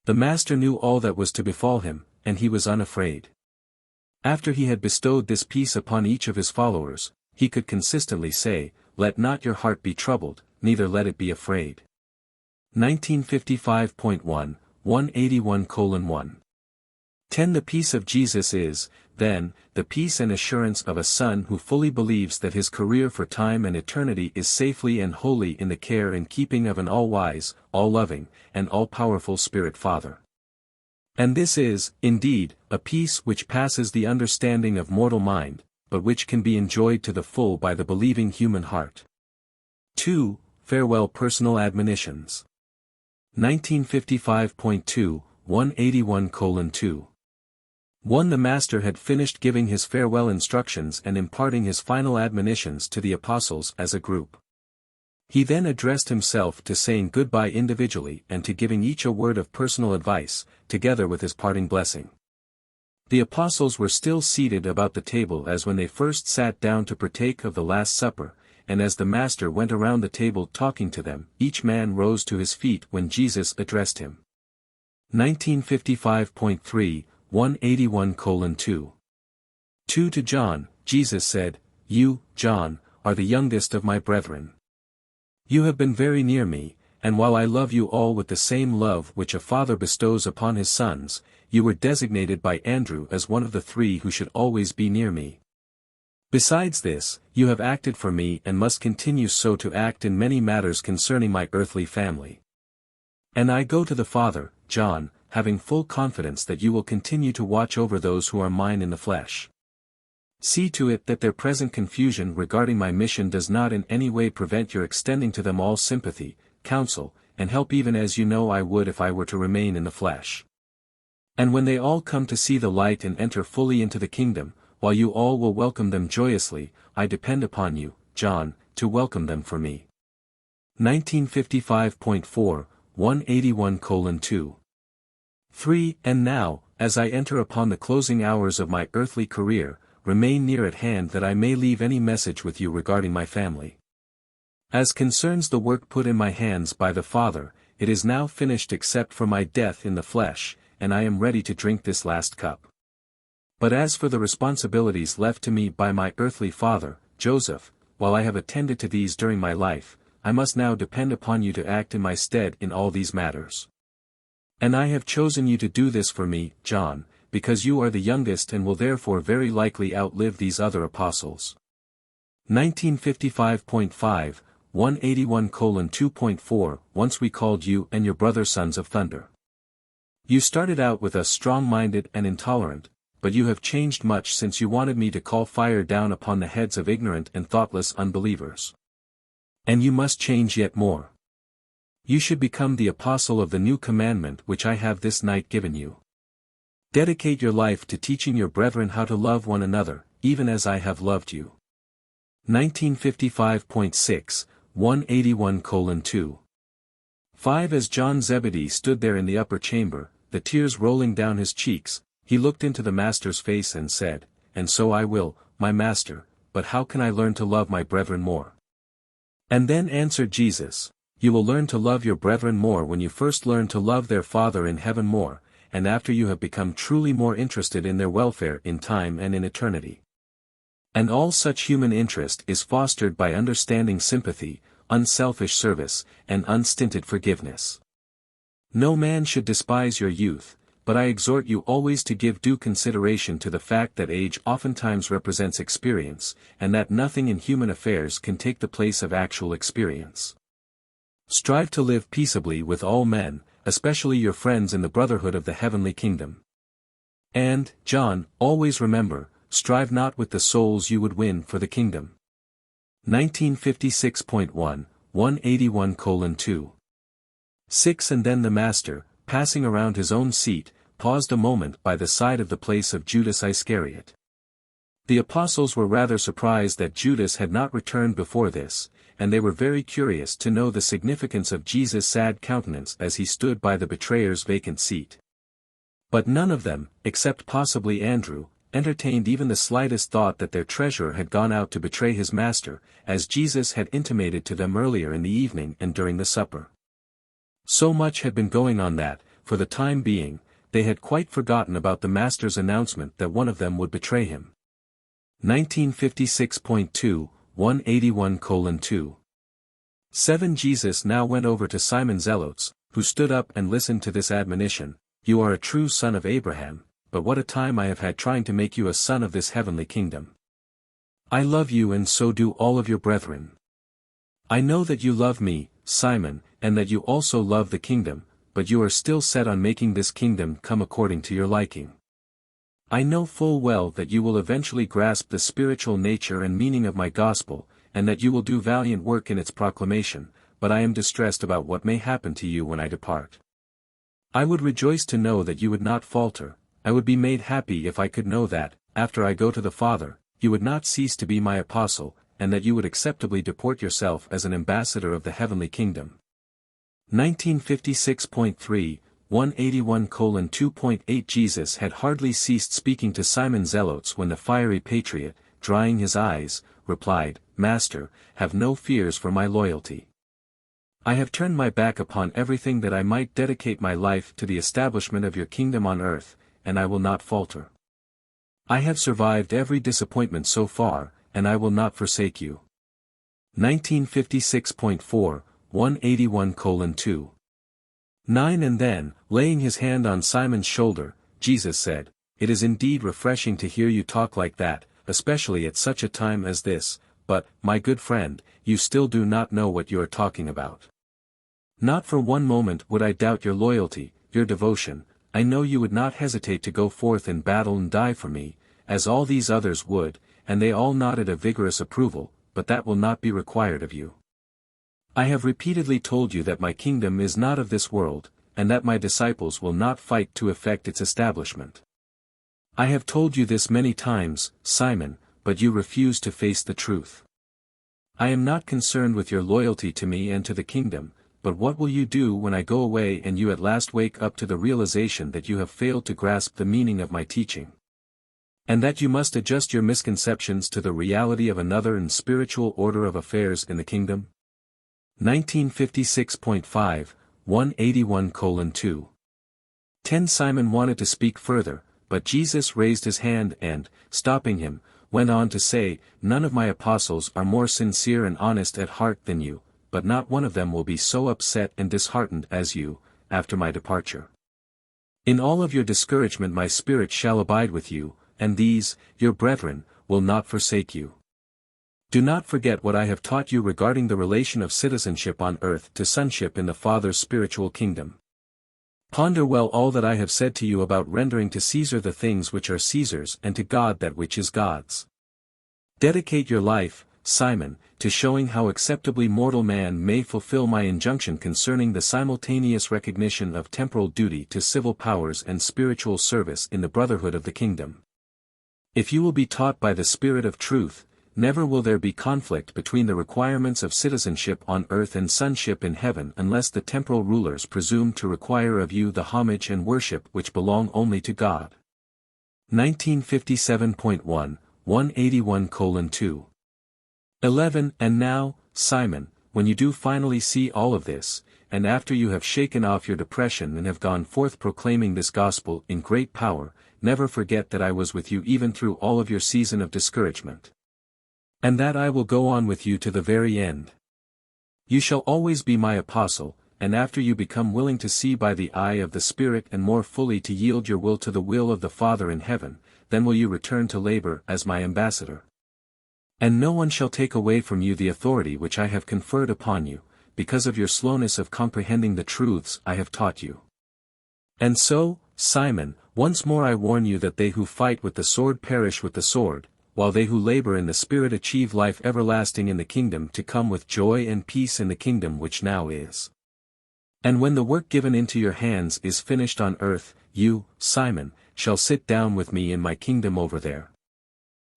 The Master knew all that was to befall him, and he was unafraid. After he had bestowed this peace upon each of his followers, he could consistently say, "Let not your heart be troubled, neither let it be afraid." 1955.1, 181:1. 10. The peace of Jesus is, then, the peace and assurance of a son who fully believes that his career for time and eternity is safely and wholly in the care and keeping of an all-wise, all-loving, and all-powerful Spirit Father. And this is, indeed, a peace which passes the understanding of mortal mind, but which can be enjoyed to the full by the believing human heart. 2. Farewell Personal Admonitions. 1955.2, 181:2. 1. The Master had finished giving his farewell instructions and imparting his final admonitions to the apostles as a group. He then addressed himself to saying goodbye individually and to giving each a word of personal advice, together with his parting blessing. The apostles were still seated about the table as when they first sat down to partake of the Last Supper, and as the Master went around the table talking to them, each man rose to his feet when Jesus addressed him. 1955.3, 181:2. 2. To John, Jesus said, "You, John, are the youngest of my brethren. You have been very near me, and while I love you all with the same love which a father bestows upon his sons, you were designated by Andrew as one of the three who should always be near me. Besides this, you have acted for me and must continue so to act in many matters concerning my earthly family. And I go to the Father, John, having full confidence that you will continue to watch over those who are mine in the flesh. See to it that their present confusion regarding my mission does not in any way prevent your extending to them all sympathy, counsel, and help even as you know I would if I were to remain in the flesh. And when they all come to see the light and enter fully into the kingdom, while you all will welcome them joyously, I depend upon you, John, to welcome them for me." 1955.4, 181:2. 3. And now, as I enter upon the closing hours of my earthly career, remain near at hand that I may leave any message with you regarding my family. As concerns the work put in my hands by the Father, it is now finished except for my death in the flesh, and I am ready to drink this last cup. But as for the responsibilities left to me by my earthly father, Joseph, while I have attended to these during my life, I must now depend upon you to act in my stead in all these matters. And I have chosen you to do this for me, John, because you are the youngest and will therefore very likely outlive these other apostles. 1955.5, 181:2.4. Once we called you and your brother sons of thunder. You started out with us strong-minded and intolerant, but you have changed much since you wanted me to call fire down upon the heads of ignorant and thoughtless unbelievers. And you must change yet more. You should become the apostle of the new commandment which I have this night given you. Dedicate your life to teaching your brethren how to love one another, even as I have loved you. 1955.6, 181:2. 5. As John Zebedee stood there in the upper chamber, the tears rolling down his cheeks, he looked into the Master's face and said, "And so I will, my Master, but how can I learn to love my brethren more?" And then answered Jesus, "You will learn to love your brethren more when you first learn to love their Father in heaven more, and after you have become truly more interested in their welfare in time and in eternity. And all such human interest is fostered by understanding sympathy, unselfish service, and unstinted forgiveness. No man should despise your youth, but I exhort you always to give due consideration to the fact that age oftentimes represents experience, and that nothing in human affairs can take the place of actual experience. Strive to live peaceably with all men, especially your friends in the brotherhood of the heavenly kingdom. And, John, always remember, strive not with the souls you would win for the kingdom." 1956.1, 181:2. 6. And then the Master, passing around his own seat, paused a moment by the side of the place of Judas Iscariot. The apostles were rather surprised that Judas had not returned before this, and they were very curious to know the significance of Jesus' sad countenance as he stood by the betrayer's vacant seat. But none of them, except possibly Andrew, entertained even the slightest thought that their treasurer had gone out to betray his Master, as Jesus had intimated to them earlier in the evening and during the supper. So much had been going on that, for the time being, they had quite forgotten about the Master's announcement that one of them would betray him. 1956.2, 181:2. 7. Jesus now went over to Simon Zelotes, who stood up and listened to this admonition, "You are a true son of Abraham, but what a time I have had trying to make you a son of this heavenly kingdom. I love you and so do all of your brethren. I know that you love me, Simon, and that you also love the kingdom, but you are still set on making this kingdom come according to your liking. I know full well that you will eventually grasp the spiritual nature and meaning of my gospel, and that you will do valiant work in its proclamation, but I am distressed about what may happen to you when I depart. I would rejoice to know that you would not falter. I would be made happy if I could know that, after I go to the Father, you would not cease to be my apostle, and that you would acceptably deport yourself as an ambassador of the heavenly kingdom. 1956.3, 181:2.8 Jesus had hardly ceased speaking to Simon Zelotes when the fiery patriot, drying his eyes, replied, Master, have no fears for my loyalty. I have turned my back upon everything that I might dedicate my life to the establishment of your kingdom on earth, and I will not falter. I have survived every disappointment so far, and I will not forsake you. 1956.4, 181:2. 9 And then, laying his hand on Simon's shoulder, Jesus said, It is indeed refreshing to hear you talk like that, especially at such a time as this, but, my good friend, you still do not know what you are talking about. Not for one moment would I doubt your loyalty, your devotion. I know you would not hesitate to go forth in battle and die for me, as all these others would, and they all nodded a vigorous approval, but that will not be required of you. I have repeatedly told you that my kingdom is not of this world, and that my disciples will not fight to effect its establishment. I have told you this many times, Simon, but you refuse to face the truth. I am not concerned with your loyalty to me and to the kingdom, but what will you do when I go away and you at last wake up to the realization that you have failed to grasp the meaning of my teaching? And that you must adjust your misconceptions to the reality of another and spiritual order of affairs in the kingdom? 1956.5, 181:2. 10 Simon wanted to speak further, but Jesus raised his hand and, stopping him, went on to say, None of my apostles are more sincere and honest at heart than you, but not one of them will be so upset and disheartened as you, after my departure. In all of your discouragement my spirit shall abide with you, and these, your brethren, will not forsake you. Do not forget what I have taught you regarding the relation of citizenship on earth to sonship in the Father's spiritual kingdom. Ponder well all that I have said to you about rendering to Caesar the things which are Caesar's and to God that which is God's. Dedicate your life, Simon, to showing how acceptably mortal man may fulfill my injunction concerning the simultaneous recognition of temporal duty to civil powers and spiritual service in the brotherhood of the kingdom. If you will be taught by the Spirit of truth, never will there be conflict between the requirements of citizenship on earth and sonship in heaven unless the temporal rulers presume to require of you the homage and worship which belong only to God. 1957.1, 181:2. 11 And now, Simon, when you do finally see all of this, and after you have shaken off your depression and have gone forth proclaiming this gospel in great power, never forget that I was with you even through all of your season of discouragement. And that I will go on with you to the very end. You shall always be my apostle, and after you become willing to see by the eye of the Spirit and more fully to yield your will to the will of the Father in heaven, then will you return to labor as my ambassador. And no one shall take away from you the authority which I have conferred upon you, because of your slowness of comprehending the truths I have taught you. And so, Simon, once more I warn you that they who fight with the sword perish with the sword, while they who labor in the Spirit achieve life everlasting in the kingdom to come with joy and peace in the kingdom which now is. And when the work given into your hands is finished on earth, you, Simon, shall sit down with me in my kingdom over there.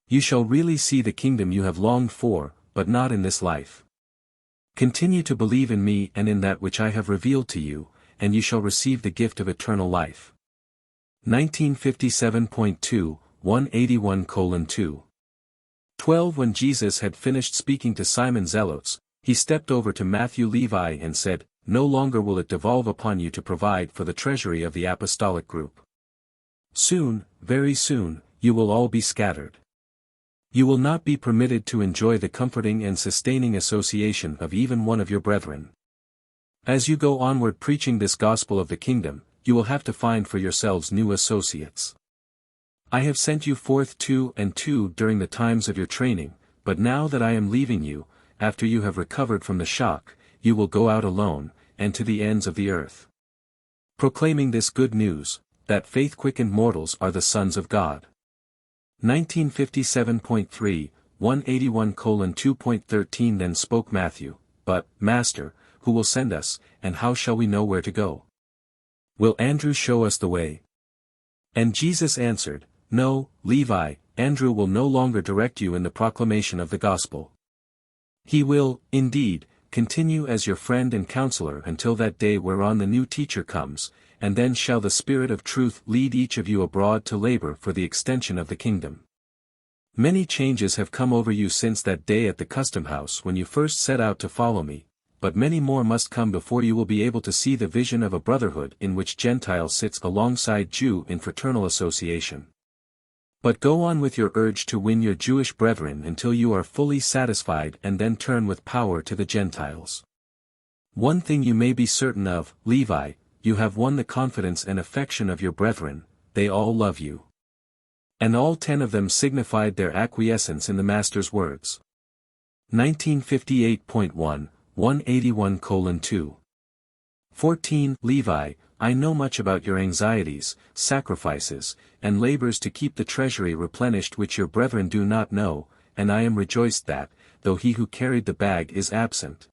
You shall really see the kingdom you have longed for, but not in this life. Continue to believe in me and in that which I have revealed to you, and you shall receive the gift of eternal life. 1957.2, 181:2. 12 When Jesus had finished speaking to Simon Zelotes, he stepped over to Matthew Levi and said, No longer will it devolve upon you to provide for the treasury of the apostolic group. Soon, very soon, you will all be scattered. You will not be permitted to enjoy the comforting and sustaining association of even one of your brethren. As you go onward preaching this gospel of the kingdom, you will have to find for yourselves new associates. I have sent you forth 2 and 2 during the times of your training, but now that I am leaving you, after you have recovered from the shock, you will go out alone, and to the ends of the earth. Proclaiming this good news, that faith-quickened mortals are the sons of God. 1957.3, 181:2.13 Then spoke Matthew, "But, Master, who will send us, and how shall we know where to go? Will Andrew show us the way?" And Jesus answered, "No, Levi, Andrew will no longer direct you in the proclamation of the gospel. He will, indeed, continue as your friend and counselor until that day whereon the new teacher comes, and then shall the Spirit of truth lead each of you abroad to labor for the extension of the kingdom. Many changes have come over you since that day at the custom house when you first set out to follow me, but many more must come before you will be able to see the vision of a brotherhood in which Gentile sits alongside Jew in fraternal association. But go on with your urge to win your Jewish brethren until you are fully satisfied and then turn with power to the Gentiles. One thing you may be certain of, Levi, you have won the confidence and affection of your brethren, they all love you." And all 10 of them signified their acquiescence in the Master's words. 1958.1, 181:2. 14 Levi, I know much about your anxieties, sacrifices, and labors to keep the treasury replenished which your brethren do not know, and I am rejoiced that, though he who carried the bag is absent,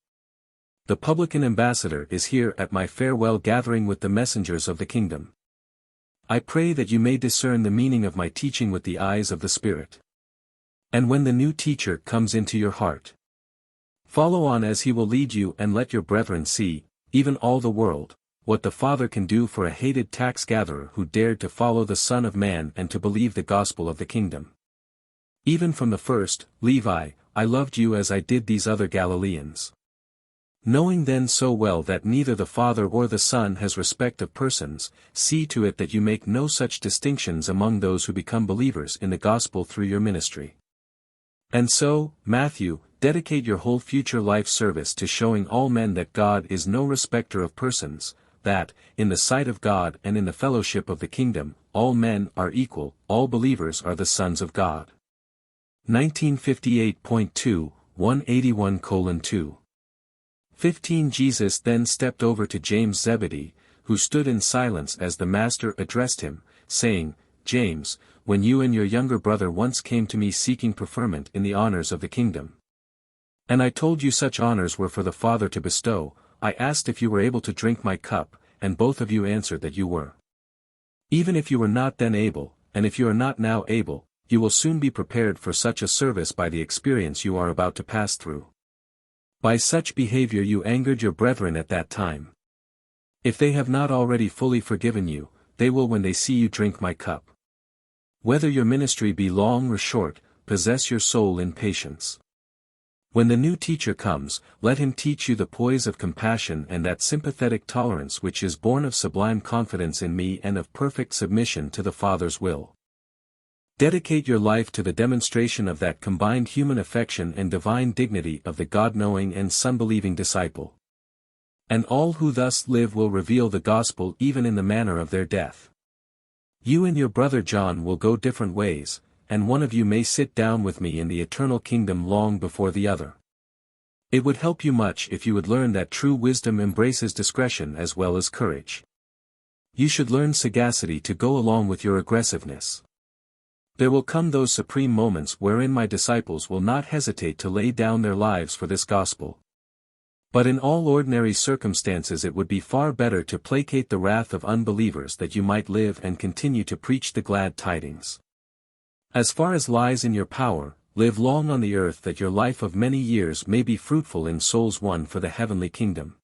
the publican ambassador is here at my farewell gathering with the messengers of the kingdom. I pray that you may discern the meaning of my teaching with the eyes of the Spirit. And when the new teacher comes into your heart, follow on as he will lead you and let your brethren see, even all the world, what the Father can do for a hated tax-gatherer who dared to follow the Son of Man and to believe the gospel of the kingdom. Even from the first, Levi, I loved you as I did these other Galileans. Knowing then so well that neither the Father or the Son has respect of persons, see to it that you make no such distinctions among those who become believers in the gospel through your ministry. And so, Matthew, dedicate your whole future life service to showing all men that God is no respecter of persons, that, in the sight of God and in the fellowship of the kingdom, all men are equal, all believers are the sons of God. 1958.2, 181:2. 15 Jesus then stepped over to James Zebedee, who stood in silence as the Master addressed him, saying, James, when you and your younger brother once came to me seeking preferment in the honors of the kingdom, and I told you such honors were for the Father to bestow, I asked if you were able to drink my cup, and both of you answered that you were. Even if you were not then able, and if you are not now able, you will soon be prepared for such a service by the experience you are about to pass through. By such behavior you angered your brethren at that time. If they have not already fully forgiven you, they will when they see you drink my cup. Whether your ministry be long or short, possess your soul in patience. When the new teacher comes, let him teach you the poise of compassion and that sympathetic tolerance which is born of sublime confidence in me and of perfect submission to the Father's will. Dedicate your life to the demonstration of that combined human affection and divine dignity of the God-knowing and Son-believing disciple. And all who thus live will reveal the gospel even in the manner of their death. You and your brother John will go different ways, and one of you may sit down with me in the eternal kingdom long before the other. It would help you much if you would learn that true wisdom embraces discretion as well as courage. You should learn sagacity to go along with your aggressiveness. There will come those supreme moments wherein my disciples will not hesitate to lay down their lives for this gospel. But in all ordinary circumstances it would be far better to placate the wrath of unbelievers that you might live and continue to preach the glad tidings. As far as lies in your power, live long on the earth that your life of many years may be fruitful in souls won for the heavenly kingdom.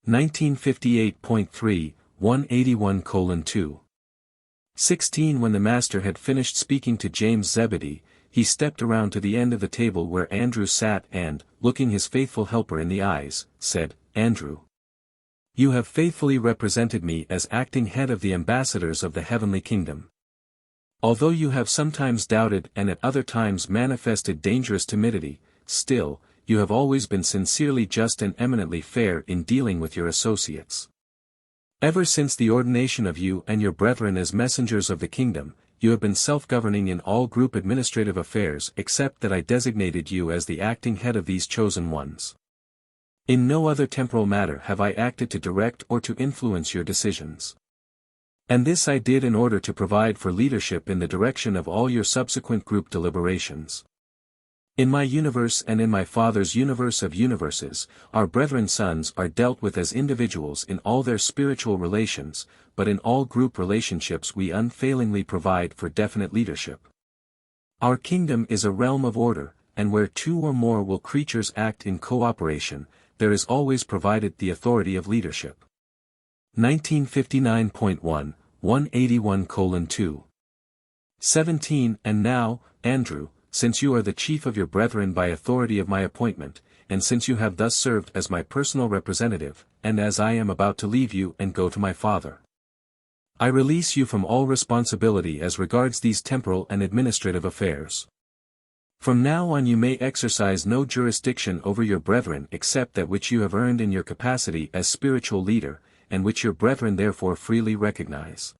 1958.3, 181:2. 16 When the Master had finished speaking to James Zebedee, he stepped around to the end of the table where Andrew sat and, looking his faithful helper in the eyes, said, Andrew, you have faithfully represented me as acting head of the ambassadors of the heavenly kingdom. Although you have sometimes doubted and at other times manifested dangerous timidity, still, you have always been sincerely just and eminently fair in dealing with your associates. Ever since the ordination of you and your brethren as messengers of the kingdom, you have been self-governing in all group administrative affairs except that I designated you as the acting head of these chosen ones. In no other temporal matter have I acted to direct or to influence your decisions. And this I did in order to provide for leadership in the direction of all your subsequent group deliberations. In my universe and in my Father's universe of universes, our brethren sons are dealt with as individuals in all their spiritual relations, but in all group relationships we unfailingly provide for definite leadership. Our kingdom is a realm of order, and where two or more will creatures act in cooperation, there is always provided the authority of leadership. 1959.1, 181:2. 17 And now, Andrew, since you are the chief of your brethren by authority of my appointment, and since you have thus served as my personal representative, and as I am about to leave you and go to my Father, I release you from all responsibility as regards these temporal and administrative affairs. From now on you may exercise no jurisdiction over your brethren except that which you have earned in your capacity as spiritual leader, and which your brethren therefore freely recognize.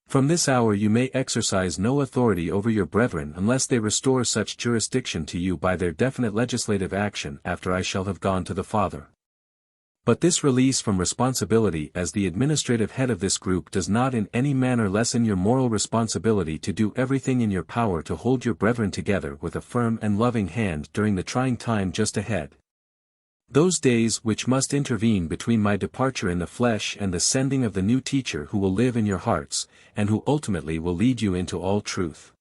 From this hour you may exercise no authority over your brethren unless they restore such jurisdiction to you by their definite legislative action after I shall have gone to the Father. But this release from responsibility as the administrative head of this group does not in any manner lessen your moral responsibility to do everything in your power to hold your brethren together with a firm and loving hand during the trying time just ahead. Those days which must intervene between my departure in the flesh and the sending of the new teacher who will live in your hearts, and who ultimately will lead you into all truth.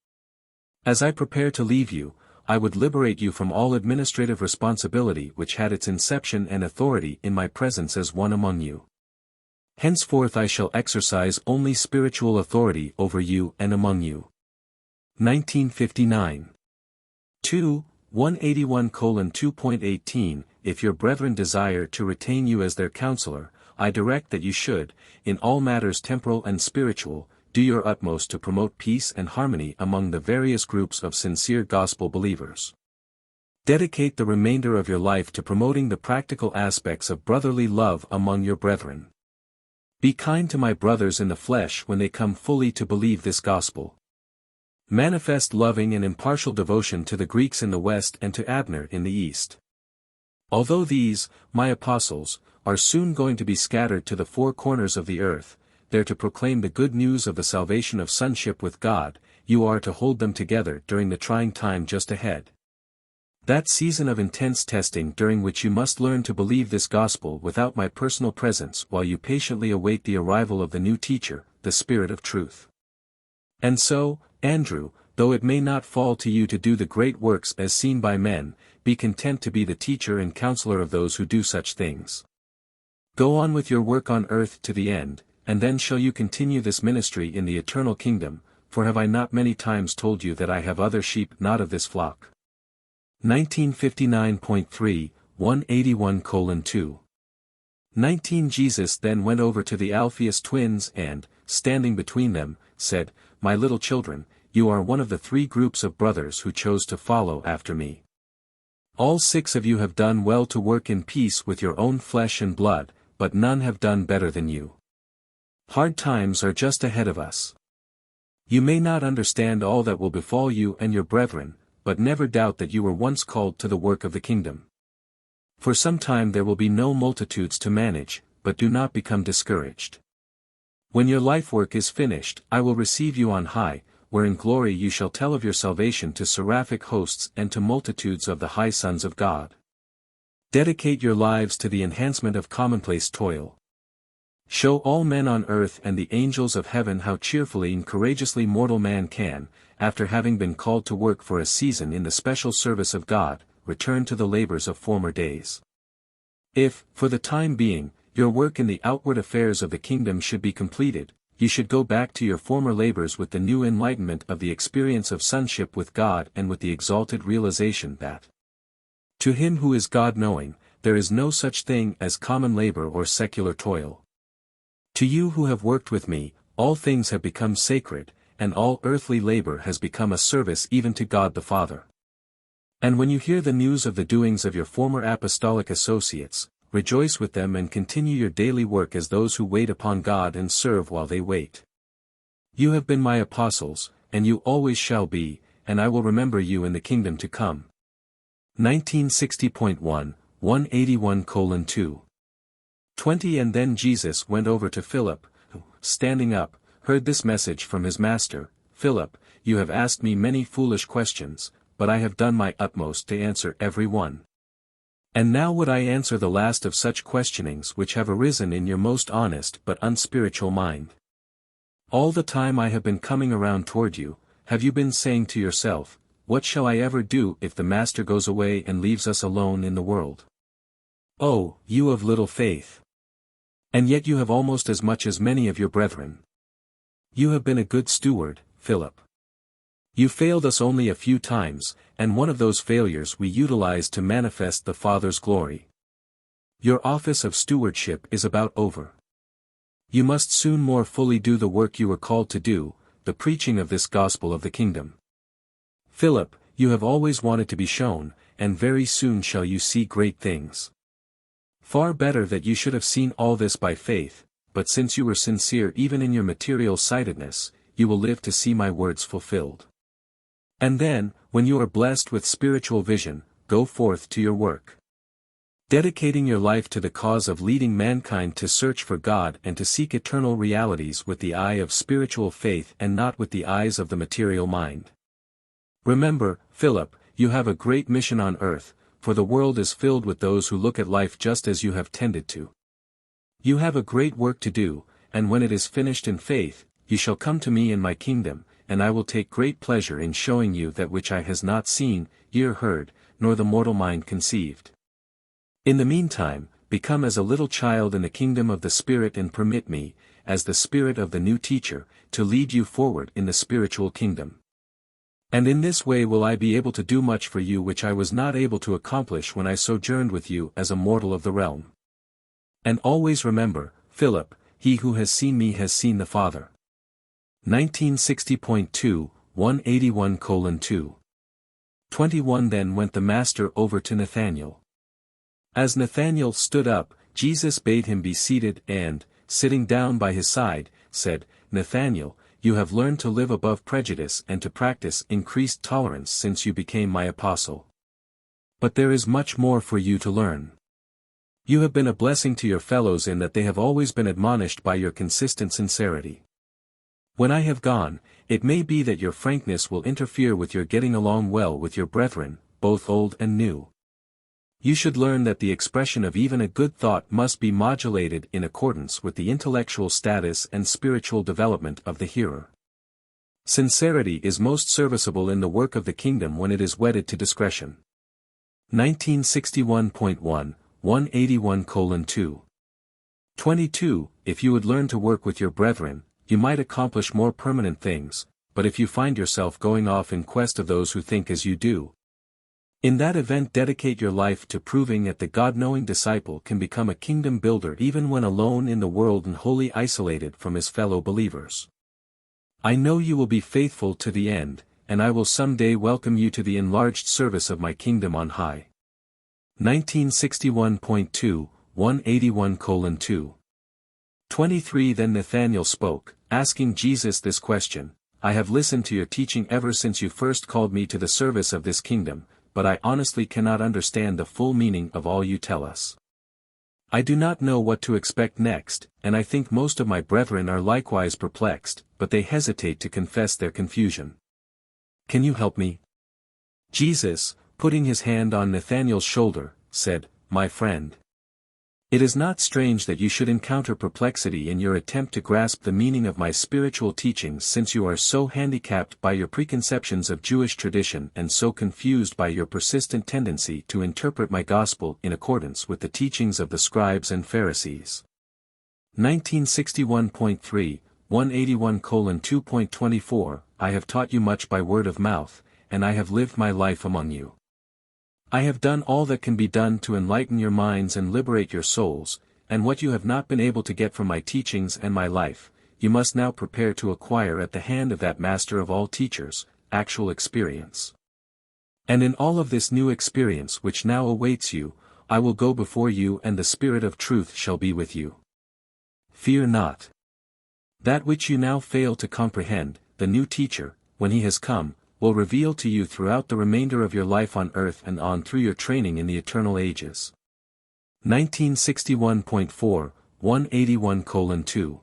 As I prepare to leave you, I would liberate you from all administrative responsibility which had its inception and authority in my presence as one among you. Henceforth I shall exercise only spiritual authority over you and among you. 1959. 2, 181:2.18 If your brethren desire to retain you as their counselor, I direct that you should, in all matters temporal and spiritual, do your utmost to promote peace and harmony among the various groups of sincere gospel believers. Dedicate the remainder of your life to promoting the practical aspects of brotherly love among your brethren. Be kind to my brothers in the flesh when they come fully to believe this gospel. Manifest loving and impartial devotion to the Greeks in the west and to Abner in the east. Although these, my apostles, are soon going to be scattered to the four corners of the earth, there to proclaim the good news of the salvation of sonship with God, you are to hold them together during the trying time just ahead. That season of intense testing during which you must learn to believe this gospel without my personal presence while you patiently await the arrival of the new teacher, the Spirit of truth. And so, Andrew, though it may not fall to you to do the great works as seen by men, be content to be the teacher and counselor of those who do such things. Go on with your work on earth to the end, and then shall you continue this ministry in the eternal kingdom, for have I not many times told you that I have other sheep not of this flock? 1959.3, 181:2. 19 Jesus then went over to the Alphaeus twins and, standing between them, said, My little children, you are one of the three groups of brothers who chose to follow after me. All 6 of you have done well to work in peace with your own flesh and blood, but none have done better than you. Hard times are just ahead of us. You may not understand all that will befall you and your brethren, but never doubt that you were once called to the work of the kingdom. For some time there will be no multitudes to manage, but do not become discouraged. When your life work is finished, I will receive you on high, where in glory you shall tell of your salvation to seraphic hosts and to multitudes of the high sons of God. Dedicate your lives to the enhancement of commonplace toil. Show all men on earth and the angels of heaven how cheerfully and courageously mortal man can, after having been called to work for a season in the special service of God, return to the labors of former days. If, for the time being, your work in the outward affairs of the kingdom should be completed, you should go back to your former labors with the new enlightenment of the experience of sonship with God and with the exalted realization that, to him who is God-knowing, there is no such thing as common labor or secular toil. To you who have worked with me, all things have become sacred, and all earthly labor has become a service even to God the Father. And when you hear the news of the doings of your former apostolic associates, rejoice with them and continue your daily work as those who wait upon God and serve while they wait. You have been my apostles, and you always shall be, and I will remember you in the kingdom to come. 1960.1, 181:2. 20 And then Jesus went over to Philip, who, standing up, heard this message from his master. Philip, you have asked me many foolish questions, but I have done my utmost to answer every one. And now would I answer the last of such questionings which have arisen in your most honest but unspiritual mind. All the time I have been coming around toward you, have you been saying to yourself, what shall I ever do if the Master goes away and leaves us alone in the world? Oh, you of little faith! And yet you have almost as much as many of your brethren. You have been a good steward, Philip. You failed us only a few times, and one of those failures we utilized to manifest the Father's glory. Your office of stewardship is about over. You must soon more fully do the work you were called to do, the preaching of this gospel of the kingdom. Philip, you have always wanted to be shown, and very soon shall you see great things. Far better that you should have seen all this by faith, but since you were sincere even in your material-sightedness, you will live to see my words fulfilled. And then, when you are blessed with spiritual vision, go forth to your work. Dedicating your life to the cause of leading mankind to search for God and to seek eternal realities with the eye of spiritual faith and not with the eyes of the material mind. Remember, Philip, you have a great mission on earth, for the world is filled with those who look at life just as you have tended to. You have a great work to do, and when it is finished in faith, you shall come to me in my kingdom, and I will take great pleasure in showing you that which eye has not seen, ear heard, nor the mortal mind conceived. In the meantime, become as a little child in the kingdom of the Spirit and permit me, as the Spirit of the new teacher, to lead you forward in the spiritual kingdom. And in this way will I be able to do much for you which I was not able to accomplish when I sojourned with you as a mortal of the realm. And always remember, Philip, he who has seen me has seen the Father. 1960.2, 181:2. 21 Then went the Master over to Nathanael. As Nathanael stood up, Jesus bade him be seated and, sitting down by his side, said, Nathanael, you have learned to live above prejudice and to practice increased tolerance since you became my apostle. But there is much more for you to learn. You have been a blessing to your fellows in that they have always been admonished by your consistent sincerity. When I have gone, it may be that your frankness will interfere with your getting along well with your brethren, both old and new. You should learn that the expression of even a good thought must be modulated in accordance with the intellectual status and spiritual development of the hearer. Sincerity is most serviceable in the work of the kingdom when it is wedded to discretion. 1961.1, 181:2. 22 If you would learn to work with your brethren, you might accomplish more permanent things, but if you find yourself going off in quest of those who think as you do, in that event dedicate your life to proving that the God-knowing disciple can become a kingdom builder even when alone in the world and wholly isolated from his fellow believers. I know you will be faithful to the end, and I will someday welcome you to the enlarged service of my kingdom on high. 1961.2, 181:2. 23 Then Nathanael spoke, asking Jesus this question, I have listened to your teaching ever since you first called me to the service of this kingdom, but I honestly cannot understand the full meaning of all you tell us. I do not know what to expect next, and I think most of my brethren are likewise perplexed, but they hesitate to confess their confusion. Can you help me? Jesus, putting his hand on Nathanael's shoulder, said, My friend. It is not strange that you should encounter perplexity in your attempt to grasp the meaning of my spiritual teachings since you are so handicapped by your preconceptions of Jewish tradition and so confused by your persistent tendency to interpret my gospel in accordance with the teachings of the scribes and Pharisees. 1961.3, 181:2.24 I have taught you much by word of mouth, and I have lived my life among you. I have done all that can be done to enlighten your minds and liberate your souls, and what you have not been able to get from my teachings and my life, you must now prepare to acquire at the hand of that master of all teachers, actual experience. And in all of this new experience which now awaits you, I will go before you and the Spirit of truth shall be with you. Fear not. That which you now fail to comprehend, the new teacher, when he has come, will reveal to you throughout the remainder of your life on earth and on through your training in the eternal ages. 1961.4, 181:2.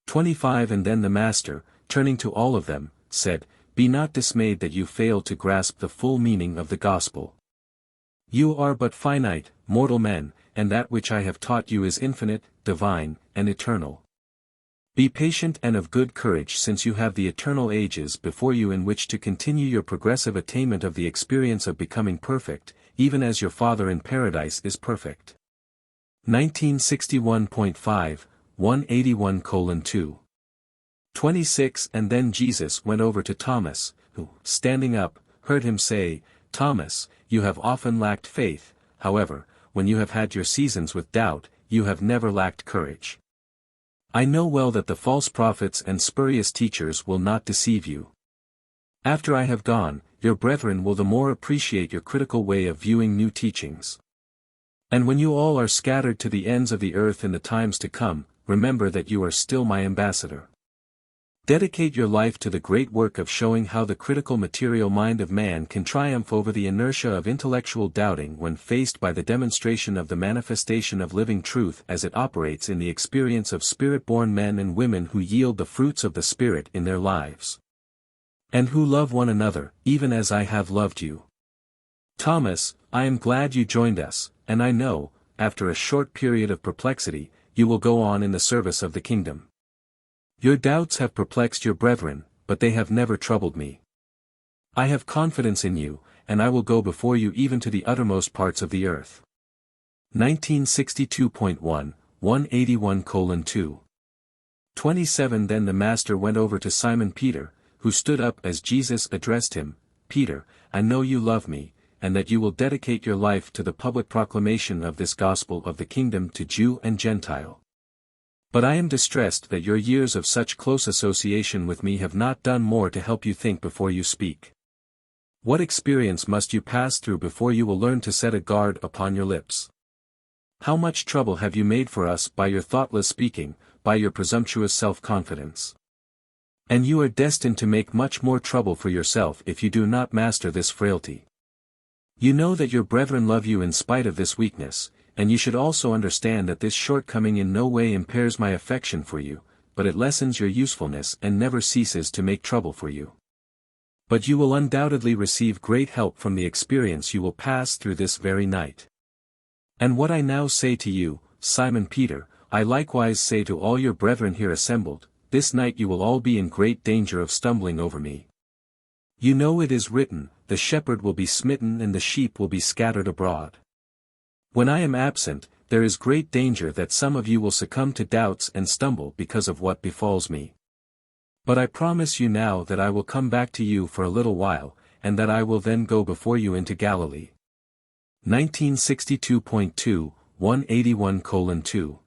25 And then the Master, turning to all of them, said, "Be not dismayed that you fail to grasp the full meaning of the gospel. You are but finite, mortal men, and that which I have taught you is infinite, divine, and eternal. Be patient and of good courage, since you have the eternal ages before you in which to continue your progressive attainment of the experience of becoming perfect, even as your Father in paradise is perfect." 1961.5, 181:2. 26 And then Jesus went over to Thomas, who, standing up, heard him say, "Thomas, you have often lacked faith, however, when you have had your seasons with doubt, you have never lacked courage. I know well that the false prophets and spurious teachers will not deceive you. After I have gone, your brethren will the more appreciate your critical way of viewing new teachings. And when you all are scattered to the ends of the earth in the times to come, remember that you are still my ambassador. Dedicate your life to the great work of showing how the critical material mind of man can triumph over the inertia of intellectual doubting when faced by the demonstration of the manifestation of living truth as it operates in the experience of spirit-born men and women who yield the fruits of the Spirit in their lives. And who love one another, even as I have loved you. Thomas, I am glad you joined us, and I know, after a short period of perplexity, you will go on in the service of the kingdom. Your doubts have perplexed your brethren, but they have never troubled me. I have confidence in you, and I will go before you even to the uttermost parts of the earth." 1962.1, 181:2. 27 Then the Master went over to Simon Peter, who stood up as Jesus addressed him, "Peter, I know you love me, and that you will dedicate your life to the public proclamation of this gospel of the kingdom to Jew and Gentile. But I am distressed that your years of such close association with me have not done more to help you think before you speak. What experience must you pass through before you will learn to set a guard upon your lips? How much trouble have you made for us by your thoughtless speaking, by your presumptuous self-confidence? And you are destined to make much more trouble for yourself if you do not master this frailty. You know that your brethren love you in spite of this weakness, and you should also understand that this shortcoming in no way impairs my affection for you, but it lessens your usefulness and never ceases to make trouble for you. But you will undoubtedly receive great help from the experience you will pass through this very night. And what I now say to you, Simon Peter, I likewise say to all your brethren here assembled, this night you will all be in great danger of stumbling over me. You know it is written, the shepherd will be smitten and the sheep will be scattered abroad. When I am absent, there is great danger that some of you will succumb to doubts and stumble because of what befalls me. But I promise you now that I will come back to you for a little while, and that I will then go before you into Galilee." 1962.2, 181:2.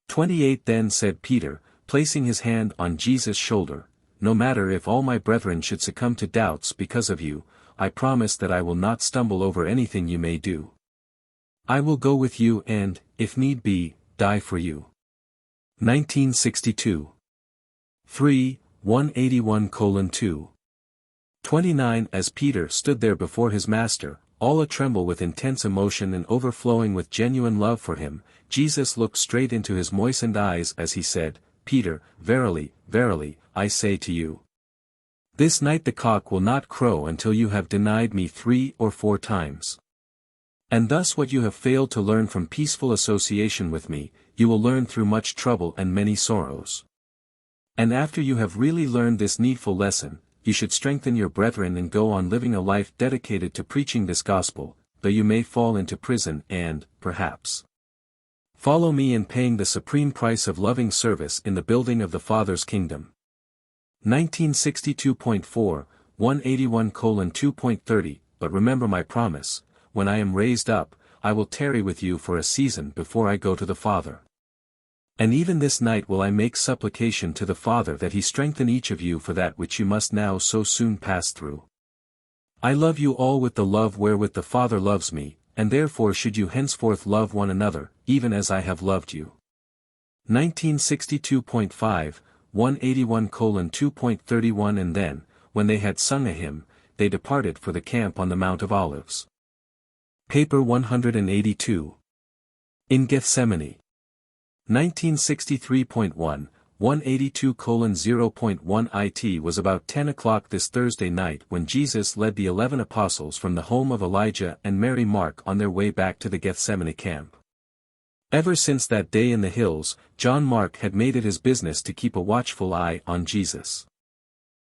28 Then said Peter, placing his hand on Jesus' shoulder, "No matter if all my brethren should succumb to doubts because of you, I promise that I will not stumble over anything you may do. I will go with you and, if need be, die for you." 1962. 3, 181:2. 29 As Peter stood there before his Master, all a-tremble with intense emotion and overflowing with genuine love for him, Jesus looked straight into his moistened eyes as he said, "Peter, verily, verily, I say to you, this night the cock will not crow until you have denied me 3 or 4 times. And thus what you have failed to learn from peaceful association with me, you will learn through much trouble and many sorrows. And after you have really learned this needful lesson, you should strengthen your brethren and go on living a life dedicated to preaching this gospel, though you may fall into prison and, perhaps, follow me in paying the supreme price of loving service in the building of the Father's kingdom." 1962.4, 181:2.30 But remember my promise, when I am raised up, I will tarry with you for a season before I go to the Father. And even this night will I make supplication to the Father that he strengthen each of you for that which you must now so soon pass through. I love you all with the love wherewith the Father loves me, and therefore should you henceforth love one another, even as I have loved you. 1962.5, 181:2.31 And then, when they had sung a hymn, they departed for the camp on the Mount of Olives. Paper 182. In Gethsemane. 1963.1, 182:0.1 It was about 10 o'clock this Thursday night when Jesus led the 11 apostles from the home of Elijah and Mary Mark on their way back to the Gethsemane camp. Ever since that day in the hills, John Mark had made it his business to keep a watchful eye on Jesus.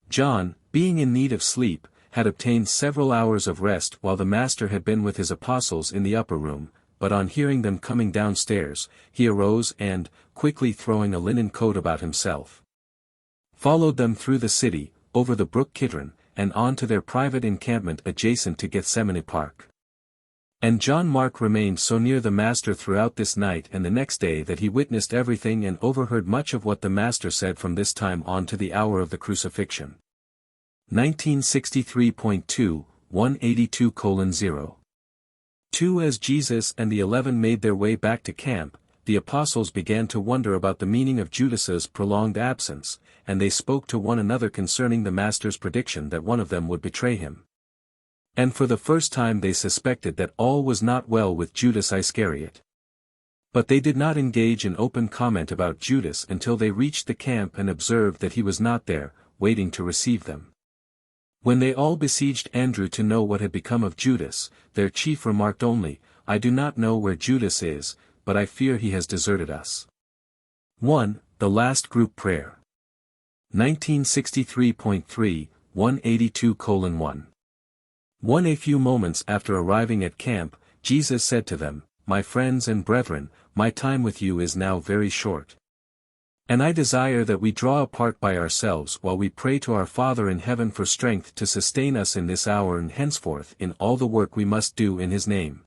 John, being in need of sleep, had obtained several hours of rest while the Master had been with his apostles in the upper room, but on hearing them coming downstairs, he arose and, quickly throwing a linen coat about himself, followed them through the city, over the brook Kidron, and on to their private encampment adjacent to Gethsemane Park. And John Mark remained so near the Master throughout this night and the next day that he witnessed everything and overheard much of what the Master said from this time on to the hour of the crucifixion. 1963.2, 182:0. 2 As Jesus and the 11 made their way back to camp, the apostles began to wonder about the meaning of Judas's prolonged absence, and they spoke to one another concerning the Master's prediction that one of them would betray him. And for the first time they suspected that all was not well with Judas Iscariot. But they did not engage in open comment about Judas until they reached the camp and observed that he was not there, waiting to receive them. When they all besieged Andrew to know what had become of Judas, their chief remarked only, "I do not know where Judas is, but I fear he has deserted us." 1. The Last Group Prayer. 1963.3, 182:1. A few moments after arriving at camp, Jesus said to them, "My friends and brethren, my time with you is now very short. And I desire that we draw apart by ourselves while we pray to our Father in heaven for strength to sustain us in this hour and henceforth in all the work we must do in His name."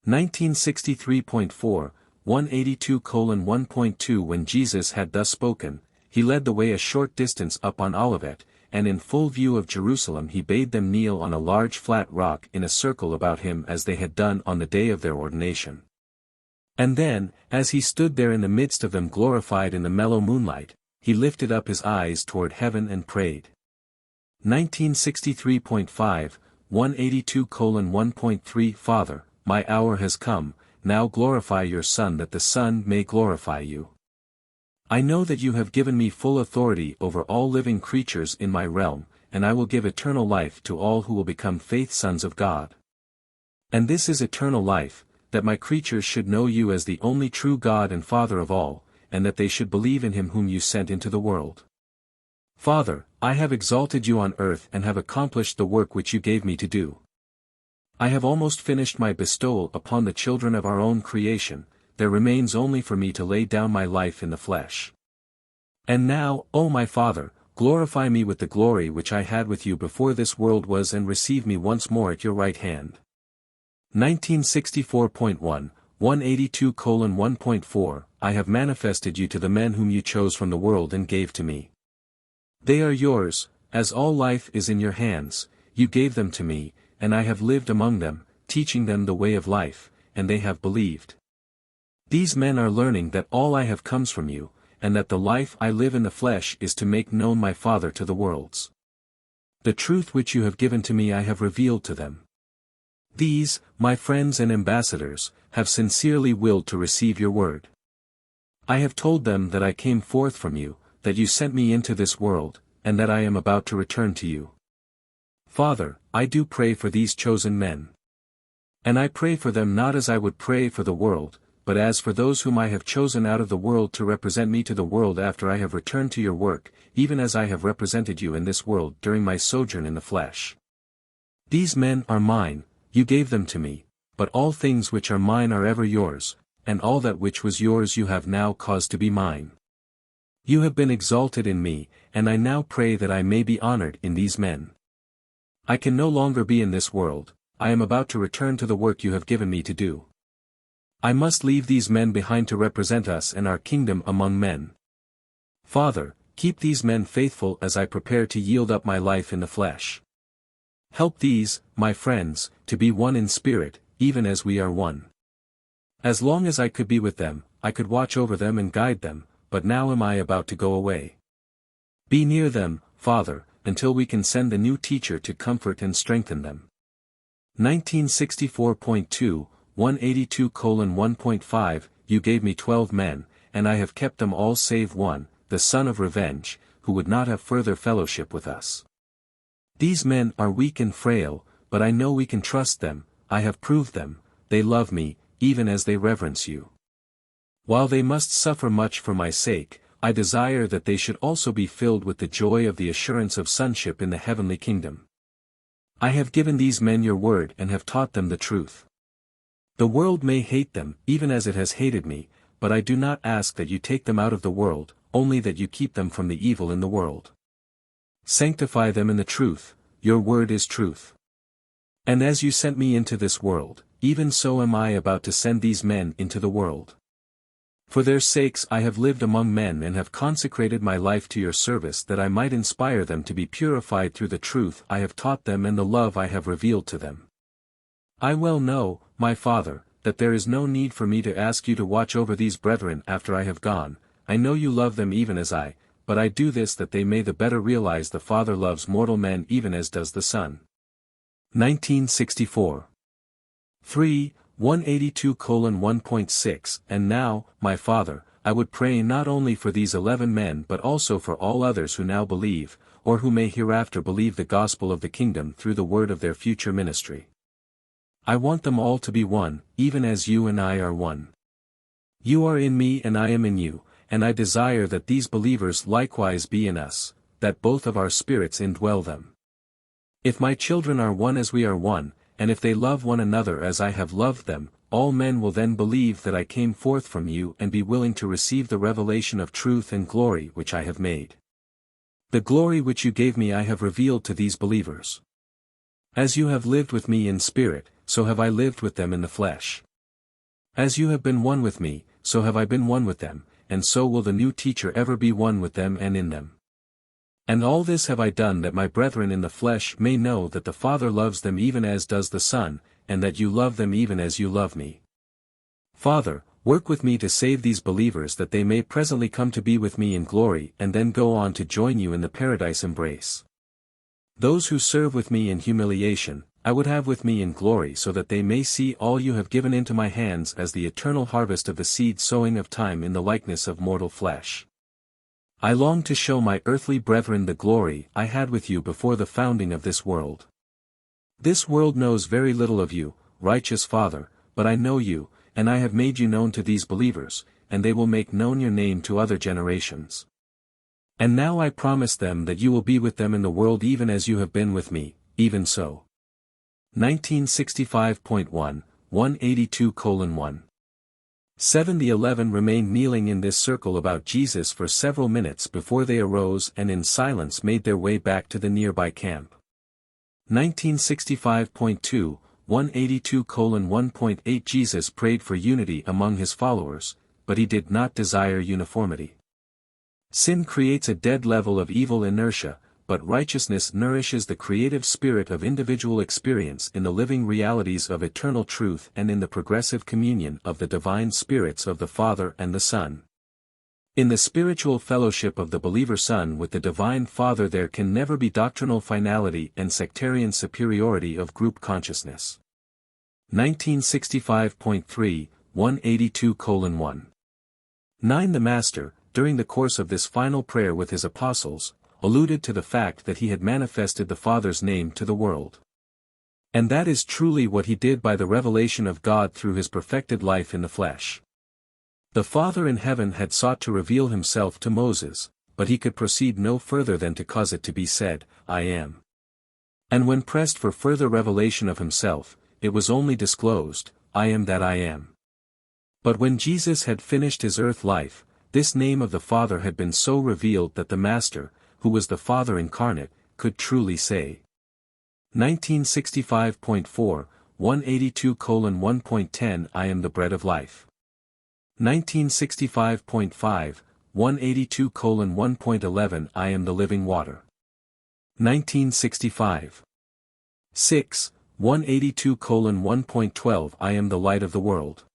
1963.4, 182:1.2 When Jesus had thus spoken, he led the way a short distance up on Olivet, and in full view of Jerusalem he bade them kneel on a large flat rock in a circle about him as they had done on the day of their ordination. And then, as he stood there in the midst of them glorified in the mellow moonlight, he lifted up his eyes toward heaven and prayed. 1963.5, 182:1.3 Father, my hour has come, now glorify your Son that the Son may glorify you. I know that you have given me full authority over all living creatures in my realm, and I will give eternal life to all who will become faith sons of God. And this is eternal life, that my creatures should know you as the only true God and Father of all, and that they should believe in him whom you sent into the world. Father, I have exalted you on earth and have accomplished the work which you gave me to do. I have almost finished my bestowal upon the children of our own creation. There remains only for me to lay down my life in the flesh. And now, O my Father, glorify me with the glory which I had with you before this world was and receive me once more at your right hand. 1964.1, 182:1.4 I have manifested you to the men whom you chose from the world and gave to me. They are yours, as all life is in your hands, you gave them to me, and I have lived among them, teaching them the way of life, and they have believed. These men are learning that all I have comes from you, and that the life I live in the flesh is to make known my Father to the worlds. The truth which you have given to me I have revealed to them. These, my friends and ambassadors, have sincerely willed to receive your word. I have told them that I came forth from you, that you sent me into this world, and that I am about to return to you. Father, I do pray for these chosen men. And I pray for them not as I would pray for the world, but as for those whom I have chosen out of the world to represent me to the world after I have returned to your work, even as I have represented you in this world during my sojourn in the flesh. These men are mine, you gave them to me, but all things which are mine are ever yours, and all that which was yours you have now caused to be mine. You have been exalted in me, and I now pray that I may be honored in these men. I can no longer be in this world, I am about to return to the work you have given me to do. I must leave these men behind to represent us and our kingdom among men. Father, keep these men faithful as I prepare to yield up my life in the flesh. Help these, my friends, to be one in spirit, even as we are one. As long as I could be with them, I could watch over them and guide them, but now am I about to go away. Be near them, Father, until we can send a new teacher to comfort and strengthen them. 1964.2, 182:1.5 You gave me 12 men, and I have kept them all save one, the son of revenge, who would not have further fellowship with us. These men are weak and frail, but I know we can trust them. I have proved them, they love me, even as they reverence you. While they must suffer much for my sake, I desire that they should also be filled with the joy of the assurance of sonship in the heavenly kingdom. I have given these men your word and have taught them the truth. The world may hate them, even as it has hated me, but I do not ask that you take them out of the world, only that you keep them from the evil in the world. Sanctify them in the truth, your word is truth. And as you sent me into this world, even so am I about to send these men into the world. For their sakes I have lived among men and have consecrated my life to your service that I might inspire them to be purified through the truth I have taught them and the love I have revealed to them. I well know, my Father, that there is no need for me to ask you to watch over these brethren after I have gone. I know you love them even as I, but I do this that they may the better realize the Father loves mortal men even as does the Son. 1964. 3. 182:1.6 And now, my Father, I would pray not only for these 11 men but also for all others who now believe, or who may hereafter believe the gospel of the kingdom through the word of their future ministry. I want them all to be one, even as you and I are one. You are in me and I am in you, and I desire that these believers likewise be in us, that both of our spirits indwell them. If my children are one as we are one, and if they love one another as I have loved them, all men will then believe that I came forth from you and be willing to receive the revelation of truth and glory which I have made. The glory which you gave me I have revealed to these believers. As you have lived with me in spirit, so have I lived with them in the flesh. As you have been one with me, so have I been one with them, and so will the new teacher ever be one with them and in them. And all this have I done that my brethren in the flesh may know that the Father loves them even as does the Son, and that you love them even as you love me. Father, work with me to save these believers that they may presently come to be with me in glory and then go on to join you in the paradise embrace. Those who serve with me in humiliation, I would have with me in glory so that they may see all you have given into my hands as the eternal harvest of the seed sowing of time in the likeness of mortal flesh. I long to show my earthly brethren the glory I had with you before the founding of this world. This world knows very little of you, righteous Father, but I know you, and I have made you known to these believers, and they will make known your name to other generations. And now I promise them that you will be with them in the world even as you have been with me, even so. 1965.1, 182:1. 7 The 11 remained kneeling in this circle about Jesus for several minutes before they arose and in silence made their way back to the nearby camp. 1965.2, 182:1.8 Jesus prayed for unity among his followers, but he did not desire uniformity. Sin creates a dead level of evil inertia, but righteousness nourishes the creative spirit of individual experience in the living realities of eternal truth and in the progressive communion of the divine spirits of the Father and the Son. In the spiritual fellowship of the believer Son with the divine Father there can never be doctrinal finality and sectarian superiority of group consciousness. 1965.3, 182:1. 9 The Master, during the course of this final prayer with his apostles, alluded to the fact that he had manifested the Father's name to the world. And that is truly what he did by the revelation of God through his perfected life in the flesh. The Father in heaven had sought to reveal himself to Moses, but he could proceed no further than to cause it to be said, I am. And when pressed for further revelation of himself, it was only disclosed, I am that I am. But when Jesus had finished his earth life, this name of the Father had been so revealed that the Master, who was the Father incarnate, could truly say. 1965.4, 182:1.10 I am the bread of life. 1965.5, 182:1.11 I am the living water. 1965. 6, 182:1.12 I am the light of the world.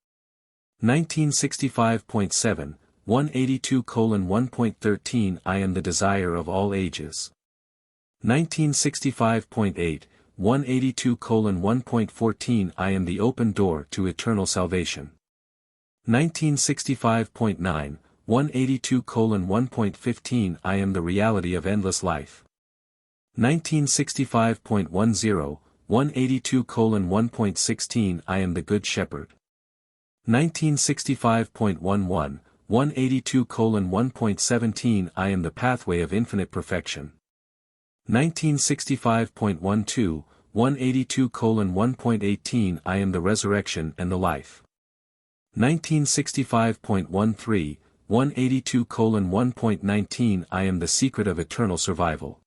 1965.7, 182:1.13 I am the desire of all ages. 1965.8, 182:1.14 I am the open door to eternal salvation. 1965.9, 182:1.15 I am the reality of endless life. 1965.10, 182:1.16 I am the good shepherd. 1965.11, 182:1.17 I am the pathway of infinite perfection. 1965.12, 182:1.18 I am the resurrection and the life. 1965.13, 182:1.19 I am the secret of eternal survival.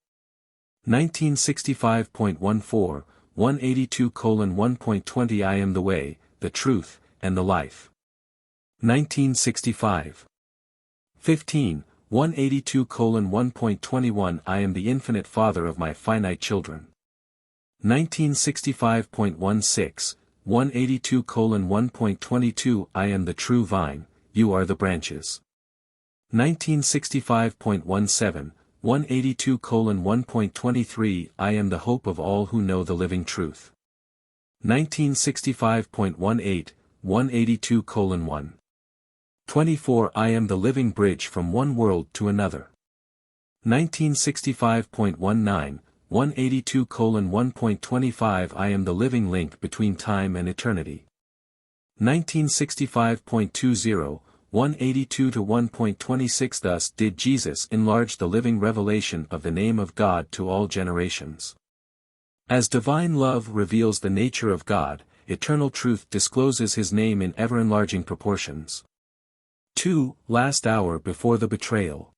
1965.14, 182:1.20 I am the way, the truth, and the life. 1965. 15, 182:1.21 I am the infinite father of my finite children. 1965.16, 182:1.22 I am the true vine, you are the branches. 1965.17, 182:1.23 I am the hope of all who know the living truth. 1965.18, 182:1. 24 I am the living bridge from one world to another. 1965.19, 182:1.25 I am the living link between time and eternity. 1965.20, 182:1.26 Thus did Jesus enlarge the living revelation of the name of God to all generations. As divine love reveals the nature of God, eternal truth discloses his name in ever-enlarging proportions. 2. Last hour before the betrayal.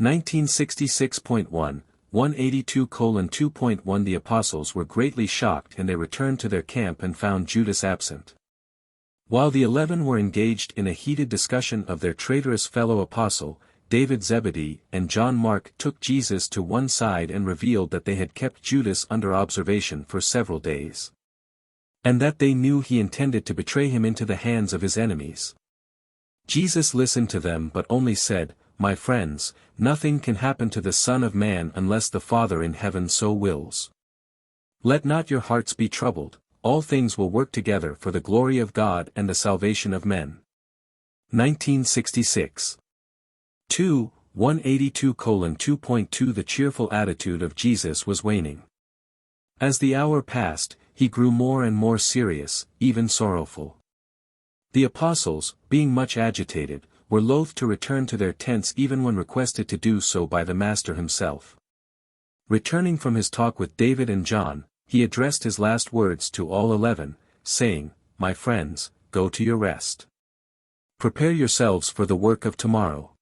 1966.1, 182:2.1 The apostles were greatly shocked and they returned to their camp and found Judas absent. While the 11 were engaged in a heated discussion of their traitorous fellow apostle, David Zebedee and John Mark took Jesus to one side and revealed that they had kept Judas under observation for several days. And that they knew he intended to betray him into the hands of his enemies. Jesus listened to them but only said, My friends, nothing can happen to the Son of Man unless the Father in heaven so wills. Let not your hearts be troubled, all things will work together for the glory of God and the salvation of men. 1966. 2, 182:2.2 The cheerful attitude of Jesus was waning. As the hour passed, he grew more and more serious, even sorrowful. The apostles, being much agitated, were loath to return to their tents even when requested to do so by the Master himself. Returning from his talk with David and John, he addressed his last words to all 11, saying, My friends, go to your rest. Prepare yourselves for the work of tomorrow.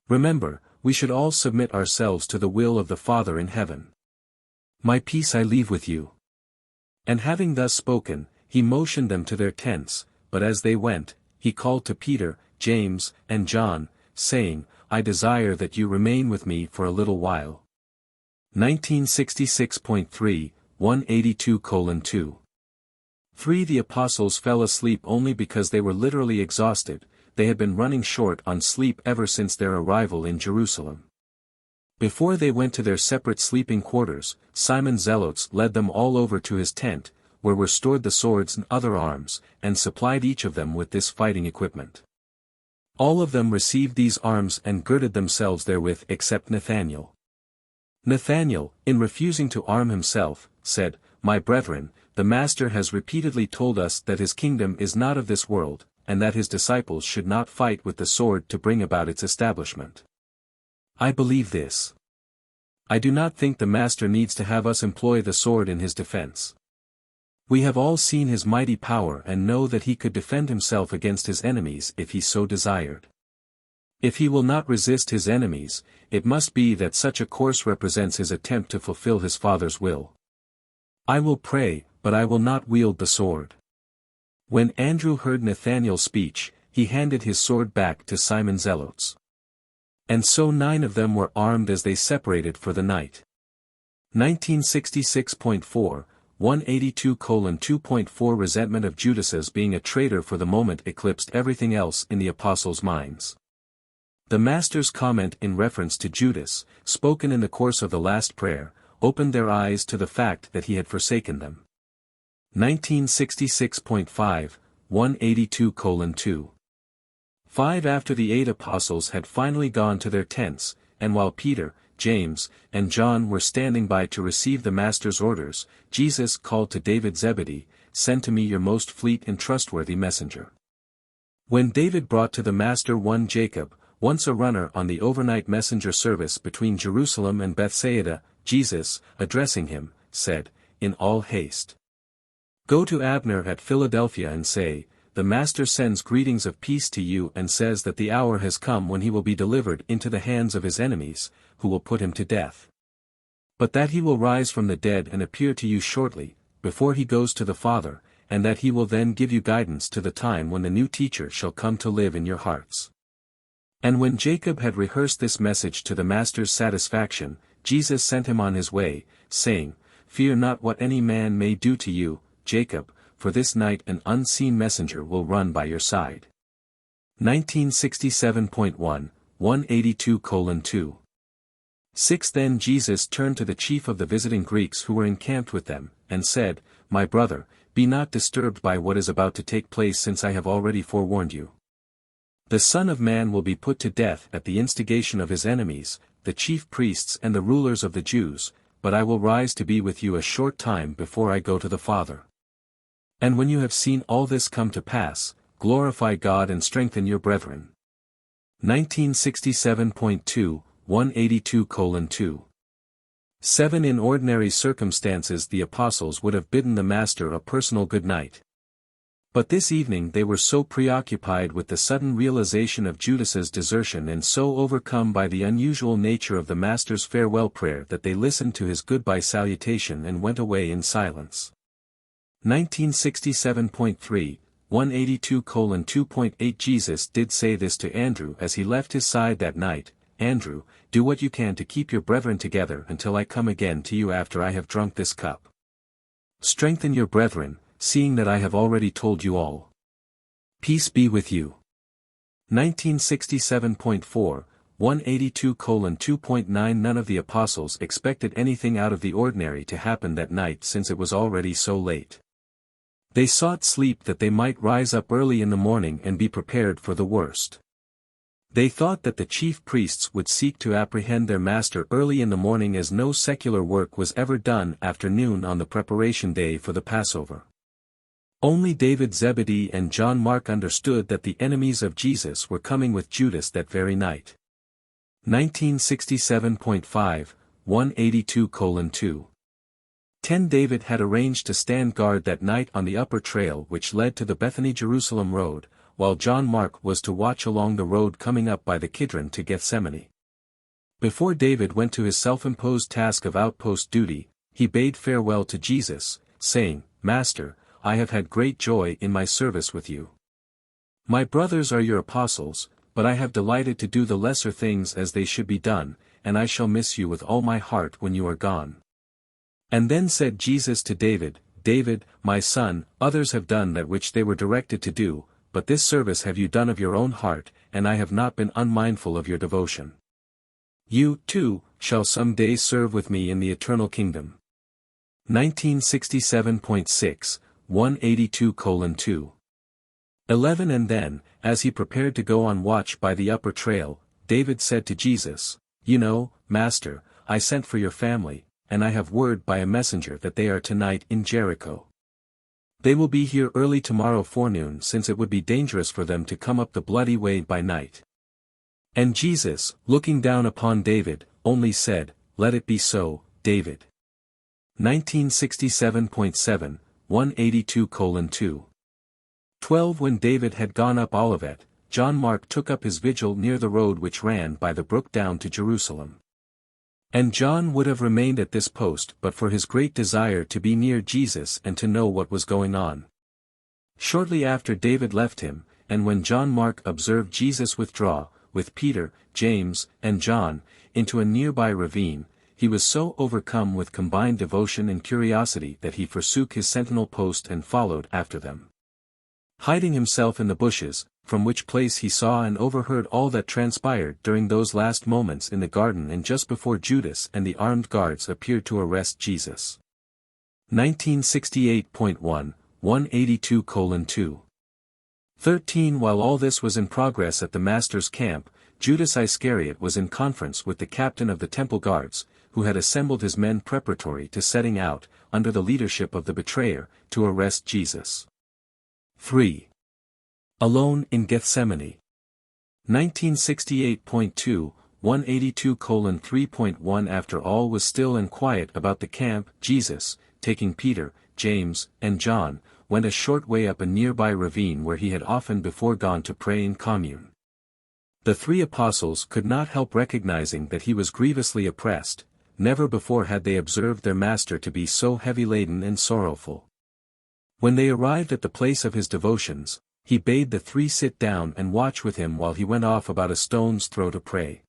Remember, we should all submit ourselves to the will of the Father in heaven. My peace I leave with you. And having thus spoken, he motioned them to their tents, but as they went, he called to Peter, James, and John, saying, I desire that you remain with me for a little while. 1966.3, 182:2. 3 The apostles fell asleep only because they were literally exhausted. They had been running short on sleep ever since their arrival in Jerusalem. Before they went to their separate sleeping quarters, Simon Zelotes led them all over to his tent, where were stored the swords and other arms, and supplied each of them with this fighting equipment. All of them received these arms and girded themselves therewith except Nathanael. Nathanael, in refusing to arm himself, said, My brethren, the Master has repeatedly told us that his kingdom is not of this world, and that his disciples should not fight with the sword to bring about its establishment. I believe this. I do not think the Master needs to have us employ the sword in his defense. We have all seen his mighty power and know that he could defend himself against his enemies if he so desired. If he will not resist his enemies, it must be that such a course represents his attempt to fulfill his Father's will. I will pray, but I will not wield the sword. When Andrew heard Nathanael's speech, he handed his sword back to Simon Zelotes. And so 9 of them were armed as they separated for the night. 1966.4, 182:2.4 Resentment of Judas's being a traitor for the moment eclipsed everything else in the apostles' minds. The Master's comment in reference to Judas, spoken in the course of the last prayer, opened their eyes to the fact that he had forsaken them. 1966.5, 182:2. 5 After the 8 apostles had finally gone to their tents, and while Peter, James, and John were standing by to receive the Master's orders, Jesus called to David Zebedee, "Send to me your most fleet and trustworthy messenger." When David brought to the Master one Jacob, once a runner on the overnight messenger service between Jerusalem and Bethsaida, Jesus, addressing him, said, in all haste, "Go to Abner at Philadelphia and say, the Master sends greetings of peace to you and says that the hour has come when he will be delivered into the hands of his enemies, who will put him to death. But that he will rise from the dead and appear to you shortly, before he goes to the Father, and that he will then give you guidance to the time when the new teacher shall come to live in your hearts." And when Jacob had rehearsed this message to the Master's satisfaction, Jesus sent him on his way, saying, "Fear not what any man may do to you, Jacob, for this night an unseen messenger will run by your side." 1967.1, 182:2. 6 Then Jesus turned to the chief of the visiting Greeks who were encamped with them, and said, "My brother, be not disturbed by what is about to take place, since I have already forewarned you. The Son of Man will be put to death at the instigation of his enemies, the chief priests and the rulers of the Jews, but I will rise to be with you a short time before I go to the Father. And when you have seen all this come to pass, glorify God and strengthen your brethren." 1967.2, 182:2. 7 In ordinary circumstances the apostles would have bidden the Master a personal good night. But this evening they were so preoccupied with the sudden realization of Judas's desertion and so overcome by the unusual nature of the Master's farewell prayer that they listened to his goodbye salutation and went away in silence. 1967.3, 182:2.8 Jesus did say this to Andrew as he left his side that night, "Andrew, do what you can to keep your brethren together until I come again to you after I have drunk this cup. Strengthen your brethren, seeing that I have already told you all. Peace be with you." 1967.4, 182:2.9 None of the apostles expected anything out of the ordinary to happen that night, since it was already so late. They sought sleep that they might rise up early in the morning and be prepared for the worst. They thought that the chief priests would seek to apprehend their Master early in the morning, as no secular work was ever done after noon on the preparation day for the Passover. Only David Zebedee and John Mark understood that the enemies of Jesus were coming with Judas that very night. 1967.5, 182:2. 10 David had arranged to stand guard that night on the upper trail which led to the Bethany-Jerusalem road, while John Mark was to watch along the road coming up by the Kidron to Gethsemane. Before David went to his self-imposed task of outpost duty, he bade farewell to Jesus, saying, "Master, I have had great joy in my service with you. My brothers are your apostles, but I have delighted to do the lesser things as they should be done, and I shall miss you with all my heart when you are gone." And then said Jesus to David, "David, my son, others have done that which they were directed to do, but this service have you done of your own heart, and I have not been unmindful of your devotion. You, too, shall some day serve with me in the eternal kingdom." 1967.6, 182:2. 11 And then, as he prepared to go on watch by the upper trail, David said to Jesus, "You know, Master, I sent for your family, and I have word by a messenger that they are tonight in Jericho. They will be here early tomorrow forenoon, since it would be dangerous for them to come up the bloody way by night." And Jesus, looking down upon David, only said, "Let it be so, David." 1967.7, 182:2. 12 When David had gone up Olivet, John Mark took up his vigil near the road which ran by the brook down to Jerusalem. And John would have remained at this post but for his great desire to be near Jesus and to know what was going on. Shortly after David left him, and when John Mark observed Jesus withdraw, with Peter, James, and John, into a nearby ravine, he was so overcome with combined devotion and curiosity that he forsook his sentinel post and followed after them. Hiding himself in the bushes, from which place he saw and overheard all that transpired during those last moments in the garden and just before Judas and the armed guards appeared to arrest Jesus. 1968.1, 182:2. 13 While all this was in progress at the Master's camp, Judas Iscariot was in conference with the captain of the temple guards, who had assembled his men preparatory to setting out, under the leadership of the betrayer, to arrest Jesus. 3. Alone in Gethsemane. 1968.2, 182:3.1 After all was still and quiet about the camp, Jesus, taking Peter, James, and John, went a short way up a nearby ravine where he had often before gone to pray in commune. The 3 apostles could not help recognizing that he was grievously oppressed. Never before had they observed their Master to be so heavy-laden and sorrowful. When they arrived at the place of his devotions, he bade the 3 sit down and watch with him while he went off about a stone's throw to pray.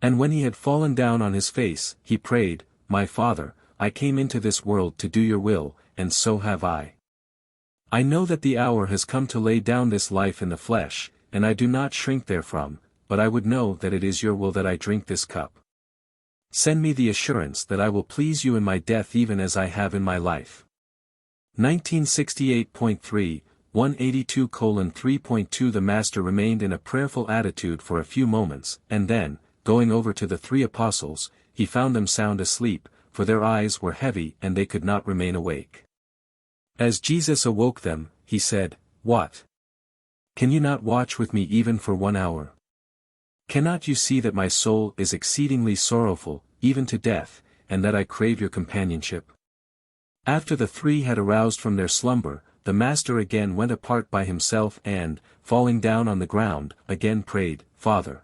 And when he had fallen down on his face, he prayed, "My Father, I came into this world to do your will, and so have I. I know that the hour has come to lay down this life in the flesh, and I do not shrink therefrom, but I would know that it is your will that I drink this cup. Send me the assurance that I will please you in my death even as I have in my life." 1968.3, 182:3.2 The Master remained in a prayerful attitude for a few moments, and then, going over to the 3 apostles, he found them sound asleep, for their eyes were heavy and they could not remain awake. As Jesus awoke them, he said, "What? Can you not watch with me even for 1 hour? Cannot you see that my soul is exceedingly sorrowful, even to death, and that I crave your companionship?" After the 3 had aroused from their slumber, the Master again went apart by himself and, falling down on the ground, again prayed, "Father,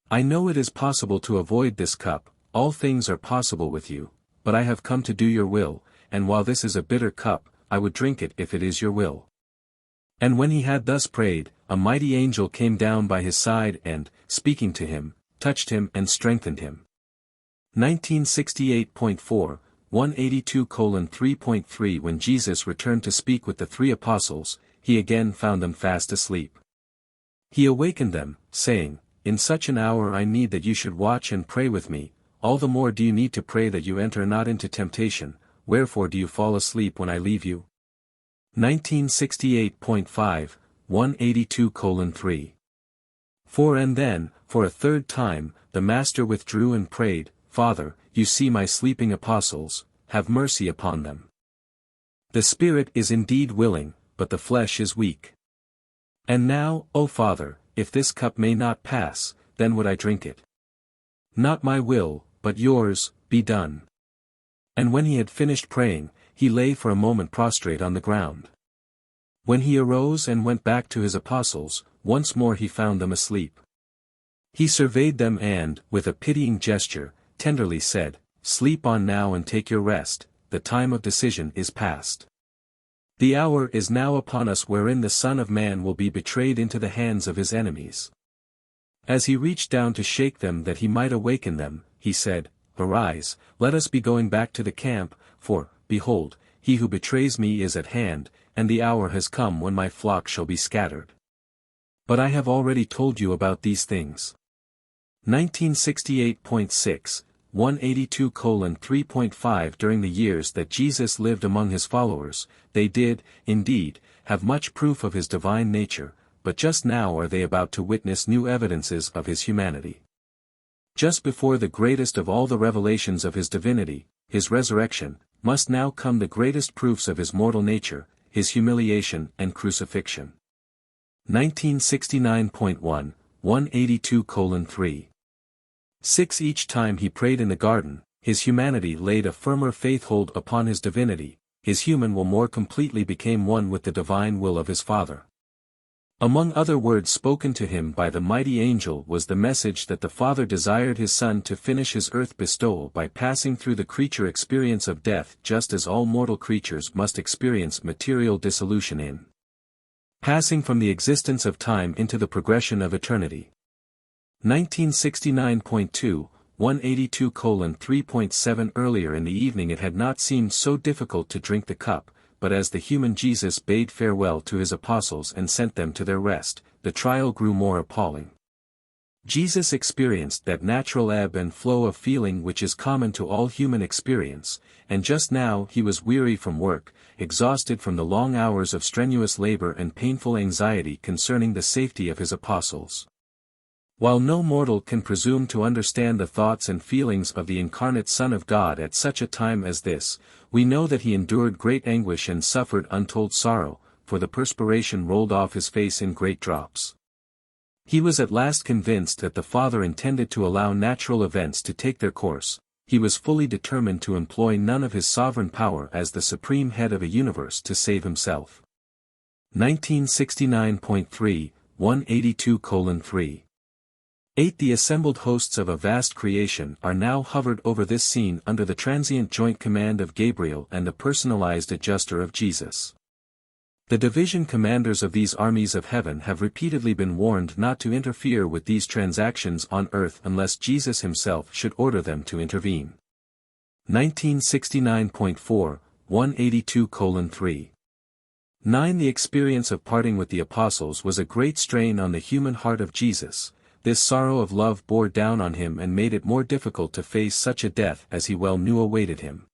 I know it is possible to avoid this cup, all things are possible with you, but I have come to do your will, and while this is a bitter cup, I would drink it if it is your will." And when he had thus prayed, a mighty angel came down by his side and, speaking to him, touched him and strengthened him. 1968.4, 182:3.3 When Jesus returned to speak with the 3 apostles, he again found them fast asleep. He awakened them, saying, "In such an hour I need that you should watch and pray with me, all the more do you need to pray that you enter not into temptation, wherefore do you fall asleep when I leave you?" 1968.5, 182:3. 4 And then, for a 3rd time, the Master withdrew and prayed, "Father, you see my sleeping apostles, have mercy upon them. The spirit is indeed willing, but the flesh is weak. And now, O Father, if this cup may not pass, then would I drink it. Not my will, but yours, be done." And when he had finished praying, he lay for a moment prostrate on the ground. When he arose and went back to his apostles, once more he found them asleep. He surveyed them and, with a pitying gesture, tenderly said, "Sleep on now and take your rest, the time of decision is past. The hour is now upon us wherein the Son of Man will be betrayed into the hands of his enemies." As he reached down to shake them that he might awaken them, he said, "Arise, let us be going back to the camp, for, behold, he who betrays me is at hand, and the hour has come when my flock shall be scattered. But I have already told you about these things." 1968.6, 182:3.5 During the years that Jesus lived among his followers, they did, indeed, have much proof of his divine nature, but just now are they about to witness new evidences of his humanity. Just before the greatest of all the revelations of his divinity, his resurrection, must now come the greatest proofs of his mortal nature, his humiliation and crucifixion. 1969.1, 182:3. 6 Each time he prayed in the garden, his humanity laid a firmer faith-hold upon his divinity, his human will more completely became one with the divine will of his Father. Among other words spoken to him by the mighty angel was the message that the Father desired his Son to finish his earth bestowal by passing through the creature experience of death just as all mortal creatures must experience material dissolution in passing from the existence of time into the progression of eternity. 1969.2, 182:3.7 Earlier in the evening it had not seemed so difficult to drink the cup, but as the human Jesus bade farewell to his apostles and sent them to their rest, the trial grew more appalling. Jesus experienced that natural ebb and flow of feeling which is common to all human experience, and just now he was weary from work, exhausted from the long hours of strenuous labor and painful anxiety concerning the safety of his apostles. While no mortal can presume to understand the thoughts and feelings of the incarnate Son of God at such a time as this, we know that he endured great anguish and suffered untold sorrow, for the perspiration rolled off his face in great drops. He was at last convinced that the Father intended to allow natural events to take their course. He was fully determined to employ none of his sovereign power as the supreme head of a universe to save himself. 1969.3, 182:3. 8. The assembled hosts of a vast creation are now hovered over this scene under the transient joint command of Gabriel and the personalized adjuster of Jesus. The division commanders of these armies of heaven have repeatedly been warned not to interfere with these transactions on earth unless Jesus himself should order them to intervene. 1969.4, 182:3. 9. The experience of parting with the apostles was a great strain on the human heart of Jesus. This sorrow of love bore down on him and made it more difficult to face such a death as he well knew awaited him.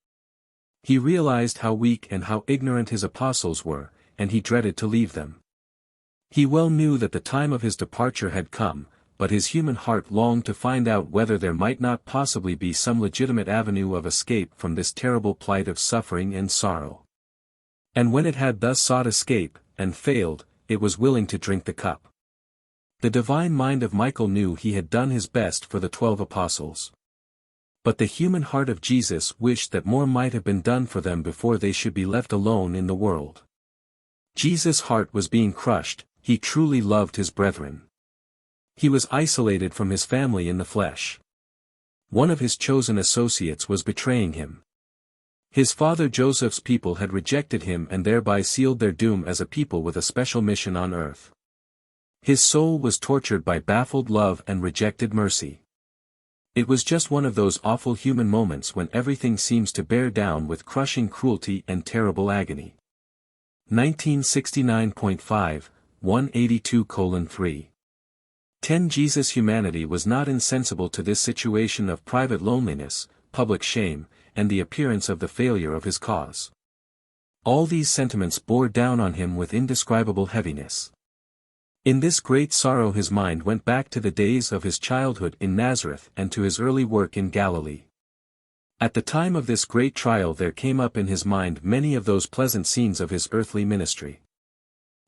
He realized how weak and how ignorant his apostles were, and he dreaded to leave them. He well knew that the time of his departure had come, but his human heart longed to find out whether there might not possibly be some legitimate avenue of escape from this terrible plight of suffering and sorrow. And when it had thus sought escape, and failed, it was willing to drink the cup. The divine mind of Michael knew he had done his best for the 12 apostles. But the human heart of Jesus wished that more might have been done for them before they should be left alone in the world. Jesus' heart was being crushed. He truly loved his brethren. He was isolated from his family in the flesh. One of his chosen associates was betraying him. His father Joseph's people had rejected him and thereby sealed their doom as a people with a special mission on earth. His soul was tortured by baffled love and rejected mercy. It was just one of those awful human moments when everything seems to bear down with crushing cruelty and terrible agony. 1969.5, 182:3. 10. Jesus' humanity was not insensible to this situation of private loneliness, public shame, and the appearance of the failure of his cause. All these sentiments bore down on him with indescribable heaviness. In this great sorrow his mind went back to the days of his childhood in Nazareth and to his early work in Galilee. At the time of this great trial there came up in his mind many of those pleasant scenes of his earthly ministry.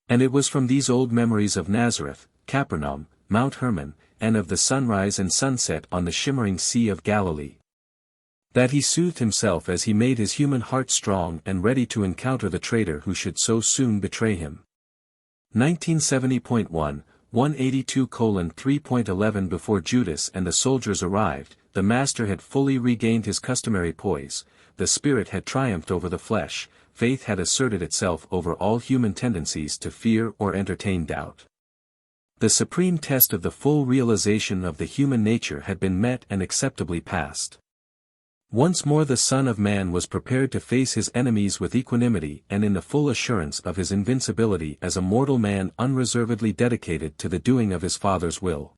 And it was from these old memories of Nazareth, Capernaum, Mount Hermon, and of the sunrise and sunset on the shimmering Sea of Galilee, that he soothed himself as he made his human heart strong and ready to encounter the traitor who should so soon betray him. 1970.1, 182:3.11 Before Judas and the soldiers arrived, the Master had fully regained his customary poise, the Spirit had triumphed over the flesh, faith had asserted itself over all human tendencies to fear or entertain doubt. The supreme test of the full realization of the human nature had been met and acceptably passed. Once more the Son of Man was prepared to face his enemies with equanimity and in the full assurance of his invincibility as a mortal man unreservedly dedicated to the doing of his Father's will.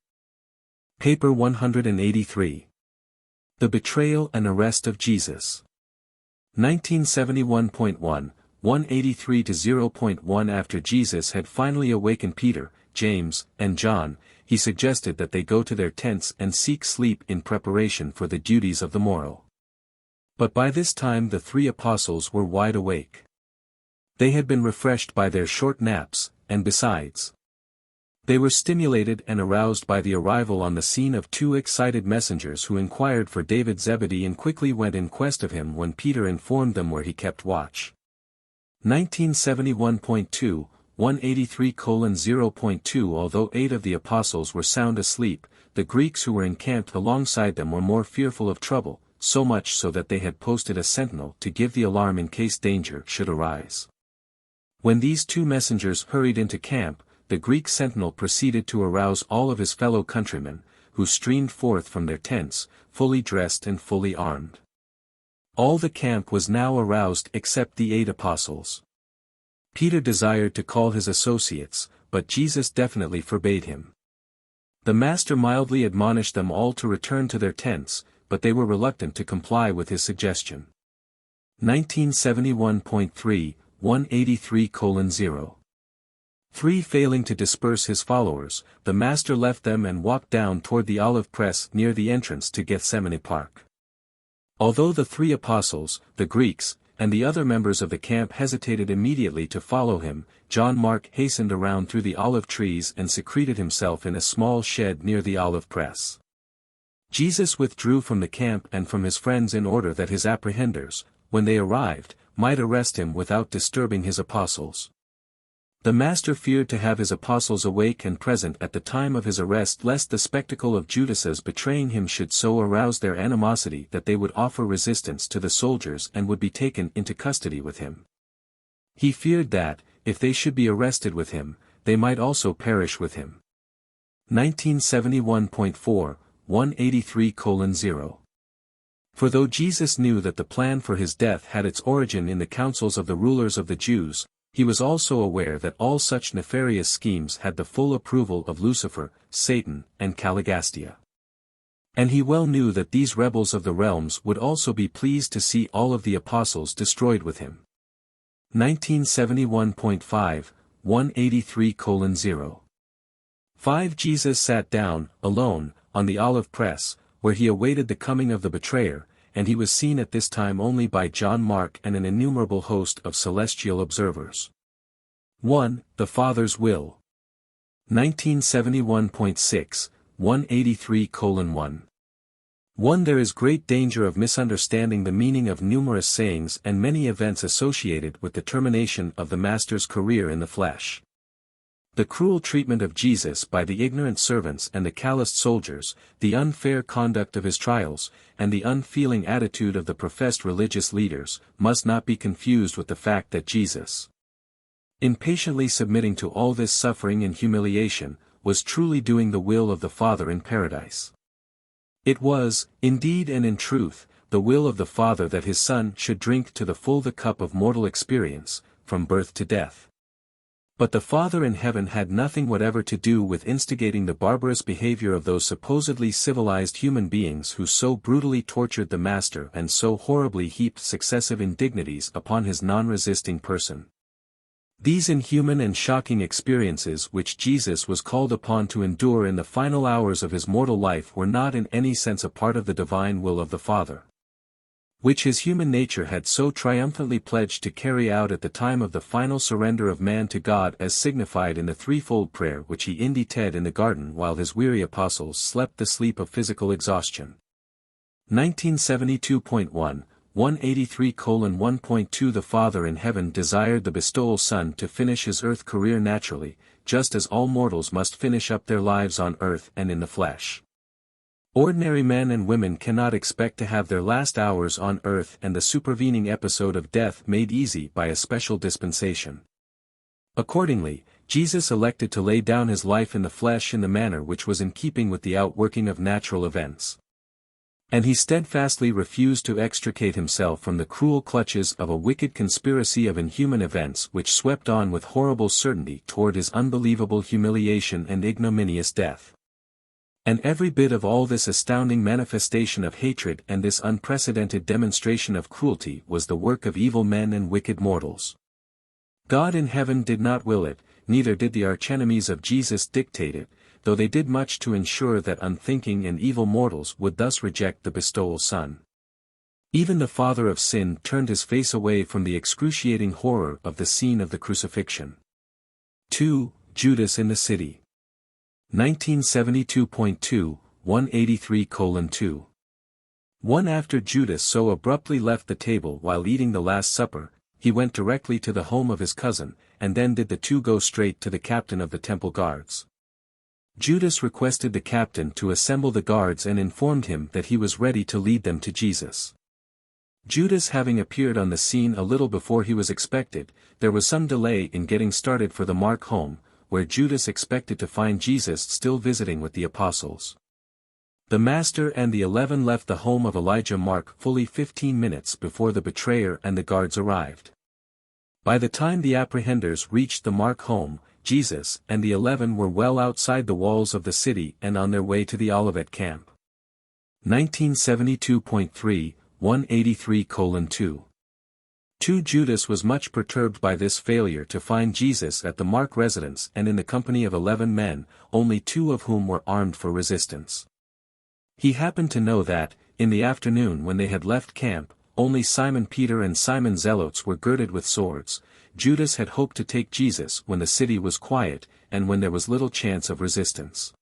Paper 183. The Betrayal and Arrest of Jesus. 1971.1, 183-0.1 After Jesus had finally awakened Peter, James, and John, he suggested that they go to their tents and seek sleep in preparation for the duties of the morrow. But by this time the 3 apostles were wide awake. They had been refreshed by their short naps, and besides, they were stimulated and aroused by the arrival on the scene of 2 excited messengers who inquired for David Zebedee and quickly went in quest of him when Peter informed them where he kept watch. 1971.2, 183:0.2 Although 8 of the apostles were sound asleep, the Greeks who were encamped alongside them were more fearful of trouble, so much so that they had posted a sentinel to give the alarm in case danger should arise. When these 2 messengers hurried into camp, the Greek sentinel proceeded to arouse all of his fellow countrymen, who streamed forth from their tents, fully dressed and fully armed. All the camp was now aroused except the 8 apostles. Peter desired to call his associates, but Jesus definitely forbade him. The Master mildly admonished them all to return to their tents, but they were reluctant to comply with his suggestion. 1971.3, 183:0. 3. Failing to disperse his followers, the Master left them and walked down toward the olive press near the entrance to Gethsemane Park. Although the 3 apostles, the Greeks, and the other members of the camp hesitated immediately to follow him, John Mark hastened around through the olive trees and secreted himself in a small shed near the olive press. Jesus withdrew from the camp and from his friends in order that his apprehenders, when they arrived, might arrest him without disturbing his apostles. The Master feared to have his apostles awake and present at the time of his arrest lest the spectacle of Judas's betraying him should so arouse their animosity that they would offer resistance to the soldiers and would be taken into custody with him. He feared that, if they should be arrested with him, they might also perish with him. 1971.4, 183:0. For though Jesus knew that the plan for his death had its origin in the councils of the rulers of the Jews, he was also aware that all such nefarious schemes had the full approval of Lucifer, Satan, and Caligastia. And he well knew that these rebels of the realms would also be pleased to see all of the apostles destroyed with him. 1971.5, 183:0. 5. Jesus sat down, alone, on the olive press, where he awaited the coming of the betrayer, and he was seen at this time only by John Mark and an innumerable host of celestial observers. 1. The Father's Will. 1971.6, 183:1. 1. There is great danger of misunderstanding the meaning of numerous sayings and many events associated with the termination of the Master's career in the flesh. The cruel treatment of Jesus by the ignorant servants and the calloused soldiers, the unfair conduct of his trials, and the unfeeling attitude of the professed religious leaders, must not be confused with the fact that Jesus, in patiently submitting to all this suffering and humiliation, was truly doing the will of the Father in paradise. It was, indeed and in truth, the will of the Father that his Son should drink to the full the cup of mortal experience, from birth to death. But the Father in heaven had nothing whatever to do with instigating the barbarous behavior of those supposedly civilized human beings who so brutally tortured the Master and so horribly heaped successive indignities upon his non-resisting person. These inhuman and shocking experiences which Jesus was called upon to endure in the final hours of his mortal life were not in any sense a part of the divine will of the Father, which his human nature had so triumphantly pledged to carry out at the time of the final surrender of man to God, as signified in the threefold prayer which he indited in the garden while his weary apostles slept the sleep of physical exhaustion. 1972.1, 183:1.2. The Father in heaven desired the bestowal Son to finish his earth career naturally, just as all mortals must finish up their lives on earth and in the flesh. Ordinary men and women cannot expect to have their last hours on earth and the supervening episode of death made easy by a special dispensation. Accordingly, Jesus elected to lay down his life in the flesh in the manner which was in keeping with the outworking of natural events. And he steadfastly refused to extricate himself from the cruel clutches of a wicked conspiracy of inhuman events which swept on with horrible certainty toward his unbelievable humiliation and ignominious death. And every bit of all this astounding manifestation of hatred and this unprecedented demonstration of cruelty was the work of evil men and wicked mortals. God in heaven did not will it, neither did the archenemies of Jesus dictate it, though they did much to ensure that unthinking and evil mortals would thus reject the bestowal Son. Even the father of sin turned his face away from the excruciating horror of the scene of the crucifixion. 2. Judas in the city. 1972.2, 183:2. 1. After Judas so abruptly left the table while eating the Last Supper, he went directly to the home of his cousin, and then did the two go straight to the captain of the temple guards. Judas requested the captain to assemble the guards and informed him that he was ready to lead them to Jesus. Judas having appeared on the scene a little before he was expected, there was some delay in getting started for the Mark home, where Judas expected to find Jesus still visiting with the apostles. The Master and the 11 left the home of Elijah Mark fully 15 minutes before the betrayer and the guards arrived. By the time the apprehenders reached the Mark home, Jesus and the 11 were well outside the walls of the city and on their way to the Olivet camp. 1972.3, 183:2. 2. Judas was much perturbed by this failure to find Jesus at the Mark residence and in the company of 11 men, only 2 of whom were armed for resistance. He happened to know that, in the afternoon when they had left camp, only Simon Peter and Simon Zelotes were girded with swords. Judas had hoped to take Jesus when the city was quiet, and when there was little chance of resistance.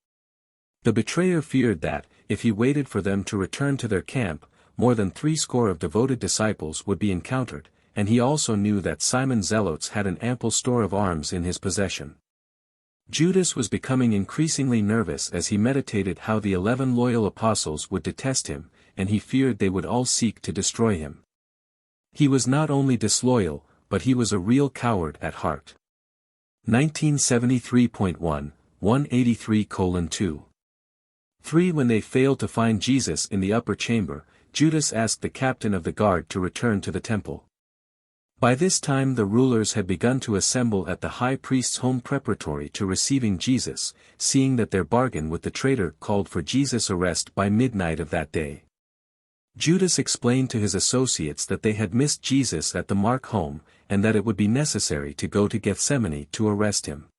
The betrayer feared that, if he waited for them to return to their camp, more than 60 of devoted disciples would be encountered, and he also knew that Simon Zelotes had an ample store of arms in his possession. Judas was becoming increasingly nervous as he meditated how the 11 loyal apostles would detest him, and he feared they would all seek to destroy him. He was not only disloyal, but he was a real coward at heart. 1973.1, 183:2. 3. When they failed to find Jesus in the upper chamber, Judas asked the captain of the guard to return to the temple. By this time the rulers had begun to assemble at the high priest's home preparatory to receiving Jesus, seeing that their bargain with the traitor called for Jesus' arrest by midnight of that day. Judas explained to his associates that they had missed Jesus at the Mark home, and that it would be necessary to go to Gethsemane to arrest him.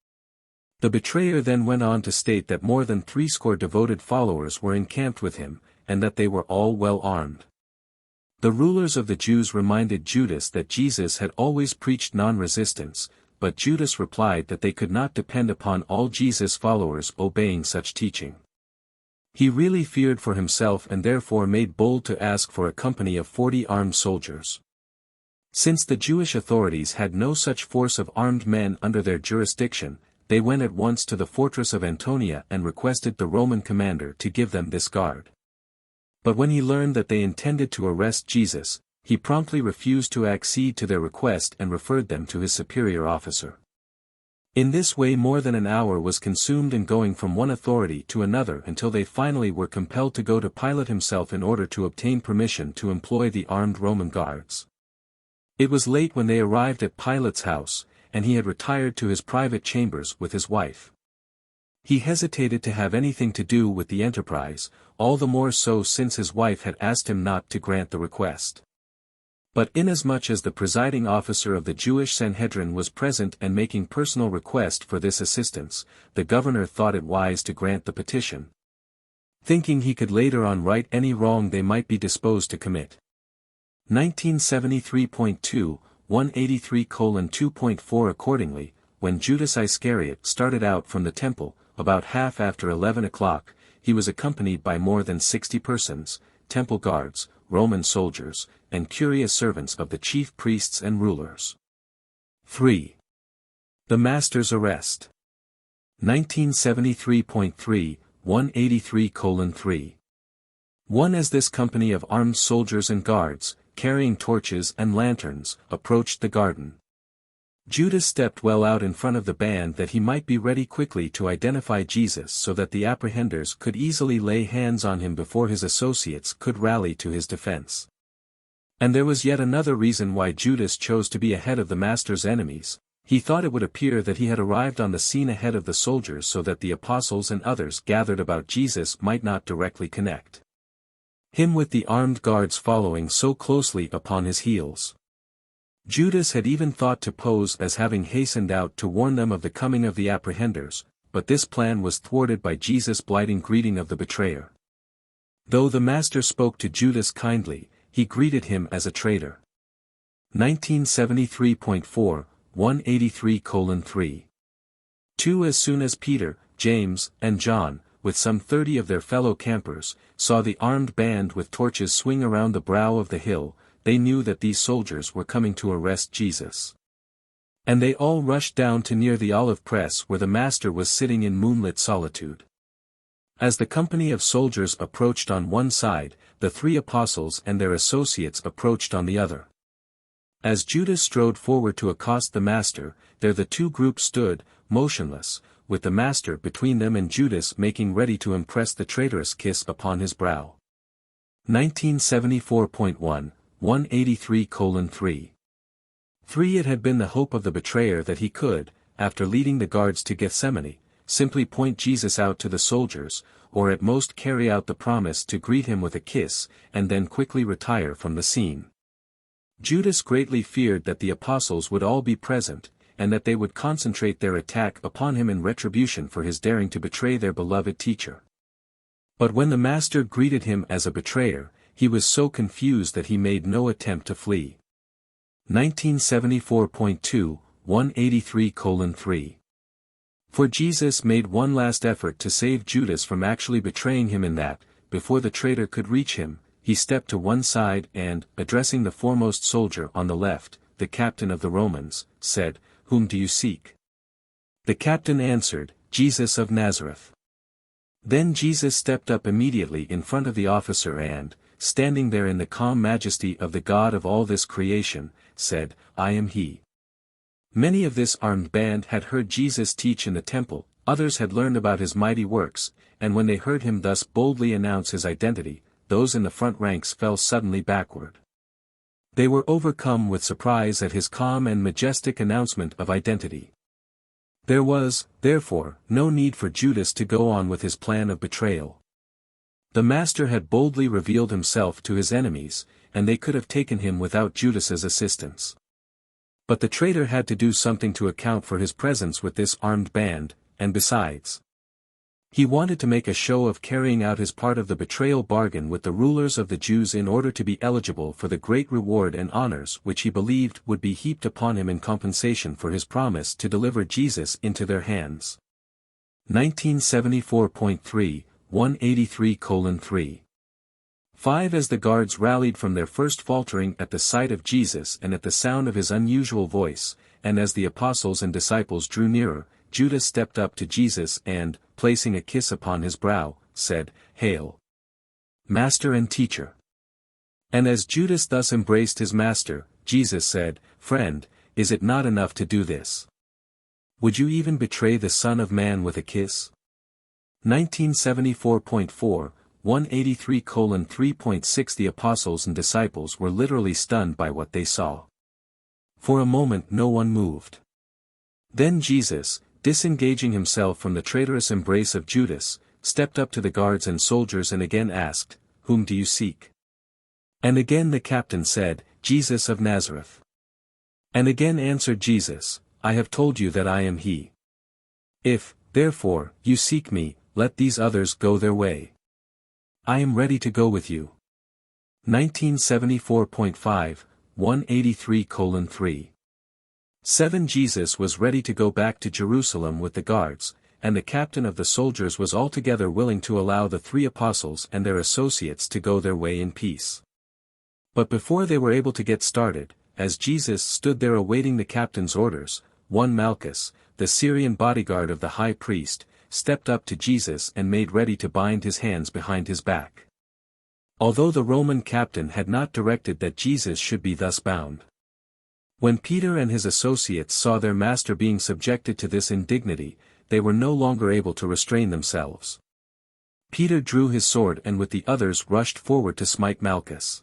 The betrayer then went on to state that more than 60 devoted followers were encamped with him, and that they were all well armed. The rulers of the Jews reminded Judas that Jesus had always preached non-resistance, but Judas replied that they could not depend upon all Jesus' followers obeying such teaching. He really feared for himself and therefore made bold to ask for a company of 40 armed soldiers. Since the Jewish authorities had no such force of armed men under their jurisdiction, they went at once to the fortress of Antonia and requested the Roman commander to give them this guard. But when he learned that they intended to arrest Jesus, he promptly refused to accede to their request and referred them to his superior officer. In this way more than an hour was consumed in going from one authority to another until they finally were compelled to go to Pilate himself in order to obtain permission to employ the armed Roman guards. It was late when they arrived at Pilate's house, and he had retired to his private chambers with his wife. He hesitated to have anything to do with the enterprise, all the more so since his wife had asked him not to grant the request. But inasmuch as the presiding officer of the Jewish Sanhedrin was present and making personal request for this assistance, the governor thought it wise to grant the petition, thinking he could later on right any wrong they might be disposed to commit. 1973.2, 183:2.4 Accordingly, when Judas Iscariot started out from the temple, about half after 11 o'clock, he was accompanied by more than 60 persons, temple guards, Roman soldiers, and curious servants of the chief priests and rulers. 3. The Master's arrest. 1973.3, 183:3. 1. As this company of armed soldiers and guards, carrying torches and lanterns, approached the garden, Judas stepped well out in front of the band that he might be ready quickly to identify Jesus so that the apprehenders could easily lay hands on him before his associates could rally to his defense. And there was yet another reason why Judas chose to be ahead of the Master's enemies. He thought it would appear that he had arrived on the scene ahead of the soldiers so that the apostles and others gathered about Jesus might not directly connect him with the armed guards following so closely upon his heels. Judas had even thought to pose as having hastened out to warn them of the coming of the apprehenders, but this plan was thwarted by Jesus' blighting greeting of the betrayer. Though the Master spoke to Judas kindly, he greeted him as a traitor. 1973.4, 183:3. 2. As soon as Peter, James, and John, with some 30 of their fellow campers, saw the armed band with torches swing around the brow of the hill, they knew that these soldiers were coming to arrest Jesus. And they all rushed down to near the olive press where the Master was sitting in moonlit solitude. As the company of soldiers approached on one side, the 3 apostles and their associates approached on the other. As Judas strode forward to accost the Master, there the 2 groups stood, motionless, with the Master between them and Judas making ready to impress the traitorous kiss upon his brow. 1974.1, 183:3. 3. It had been the hope of the betrayer that he could, after leading the guards to Gethsemane, simply point Jesus out to the soldiers, or at most carry out the promise to greet him with a kiss, and then quickly retire from the scene. Judas greatly feared that the apostles would all be present, and that they would concentrate their attack upon him in retribution for his daring to betray their beloved teacher. But when the Master greeted him as a betrayer, he was so confused that he made no attempt to flee. 1974.2, 183:3. For Jesus made one last effort to save Judas from actually betraying him in that, before the traitor could reach him, he stepped to one side and, addressing the foremost soldier on the left, the captain of the Romans, said, "Whom do you seek?" The captain answered, "Jesus of Nazareth." Then Jesus stepped up immediately in front of the officer and, standing there in the calm majesty of the God of all this creation, said, "I am he." Many of this armed band had heard Jesus teach in the temple, others had learned about his mighty works, and when they heard him thus boldly announce his identity, those in the front ranks fell suddenly backward. They were overcome with surprise at his calm and majestic announcement of identity. There was, therefore, no need for Judas to go on with his plan of betrayal. The Master had boldly revealed himself to his enemies, and they could have taken him without Judas's assistance. But the traitor had to do something to account for his presence with this armed band, and besides, he wanted to make a show of carrying out his part of the betrayal bargain with the rulers of the Jews in order to be eligible for the great reward and honors which he believed would be heaped upon him in compensation for his promise to deliver Jesus into their hands. 1974.3, 183:3. 5. As the guards rallied from their first faltering at the sight of Jesus and at the sound of his unusual voice, and as the apostles and disciples drew nearer, Judas stepped up to Jesus and, placing a kiss upon his brow, said, "Hail, Master and Teacher." And as Judas thus embraced his Master, Jesus said, "Friend, is it not enough to do this? Would you even betray the Son of Man with a kiss?" 1974.4, 183:3.6. The apostles and disciples were literally stunned by what they saw. For a moment no one moved. Then Jesus, disengaging himself from the traitorous embrace of Judas, stepped up to the guards and soldiers and again asked, "Whom do you seek?" And again the captain said, "Jesus of Nazareth." And again answered Jesus, "I have told you that I am he. If, therefore, you seek me, let these others go their way. I am ready to go with you." 1974.5, 183:3. 7. Jesus was ready to go back to Jerusalem with the guards, and the captain of the soldiers was altogether willing to allow the 3 apostles and their associates to go their way in peace. But before they were able to get started, as Jesus stood there awaiting the captain's orders, one Malchus, the Syrian bodyguard of the high priest, stepped up to Jesus and made ready to bind his hands behind his back. Although the Roman captain had not directed that Jesus should be thus bound. When Peter and his associates saw their master being subjected to this indignity, they were no longer able to restrain themselves. Peter drew his sword and with the others rushed forward to smite Malchus.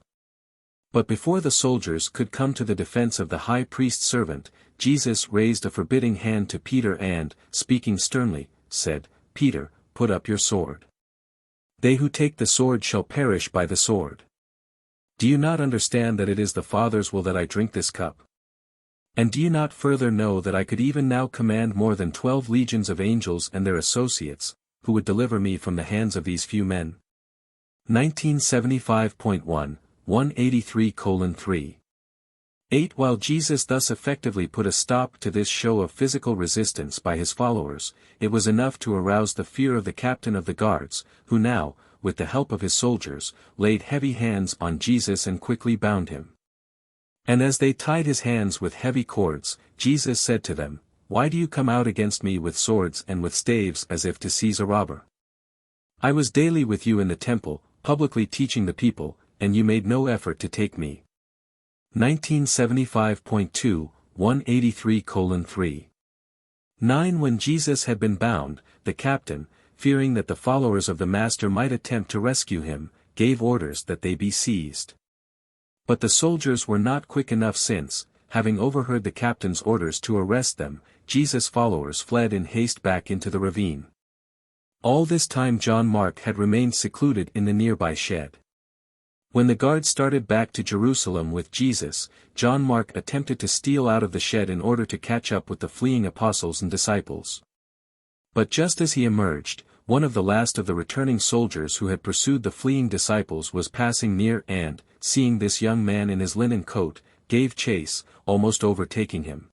But before the soldiers could come to the defense of the high priest's servant, Jesus raised a forbidding hand to Peter and, speaking sternly, said, "Peter, put up your sword. They who take the sword shall perish by the sword. Do you not understand that it is the Father's will that I drink this cup? And do you not further know that I could even now command more than 12 legions of angels and their associates, who would deliver me from the hands of these few men?" 1975.1, 183:3. 8. While Jesus thus effectively put a stop to this show of physical resistance by his followers, it was enough to arouse the fear of the captain of the guards, who now, with the help of his soldiers, laid heavy hands on Jesus and quickly bound him. And as they tied his hands with heavy cords, Jesus said to them, "Why do you come out against me with swords and with staves as if to seize a robber? I was daily with you in the temple, publicly teaching the people, and you made no effort to take me." 1975.2, 183:3. 9. When Jesus had been bound, the captain, fearing that the followers of the Master might attempt to rescue him, gave orders that they be seized. But the soldiers were not quick enough since, having overheard the captain's orders to arrest them, Jesus' followers fled in haste back into the ravine. All this time John Mark had remained secluded in the nearby shed. When the guards started back to Jerusalem with Jesus, John Mark attempted to steal out of the shed in order to catch up with the fleeing apostles and disciples. But just as he emerged, one of the last of the returning soldiers who had pursued the fleeing disciples was passing near and, seeing this young man in his linen coat, gave chase, almost overtaking him.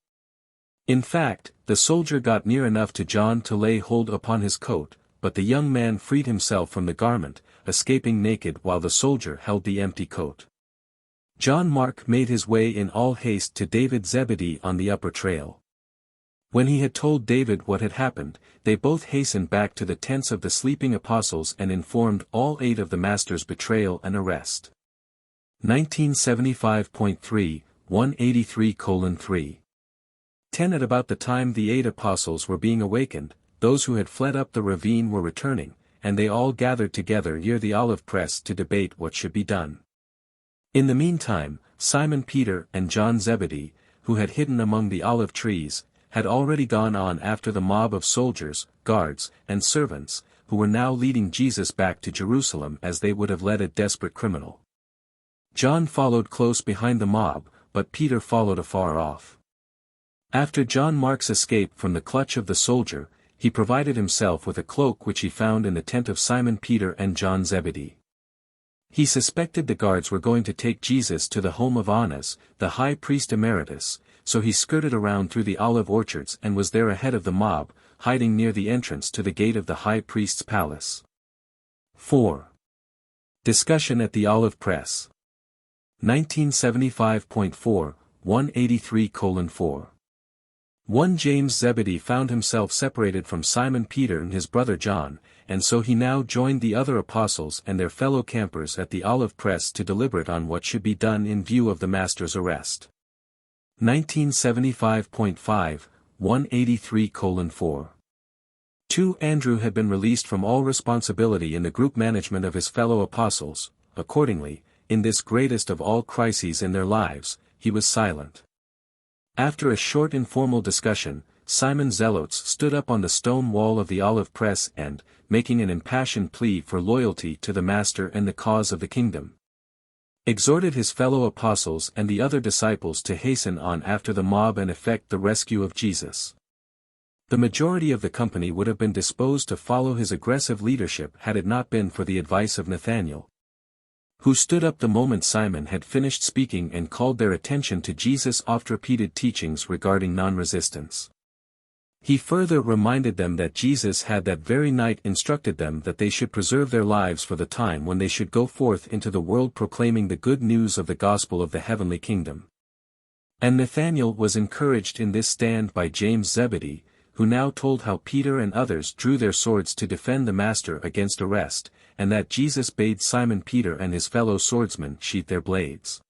In fact, the soldier got near enough to John to lay hold upon his coat, but the young man freed himself from the garment, escaping naked while the soldier held the empty coat. John Mark made his way in all haste to David Zebedee on the upper trail. When he had told David what had happened, they both hastened back to the tents of the sleeping apostles and informed all 8 of the Master's betrayal and arrest. 1975.3, 183:3. 10. At about the time the 8 apostles were being awakened, those who had fled up the ravine were returning, and they all gathered together near the olive press to debate what should be done. In the meantime, Simon Peter and John Zebedee, who had hidden among the olive trees, had already gone on after the mob of soldiers, guards, and servants, who were now leading Jesus back to Jerusalem as they would have led a desperate criminal. John followed close behind the mob, but Peter followed afar off. After John Mark's escape from the clutch of the soldier, he provided himself with a cloak which he found in the tent of Simon Peter and John Zebedee. He suspected the guards were going to take Jesus to the home of Annas, the high priest emeritus, so he skirted around through the olive orchards and was there ahead of the mob, hiding near the entrance to the gate of the high priest's palace. 4. Discussion at the olive press. 1975.4, 183:4. 1. James Zebedee found himself separated from Simon Peter and his brother John, and so he now joined the other apostles and their fellow campers at the olive press to deliberate on what should be done in view of the Master's arrest. 1975.5, 183:4. 2. Andrew had been released from all responsibility in the group management of his fellow apostles. Accordingly, in this greatest of all crises in their lives, he was silent. After a short informal discussion, Simon Zelotes stood up on the stone wall of the olive press and, making an impassioned plea for loyalty to the Master and the cause of the kingdom, exhorted his fellow apostles and the other disciples to hasten on after the mob and effect the rescue of Jesus. The majority of the company would have been disposed to follow his aggressive leadership had it not been for the advice of Nathanael, who stood up the moment Simon had finished speaking and called their attention to Jesus' oft-repeated teachings regarding non-resistance. He further reminded them that Jesus had that very night instructed them that they should preserve their lives for the time when they should go forth into the world proclaiming the good news of the gospel of the heavenly kingdom. And Nathanael was encouraged in this stand by James Zebedee, who now told how Peter and others drew their swords to defend the Master against arrest, and that Jesus bade Simon Peter and his fellow swordsmen sheath their blades.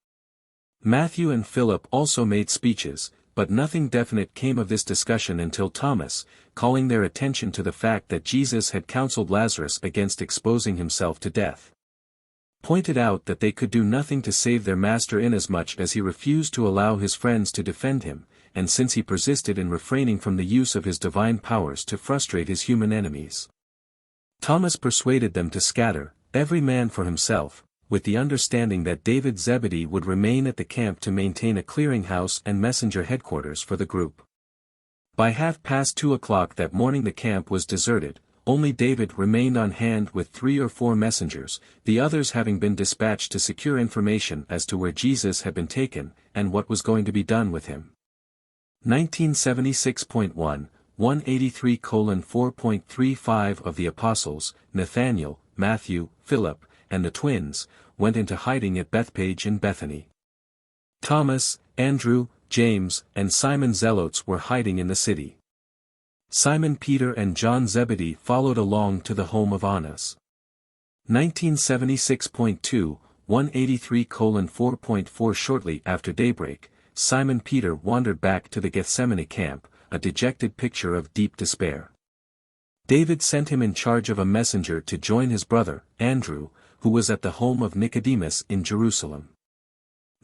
Matthew and Philip also made speeches, but nothing definite came of this discussion until Thomas, calling their attention to the fact that Jesus had counseled Lazarus against exposing himself to death, pointed out that they could do nothing to save their Master inasmuch as he refused to allow his friends to defend him, and since he persisted in refraining from the use of his divine powers to frustrate his human enemies. Thomas persuaded them to scatter, every man for himself, with the understanding that David Zebedee would remain at the camp to maintain a clearinghouse and messenger headquarters for the group. By 2:30 that morning the camp was deserted, only David remained on hand with 3 or 4 messengers, the others having been dispatched to secure information as to where Jesus had been taken, and what was going to be done with him. 1976.1, 183:4.35 of the apostles, Nathanael, Matthew, Philip, and the twins, went into hiding at Bethpage in Bethany. Thomas, Andrew, James, and Simon Zelotes were hiding in the city. Simon Peter and John Zebedee followed along to the home of Annas. 1976.2, 183:4.4 Shortly after daybreak, Simon Peter wandered back to the Gethsemane camp, a dejected picture of deep despair. David sent him in charge of a messenger to join his brother, Andrew, who was at the home of Nicodemus in Jerusalem.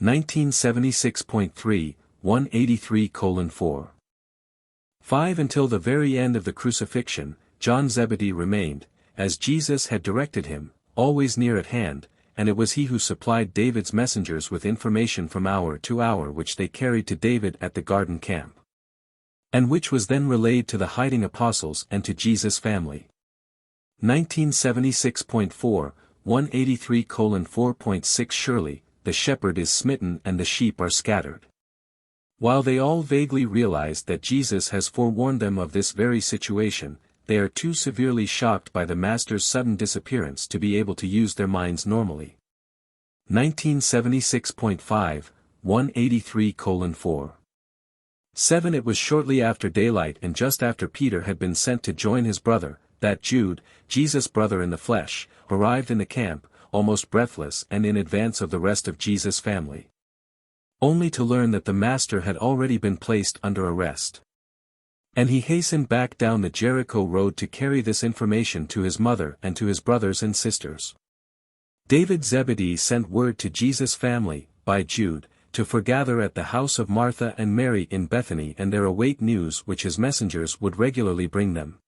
1976.3, 183:4. 5 Until the very end of the crucifixion, John Zebedee remained, as Jesus had directed him, always near at hand, and it was he who supplied David's messengers with information from hour to hour which they carried to David at the garden camp, and which was then relayed to the hiding apostles and to Jesus' family. 1976.4, 183:4.6 Surely, the shepherd is smitten and the sheep are scattered. While they all vaguely realize that Jesus has forewarned them of this very situation, they are too severely shocked by the Master's sudden disappearance to be able to use their minds normally. 1976.5, 183:4. 7 It was shortly after daylight and just after Peter had been sent to join his brother, that Jude, Jesus' brother in the flesh, arrived in the camp, almost breathless and in advance of the rest of Jesus' family, only to learn that the Master had already been placed under arrest. And he hastened back down the Jericho road to carry this information to his mother and to his brothers and sisters. David Zebedee sent word to Jesus' family, by Jude, to foregather at the house of Martha and Mary in Bethany and there await news which his messengers would regularly bring them.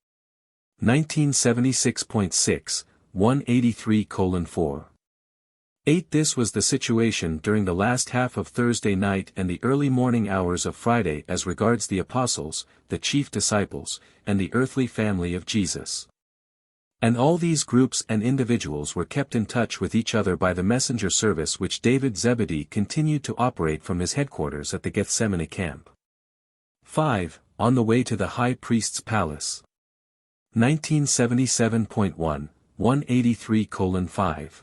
1976.6, 183:4. 8 This was the situation during the last half of Thursday night and the early morning hours of Friday as regards the apostles, the chief disciples, and the earthly family of Jesus. And all these groups and individuals were kept in touch with each other by the messenger service which David Zebedee continued to operate from his headquarters at the Gethsemane camp. 5 On the way to the high priest's palace. 1977.1, 183:5.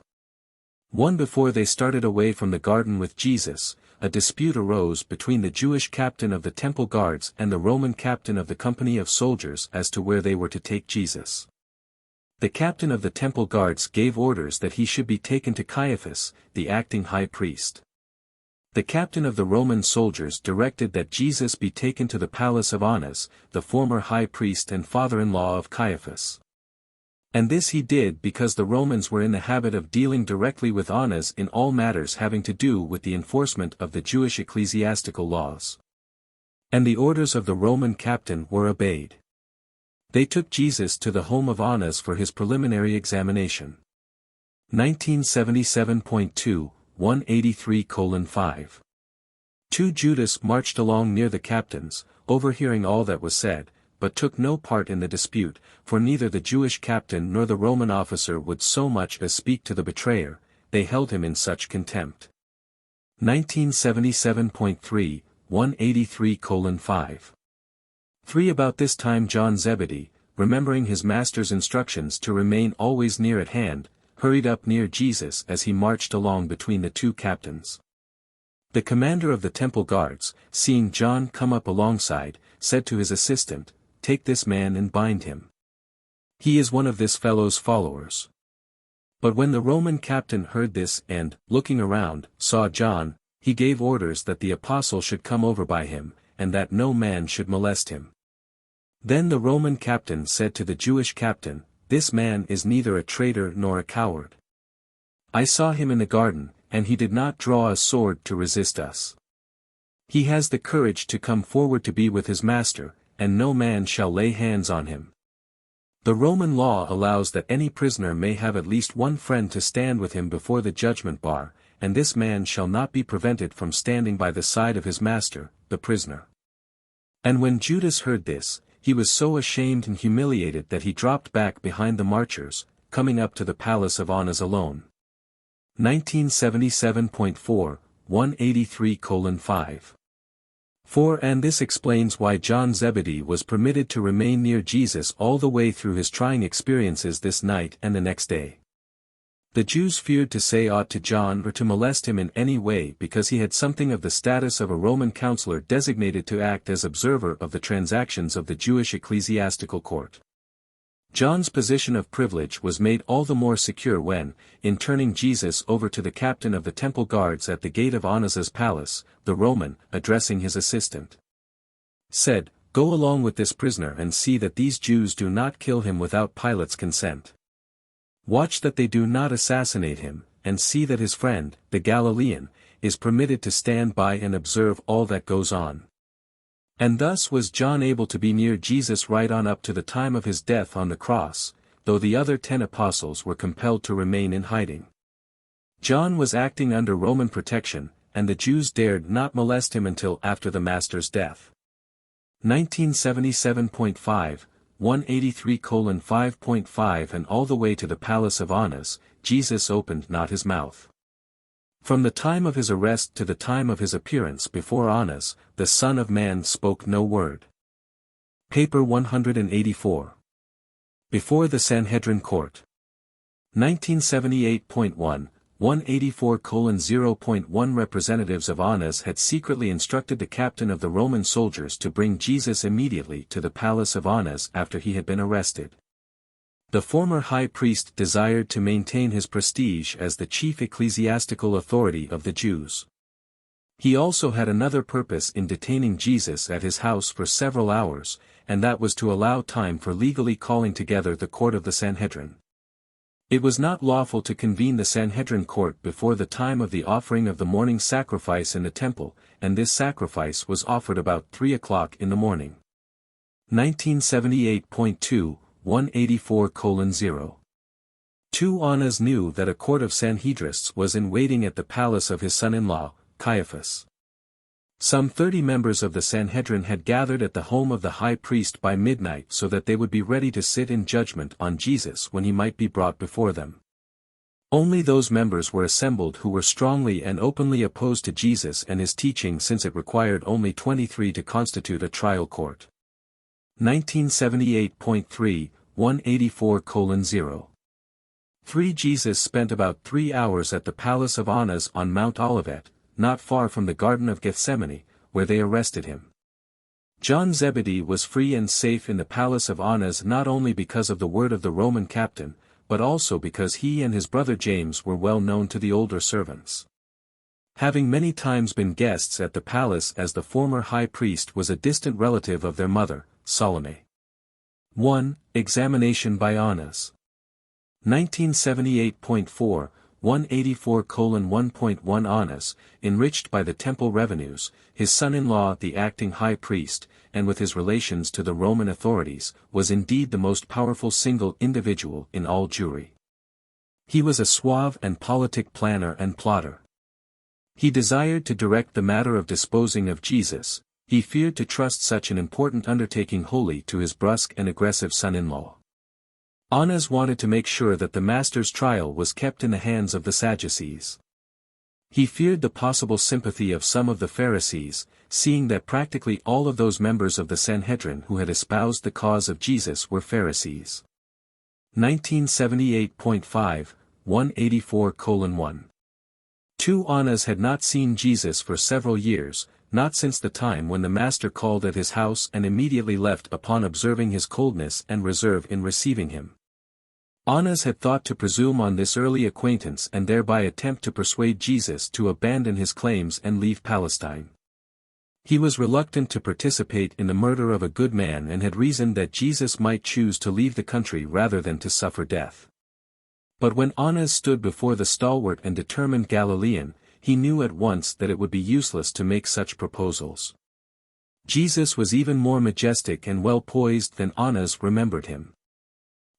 1 Before they started away from the garden with Jesus, a dispute arose between the Jewish captain of the temple guards and the Roman captain of the company of soldiers as to where they were to take Jesus. The captain of the temple guards gave orders that he should be taken to Caiaphas, the acting high priest. The captain of the Roman soldiers directed that Jesus be taken to the palace of Annas, the former high priest and father-in-law of Caiaphas. And this he did because the Romans were in the habit of dealing directly with Annas in all matters having to do with the enforcement of the Jewish ecclesiastical laws. And the orders of the Roman captain were obeyed. They took Jesus to the home of Annas for his preliminary examination. 1977.2, 183:5. 2 Judas marched along near the captains, overhearing all that was said, but took no part in the dispute, for neither the Jewish captain nor the Roman officer would so much as speak to the betrayer, they held him in such contempt. 1977.3, 183:5. 3 About this time John Zebedee, remembering his master's instructions to remain always near at hand, hurried up near Jesus as he marched along between the two captains. The commander of the temple guards, seeing John come up alongside, said to his assistant, "Take this man and bind him. He is one of this fellow's followers." But when the Roman captain heard this and, looking around, saw John, he gave orders that the apostle should come over by him, and that no man should molest him. Then the Roman captain said to the Jewish captain, "This man is neither a traitor nor a coward. I saw him in the garden, and he did not draw a sword to resist us. He has the courage to come forward to be with his master, and no man shall lay hands on him." The Roman law allows that any prisoner may have at least one friend to stand with him before the judgment bar, and this man shall not be prevented from standing by the side of his master, the prisoner. And when Judas heard this, he was so ashamed and humiliated that he dropped back behind the marchers, coming up to the palace of Annas alone. 1977.4, 183:5. 4 And this explains why John Zebedee was permitted to remain near Jesus all the way through his trying experiences this night and the next day. The Jews feared to say aught to John or to molest him in any way because he had something of the status of a Roman counselor designated to act as observer of the transactions of the Jewish ecclesiastical court. John's position of privilege was made all the more secure when, in turning Jesus over to the captain of the temple guards at the gate of Annas's palace, the Roman, addressing his assistant, said, Go along with this prisoner and see that these Jews do not kill him without Pilate's consent. Watch that they do not assassinate him, and see that his friend, the Galilean, is permitted to stand by and observe all that goes on." And thus was John able to be near Jesus right on up to the time of his death on the cross, though the other 10 apostles were compelled to remain in hiding. John was acting under Roman protection, and the Jews dared not molest him until after the Master's death. 1977.5, 183:5.5 And all the way to the palace of Annas, Jesus opened not his mouth. From the time of his arrest to the time of his appearance before Annas, the Son of Man spoke no word. Paper 184. Before the Sanhedrin Court. 1978.1, 184:0.1 Representatives of Annas had secretly instructed the captain of the Roman soldiers to bring Jesus immediately to the palace of Annas after he had been arrested. The former high priest desired to maintain his prestige as the chief ecclesiastical authority of the Jews. He also had another purpose in detaining Jesus at his house for several hours, and that was to allow time for legally calling together the court of the Sanhedrin. It was not lawful to convene the Sanhedrin court before the time of the offering of the morning sacrifice in the temple, and this sacrifice was offered about 3 o'clock in the morning. 1978.2, 184:0. 2 Annas knew that a court of Sanhedrists was in waiting at the palace of his son-in-law, Caiaphas. Some 30 members of the Sanhedrin had gathered at the home of the high priest by midnight so that they would be ready to sit in judgment on Jesus when he might be brought before them. Only those members were assembled who were strongly and openly opposed to Jesus and his teaching, since it required only 23 to constitute a trial court. 1978.3, 184:0. 3 Jesus spent about 3 hours at the palace of Annas on Mount Olivet, not far from the Garden of Gethsemane, where they arrested him. John Zebedee was free and safe in the palace of Annas not only because of the word of the Roman captain, but also because he and his brother James were well known to the older servants. Having many times been guests at the palace, as the former high priest was a distant relative of their mother, Salome. 1. Examination by Annas. 1978.4, 184:1.1 Annas, enriched by the temple revenues, his son-in-law the acting high priest, and with his relations to the Roman authorities, was indeed the most powerful single individual in all Jewry. He was a suave and politic planner and plotter. He desired to direct the matter of disposing of Jesus. He feared to trust such an important undertaking wholly to his brusque and aggressive son-in-law. Annas wanted to make sure that the Master's trial was kept in the hands of the Sadducees. He feared the possible sympathy of some of the Pharisees, seeing that practically all of those members of the Sanhedrin who had espoused the cause of Jesus were Pharisees. 1978.5, 184:1. 2 Annas had not seen Jesus for several years, not since the time when the Master called at his house and immediately left upon observing his coldness and reserve in receiving him. Annas had thought to presume on this early acquaintance and thereby attempt to persuade Jesus to abandon his claims and leave Palestine. He was reluctant to participate in the murder of a good man and had reasoned that Jesus might choose to leave the country rather than to suffer death. But when Annas stood before the stalwart and determined Galilean, he knew at once that it would be useless to make such proposals. Jesus was even more majestic and well poised than Annas remembered him.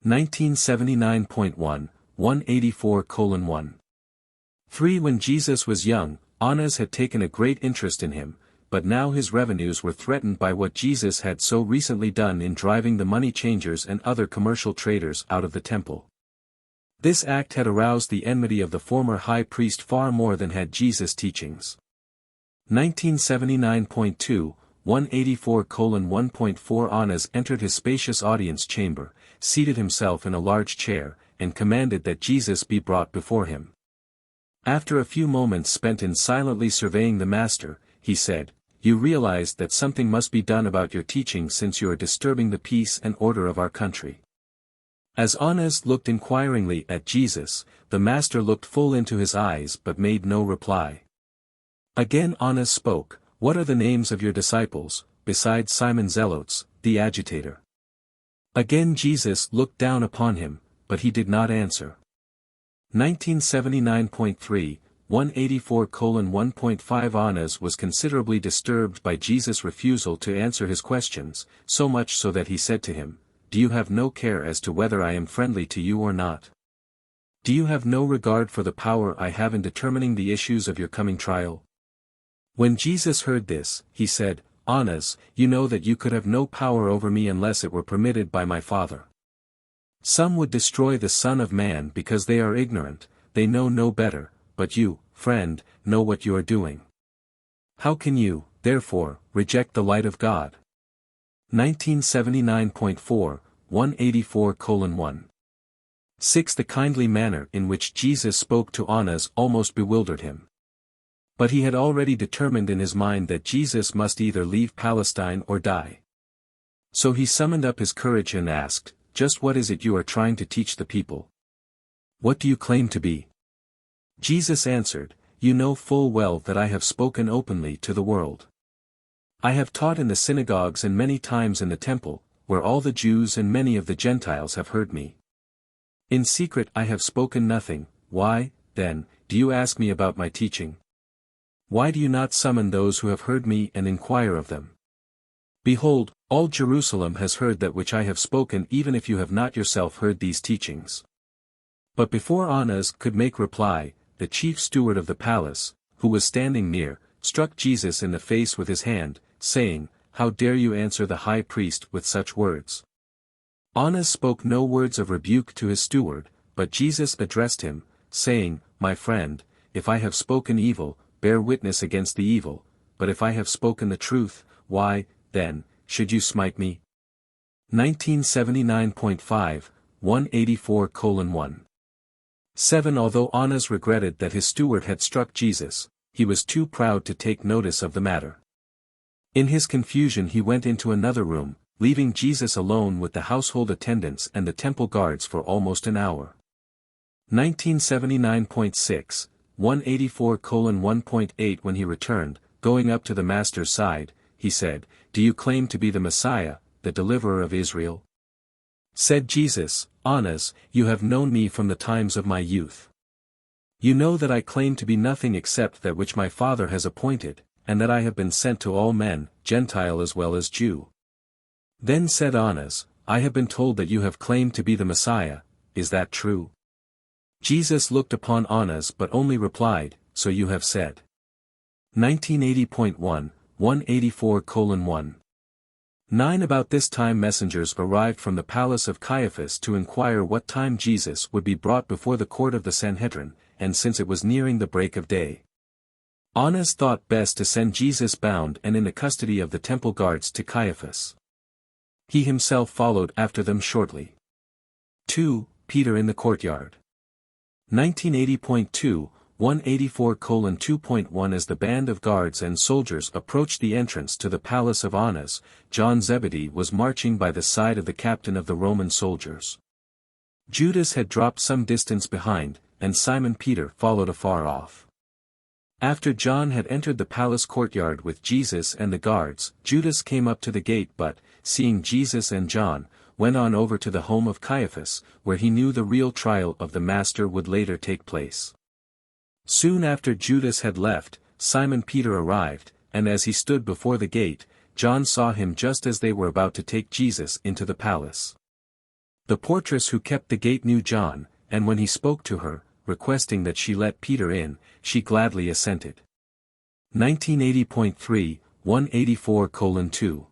1979.1, 184:1. 3 When Jesus was young, Annas had taken a great interest in him, but now his revenues were threatened by what Jesus had so recently done in driving the money changers and other commercial traders out of the temple. This act had aroused the enmity of the former high priest far more than had Jesus' teachings. 1979.2, 184:1.4 Annas entered his spacious audience chamber, seated himself in a large chair, and commanded that Jesus be brought before him. After a few moments spent in silently surveying the Master, he said, "You realize that something must be done about your teaching, since you are disturbing the peace and order of our country." As Annas looked inquiringly at Jesus, the Master looked full into his eyes but made no reply. Again Annas spoke, "What are the names of your disciples, besides Simon Zelotes, the agitator. Again Jesus looked down upon him, but he did not answer. 1979.3, 184:1.5 Annas was considerably disturbed by Jesus' refusal to answer his questions, so much so that he said to him, "Do you have no care as to whether I am friendly to you or not? Do you have no regard for the power I have in determining the issues of your coming trial?" When Jesus heard this, he said, "Annas, you know that you could have no power over me unless it were permitted by my Father. Some would destroy the Son of Man because they are ignorant, they know no better, but you, friend, know what you are doing. How can you, therefore, reject the light of God?" 1979.4, 184:1. 6. The kindly manner in which Jesus spoke to Annas almost bewildered him. But he had already determined in his mind that Jesus must either leave Palestine or die. So he summoned up his courage and asked, "Just what is it you are trying to teach the people? What do you claim to be?" Jesus answered, "You know full well that I have spoken openly to the world. I have taught in the synagogues and many times in the temple, where all the Jews and many of the Gentiles have heard me. In secret I have spoken nothing. Why, then, do you ask me about my teaching? Why do you not summon those who have heard me and inquire of them? Behold, all Jerusalem has heard that which I have spoken, even if you have not yourself heard these teachings." But before Annas could make reply, the chief steward of the palace, who was standing near, struck Jesus in the face with his hand, saying, "How dare you answer the high priest with such words?" Annas spoke no words of rebuke to his steward, but Jesus addressed him, saying, "My friend, if I have spoken evil, bear witness against the evil, but if I have spoken the truth, why, then, should you smite me?" 1979.5, 184:1. 7. Although Annas regretted that his steward had struck Jesus, he was too proud to take notice of the matter. In his confusion he went into another room, leaving Jesus alone with the household attendants and the temple guards for almost an hour. 1979.6, 184:1.8 When he returned, going up to the master's side, he said, "Do you claim to be the Messiah, the deliverer of Israel?" Said Jesus, "Annas, you have known me from the times of my youth. You know that I claim to be nothing except that which my Father has appointed, and that I have been sent to all men, Gentile as well as Jew." Then said Annas, "I have been told that you have claimed to be the Messiah, is that true?" Jesus looked upon Annas but only replied, "So you have said." 1980.1, 184:1. 9. About this time messengers arrived from the palace of Caiaphas to inquire what time Jesus would be brought before the court of the Sanhedrin, and since it was nearing the break of day. Annas thought best to send Jesus bound and in the custody of the temple guards to Caiaphas. He himself followed after them shortly. 2. Peter in the courtyard. 1980.2, 184:2.1 As the band of guards and soldiers approached the entrance to the palace of Annas, John Zebedee was marching by the side of the captain of the Roman soldiers. Judas had dropped some distance behind, and Simon Peter followed afar off. After John had entered the palace courtyard with Jesus and the guards, Judas came up to the gate but, seeing Jesus and John, went on over to the home of Caiaphas, where he knew the real trial of the Master would later take place. Soon after Judas had left, Simon Peter arrived, and as he stood before the gate, John saw him just as they were about to take Jesus into the palace. The portress who kept the gate knew John, and when he spoke to her, requesting that she let Peter in, she gladly assented. 1980.3, 184:2.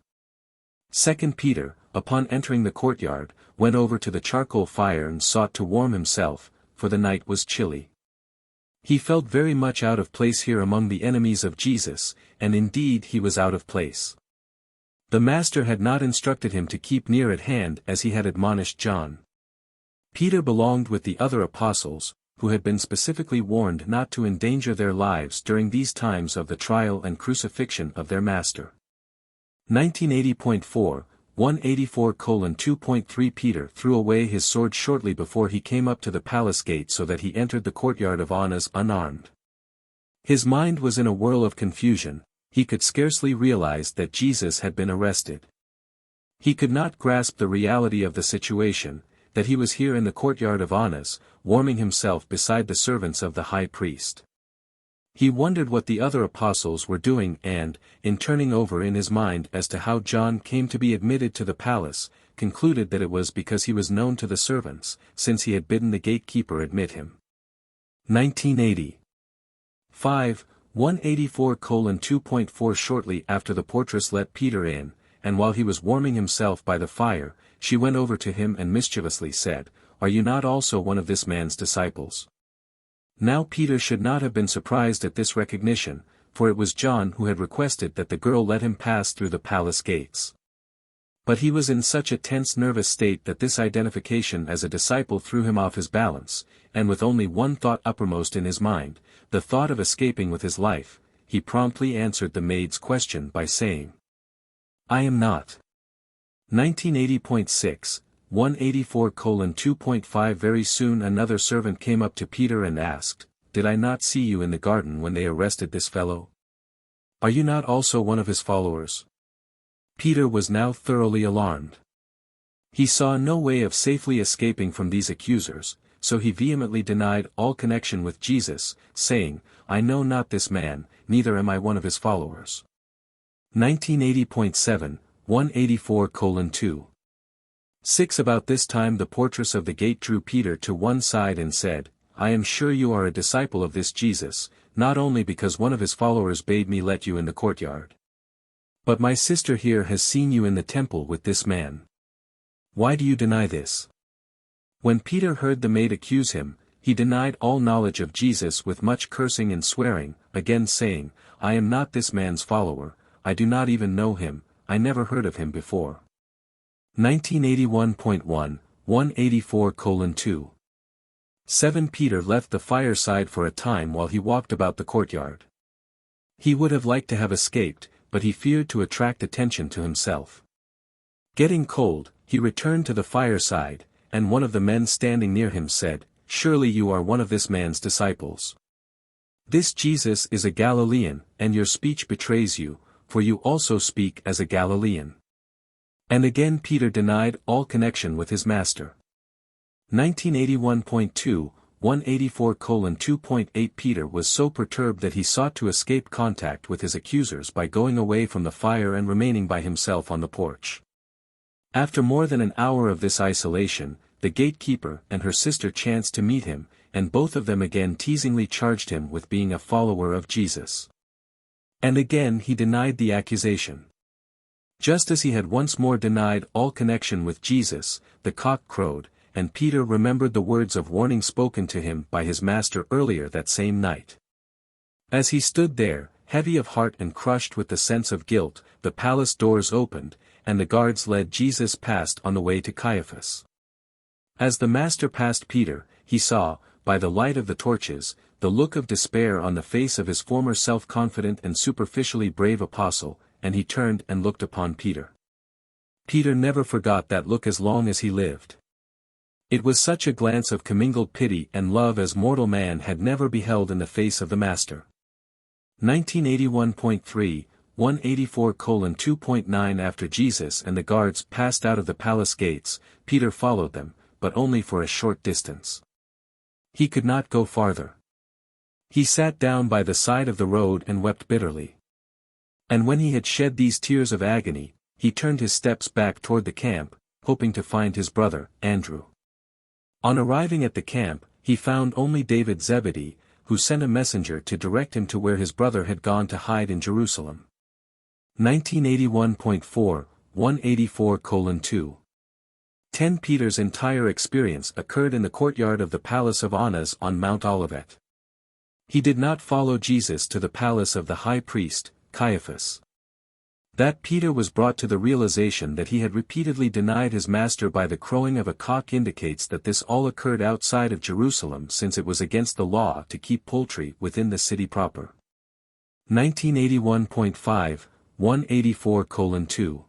2 Peter, upon entering the courtyard, went over to the charcoal fire and sought to warm himself, for the night was chilly. He felt very much out of place here among the enemies of Jesus, and indeed he was out of place. The Master had not instructed him to keep near at hand as he had admonished John. Peter belonged with the other apostles, who had been specifically warned not to endanger their lives during these times of the trial and crucifixion of their Master. 1980.4, 184:2.3 Peter threw away his sword shortly before he came up to the palace gate so that he entered the courtyard of Annas unarmed. His mind was in a whirl of confusion, He could scarcely realize that Jesus had been arrested. He could not grasp the reality of the situation, that he was here in the courtyard of Annas, warming himself beside the servants of the high priest. He wondered what the other apostles were doing and, in turning over in his mind as to how John came to be admitted to the palace, concluded that it was because he was known to the servants, since he had bidden the gatekeeper admit him. 1980. 5. 184:2.4 Shortly after the portress let Peter in, and while he was warming himself by the fire, she went over to him and mischievously said, "Are you not also one of this man's disciples?" Now Peter should not have been surprised at this recognition, for it was John who had requested that the girl let him pass through the palace gates. But he was in such a tense nervous state that this identification as a disciple threw him off his balance, and with only one thought uppermost in his mind, the thought of escaping with his life, he promptly answered the maid's question by saying, "I am not." 1980.6, 184:2.5 Very soon another servant came up to Peter and asked, "Did I not see you in the garden when they arrested this fellow? Are you not also one of his followers?" Peter was now thoroughly alarmed. He saw no way of safely escaping from these accusers, so he vehemently denied all connection with Jesus, saying, "I know not this man, neither am I one of his followers." 1980.7, 184:2. 6 About this time the portress of the gate drew Peter to one side and said, "I am sure you are a disciple of this Jesus, not only because one of his followers bade me let you in the courtyard. But my sister here has seen you in the temple with this man. Why do you deny this?" When Peter heard the maid accuse him, he denied all knowledge of Jesus with much cursing and swearing, again saying, "I am not this man's follower, I do not even know him, I never heard of him before." 1981.1, 184:2. 7 Peter left the fireside for a time while he walked about the courtyard. He would have liked to have escaped, but he feared to attract attention to himself. Getting cold, he returned to the fireside, and one of the men standing near him said, "Surely you are one of this man's disciples. This Jesus is a Galilean, and your speech betrays you, for you also speak as a Galilean." And again Peter denied all connection with his master. 1981.2, 184:2.8 Peter was so perturbed that he sought to escape contact with his accusers by going away from the fire and remaining by himself on the porch. After more than an hour of this isolation, the gatekeeper and her sister chanced to meet him, and both of them again teasingly charged him with being a follower of Jesus. And again he denied the accusation. Just as he had once more denied all connection with Jesus, the cock crowed, and Peter remembered the words of warning spoken to him by his master earlier that same night. As he stood there, heavy of heart and crushed with the sense of guilt, the palace doors opened, and the guards led Jesus past on the way to Caiaphas. As the master passed Peter, he saw, by the light of the torches, the look of despair on the face of his former self-confident and superficially brave apostle, and he turned and looked upon Peter. Peter never forgot that look as long as he lived. It was such a glance of commingled pity and love as mortal man had never beheld in the face of the Master. 1981.3, 184:2.9 After Jesus and the guards passed out of the palace gates, Peter followed them, but only for a short distance. He could not go farther. He sat down by the side of the road and wept bitterly. And when he had shed these tears of agony, he turned his steps back toward the camp, hoping to find his brother, Andrew. On arriving at the camp, he found only David Zebedee, who sent a messenger to direct him to where his brother had gone to hide in Jerusalem. 1981.4, 184:2. 10 Peter's entire experience occurred in the courtyard of the palace of Annas on Mount Olivet. He did not follow Jesus to the palace of the high priest, Caiaphas. That Peter was brought to the realization that he had repeatedly denied his master by the crowing of a cock indicates that this all occurred outside of Jerusalem, since it was against the law to keep poultry within the city proper. 1981.5, 184:2.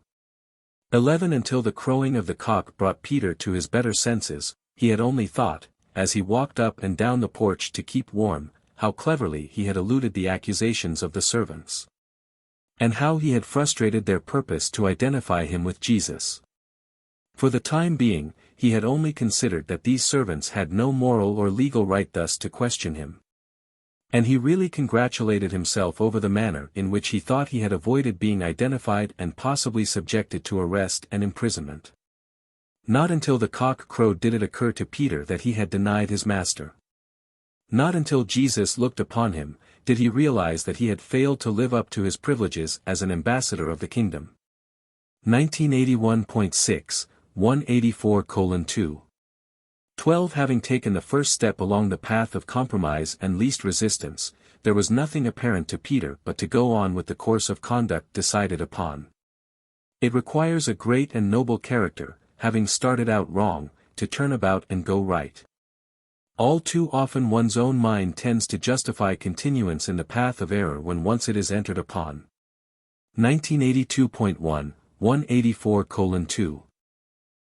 11 Until the crowing of the cock brought Peter to his better senses, he had only thought, as he walked up and down the porch to keep warm, how cleverly he had eluded the accusations of the servants. and how he had frustrated their purpose to identify him with Jesus. For the time being, he had only considered that these servants had no moral or legal right thus to question him. And he really congratulated himself over the manner in which he thought he had avoided being identified and possibly subjected to arrest and imprisonment. Not until the cock crowed did it occur to Peter that he had denied his master. Not until Jesus looked upon him, did he realize that he had failed to live up to his privileges as an ambassador of the kingdom. 1981.6, 184:2. 12 Having taken the first step along the path of compromise and least resistance, there was nothing apparent to Peter but to go on with the course of conduct decided upon. It requires a great and noble character, having started out wrong, to turn about and go right. All too often one's own mind tends to justify continuance in the path of error when once it is entered upon. 1982.1, 184:2.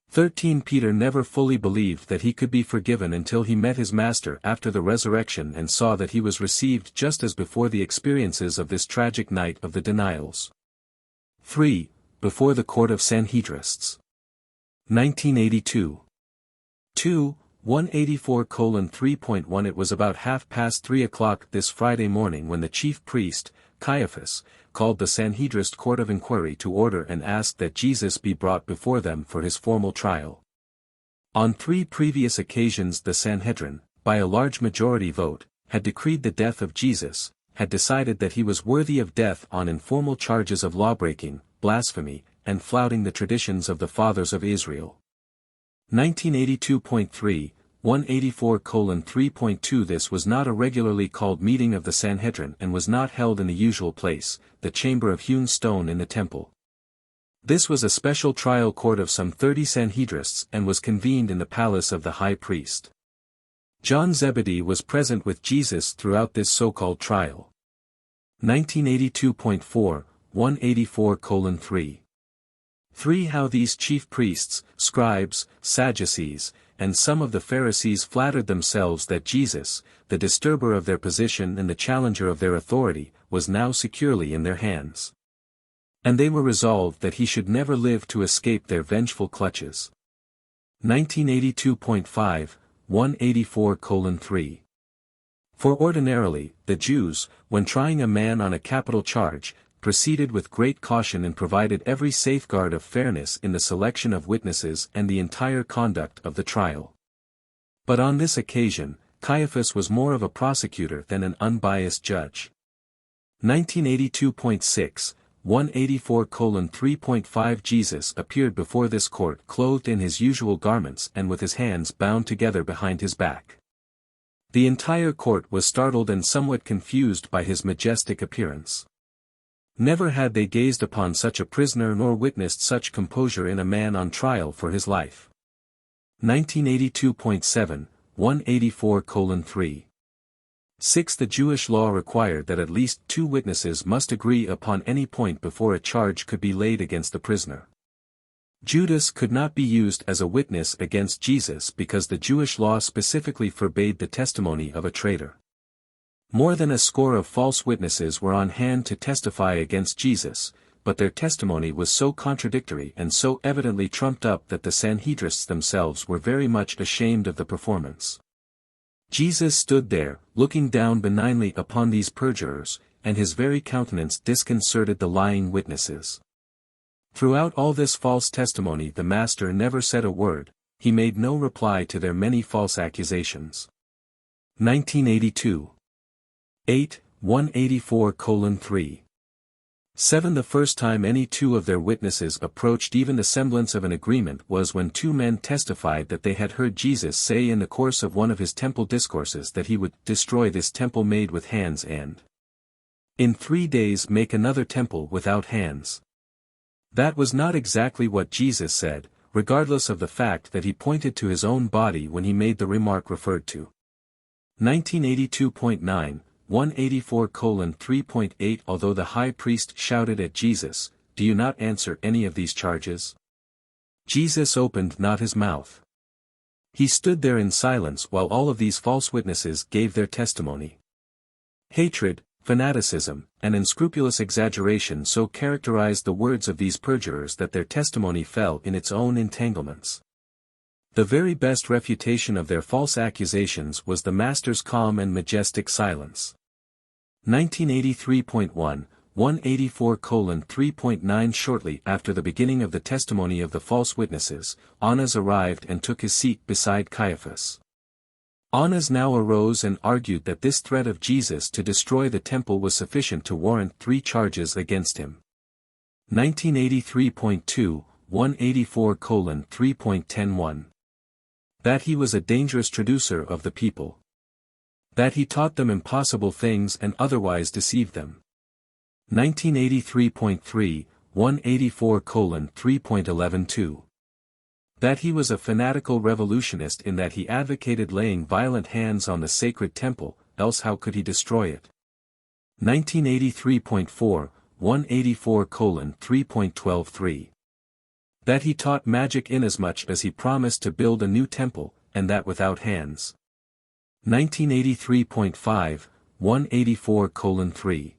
13 Peter never fully believed that he could be forgiven until he met his master after the resurrection and saw that he was received just as before the experiences of this tragic night of the denials. 3. Before the court of Sanhedrists. 1982. 2. 184:3.1 It was about 3:30 this Friday morning when the chief priest, Caiaphas, called the Sanhedrin court of inquiry to order and asked that Jesus be brought before them for his formal trial. On 3 previous occasions the Sanhedrin, by a large majority vote, had decreed the death of Jesus, had decided that he was worthy of death on informal charges of lawbreaking, blasphemy, and flouting the traditions of the fathers of Israel. 1982.3, 184:3.2 This was not a regularly called meeting of the Sanhedrin and was not held in the usual place, the chamber of hewn stone in the temple. This was a special trial court of some 30 Sanhedrists and was convened in the palace of the high priest. John Zebedee was present with Jesus throughout this so-called trial. 1982.4, 184:3. 3 How these chief priests, scribes, Sadducees, and some of the Pharisees flattered themselves that Jesus, the disturber of their position and the challenger of their authority, was now securely in their hands. And they were resolved that he should never live to escape their vengeful clutches. 1982.5, 184:3. For ordinarily, the Jews, when trying a man on a capital charge, proceeded with great caution and provided every safeguard of fairness in the selection of witnesses and the entire conduct of the trial. But on this occasion, Caiaphas was more of a prosecutor than an unbiased judge. 1982.6, 184:3.5 Jesus appeared before this court clothed in his usual garments and with his hands bound together behind his back. The entire court was startled and somewhat confused by his majestic appearance. Never had they gazed upon such a prisoner nor witnessed such composure in a man on trial for his life. 1982.7, 184:3. 6 The Jewish law required that at least 2 witnesses must agree upon any point before a charge could be laid against the prisoner. Judas could not be used as a witness against Jesus because the Jewish law specifically forbade the testimony of a traitor. More than a score of false witnesses were on hand to testify against Jesus, but their testimony was so contradictory and so evidently trumped up that the Sanhedrists themselves were very much ashamed of the performance. Jesus stood there, looking down benignly upon these perjurers, and his very countenance disconcerted the lying witnesses. Throughout all this false testimony the Master never said a word, he made no reply to their many false accusations. 1982. 8, 184:3. 7 The first time any 2 of their witnesses approached even the semblance of an agreement was when 2 men testified that they had heard Jesus say in the course of one of his temple discourses that he would destroy this temple made with hands and in 3 days make another temple without hands. That was not exactly what Jesus said, regardless of the fact that he pointed to his own body when he made the remark referred to. 1982.9, 184:3.8 Although the high priest shouted at Jesus, "Do you not answer any of these charges?" Jesus opened not his mouth. He stood there in silence while all of these false witnesses gave their testimony. Hatred, fanaticism, and unscrupulous exaggeration so characterized the words of these perjurers that their testimony fell in its own entanglements. The very best refutation of their false accusations was the Master's calm and majestic silence. 1983.1, 184:3.9 Shortly after the beginning of the testimony of the false witnesses, Annas arrived and took his seat beside Caiaphas. Annas now arose and argued that this threat of Jesus to destroy the temple was sufficient to warrant 3 charges against him. 1983.2, 184:3.101. That he was a dangerous traducer of the people. That he taught them impossible things and otherwise deceived them. 1983.3, 184:3.11.2. That he was a fanatical revolutionist in that he advocated laying violent hands on the sacred temple, else how could he destroy it? 1983.4, 184:3.12.3. That he taught magic inasmuch as he promised to build a new temple, and that without hands. 1983.5, 184:3.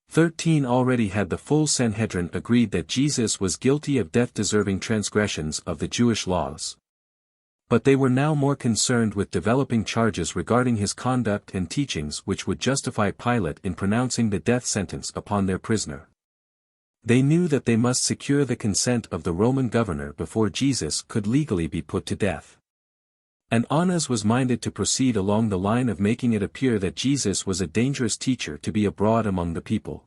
13 Already had the full Sanhedrin agreed that Jesus was guilty of death-deserving transgressions of the Jewish laws. But they were now more concerned with developing charges regarding his conduct and teachings which would justify Pilate in pronouncing the death sentence upon their prisoner. They knew that they must secure the consent of the Roman governor before Jesus could legally be put to death. And Annas was minded to proceed along the line of making it appear that Jesus was a dangerous teacher to be abroad among the people.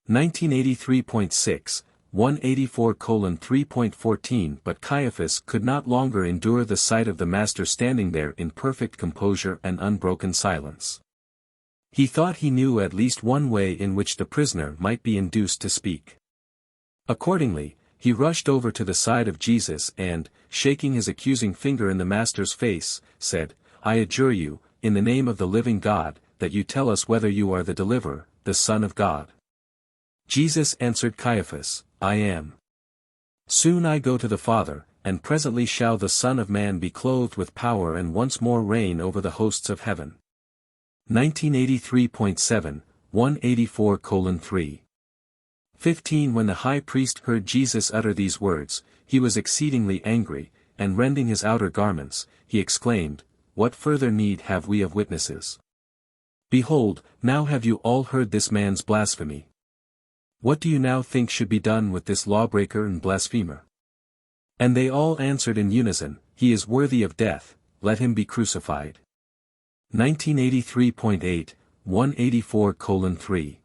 1983.6, 184:3.14 But Caiaphas could not longer endure the sight of the Master standing there in perfect composure and unbroken silence. He thought he knew at least one way in which the prisoner might be induced to speak. Accordingly, he rushed over to the side of Jesus and, shaking his accusing finger in the Master's face, said, "I adjure you, in the name of the living God, that you tell us whether you are the deliverer, the Son of God." Jesus answered Caiaphas, "I am. Soon I go to the Father, and presently shall the Son of Man be clothed with power and once more reign over the hosts of heaven." 1983.7, 184:3. 15 When the high priest heard Jesus utter these words, he was exceedingly angry, and rending his outer garments, he exclaimed, "What further need have we of witnesses? Behold, now have you all heard this man's blasphemy. What do you now think should be done with this lawbreaker and blasphemer?" And they all answered in unison, "He is worthy of death, let him be crucified." 1983.8, 184:3.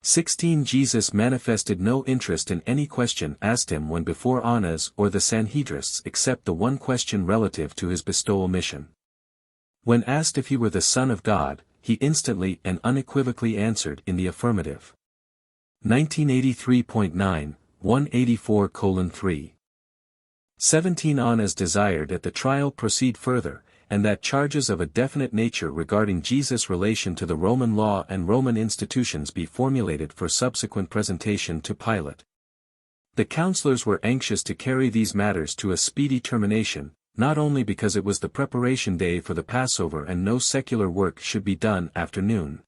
16 Jesus manifested no interest in any question asked him when before Annas or the Sanhedrists except the one question relative to his bestowal mission. When asked if he were the Son of God, he instantly and unequivocally answered in the affirmative. 1983.9, 184:3. 17 Annas desired that the trial proceed further, and that charges of a definite nature regarding Jesus' relation to the Roman law and Roman institutions be formulated for subsequent presentation to Pilate. The councillors were anxious to carry these matters to a speedy termination, not only because it was the preparation day for the Passover and no secular work should be done after noon,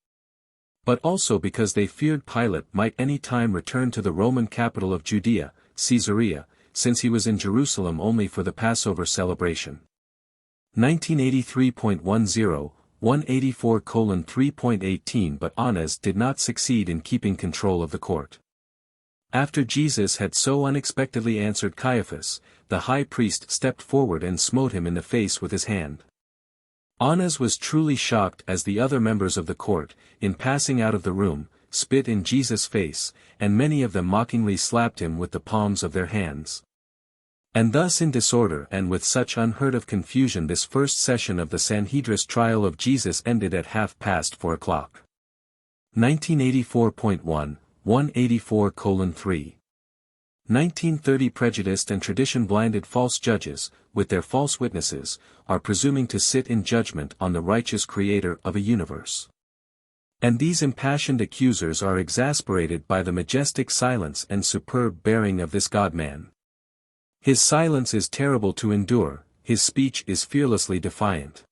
but also because they feared Pilate might any time return to the Roman capital of Judea, Caesarea, since he was in Jerusalem only for the Passover celebration. 1983.10, 184:3.18 But Annas did not succeed in keeping control of the court. After Jesus had so unexpectedly answered Caiaphas, the high priest stepped forward and smote him in the face with his hand. Annas was truly shocked as the other members of the court, in passing out of the room, spit in Jesus' face, and many of them mockingly slapped him with the palms of their hands. And thus in disorder and with such unheard of confusion this first session of the Sanhedrin's trial of Jesus ended at 4:30. 1984.1, 184:3. 1930 Prejudiced and tradition-blinded false judges, with their false witnesses, are presuming to sit in judgment on the righteous Creator of a universe. And these impassioned accusers are exasperated by the majestic silence and superb bearing of this God-man. His silence is terrible to endure, his speech is fearlessly defiant.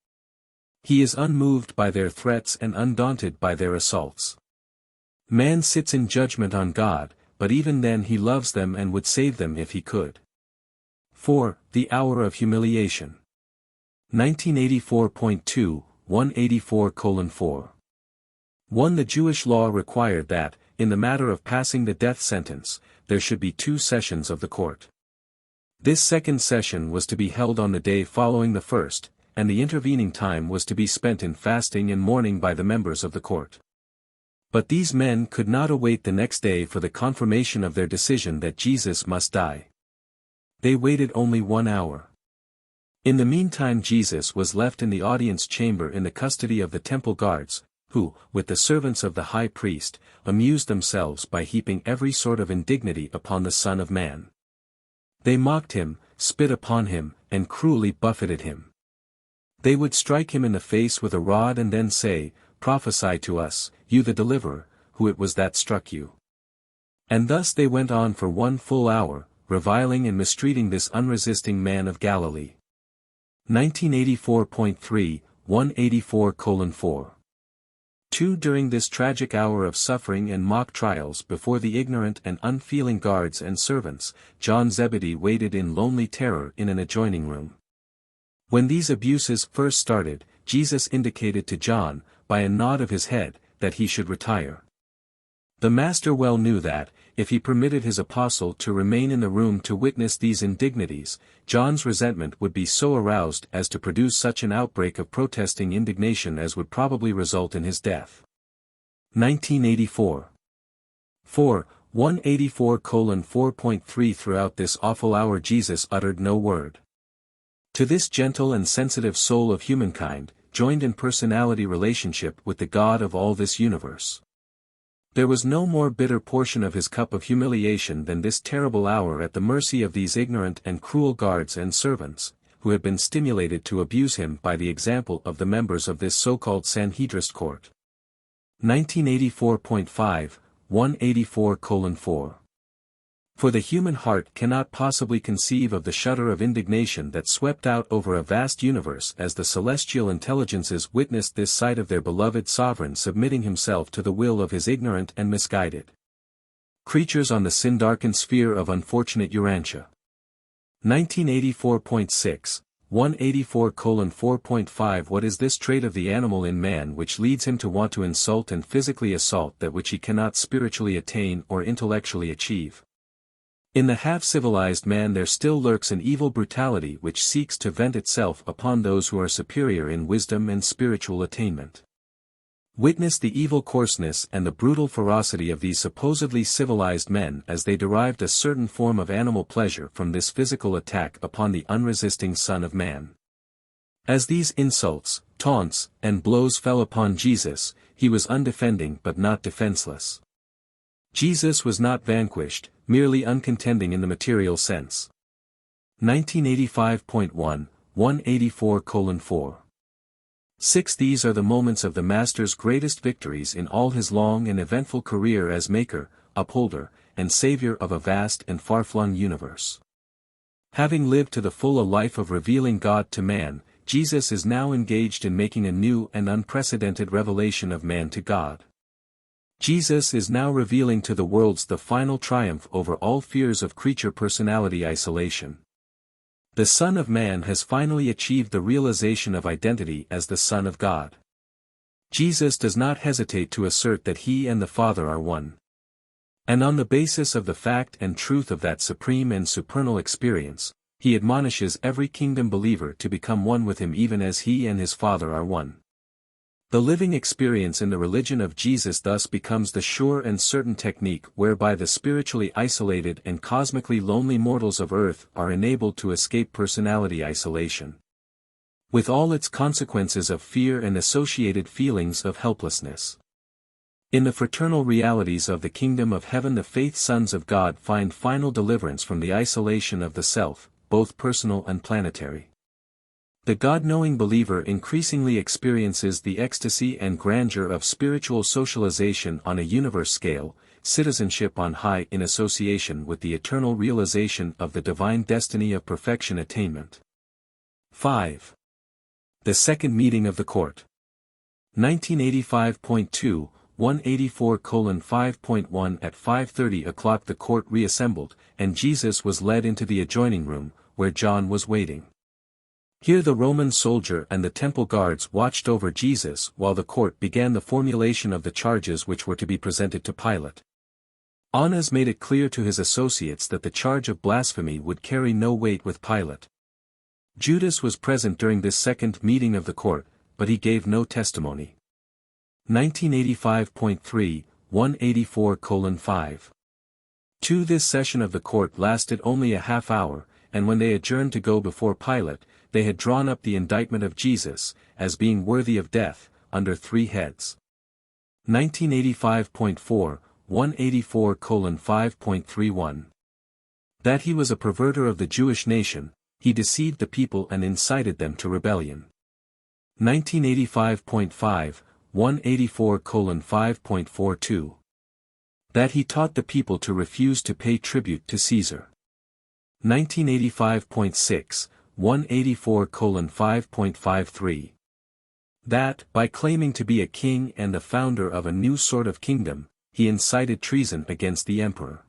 He is unmoved by their threats and undaunted by their assaults. Man sits in judgment on God, but even then he loves them and would save them if he could. 4. The Hour of Humiliation. 1984.2, 184:4. 1. The Jewish law required that, in the matter of passing the death sentence, there should be 2 sessions of the court. This second session was to be held on the day following the first, and the intervening time was to be spent in fasting and mourning by the members of the court. But these men could not await the next day for the confirmation of their decision that Jesus must die. They waited only 1 hour. In the meantime Jesus was left in the audience chamber in the custody of the temple guards, who, with the servants of the high priest, amused themselves by heaping every sort of indignity upon the Son of Man. They mocked him, spit upon him, and cruelly buffeted him. They would strike him in the face with a rod and then say, "Prophesy to us, you the deliverer, who it was that struck you." And thus they went on for 1 full hour, reviling and mistreating this unresisting man of Galilee. 1984.3, 184:4. 2. During this tragic hour of suffering and mock trials before the ignorant and unfeeling guards and servants, John Zebedee waited in lonely terror in an adjoining room. When these abuses first started, Jesus indicated to John, by a nod of his head, that he should retire. The Master well knew that, if he permitted his apostle to remain in the room to witness these indignities, John's resentment would be so aroused as to produce such an outbreak of protesting indignation as would probably result in his death. 1984. 4. 184:4.3 Throughout this awful hour Jesus uttered no word. To this gentle and sensitive soul of humankind, joined in personality relationship with the God of all this universe, there was no more bitter portion of his cup of humiliation than this terrible hour at the mercy of these ignorant and cruel guards and servants, who had been stimulated to abuse him by the example of the members of this so-called Sanhedrin court. 1984.5, 184:4. For the human heart cannot possibly conceive of the shudder of indignation that swept out over a vast universe as the celestial intelligences witnessed this sight of their beloved sovereign submitting himself to the will of his ignorant and misguided creatures on the sin-darkened sphere of unfortunate Urantia. 1984.6, 184:4.5 What is this trait of the animal in man which leads him to want to insult and physically assault that which he cannot spiritually attain or intellectually achieve? In the half-civilized man there still lurks an evil brutality which seeks to vent itself upon those who are superior in wisdom and spiritual attainment. Witness the evil coarseness and the brutal ferocity of these supposedly civilized men as they derived a certain form of animal pleasure from this physical attack upon the unresisting Son of Man. As these insults, taunts, and blows fell upon Jesus, he was undefending but not defenseless. Jesus was not vanquished, merely uncontending in the material sense. 1985.1, 184:4. 6. These are the moments of the Master's greatest victories in all his long and eventful career as Maker, Upholder, and Savior of a vast and far-flung universe. Having lived to the full a life of revealing God to man, Jesus is now engaged in making a new and unprecedented revelation of man to God. Jesus is now revealing to the worlds the final triumph over all fears of creature personality isolation. The Son of Man has finally achieved the realization of identity as the Son of God. Jesus does not hesitate to assert that he and the Father are one. And on the basis of the fact and truth of that supreme and supernal experience, he admonishes every kingdom believer to become one with him even as he and his Father are one. The living experience in the religion of Jesus thus becomes the sure and certain technique whereby the spiritually isolated and cosmically lonely mortals of earth are enabled to escape personality isolation, with all its consequences of fear and associated feelings of helplessness. In the fraternal realities of the kingdom of heaven the faith sons of God find final deliverance from the isolation of the self, both personal and planetary. The God-knowing believer increasingly experiences the ecstasy and grandeur of spiritual socialization on a universe scale, citizenship on high in association with the eternal realization of the divine destiny of perfection attainment. 5. The second meeting of the court. 1985.2, 184:5.1 At 5:30 o'clock the court reassembled, and Jesus was led into the adjoining room, where John was waiting. Here the Roman soldier and the temple guards watched over Jesus while the court began the formulation of the charges which were to be presented to Pilate. Annas made it clear to his associates that the charge of blasphemy would carry no weight with Pilate. Judas was present during this second meeting of the court, but he gave no testimony. 1985.3, 184:5. 2 This session of the court lasted only a half hour, and when they adjourned to go before Pilate, they had drawn up the indictment of Jesus, as being worthy of death, under 3 heads. 1985.4, 184:5.31. That he was a perverter of the Jewish nation, he deceived the people and incited them to rebellion. 1985.5, 184:5.42. That he taught the people to refuse to pay tribute to Caesar. 1985.6, 184:5.53. That, by claiming to be a king and the founder of a new sort of kingdom, he incited treason against the emperor.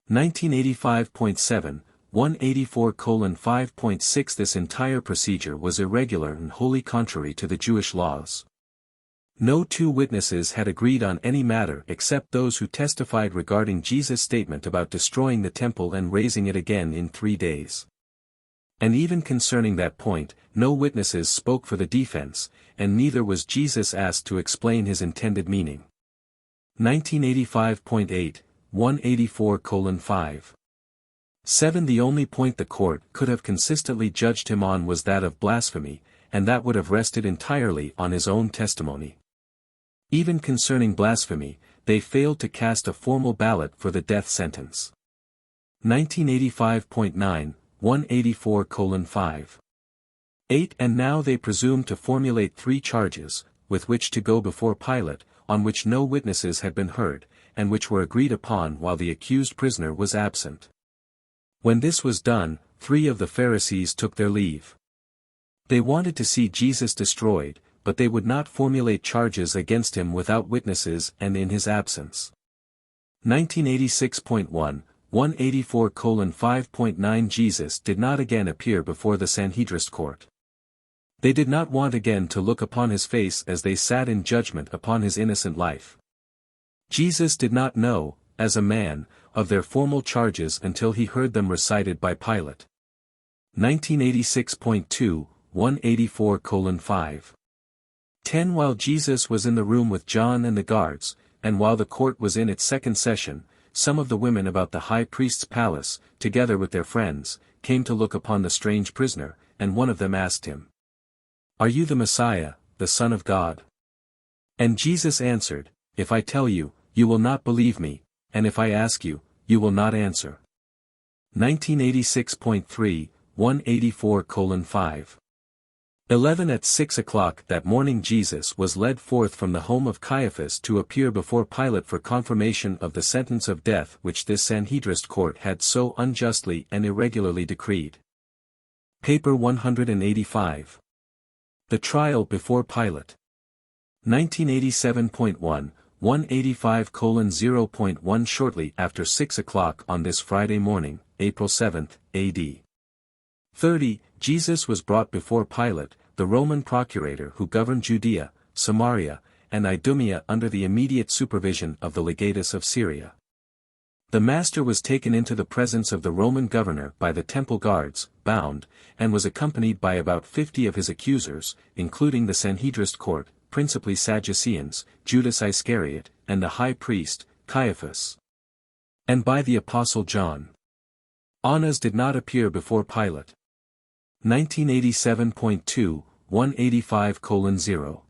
1985.7, 184:5.6 This entire procedure was irregular and wholly contrary to the Jewish laws. No 2 witnesses had agreed on any matter except those who testified regarding Jesus' statement about destroying the temple and raising it again in 3 days. And even concerning that point, no witnesses spoke for the defense, and neither was Jesus asked to explain his intended meaning. 1985.8, 184:5. 7 The only point the court could have consistently judged him on was that of blasphemy, and that would have rested entirely on his own testimony. Even concerning blasphemy, they failed to cast a formal ballot for the death sentence. 1985.9, 184:5. 8 And now they presumed to formulate 3 charges, with which to go before Pilate, on which no witnesses had been heard, and which were agreed upon while the accused prisoner was absent. When this was done, 3 of the Pharisees took their leave. They wanted to see Jesus destroyed, but they would not formulate charges against him without witnesses and in his absence. 1986.1, 184:5.9 Jesus did not again appear before the Sanhedrin court. They did not want again to look upon his face as they sat in judgment upon his innocent life. Jesus did not know, as a man, of their formal charges until he heard them recited by Pilate. 1986.2, 184:5. 10 While Jesus was in the room with John and the guards, and while the court was in its second session, some of the women about the high priest's palace, together with their friends, came to look upon the strange prisoner, and one of them asked him, "Are you the Messiah, the Son of God?" And Jesus answered, "If I tell you, you will not believe me, and if I ask you, you will not answer." 1986.3, 184:5. 11 At 6 o'clock that morning Jesus was led forth from the home of Caiaphas to appear before Pilate for confirmation of the sentence of death which this Sanhedrin court had so unjustly and irregularly decreed. Paper 185. The Trial before Pilate. 1987.1, 185:0.1 Shortly after 6 o'clock on this Friday morning, April 7, A.D. 30, Jesus was brought before Pilate, the Roman procurator who governed Judea, Samaria, and Idumea under the immediate supervision of the legatus of Syria. The master was taken into the presence of the Roman governor by the temple guards, bound, and was accompanied by about 50 of his accusers, including the Sanhedrin court, principally Sadduceans, Judas Iscariot, and the high priest, Caiaphas. And by the apostle John. Annas did not appear before Pilate. 1987.2, 185:0.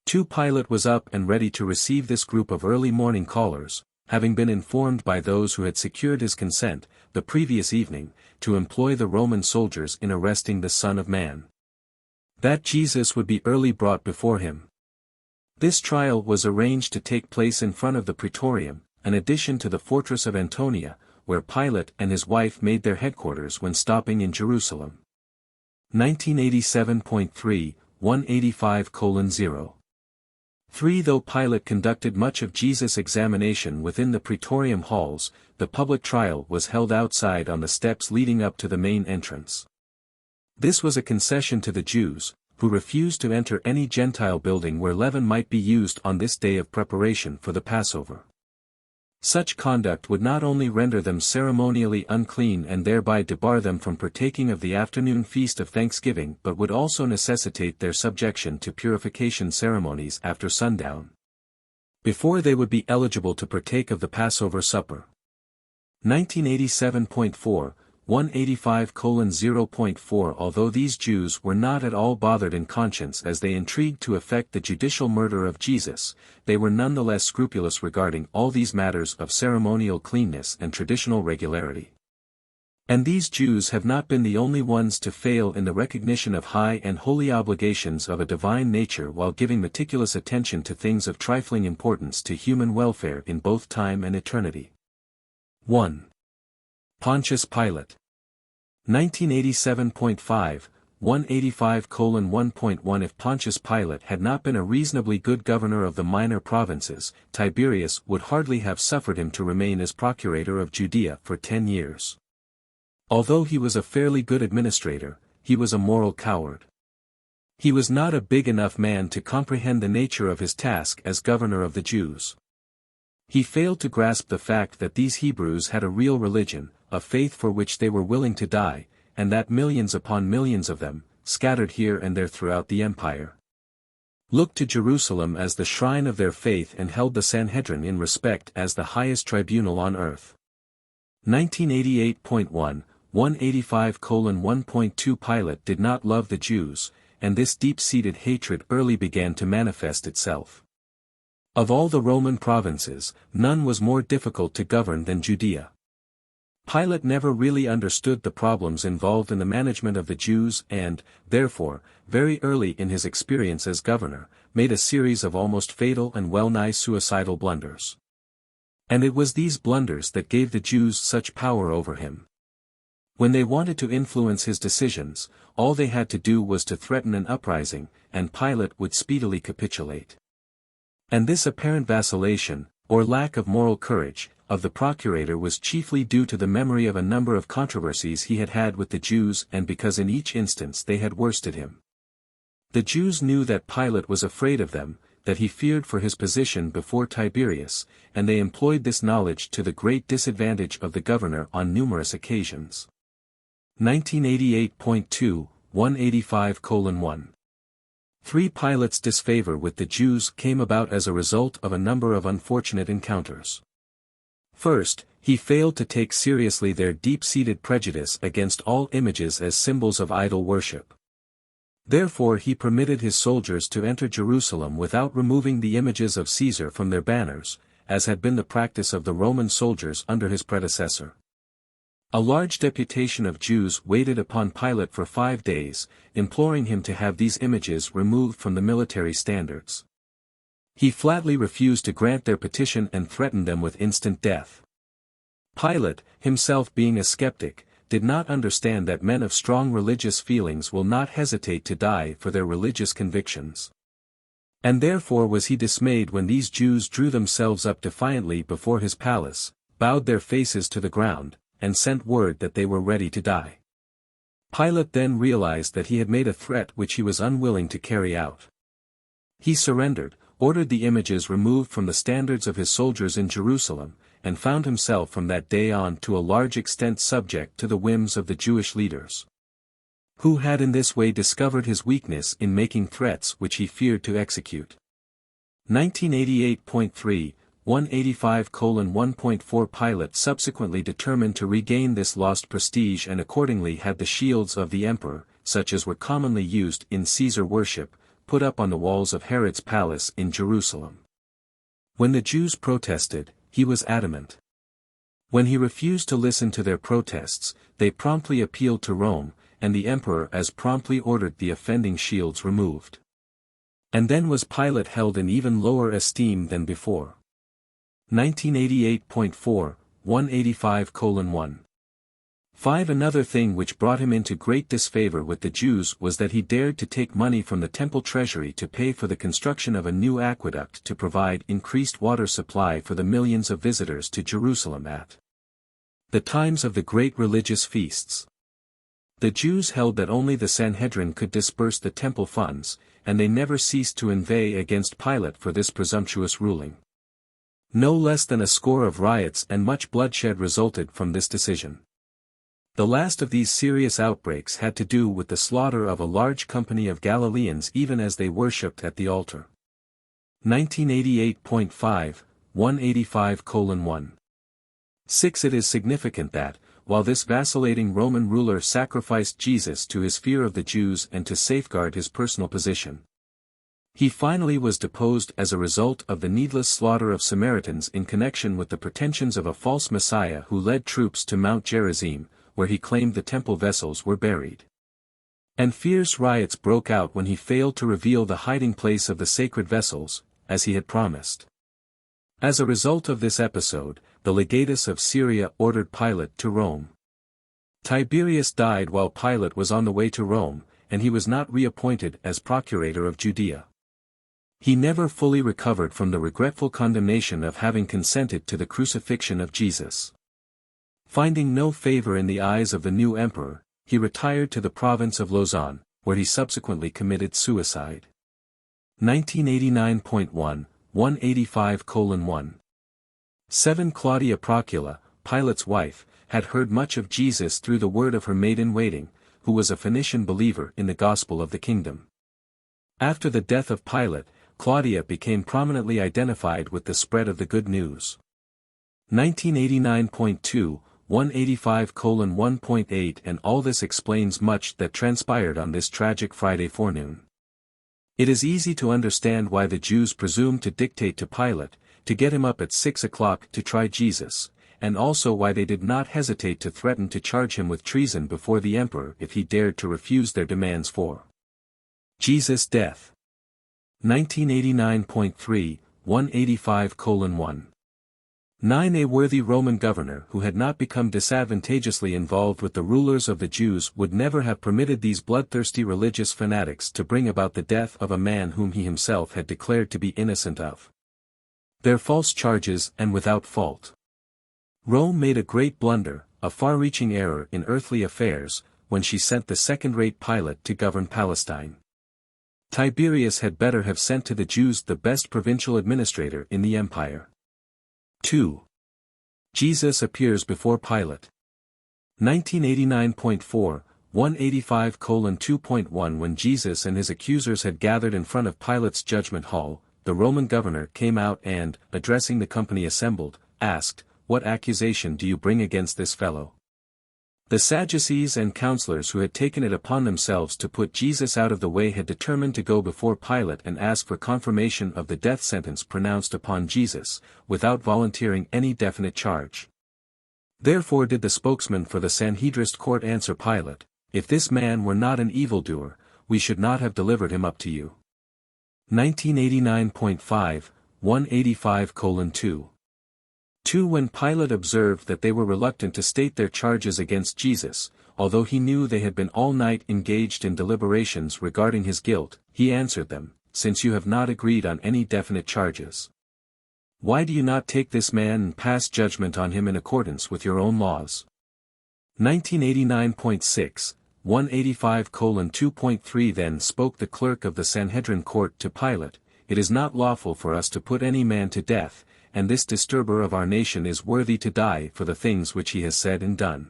2 Pilate was up and ready to receive this group of early morning callers, having been informed by those who had secured his consent, the previous evening, to employ the Roman soldiers in arresting the Son of Man. That Jesus would be early brought before him. This trial was arranged to take place in front of the Praetorium, an addition to the fortress of Antonia, where Pilate and his wife made their headquarters when stopping in Jerusalem. 1987.3, 185:0. 3. Though Pilate conducted much of Jesus' examination within the praetorium halls, the public trial was held outside on the steps leading up to the main entrance. This was a concession to the Jews, who refused to enter any Gentile building where leaven might be used on this day of preparation for the Passover. Such conduct would not only render them ceremonially unclean and thereby debar them from partaking of the afternoon feast of Thanksgiving but would also necessitate their subjection to purification ceremonies after sundown, before they would be eligible to partake of the Passover supper. 1987.4, 185:0.4. Although these Jews were not at all bothered in conscience as they intrigued to effect the judicial murder of Jesus, they were nonetheless scrupulous regarding all these matters of ceremonial cleanness and traditional regularity. And these Jews have not been the only ones to fail in the recognition of high and holy obligations of a divine nature while giving meticulous attention to things of trifling importance to human welfare in both time and eternity. 1. Pontius Pilate. 1987.5, 185:1.1. If Pontius Pilate had not been a reasonably good governor of the minor provinces, Tiberius would hardly have suffered him to remain as procurator of Judea for 10 years. Although he was a fairly good administrator, he was a moral coward. He was not a big enough man to comprehend the nature of his task as governor of the Jews. He failed to grasp the fact that these Hebrews had a real religion, a faith for which they were willing to die, and that millions upon millions of them, scattered here and there throughout the empire, looked to Jerusalem as the shrine of their faith and held the Sanhedrin in respect as the highest tribunal on earth. 1988.1, 185:1.2. Pilate did not love the Jews, and this deep-seated hatred early began to manifest itself. Of all the Roman provinces, none was more difficult to govern than Judea. Pilate never really understood the problems involved in the management of the Jews and, therefore, very early in his experience as governor, made a series of almost fatal and well-nigh suicidal blunders. And it was these blunders that gave the Jews such power over him. When they wanted to influence his decisions, all they had to do was to threaten an uprising, and Pilate would speedily capitulate. And this apparent vacillation, or lack of moral courage, of the procurator was chiefly due to the memory of a number of controversies he had had with the Jews and because in each instance they had worsted him. The Jews knew that Pilate was afraid of them, that he feared for his position before Tiberius, and they employed this knowledge to the great disadvantage of the governor on numerous occasions. 1988.2, 185:1. 3. Pilate's disfavor with the Jews came about as a result of a number of unfortunate encounters. First, he failed to take seriously their deep-seated prejudice against all images as symbols of idol worship. Therefore he permitted his soldiers to enter Jerusalem without removing the images of Caesar from their banners, as had been the practice of the Roman soldiers under his predecessor. A large deputation of Jews waited upon Pilate for 5 days, imploring him to have these images removed from the military standards. He flatly refused to grant their petition and threatened them with instant death. Pilate, himself being a skeptic, did not understand that men of strong religious feelings will not hesitate to die for their religious convictions. And therefore was he dismayed when these Jews drew themselves up defiantly before his palace, bowed their faces to the ground, and sent word that they were ready to die. Pilate then realized that he had made a threat which he was unwilling to carry out. He surrendered, ordered the images removed from the standards of his soldiers in Jerusalem, and found himself from that day on to a large extent subject to the whims of the Jewish leaders, who had in this way discovered his weakness in making threats which he feared to execute. 1988.3, 185:1.4. Pilate subsequently determined to regain this lost prestige and accordingly had the shields of the emperor, such as were commonly used in Caesar worship, put up on the walls of Herod's palace in Jerusalem. When the Jews protested, he was adamant. When he refused to listen to their protests, they promptly appealed to Rome, and the emperor as promptly ordered the offending shields removed. And then was Pilate held in even lower esteem than before. 1988.4, 185:1. 5. Another thing which brought him into great disfavor with the Jews was that he dared to take money from the temple treasury to pay for the construction of a new aqueduct to provide increased water supply for the millions of visitors to Jerusalem at the times of the great religious feasts. The Jews held that only the Sanhedrin could disburse the temple funds, and they never ceased to inveigh against Pilate for this presumptuous ruling. No less than a score of riots and much bloodshed resulted from this decision. The last of these serious outbreaks had to do with the slaughter of a large company of Galileans even as they worshipped at the altar. 1988.5, 185:1. 6. It is significant that, while this vacillating Roman ruler sacrificed Jesus to his fear of the Jews and to safeguard his personal position, he finally was deposed as a result of the needless slaughter of Samaritans in connection with the pretensions of a false Messiah who led troops to Mount Gerizim, where he claimed the temple vessels were buried. And fierce riots broke out when he failed to reveal the hiding place of the sacred vessels, as he had promised. As a result of this episode, the legatus of Syria ordered Pilate to Rome. Tiberius died while Pilate was on the way to Rome, and he was not reappointed as procurator of Judea. He never fully recovered from the regretful condemnation of having consented to the crucifixion of Jesus. Finding no favor in the eyes of the new emperor, he retired to the province of Lausanne, where he subsequently committed suicide. 1989.1, 185:1. 7. Claudia Procula, Pilate's wife, had heard much of Jesus through the word of her maid-in-waiting, who was a Phoenician believer in the gospel of the kingdom. After the death of Pilate, Claudia became prominently identified with the spread of the good news. 1989.2, 185:1.8. And all this explains much that transpired on this tragic Friday forenoon. It is easy to understand why the Jews presumed to dictate to Pilate, to get him up at 6 o'clock to try Jesus, and also why they did not hesitate to threaten to charge him with treason before the emperor if he dared to refuse their demands for Jesus' death. 1989.3, 185:1. 9. A worthy Roman governor who had not become disadvantageously involved with the rulers of the Jews would never have permitted these bloodthirsty religious fanatics to bring about the death of a man whom he himself had declared to be innocent of their false charges and without fault. Rome made a great blunder, a far-reaching error in earthly affairs, when she sent the second-rate Pilate to govern Palestine. Tiberius had better have sent to the Jews the best provincial administrator in the empire. 2. Jesus appears before Pilate. 1989.4, 185:2.1. When Jesus and his accusers had gathered in front of Pilate's judgment hall, the Roman governor came out and, addressing the company assembled, asked, "What accusation do you bring against this fellow?" The Sadducees and counselors who had taken it upon themselves to put Jesus out of the way had determined to go before Pilate and ask for confirmation of the death sentence pronounced upon Jesus, without volunteering any definite charge. Therefore did the spokesman for the Sanhedrin court answer Pilate, "If this man were not an evildoer, we should not have delivered him up to you." 1989.5, 185:2. 2. When Pilate observed that they were reluctant to state their charges against Jesus, although he knew they had been all night engaged in deliberations regarding his guilt, he answered them, "Since you have not agreed on any definite charges, why do you not take this man and pass judgment on him in accordance with your own laws?" 1989.6, 185:2.3. Then spoke the clerk of the Sanhedrin court to Pilate, "It is not lawful for us to put any man to death, and this disturber of our nation is worthy to die for the things which he has said and done.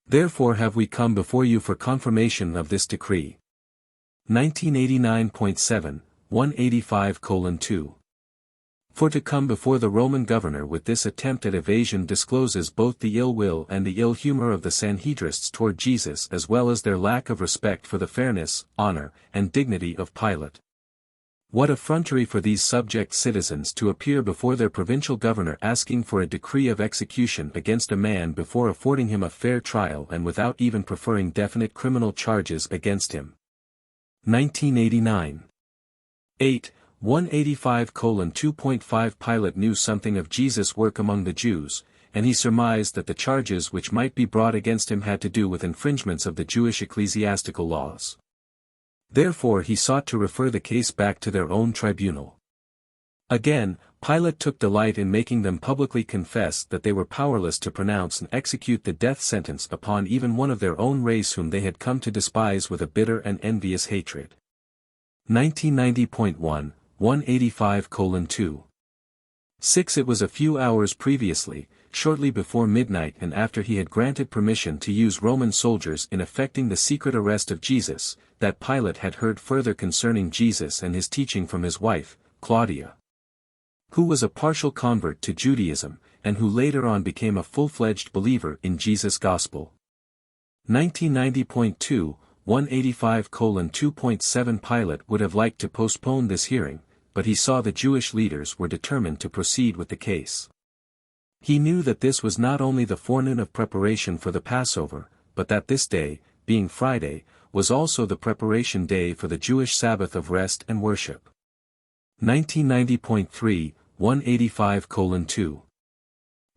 Therefore have we come before you for confirmation of this decree." 1989.7, 185:2. For to come before the Roman governor with this attempt at evasion discloses both the ill will and the ill humor of the Sanhedrists toward Jesus as well as their lack of respect for the fairness, honor, and dignity of Pilate. What effrontery for these subject citizens to appear before their provincial governor asking for a decree of execution against a man before affording him a fair trial and without even preferring definite criminal charges against him. 1989. 8. 185:2.5. Pilate knew something of Jesus' work among the Jews, and he surmised that the charges which might be brought against him had to do with infringements of the Jewish ecclesiastical laws. Therefore he sought to refer the case back to their own tribunal. Again, Pilate took delight in making them publicly confess that they were powerless to pronounce and execute the death sentence upon even one of their own race whom they had come to despise with a bitter and envious hatred. 1990.1, 185:2. 6. It was a few hours previously, shortly before midnight and after he had granted permission to use Roman soldiers in effecting the secret arrest of Jesus, that Pilate had heard further concerning Jesus and his teaching from his wife, Claudia, who was a partial convert to Judaism, and who later on became a full-fledged believer in Jesus' gospel. 1990.2, 185:2.7. Pilate would have liked to postpone this hearing, but he saw the Jewish leaders were determined to proceed with the case. He knew that this was not only the forenoon of preparation for the Passover, but that this day, being Friday, was also the preparation day for the Jewish Sabbath of rest and worship. 1990.3, 185:2.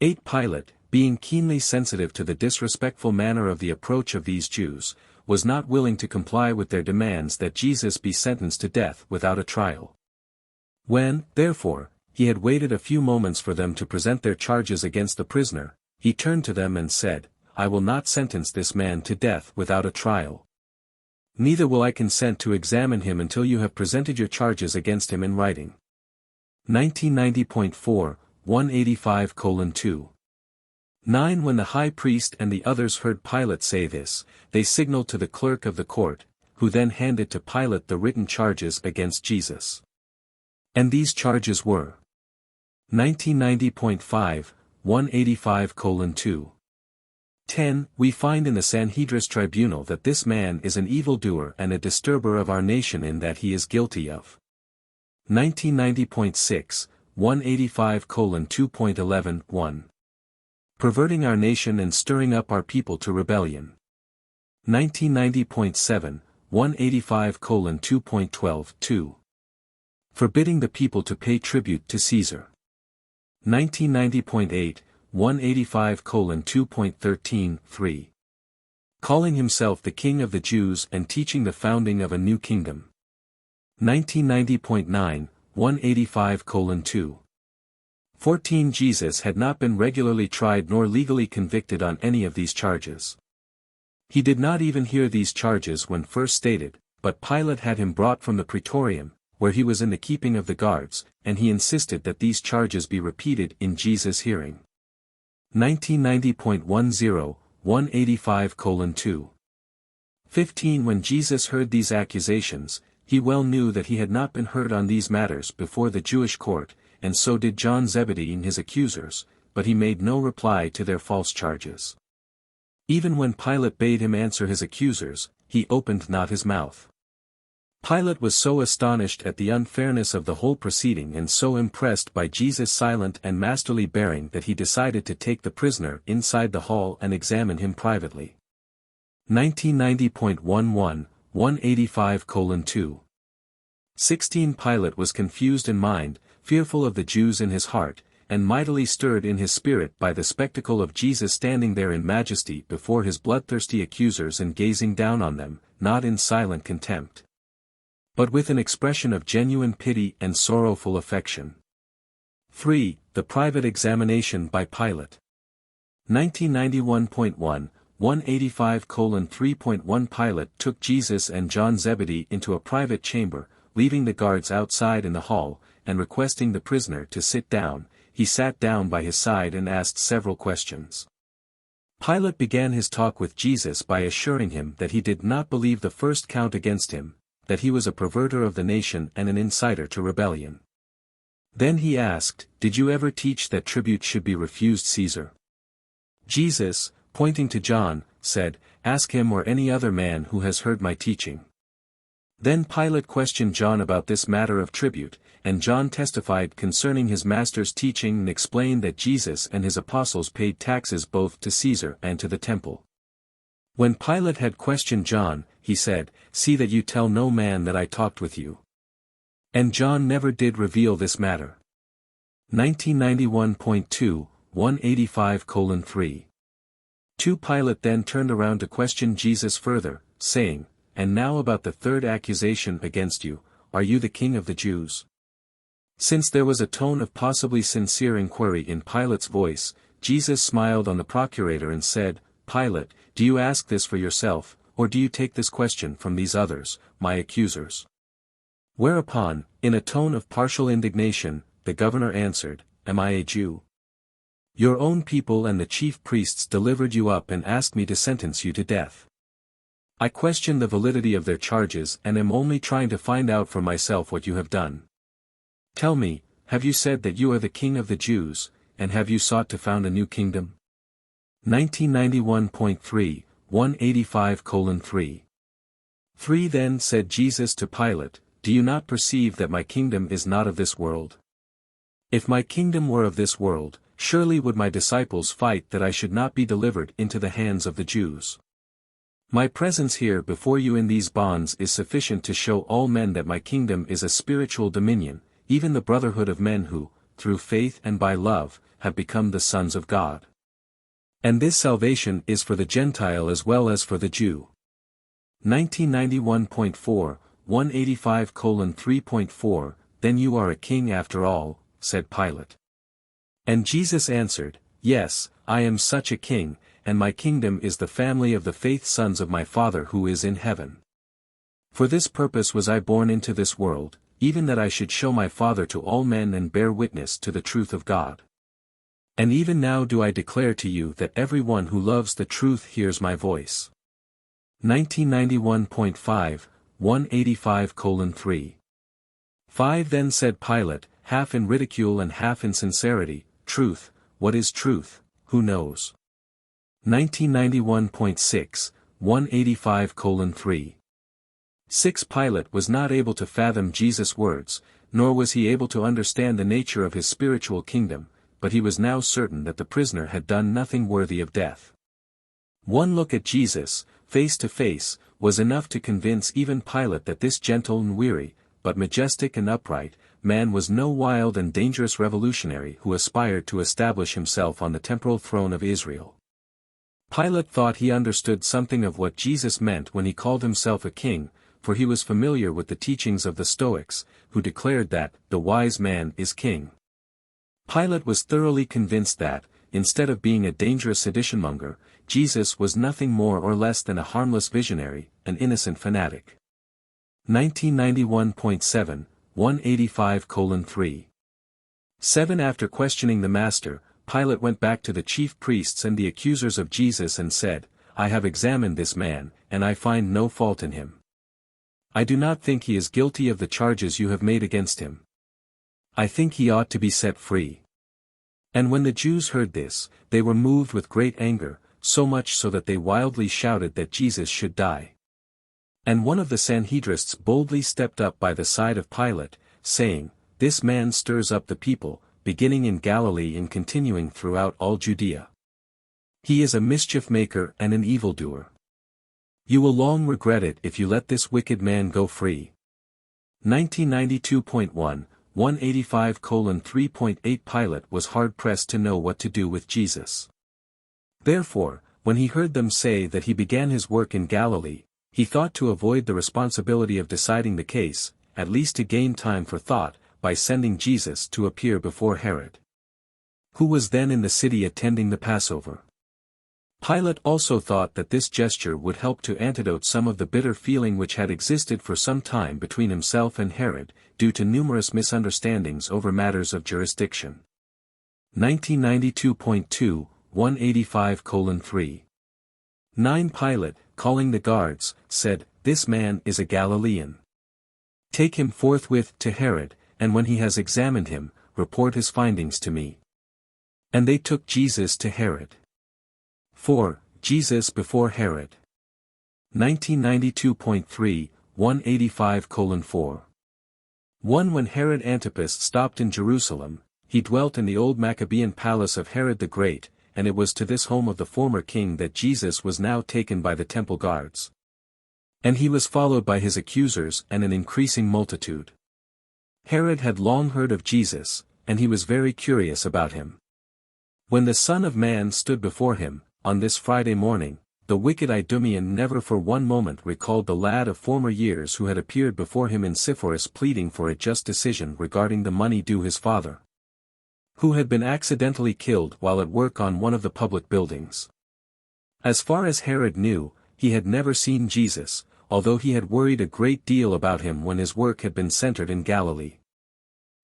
8. Pilate, being keenly sensitive to the disrespectful manner of the approach of these Jews, was not willing to comply with their demands that Jesus be sentenced to death without a trial. When, therefore, he had waited a few moments for them to present their charges against the prisoner, he turned to them and said, "I will not sentence this man to death without a trial. Neither will I consent to examine him until you have presented your charges against him in writing." 1990.4, 185:2. 9. When the high priest and the others heard Pilate say this, they signaled to the clerk of the court, who then handed to Pilate the written charges against Jesus. And these charges were 1990.5, 185:2. 10. We find in the Sanhedrin tribunal that this man is an evildoer and a disturber of our nation in that he is guilty of 1990.6, 185:2.11, 1. Perverting our nation and stirring up our people to rebellion. 1990.7, 185:2.12, 2. Forbidding the people to pay tribute to Caesar. 1990.8, 185:2.13, 3. Calling himself the King of the Jews and teaching the founding of a new kingdom. 1990.9, 185:2. 14. Jesus had not been regularly tried nor legally convicted on any of these charges. He did not even hear these charges when first stated, but Pilate had him brought from the praetorium, where he was in the keeping of the guards, and he insisted that these charges be repeated in Jesus' hearing. 1990.10, 185:2. 15. When Jesus heard these accusations, he well knew that he had not been heard on these matters before the Jewish court, and so did John Zebedee and his accusers, but he made no reply to their false charges. Even when Pilate bade him answer his accusers, he opened not his mouth. Pilate was so astonished at the unfairness of the whole proceeding and so impressed by Jesus' silent and masterly bearing that he decided to take the prisoner inside the hall and examine him privately. 1990.11, 185:2. 16. Pilate was confused in mind, fearful of the Jews in his heart, and mightily stirred in his spirit by the spectacle of Jesus standing there in majesty before his bloodthirsty accusers and gazing down on them, not in silent contempt, but with an expression of genuine pity and sorrowful affection. 3. The private examination by Pilate. 1991.1, 185:3.1. Pilate took Jesus and John Zebedee into a private chamber, leaving the guards outside in the hall, and requesting the prisoner to sit down. He sat down by his side and asked several questions. Pilate began his talk with Jesus by assuring him that he did not believe the first count against him, that he was a perverter of the nation and an inciter to rebellion. Then he asked, "Did you ever teach that tribute should be refused Caesar?" Jesus, pointing to John, said, "Ask him or any other man who has heard my teaching." Then Pilate questioned John about this matter of tribute, and John testified concerning his master's teaching and explained that Jesus and his apostles paid taxes both to Caesar and to the temple. When Pilate had questioned John, he said, "See that you tell no man that I talked with you." And John never did reveal this matter. 1991.2, 185:3. 2 Pilate then turned around to question Jesus further, saying, "And now about the third accusation against you, are you the king of the Jews?" Since there was a tone of possibly sincere inquiry in Pilate's voice, Jesus smiled on the procurator and said, "Pilate, do you ask this for yourself, or do you take this question from these others, my accusers?" Whereupon, in a tone of partial indignation, the governor answered, "Am I a Jew? Your own people and the chief priests delivered you up and asked me to sentence you to death. I question the validity of their charges and am only trying to find out for myself what you have done. Tell me, have you said that you are the king of the Jews, and have you sought to found a new kingdom?" 1991.3, 185:3. 3 Then said Jesus to Pilate, "Do you not perceive that my kingdom is not of this world? If my kingdom were of this world, surely would my disciples fight that I should not be delivered into the hands of the Jews. My presence here before you in these bonds is sufficient to show all men that my kingdom is a spiritual dominion, even the brotherhood of men who, through faith and by love, have become the sons of God. And this salvation is for the Gentile as well as for the Jew." 1991.4, 185:3.4, "Then you are a king after all," said Pilate. And Jesus answered, "Yes, I am such a king, and my kingdom is the family of the faith sons of my Father who is in heaven. For this purpose was I born into this world, even that I should show my Father to all men and bear witness to the truth of God. And even now do I declare to you that every one who loves the truth hears my voice." 1991.5, 185:3. 5 Then said Pilate, half in ridicule and half in sincerity, "Truth, what is truth, who knows?" 1991.6, 185:3. 6 Pilate was not able to fathom Jesus' words, nor was he able to understand the nature of his spiritual kingdom, but he was now certain that the prisoner had done nothing worthy of death. One look at Jesus, face to face, was enough to convince even Pilate that this gentle and weary, but majestic and upright, man was no wild and dangerous revolutionary who aspired to establish himself on the temporal throne of Israel. Pilate thought he understood something of what Jesus meant when he called himself a king, for he was familiar with the teachings of the Stoics, who declared that, the wise man is king. Pilate was thoroughly convinced that, instead of being a dangerous seditionmonger, Jesus was nothing more or less than a harmless visionary, an innocent fanatic. 1991.7, 185:3. 7 After questioning the Master, Pilate went back to the chief priests and the accusers of Jesus and said, "I have examined this man, and I find no fault in him. I do not think he is guilty of the charges you have made against him. I think he ought to be set free." And when the Jews heard this, they were moved with great anger, so much so that they wildly shouted that Jesus should die. And one of the Sanhedrists boldly stepped up by the side of Pilate, saying, "This man stirs up the people, beginning in Galilee and continuing throughout all Judea. He is a mischief-maker and an evildoer. You will long regret it if you let this wicked man go free." 1992.1, 185:3.8 Pilate was hard-pressed to know what to do with Jesus. Therefore, when he heard them say that he began his work in Galilee, he thought to avoid the responsibility of deciding the case, at least to gain time for thought, by sending Jesus to appear before Herod, who was then in the city attending the Passover. Pilate also thought that this gesture would help to antidote some of the bitter feeling which had existed for some time between himself and Herod, due to numerous misunderstandings over matters of jurisdiction. 1992.2, 185:3. 9 Pilate, calling the guards, said, "This man is a Galilean. Take him forthwith to Herod, and when he has examined him, report his findings to me." And they took Jesus to Herod. 4. Jesus before Herod. 1992.3, 185:4. 1 When Herod Antipas stopped in Jerusalem, he dwelt in the old Maccabean palace of Herod the Great, and it was to this home of the former king that Jesus was now taken by the temple guards. And he was followed by his accusers and an increasing multitude. Herod had long heard of Jesus, and he was very curious about him. When the Son of Man stood before him, on this Friday morning, the wicked Idumean never for one moment recalled the lad of former years who had appeared before him in Sepphoris pleading for a just decision regarding the money due his father, who had been accidentally killed while at work on one of the public buildings. As far as Herod knew, he had never seen Jesus, although he had worried a great deal about him when his work had been centered in Galilee.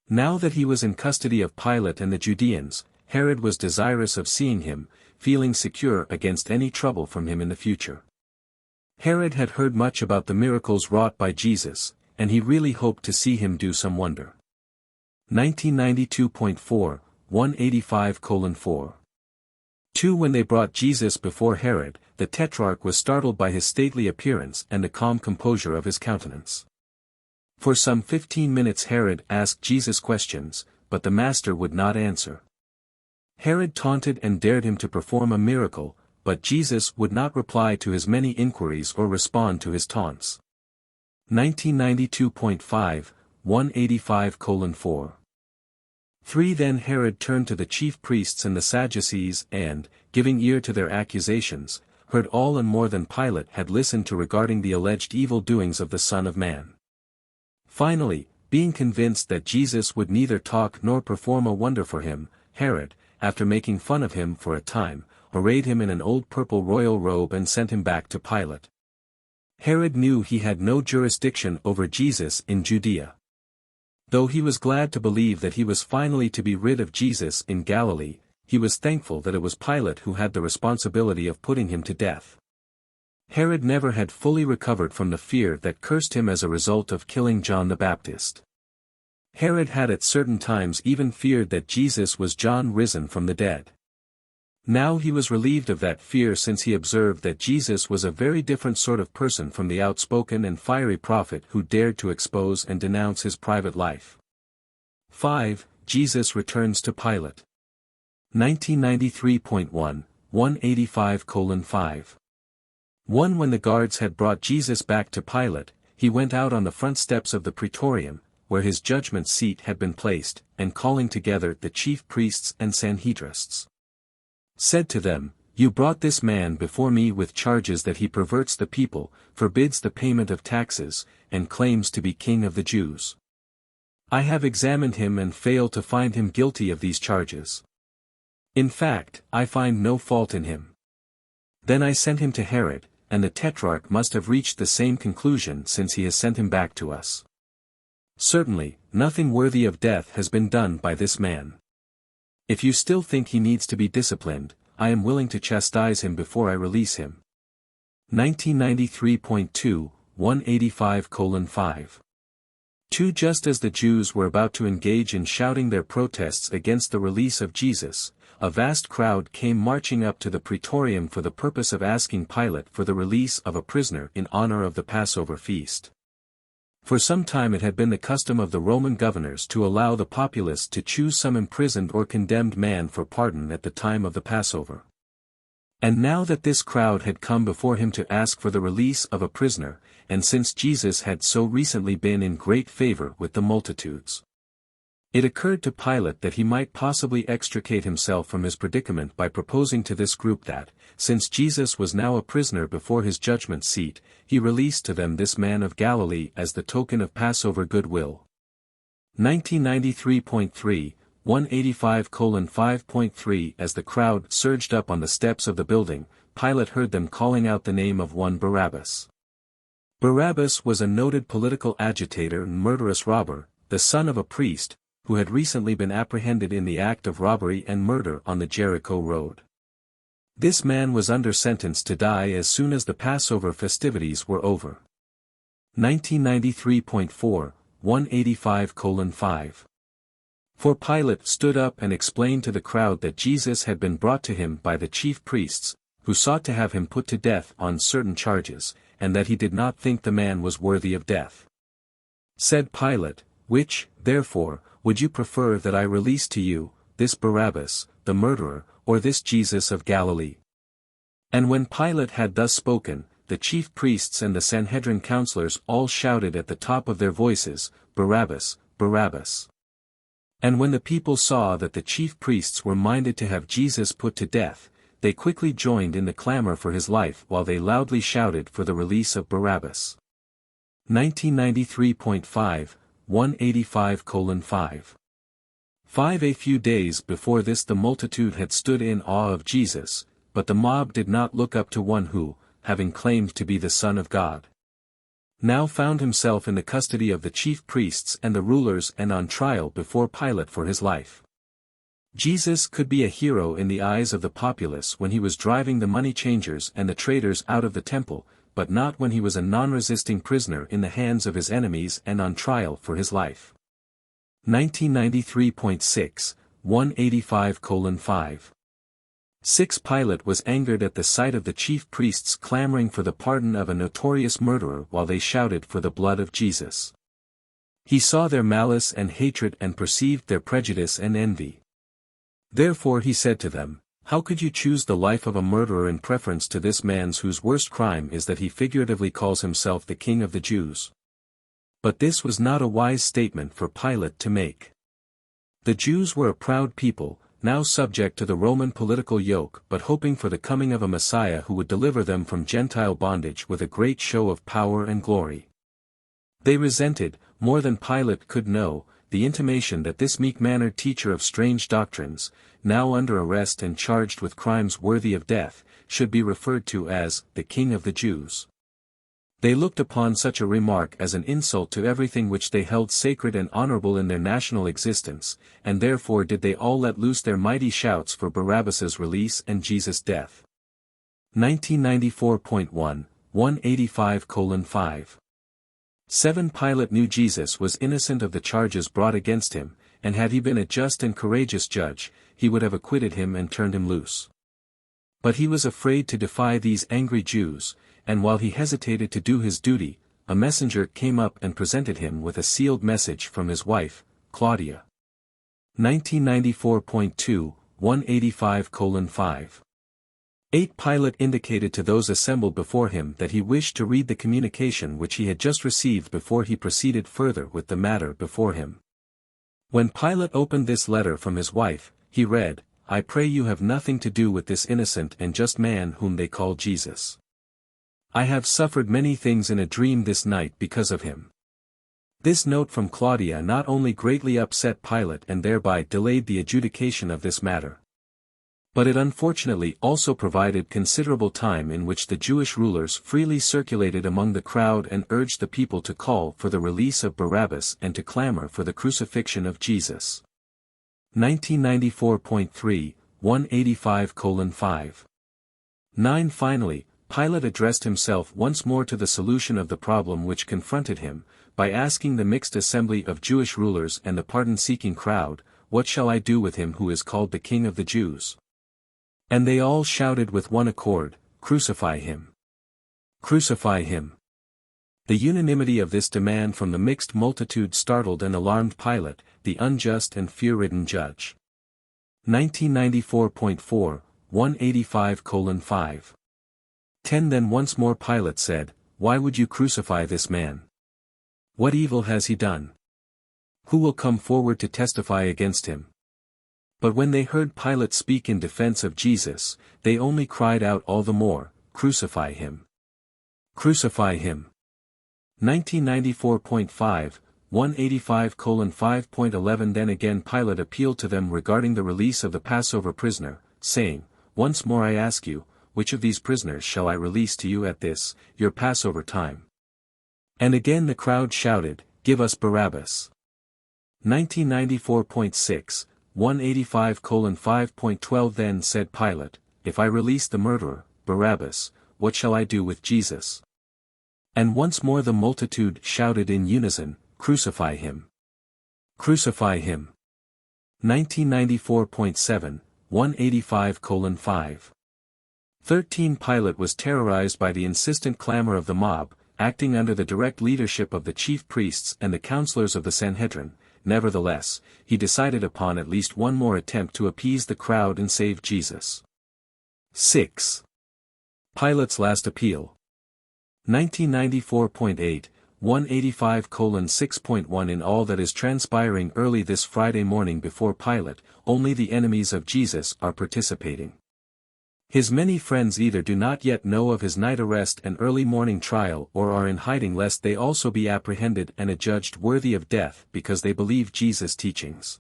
Now that he was in custody of Pilate and the Judeans, Herod was desirous of seeing him, feeling secure against any trouble from him in the future. Herod had heard much about the miracles wrought by Jesus, and he really hoped to see him do some wonder. 1992.4, 185:4. 2. When they brought Jesus before Herod, the Tetrarch was startled by his stately appearance and the calm composure of his countenance. For some 15 minutes Herod asked Jesus questions, but the master would not answer. Herod taunted and dared him to perform a miracle, but Jesus would not reply to his many inquiries or respond to his taunts. 1992.5, 185:4. 3. Then Herod turned to the chief priests and the Sadducees and, giving ear to their accusations, heard all and more than Pilate had listened to regarding the alleged evil doings of the Son of Man. Finally, being convinced that Jesus would neither talk nor perform a wonder for him, Herod, after making fun of him for a time, arrayed him in an old purple royal robe and sent him back to Pilate. Herod knew he had no jurisdiction over Jesus in Judea. Though he was glad to believe that he was finally to be rid of Jesus in Galilee, he was thankful that it was Pilate who had the responsibility of putting him to death. Herod never had fully recovered from the fear that cursed him as a result of killing John the Baptist. Herod had at certain times even feared that Jesus was John risen from the dead. Now he was relieved of that fear since he observed that Jesus was a very different sort of person from the outspoken and fiery prophet who dared to expose and denounce his private life. 5. Jesus returns to Pilate. 1993.1, 185:5. 1. When the guards had brought Jesus back to Pilate, he went out on the front steps of the Praetorium, where his judgment seat had been placed, and calling together the chief priests and Sanhedrists, said to them, "You brought this man before me with charges that he perverts the people, forbids the payment of taxes, and claims to be king of the Jews. I have examined him and failed to find him guilty of these charges. In fact, I find no fault in him." Then I sent him to Herod, and the Tetrarch must have reached the same conclusion since he has sent him back to us. Certainly, nothing worthy of death has been done by this man. If you still think he needs to be disciplined, I am willing to chastise him before I release him. 1993.2, 185:5. 2. Just as the Jews were about to engage in shouting their protests against the release of Jesus, a vast crowd came marching up to the Praetorium for the purpose of asking Pilate for the release of a prisoner in honor of the Passover feast. For some time it had been the custom of the Roman governors to allow the populace to choose some imprisoned or condemned man for pardon at the time of the Passover. And now that this crowd had come before him to ask for the release of a prisoner, and since Jesus had so recently been in great favor with the multitudes, it occurred to Pilate that he might possibly extricate himself from his predicament by proposing to this group that, since Jesus was now a prisoner before his judgment seat, he released to them this man of Galilee as the token of Passover goodwill. 1993.3, 185:5.3. As the crowd surged up on the steps of the building, Pilate heard them calling out the name of one Barabbas. Barabbas was a noted political agitator and murderous robber, the son of a priest, who had recently been apprehended in the act of robbery and murder on the Jericho road. This man was under sentence to die as soon as the Passover festivities were over. 1993.4, 185:5. For Pilate stood up and explained to the crowd that Jesus had been brought to him by the chief priests, who sought to have him put to death on certain charges, and that he did not think the man was worthy of death. Said Pilate, "Which, therefore, would you prefer that I release to you, this Barabbas, the murderer, or this Jesus of Galilee?" And when Pilate had thus spoken, the chief priests and the Sanhedrin counselors all shouted at the top of their voices, "Barabbas, Barabbas!" And when the people saw that the chief priests were minded to have Jesus put to death, they quickly joined in the clamor for his life while they loudly shouted for the release of Barabbas. 1993.5, 185:5. 5 A few days before this the multitude had stood in awe of Jesus, but the mob did not look up to one who, having claimed to be the Son of God, now found himself in the custody of the chief priests and the rulers and on trial before Pilate for his life. Jesus could be a hero in the eyes of the populace when he was driving the money changers and the traders out of the temple, but not when he was a non-resisting prisoner in the hands of his enemies and on trial for his life. 1993.6, 185:5. 6 Pilate was angered at the sight of the chief priests clamoring for the pardon of a notorious murderer while they shouted for the blood of Jesus. He saw their malice and hatred and perceived their prejudice and envy. Therefore he said to them, "How could you choose the life of a murderer in preference to this man's whose worst crime is that he figuratively calls himself the King of the Jews?" But this was not a wise statement for Pilate to make. The Jews were a proud people, now subject to the Roman political yoke but hoping for the coming of a Messiah who would deliver them from Gentile bondage with a great show of power and glory. They resented, more than Pilate could know, the intimation that this meek-mannered teacher of strange doctrines, now under arrest and charged with crimes worthy of death, should be referred to as the King of the Jews. They looked upon such a remark as an insult to everything which they held sacred and honorable in their national existence, and therefore did they all let loose their mighty shouts for Barabbas's release and Jesus' death. 1994.1, 185:5. 7 Pilate knew Jesus was innocent of the charges brought against him, and had he been a just and courageous judge, he would have acquitted him and turned him loose. But he was afraid to defy these angry Jews, and while he hesitated to do his duty, a messenger came up and presented him with a sealed message from his wife, Claudia. 1994.2, 185:5. 8 Pilate indicated to those assembled before him that he wished to read the communication which he had just received before he proceeded further with the matter before him. When Pilate opened this letter from his wife, he read, "I pray you have nothing to do with this innocent and just man whom they call Jesus. I have suffered many things in a dream this night because of him." This note from Claudia not only greatly upset Pilate and thereby delayed the adjudication of this matter, but it unfortunately also provided considerable time in which the Jewish rulers freely circulated among the crowd and urged the people to call for the release of Barabbas and to clamor for the crucifixion of Jesus. 1994.3, 185:5. 9 Finally, Pilate addressed himself once more to the solution of the problem which confronted him, by asking the mixed assembly of Jewish rulers and the pardon-seeking crowd, "What shall I do with him who is called the King of the Jews?" And they all shouted with one accord, "Crucify him! Crucify him!" The unanimity of this demand from the mixed multitude startled and alarmed Pilate, the unjust and fear-ridden judge. 1994.4, 185:5. 10 Then once more Pilate said, "Why would you crucify this man? What evil has he done? Who will come forward to testify against him?" But when they heard Pilate speak in defense of Jesus, they only cried out all the more, "Crucify him! Crucify him!" 1994.5, 185:5.11 Then again Pilate appealed to them regarding the release of the Passover prisoner, saying, "Once more I ask you, which of these prisoners shall I release to you at this, your Passover time?" And again the crowd shouted, "Give us Barabbas!" 1994.6, 185:5.12 Then said Pilate, "If I release the murderer, Barabbas, what shall I do with Jesus?" And once more the multitude shouted in unison, "Crucify him! Crucify him!" 1994.7, 185:5. 13 Pilate was terrorized by the insistent clamor of the mob, acting under the direct leadership of the chief priests and the counselors of the Sanhedrin. Nevertheless, he decided upon at least one more attempt to appease the crowd and save Jesus. 6. Pilate's last appeal. 1994.8, 185:6.1 In all that is transpiring early this Friday morning before Pilate, only the enemies of Jesus are participating. His many friends either do not yet know of his night arrest and early morning trial or are in hiding lest they also be apprehended and adjudged worthy of death because they believe Jesus' teachings.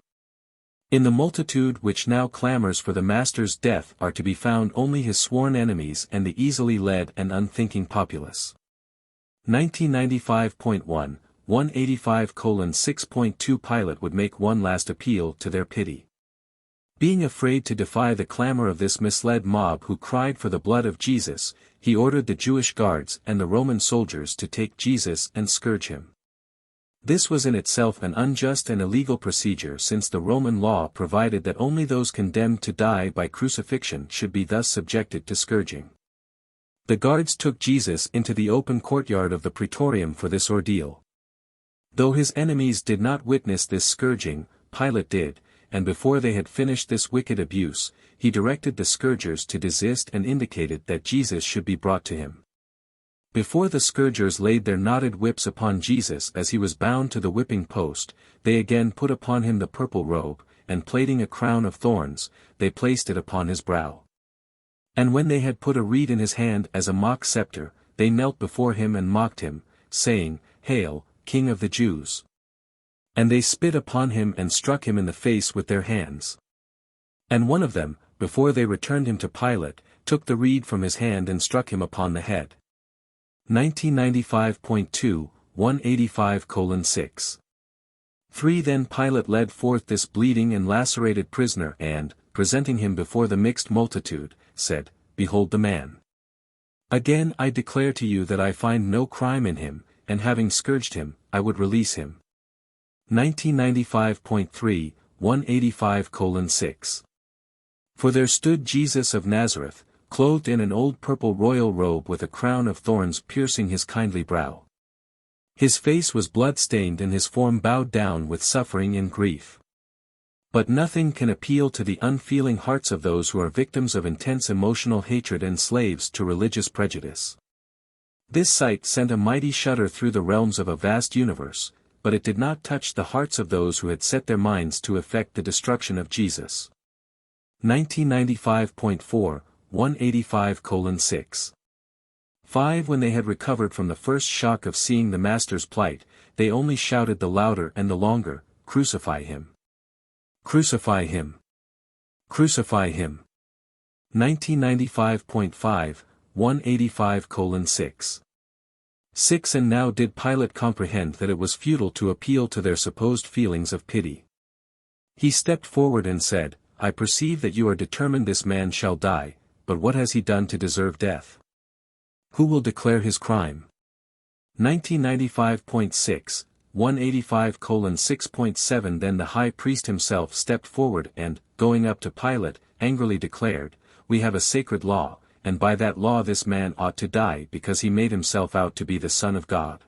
In the multitude which now clamors for the Master's death are to be found only his sworn enemies and the easily led and unthinking populace. 1995.1, 185:6.2 Pilate would make one last appeal to their pity. Being afraid to defy the clamor of this misled mob who cried for the blood of Jesus, he ordered the Jewish guards and the Roman soldiers to take Jesus and scourge him. This was in itself an unjust and illegal procedure since the Roman law provided that only those condemned to die by crucifixion should be thus subjected to scourging. The guards took Jesus into the open courtyard of the praetorium for this ordeal. Though his enemies did not witness this scourging, Pilate did, and before they had finished this wicked abuse, he directed the scourgers to desist and indicated that Jesus should be brought to him. Before the scourgers laid their knotted whips upon Jesus as he was bound to the whipping post, they again put upon him the purple robe, and plaiting a crown of thorns, they placed it upon his brow. And when they had put a reed in his hand as a mock scepter, they knelt before him and mocked him, saying, "Hail, King of the Jews!" And they spit upon him and struck him in the face with their hands. And one of them, before they returned him to Pilate, took the reed from his hand and struck him upon the head. 1995.2, 185:6. 3 Then Pilate led forth this bleeding and lacerated prisoner and, presenting him before the mixed multitude, said, "Behold the man. Again I declare to you that I find no crime in him, and having scourged him, I would release him." 1995.3, 185:6. For there stood Jesus of Nazareth, clothed in an old purple royal robe with a crown of thorns piercing his kindly brow. His face was blood-stained and his form bowed down with suffering and grief. But nothing can appeal to the unfeeling hearts of those who are victims of intense emotional hatred and slaves to religious prejudice. This sight sent a mighty shudder through the realms of a vast universe, but it did not touch the hearts of those who had set their minds to effect the destruction of Jesus. 1995.4, 185:6. 5 When they had recovered from the first shock of seeing the Master's plight, they only shouted the louder and the longer, "Crucify him! Crucify him! Crucify him!" 1995.5, 185:6. 6 And now did Pilate comprehend that it was futile to appeal to their supposed feelings of pity. He stepped forward and said, "I perceive that you are determined this man shall die, but what has he done to deserve death? Who will declare his crime?" 1995.6, 185:6.7 Then the high priest himself stepped forward and, going up to Pilate, angrily declared, "We have a sacred law, and by that law this man ought to die because he made himself out to be the Son of God."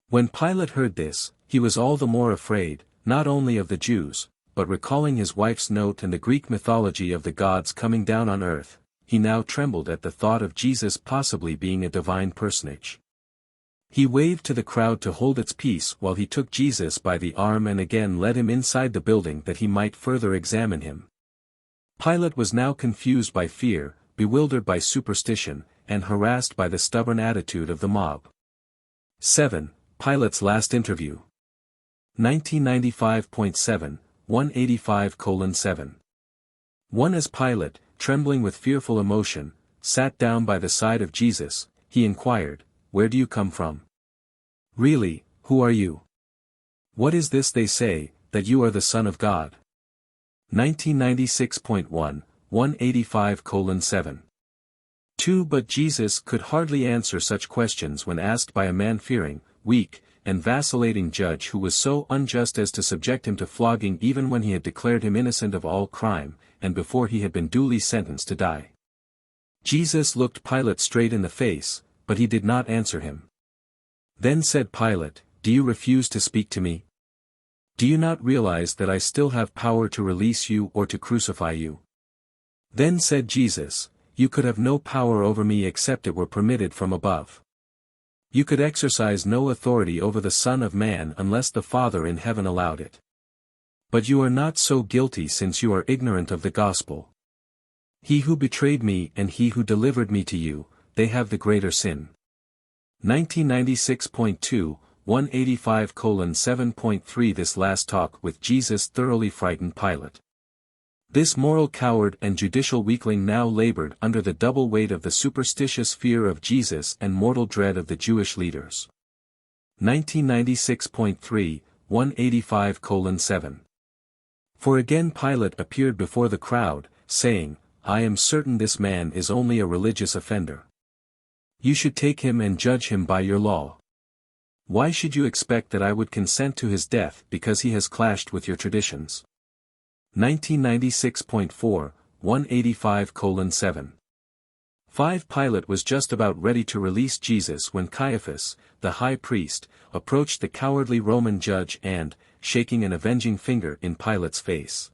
When Pilate heard this, he was all the more afraid, not only of the Jews, but recalling his wife's note and the Greek mythology of the gods coming down on earth, he now trembled at the thought of Jesus possibly being a divine personage. He waved to the crowd to hold its peace while he took Jesus by the arm and again led him inside the building that he might further examine him. Pilate was now confused by fear, bewildered by superstition, and harassed by the stubborn attitude of the mob. 7. Pilate's last interview. 1995.7, 185:7. 1 As Pilate, trembling with fearful emotion, sat down by the side of Jesus, he inquired, "Where do you come from? Really, who are you? What is this they say, that you are the Son of God?" 1996.1, 185:7. 2 But Jesus could hardly answer such questions when asked by a man-fearing, weak, and vacillating judge who was so unjust as to subject him to flogging even when he had declared him innocent of all crime, and before he had been duly sentenced to die. Jesus looked Pilate straight in the face, but he did not answer him. Then said Pilate, "Do you refuse to speak to me? Do you not realize that I still have power to release you or to crucify you?" Then said Jesus, "You could have no power over me except it were permitted from above. You could exercise no authority over the Son of Man unless the Father in heaven allowed it. But you are not so guilty since you are ignorant of the gospel. He who betrayed me and he who delivered me to you, they have the greater sin. 1996.2, 185:7.3 This last talk with Jesus thoroughly frightened Pilate. This moral coward and judicial weakling now labored under the double weight of the superstitious fear of Jesus and mortal dread of the Jewish leaders. 1996.3, 185:7. For again Pilate appeared before the crowd, saying, I am certain this man is only a religious offender. You should take him and judge him by your law. Why should you expect that I would consent to his death because he has clashed with your traditions? 1996.4, 185:7. 5 Pilate was just about ready to release Jesus when Caiaphas, the high priest, approached the cowardly Roman judge and, shaking an avenging finger in Pilate's face,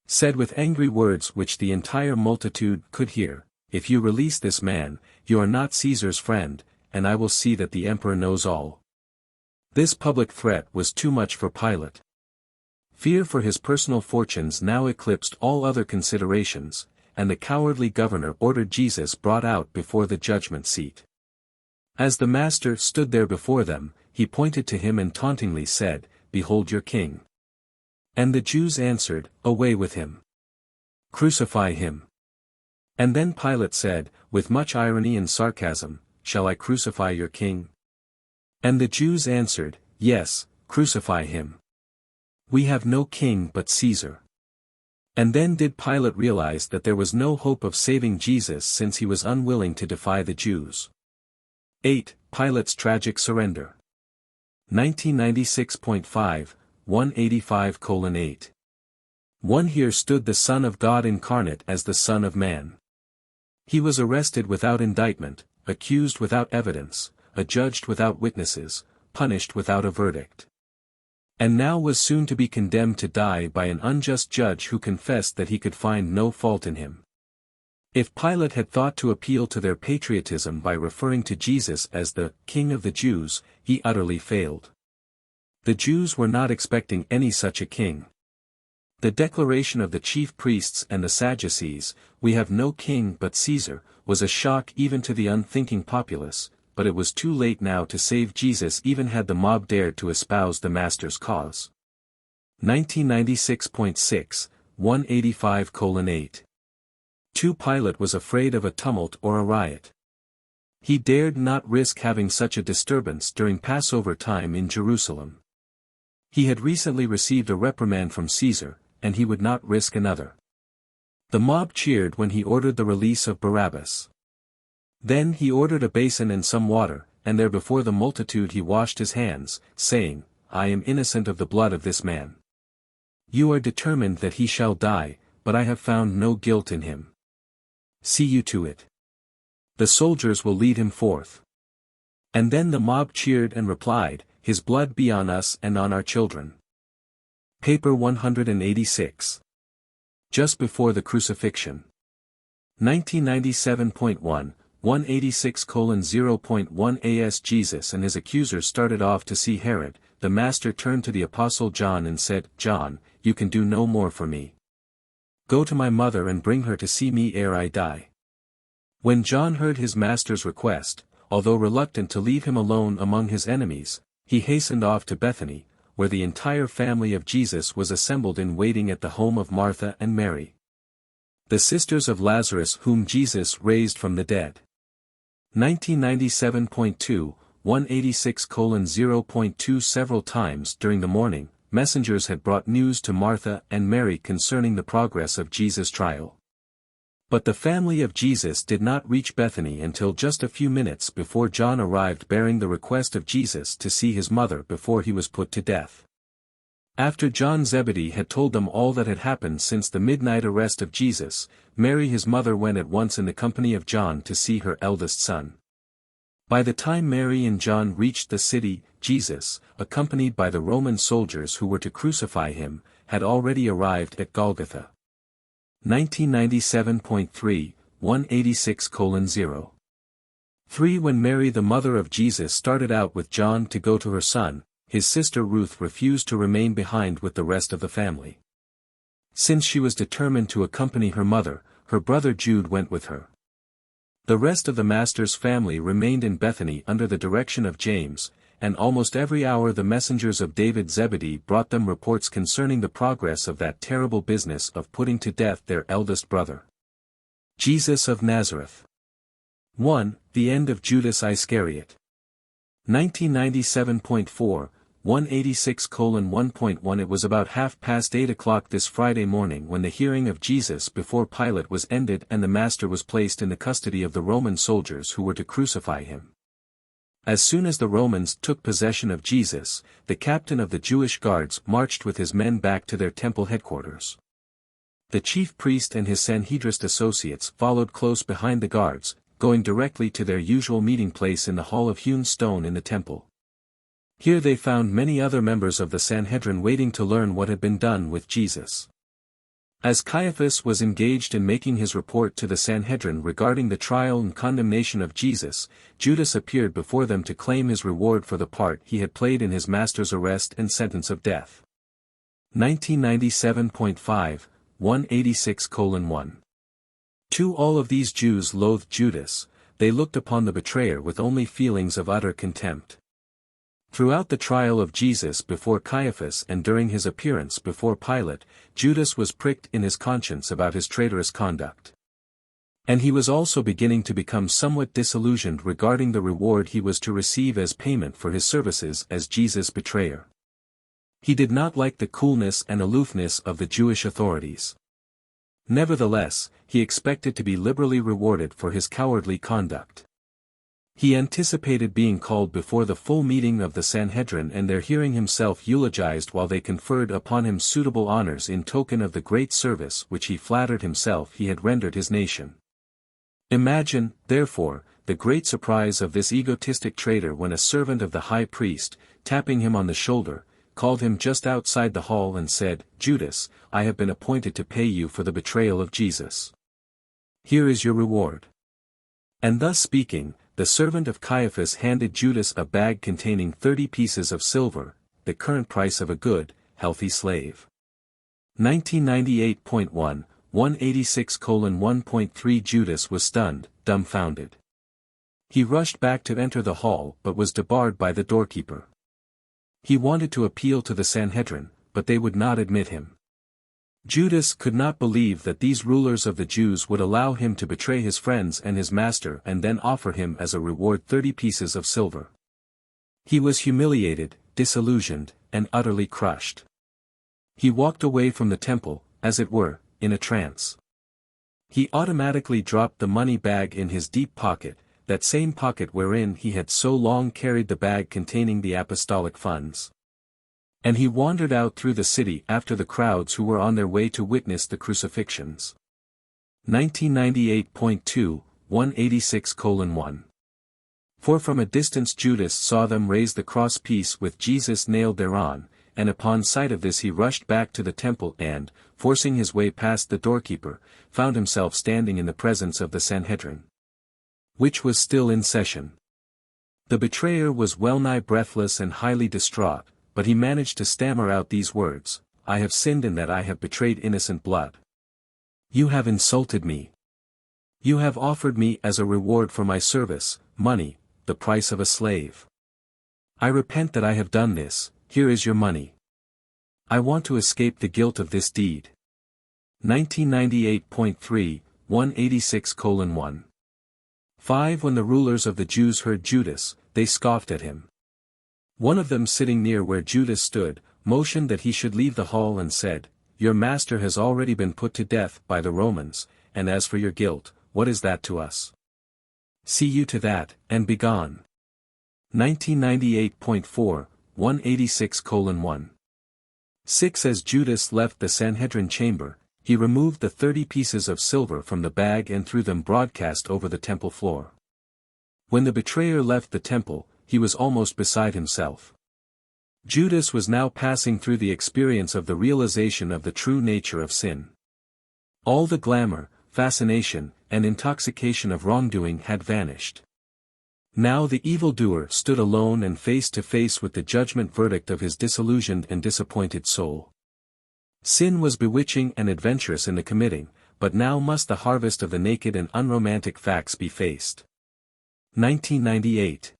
said with angry words which the entire multitude could hear, If you release this man, you are not Caesar's friend, and I will see that the emperor knows all. This public threat was too much for Pilate. Fear for his personal fortunes now eclipsed all other considerations, and the cowardly governor ordered Jesus brought out before the judgment seat. As the master stood there before them, he pointed to him and tauntingly said, Behold your king. And the Jews answered, Away with him. Crucify him. And then Pilate said, with much irony and sarcasm, Shall I crucify your king? And the Jews answered, Yes, crucify him. We have no king but Caesar. And then did Pilate realize that there was no hope of saving Jesus since he was unwilling to defy the Jews. 8. Pilate's tragic surrender. 1996.5, 185:8. 1 Here stood the Son of God incarnate as the Son of Man. He was arrested without indictment, accused without evidence, adjudged without witnesses, punished without a verdict. And now was soon to be condemned to die by an unjust judge who confessed that he could find no fault in him. If Pilate had thought to appeal to their patriotism by referring to Jesus as the King of the Jews, he utterly failed. The Jews were not expecting any such a king. The declaration of the chief priests and the Sadducees, We have no king but Caesar, was a shock even to the unthinking populace, but it was too late now to save Jesus even had the mob dared to espouse the master's cause. 1996.6, 185:8. 2 Pilate was afraid of a tumult or a riot. He dared not risk having such a disturbance during Passover time in Jerusalem. He had recently received a reprimand from Caesar, and he would not risk another. The mob cheered when he ordered the release of Barabbas. Then he ordered a basin and some water, and there before the multitude he washed his hands, saying, I am innocent of the blood of this man. You are determined that he shall die, but I have found no guilt in him. See you to it. The soldiers will lead him forth. And then the mob cheered and replied, His blood be on us and on our children. Paper 186. Just before the crucifixion. 1997.1, 186:0.1 As Jesus and his accusers started off to see Herod, the master turned to the apostle John and said, John, you can do no more for me. Go to my mother and bring her to see me ere I die. When John heard his master's request, although reluctant to leave him alone among his enemies, he hastened off to Bethany, where the entire family of Jesus was assembled in waiting at the home of Martha and Mary, the sisters of Lazarus whom Jesus raised from the dead. 1997.2, 186:0.2 Several times during the morning, messengers had brought news to Martha and Mary concerning the progress of Jesus' trial. But the family of Jesus did not reach Bethany until just a few minutes before John arrived bearing the request of Jesus to see his mother before he was put to death. After John Zebedee had told them all that had happened since the midnight arrest of Jesus, Mary his mother went at once in the company of John to see her eldest son. By the time Mary and John reached the city, Jesus, accompanied by the Roman soldiers who were to crucify him, had already arrived at Golgotha. 1997.3, 186:0. 3. When Mary the mother of Jesus started out with John to go to her son, his sister Ruth refused to remain behind with the rest of the family. Since she was determined to accompany her mother, her brother Jude went with her. The rest of the Master's family remained in Bethany under the direction of James, and almost every hour the messengers of David Zebedee brought them reports concerning the progress of that terrible business of putting to death their eldest brother. Jesus of Nazareth. 1. The end of Judas Iscariot. 1997.4, 186:1.1 It was about 8:30 this Friday morning when the hearing of Jesus before Pilate was ended and the Master was placed in the custody of the Roman soldiers who were to crucify him. As soon as the Romans took possession of Jesus, the captain of the Jewish guards marched with his men back to their temple headquarters. The chief priest and his Sanhedrin associates followed close behind the guards, going directly to their usual meeting place in the hall of hewn stone in the temple. Here they found many other members of the Sanhedrin waiting to learn what had been done with Jesus. As Caiaphas was engaged in making his report to the Sanhedrin regarding the trial and condemnation of Jesus, Judas appeared before them to claim his reward for the part he had played in his Master's arrest and sentence of death. 1997.5, 186:1. 2. All of these Jews loathed Judas, they looked upon the betrayer with only feelings of utter contempt. Throughout the trial of Jesus before Caiaphas and during his appearance before Pilate, Judas was pricked in his conscience about his traitorous conduct. And he was also beginning to become somewhat disillusioned regarding the reward he was to receive as payment for his services as Jesus' betrayer. He did not like the coolness and aloofness of the Jewish authorities. Nevertheless, he expected to be liberally rewarded for his cowardly conduct. He anticipated being called before the full meeting of the Sanhedrin and there hearing himself eulogized while they conferred upon him suitable honors in token of the great service which he flattered himself he had rendered his nation. Imagine, therefore, the great surprise of this egotistic traitor when a servant of the high priest, tapping him on the shoulder, called him just outside the hall and said, "Judas, I have been appointed to pay you for the betrayal of Jesus. Here is your reward." And thus speaking, the servant of Caiaphas handed Judas a bag containing 30 pieces of silver, the current price of a good, healthy slave. 1998.1, 186:1.3 Judas was stunned, dumbfounded. He rushed back to enter the hall but was debarred by the doorkeeper. He wanted to appeal to the Sanhedrin, but they would not admit him. Judas could not believe that these rulers of the Jews would allow him to betray his friends and his master and then offer him as a reward 30 pieces of silver. He was humiliated, disillusioned, and utterly crushed. He walked away from the temple, as it were, in a trance. He automatically dropped the money bag in his deep pocket, that same pocket wherein he had so long carried the bag containing the apostolic funds. And he wandered out through the city after the crowds who were on their way to witness the crucifixions. 1998.2, 186:1. For from a distance Judas saw them raise the cross-piece with Jesus nailed thereon, and upon sight of this he rushed back to the temple and, forcing his way past the doorkeeper, found himself standing in the presence of the Sanhedrin, which was still in session. The betrayer was well-nigh breathless and highly distraught, but he managed to stammer out these words, "I have sinned in that I have betrayed innocent blood. You have insulted me. You have offered me as a reward for my service, money, the price of a slave. I repent that I have done this, here is your money. I want to escape the guilt of this deed." 1998.3, 186:1. 5. When the rulers of the Jews heard Judas, they scoffed at him. One of them sitting near where Judas stood, motioned that he should leave the hall and said, "Your master has already been put to death by the Romans, and as for your guilt, what is that to us? See you to that, and begone." 1998.4, 186:1. 6. As Judas left the Sanhedrin chamber, he removed the 30 pieces of silver from the bag and threw them broadcast over the temple floor. When the betrayer left the temple, he was almost beside himself. Judas was now passing through the experience of the realization of the true nature of sin. All the glamour, fascination, and intoxication of wrongdoing had vanished. Now the evildoer stood alone and face to face with the judgment verdict of his disillusioned and disappointed soul. Sin was bewitching and adventurous in the committing, but now must the harvest of the naked and unromantic facts be faced. 1998.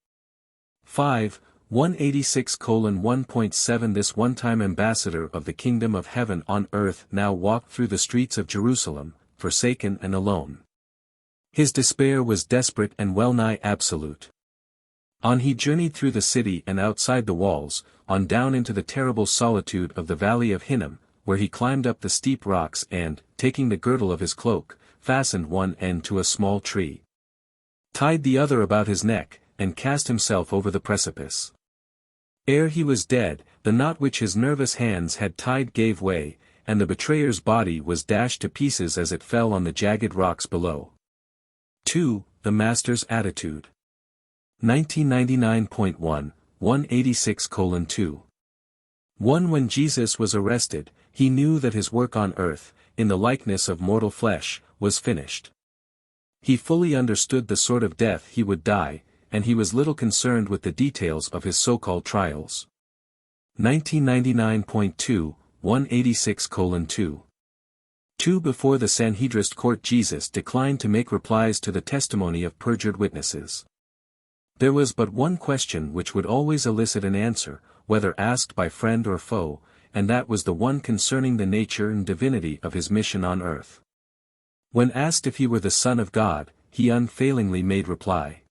5. 186:1.7 This one-time ambassador of the kingdom of heaven on earth now walked through the streets of Jerusalem, forsaken and alone. His despair was desperate and well-nigh absolute. On he journeyed through the city and outside the walls, on down into the terrible solitude of the valley of Hinnom, where he climbed up the steep rocks and, taking the girdle of his cloak, fastened one end to a small tree, tied the other about his neck, and cast himself over the precipice. Ere he was dead, the knot which his nervous hands had tied gave way, and the betrayer's body was dashed to pieces as it fell on the jagged rocks below. 2. The Master's Attitude. 1999.1, 186:2. 1. When Jesus was arrested, he knew that his work on earth, in the likeness of mortal flesh, was finished. He fully understood the sort of death he would die, and he was little concerned with the details of his so-called trials. 1999.2, 186:2. 2. Before the Sanhedrin court Jesus declined to make replies to the testimony of perjured witnesses. There was but one question which would always elicit an answer, whether asked by friend or foe, and that was the one concerning the nature and divinity of his mission on earth. When asked if he were the Son of God, he unfailingly made reply.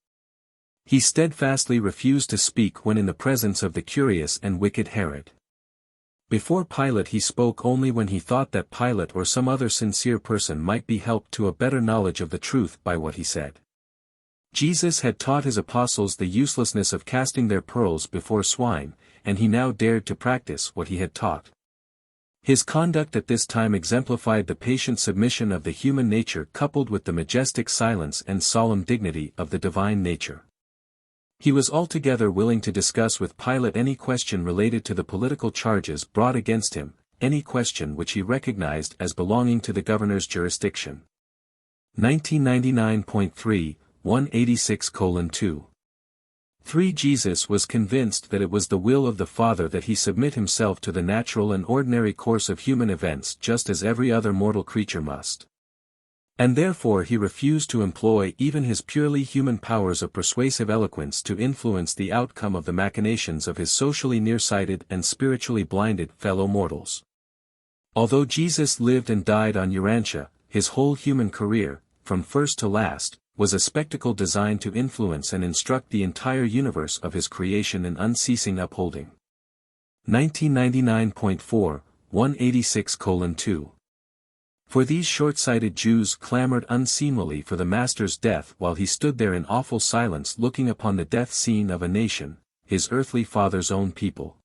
He steadfastly refused to speak when in the presence of the curious and wicked Herod. Before Pilate he spoke only when he thought that Pilate or some other sincere person might be helped to a better knowledge of the truth by what he said. Jesus had taught his apostles the uselessness of casting their pearls before swine, and he now dared to practice what he had taught. His conduct at this time exemplified the patient submission of the human nature coupled with the majestic silence and solemn dignity of the divine nature. He was altogether willing to discuss with Pilate any question related to the political charges brought against him, any question which he recognized as belonging to the governor's jurisdiction. 1999.3, 186:2. 3. Jesus was convinced that it was the will of the Father that he submit himself to the natural and ordinary course of human events just as every other mortal creature must. And therefore he refused to employ even his purely human powers of persuasive eloquence to influence the outcome of the machinations of his socially nearsighted and spiritually blinded fellow mortals. Although Jesus lived and died on Urantia, his whole human career, from first to last, was a spectacle designed to influence and instruct the entire universe of his creation and unceasing upholding. 1999.4, 186:2. For these short-sighted Jews clamored unseemly for the Master's death while he stood there in awful silence looking upon the death scene of a nation, his earthly father's own people.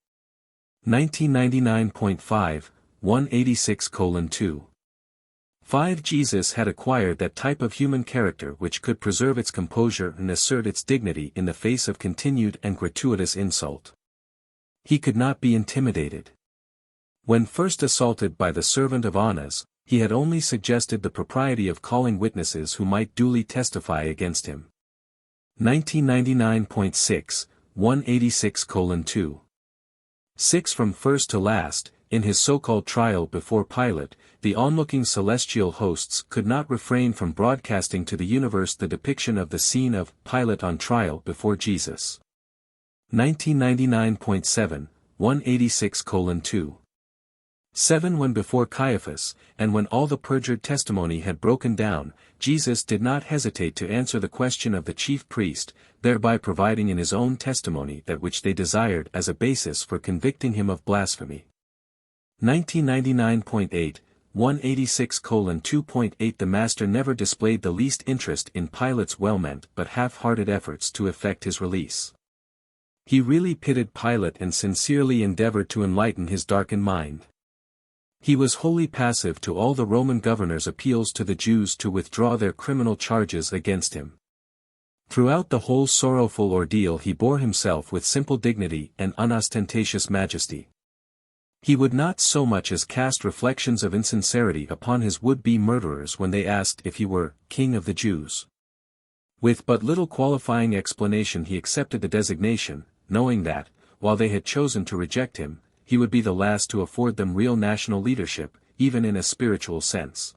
1999.5, 186:2. 5. Jesus had acquired that type of human character which could preserve its composure and assert its dignity in the face of continued and gratuitous insult. He could not be intimidated. When first assaulted by the servant of Annas, he had only suggested the propriety of calling witnesses who might duly testify against him. 1999.6, 186:2. 6. From first to last, in his so-called trial before Pilate, the onlooking celestial hosts could not refrain from broadcasting to the universe the depiction of the scene of Pilate on trial before Jesus. 1999.7, 186:2. 7. When before Caiaphas, and when all the perjured testimony had broken down, Jesus did not hesitate to answer the question of the chief priest, thereby providing in his own testimony that which they desired as a basis for convicting him of blasphemy. 1999.8, 186:2.8 The Master never displayed the least interest in Pilate's well-meant but half-hearted efforts to effect his release. He really pitied Pilate and sincerely endeavored to enlighten his darkened mind. He was wholly passive to all the Roman governor's appeals to the Jews to withdraw their criminal charges against him. Throughout the whole sorrowful ordeal he bore himself with simple dignity and unostentatious majesty. He would not so much as cast reflections of insincerity upon his would-be murderers when they asked if he were King of the Jews. With but little qualifying explanation he accepted the designation, knowing that, while they had chosen to reject him, he would be the last to afford them real national leadership, even in a spiritual sense.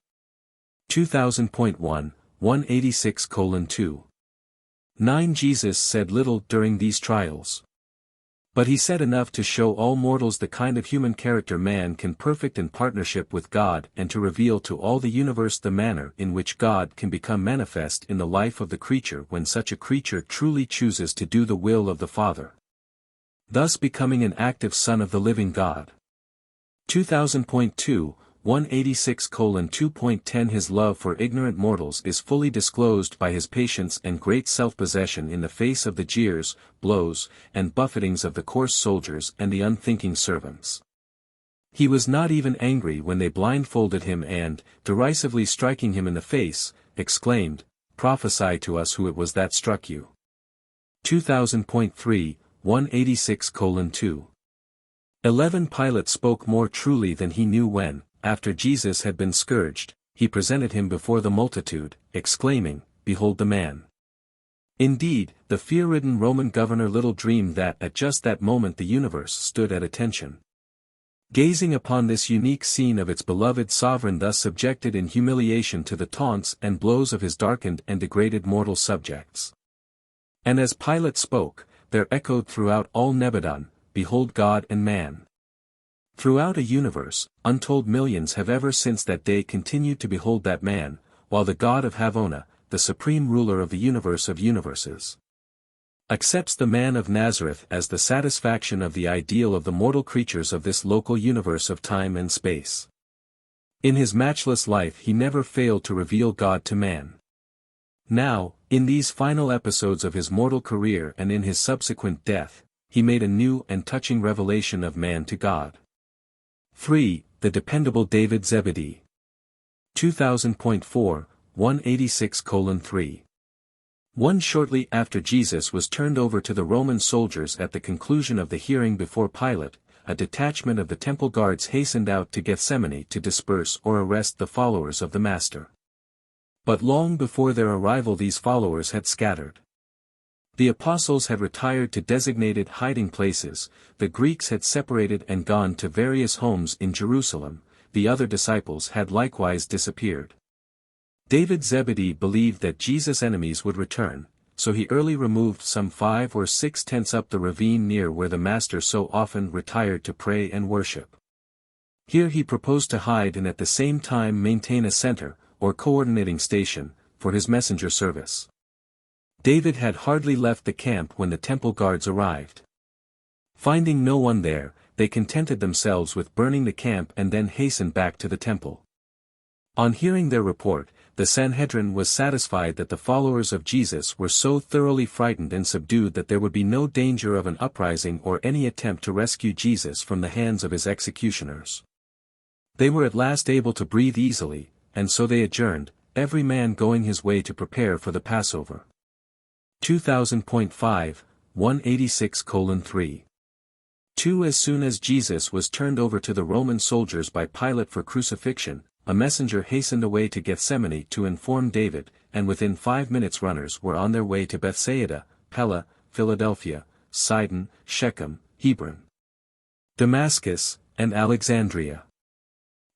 2000.1, 186:2. 9 Jesus said little during these trials. But he said enough to show all mortals the kind of human character man can perfect in partnership with God and to reveal to all the universe the manner in which God can become manifest in the life of the creature when such a creature truly chooses to do the will of the Father, thus becoming an active son of the living God. 2000.2, 186:2.10 His love for ignorant mortals is fully disclosed by his patience and great self-possession in the face of the jeers, blows, and buffetings of the coarse soldiers and the unthinking servants. He was not even angry when they blindfolded him and, derisively striking him in the face, exclaimed, "Prophesy to us who it was that struck you." 2000.3, 186:2. 11 Pilate spoke more truly than he knew when, after Jesus had been scourged, he presented him before the multitude, exclaiming, "Behold the man." Indeed, the fear-ridden Roman governor little dreamed that at just that moment the universe stood at attention, gazing upon this unique scene of its beloved sovereign thus subjected in humiliation to the taunts and blows of his darkened and degraded mortal subjects. And as Pilate spoke, there echoed throughout all Nebadon, "Behold God and man." Throughout a universe, untold millions have ever since that day continued to behold that man, while the God of Havona, the supreme ruler of the universe of universes, accepts the man of Nazareth as the satisfaction of the ideal of the mortal creatures of this local universe of time and space. In his matchless life he never failed to reveal God to man. Now, in these final episodes of his mortal career and in his subsequent death, he made a new and touching revelation of man to God. 3. The dependable David Zebedee. 2000.4, 186:3. 1 Shortly after Jesus was turned over to the Roman soldiers at the conclusion of the hearing before Pilate, a detachment of the temple guards hastened out to Gethsemane to disperse or arrest the followers of the Master. But long before their arrival these followers had scattered. The apostles had retired to designated hiding places, the Greeks had separated and gone to various homes in Jerusalem, the other disciples had likewise disappeared. David Zebedee believed that Jesus' enemies would return, so he early removed some 5 or 6 tents up the ravine near where the Master so often retired to pray and worship. Here he proposed to hide and at the same time maintain a center, or coordinating station, for his messenger service. David had hardly left the camp when the temple guards arrived. Finding no one there, they contented themselves with burning the camp and then hastened back to the temple. On hearing their report, the Sanhedrin was satisfied that the followers of Jesus were so thoroughly frightened and subdued that there would be no danger of an uprising or any attempt to rescue Jesus from the hands of his executioners. They were at last able to breathe easily, and so they adjourned, every man going his way to prepare for the Passover. 2000.5, 186:3. 2 As soon as Jesus was turned over to the Roman soldiers by Pilate for crucifixion, a messenger hastened away to Gethsemane to inform David, and within 5 minutes runners were on their way to Bethsaida, Pella, Philadelphia, Sidon, Shechem, Hebron, Damascus, and Alexandria.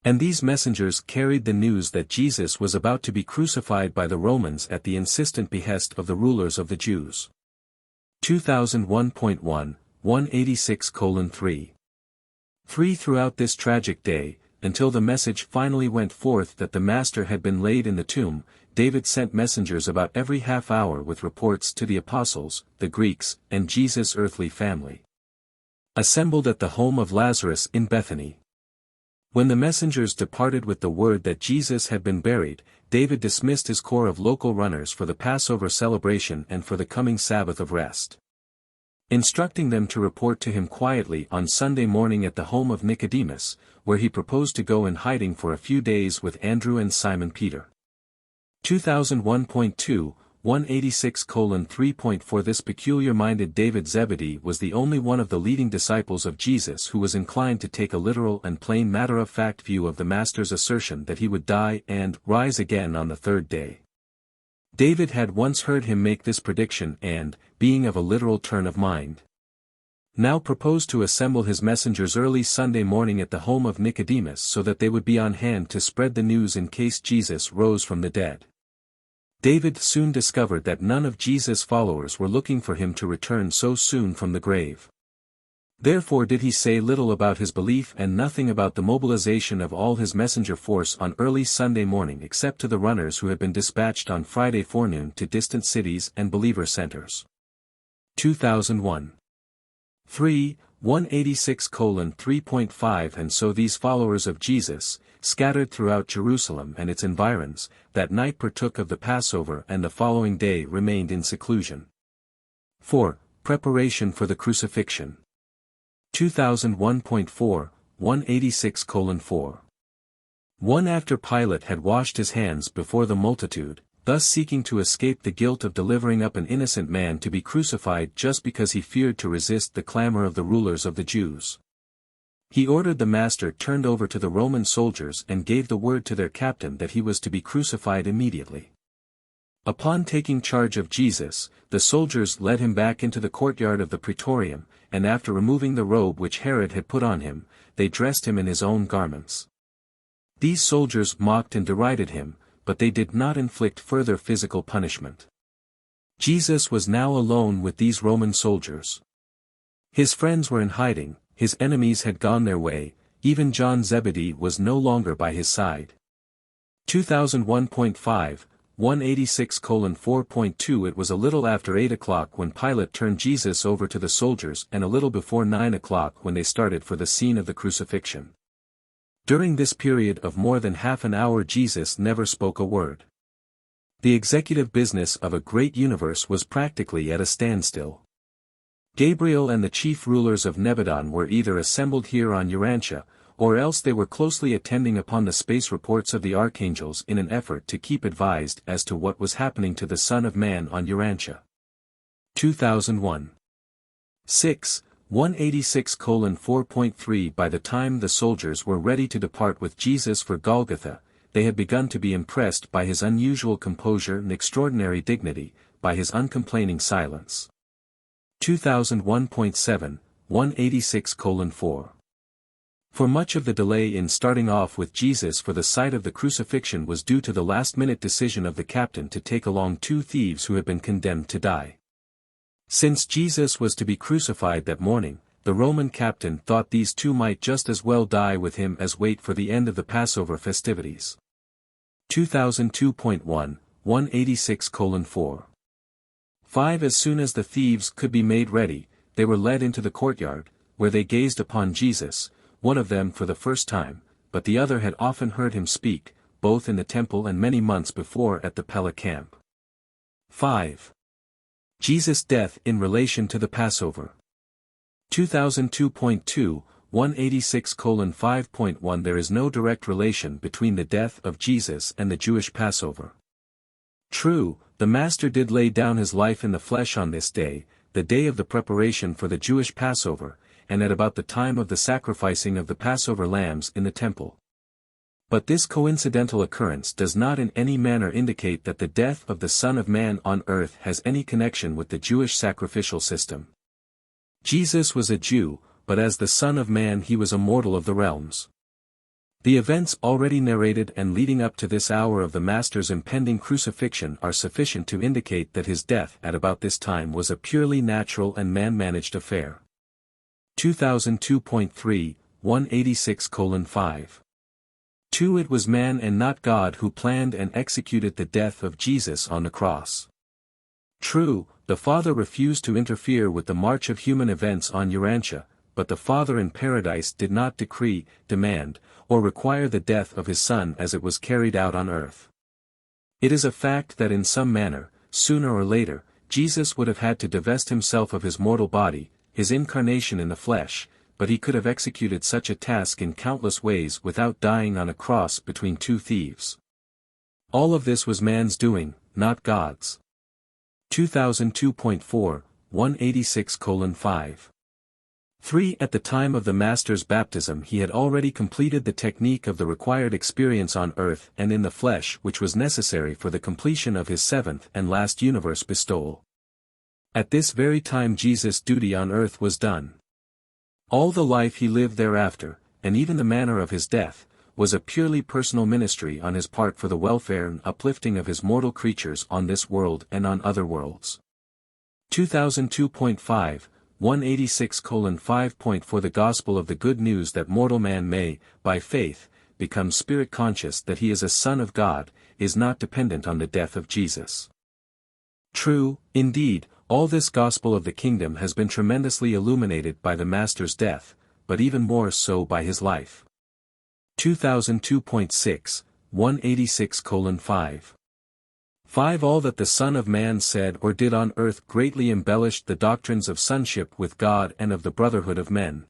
And these messengers carried the news that Jesus was about to be crucified by the Romans at the insistent behest of the rulers of the Jews. 2001.1, 186:3. 3 Throughout this tragic day, until the message finally went forth that the Master had been laid in the tomb, David sent messengers about every half hour with reports to the apostles, the Greeks, and Jesus' earthly family, assembled at the home of Lazarus in Bethany. When the messengers departed with the word that Jesus had been buried, David dismissed his corps of local runners for the Passover celebration and for the coming Sabbath of rest, instructing them to report to him quietly on Sunday morning at the home of Nicodemus, where he proposed to go in hiding for a few days with Andrew and Simon Peter. 2001.2, 186:3.4 This peculiar-minded David Zebedee was the only one of the leading disciples of Jesus who was inclined to take a literal and plain matter-of-fact view of the Master's assertion that he would die and rise again on the third day. David had once heard him make this prediction and, being of a literal turn of mind, now proposed to assemble his messengers early Sunday morning at the home of Nicodemus so that they would be on hand to spread the news in case Jesus rose from the dead. David soon discovered that none of Jesus' followers were looking for him to return so soon from the grave. Therefore did he say little about his belief and nothing about the mobilization of all his messenger force on early Sunday morning except to the runners who had been dispatched on Friday forenoon to distant cities and believer centers. 2001. 186:3.5 And so these followers of Jesus, scattered throughout Jerusalem and its environs, that night partook of the Passover and the following day remained in seclusion. 4. Preparation for the Crucifixion. 2001.4, 186:4. 1 After Pilate had washed his hands before the multitude, thus seeking to escape the guilt of delivering up an innocent man to be crucified just because he feared to resist the clamor of the rulers of the Jews, he ordered the master turned over to the Roman soldiers and gave the word to their captain that he was to be crucified immediately. Upon taking charge of Jesus, the soldiers led him back into the courtyard of the Praetorium, and after removing the robe which Herod had put on him, they dressed him in his own garments. These soldiers mocked and derided him, but they did not inflict further physical punishment. Jesus was now alone with these Roman soldiers. His friends were in hiding, his enemies had gone their way, even John Zebedee was no longer by his side. 2001.5, 186:4.2 It was a little after 8 o'clock when Pilate turned Jesus over to the soldiers and a little before 9 o'clock when they started for the scene of the crucifixion. During this period of more than half an hour Jesus never spoke a word. The executive business of a great universe was practically at a standstill. Gabriel and the chief rulers of Nebadon were either assembled here on Urantia, or else they were closely attending upon the space reports of the archangels in an effort to keep advised as to what was happening to the Son of Man on Urantia. 2001. 6. 186:4.3 By the time the soldiers were ready to depart with Jesus for Golgotha, they had begun to be impressed by his unusual composure and extraordinary dignity, by his uncomplaining silence. 2001.7, 186:4. For much of the delay in starting off with Jesus for the site of the crucifixion was due to the last-minute decision of the captain to take along 2 thieves who had been condemned to die. Since Jesus was to be crucified that morning, the Roman captain thought these 2 might just as well die with him as wait for the end of the Passover festivities. 2002.1, 186:4. 5 As soon as the thieves could be made ready, they were led into the courtyard, where they gazed upon Jesus, one of them for the first time, but the other had often heard him speak, both in the temple and many months before at the Pella camp. 5. Jesus' death in relation to the Passover. 2002.2, 186:5.1 There is no direct relation between the death of Jesus and the Jewish Passover. True, the Master did lay down his life in the flesh on this day, the day of the preparation for the Jewish Passover, and at about the time of the sacrificing of the Passover lambs in the temple. But this coincidental occurrence does not in any manner indicate that the death of the Son of Man on earth has any connection with the Jewish sacrificial system. Jesus was a Jew, but as the Son of Man he was a mortal of the realms. The events already narrated and leading up to this hour of the Master's impending crucifixion are sufficient to indicate that his death at about this time was a purely natural and man-managed affair. 2002.3, 186:5. 2 It was man and not God who planned and executed the death of Jesus on the cross. True, the Father refused to interfere with the march of human events on Urantia, but the Father in paradise did not decree, demand, or require the death of his Son as it was carried out on earth. It is a fact that in some manner, sooner or later, Jesus would have had to divest himself of his mortal body, his incarnation in the flesh, but he could have executed such a task in countless ways without dying on a cross between 2 thieves. All of this was man's doing, not God's. 2002.4, 186:5. 3. At the time of the Master's baptism he had already completed the technique of the required experience on earth and in the flesh which was necessary for the completion of his seventh and last universe bestowal. At this very time Jesus' duty on earth was done. All the life he lived thereafter, and even the manner of his death, was a purely personal ministry on his part for the welfare and uplifting of his mortal creatures on this world and on other worlds. 2002.5, 186:5. For the gospel of the good news that mortal man may, by faith, become spirit conscious that he is a son of God, is not dependent on the death of Jesus. True, indeed, all this gospel of the kingdom has been tremendously illuminated by the Master's death, but even more so by his life. 2002.6, 186:5. 5. All that the Son of Man said or did on earth greatly embellished the doctrines of sonship with God and of the brotherhood of men.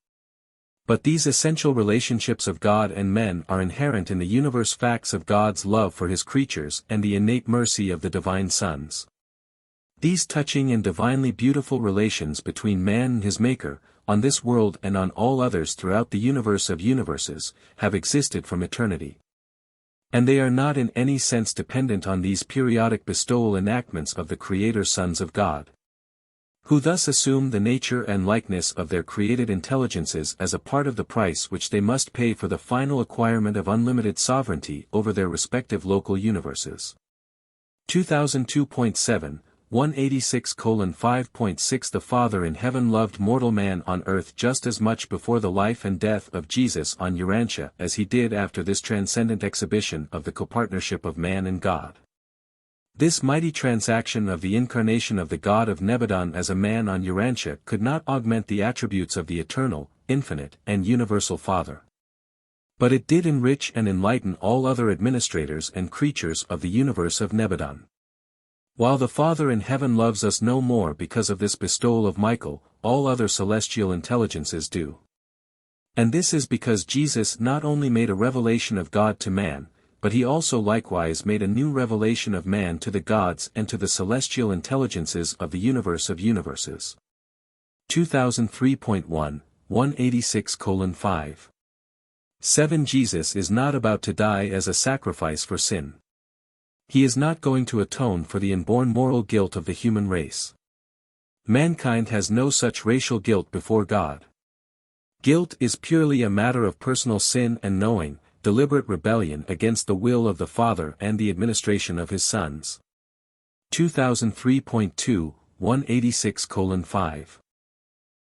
But these essential relationships of God and men are inherent in the universe facts of God's love for his creatures and the innate mercy of the divine sons. These touching and divinely beautiful relations between man and his Maker, on this world and on all others throughout the universe of universes, have existed from eternity. And they are not in any sense dependent on these periodic bestowal enactments of the Creator sons of God, who thus assume the nature and likeness of their created intelligences as a part of the price which they must pay for the final acquirement of unlimited sovereignty over their respective local universes. 2002.7, 186:5.6. The Father in heaven loved mortal man on earth just as much before the life and death of Jesus on Urantia as he did after this transcendent exhibition of the copartnership of man and God. This mighty transaction of the incarnation of the God of Nebadon as a man on Urantia could not augment the attributes of the eternal, infinite, and universal Father. But it did enrich and enlighten all other administrators and creatures of the universe of Nebadon. While the Father in heaven loves us no more because of this bestowal of Michael, all other celestial intelligences do. And this is because Jesus not only made a revelation of God to man, but he also likewise made a new revelation of man to the gods and to the celestial intelligences of the universe of universes. 2003.1, 186:5. 7. Jesus is not about to die as a sacrifice for sin. He is not going to atone for the inborn moral guilt of the human race. Mankind has no such racial guilt before God. Guilt is purely a matter of personal sin and knowing, deliberate rebellion against the will of the Father and the administration of his sons. 2003.2, 186:5.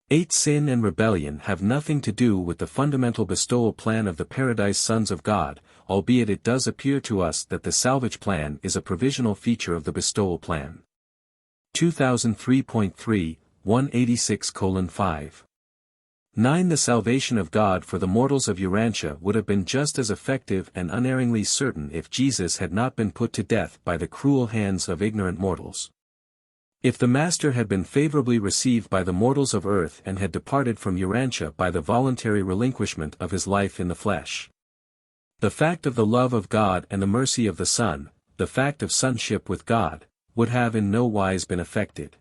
8. Sin and rebellion have nothing to do with the fundamental bestowal plan of the Paradise Sons of God, albeit it does appear to us that the salvage plan is a provisional feature of the bestowal plan. 2003.3, 186:5. 9. The salvation of God for the mortals of Urantia would have been just as effective and unerringly certain if Jesus had not been put to death by the cruel hands of ignorant mortals. If the Master had been favorably received by the mortals of earth and had departed from Urantia by the voluntary relinquishment of his life in the flesh, the fact of the love of God and the mercy of the Son, the fact of sonship with God, would have in no wise been affected.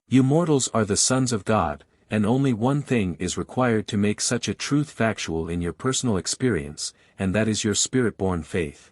You mortals are the sons of God, and only one thing is required to make such a truth factual in your personal experience, and that is your spirit-born faith.